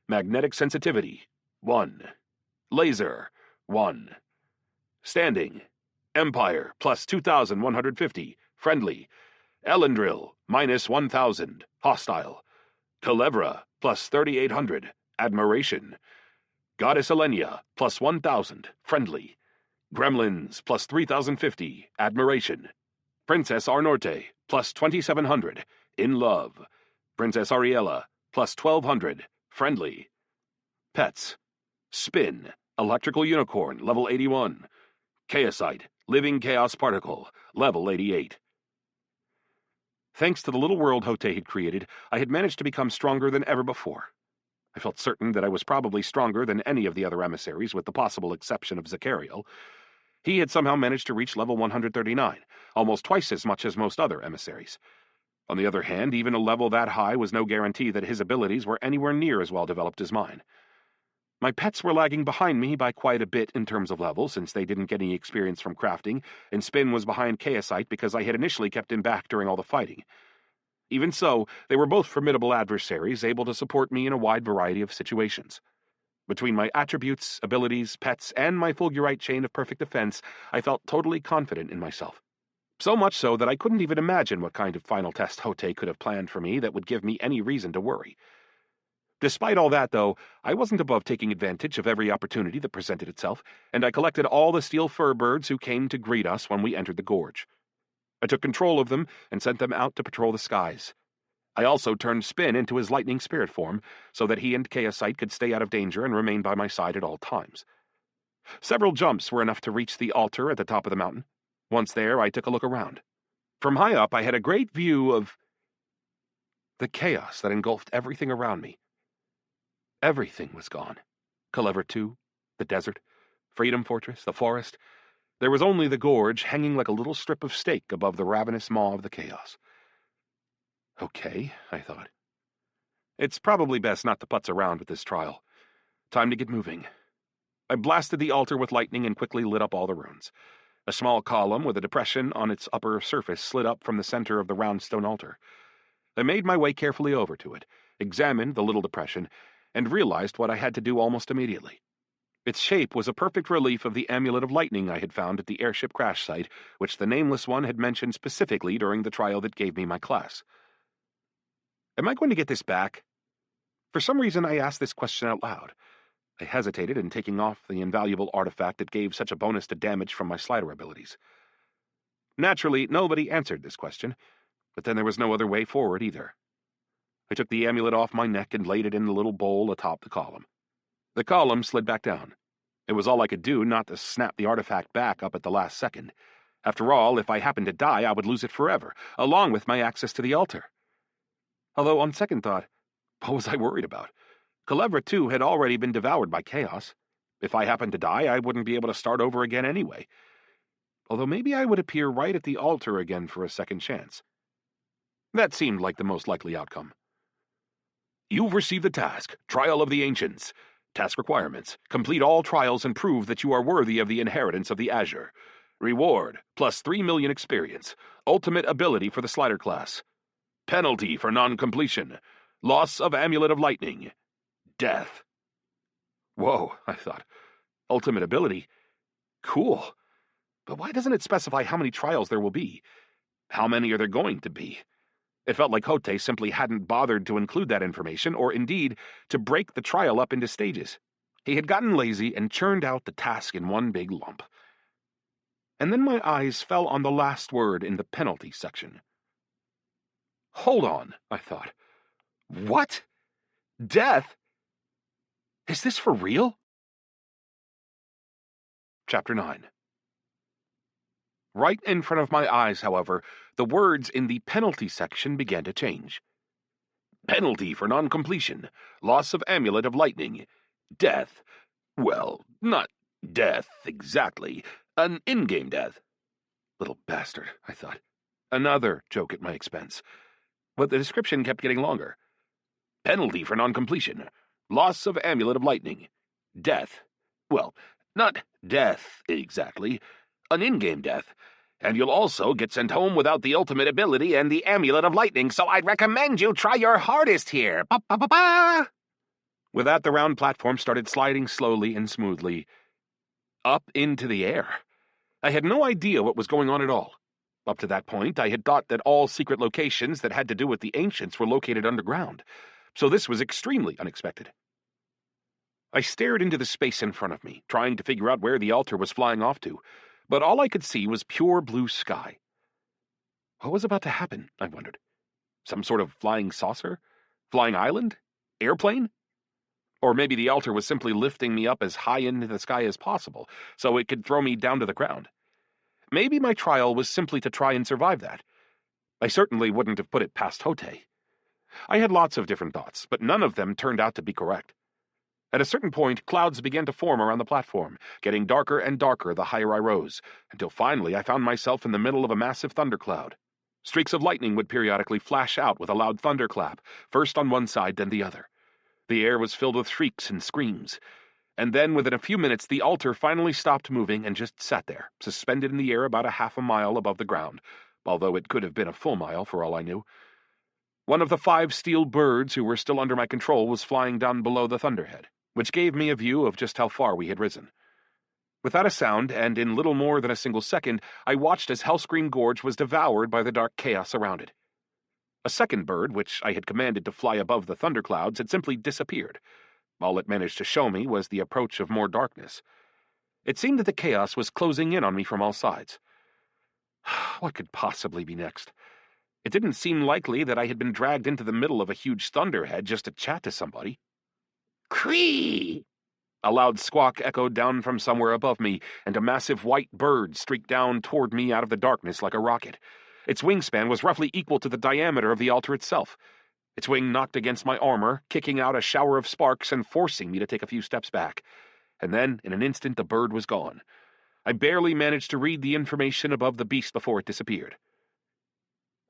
Magnetic sensitivity, 1. Laser, 1. Standing. Empire, plus 2,150. Friendly. Elendril, minus 1,000. Hostile. Culebra, plus 3,800. Admiration. Goddess Elenia, plus 1,000. Friendly. Gremlins, plus 3,050. Admiration. Princess Arnorte, plus 2,700. In love. Princess Ariella, plus 1,200. Friendly. Pets. Spin. Electrical unicorn, level 81. Chaosite. Living chaos particle, level 88. Thanks to the little world Hote had created, I had managed to become stronger than ever before. I felt certain that I was probably stronger than any of the other emissaries, with the possible exception of Zachariel. He had somehow managed to reach level 139, almost twice as much as most other emissaries. On the other hand, even a level that high was no guarantee that his abilities were anywhere near as well developed as mine. My pets were lagging behind me by quite a bit in terms of level, since they didn't get any experience from crafting, and Spin was behind Chaosite because I had initially kept him back during all the fighting. Even so, they were both formidable adversaries, able to support me in a wide variety of situations. Between my attributes, abilities, pets, and my Fulgurite chain of perfect defense, I felt totally confident in myself. So much so that I couldn't even imagine what kind of final test Hote could have planned for me that would give me any reason to worry. Despite all that, though, I wasn't above taking advantage of every opportunity that presented itself, and I collected all the steel fur birds who came to greet us when we entered the gorge. I took control of them and sent them out to patrol the skies. I also turned Spin into his lightning spirit form, so that he and Chaosite could stay out of danger and remain by my side at all times. Several jumps were enough to reach the altar at the top of the mountain. Once there, I took a look around. From high up, I had a great view of the chaos that engulfed everything around me. Everything was gone. Clever 2, the desert, Freedom Fortress, the forest. There was only the gorge hanging like a little strip of steak above the ravenous maw of the chaos. Okay, I thought. It's probably best not to putz around with this trial. Time to get moving. I blasted the altar with lightning and quickly lit up all the runes. A small column with a depression on its upper surface slid up from the center of the round stone altar. I made my way carefully over to it, examined the little depression, and realized what I had to do almost immediately. Its shape was a perfect relief of the amulet of lightning I had found at the airship crash site, which the Nameless One had mentioned specifically during the trial that gave me my class. Am I going to get this back? For some reason, I asked this question out loud. I hesitated in taking off the invaluable artifact that gave such a bonus to damage from my slider abilities. Naturally, nobody answered this question, but then there was no other way forward either. I took the amulet off my neck and laid it in the little bowl atop the column. The column slid back down. It was all I could do not to snap the artifact back up at the last second. After all, if I happened to die, I would lose it forever, along with my access to the altar. Although, on second thought, what was I worried about? Culebra, too, had already been devoured by chaos. If I happened to die, I wouldn't be able to start over again anyway. Although maybe I would appear right at the altar again for a second chance. That seemed like the most likely outcome. You've received the task, Trial of the Ancients. Task requirements. Complete all trials and prove that you are worthy of the inheritance of the Azure. Reward, plus 3 million experience. Ultimate ability for the slider class. Penalty for non-completion. Loss of Amulet of Lightning. Death. Whoa, I thought. Ultimate ability? Cool. But why doesn't it specify how many trials there will be? How many are there going to be? It felt like Hote simply hadn't bothered to include that information, or indeed, to break the trial up into stages. He had gotten lazy and churned out the task in one big lump. And then my eyes fell on the last word in the penalty section. Hold on, I thought. What? Death? Is this for real? Chapter 9. Right in front of my eyes, however, the words in the penalty section began to change. Penalty for non-completion. Loss of Amulet of Lightning. Death. Well, not death exactly. An in-game death. Little bastard, I thought. Another joke at my expense. But the description kept getting longer. Penalty for non-completion. Loss of Amulet of Lightning. Death. Well, not death exactly. An in-game death. And you'll also get sent home without the ultimate ability and the Amulet of Lightning, so I'd recommend you try your hardest here. Ba-ba-ba-ba! With that, the round platform started sliding slowly and smoothly up into the air. I had no idea what was going on at all. Up to that point, I had thought that all secret locations that had to do with the ancients were located underground, so this was extremely unexpected. I stared into the space in front of me, trying to figure out where the altar was flying off to, but all I could see was pure blue sky. What was about to happen, I wondered? Some sort of flying saucer? Flying island? Airplane? Or maybe the altar was simply lifting me up as high into the sky as possible, so it could throw me down to the ground. Maybe my trial was simply to try and survive that. I certainly wouldn't have put it past Hote. I had lots of different thoughts, but none of them turned out to be correct. At a certain point, clouds began to form around the platform, getting darker and darker the higher I rose, until finally I found myself in the middle of a massive thundercloud. Streaks of lightning would periodically flash out with a loud thunderclap, first on one side, then the other. The air was filled with shrieks and screams. And then, within a few minutes, the altar finally stopped moving and just sat there, suspended in the air about a half a mile above the ground, although it could have been a full mile for all I knew. One of the 5 steel birds who were still under my control was flying down below the thunderhead, which gave me a view of just how far we had risen. Without a sound, and in little more than a single second, I watched as Hellscream Gorge was devoured by the dark chaos around it. A second bird, which I had commanded to fly above the thunderclouds, had simply disappeared. All it managed to show me was the approach of more darkness. It seemed that the chaos was closing in on me from all sides. What could possibly be next? It didn't seem likely that I had been dragged into the middle of a huge thunderhead just to chat to somebody. Cree! A loud squawk echoed down from somewhere above me, and a massive white bird streaked down toward me out of the darkness like a rocket. Its wingspan was roughly equal to the diameter of the altar itself. Its wing knocked against my armor, kicking out a shower of sparks and forcing me to take a few steps back. And then, in an instant, the bird was gone. I barely managed to read the information above the beast before it disappeared.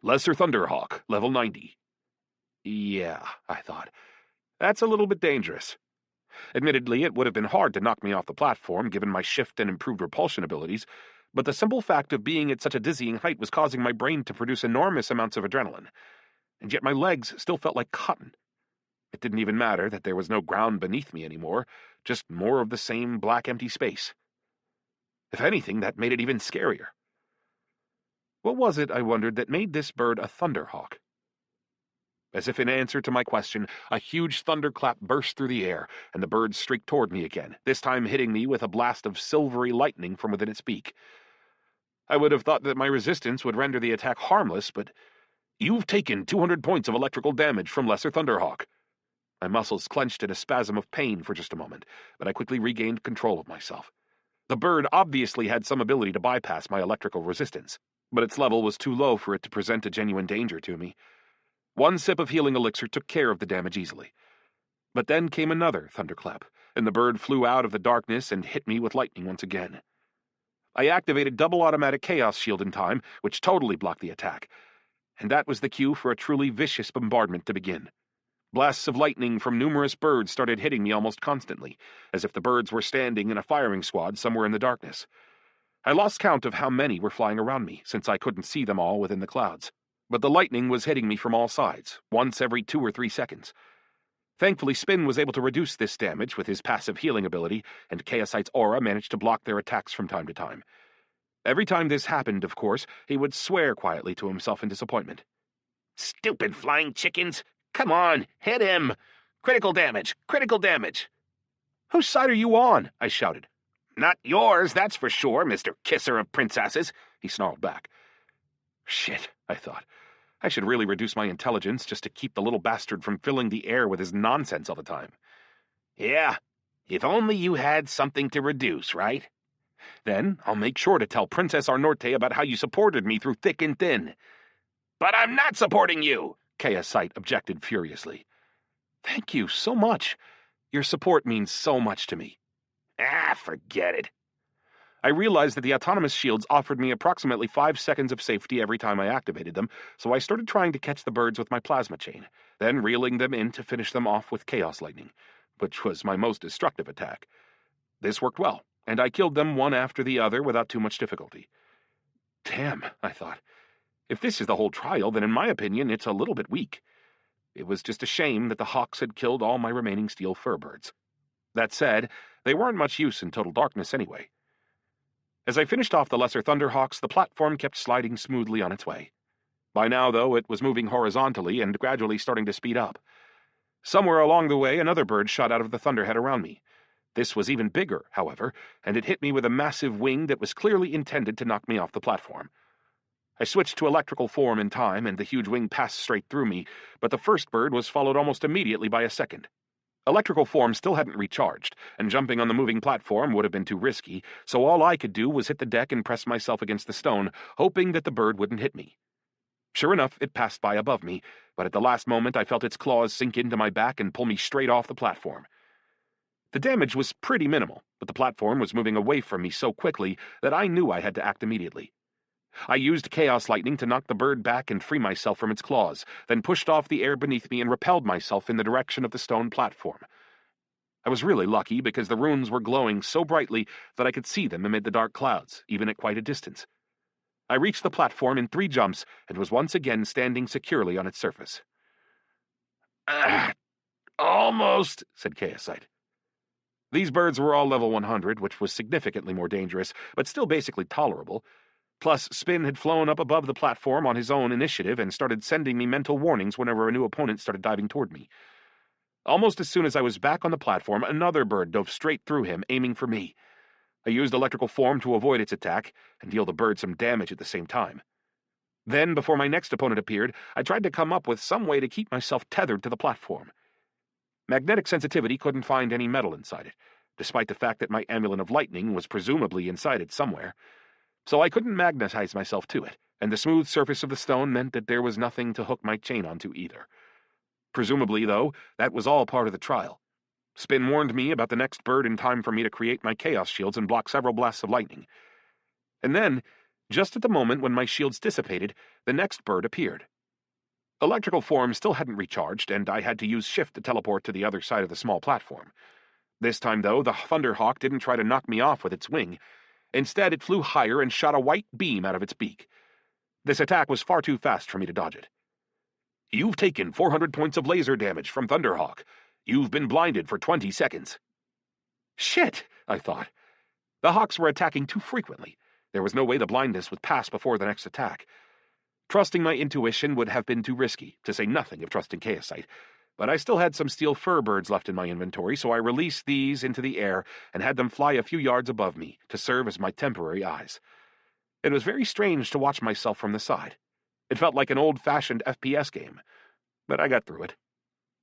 Lesser Thunderhawk, level 90. Yeah, I thought. That's a little bit dangerous. Admittedly, it would have been hard to knock me off the platform, given my shift and improved repulsion abilities, but the simple fact of being at such a dizzying height was causing my brain to produce enormous amounts of adrenaline. And yet my legs still felt like cotton. It didn't even matter that there was no ground beneath me anymore, just more of the same black empty space. If anything, that made it even scarier. What was it, I wondered, that made this bird a thunderhawk? As if in answer to my question, a huge thunderclap burst through the air, and the bird streaked toward me again, this time hitting me with a blast of silvery lightning from within its beak. I would have thought that my resistance would render the attack harmless, but you've taken 200 points of electrical damage from Lesser Thunderhawk. My muscles clenched in a spasm of pain for just a moment, but I quickly regained control of myself. The bird obviously had some ability to bypass my electrical resistance, but its level was too low for it to present a genuine danger to me. One sip of healing elixir took care of the damage easily. But then came another thunderclap, and the bird flew out of the darkness and hit me with lightning once again. I activated double automatic chaos shield in time, which totally blocked the attack, and that was the cue for a truly vicious bombardment to begin. Blasts of lightning from numerous birds started hitting me almost constantly, as if the birds were standing in a firing squad somewhere in the darkness. I lost count of how many were flying around me, since I couldn't see them all within the clouds. But the lightning was hitting me from all sides, once every 2 or 3 seconds. Thankfully, Spin was able to reduce this damage with his passive healing ability, and Chaosite's aura managed to block their attacks from time to time. Every time this happened, of course, he would swear quietly to himself in disappointment. Stupid flying chickens! Come on, hit him! Critical damage! Critical damage! Whose side are you on? I shouted. Not yours, that's for sure, Mr. Kisser of Princesses, he snarled back. Shit, I thought. I should really reduce my intelligence just to keep the little bastard from filling the air with his nonsense all the time. Yeah, if only you had something to reduce, right? Then I'll make sure to tell Princess Arnorte about how you supported me through thick and thin. But I'm not supporting you, Chaosite objected furiously. Thank you so much. Your support means so much to me. Ah, forget it. I realized that the autonomous shields offered me approximately 5 seconds of safety every time I activated them, so I started trying to catch the birds with my plasma chain, then reeling them in to finish them off with chaos lightning, which was my most destructive attack. This worked well, and I killed them one after the other without too much difficulty. Damn, I thought. If this is the whole trial, then in my opinion it's a little bit weak. It was just a shame that the hawks had killed all my remaining steel furbirds. That said, they weren't much use in total darkness anyway. As I finished off the Lesser Thunderhawks, the platform kept sliding smoothly on its way. By now, though, it was moving horizontally and gradually starting to speed up. Somewhere along the way, another bird shot out of the thunderhead around me. This was even bigger, however, and it hit me with a massive wing that was clearly intended to knock me off the platform. I switched to electrical form in time, and the huge wing passed straight through me, but the first bird was followed almost immediately by a second. Electrical form still hadn't recharged, and jumping on the moving platform would have been too risky, so all I could do was hit the deck and press myself against the stone, hoping that the bird wouldn't hit me. Sure enough, it passed by above me, but at the last moment I felt its claws sink into my back and pull me straight off the platform. The damage was pretty minimal, but the platform was moving away from me so quickly that I knew I had to act immediately. I used Chaos Lightning to knock the bird back and free myself from its claws, then pushed off the air beneath me and repelled myself in the direction of the stone platform. I was really lucky because the runes were glowing so brightly that I could see them amid the dark clouds, even at quite a distance. I reached the platform in 3 jumps and was once again standing securely on its surface. Almost, said Chaosite. These birds were all level 100, which was significantly more dangerous, but still basically tolerable. Plus, Spin had flown up above the platform on his own initiative and started sending me mental warnings whenever a new opponent started diving toward me. Almost as soon as I was back on the platform, another bird dove straight through him, aiming for me. I used electrical form to avoid its attack and deal the bird some damage at the same time. Then, before my next opponent appeared, I tried to come up with some way to keep myself tethered to the platform. Magnetic sensitivity couldn't find any metal inside it, despite the fact that my amulet of lightning was presumably inside it somewhere. So I couldn't magnetize myself to it, and the smooth surface of the stone meant that there was nothing to hook my chain onto either. Presumably, though, that was all part of the trial. Spin warned me about the next bird in time for me to create my chaos shields and block several blasts of lightning. And then, just at the moment when my shields dissipated, the next bird appeared. Electrical form still hadn't recharged, and I had to use shift to teleport to the other side of the small platform. This time, though, the Thunderhawk didn't try to knock me off with its wing. Instead, it flew higher and shot a white beam out of its beak. This attack was far too fast for me to dodge it. "You've taken 400 points of laser damage from Thunderhawk. You've been blinded for 20 seconds. Shit, I thought. The Hawks were attacking too frequently. There was no way the blindness would pass before the next attack. Trusting my intuition would have been too risky, to say nothing of trusting Chaosite. But I still had some steel fur birds left in my inventory, so I released these into the air and had them fly a few yards above me to serve as my temporary eyes. It was very strange to watch myself from the side. It felt like an old-fashioned FPS game, but I got through it.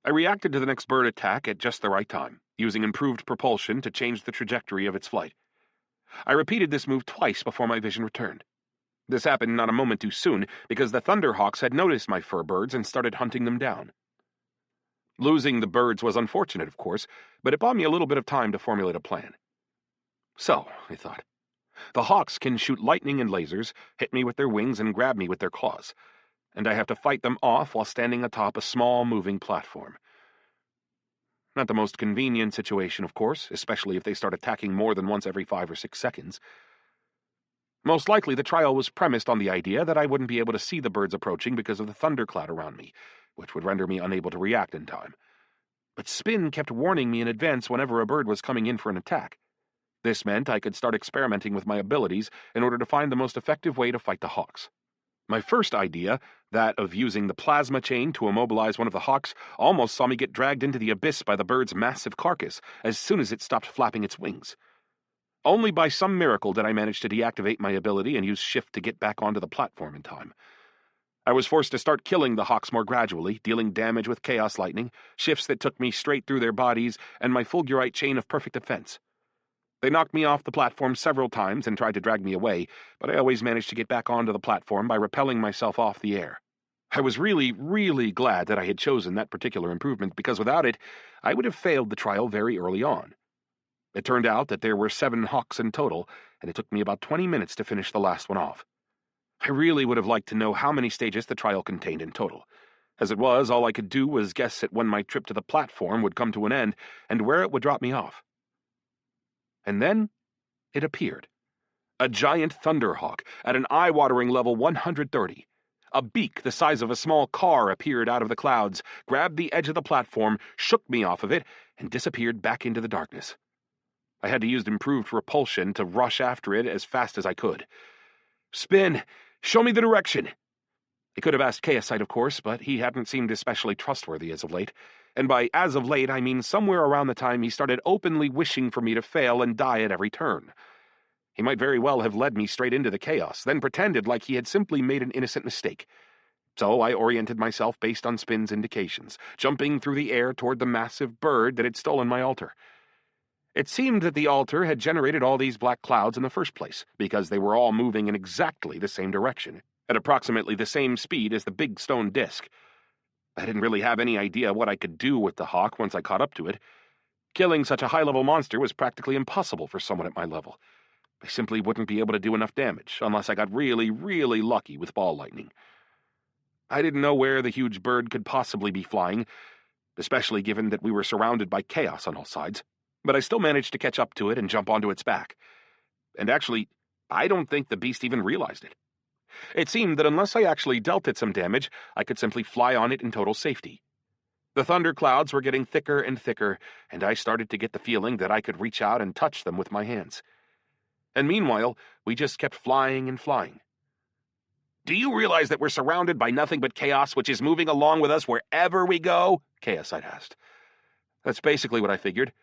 I reacted to the next bird attack at just the right time, using improved propulsion to change the trajectory of its flight. I repeated this move twice before my vision returned. This happened not a moment too soon, because the Thunderhawks had noticed my fur birds and started hunting them down. Losing the birds was unfortunate, of course, but it bought me a little bit of time to formulate a plan. So, I thought, the Hawks can shoot lightning and lasers, hit me with their wings, and grab me with their claws, and I have to fight them off while standing atop a small, moving platform. Not the most convenient situation, of course, especially if they start attacking more than once every 5 or 6 seconds. Most likely the trial was premised on the idea that I wouldn't be able to see the birds approaching because of the thundercloud around me, which would render me unable to react in time. But Spin kept warning me in advance whenever a bird was coming in for an attack. This meant I could start experimenting with my abilities in order to find the most effective way to fight the Hawks. My first idea, that of using the plasma chain to immobilize one of the Hawks, almost saw me get dragged into the abyss by the bird's massive carcass as soon as it stopped flapping its wings. Only by some miracle did I manage to deactivate my ability and use shift to get back onto the platform in time. I was forced to start killing the Hawks more gradually, dealing damage with chaos lightning, shifts that took me straight through their bodies, and my fulgurite chain of perfect defense. They knocked me off the platform several times and tried to drag me away, but I always managed to get back onto the platform by rappelling myself off the air. I was really, really glad that I had chosen that particular improvement, because without it, I would have failed the trial very early on. It turned out that there were 7 Hawks in total, and it took me about 20 minutes to finish the last one off. I really would have liked to know how many stages the trial contained in total. As it was, all I could do was guess at when my trip to the platform would come to an end and where it would drop me off. And then it appeared. A giant Thunderhawk at an eye-watering level 130. A beak the size of a small car appeared out of the clouds, grabbed the edge of the platform, shook me off of it, and disappeared back into the darkness. I had to use improved repulsion to rush after it as fast as I could. "Spin, show me the direction." I could have asked Chaosite, of course, but he hadn't seemed especially trustworthy as of late. And by as of late, I mean somewhere around the time he started openly wishing for me to fail and die at every turn. He might very well have led me straight into the chaos, then pretended like he had simply made an innocent mistake. So I oriented myself based on Spin's indications, jumping through the air toward the massive bird that had stolen my altar. It seemed that the altar had generated all these black clouds in the first place, because they were all moving in exactly the same direction, at approximately the same speed as the big stone disk. I didn't really have any idea what I could do with the Hawk once I caught up to it. Killing such a high-level monster was practically impossible for someone at my level. I simply wouldn't be able to do enough damage, unless I got really, really lucky with ball lightning. I didn't know where the huge bird could possibly be flying, especially given that we were surrounded by chaos on all sides, but I still managed to catch up to it and jump onto its back. And actually, I don't think the beast even realized it. It seemed that unless I actually dealt it some damage, I could simply fly on it in total safety. The thunder clouds were getting thicker and thicker, and I started to get the feeling that I could reach out and touch them with my hands. And meanwhile, we just kept flying and flying. "Do you realize that we're surrounded by nothing but chaos, which is moving along with us wherever we go?" Chaosite asked. That's basically what I figured.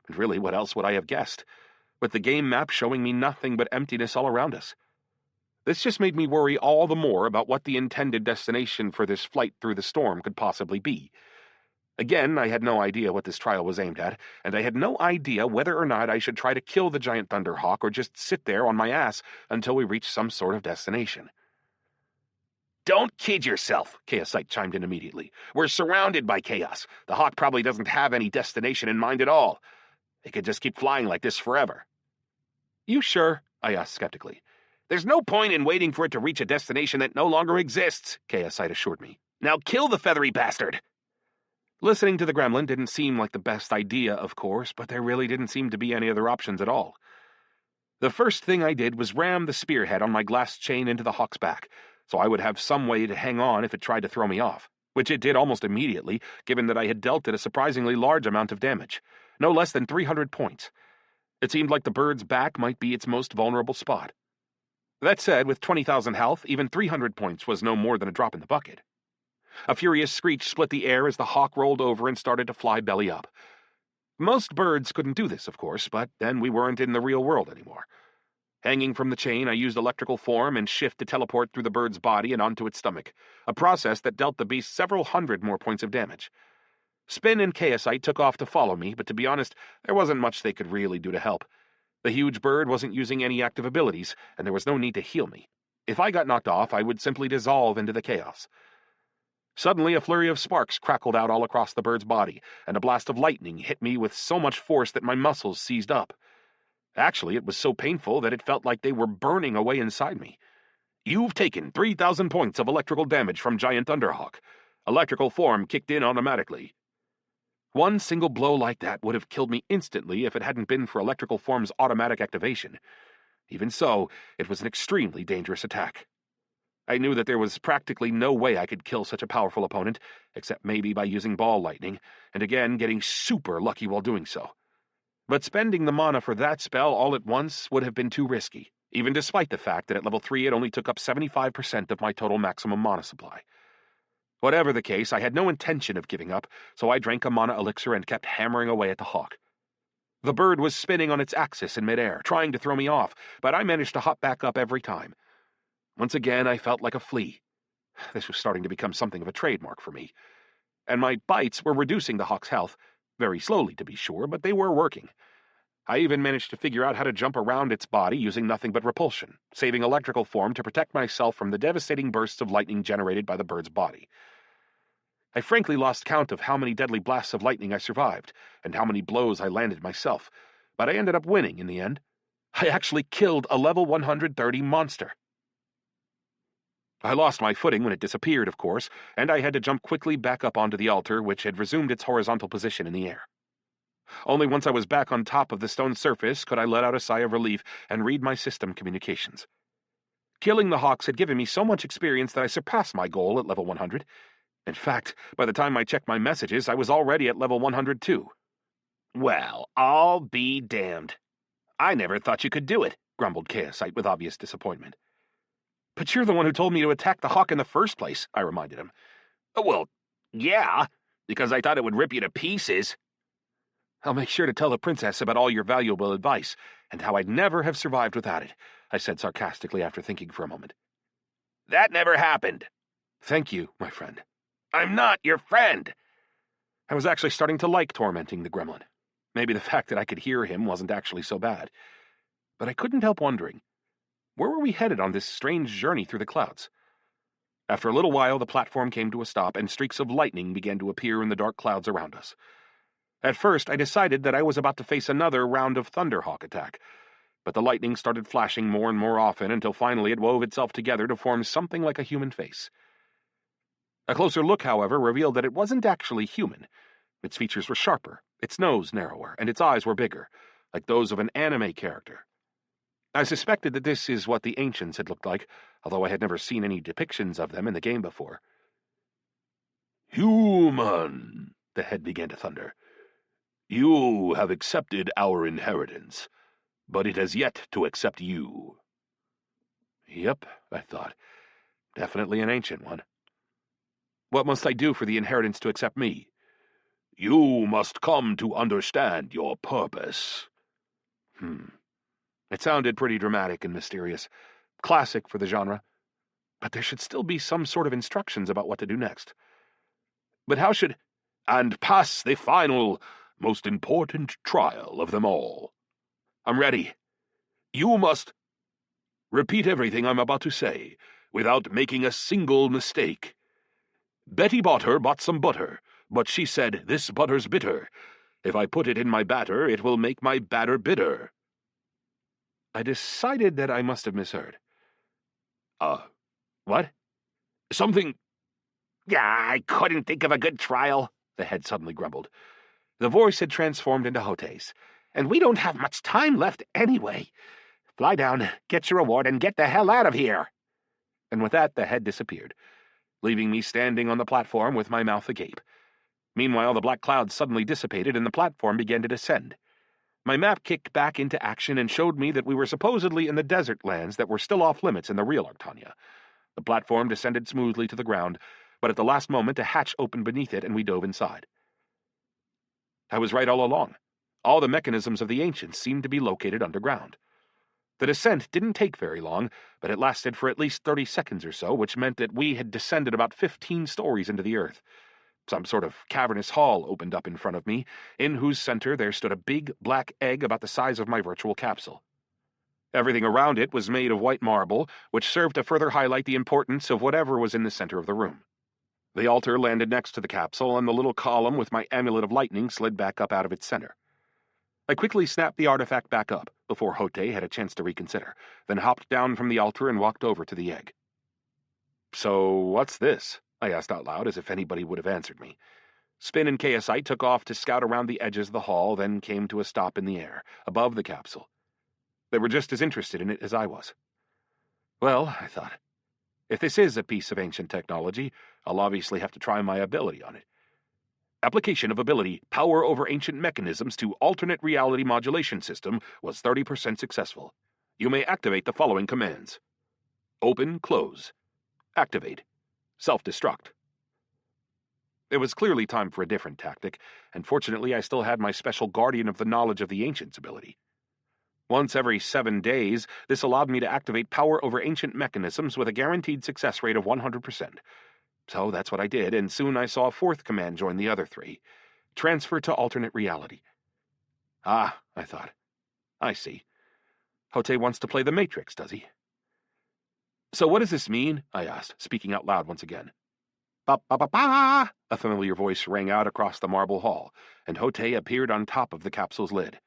And really, what else would I have guessed? With the game map showing me nothing but emptiness all around us. This just made me worry all the more about what the intended destination for this flight through the storm could possibly be. Again, I had no idea what this trial was aimed at, and I had no idea whether or not I should try to kill the giant thunderhawk or just sit there on my ass until we reached some sort of destination. "Don't kid yourself," Chaosite chimed in immediately. "We're surrounded by chaos. The hawk probably doesn't have any destination in mind at all. It could just keep flying like this forever." "You sure?" I asked skeptically. "There's no point in waiting for it to reach a destination that no longer exists," Chaosite assured me. "Now kill the feathery bastard!" Listening to the gremlin didn't seem like the best idea, of course, but there really didn't seem to be any other options at all. The first thing I did was ram the spearhead on my glass chain into the hawk's back, so I would have some way to hang on if it tried to throw me off, which it did almost immediately, given that I had dealt it a surprisingly large amount of damage, no less than 300 points. It seemed like the bird's back might be its most vulnerable spot. That said, with 20,000 health, even 300 points was no more than a drop in the bucket. A furious screech split the air as the hawk rolled over and started to fly belly up. Most birds couldn't do this, of course, but then we weren't in the real world anymore. Hanging from the chain, I used electrical form and shift to teleport through the bird's body and onto its stomach, a process that dealt the beast several hundred more points of damage. Spin and Chaosite took off to follow me, but to be honest, there wasn't much they could really do to help. The huge bird wasn't using any active abilities, and there was no need to heal me. If I got knocked off, I would simply dissolve into the chaos. Suddenly, a flurry of sparks crackled out all across the bird's body, and a blast of lightning hit me with so much force that my muscles seized up. Actually, it was so painful that it felt like they were burning away inside me. "You've taken 3,000 points of electrical damage from Giant Thunderhawk. Electrical form kicked in automatically." One single blow like that would have killed me instantly if it hadn't been for electrical form's automatic activation. Even so, it was an extremely dangerous attack. I knew that there was practically no way I could kill such a powerful opponent, except maybe by using ball lightning, and again getting super lucky while doing so. But spending the mana for that spell all at once would have been too risky, even despite the fact that at level 3 it only took up 75% of my total maximum mana supply. Whatever the case, I had no intention of giving up, so I drank a mana elixir and kept hammering away at the hawk. The bird was spinning on its axis in midair, trying to throw me off, but I managed to hop back up every time. Once again, I felt like a flea. This was starting to become something of a trademark for me. And my bites were reducing the hawk's health, very slowly to be sure, but they were working. I even managed to figure out how to jump around its body using nothing but repulsion, saving electrical form to protect myself from the devastating bursts of lightning generated by the bird's body. I frankly lost count of how many deadly blasts of lightning I survived, and how many blows I landed myself, but I ended up winning in the end. I actually killed a level 130 monster. I lost my footing when it disappeared, of course, and I had to jump quickly back up onto the altar, which had resumed its horizontal position in the air. Only once I was back on top of the stone surface could I let out a sigh of relief and read my system communications. Killing the hawks had given me so much experience that I surpassed my goal at level 100. In fact, by the time I checked my messages, I was already at level 102. "Well, I'll be damned. I never thought you could do it," grumbled Chaosite with obvious disappointment. "But you're the one who told me to attack the hawk in the first place," I reminded him. "Well, yeah, because I thought it would rip you to pieces." "I'll make sure to tell the princess about all your valuable advice, and how I'd never have survived without it," I said sarcastically after thinking for a moment. "That never happened." "Thank you, my friend." "I'm not your friend." I was actually starting to like tormenting the gremlin. Maybe the fact that I could hear him wasn't actually so bad. But I couldn't help wondering, where were we headed on this strange journey through the clouds? After a little while, the platform came to a stop, and streaks of lightning began to appear in the dark clouds around us. At first, I decided that I was about to face another round of Thunderhawk attack, but the lightning started flashing more and more often until finally it wove itself together to form something like a human face. A closer look, however, revealed that it wasn't actually human. Its features were sharper, its nose narrower, and its eyes were bigger, like those of an anime character. I suspected that this is what the ancients had looked like, although I had never seen any depictions of them in the game before. "Human," the head began to thunder. "You have accepted our inheritance. but it has yet to accept you. Yep, I thought. Definitely an ancient one. What must I do for the inheritance to accept me? You must come to understand your purpose. It sounded pretty dramatic and mysterious. Classic for the genre. But there should still be some sort of instructions about what to do next. But how should... And pass the final, most important trial of them all. I'm ready. You must repeat everything I'm about to say, without making a single mistake. Betty Botter bought some butter, but she said, "This butter's bitter. If I put it in my batter, it will make my batter bitter." I decided that I must have misheard. What? Something... I couldn't think of a good trial, the head suddenly grumbled. The voice had transformed into Hote's. And we don't have much time left anyway. Lie down, get your reward, and get the hell out of here. And with that, the head disappeared, leaving me standing on the platform with my mouth agape. Meanwhile, the black clouds suddenly dissipated and the platform began to descend. My map kicked back into action and showed me that we were supposedly in the desert lands that were still off limits in the real Arctania. The platform descended smoothly to the ground, but at the last moment a hatch opened beneath it and we dove inside. I was right all along. All the mechanisms of the ancients seemed to be located underground. The descent didn't take very long, but it lasted for at least 30 seconds or so, which meant that we had descended about 15 stories into the earth. Some sort of cavernous hall opened up in front of me, in whose center there stood a big black egg about the size of my virtual capsule. Everything around it was made of white marble, which served to further highlight the importance of whatever was in the center of the room. The altar landed next to the capsule, and the little column with my amulet of lightning slid back up out of its center. I quickly snapped the artifact back up, before Hote had a chance to reconsider, then hopped down from the altar and walked over to the egg. "So, what's this?" I asked out loud, as if anybody would have answered me. Spin and KSI took off to scout around the edges of the hall, then came to a stop in the air, above the capsule. They were just as interested in it as I was. Well, I thought, if this is a piece of ancient technology, I'll obviously have to try my ability on it. Application of ability Power over Ancient Mechanisms to Alternate Reality Modulation System was 30% successful. You may activate the following commands. Open, close. Activate. Self-destruct. It was clearly time for a different tactic, and fortunately I still had my special Guardian of the Knowledge of the Ancients ability. Once every 7 days, this allowed me to activate Power over Ancient Mechanisms with a guaranteed success rate of 100%. So that's what I did, and soon I saw a fourth command join the other three. Transfer to alternate reality. Ah, I thought. I see. Hote wants to play the Matrix, does he? "So what does this mean?" I asked, speaking out loud once again. "Ba-ba-ba-ba!" a familiar voice rang out across the marble hall, and Hote appeared on top of the capsule's lid.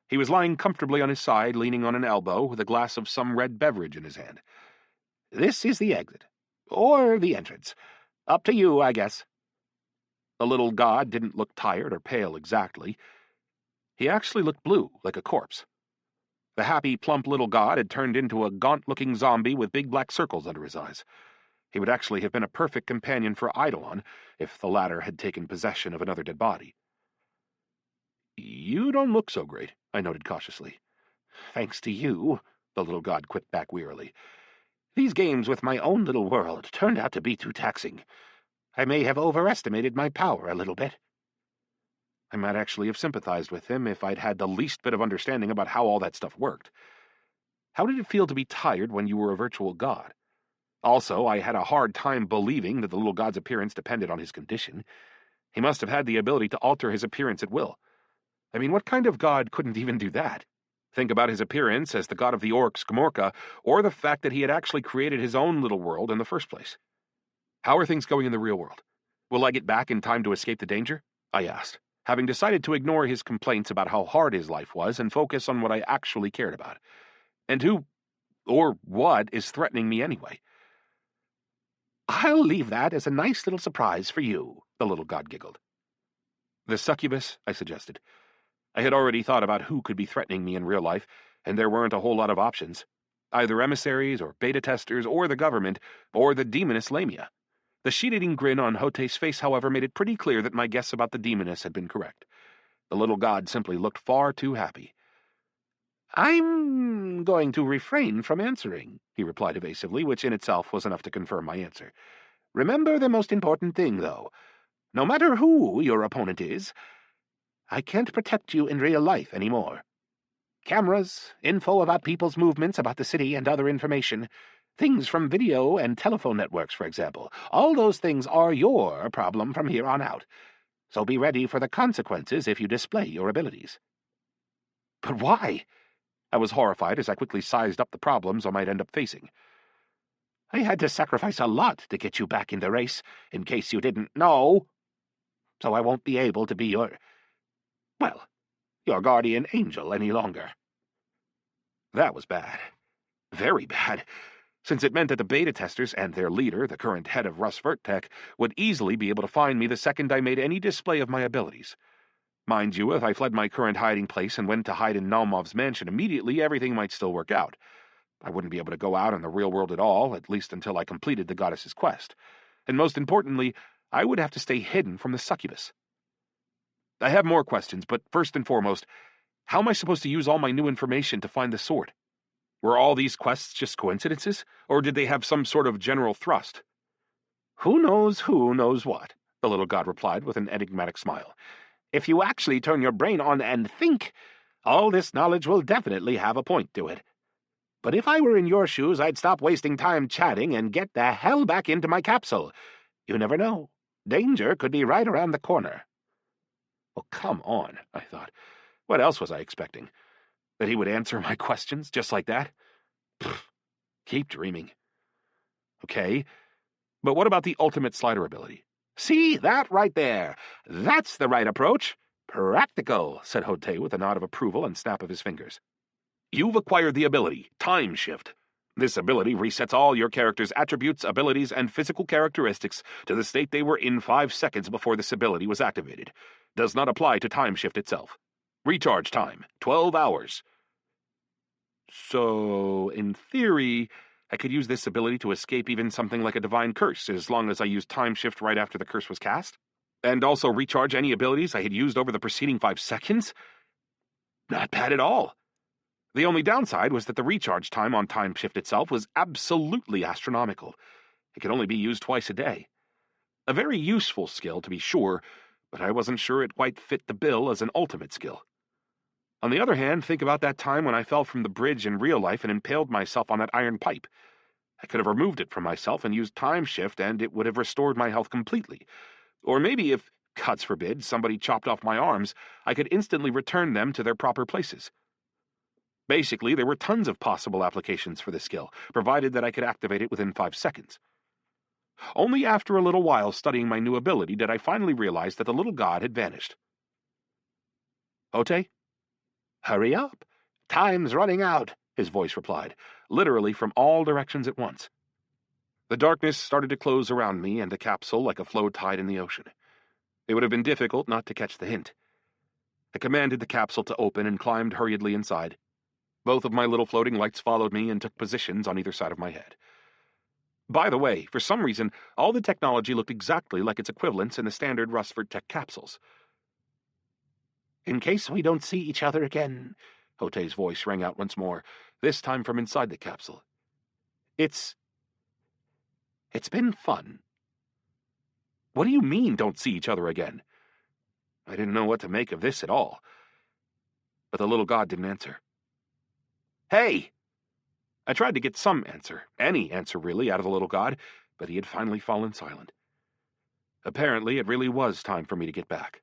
He was lying comfortably on his side, leaning on an elbow, with a glass of some red beverage in his hand. "This is the exit. Or the entrance. Up to you, I guess." The little god didn't look tired or pale exactly. He actually looked blue, like a corpse. The happy, plump little god had turned into a gaunt-looking zombie with big black circles under his eyes. He would actually have been a perfect companion for Eidolon if the latter had taken possession of another dead body. "You don't look so great," I noted cautiously. "Thanks to you," the little god quipped back wearily. "These games with my own little world turned out to be too taxing. I may have overestimated my power a little bit." I might actually have sympathized with him if I'd had the least bit of understanding about how all that stuff worked. How did it feel to be tired when you were a virtual god? Also, I had a hard time believing that the little god's appearance depended on his condition. He must have had the ability to alter his appearance at will. I mean, what kind of god couldn't even do that? Think about his appearance as the god of the orcs, Gmorka, or the fact that he had actually created his own little world in the first place. "How are things going in the real world? Will I get back in time to escape the danger?" I asked, having decided to ignore his complaints about how hard his life was and focus on what I actually cared about. And who, or what, is threatening me anyway? "I'll leave that as a nice little surprise for you," the little god giggled. "The succubus," I suggested. I had already thought about who could be threatening me in real life, and there weren't a whole lot of options. Either emissaries, or beta testers, or the government, or the demoness Lamia. The sheet-eating grin on Hote's face, however, made it pretty clear that my guess about the demoness had been correct. The little god simply looked far too happy. I'm going to refrain from answering, he replied evasively, which in itself was enough to confirm my answer. Remember the most important thing, though. No matter who your opponent is, I can't protect you in real life anymore. Cameras, info about people's movements about the city and other information, things from video and telephone networks, for example, all those things are your problem from here on out. So be ready for the consequences if you display your abilities. But why? I was horrified as I quickly sized up the problems I might end up facing. I had to sacrifice a lot to get you back in the race, in case you didn't know. So I won't be able to be your guardian angel any longer. That was bad. Very bad, since it meant that the beta testers and their leader, the current head of Resurfaces, would easily be able to find me the second I made any display of my abilities. Mind you, if I fled my current hiding place and went to hide in Naumov's mansion immediately, everything might still work out. I wouldn't be able to go out in the real world at all, at least until I completed the goddess's quest. And most importantly, I would have to stay hidden from the succubus. I have more questions, but first and foremost, how am I supposed to use all my new information to find the sword? Were all these quests just coincidences, or did they have some sort of general thrust? Who knows what, the little god replied with an enigmatic smile. If you actually turn your brain on and think, all this knowledge will definitely have a point to it. But if I were in your shoes, I'd stop wasting time chatting and get the hell back into my capsule. You never know. Danger could be right around the corner. Well, come on, I thought. What else was I expecting? That he would answer my questions just like that? Pfft, keep dreaming. Okay, but what about the ultimate slider ability? See, that right there. That's the right approach. Practical, said Hote with a nod of approval and snap of his fingers. You've acquired the ability, Time Shift. This ability resets all your character's attributes, abilities, and physical characteristics to the state they were in 5 seconds before this ability was activated. Does not apply to Time Shift itself. Recharge time, 12 hours. So, in theory, I could use this ability to escape even something like a divine curse, as long as I used Time Shift right after the curse was cast? And also recharge any abilities I had used over the preceding 5 seconds? Not bad at all. The only downside was that the recharge time on Time Shift itself was absolutely astronomical. It could only be used twice a day. A very useful skill, to be sure, but I wasn't sure it quite fit the bill as an ultimate skill. On the other hand, think about that time when I fell from the bridge in real life and impaled myself on that iron pipe. I could have removed it from myself and used Time Shift, and it would have restored my health completely. Or maybe if, God forbid, somebody chopped off my arms, I could instantly return them to their proper places. Basically, there were tons of possible applications for this skill, provided that I could activate it within 5 seconds. Only after a little while studying my new ability did I finally realize that the little god had vanished. Hote? Hurry up. Time's running out, his voice replied, literally from all directions at once. The darkness started to close around me and the capsule like a flow tide in the ocean. It would have been difficult not to catch the hint. I commanded the capsule to open and climbed hurriedly inside. Both of my little floating lights followed me and took positions on either side of my head. By the way, for some reason, all the technology looked exactly like its equivalents in the standard Rusford Tech capsules. In case we don't see each other again, Hote's voice rang out once more, this time from inside the capsule. It's been fun. What do you mean, don't see each other again? I didn't know what to make of this at all. But the little god didn't answer. Hey! I tried to get some answer, any answer really, out of the little god, but he had finally fallen silent. Apparently, it really was time for me to get back.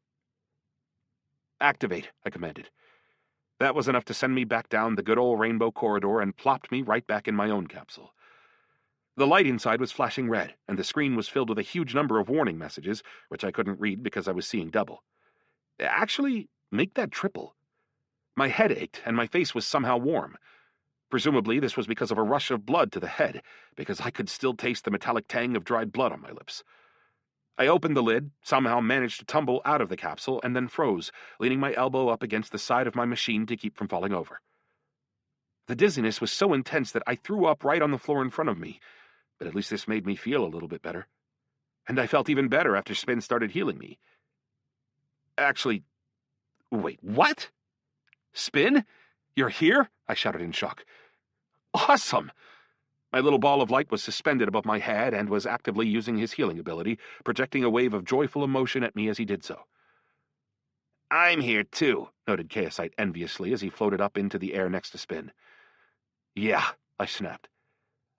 Activate, I commanded. That was enough to send me back down the good old rainbow corridor and plopped me right back in my own capsule. The light inside was flashing red, and the screen was filled with a huge number of warning messages, which I couldn't read because I was seeing double. Actually, make that triple. My head ached, and my face was somehow warm. Presumably, this was because of a rush of blood to the head, because I could still taste the metallic tang of dried blood on my lips. I opened the lid, somehow managed to tumble out of the capsule, and then froze, leaning my elbow up against the side of my machine to keep from falling over. The dizziness was so intense that I threw up right on the floor in front of me, but at least this made me feel a little bit better. And I felt even better after Spin started healing me. Actually, wait, what? Spin? You're here?" I shouted in shock. "Awesome!" My little ball of light was suspended above my head and was actively using his healing ability, projecting a wave of joyful emotion at me as he did so. "I'm here too," noted Chaosite enviously as he floated up into the air next to Spin. "Yeah," I snapped.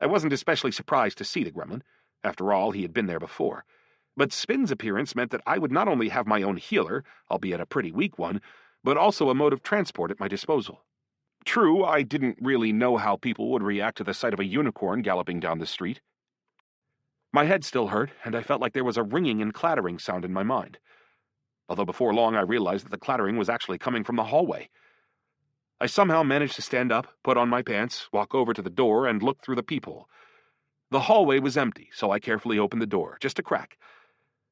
I wasn't especially surprised to see the gremlin. After all, he had been there before. But Spin's appearance meant that I would not only have my own healer, albeit a pretty weak one, but also a mode of transport at my disposal. True, I didn't really know how people would react to the sight of a unicorn galloping down the street. My head still hurt, and I felt like there was a ringing and clattering sound in my mind. Although before long I realized that the clattering was actually coming from the hallway. I somehow managed to stand up, put on my pants, walk over to the door, and look through the peephole. The hallway was empty, so I carefully opened the door, just a crack.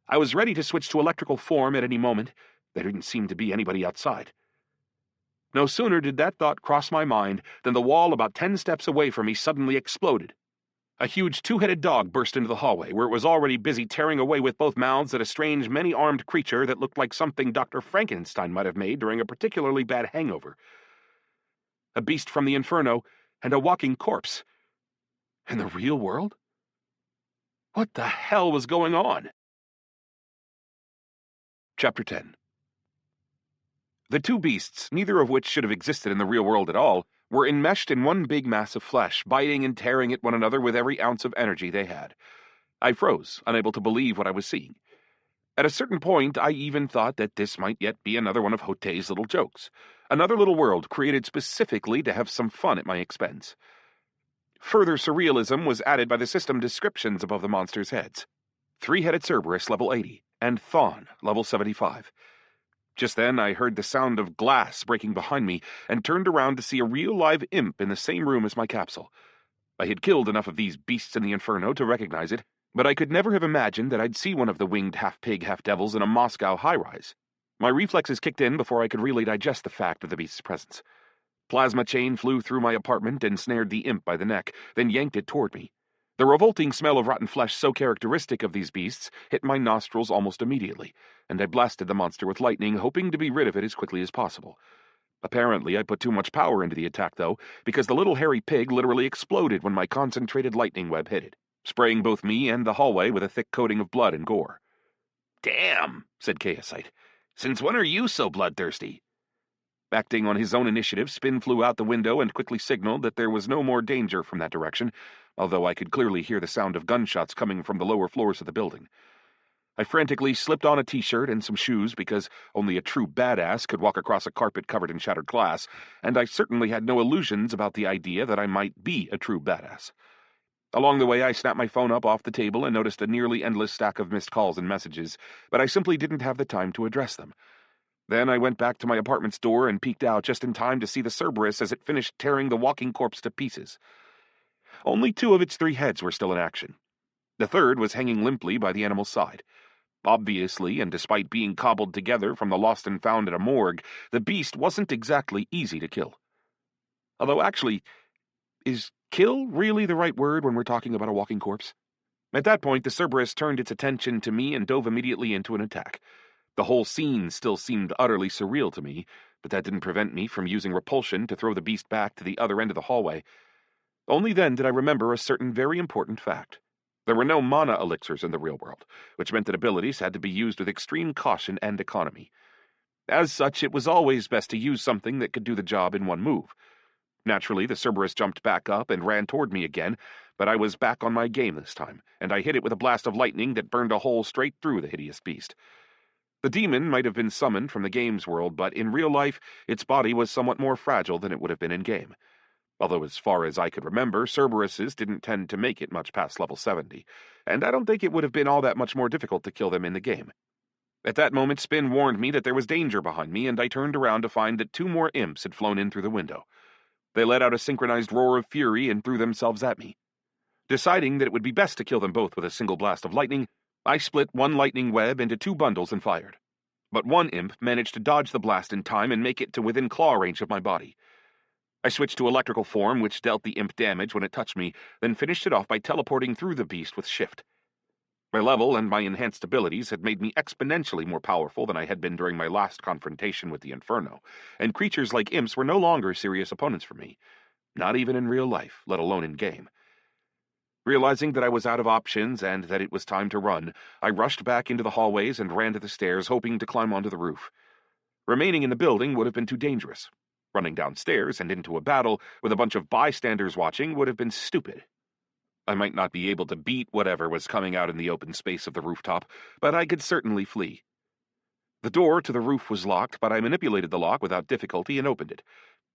I was ready to switch to electrical form at any moment. There didn't seem to be anybody outside. No sooner did that thought cross my mind than the wall about 10 steps away from me suddenly exploded. A huge two-headed dog burst into the hallway, where it was already busy tearing away with both mouths at a strange, many-armed creature that looked like something Dr. Frankenstein might have made during a particularly bad hangover. A beast from the inferno, and a walking corpse. In the real world? What the hell was going on? Chapter 10. The two beasts, neither of which should have existed in the real world at all, were enmeshed in one big mass of flesh, biting and tearing at one another with every ounce of energy they had. I froze, unable to believe what I was seeing. At a certain point, I even thought that this might yet be another one of Hote's little jokes, another little world created specifically to have some fun at my expense. Further surrealism was added by the system descriptions above the monsters' heads. 3-headed Cerberus, level 80, and Thon, level 75. Just then, I heard the sound of glass breaking behind me and turned around to see a real live imp in the same room as my capsule. I had killed enough of these beasts in the inferno to recognize it, but I could never have imagined that I'd see one of the winged half-pig, half-devils in a Moscow high-rise. My reflexes kicked in before I could really digest the fact of the beast's presence. Plasma chain flew through my apartment and snared the imp by the neck, then yanked it toward me. The revolting smell of rotten flesh so characteristic of these beasts hit my nostrils almost immediately, and I blasted the monster with lightning, hoping to be rid of it as quickly as possible. Apparently, I put too much power into the attack, though, because the little hairy pig literally exploded when my concentrated lightning web hit it, spraying both me and the hallway with a thick coating of blood and gore. "Damn," said Chaosite. "Since when are you so bloodthirsty?" Acting on his own initiative, Spin flew out the window and quickly signaled that there was no more danger from that direction, although I could clearly hear the sound of gunshots coming from the lower floors of the building. I frantically slipped on a t-shirt and some shoes because only a true badass could walk across a carpet covered in shattered glass, and I certainly had no illusions about the idea that I might be a true badass. Along the way, I snapped my phone up off the table and noticed a nearly endless stack of missed calls and messages, but I simply didn't have the time to address them. Then I went back to my apartment's door and peeked out just in time to see the Cerberus as it finished tearing the walking corpse to pieces. Only 2 of its 3 heads were still in action. The third was hanging limply by the animal's side. Obviously, and despite being cobbled together from the lost and found at a morgue, the beast wasn't exactly easy to kill. Although actually, is kill really the right word when we're talking about a walking corpse? At that point, the Cerberus turned its attention to me and dove immediately into an attack. The whole scene still seemed utterly surreal to me, but that didn't prevent me from using repulsion to throw the beast back to the other end of the hallway. Only then did I remember a certain very important fact. There were no mana elixirs in the real world, which meant that abilities had to be used with extreme caution and economy. As such, it was always best to use something that could do the job in one move. Naturally, the Cerberus jumped back up and ran toward me again, but I was back on my game this time, and I hit it with a blast of lightning that burned a hole straight through the hideous beast. The demon might have been summoned from the game's world, but in real life, its body was somewhat more fragile than it would have been in-game. Although as far as I could remember, Cerberuses didn't tend to make it much past level 70, and I don't think it would have been all that much more difficult to kill them in the game. At that moment, Spin warned me that there was danger behind me, and I turned around to find that 2 more imps had flown in through the window. They let out a synchronized roar of fury and threw themselves at me. Deciding that it would be best to kill them both with a single blast of lightning, I split one lightning web into 2 bundles and fired. But one imp managed to dodge the blast in time and make it to within claw range of my body. I switched to electrical form, which dealt the imp damage when it touched me, then finished it off by teleporting through the beast with shift. My level and my enhanced abilities had made me exponentially more powerful than I had been during my last confrontation with the Inferno, and creatures like imps were no longer serious opponents for me, not even in real life, let alone in game. Realizing that I was out of options and that it was time to run, I rushed back into the hallways and ran to the stairs, hoping to climb onto the roof. Remaining in the building would have been too dangerous. Running downstairs and into a battle with a bunch of bystanders watching would have been stupid. I might not be able to beat whatever was coming out in the open space of the rooftop, but I could certainly flee. The door to the roof was locked, but I manipulated the lock without difficulty and opened it.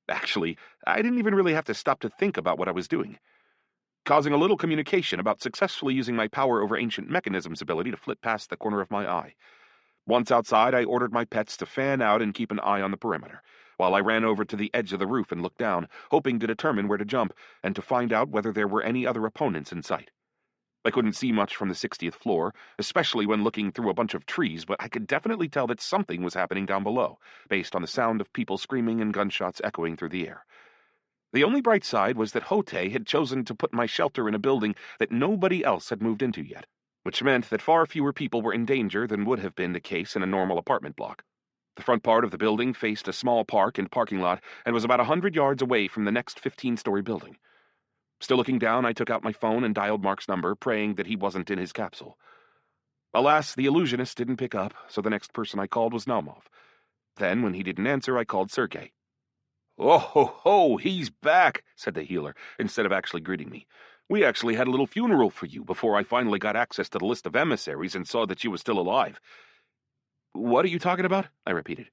Actually, I didn't even really have to stop to think about what I was doing. Causing a little communication about successfully using my power over ancient mechanisms ability to flit past the corner of my eye. Once outside, I ordered my pets to fan out and keep an eye on the perimeter, while I ran over to the edge of the roof and looked down, hoping to determine where to jump and to find out whether there were any other opponents in sight. I couldn't see much from the 60th floor, especially when looking through a bunch of trees, but I could definitely tell that something was happening down below, based on the sound of people screaming and gunshots echoing through the air. The only bright side was that Hote had chosen to put my shelter in a building that nobody else had moved into yet, which meant that far fewer people were in danger than would have been the case in a normal apartment block. The front part of the building faced a small park and parking lot and was about 100 yards away from the next 15-story building. Still looking down, I took out my phone and dialed Mark's number, praying that he wasn't in his capsule. Alas, the illusionist didn't pick up, so the next person I called was Naumov. Then, when he didn't answer, I called Sergei. "Oh, ho, ho, he's back," said the healer, instead of actually greeting me. "We actually had a little funeral for you before I finally got access to the list of emissaries and saw that you were still alive." "What are you talking about?" I repeated.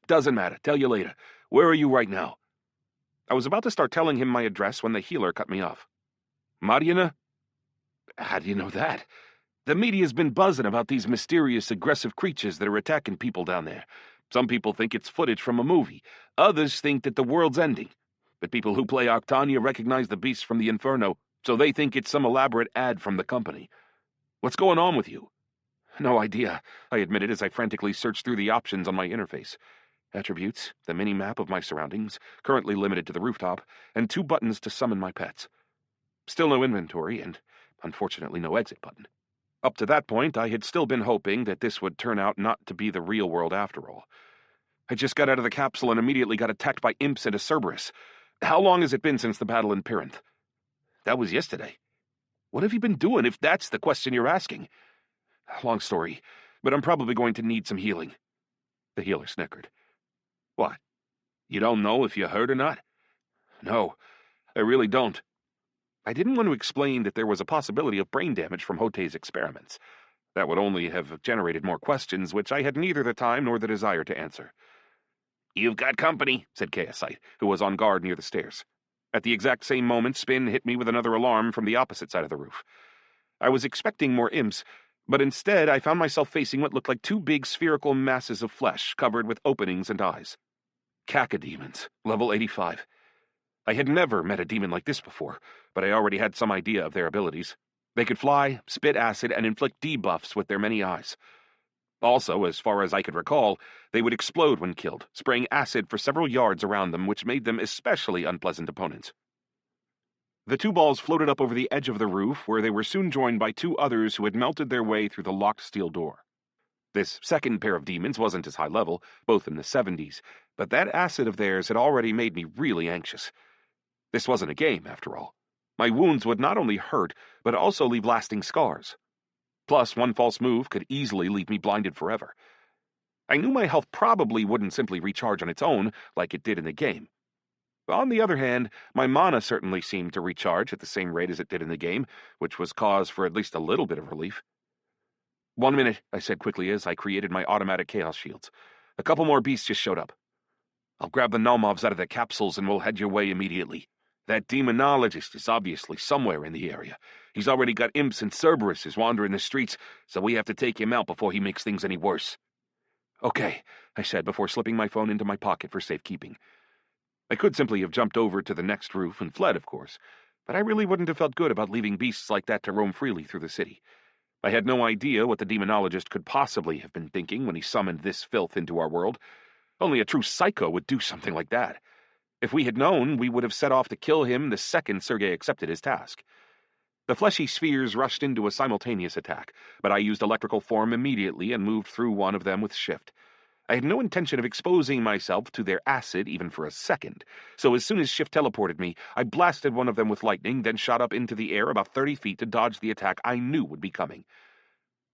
"Doesn't matter. Tell you later. Where are you right now?" I was about to start telling him my address when the healer cut me off. "Mariana?" "How do you know that?" "The media's been buzzing about these mysterious, aggressive creatures that are attacking people down there. Some people think it's footage from a movie. Others think that the world's ending. But people who play Octania recognize the beasts from the Inferno, so they think it's some elaborate ad from the company. What's going on with you?" "No idea," I admitted as I frantically searched through the options on my interface. Attributes, the mini-map of my surroundings, currently limited to the rooftop, and 2 buttons to summon my pets. Still no inventory, and unfortunately no exit button. Up to that point, I had still been hoping that this would turn out not to be the real world after all. I just got out of the capsule and immediately got attacked by imps and a Cerberus. How long has it been since the battle in Pyrinth?" "That was yesterday." "What have you been doing, if that's the question you're asking?" "Long story, but I'm probably going to need some healing." The healer snickered. "What? You don't know if you're hurt or not?" "No, I really don't." I didn't want to explain that there was a possibility of brain damage from Hote's experiments. That would only have generated more questions, which I had neither the time nor the desire to answer. "You've got company," said Chaosite, who was on guard near the stairs. At the exact same moment, Spin hit me with another alarm from the opposite side of the roof. I was expecting more imps, but instead I found myself facing what looked like 2 big spherical masses of flesh covered with openings and eyes. Cacodemons, level 85. I had never met a demon like this before, but I already had some idea of their abilities. They could fly, spit acid, and inflict debuffs with their many eyes. Also, as far as I could recall, they would explode when killed, spraying acid for several yards around them, which made them especially unpleasant opponents. The 2 balls floated up over the edge of the roof, where they were soon joined by 2 others who had melted their way through the locked steel door. This second pair of demons wasn't as high level, both in the 70s, but that acid of theirs had already made me really anxious. This wasn't a game, after all. My wounds would not only hurt, but also leave lasting scars. Plus, one false move could easily leave me blinded forever. I knew my health probably wouldn't simply recharge on its own, like it did in the game. On the other hand, my mana certainly seemed to recharge at the same rate as it did in the game, which was cause for at least a little bit of relief. "1 minute," I said quickly as I created my automatic chaos shields. "A couple more beasts just showed up. I'll grab the Naumovs out of their capsules and we'll head your way immediately. That demonologist is obviously somewhere in the area. He's already got imps and Cerberuses wandering the streets, so we have to take him out before he makes things any worse." "Okay," I said before slipping my phone into my pocket for safekeeping. I could simply have jumped over to the next roof and fled, of course, but I really wouldn't have felt good about leaving beasts like that to roam freely through the city. I had no idea what the demonologist could possibly have been thinking when he summoned this filth into our world. Only a true psycho would do something like that. If we had known, we would have set off to kill him the second Sergei accepted his task. The fleshy spheres rushed into a simultaneous attack, but I used electrical form immediately and moved through one of them with shift. I had no intention of exposing myself to their acid even for a second, so as soon as shift teleported me, I blasted one of them with lightning, then shot up into the air about 30 feet to dodge the attack I knew would be coming.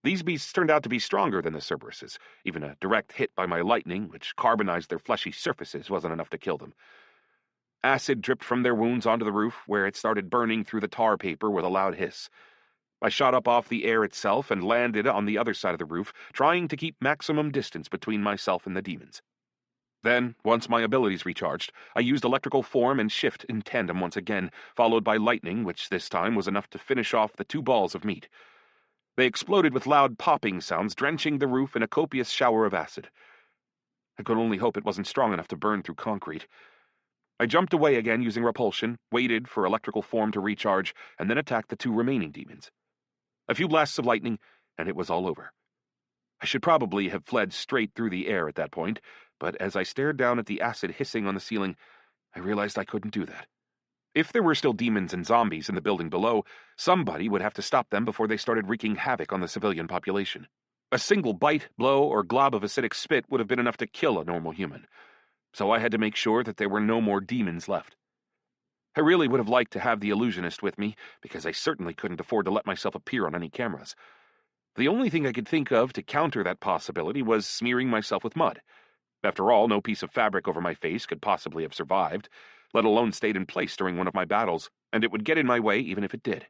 These beasts turned out to be stronger than the Cerberuses. Even a direct hit by my lightning, which carbonized their fleshy surfaces, wasn't enough to kill them. Acid dripped from their wounds onto the roof, where it started burning through the tar paper with a loud hiss. I shot up off the air itself and landed on the other side of the roof, trying to keep maximum distance between myself and the demons. Then, once my abilities recharged, I used electrical form and shift in tandem once again, followed by lightning, which this time was enough to finish off the 2 balls of meat. They exploded with loud popping sounds, drenching the roof in a copious shower of acid. I could only hope it wasn't strong enough to burn through concrete. I jumped away again using repulsion, waited for electrical form to recharge, and then attacked the 2 remaining demons. A few blasts of lightning, and it was all over. I should probably have fled straight through the air at that point, but as I stared down at the acid hissing on the ceiling, I realized I couldn't do that. If there were still demons and zombies in the building below, somebody would have to stop them before they started wreaking havoc on the civilian population. A single bite, blow, or glob of acidic spit would have been enough to kill a normal human. So I had to make sure that there were no more demons left. I really would have liked to have the illusionist with me, because I certainly couldn't afford to let myself appear on any cameras. The only thing I could think of to counter that possibility was smearing myself with mud. After all, no piece of fabric over my face could possibly have survived, let alone stayed in place during one of my battles, and it would get in my way even if it did.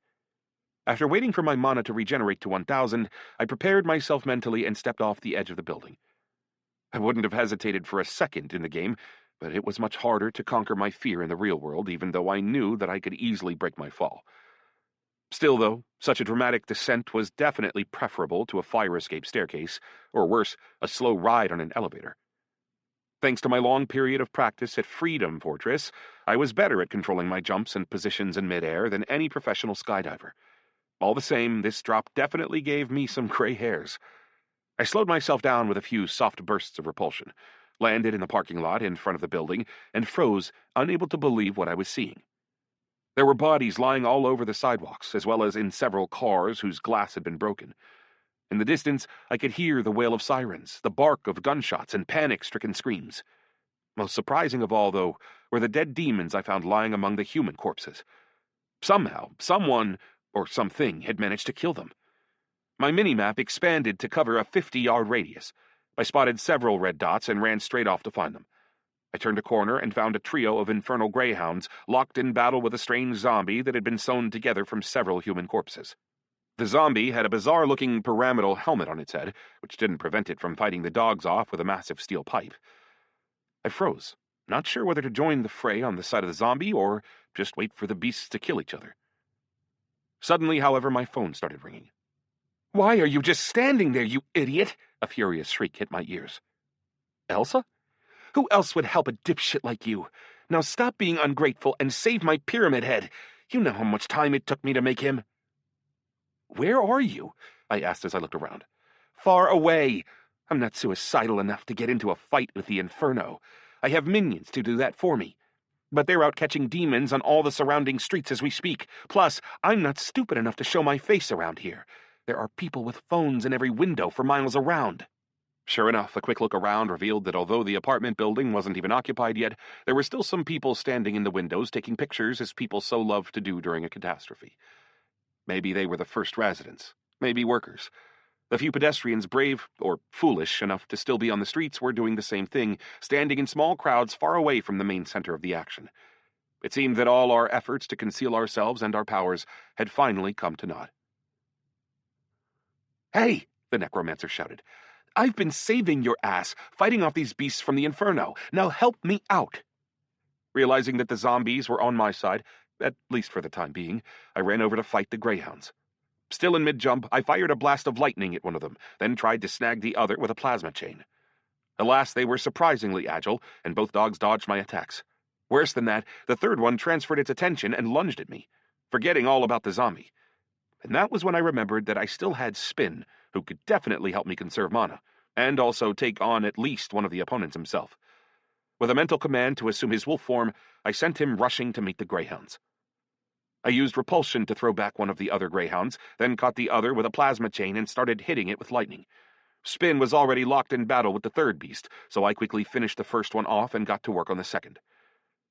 After waiting for my mana to regenerate to 1,000, I prepared myself mentally and stepped off the edge of the building. I wouldn't have hesitated for a second in the game, but it was much harder to conquer my fear in the real world, even though I knew that I could easily break my fall. Still, though, such a dramatic descent was definitely preferable to a fire escape staircase, or worse, a slow ride on an elevator. Thanks to my long period of practice at Freedom Fortress, I was better at controlling my jumps and positions in midair than any professional skydiver. All the same, this drop definitely gave me some gray hairs. I slowed myself down with a few soft bursts of repulsion, landed in the parking lot in front of the building, and froze, unable to believe what I was seeing. There were bodies lying all over the sidewalks, as well as in several cars whose glass had been broken. In the distance, I could hear the wail of sirens, the bark of gunshots, and panic-stricken screams. Most surprising of all, though, were the dead demons I found lying among the human corpses. Somehow, someone, or something, had managed to kill them. My mini-map expanded to cover a 50-yard radius. I spotted several red dots and ran straight off to find them. I turned a corner and found a trio of infernal greyhounds locked in battle with a strange zombie that had been sewn together from several human corpses. The zombie had a bizarre-looking pyramidal helmet on its head, which didn't prevent it from fighting the dogs off with a massive steel pipe. I froze, not sure whether to join the fray on the side of the zombie or just wait for the beasts to kill each other. Suddenly, however, my phone started ringing. "Why are you just standing there, you idiot?" A furious shriek hit my ears. "Elsa? Who else would help a dipshit like you? Now stop being ungrateful and save my pyramid head. You know how much time it took me to make him." "Where are you?" I asked as I looked around. "Far away. I'm not suicidal enough to get into a fight with the Inferno. I have minions to do that for me. But they're out catching demons on all the surrounding streets as we speak. Plus, I'm not stupid enough to show my face around here. There are people with phones in every window for miles around." Sure enough, a quick look around revealed that although the apartment building wasn't even occupied yet, there were still some people standing in the windows taking pictures as people so love to do during a catastrophe. Maybe they were the first residents, maybe workers. The few pedestrians brave, or foolish, enough to still be on the streets were doing the same thing, standing in small crowds far away from the main center of the action. It seemed that all our efforts to conceal ourselves and our powers had finally come to naught. "Hey!" the necromancer shouted. "I've been saving your ass, fighting off these beasts from the Inferno. Now help me out." Realizing that the zombies were on my side, at least for the time being, I ran over to fight the greyhounds. Still in mid-jump, I fired a blast of lightning at one of them, then tried to snag the other with a plasma chain. Alas, they were surprisingly agile, and both dogs dodged my attacks. Worse than that, the third one transferred its attention and lunged at me, forgetting all about the zombie. And that was when I remembered that I still had Spin, who could definitely help me conserve mana, and also take on at least one of the opponents himself. With a mental command to assume his wolf form, I sent him rushing to meet the greyhounds. I used repulsion to throw back one of the other greyhounds, then caught the other with a plasma chain and started hitting it with lightning. Spin was already locked in battle with the third beast, so I quickly finished the first one off and got to work on the second.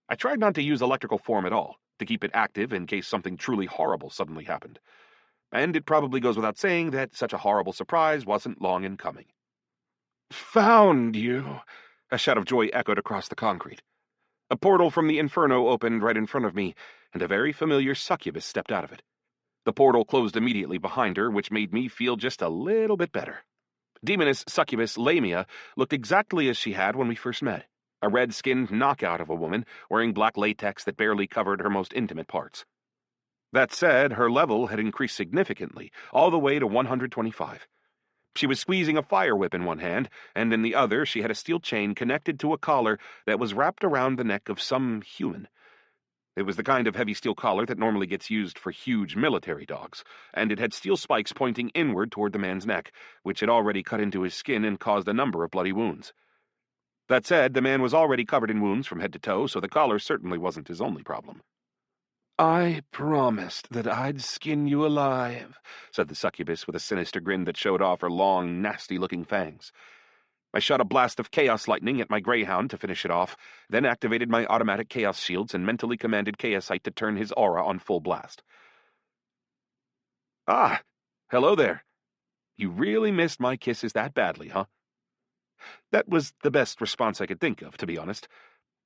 I tried not to use electrical form at all, to keep it active in case something truly horrible suddenly happened. And it probably goes without saying that such a horrible surprise wasn't long in coming. "Found you!" A shout of joy echoed across the concrete. A portal from the Inferno opened right in front of me, and a very familiar succubus stepped out of it. The portal closed immediately behind her, which made me feel just a little bit better. Demoness succubus Lamia looked exactly as she had when we first met, a red-skinned knockout of a woman wearing black latex that barely covered her most intimate parts. That said, her level had increased significantly, all the way to 125. She was squeezing a fire whip in one hand, and in the other she had a steel chain connected to a collar that was wrapped around the neck of some human. It was the kind of heavy steel collar that normally gets used for huge military dogs, and it had steel spikes pointing inward toward the man's neck, which had already cut into his skin and caused a number of bloody wounds. That said, the man was already covered in wounds from head to toe, so the collar certainly wasn't his only problem. "I promised that I'd skin you alive," said the succubus with a sinister grin that showed off her long, nasty-looking fangs. I shot a blast of chaos lightning at my greyhound to finish it off, then activated my automatic chaos shields and mentally commanded Chaosite to turn his aura on full blast. "Ah, hello there. You really missed my kisses that badly, huh?" That was the best response I could think of, to be honest.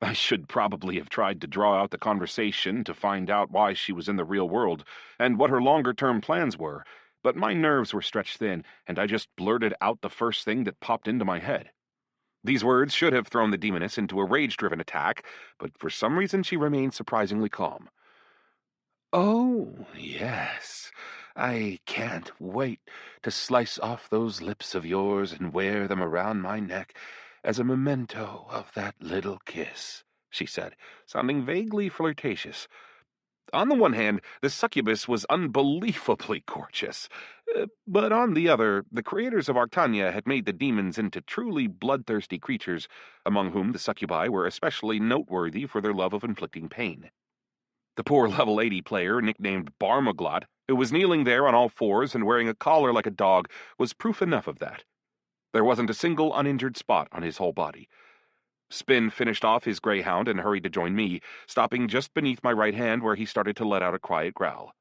I should probably have tried to draw out the conversation to find out why she was in the real world and what her longer-term plans were, but my nerves were stretched thin, and I just blurted out the first thing that popped into my head. These words should have thrown the demoness into a rage-driven attack, but for some reason she remained surprisingly calm. "Oh, yes. I can't wait to slice off those lips of yours and wear them around my neck as a memento of that little kiss," she said, sounding vaguely flirtatious. On the one hand, the succubus was unbelievably gorgeous, but on the other, the creators of Arctania had made the demons into truly bloodthirsty creatures, among whom the succubi were especially noteworthy for their love of inflicting pain. The poor level 80 player, nicknamed Barmaglot, who was kneeling there on all fours and wearing a collar like a dog, was proof enough of that. There wasn't a single uninjured spot on his whole body. Spin finished off his greyhound and hurried to join me, stopping just beneath my right hand where he started to let out a quiet growl.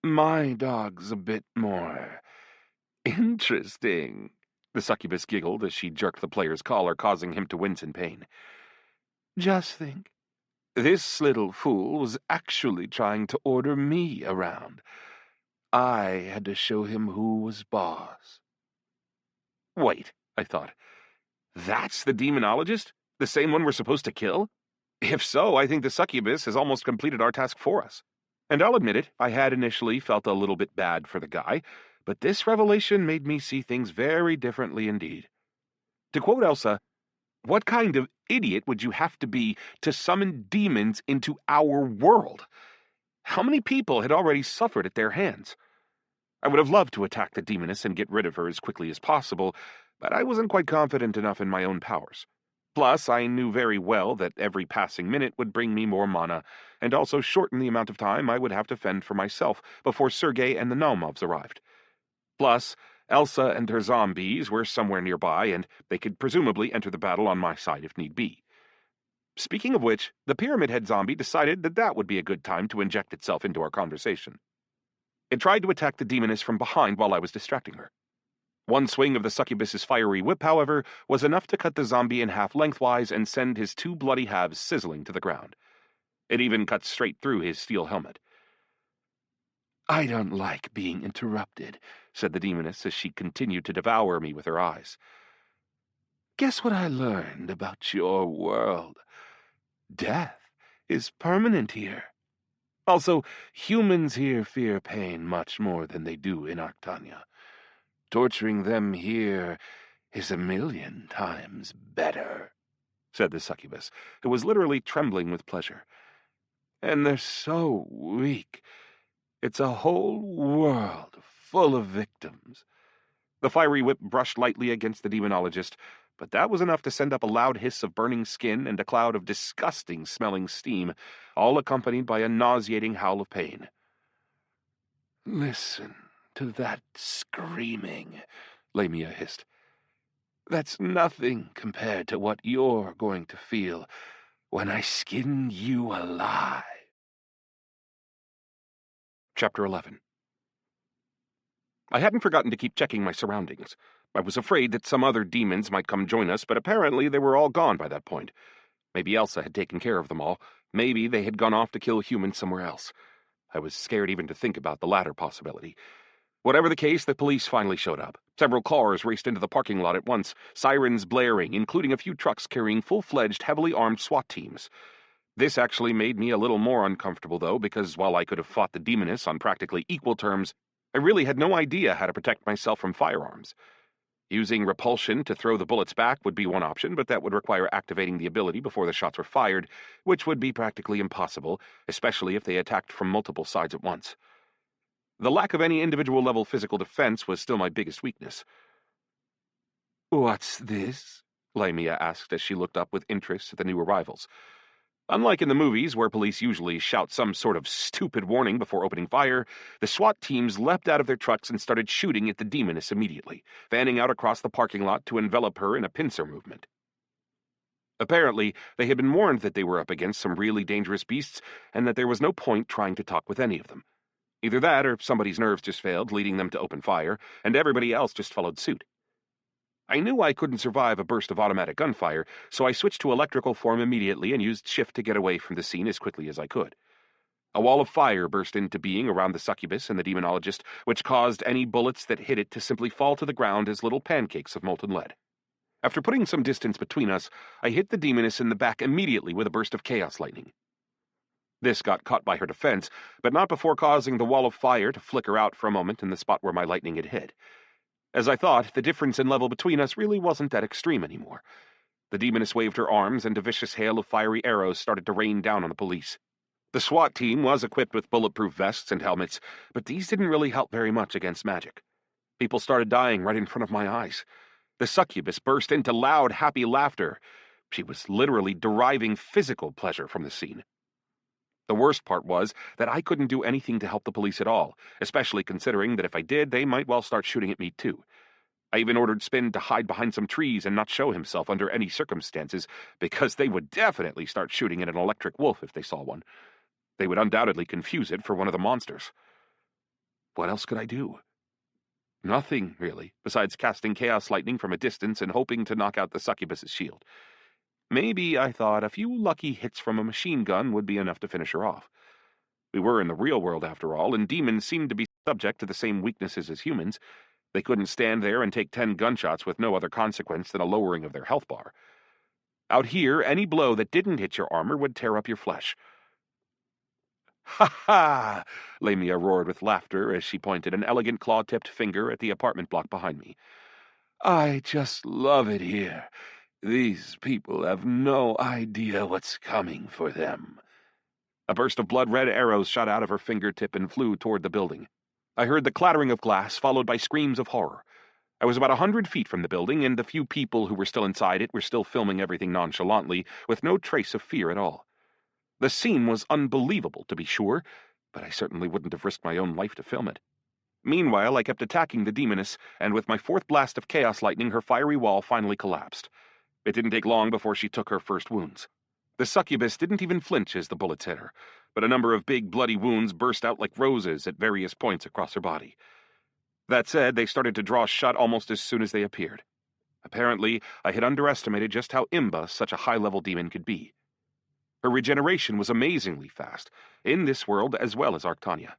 "My dog's a bit more interesting," the succubus giggled as she jerked the player's collar, causing him to wince in pain. "Just think. This little fool was actually trying to order me around. I had to show him who was boss." Wait, I thought. That's the demonologist? The same one we're supposed to kill? If so, I think the succubus has almost completed our task for us. And I'll admit it, I had initially felt a little bit bad for the guy, but this revelation made me see things very differently indeed. To quote Elsa, "What kind of idiot would you have to be to summon demons into our world?" How many people had already suffered at their hands? I would have loved to attack the demoness and get rid of her as quickly as possible, but I wasn't quite confident enough in my own powers. Plus, I knew very well that every passing minute would bring me more mana, and also shorten the amount of time I would have to fend for myself before Sergei and the Naumovs arrived. Plus, Elsa and her zombies were somewhere nearby, and they could presumably enter the battle on my side if need be. Speaking of which, the Pyramid Head zombie decided that that would be a good time to inject itself into our conversation. It tried to attack the demoness from behind while I was distracting her. One swing of the succubus's fiery whip, however, was enough to cut the zombie in half lengthwise and send his two bloody halves sizzling to the ground. It even cut straight through his steel helmet. "I don't like being interrupted," said the demoness as she continued to devour me with her eyes. "Guess what I learned about your world? Death is permanent here. Also, humans here fear pain much more than they do in Arctania. Torturing them here is 1,000,000 times better," said the succubus, who was literally trembling with pleasure. "And they're so weak. It's a whole world full of victims." The fiery whip brushed lightly against the demonologist, but that was enough to send up a loud hiss of burning skin and a cloud of disgusting-smelling steam, all accompanied by a nauseating howl of pain. "Listen to that screaming," Lamia hissed. "That's nothing compared to what you're going to feel when I skin you alive." Chapter 11. I hadn't forgotten to keep checking my surroundings. I was afraid that some other demons might come join us, but apparently they were all gone by that point. Maybe Elsa had taken care of them all. Maybe they had gone off to kill humans somewhere else. I was scared even to think about the latter possibility. Whatever the case, the police finally showed up. Several cars raced into the parking lot at once, sirens blaring, including a few trucks carrying full-fledged, heavily armed SWAT teams. This actually made me a little more uncomfortable, though, because while I could have fought the demoness on practically equal terms, I really had no idea how to protect myself from firearms. Using repulsion to throw the bullets back would be one option, but that would require activating the ability before the shots were fired, which would be practically impossible, especially if they attacked from multiple sides at once. The lack of any individual-level physical defense was still my biggest weakness. "What's this?" Lamia asked as she looked up with interest at the new arrivals. Unlike in the movies, where police usually shout some sort of stupid warning before opening fire, the SWAT teams leapt out of their trucks and started shooting at the demoness immediately, fanning out across the parking lot to envelop her in a pincer movement. Apparently, they had been warned that they were up against some really dangerous beasts, and that there was no point trying to talk with any of them. Either that, or somebody's nerves just failed, leading them to open fire, and everybody else just followed suit. I knew I couldn't survive a burst of automatic gunfire, so I switched to electrical form immediately and used shift to get away from the scene as quickly as I could. A wall of fire burst into being around the succubus and the demonologist, which caused any bullets that hit it to simply fall to the ground as little pancakes of molten lead. After putting some distance between us, I hit the demoness in the back immediately with a burst of chaos lightning. This got caught by her defense, but not before causing the wall of fire to flicker out for a moment in the spot where my lightning had hit. As I thought, the difference in level between us really wasn't that extreme anymore. The demoness waved her arms, and a vicious hail of fiery arrows started to rain down on the police. The SWAT team was equipped with bulletproof vests and helmets, but these didn't really help very much against magic. People started dying right in front of my eyes. The succubus burst into loud, happy laughter. She was literally deriving physical pleasure from the scene. The worst part was that I couldn't do anything to help the police at all, especially considering that if I did, they might well start shooting at me too. I even ordered Spin to hide behind some trees and not show himself under any circumstances, because they would definitely start shooting at an electric wolf if they saw one. They would undoubtedly confuse it for one of the monsters. What else could I do? Nothing, really, besides casting chaos lightning from a distance and hoping to knock out the succubus's shield. Maybe, I thought, a few lucky hits from a machine gun would be enough to finish her off. We were in the real world, after all, and demons seemed to be subject to the same weaknesses as humans. They couldn't stand there and take 10 gunshots with no other consequence than a lowering of their health bar. Out here, any blow that didn't hit your armor would tear up your flesh. "Ha ha!" Lamia roared with laughter as she pointed an elegant claw-tipped finger at the apartment block behind me. "I just love it here. These people have no idea what's coming for them." A burst of blood-red arrows shot out of her fingertip and flew toward the building. I heard the clattering of glass, followed by screams of horror. I was about 100 feet from the building, and the few people who were still inside it were still filming everything nonchalantly, with no trace of fear at all. The scene was unbelievable, to be sure, but I certainly wouldn't have risked my own life to film it. Meanwhile, I kept attacking the demoness, and with my fourth blast of chaos lightning, her fiery wall finally collapsed. It didn't take long before she took her first wounds. The succubus didn't even flinch as the bullets hit her, but a number of big, bloody wounds burst out like roses at various points across her body. That said, they started to draw shut almost as soon as they appeared. Apparently, I had underestimated just how imba such a high-level demon could be. Her regeneration was amazingly fast, in this world as well as Arctania.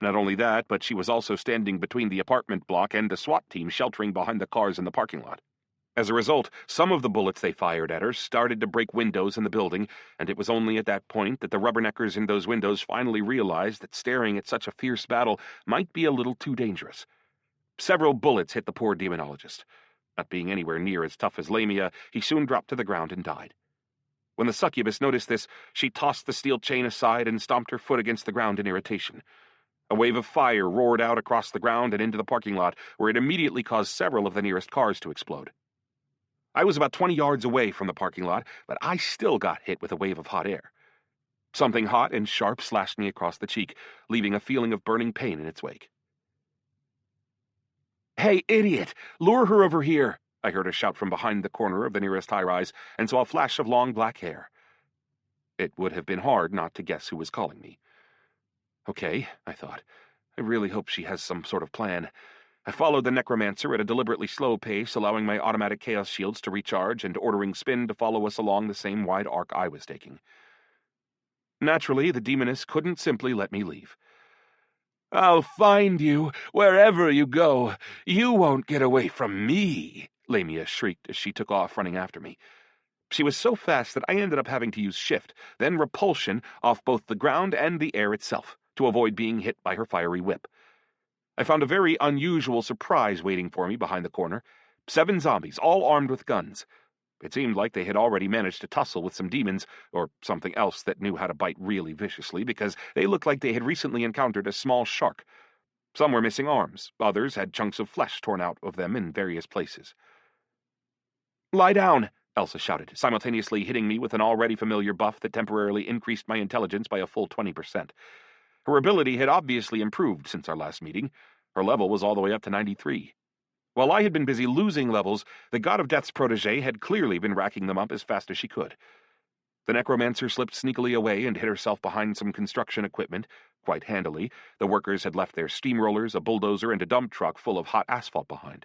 Not only that, but she was also standing between the apartment block and the SWAT team sheltering behind the cars in the parking lot. As a result, some of the bullets they fired at her started to break windows in the building, and it was only at that point that the rubberneckers in those windows finally realized that staring at such a fierce battle might be a little too dangerous. Several bullets hit the poor demonologist. Not being anywhere near as tough as Lamia, he soon dropped to the ground and died. When the succubus noticed this, she tossed the steel chain aside and stomped her foot against the ground in irritation. A wave of fire roared out across the ground and into the parking lot, where it immediately caused several of the nearest cars to explode. I was about 20 yards away from the parking lot, but I still got hit with a wave of hot air. Something hot and sharp slashed me across the cheek, leaving a feeling of burning pain in its wake. "Hey, idiot! Lure her over here!" I heard a shout from behind the corner of the nearest high-rise, and saw a flash of long black hair. It would have been hard not to guess who was calling me. Okay, I thought. I really hope she has some sort of plan. I followed the necromancer at a deliberately slow pace, allowing my automatic chaos shields to recharge and ordering Spin to follow us along the same wide arc I was taking. Naturally, the demoness couldn't simply let me leave. "I'll find you wherever you go. You won't get away from me," Lamia shrieked as she took off running after me. She was so fast that I ended up having to use shift, then repulsion off both the ground and the air itself, to avoid being hit by her fiery whip. I found a very unusual surprise waiting for me behind the corner. 7 zombies, all armed with guns. It seemed like they had already managed to tussle with some demons, or something else that knew how to bite really viciously, because they looked like they had recently encountered a small shark. Some were missing arms, others had chunks of flesh torn out of them in various places. "Lie down!" Elsa shouted, simultaneously hitting me with an already familiar buff that temporarily increased my intelligence by a full 20%. Her ability had obviously improved since our last meeting. Her level was all the way up to 93. While I had been busy losing levels, the God of Death's protege had clearly been racking them up as fast as she could. The necromancer slipped sneakily away and hid herself behind some construction equipment. Quite handily, the workers had left their steamrollers, a bulldozer, and a dump truck full of hot asphalt behind.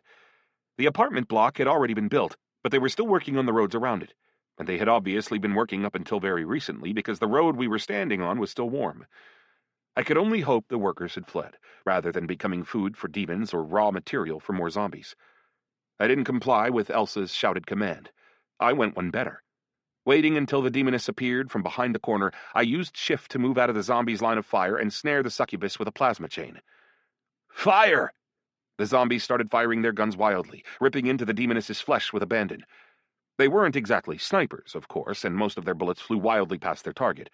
The apartment block had already been built, but they were still working on the roads around it, and they had obviously been working up until very recently because the road we were standing on was still warm. I could only hope the workers had fled, rather than becoming food for demons or raw material for more zombies. I didn't comply with Elsa's shouted command. I went one better. Waiting until the demoness appeared from behind the corner, I used shift to move out of the zombies' line of fire and snare the succubus with a plasma chain. "Fire!" The zombies started firing their guns wildly, ripping into the demoness's flesh with abandon. They weren't exactly snipers, of course, and most of their bullets flew wildly past their target.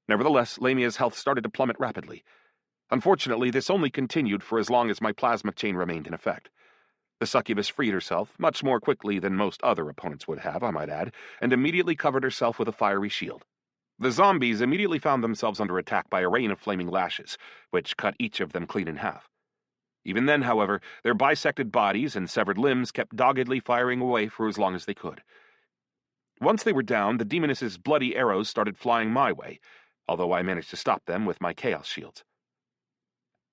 Nevertheless, Lamia's health started to plummet rapidly. Unfortunately, this only continued for as long as my plasma chain remained in effect. The succubus freed herself, much more quickly than most other opponents would have, I might add, and immediately covered herself with a fiery shield. The zombies immediately found themselves under attack by a rain of flaming lashes, which cut each of them clean in half. Even then, however, their bisected bodies and severed limbs kept doggedly firing away for as long as they could. Once they were down, the demoness's bloody arrows started flying my way, although I managed to stop them with my chaos shields.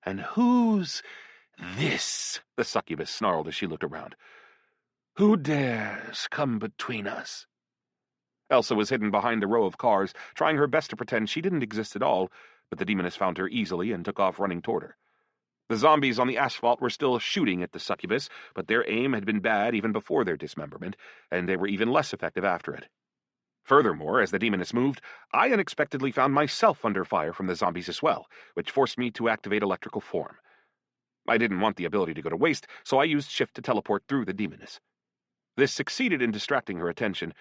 "And who's this?" the succubus snarled as she looked around. "Who dares come between us?" Elsa was hidden behind a row of cars, trying her best to pretend she didn't exist at all, but the demoness found her easily and took off running toward her. The zombies on the asphalt were still shooting at the succubus, but their aim had been bad even before their dismemberment, and they were even less effective after it. Furthermore, as the demoness moved, I unexpectedly found myself under fire from the zombies as well, which forced me to activate electrical form. I didn't want the ability to go to waste, so I used shift to teleport through the demoness. This succeeded in distracting her attention.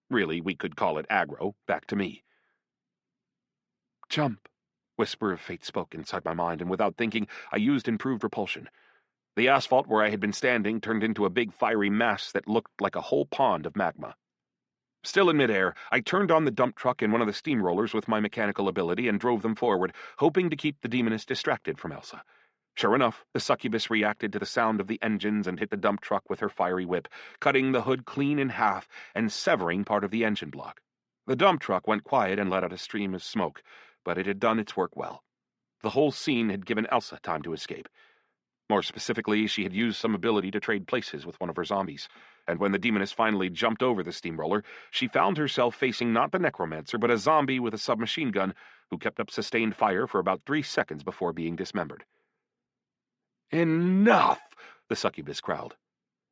Really, we could call it aggro, back to me. "Jump," Whisper of Fate spoke inside my mind, and without thinking, I used improved repulsion. The asphalt where I had been standing turned into a big fiery mass that looked like a whole pond of magma. Still in midair, I turned on the dump truck and one of the steamrollers with my mechanical ability and drove them forward, hoping to keep the demoness distracted from Elsa. Sure enough, the succubus reacted to the sound of the engines and hit the dump truck with her fiery whip, cutting the hood clean in half and severing part of the engine block. The dump truck went quiet and let out a stream of smoke, but it had done its work well. The whole scene had given Elsa time to escape. More specifically, she had used some ability to trade places with one of her zombies, and when the demoness finally jumped over the steamroller, she found herself facing not the necromancer, but a zombie with a submachine gun who kept up sustained fire for about 3 seconds before being dismembered. "Enough!" the succubus growled.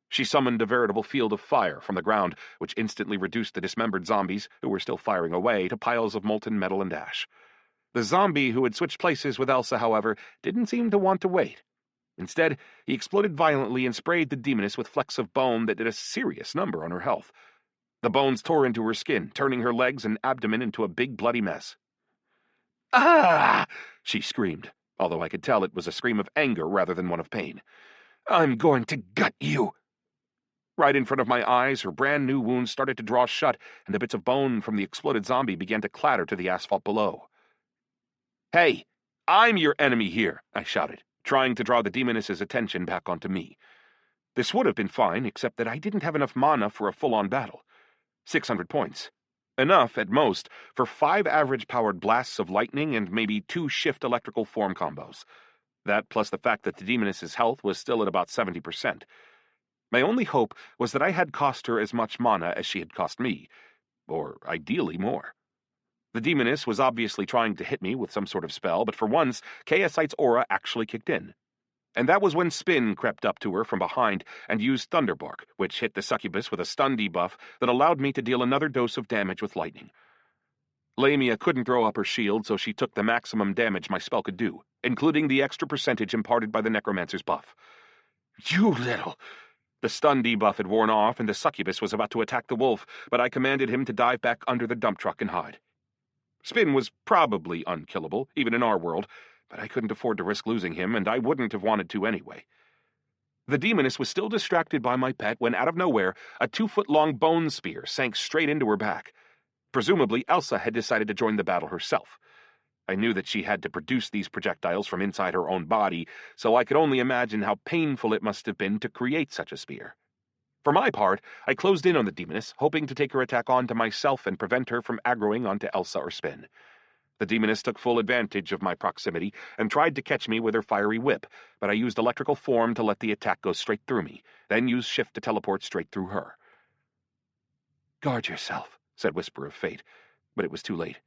She summoned a veritable field of fire from the ground, which instantly reduced the dismembered zombies, who were still firing away, to piles of molten metal and ash. The zombie who had switched places with Elsa, however, didn't seem to want to wait. Instead, he exploded violently and sprayed the demoness with flecks of bone that did a serious number on her health. The bones tore into her skin, turning her legs and abdomen into a big bloody mess. "Ah!" she screamed, although I could tell it was a scream of anger rather than one of pain. "I'm going to gut you!" Right in front of my eyes, her brand-new wound started to draw shut, and the bits of bone from the exploded zombie began to clatter to the asphalt below. "Hey, I'm your enemy here," I shouted, trying to draw the demoness's attention back onto me. This would have been fine, except that I didn't have enough mana for a full-on battle. 600 points. Enough, at most, for 5 average-powered blasts of lightning and maybe 2 shift electrical form combos. That plus the fact that the demoness's health was still at about 70%. My only hope was that I had cost her as much mana as she had cost me, or ideally more. The demoness was obviously trying to hit me with some sort of spell, but for once, Chaosite's aura actually kicked in. And that was when Spin crept up to her from behind and used Thunderbark, which hit the succubus with a stun debuff that allowed me to deal another dose of damage with lightning. Lamia couldn't throw up her shield, so she took the maximum damage my spell could do, including the extra percentage imparted by the necromancer's buff. "You little—" The stun debuff had worn off, and the succubus was about to attack the wolf, but I commanded him to dive back under the dump truck and hide. Spin was probably unkillable, even in our world, but I couldn't afford to risk losing him, and I wouldn't have wanted to anyway. The demoness was still distracted by my pet when, out of nowhere, a 2-foot-long bone spear sank straight into her back. Presumably, Elsa had decided to join the battle herself. I knew that she had to produce these projectiles from inside her own body, so I could only imagine how painful it must have been to create such a spear. For my part, I closed in on the demoness, hoping to take her attack onto myself and prevent her from aggroing onto Elsa or Spin. The demoness took full advantage of my proximity and tried to catch me with her fiery whip, but I used electrical form to let the attack go straight through me, then used shift to teleport straight through her. "Guard yourself," said Whisper of Fate, but it was too late.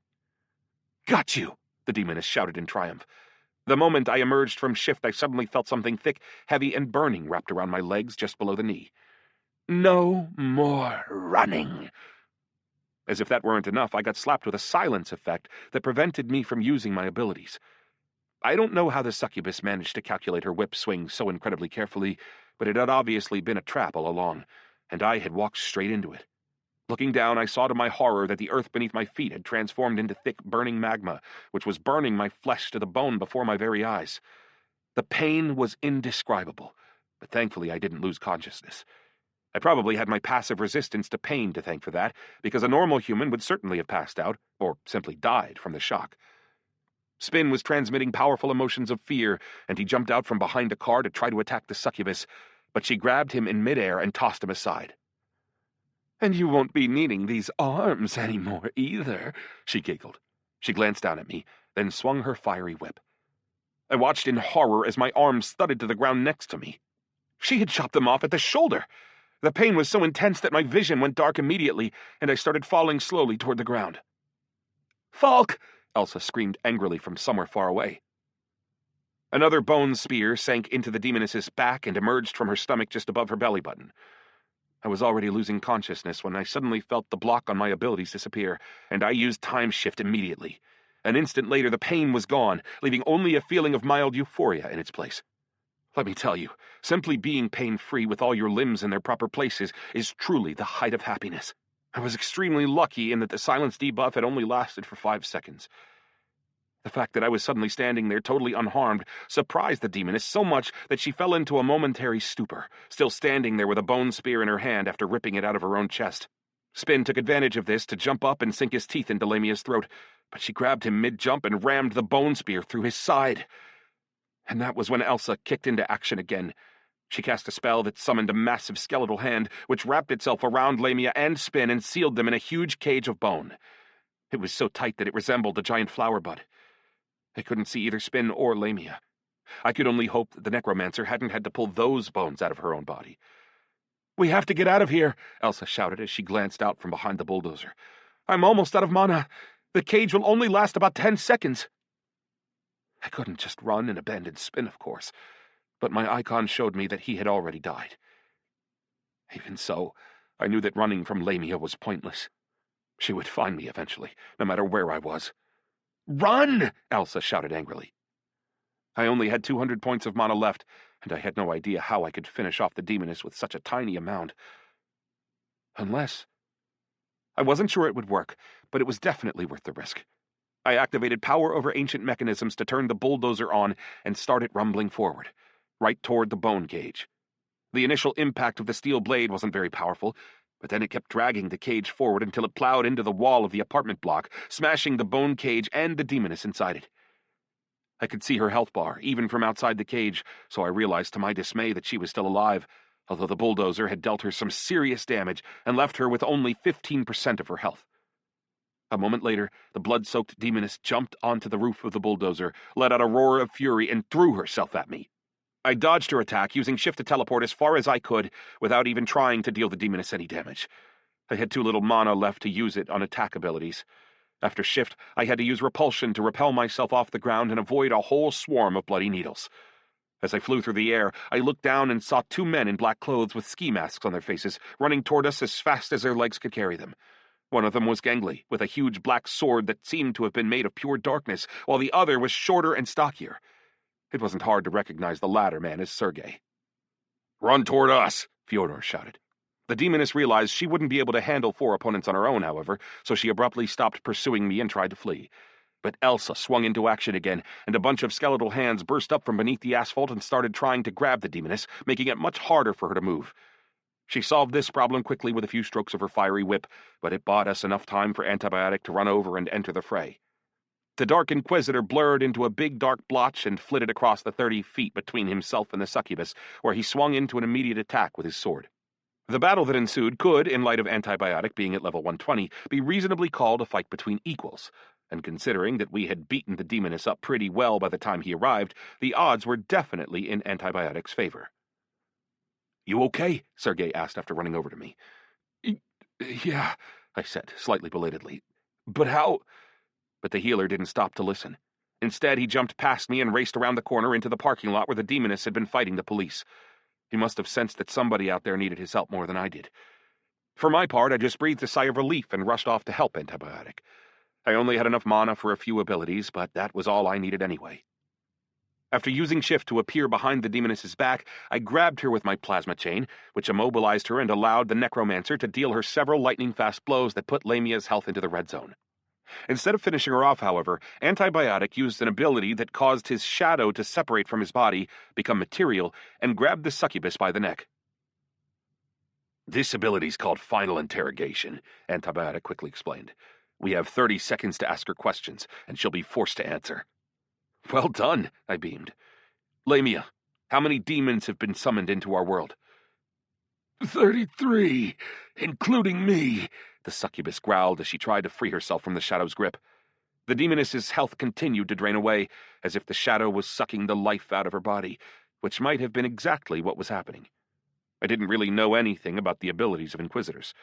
"Got you!" the demoness shouted in triumph. The moment I emerged from shift, I suddenly felt something thick, heavy, and burning wrapped around my legs just below the knee. "No more running." As if that weren't enough, I got slapped with a silence effect that prevented me from using my abilities. I don't know how the succubus managed to calculate her whip swing so incredibly carefully, but it had obviously been a trap all along, and I had walked straight into it. Looking down, I saw to my horror that the earth beneath my feet had transformed into thick, burning magma, which was burning my flesh to the bone before my very eyes. The pain was indescribable, but thankfully I didn't lose consciousness. I probably had my passive resistance to pain to thank for that, because a normal human would certainly have passed out, or simply died from the shock. Spin was transmitting powerful emotions of fear, and he jumped out from behind a car to try to attack the succubus, but she grabbed him in midair and tossed him aside. "And you won't be needing these arms anymore, either," she giggled. She glanced down at me, then swung her fiery whip. I watched in horror as my arms thudded to the ground next to me. She had chopped them off at the shoulder. The pain was so intense that my vision went dark immediately, and I started falling slowly toward the ground. "Falk!" Elsa screamed angrily from somewhere far away. Another bone spear sank into the demoness's back and emerged from her stomach just above her belly button. I was already losing consciousness when I suddenly felt the block on my abilities disappear, and I used time shift immediately. An instant later, the pain was gone, leaving only a feeling of mild euphoria in its place. Let me tell you, simply being pain-free with all your limbs in their proper places is truly the height of happiness. I was extremely lucky in that the silence debuff had only lasted for 5 seconds. The fact that I was suddenly standing there totally unharmed surprised the demoness so much that she fell into a momentary stupor, still standing there with a bone spear in her hand after ripping it out of her own chest. Spin took advantage of this to jump up and sink his teeth into Lamia's throat, but she grabbed him mid-jump and rammed the bone spear through his side. And that was when Elsa kicked into action again. She cast a spell that summoned a massive skeletal hand, which wrapped itself around Lamia and Spin and sealed them in a huge cage of bone. It was so tight that it resembled a giant flower bud. I couldn't see either Spin or Lamia. I could only hope that the necromancer hadn't had to pull those bones out of her own body. "We have to get out of here," Elsa shouted as she glanced out from behind the bulldozer. "I'm almost out of mana. The cage will only last about 10 seconds. I couldn't just run and abandon Spin, of course, but my icon showed me that he had already died. Even so, I knew that running from Lamia was pointless. She would find me eventually, no matter where I was. "Run!" Elsa shouted angrily. I only had 200 points of mana left, and I had no idea how I could finish off the demoness with such a tiny amount. Unless... I wasn't sure it would work, but it was definitely worth the risk. I activated power over ancient mechanisms to turn the bulldozer on and start it rumbling forward, right toward the bone cage. The initial impact of the steel blade wasn't very powerful, but then it kept dragging the cage forward until it plowed into the wall of the apartment block, smashing the bone cage and the demoness inside it. I could see her health bar, even from outside the cage, so I realized to my dismay that she was still alive, although the bulldozer had dealt her some serious damage and left her with only 15% of her health. A moment later, the blood-soaked demoness jumped onto the roof of the bulldozer, let out a roar of fury, and threw herself at me. I dodged her attack, using shift to teleport as far as I could, without even trying to deal the demoness any damage. I had too little mana left to use it on attack abilities. After shift, I had to use repulsion to repel myself off the ground and avoid a whole swarm of bloody needles. As I flew through the air, I looked down and saw two men in black clothes with ski masks on their faces, running toward us as fast as their legs could carry them. One of them was gangly, with a huge black sword that seemed to have been made of pure darkness, while the other was shorter and stockier. It wasn't hard to recognize the latter man as Sergei. "Run toward us!" Fyodor shouted. The demoness realized she wouldn't be able to handle 4 opponents on her own, however, so she abruptly stopped pursuing me and tried to flee. But Elsa swung into action again, and a bunch of skeletal hands burst up from beneath the asphalt and started trying to grab the demoness, making it much harder for her to move. She solved this problem quickly with a few strokes of her fiery whip, but it bought us enough time for Antibiotic to run over and enter the fray. The Dark Inquisitor blurred into a big dark blotch and flitted across the 30 feet between himself and the succubus, where he swung into an immediate attack with his sword. The battle that ensued could, in light of Antibiotic being at level 120, be reasonably called a fight between equals, and considering that we had beaten the demoness up pretty well by the time he arrived, the odds were definitely in Antibiotic's favor. "You okay?" Sergei asked after running over to me. Yeah, I said, slightly belatedly. But how? But the healer didn't stop to listen. Instead, he jumped past me and raced around the corner into the parking lot where the demoness had been fighting the police. He must have sensed that somebody out there needed his help more than I did. For my part, I just breathed a sigh of relief and rushed off to help Antibiotic. I only had enough mana for a few abilities, but that was all I needed anyway. After using shift to appear behind the demoness's back, I grabbed her with my plasma chain, which immobilized her and allowed the necromancer to deal her several lightning-fast blows that put Lamia's health into the red zone. Instead of finishing her off, however, Antibiotic used an ability that caused his shadow to separate from his body, become material, and grabbed the succubus by the neck. "This ability's called Final Interrogation," Antibiotic quickly explained. "We have 30 seconds to ask her questions, and she'll be forced to answer." Well done, I beamed. Lamia, how many demons have been summoned into our world? 33, including me, the succubus growled as she tried to free herself from the shadow's grip. The demoness's health continued to drain away, as if the shadow was sucking the life out of her body, which might have been exactly what was happening. I didn't really know anything about the abilities of Inquisitors.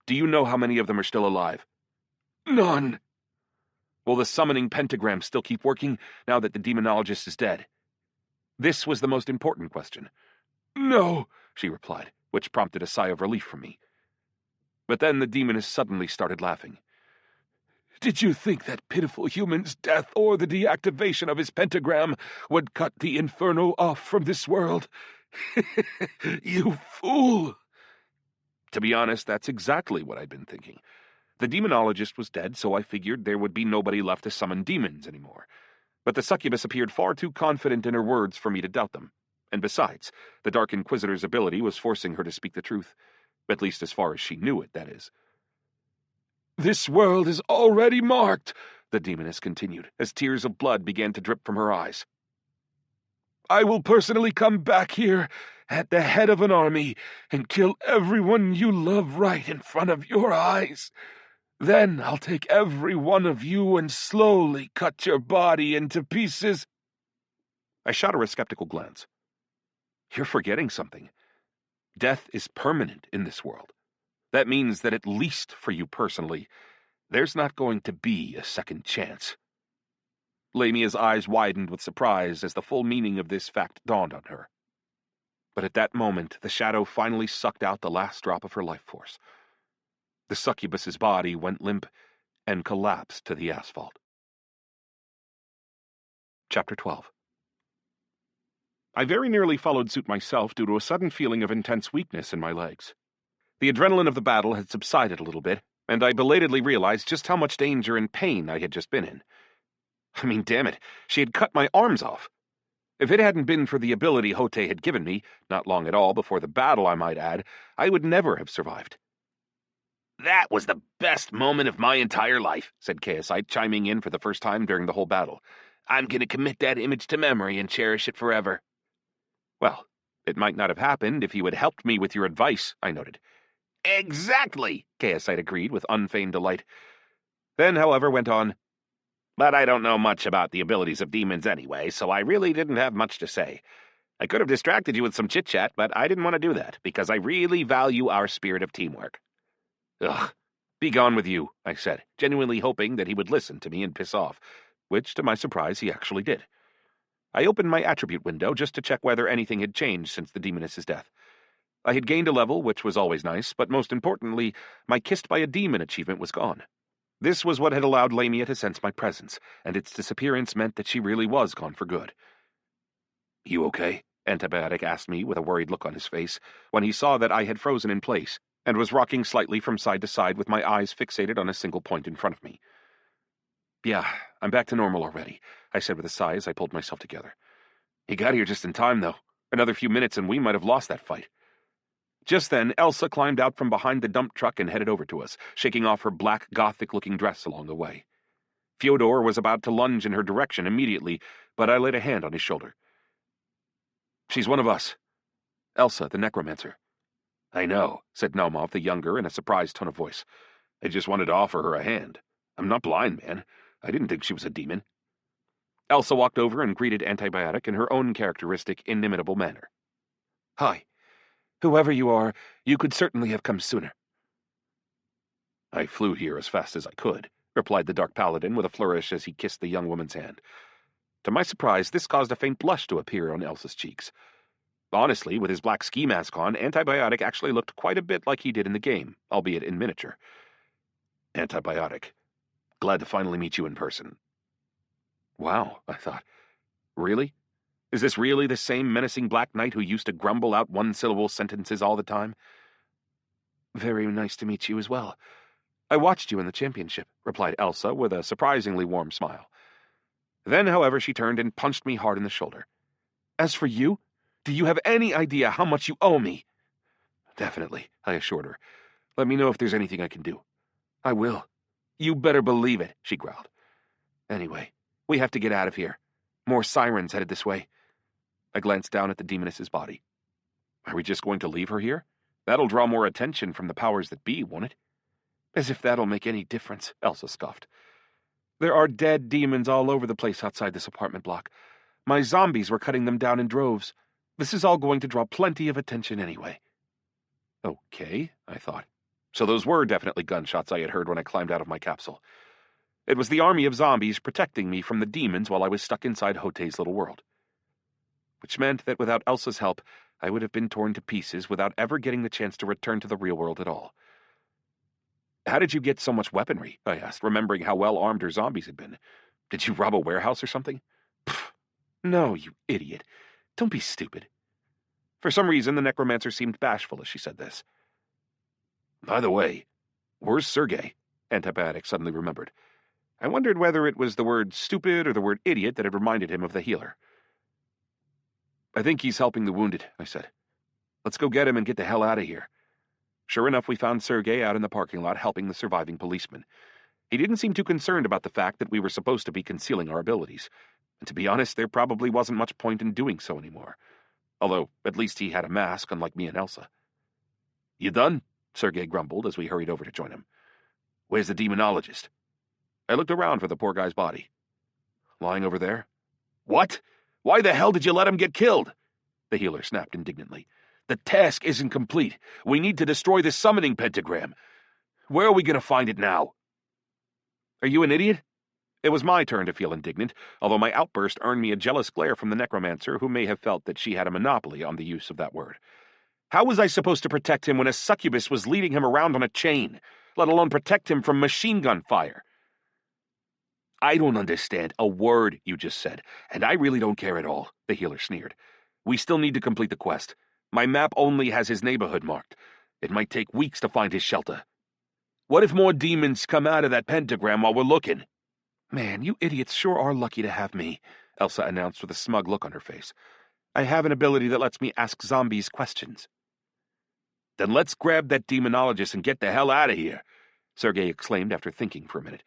Do you know how many of them are still alive? None. Will the summoning pentagram still keep working now that the demonologist is dead? This was the most important question. No, she replied, which prompted a sigh of relief from me. But then the demoness suddenly started laughing. Did you think that pitiful human's death or the deactivation of his pentagram would cut the inferno off from this world? You fool! To be honest, that's exactly what I'd been thinking. The demonologist was dead, so I figured there would be nobody left to summon demons anymore. But the succubus appeared far too confident in her words for me to doubt them. And besides, the Dark Inquisitor's ability was forcing her to speak the truth. At least as far as she knew it, that is. This world is already marked, the demoness continued, as tears of blood began to drip from her eyes. I will personally come back here at the head of an army and kill everyone you love right in front of your eyes. Then I'll take every one of you and slowly cut your body into pieces. I shot her a skeptical glance. You're forgetting something. Death is permanent in this world. That means that at least for you personally, there's not going to be a second chance. Lamia's eyes widened with surprise as the full meaning of this fact dawned on her. But at that moment, the shadow finally sucked out the last drop of her life force. The succubus's body went limp and collapsed to the asphalt. Chapter 12. I very nearly followed suit myself due to a sudden feeling of intense weakness in my legs. The adrenaline of the battle had subsided a little bit, and I belatedly realized just how much danger and pain I had just been in. I mean, damn it, she had cut my arms off. If it hadn't been for the ability Hote had given me, not long at all before the battle I might add, I would never have survived. "That was the best moment of my entire life," said KSI, chiming in for the first time during the whole battle. "I'm going to commit that image to memory and cherish it forever." Well, it might not have happened if you had helped me with your advice, I noted. "Exactly," KSI agreed with unfeigned delight. Then, however, went on, "But I don't know much about the abilities of demons anyway, so I really didn't have much to say. I could have distracted you with some chit-chat, but I didn't want to do that, because I really value our spirit of teamwork." "Ugh, be gone with you," I said, genuinely hoping that he would listen to me and piss off, which, to my surprise, he actually did. I opened my attribute window just to check whether anything had changed since the demoness's death. I had gained a level, which was always nice, but most importantly, my Kissed by a Demon achievement was gone. This was what had allowed Lamia to sense my presence, and its disappearance meant that she really was gone for good. "You okay?" Antibiotic asked me with a worried look on his face when he saw that I had frozen in place and was rocking slightly from side to side with my eyes fixated on a single point in front of me. "Yeah, I'm back to normal already," I said with a sigh as I pulled myself together. "He got here just in time, though. Another few minutes and we might have lost that fight." Just then, Elsa climbed out from behind the dump truck and headed over to us, shaking off her black, Gothic-looking dress along the way. Fyodor was about to lunge in her direction immediately, but I laid a hand on his shoulder. "She's one of us. Elsa, the necromancer." "I know," said Naumov the younger in a surprised tone of voice. "I just wanted to offer her a hand. I'm not blind, man. I didn't think she was a demon." Elsa walked over and greeted Antibiotic in her own characteristic, inimitable manner. "Hi. Whoever you are, you could certainly have come sooner." "I flew here as fast as I could," replied the Dark Paladin with a flourish as he kissed the young woman's hand. To my surprise, this caused a faint blush to appear on Elsa's cheeks. Honestly, with his black ski mask on, Antibiotic actually looked quite a bit like he did in the game, albeit in miniature. "Antibiotic. Glad to finally meet you in person." Wow, I thought. Really? Is this really the same menacing Black Knight who used to grumble out one-syllable sentences all the time? "Very nice to meet you as well. I watched you in the championship," replied Elsa with a surprisingly warm smile. Then, however, she turned and punched me hard in the shoulder. "As for you, do you have any idea how much you owe me?" "Definitely," I assured her. "Let me know if there's anything I can do." "I will." "You better believe it," she growled. "Anyway, we have to get out of here. More sirens headed this way." I glanced down at the demoness's body. "Are we just going to leave her here? That'll draw more attention from the powers that be, won't it?" "As if that'll make any difference," Elsa scoffed. "There are dead demons all over the place outside this apartment block. My zombies were cutting them down in droves. This is all going to draw plenty of attention anyway." Okay, I thought. So those were definitely gunshots I had heard when I climbed out of my capsule. It was the army of zombies protecting me from the demons while I was stuck inside Hote's little world. Which meant that without Elsa's help, I would have been torn to pieces without ever getting the chance to return to the real world at all. "How did you get so much weaponry?" I asked, remembering how well armed her zombies had been. "Did you rob a warehouse or something?" "Pfft, no, you idiot. Don't be stupid." For some reason, the necromancer seemed bashful as she said this. "By the way, where's Sergei?" Antibiotic suddenly remembered. I wondered whether it was the word stupid or the word idiot that had reminded him of the healer. "I think he's helping the wounded," I said. "Let's go get him and get the hell out of here." Sure enough, we found Sergei out in the parking lot helping the surviving policeman. He didn't seem too concerned about the fact that we were supposed to be concealing our abilities. And to be honest, there probably wasn't much point in doing so anymore. Although, at least he had a mask, unlike me and Elsa. "You done?" Sergei grumbled as we hurried over to join him. "Where's the demonologist?" I looked around for the poor guy's body. "Lying over there." "What? Why the hell did you let him get killed?" The healer snapped indignantly. "The task isn't complete. We need to destroy the summoning pentagram. Where are we going to find it now?" "Are you an idiot?" It was my turn to feel indignant, although my outburst earned me a jealous glare from the necromancer who may have felt that she had a monopoly on the use of that word. How was I supposed to protect him when a succubus was leading him around on a chain, let alone protect him from machine gun fire? "I don't understand a word you just said, and I really don't care at all," the healer sneered. "We still need to complete the quest. My map only has his neighborhood marked. It might take weeks to find his shelter." "What if more demons come out of that pentagram while we're looking?" "Man, you idiots sure are lucky to have me. Elsa announced with a smug look on her face. "I have an ability that lets me ask zombies questions." "Then let's grab that demonologist and get the hell out of here," Sergei exclaimed after thinking for a minute.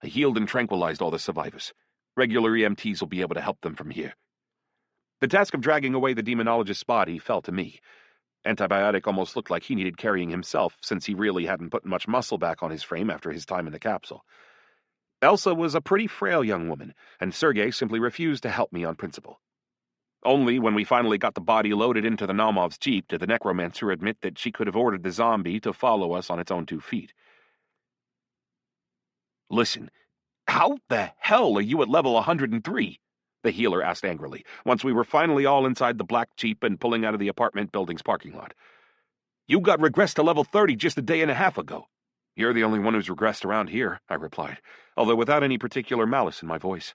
"I healed and tranquilized all the survivors. Regular EMTs will be able to help them from here." The task of dragging away the demonologist's body fell to me. Antibiotic almost looked like he needed carrying himself, since he really hadn't put much muscle back on his frame after his time in the capsule. Elsa was a pretty frail young woman, and Sergei simply refused to help me on principle. Only when we finally got the body loaded into the Naumov's jeep did the necromancer admit that she could have ordered the zombie to follow us on its own 2 feet. "Listen, how the hell are you at level 103? The healer asked angrily, once we were finally all inside the black jeep and pulling out of the apartment building's parking lot. "You got regressed to level 30 just a day and a half ago." "You're the only one who's regressed around here," I replied, although without any particular malice in my voice.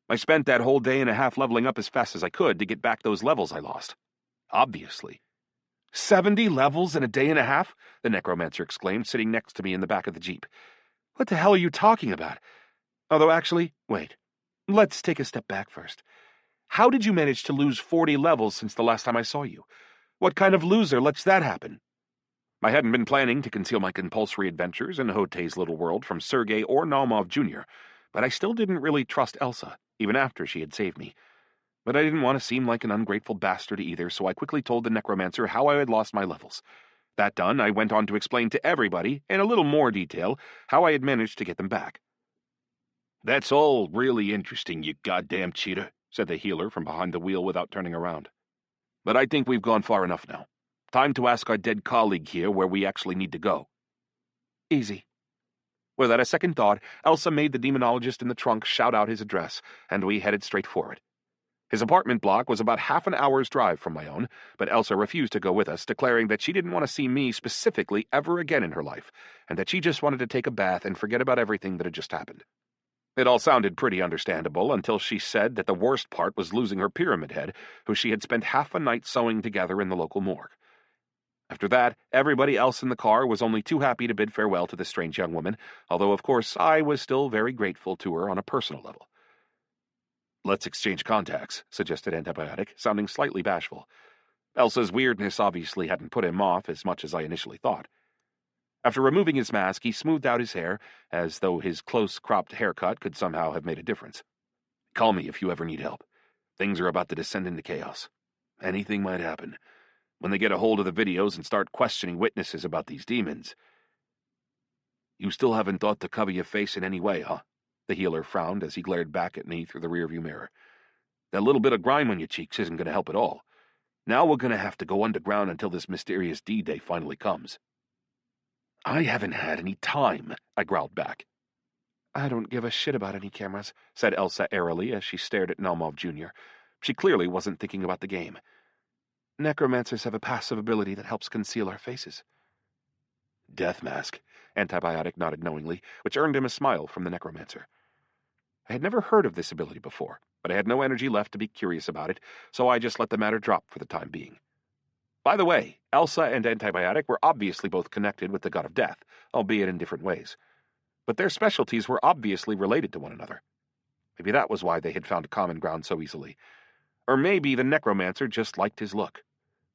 "I spent that whole day and a half leveling up as fast as I could to get back those levels I lost." "Obviously." 70 levels in a day and a half?" the necromancer exclaimed, sitting next to me in the back of the jeep. "What the hell are you talking about? Although actually, wait. Let's take a step back first. How did you manage to lose 40 levels since the last time I saw you? What kind of loser lets that happen?" I hadn't been planning to conceal my compulsory adventures in Hotei's little world from Sergei or Naumov Jr., but I still didn't really trust Elsa, even after she had saved me. But I didn't want to seem like an ungrateful bastard either, so I quickly told the necromancer how I had lost my levels. That done, I went on to explain to everybody, in a little more detail, how I had managed to get them back. "That's all really interesting, you goddamn cheater," said the healer from behind the wheel without turning around. "But I think we've gone far enough now. Time to ask our dead colleague here where we actually need to go." "Easy." Without a second thought, Elsa made the demonologist in the trunk shout out his address, and we headed straight for it. His apartment block was about half an hour's drive from my own, but Elsa refused to go with us, declaring that she didn't want to see me specifically ever again in her life, and that she just wanted to take a bath and forget about everything that had just happened. It all sounded pretty understandable until she said that the worst part was losing her pyramid head, who she had spent half a night sewing together in the local morgue. After that, everybody else in the car was only too happy to bid farewell to this strange young woman, although of course I was still very grateful to her on a personal level. "Let's exchange contacts," suggested Antibiotic, sounding slightly bashful. Elsa's weirdness obviously hadn't put him off as much as I initially thought. After removing his mask, he smoothed out his hair, as though his close-cropped haircut could somehow have made a difference. "Call me if you ever need help. Things are about to descend into chaos. Anything might happen. When they get a hold of the videos and start questioning witnesses about these demons." "You still haven't thought to cover your face in any way, huh?" The healer frowned as he glared back at me through the rearview mirror. "That little bit of grime on your cheeks isn't going to help at all. Now we're going to have to go underground until this mysterious D-Day finally comes." "I haven't had any time," I growled back. "I don't give a shit about any cameras," said Elsa airily as she stared at Naumov Jr. She clearly wasn't thinking about the game. "Necromancers have a passive ability that helps conceal our faces." "Death mask," Antibiotic nodded knowingly, which earned him a smile from the necromancer. I had never heard of this ability before, but I had no energy left to be curious about it, so I just let the matter drop for the time being. By the way, Elsa and Antibiotic were obviously both connected with the god of death, albeit in different ways. But their specialties were obviously related to one another. Maybe that was why they had found common ground so easily. Or maybe the necromancer just liked his look.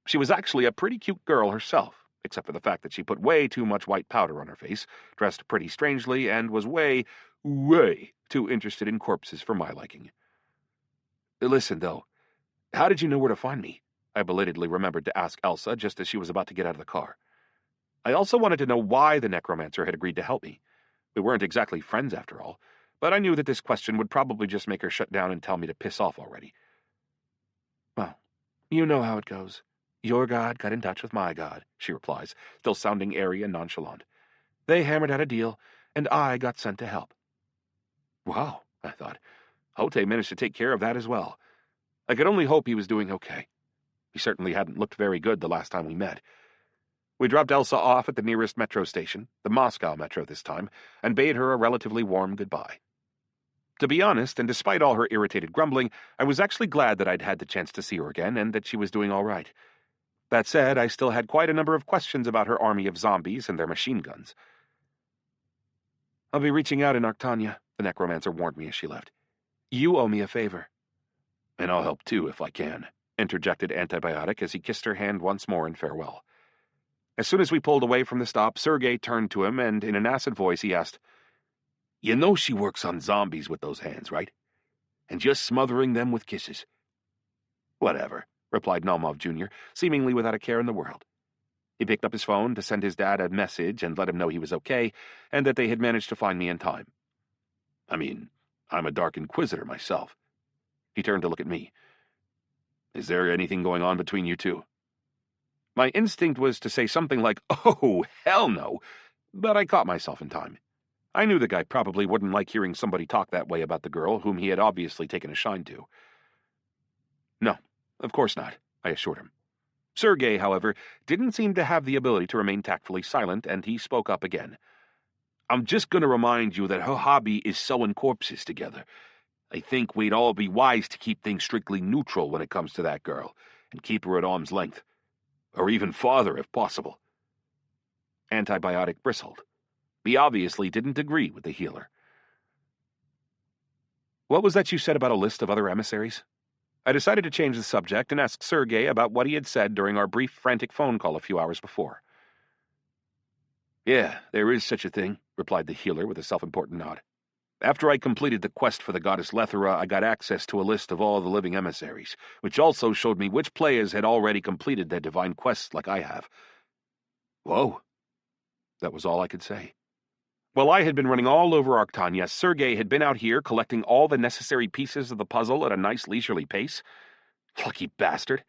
She was actually a pretty cute girl herself, except for the fact that she put way too much white powder on her face, dressed pretty strangely, and was way too interested in corpses for my liking. "Listen, though, how did you know where to find me?" I belatedly remembered to ask Elsa just as she was about to get out of the car. I also wanted to know why the necromancer had agreed to help me. We weren't exactly friends after all, but I knew that this question would probably just make her shut down and tell me to piss off already. "Well, you know how it goes. Your god got in touch with my god," she replies, still sounding airy and nonchalant. "They hammered out a deal, and I got sent to help." Wow, I thought. Hotei managed to take care of that as well. I could only hope he was doing okay. He certainly hadn't looked very good the last time we met. We dropped Elsa off at the nearest metro station, the Moscow metro this time, and bade her a relatively warm goodbye. To be honest, and despite all her irritated grumbling, I was actually glad that I'd had the chance to see her again and that she was doing all right. That said, I still had quite a number of questions about her army of zombies and their machine guns. "I'll be reaching out in Arctania," the necromancer warned me as she left. "You owe me a favor." And I'll help too, if I can, interjected Antibiotic as he kissed her hand once more in farewell. As soon as we pulled away from the stop, Sergei turned to him, and in an acid voice he asked, "You know she works on zombies with those hands, right? And just smothering them with kisses." "Whatever," replied Naumov Jr., seemingly without a care in the world. He picked up his phone to send his dad a message and let him know he was okay, and that they had managed to find me in time. I mean, I'm a Dark Inquisitor myself. He turned to look at me. "Is there anything going on between you two?" My instinct was to say something like, "Oh, hell no," but I caught myself in time. I knew the guy probably wouldn't like hearing somebody talk that way about the girl whom he had obviously taken a shine to. "No, of course not," I assured him. Sergei, however, didn't seem to have the ability to remain tactfully silent, and he spoke up again. "I'm just going to remind you that her hobby is sewing corpses together. I think we'd all be wise to keep things strictly neutral when it comes to that girl, and keep her at arm's length. Or even farther, if possible." Antibiotic bristled. He obviously didn't agree with the healer. "What was that you said about a list of other emissaries?" I decided to change the subject and ask Sergei about what he had said during our brief, frantic phone call a few hours before. "Yeah, there is such a thing," replied the healer with a self-important nod. "After I completed the quest for the goddess Lethera, I got access to a list of all the living emissaries, which also showed me which players had already completed their divine quests like I have." "Whoa." That was all I could say. While I had been running all over Arctania, Sergei had been out here collecting all the necessary pieces of the puzzle at a nice leisurely pace. Lucky bastard.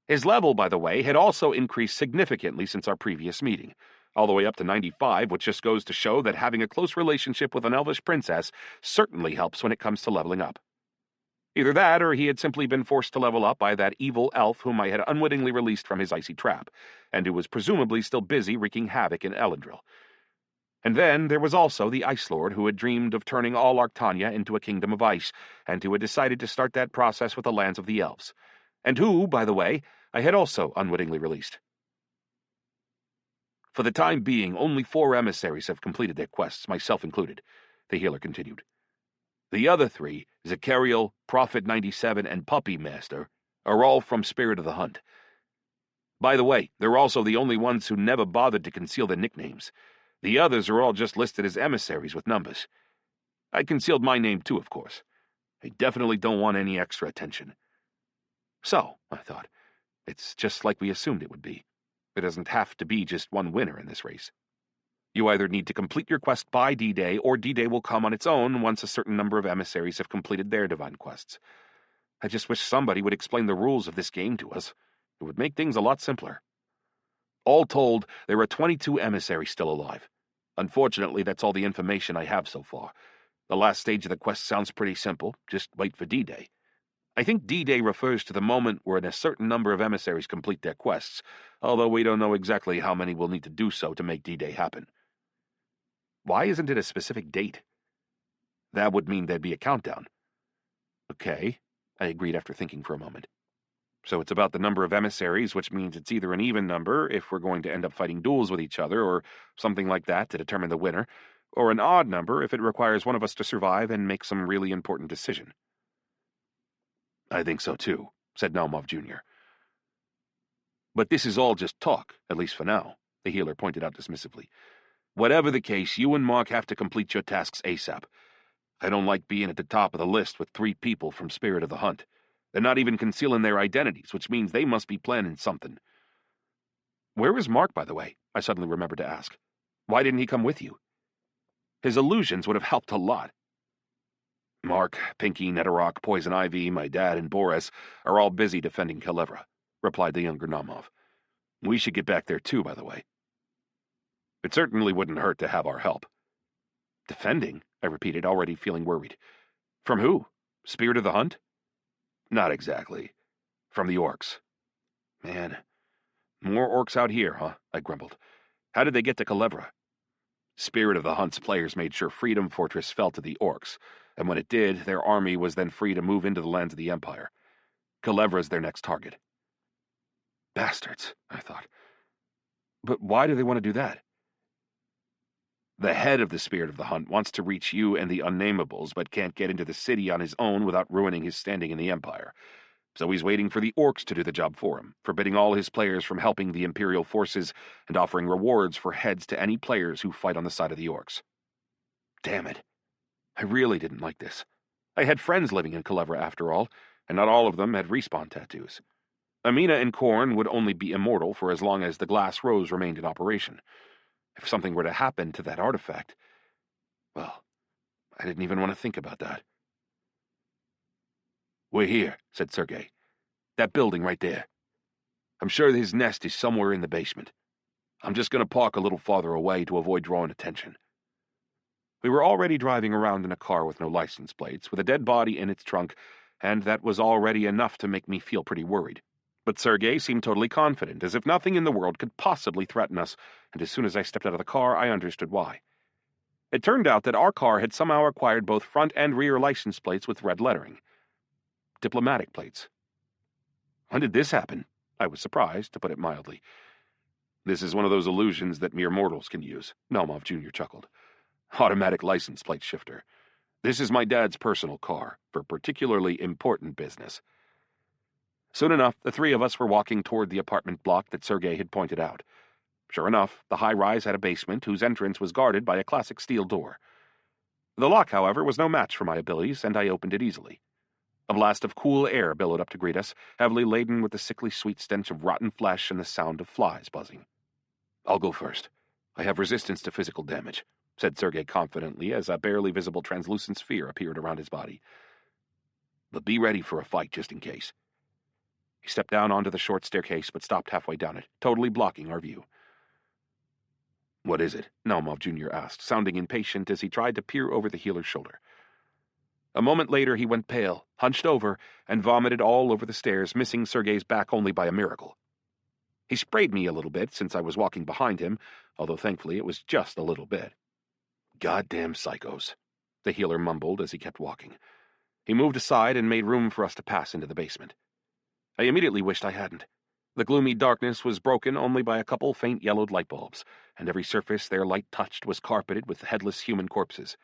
His level, by the way, had also increased significantly since our previous meeting, all the way up to 95, which just goes to show that having a close relationship with an elvish princess certainly helps when it comes to leveling up. Either that, or he had simply been forced to level up by that evil elf whom I had unwittingly released from his icy trap, and who was presumably still busy wreaking havoc in Elendril. And then there was also the Ice Lord who had dreamed of turning all Arctania into a kingdom of ice, and who had decided to start that process with the lands of the elves, and who, by the way, I had also unwittingly released. "For the time being, only 4 emissaries have completed their quests, myself included," the healer continued. "The other 3, Zachariel, Prophet 97, and Puppy Master, are all from Spirit of the Hunt. By the way, they're also the only ones who never bothered to conceal their nicknames. The others are all just listed as emissaries with numbers. I concealed my name too, of course. I definitely don't want any extra attention." So, I thought, it's just like we assumed it would be. There doesn't have to be just one winner in this race. You either need to complete your quest by D-Day, or D-Day will come on its own once a certain number of emissaries have completed their divine quests. I just wish somebody would explain the rules of this game to us. It would make things a lot simpler. All told, there are 22 emissaries still alive. Unfortunately, that's all the information I have so far. The last stage of the quest sounds pretty simple. Just wait for D-Day. I think D-Day refers to the moment when a certain number of emissaries complete their quests, although we don't know exactly how many will need to do so to make D-Day happen. Why isn't it a specific date? That would mean there'd be a countdown. Okay, I agreed after thinking for a moment. So it's about the number of emissaries, which means it's either an even number if we're going to end up fighting duels with each other, or something like that to determine the winner, or an odd number if it requires one of us to survive and make some really important decision. "I think so too," said Naumov Jr. "But this is all just talk, at least for now," the healer pointed out dismissively. "Whatever the case, you and Mark have to complete your tasks ASAP. I don't like being at the top of the list with 3 people from Spirit of the Hunt. They're not even concealing their identities, which means they must be planning something." "Where is Mark, by the way?" I suddenly remembered to ask. "Why didn't he come with you?" His illusions would have helped a lot. "Mark, Pinky, Netterrock, Poison Ivy, my dad, and Boris are all busy defending Calevra," replied the younger Naumov. "We should get back there too, by the way. It certainly wouldn't hurt to have our help." "Defending?" I repeated, already feeling worried. "From who? Spirit of the Hunt?" "Not exactly. From the orcs." "Man, more orcs out here, huh?" I grumbled. "How did they get to Calevra?" "Spirit of the Hunt's players made sure Freedom Fortress fell to the orcs, and when it did, their army was then free to move into the lands of the Empire. Calevra's their next target." "Bastards," I thought. "But why do they want to do that?" The head of the Spirit of the Hunt wants to reach you and the Unnamables, but can't get into the city on his own without ruining his standing in the Empire. So he's waiting for the orcs to do the job for him, forbidding all his players from helping the Imperial forces and offering rewards for heads to any players who fight on the side of the orcs. Damn it. I really didn't like this. I had friends living in Culebra after all, and not all of them had respawn tattoos. Amina and Korn would only be immortal for as long as the glass rose remained in operation. If something were to happen to that artifact, well, I didn't even want to think about that. "We're here," said Sergei. "That building right there. I'm sure his nest is somewhere in the basement. I'm just going to park a little farther away to avoid drawing attention." We were already driving around in a car with no license plates, with a dead body in its trunk, and that was already enough to make me feel pretty worried. But Sergei seemed totally confident, as if nothing in the world could possibly threaten us, and as soon as I stepped out of the car, I understood why. It turned out that our car had somehow acquired both front and rear license plates with red lettering. Diplomatic plates. When did this happen? I was surprised, to put it mildly. "This is one of those illusions that mere mortals can use," Melmov Jr. chuckled. "Automatic license plate shifter. This is my dad's personal car, for particularly important business." Soon enough, the three of us were walking toward the apartment block that Sergei had pointed out. Sure enough, the high-rise had a basement whose entrance was guarded by a classic steel door. The lock, however, was no match for my abilities, and I opened it easily. A blast of cool air billowed up to greet us, heavily laden with the sickly sweet stench of rotten flesh and the sound of flies buzzing. "I'll go first. I have resistance to physical damage," said Sergei confidently as a barely visible translucent sphere appeared around his body. "But be ready for a fight just in case." He stepped down onto the short staircase but stopped halfway down it, totally blocking our view. "What is it?" Melmov Jr. asked, sounding impatient as he tried to peer over the healer's shoulder. A moment later he went pale, hunched over, and vomited all over the stairs, missing Sergei's back only by a miracle. He sprayed me a little bit since I was walking behind him, although thankfully it was just a little bit. "Goddamn psychos," the healer mumbled as he kept walking. He moved aside and made room for us to pass into the basement. I immediately wished I hadn't. The gloomy darkness was broken only by a couple faint yellowed light bulbs, and every surface their light touched was carpeted with headless human corpses.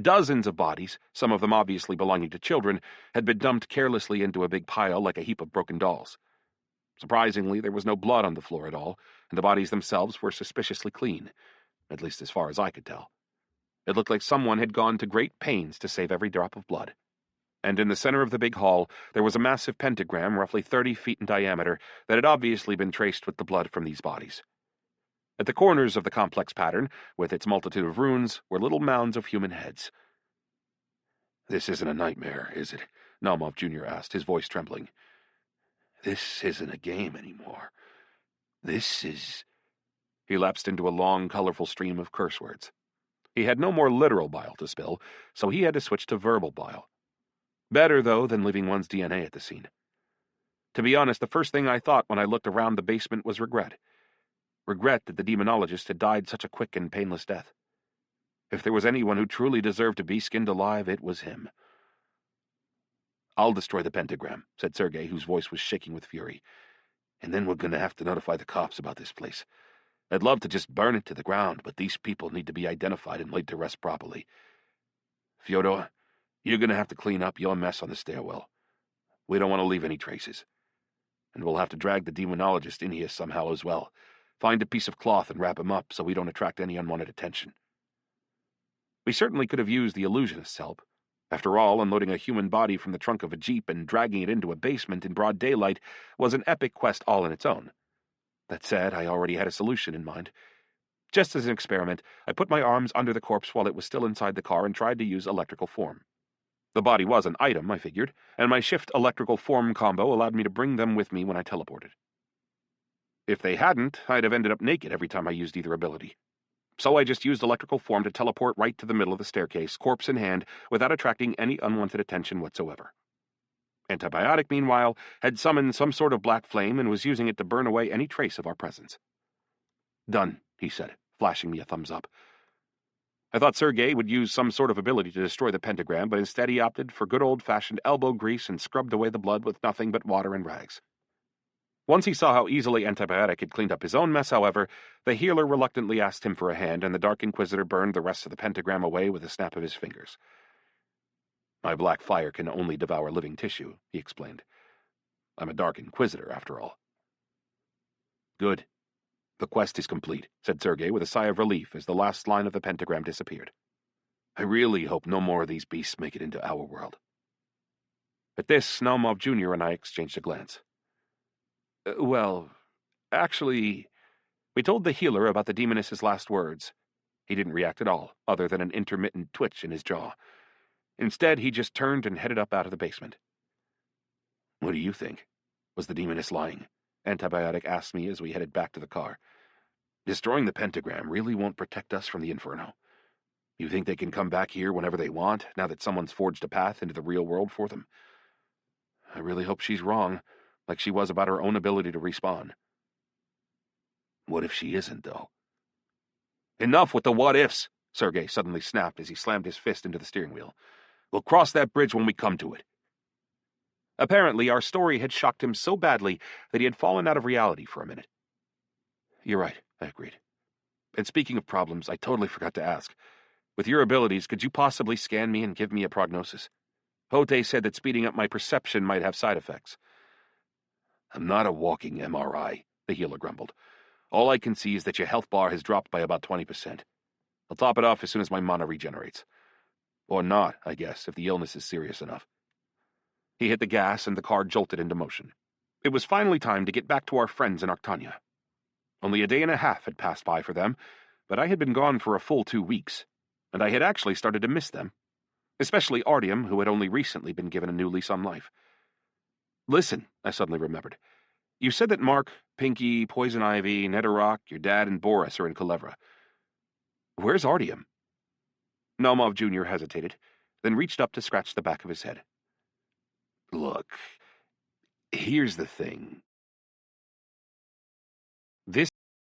Dozens of bodies, some of them obviously belonging to children, had been dumped carelessly into a big pile like a heap of broken dolls. Surprisingly, there was no blood on the floor at all, and the bodies themselves were suspiciously clean, at least as far as I could tell. It looked like someone had gone to great pains to save every drop of blood. And in the center of the big hall, there was a massive pentagram roughly 30 feet in diameter that had obviously been traced with the blood from these bodies. At the corners of the complex pattern, with its multitude of runes, were little mounds of human heads. "This isn't a nightmare, is it?" Melmov Jr. asked, his voice trembling. "This isn't a game anymore. This is—" He lapsed into a long, colorful stream of curse words. He had no more literal bile to spill, so he had to switch to verbal bile. Better, though, than leaving one's DNA at the scene. To be honest, the first thing I thought when I looked around the basement was regret. Regret that the demonologist had died such a quick and painless death. If there was anyone who truly deserved to be skinned alive, it was him. "I'll destroy the pentagram," said Sergei, whose voice was shaking with fury. "And then we're going to have to notify the cops about this place. I'd love to just burn it to the ground, but these people need to be identified and laid to rest properly. Fyodor, you're going to have to clean up your mess on the stairwell. We don't want to leave any traces. And we'll have to drag the demonologist in here somehow as well. Find a piece of cloth and wrap him up so we don't attract any unwanted attention." We certainly could have used the illusionist's help. After all, unloading a human body from the trunk of a jeep and dragging it into a basement in broad daylight was an epic quest all in its own. That said, I already had a solution in mind. Just as an experiment, I put my arms under the corpse while it was still inside the car and tried to use electrical form. The body was an item, I figured, and my shift electrical form combo allowed me to bring them with me when I teleported. If they hadn't, I'd have ended up naked every time I used either ability. So I just used electrical form to teleport right to the middle of the staircase, corpse in hand, without attracting any unwanted attention whatsoever. Antibiotic, meanwhile, had summoned some sort of black flame and was using it to burn away any trace of our presence. "Done," he said, flashing me a thumbs up. I thought Sergei would use some sort of ability to destroy the pentagram, but instead he opted for good old-fashioned elbow grease and scrubbed away the blood with nothing but water and rags. Once he saw how easily Antibiotic had cleaned up his own mess, however, the healer reluctantly asked him for a hand, and the Dark Inquisitor burned the rest of the pentagram away with a snap of his fingers. "My black fire can only devour living tissue," he explained. "I'm a Dark Inquisitor, after all." "Good. The quest is complete," said Sergei with a sigh of relief as the last line of the pentagram disappeared. "I really hope no more of these beasts make it into our world." At this, Naumov Jr. and I exchanged a glance. Well, actually, we told the healer about the demoness's last words. He didn't react at all, other than an intermittent twitch in his jaw. Instead, he just turned and headed up out of the basement. "What do you think? Was the demoness lying?" Antibiotic asked me as we headed back to the car. "Destroying the pentagram really won't protect us from the inferno. You think they can come back here whenever they want, now that someone's forged a path into the real world for them?" "I really hope she's wrong, like she was about her own ability to respawn." "What if she isn't, though?" "Enough with the what-ifs," Sergei suddenly snapped as he slammed his fist into the steering wheel. "We'll cross that bridge when we come to it." Apparently, our story had shocked him so badly that he had fallen out of reality for a minute. "You're right," I agreed. "And speaking of problems, I totally forgot to ask. With your abilities, could you possibly scan me and give me a prognosis? Pote said that speeding up my perception might have side effects." "I'm not a walking MRI," the healer grumbled. "All I can see is that your health bar has dropped by about 20%. I'll top it off as soon as my mana regenerates. Or not, I guess, if the illness is serious enough." He hit the gas and the car jolted into motion. It was finally time to get back to our friends in Arctania. Only a day and a half had passed by for them, but I had been gone for a full 2 weeks, and I had actually started to miss them. Especially Artyom, who had only recently been given a new lease on life. "Listen," I suddenly remembered. "You said that Mark, Pinky, Poison Ivy, Netherrock, your dad, and Boris are in Kulevra. Where's Artyom?" Naumov Jr. hesitated, then reached up to scratch the back of his head. "Look, here's the thing.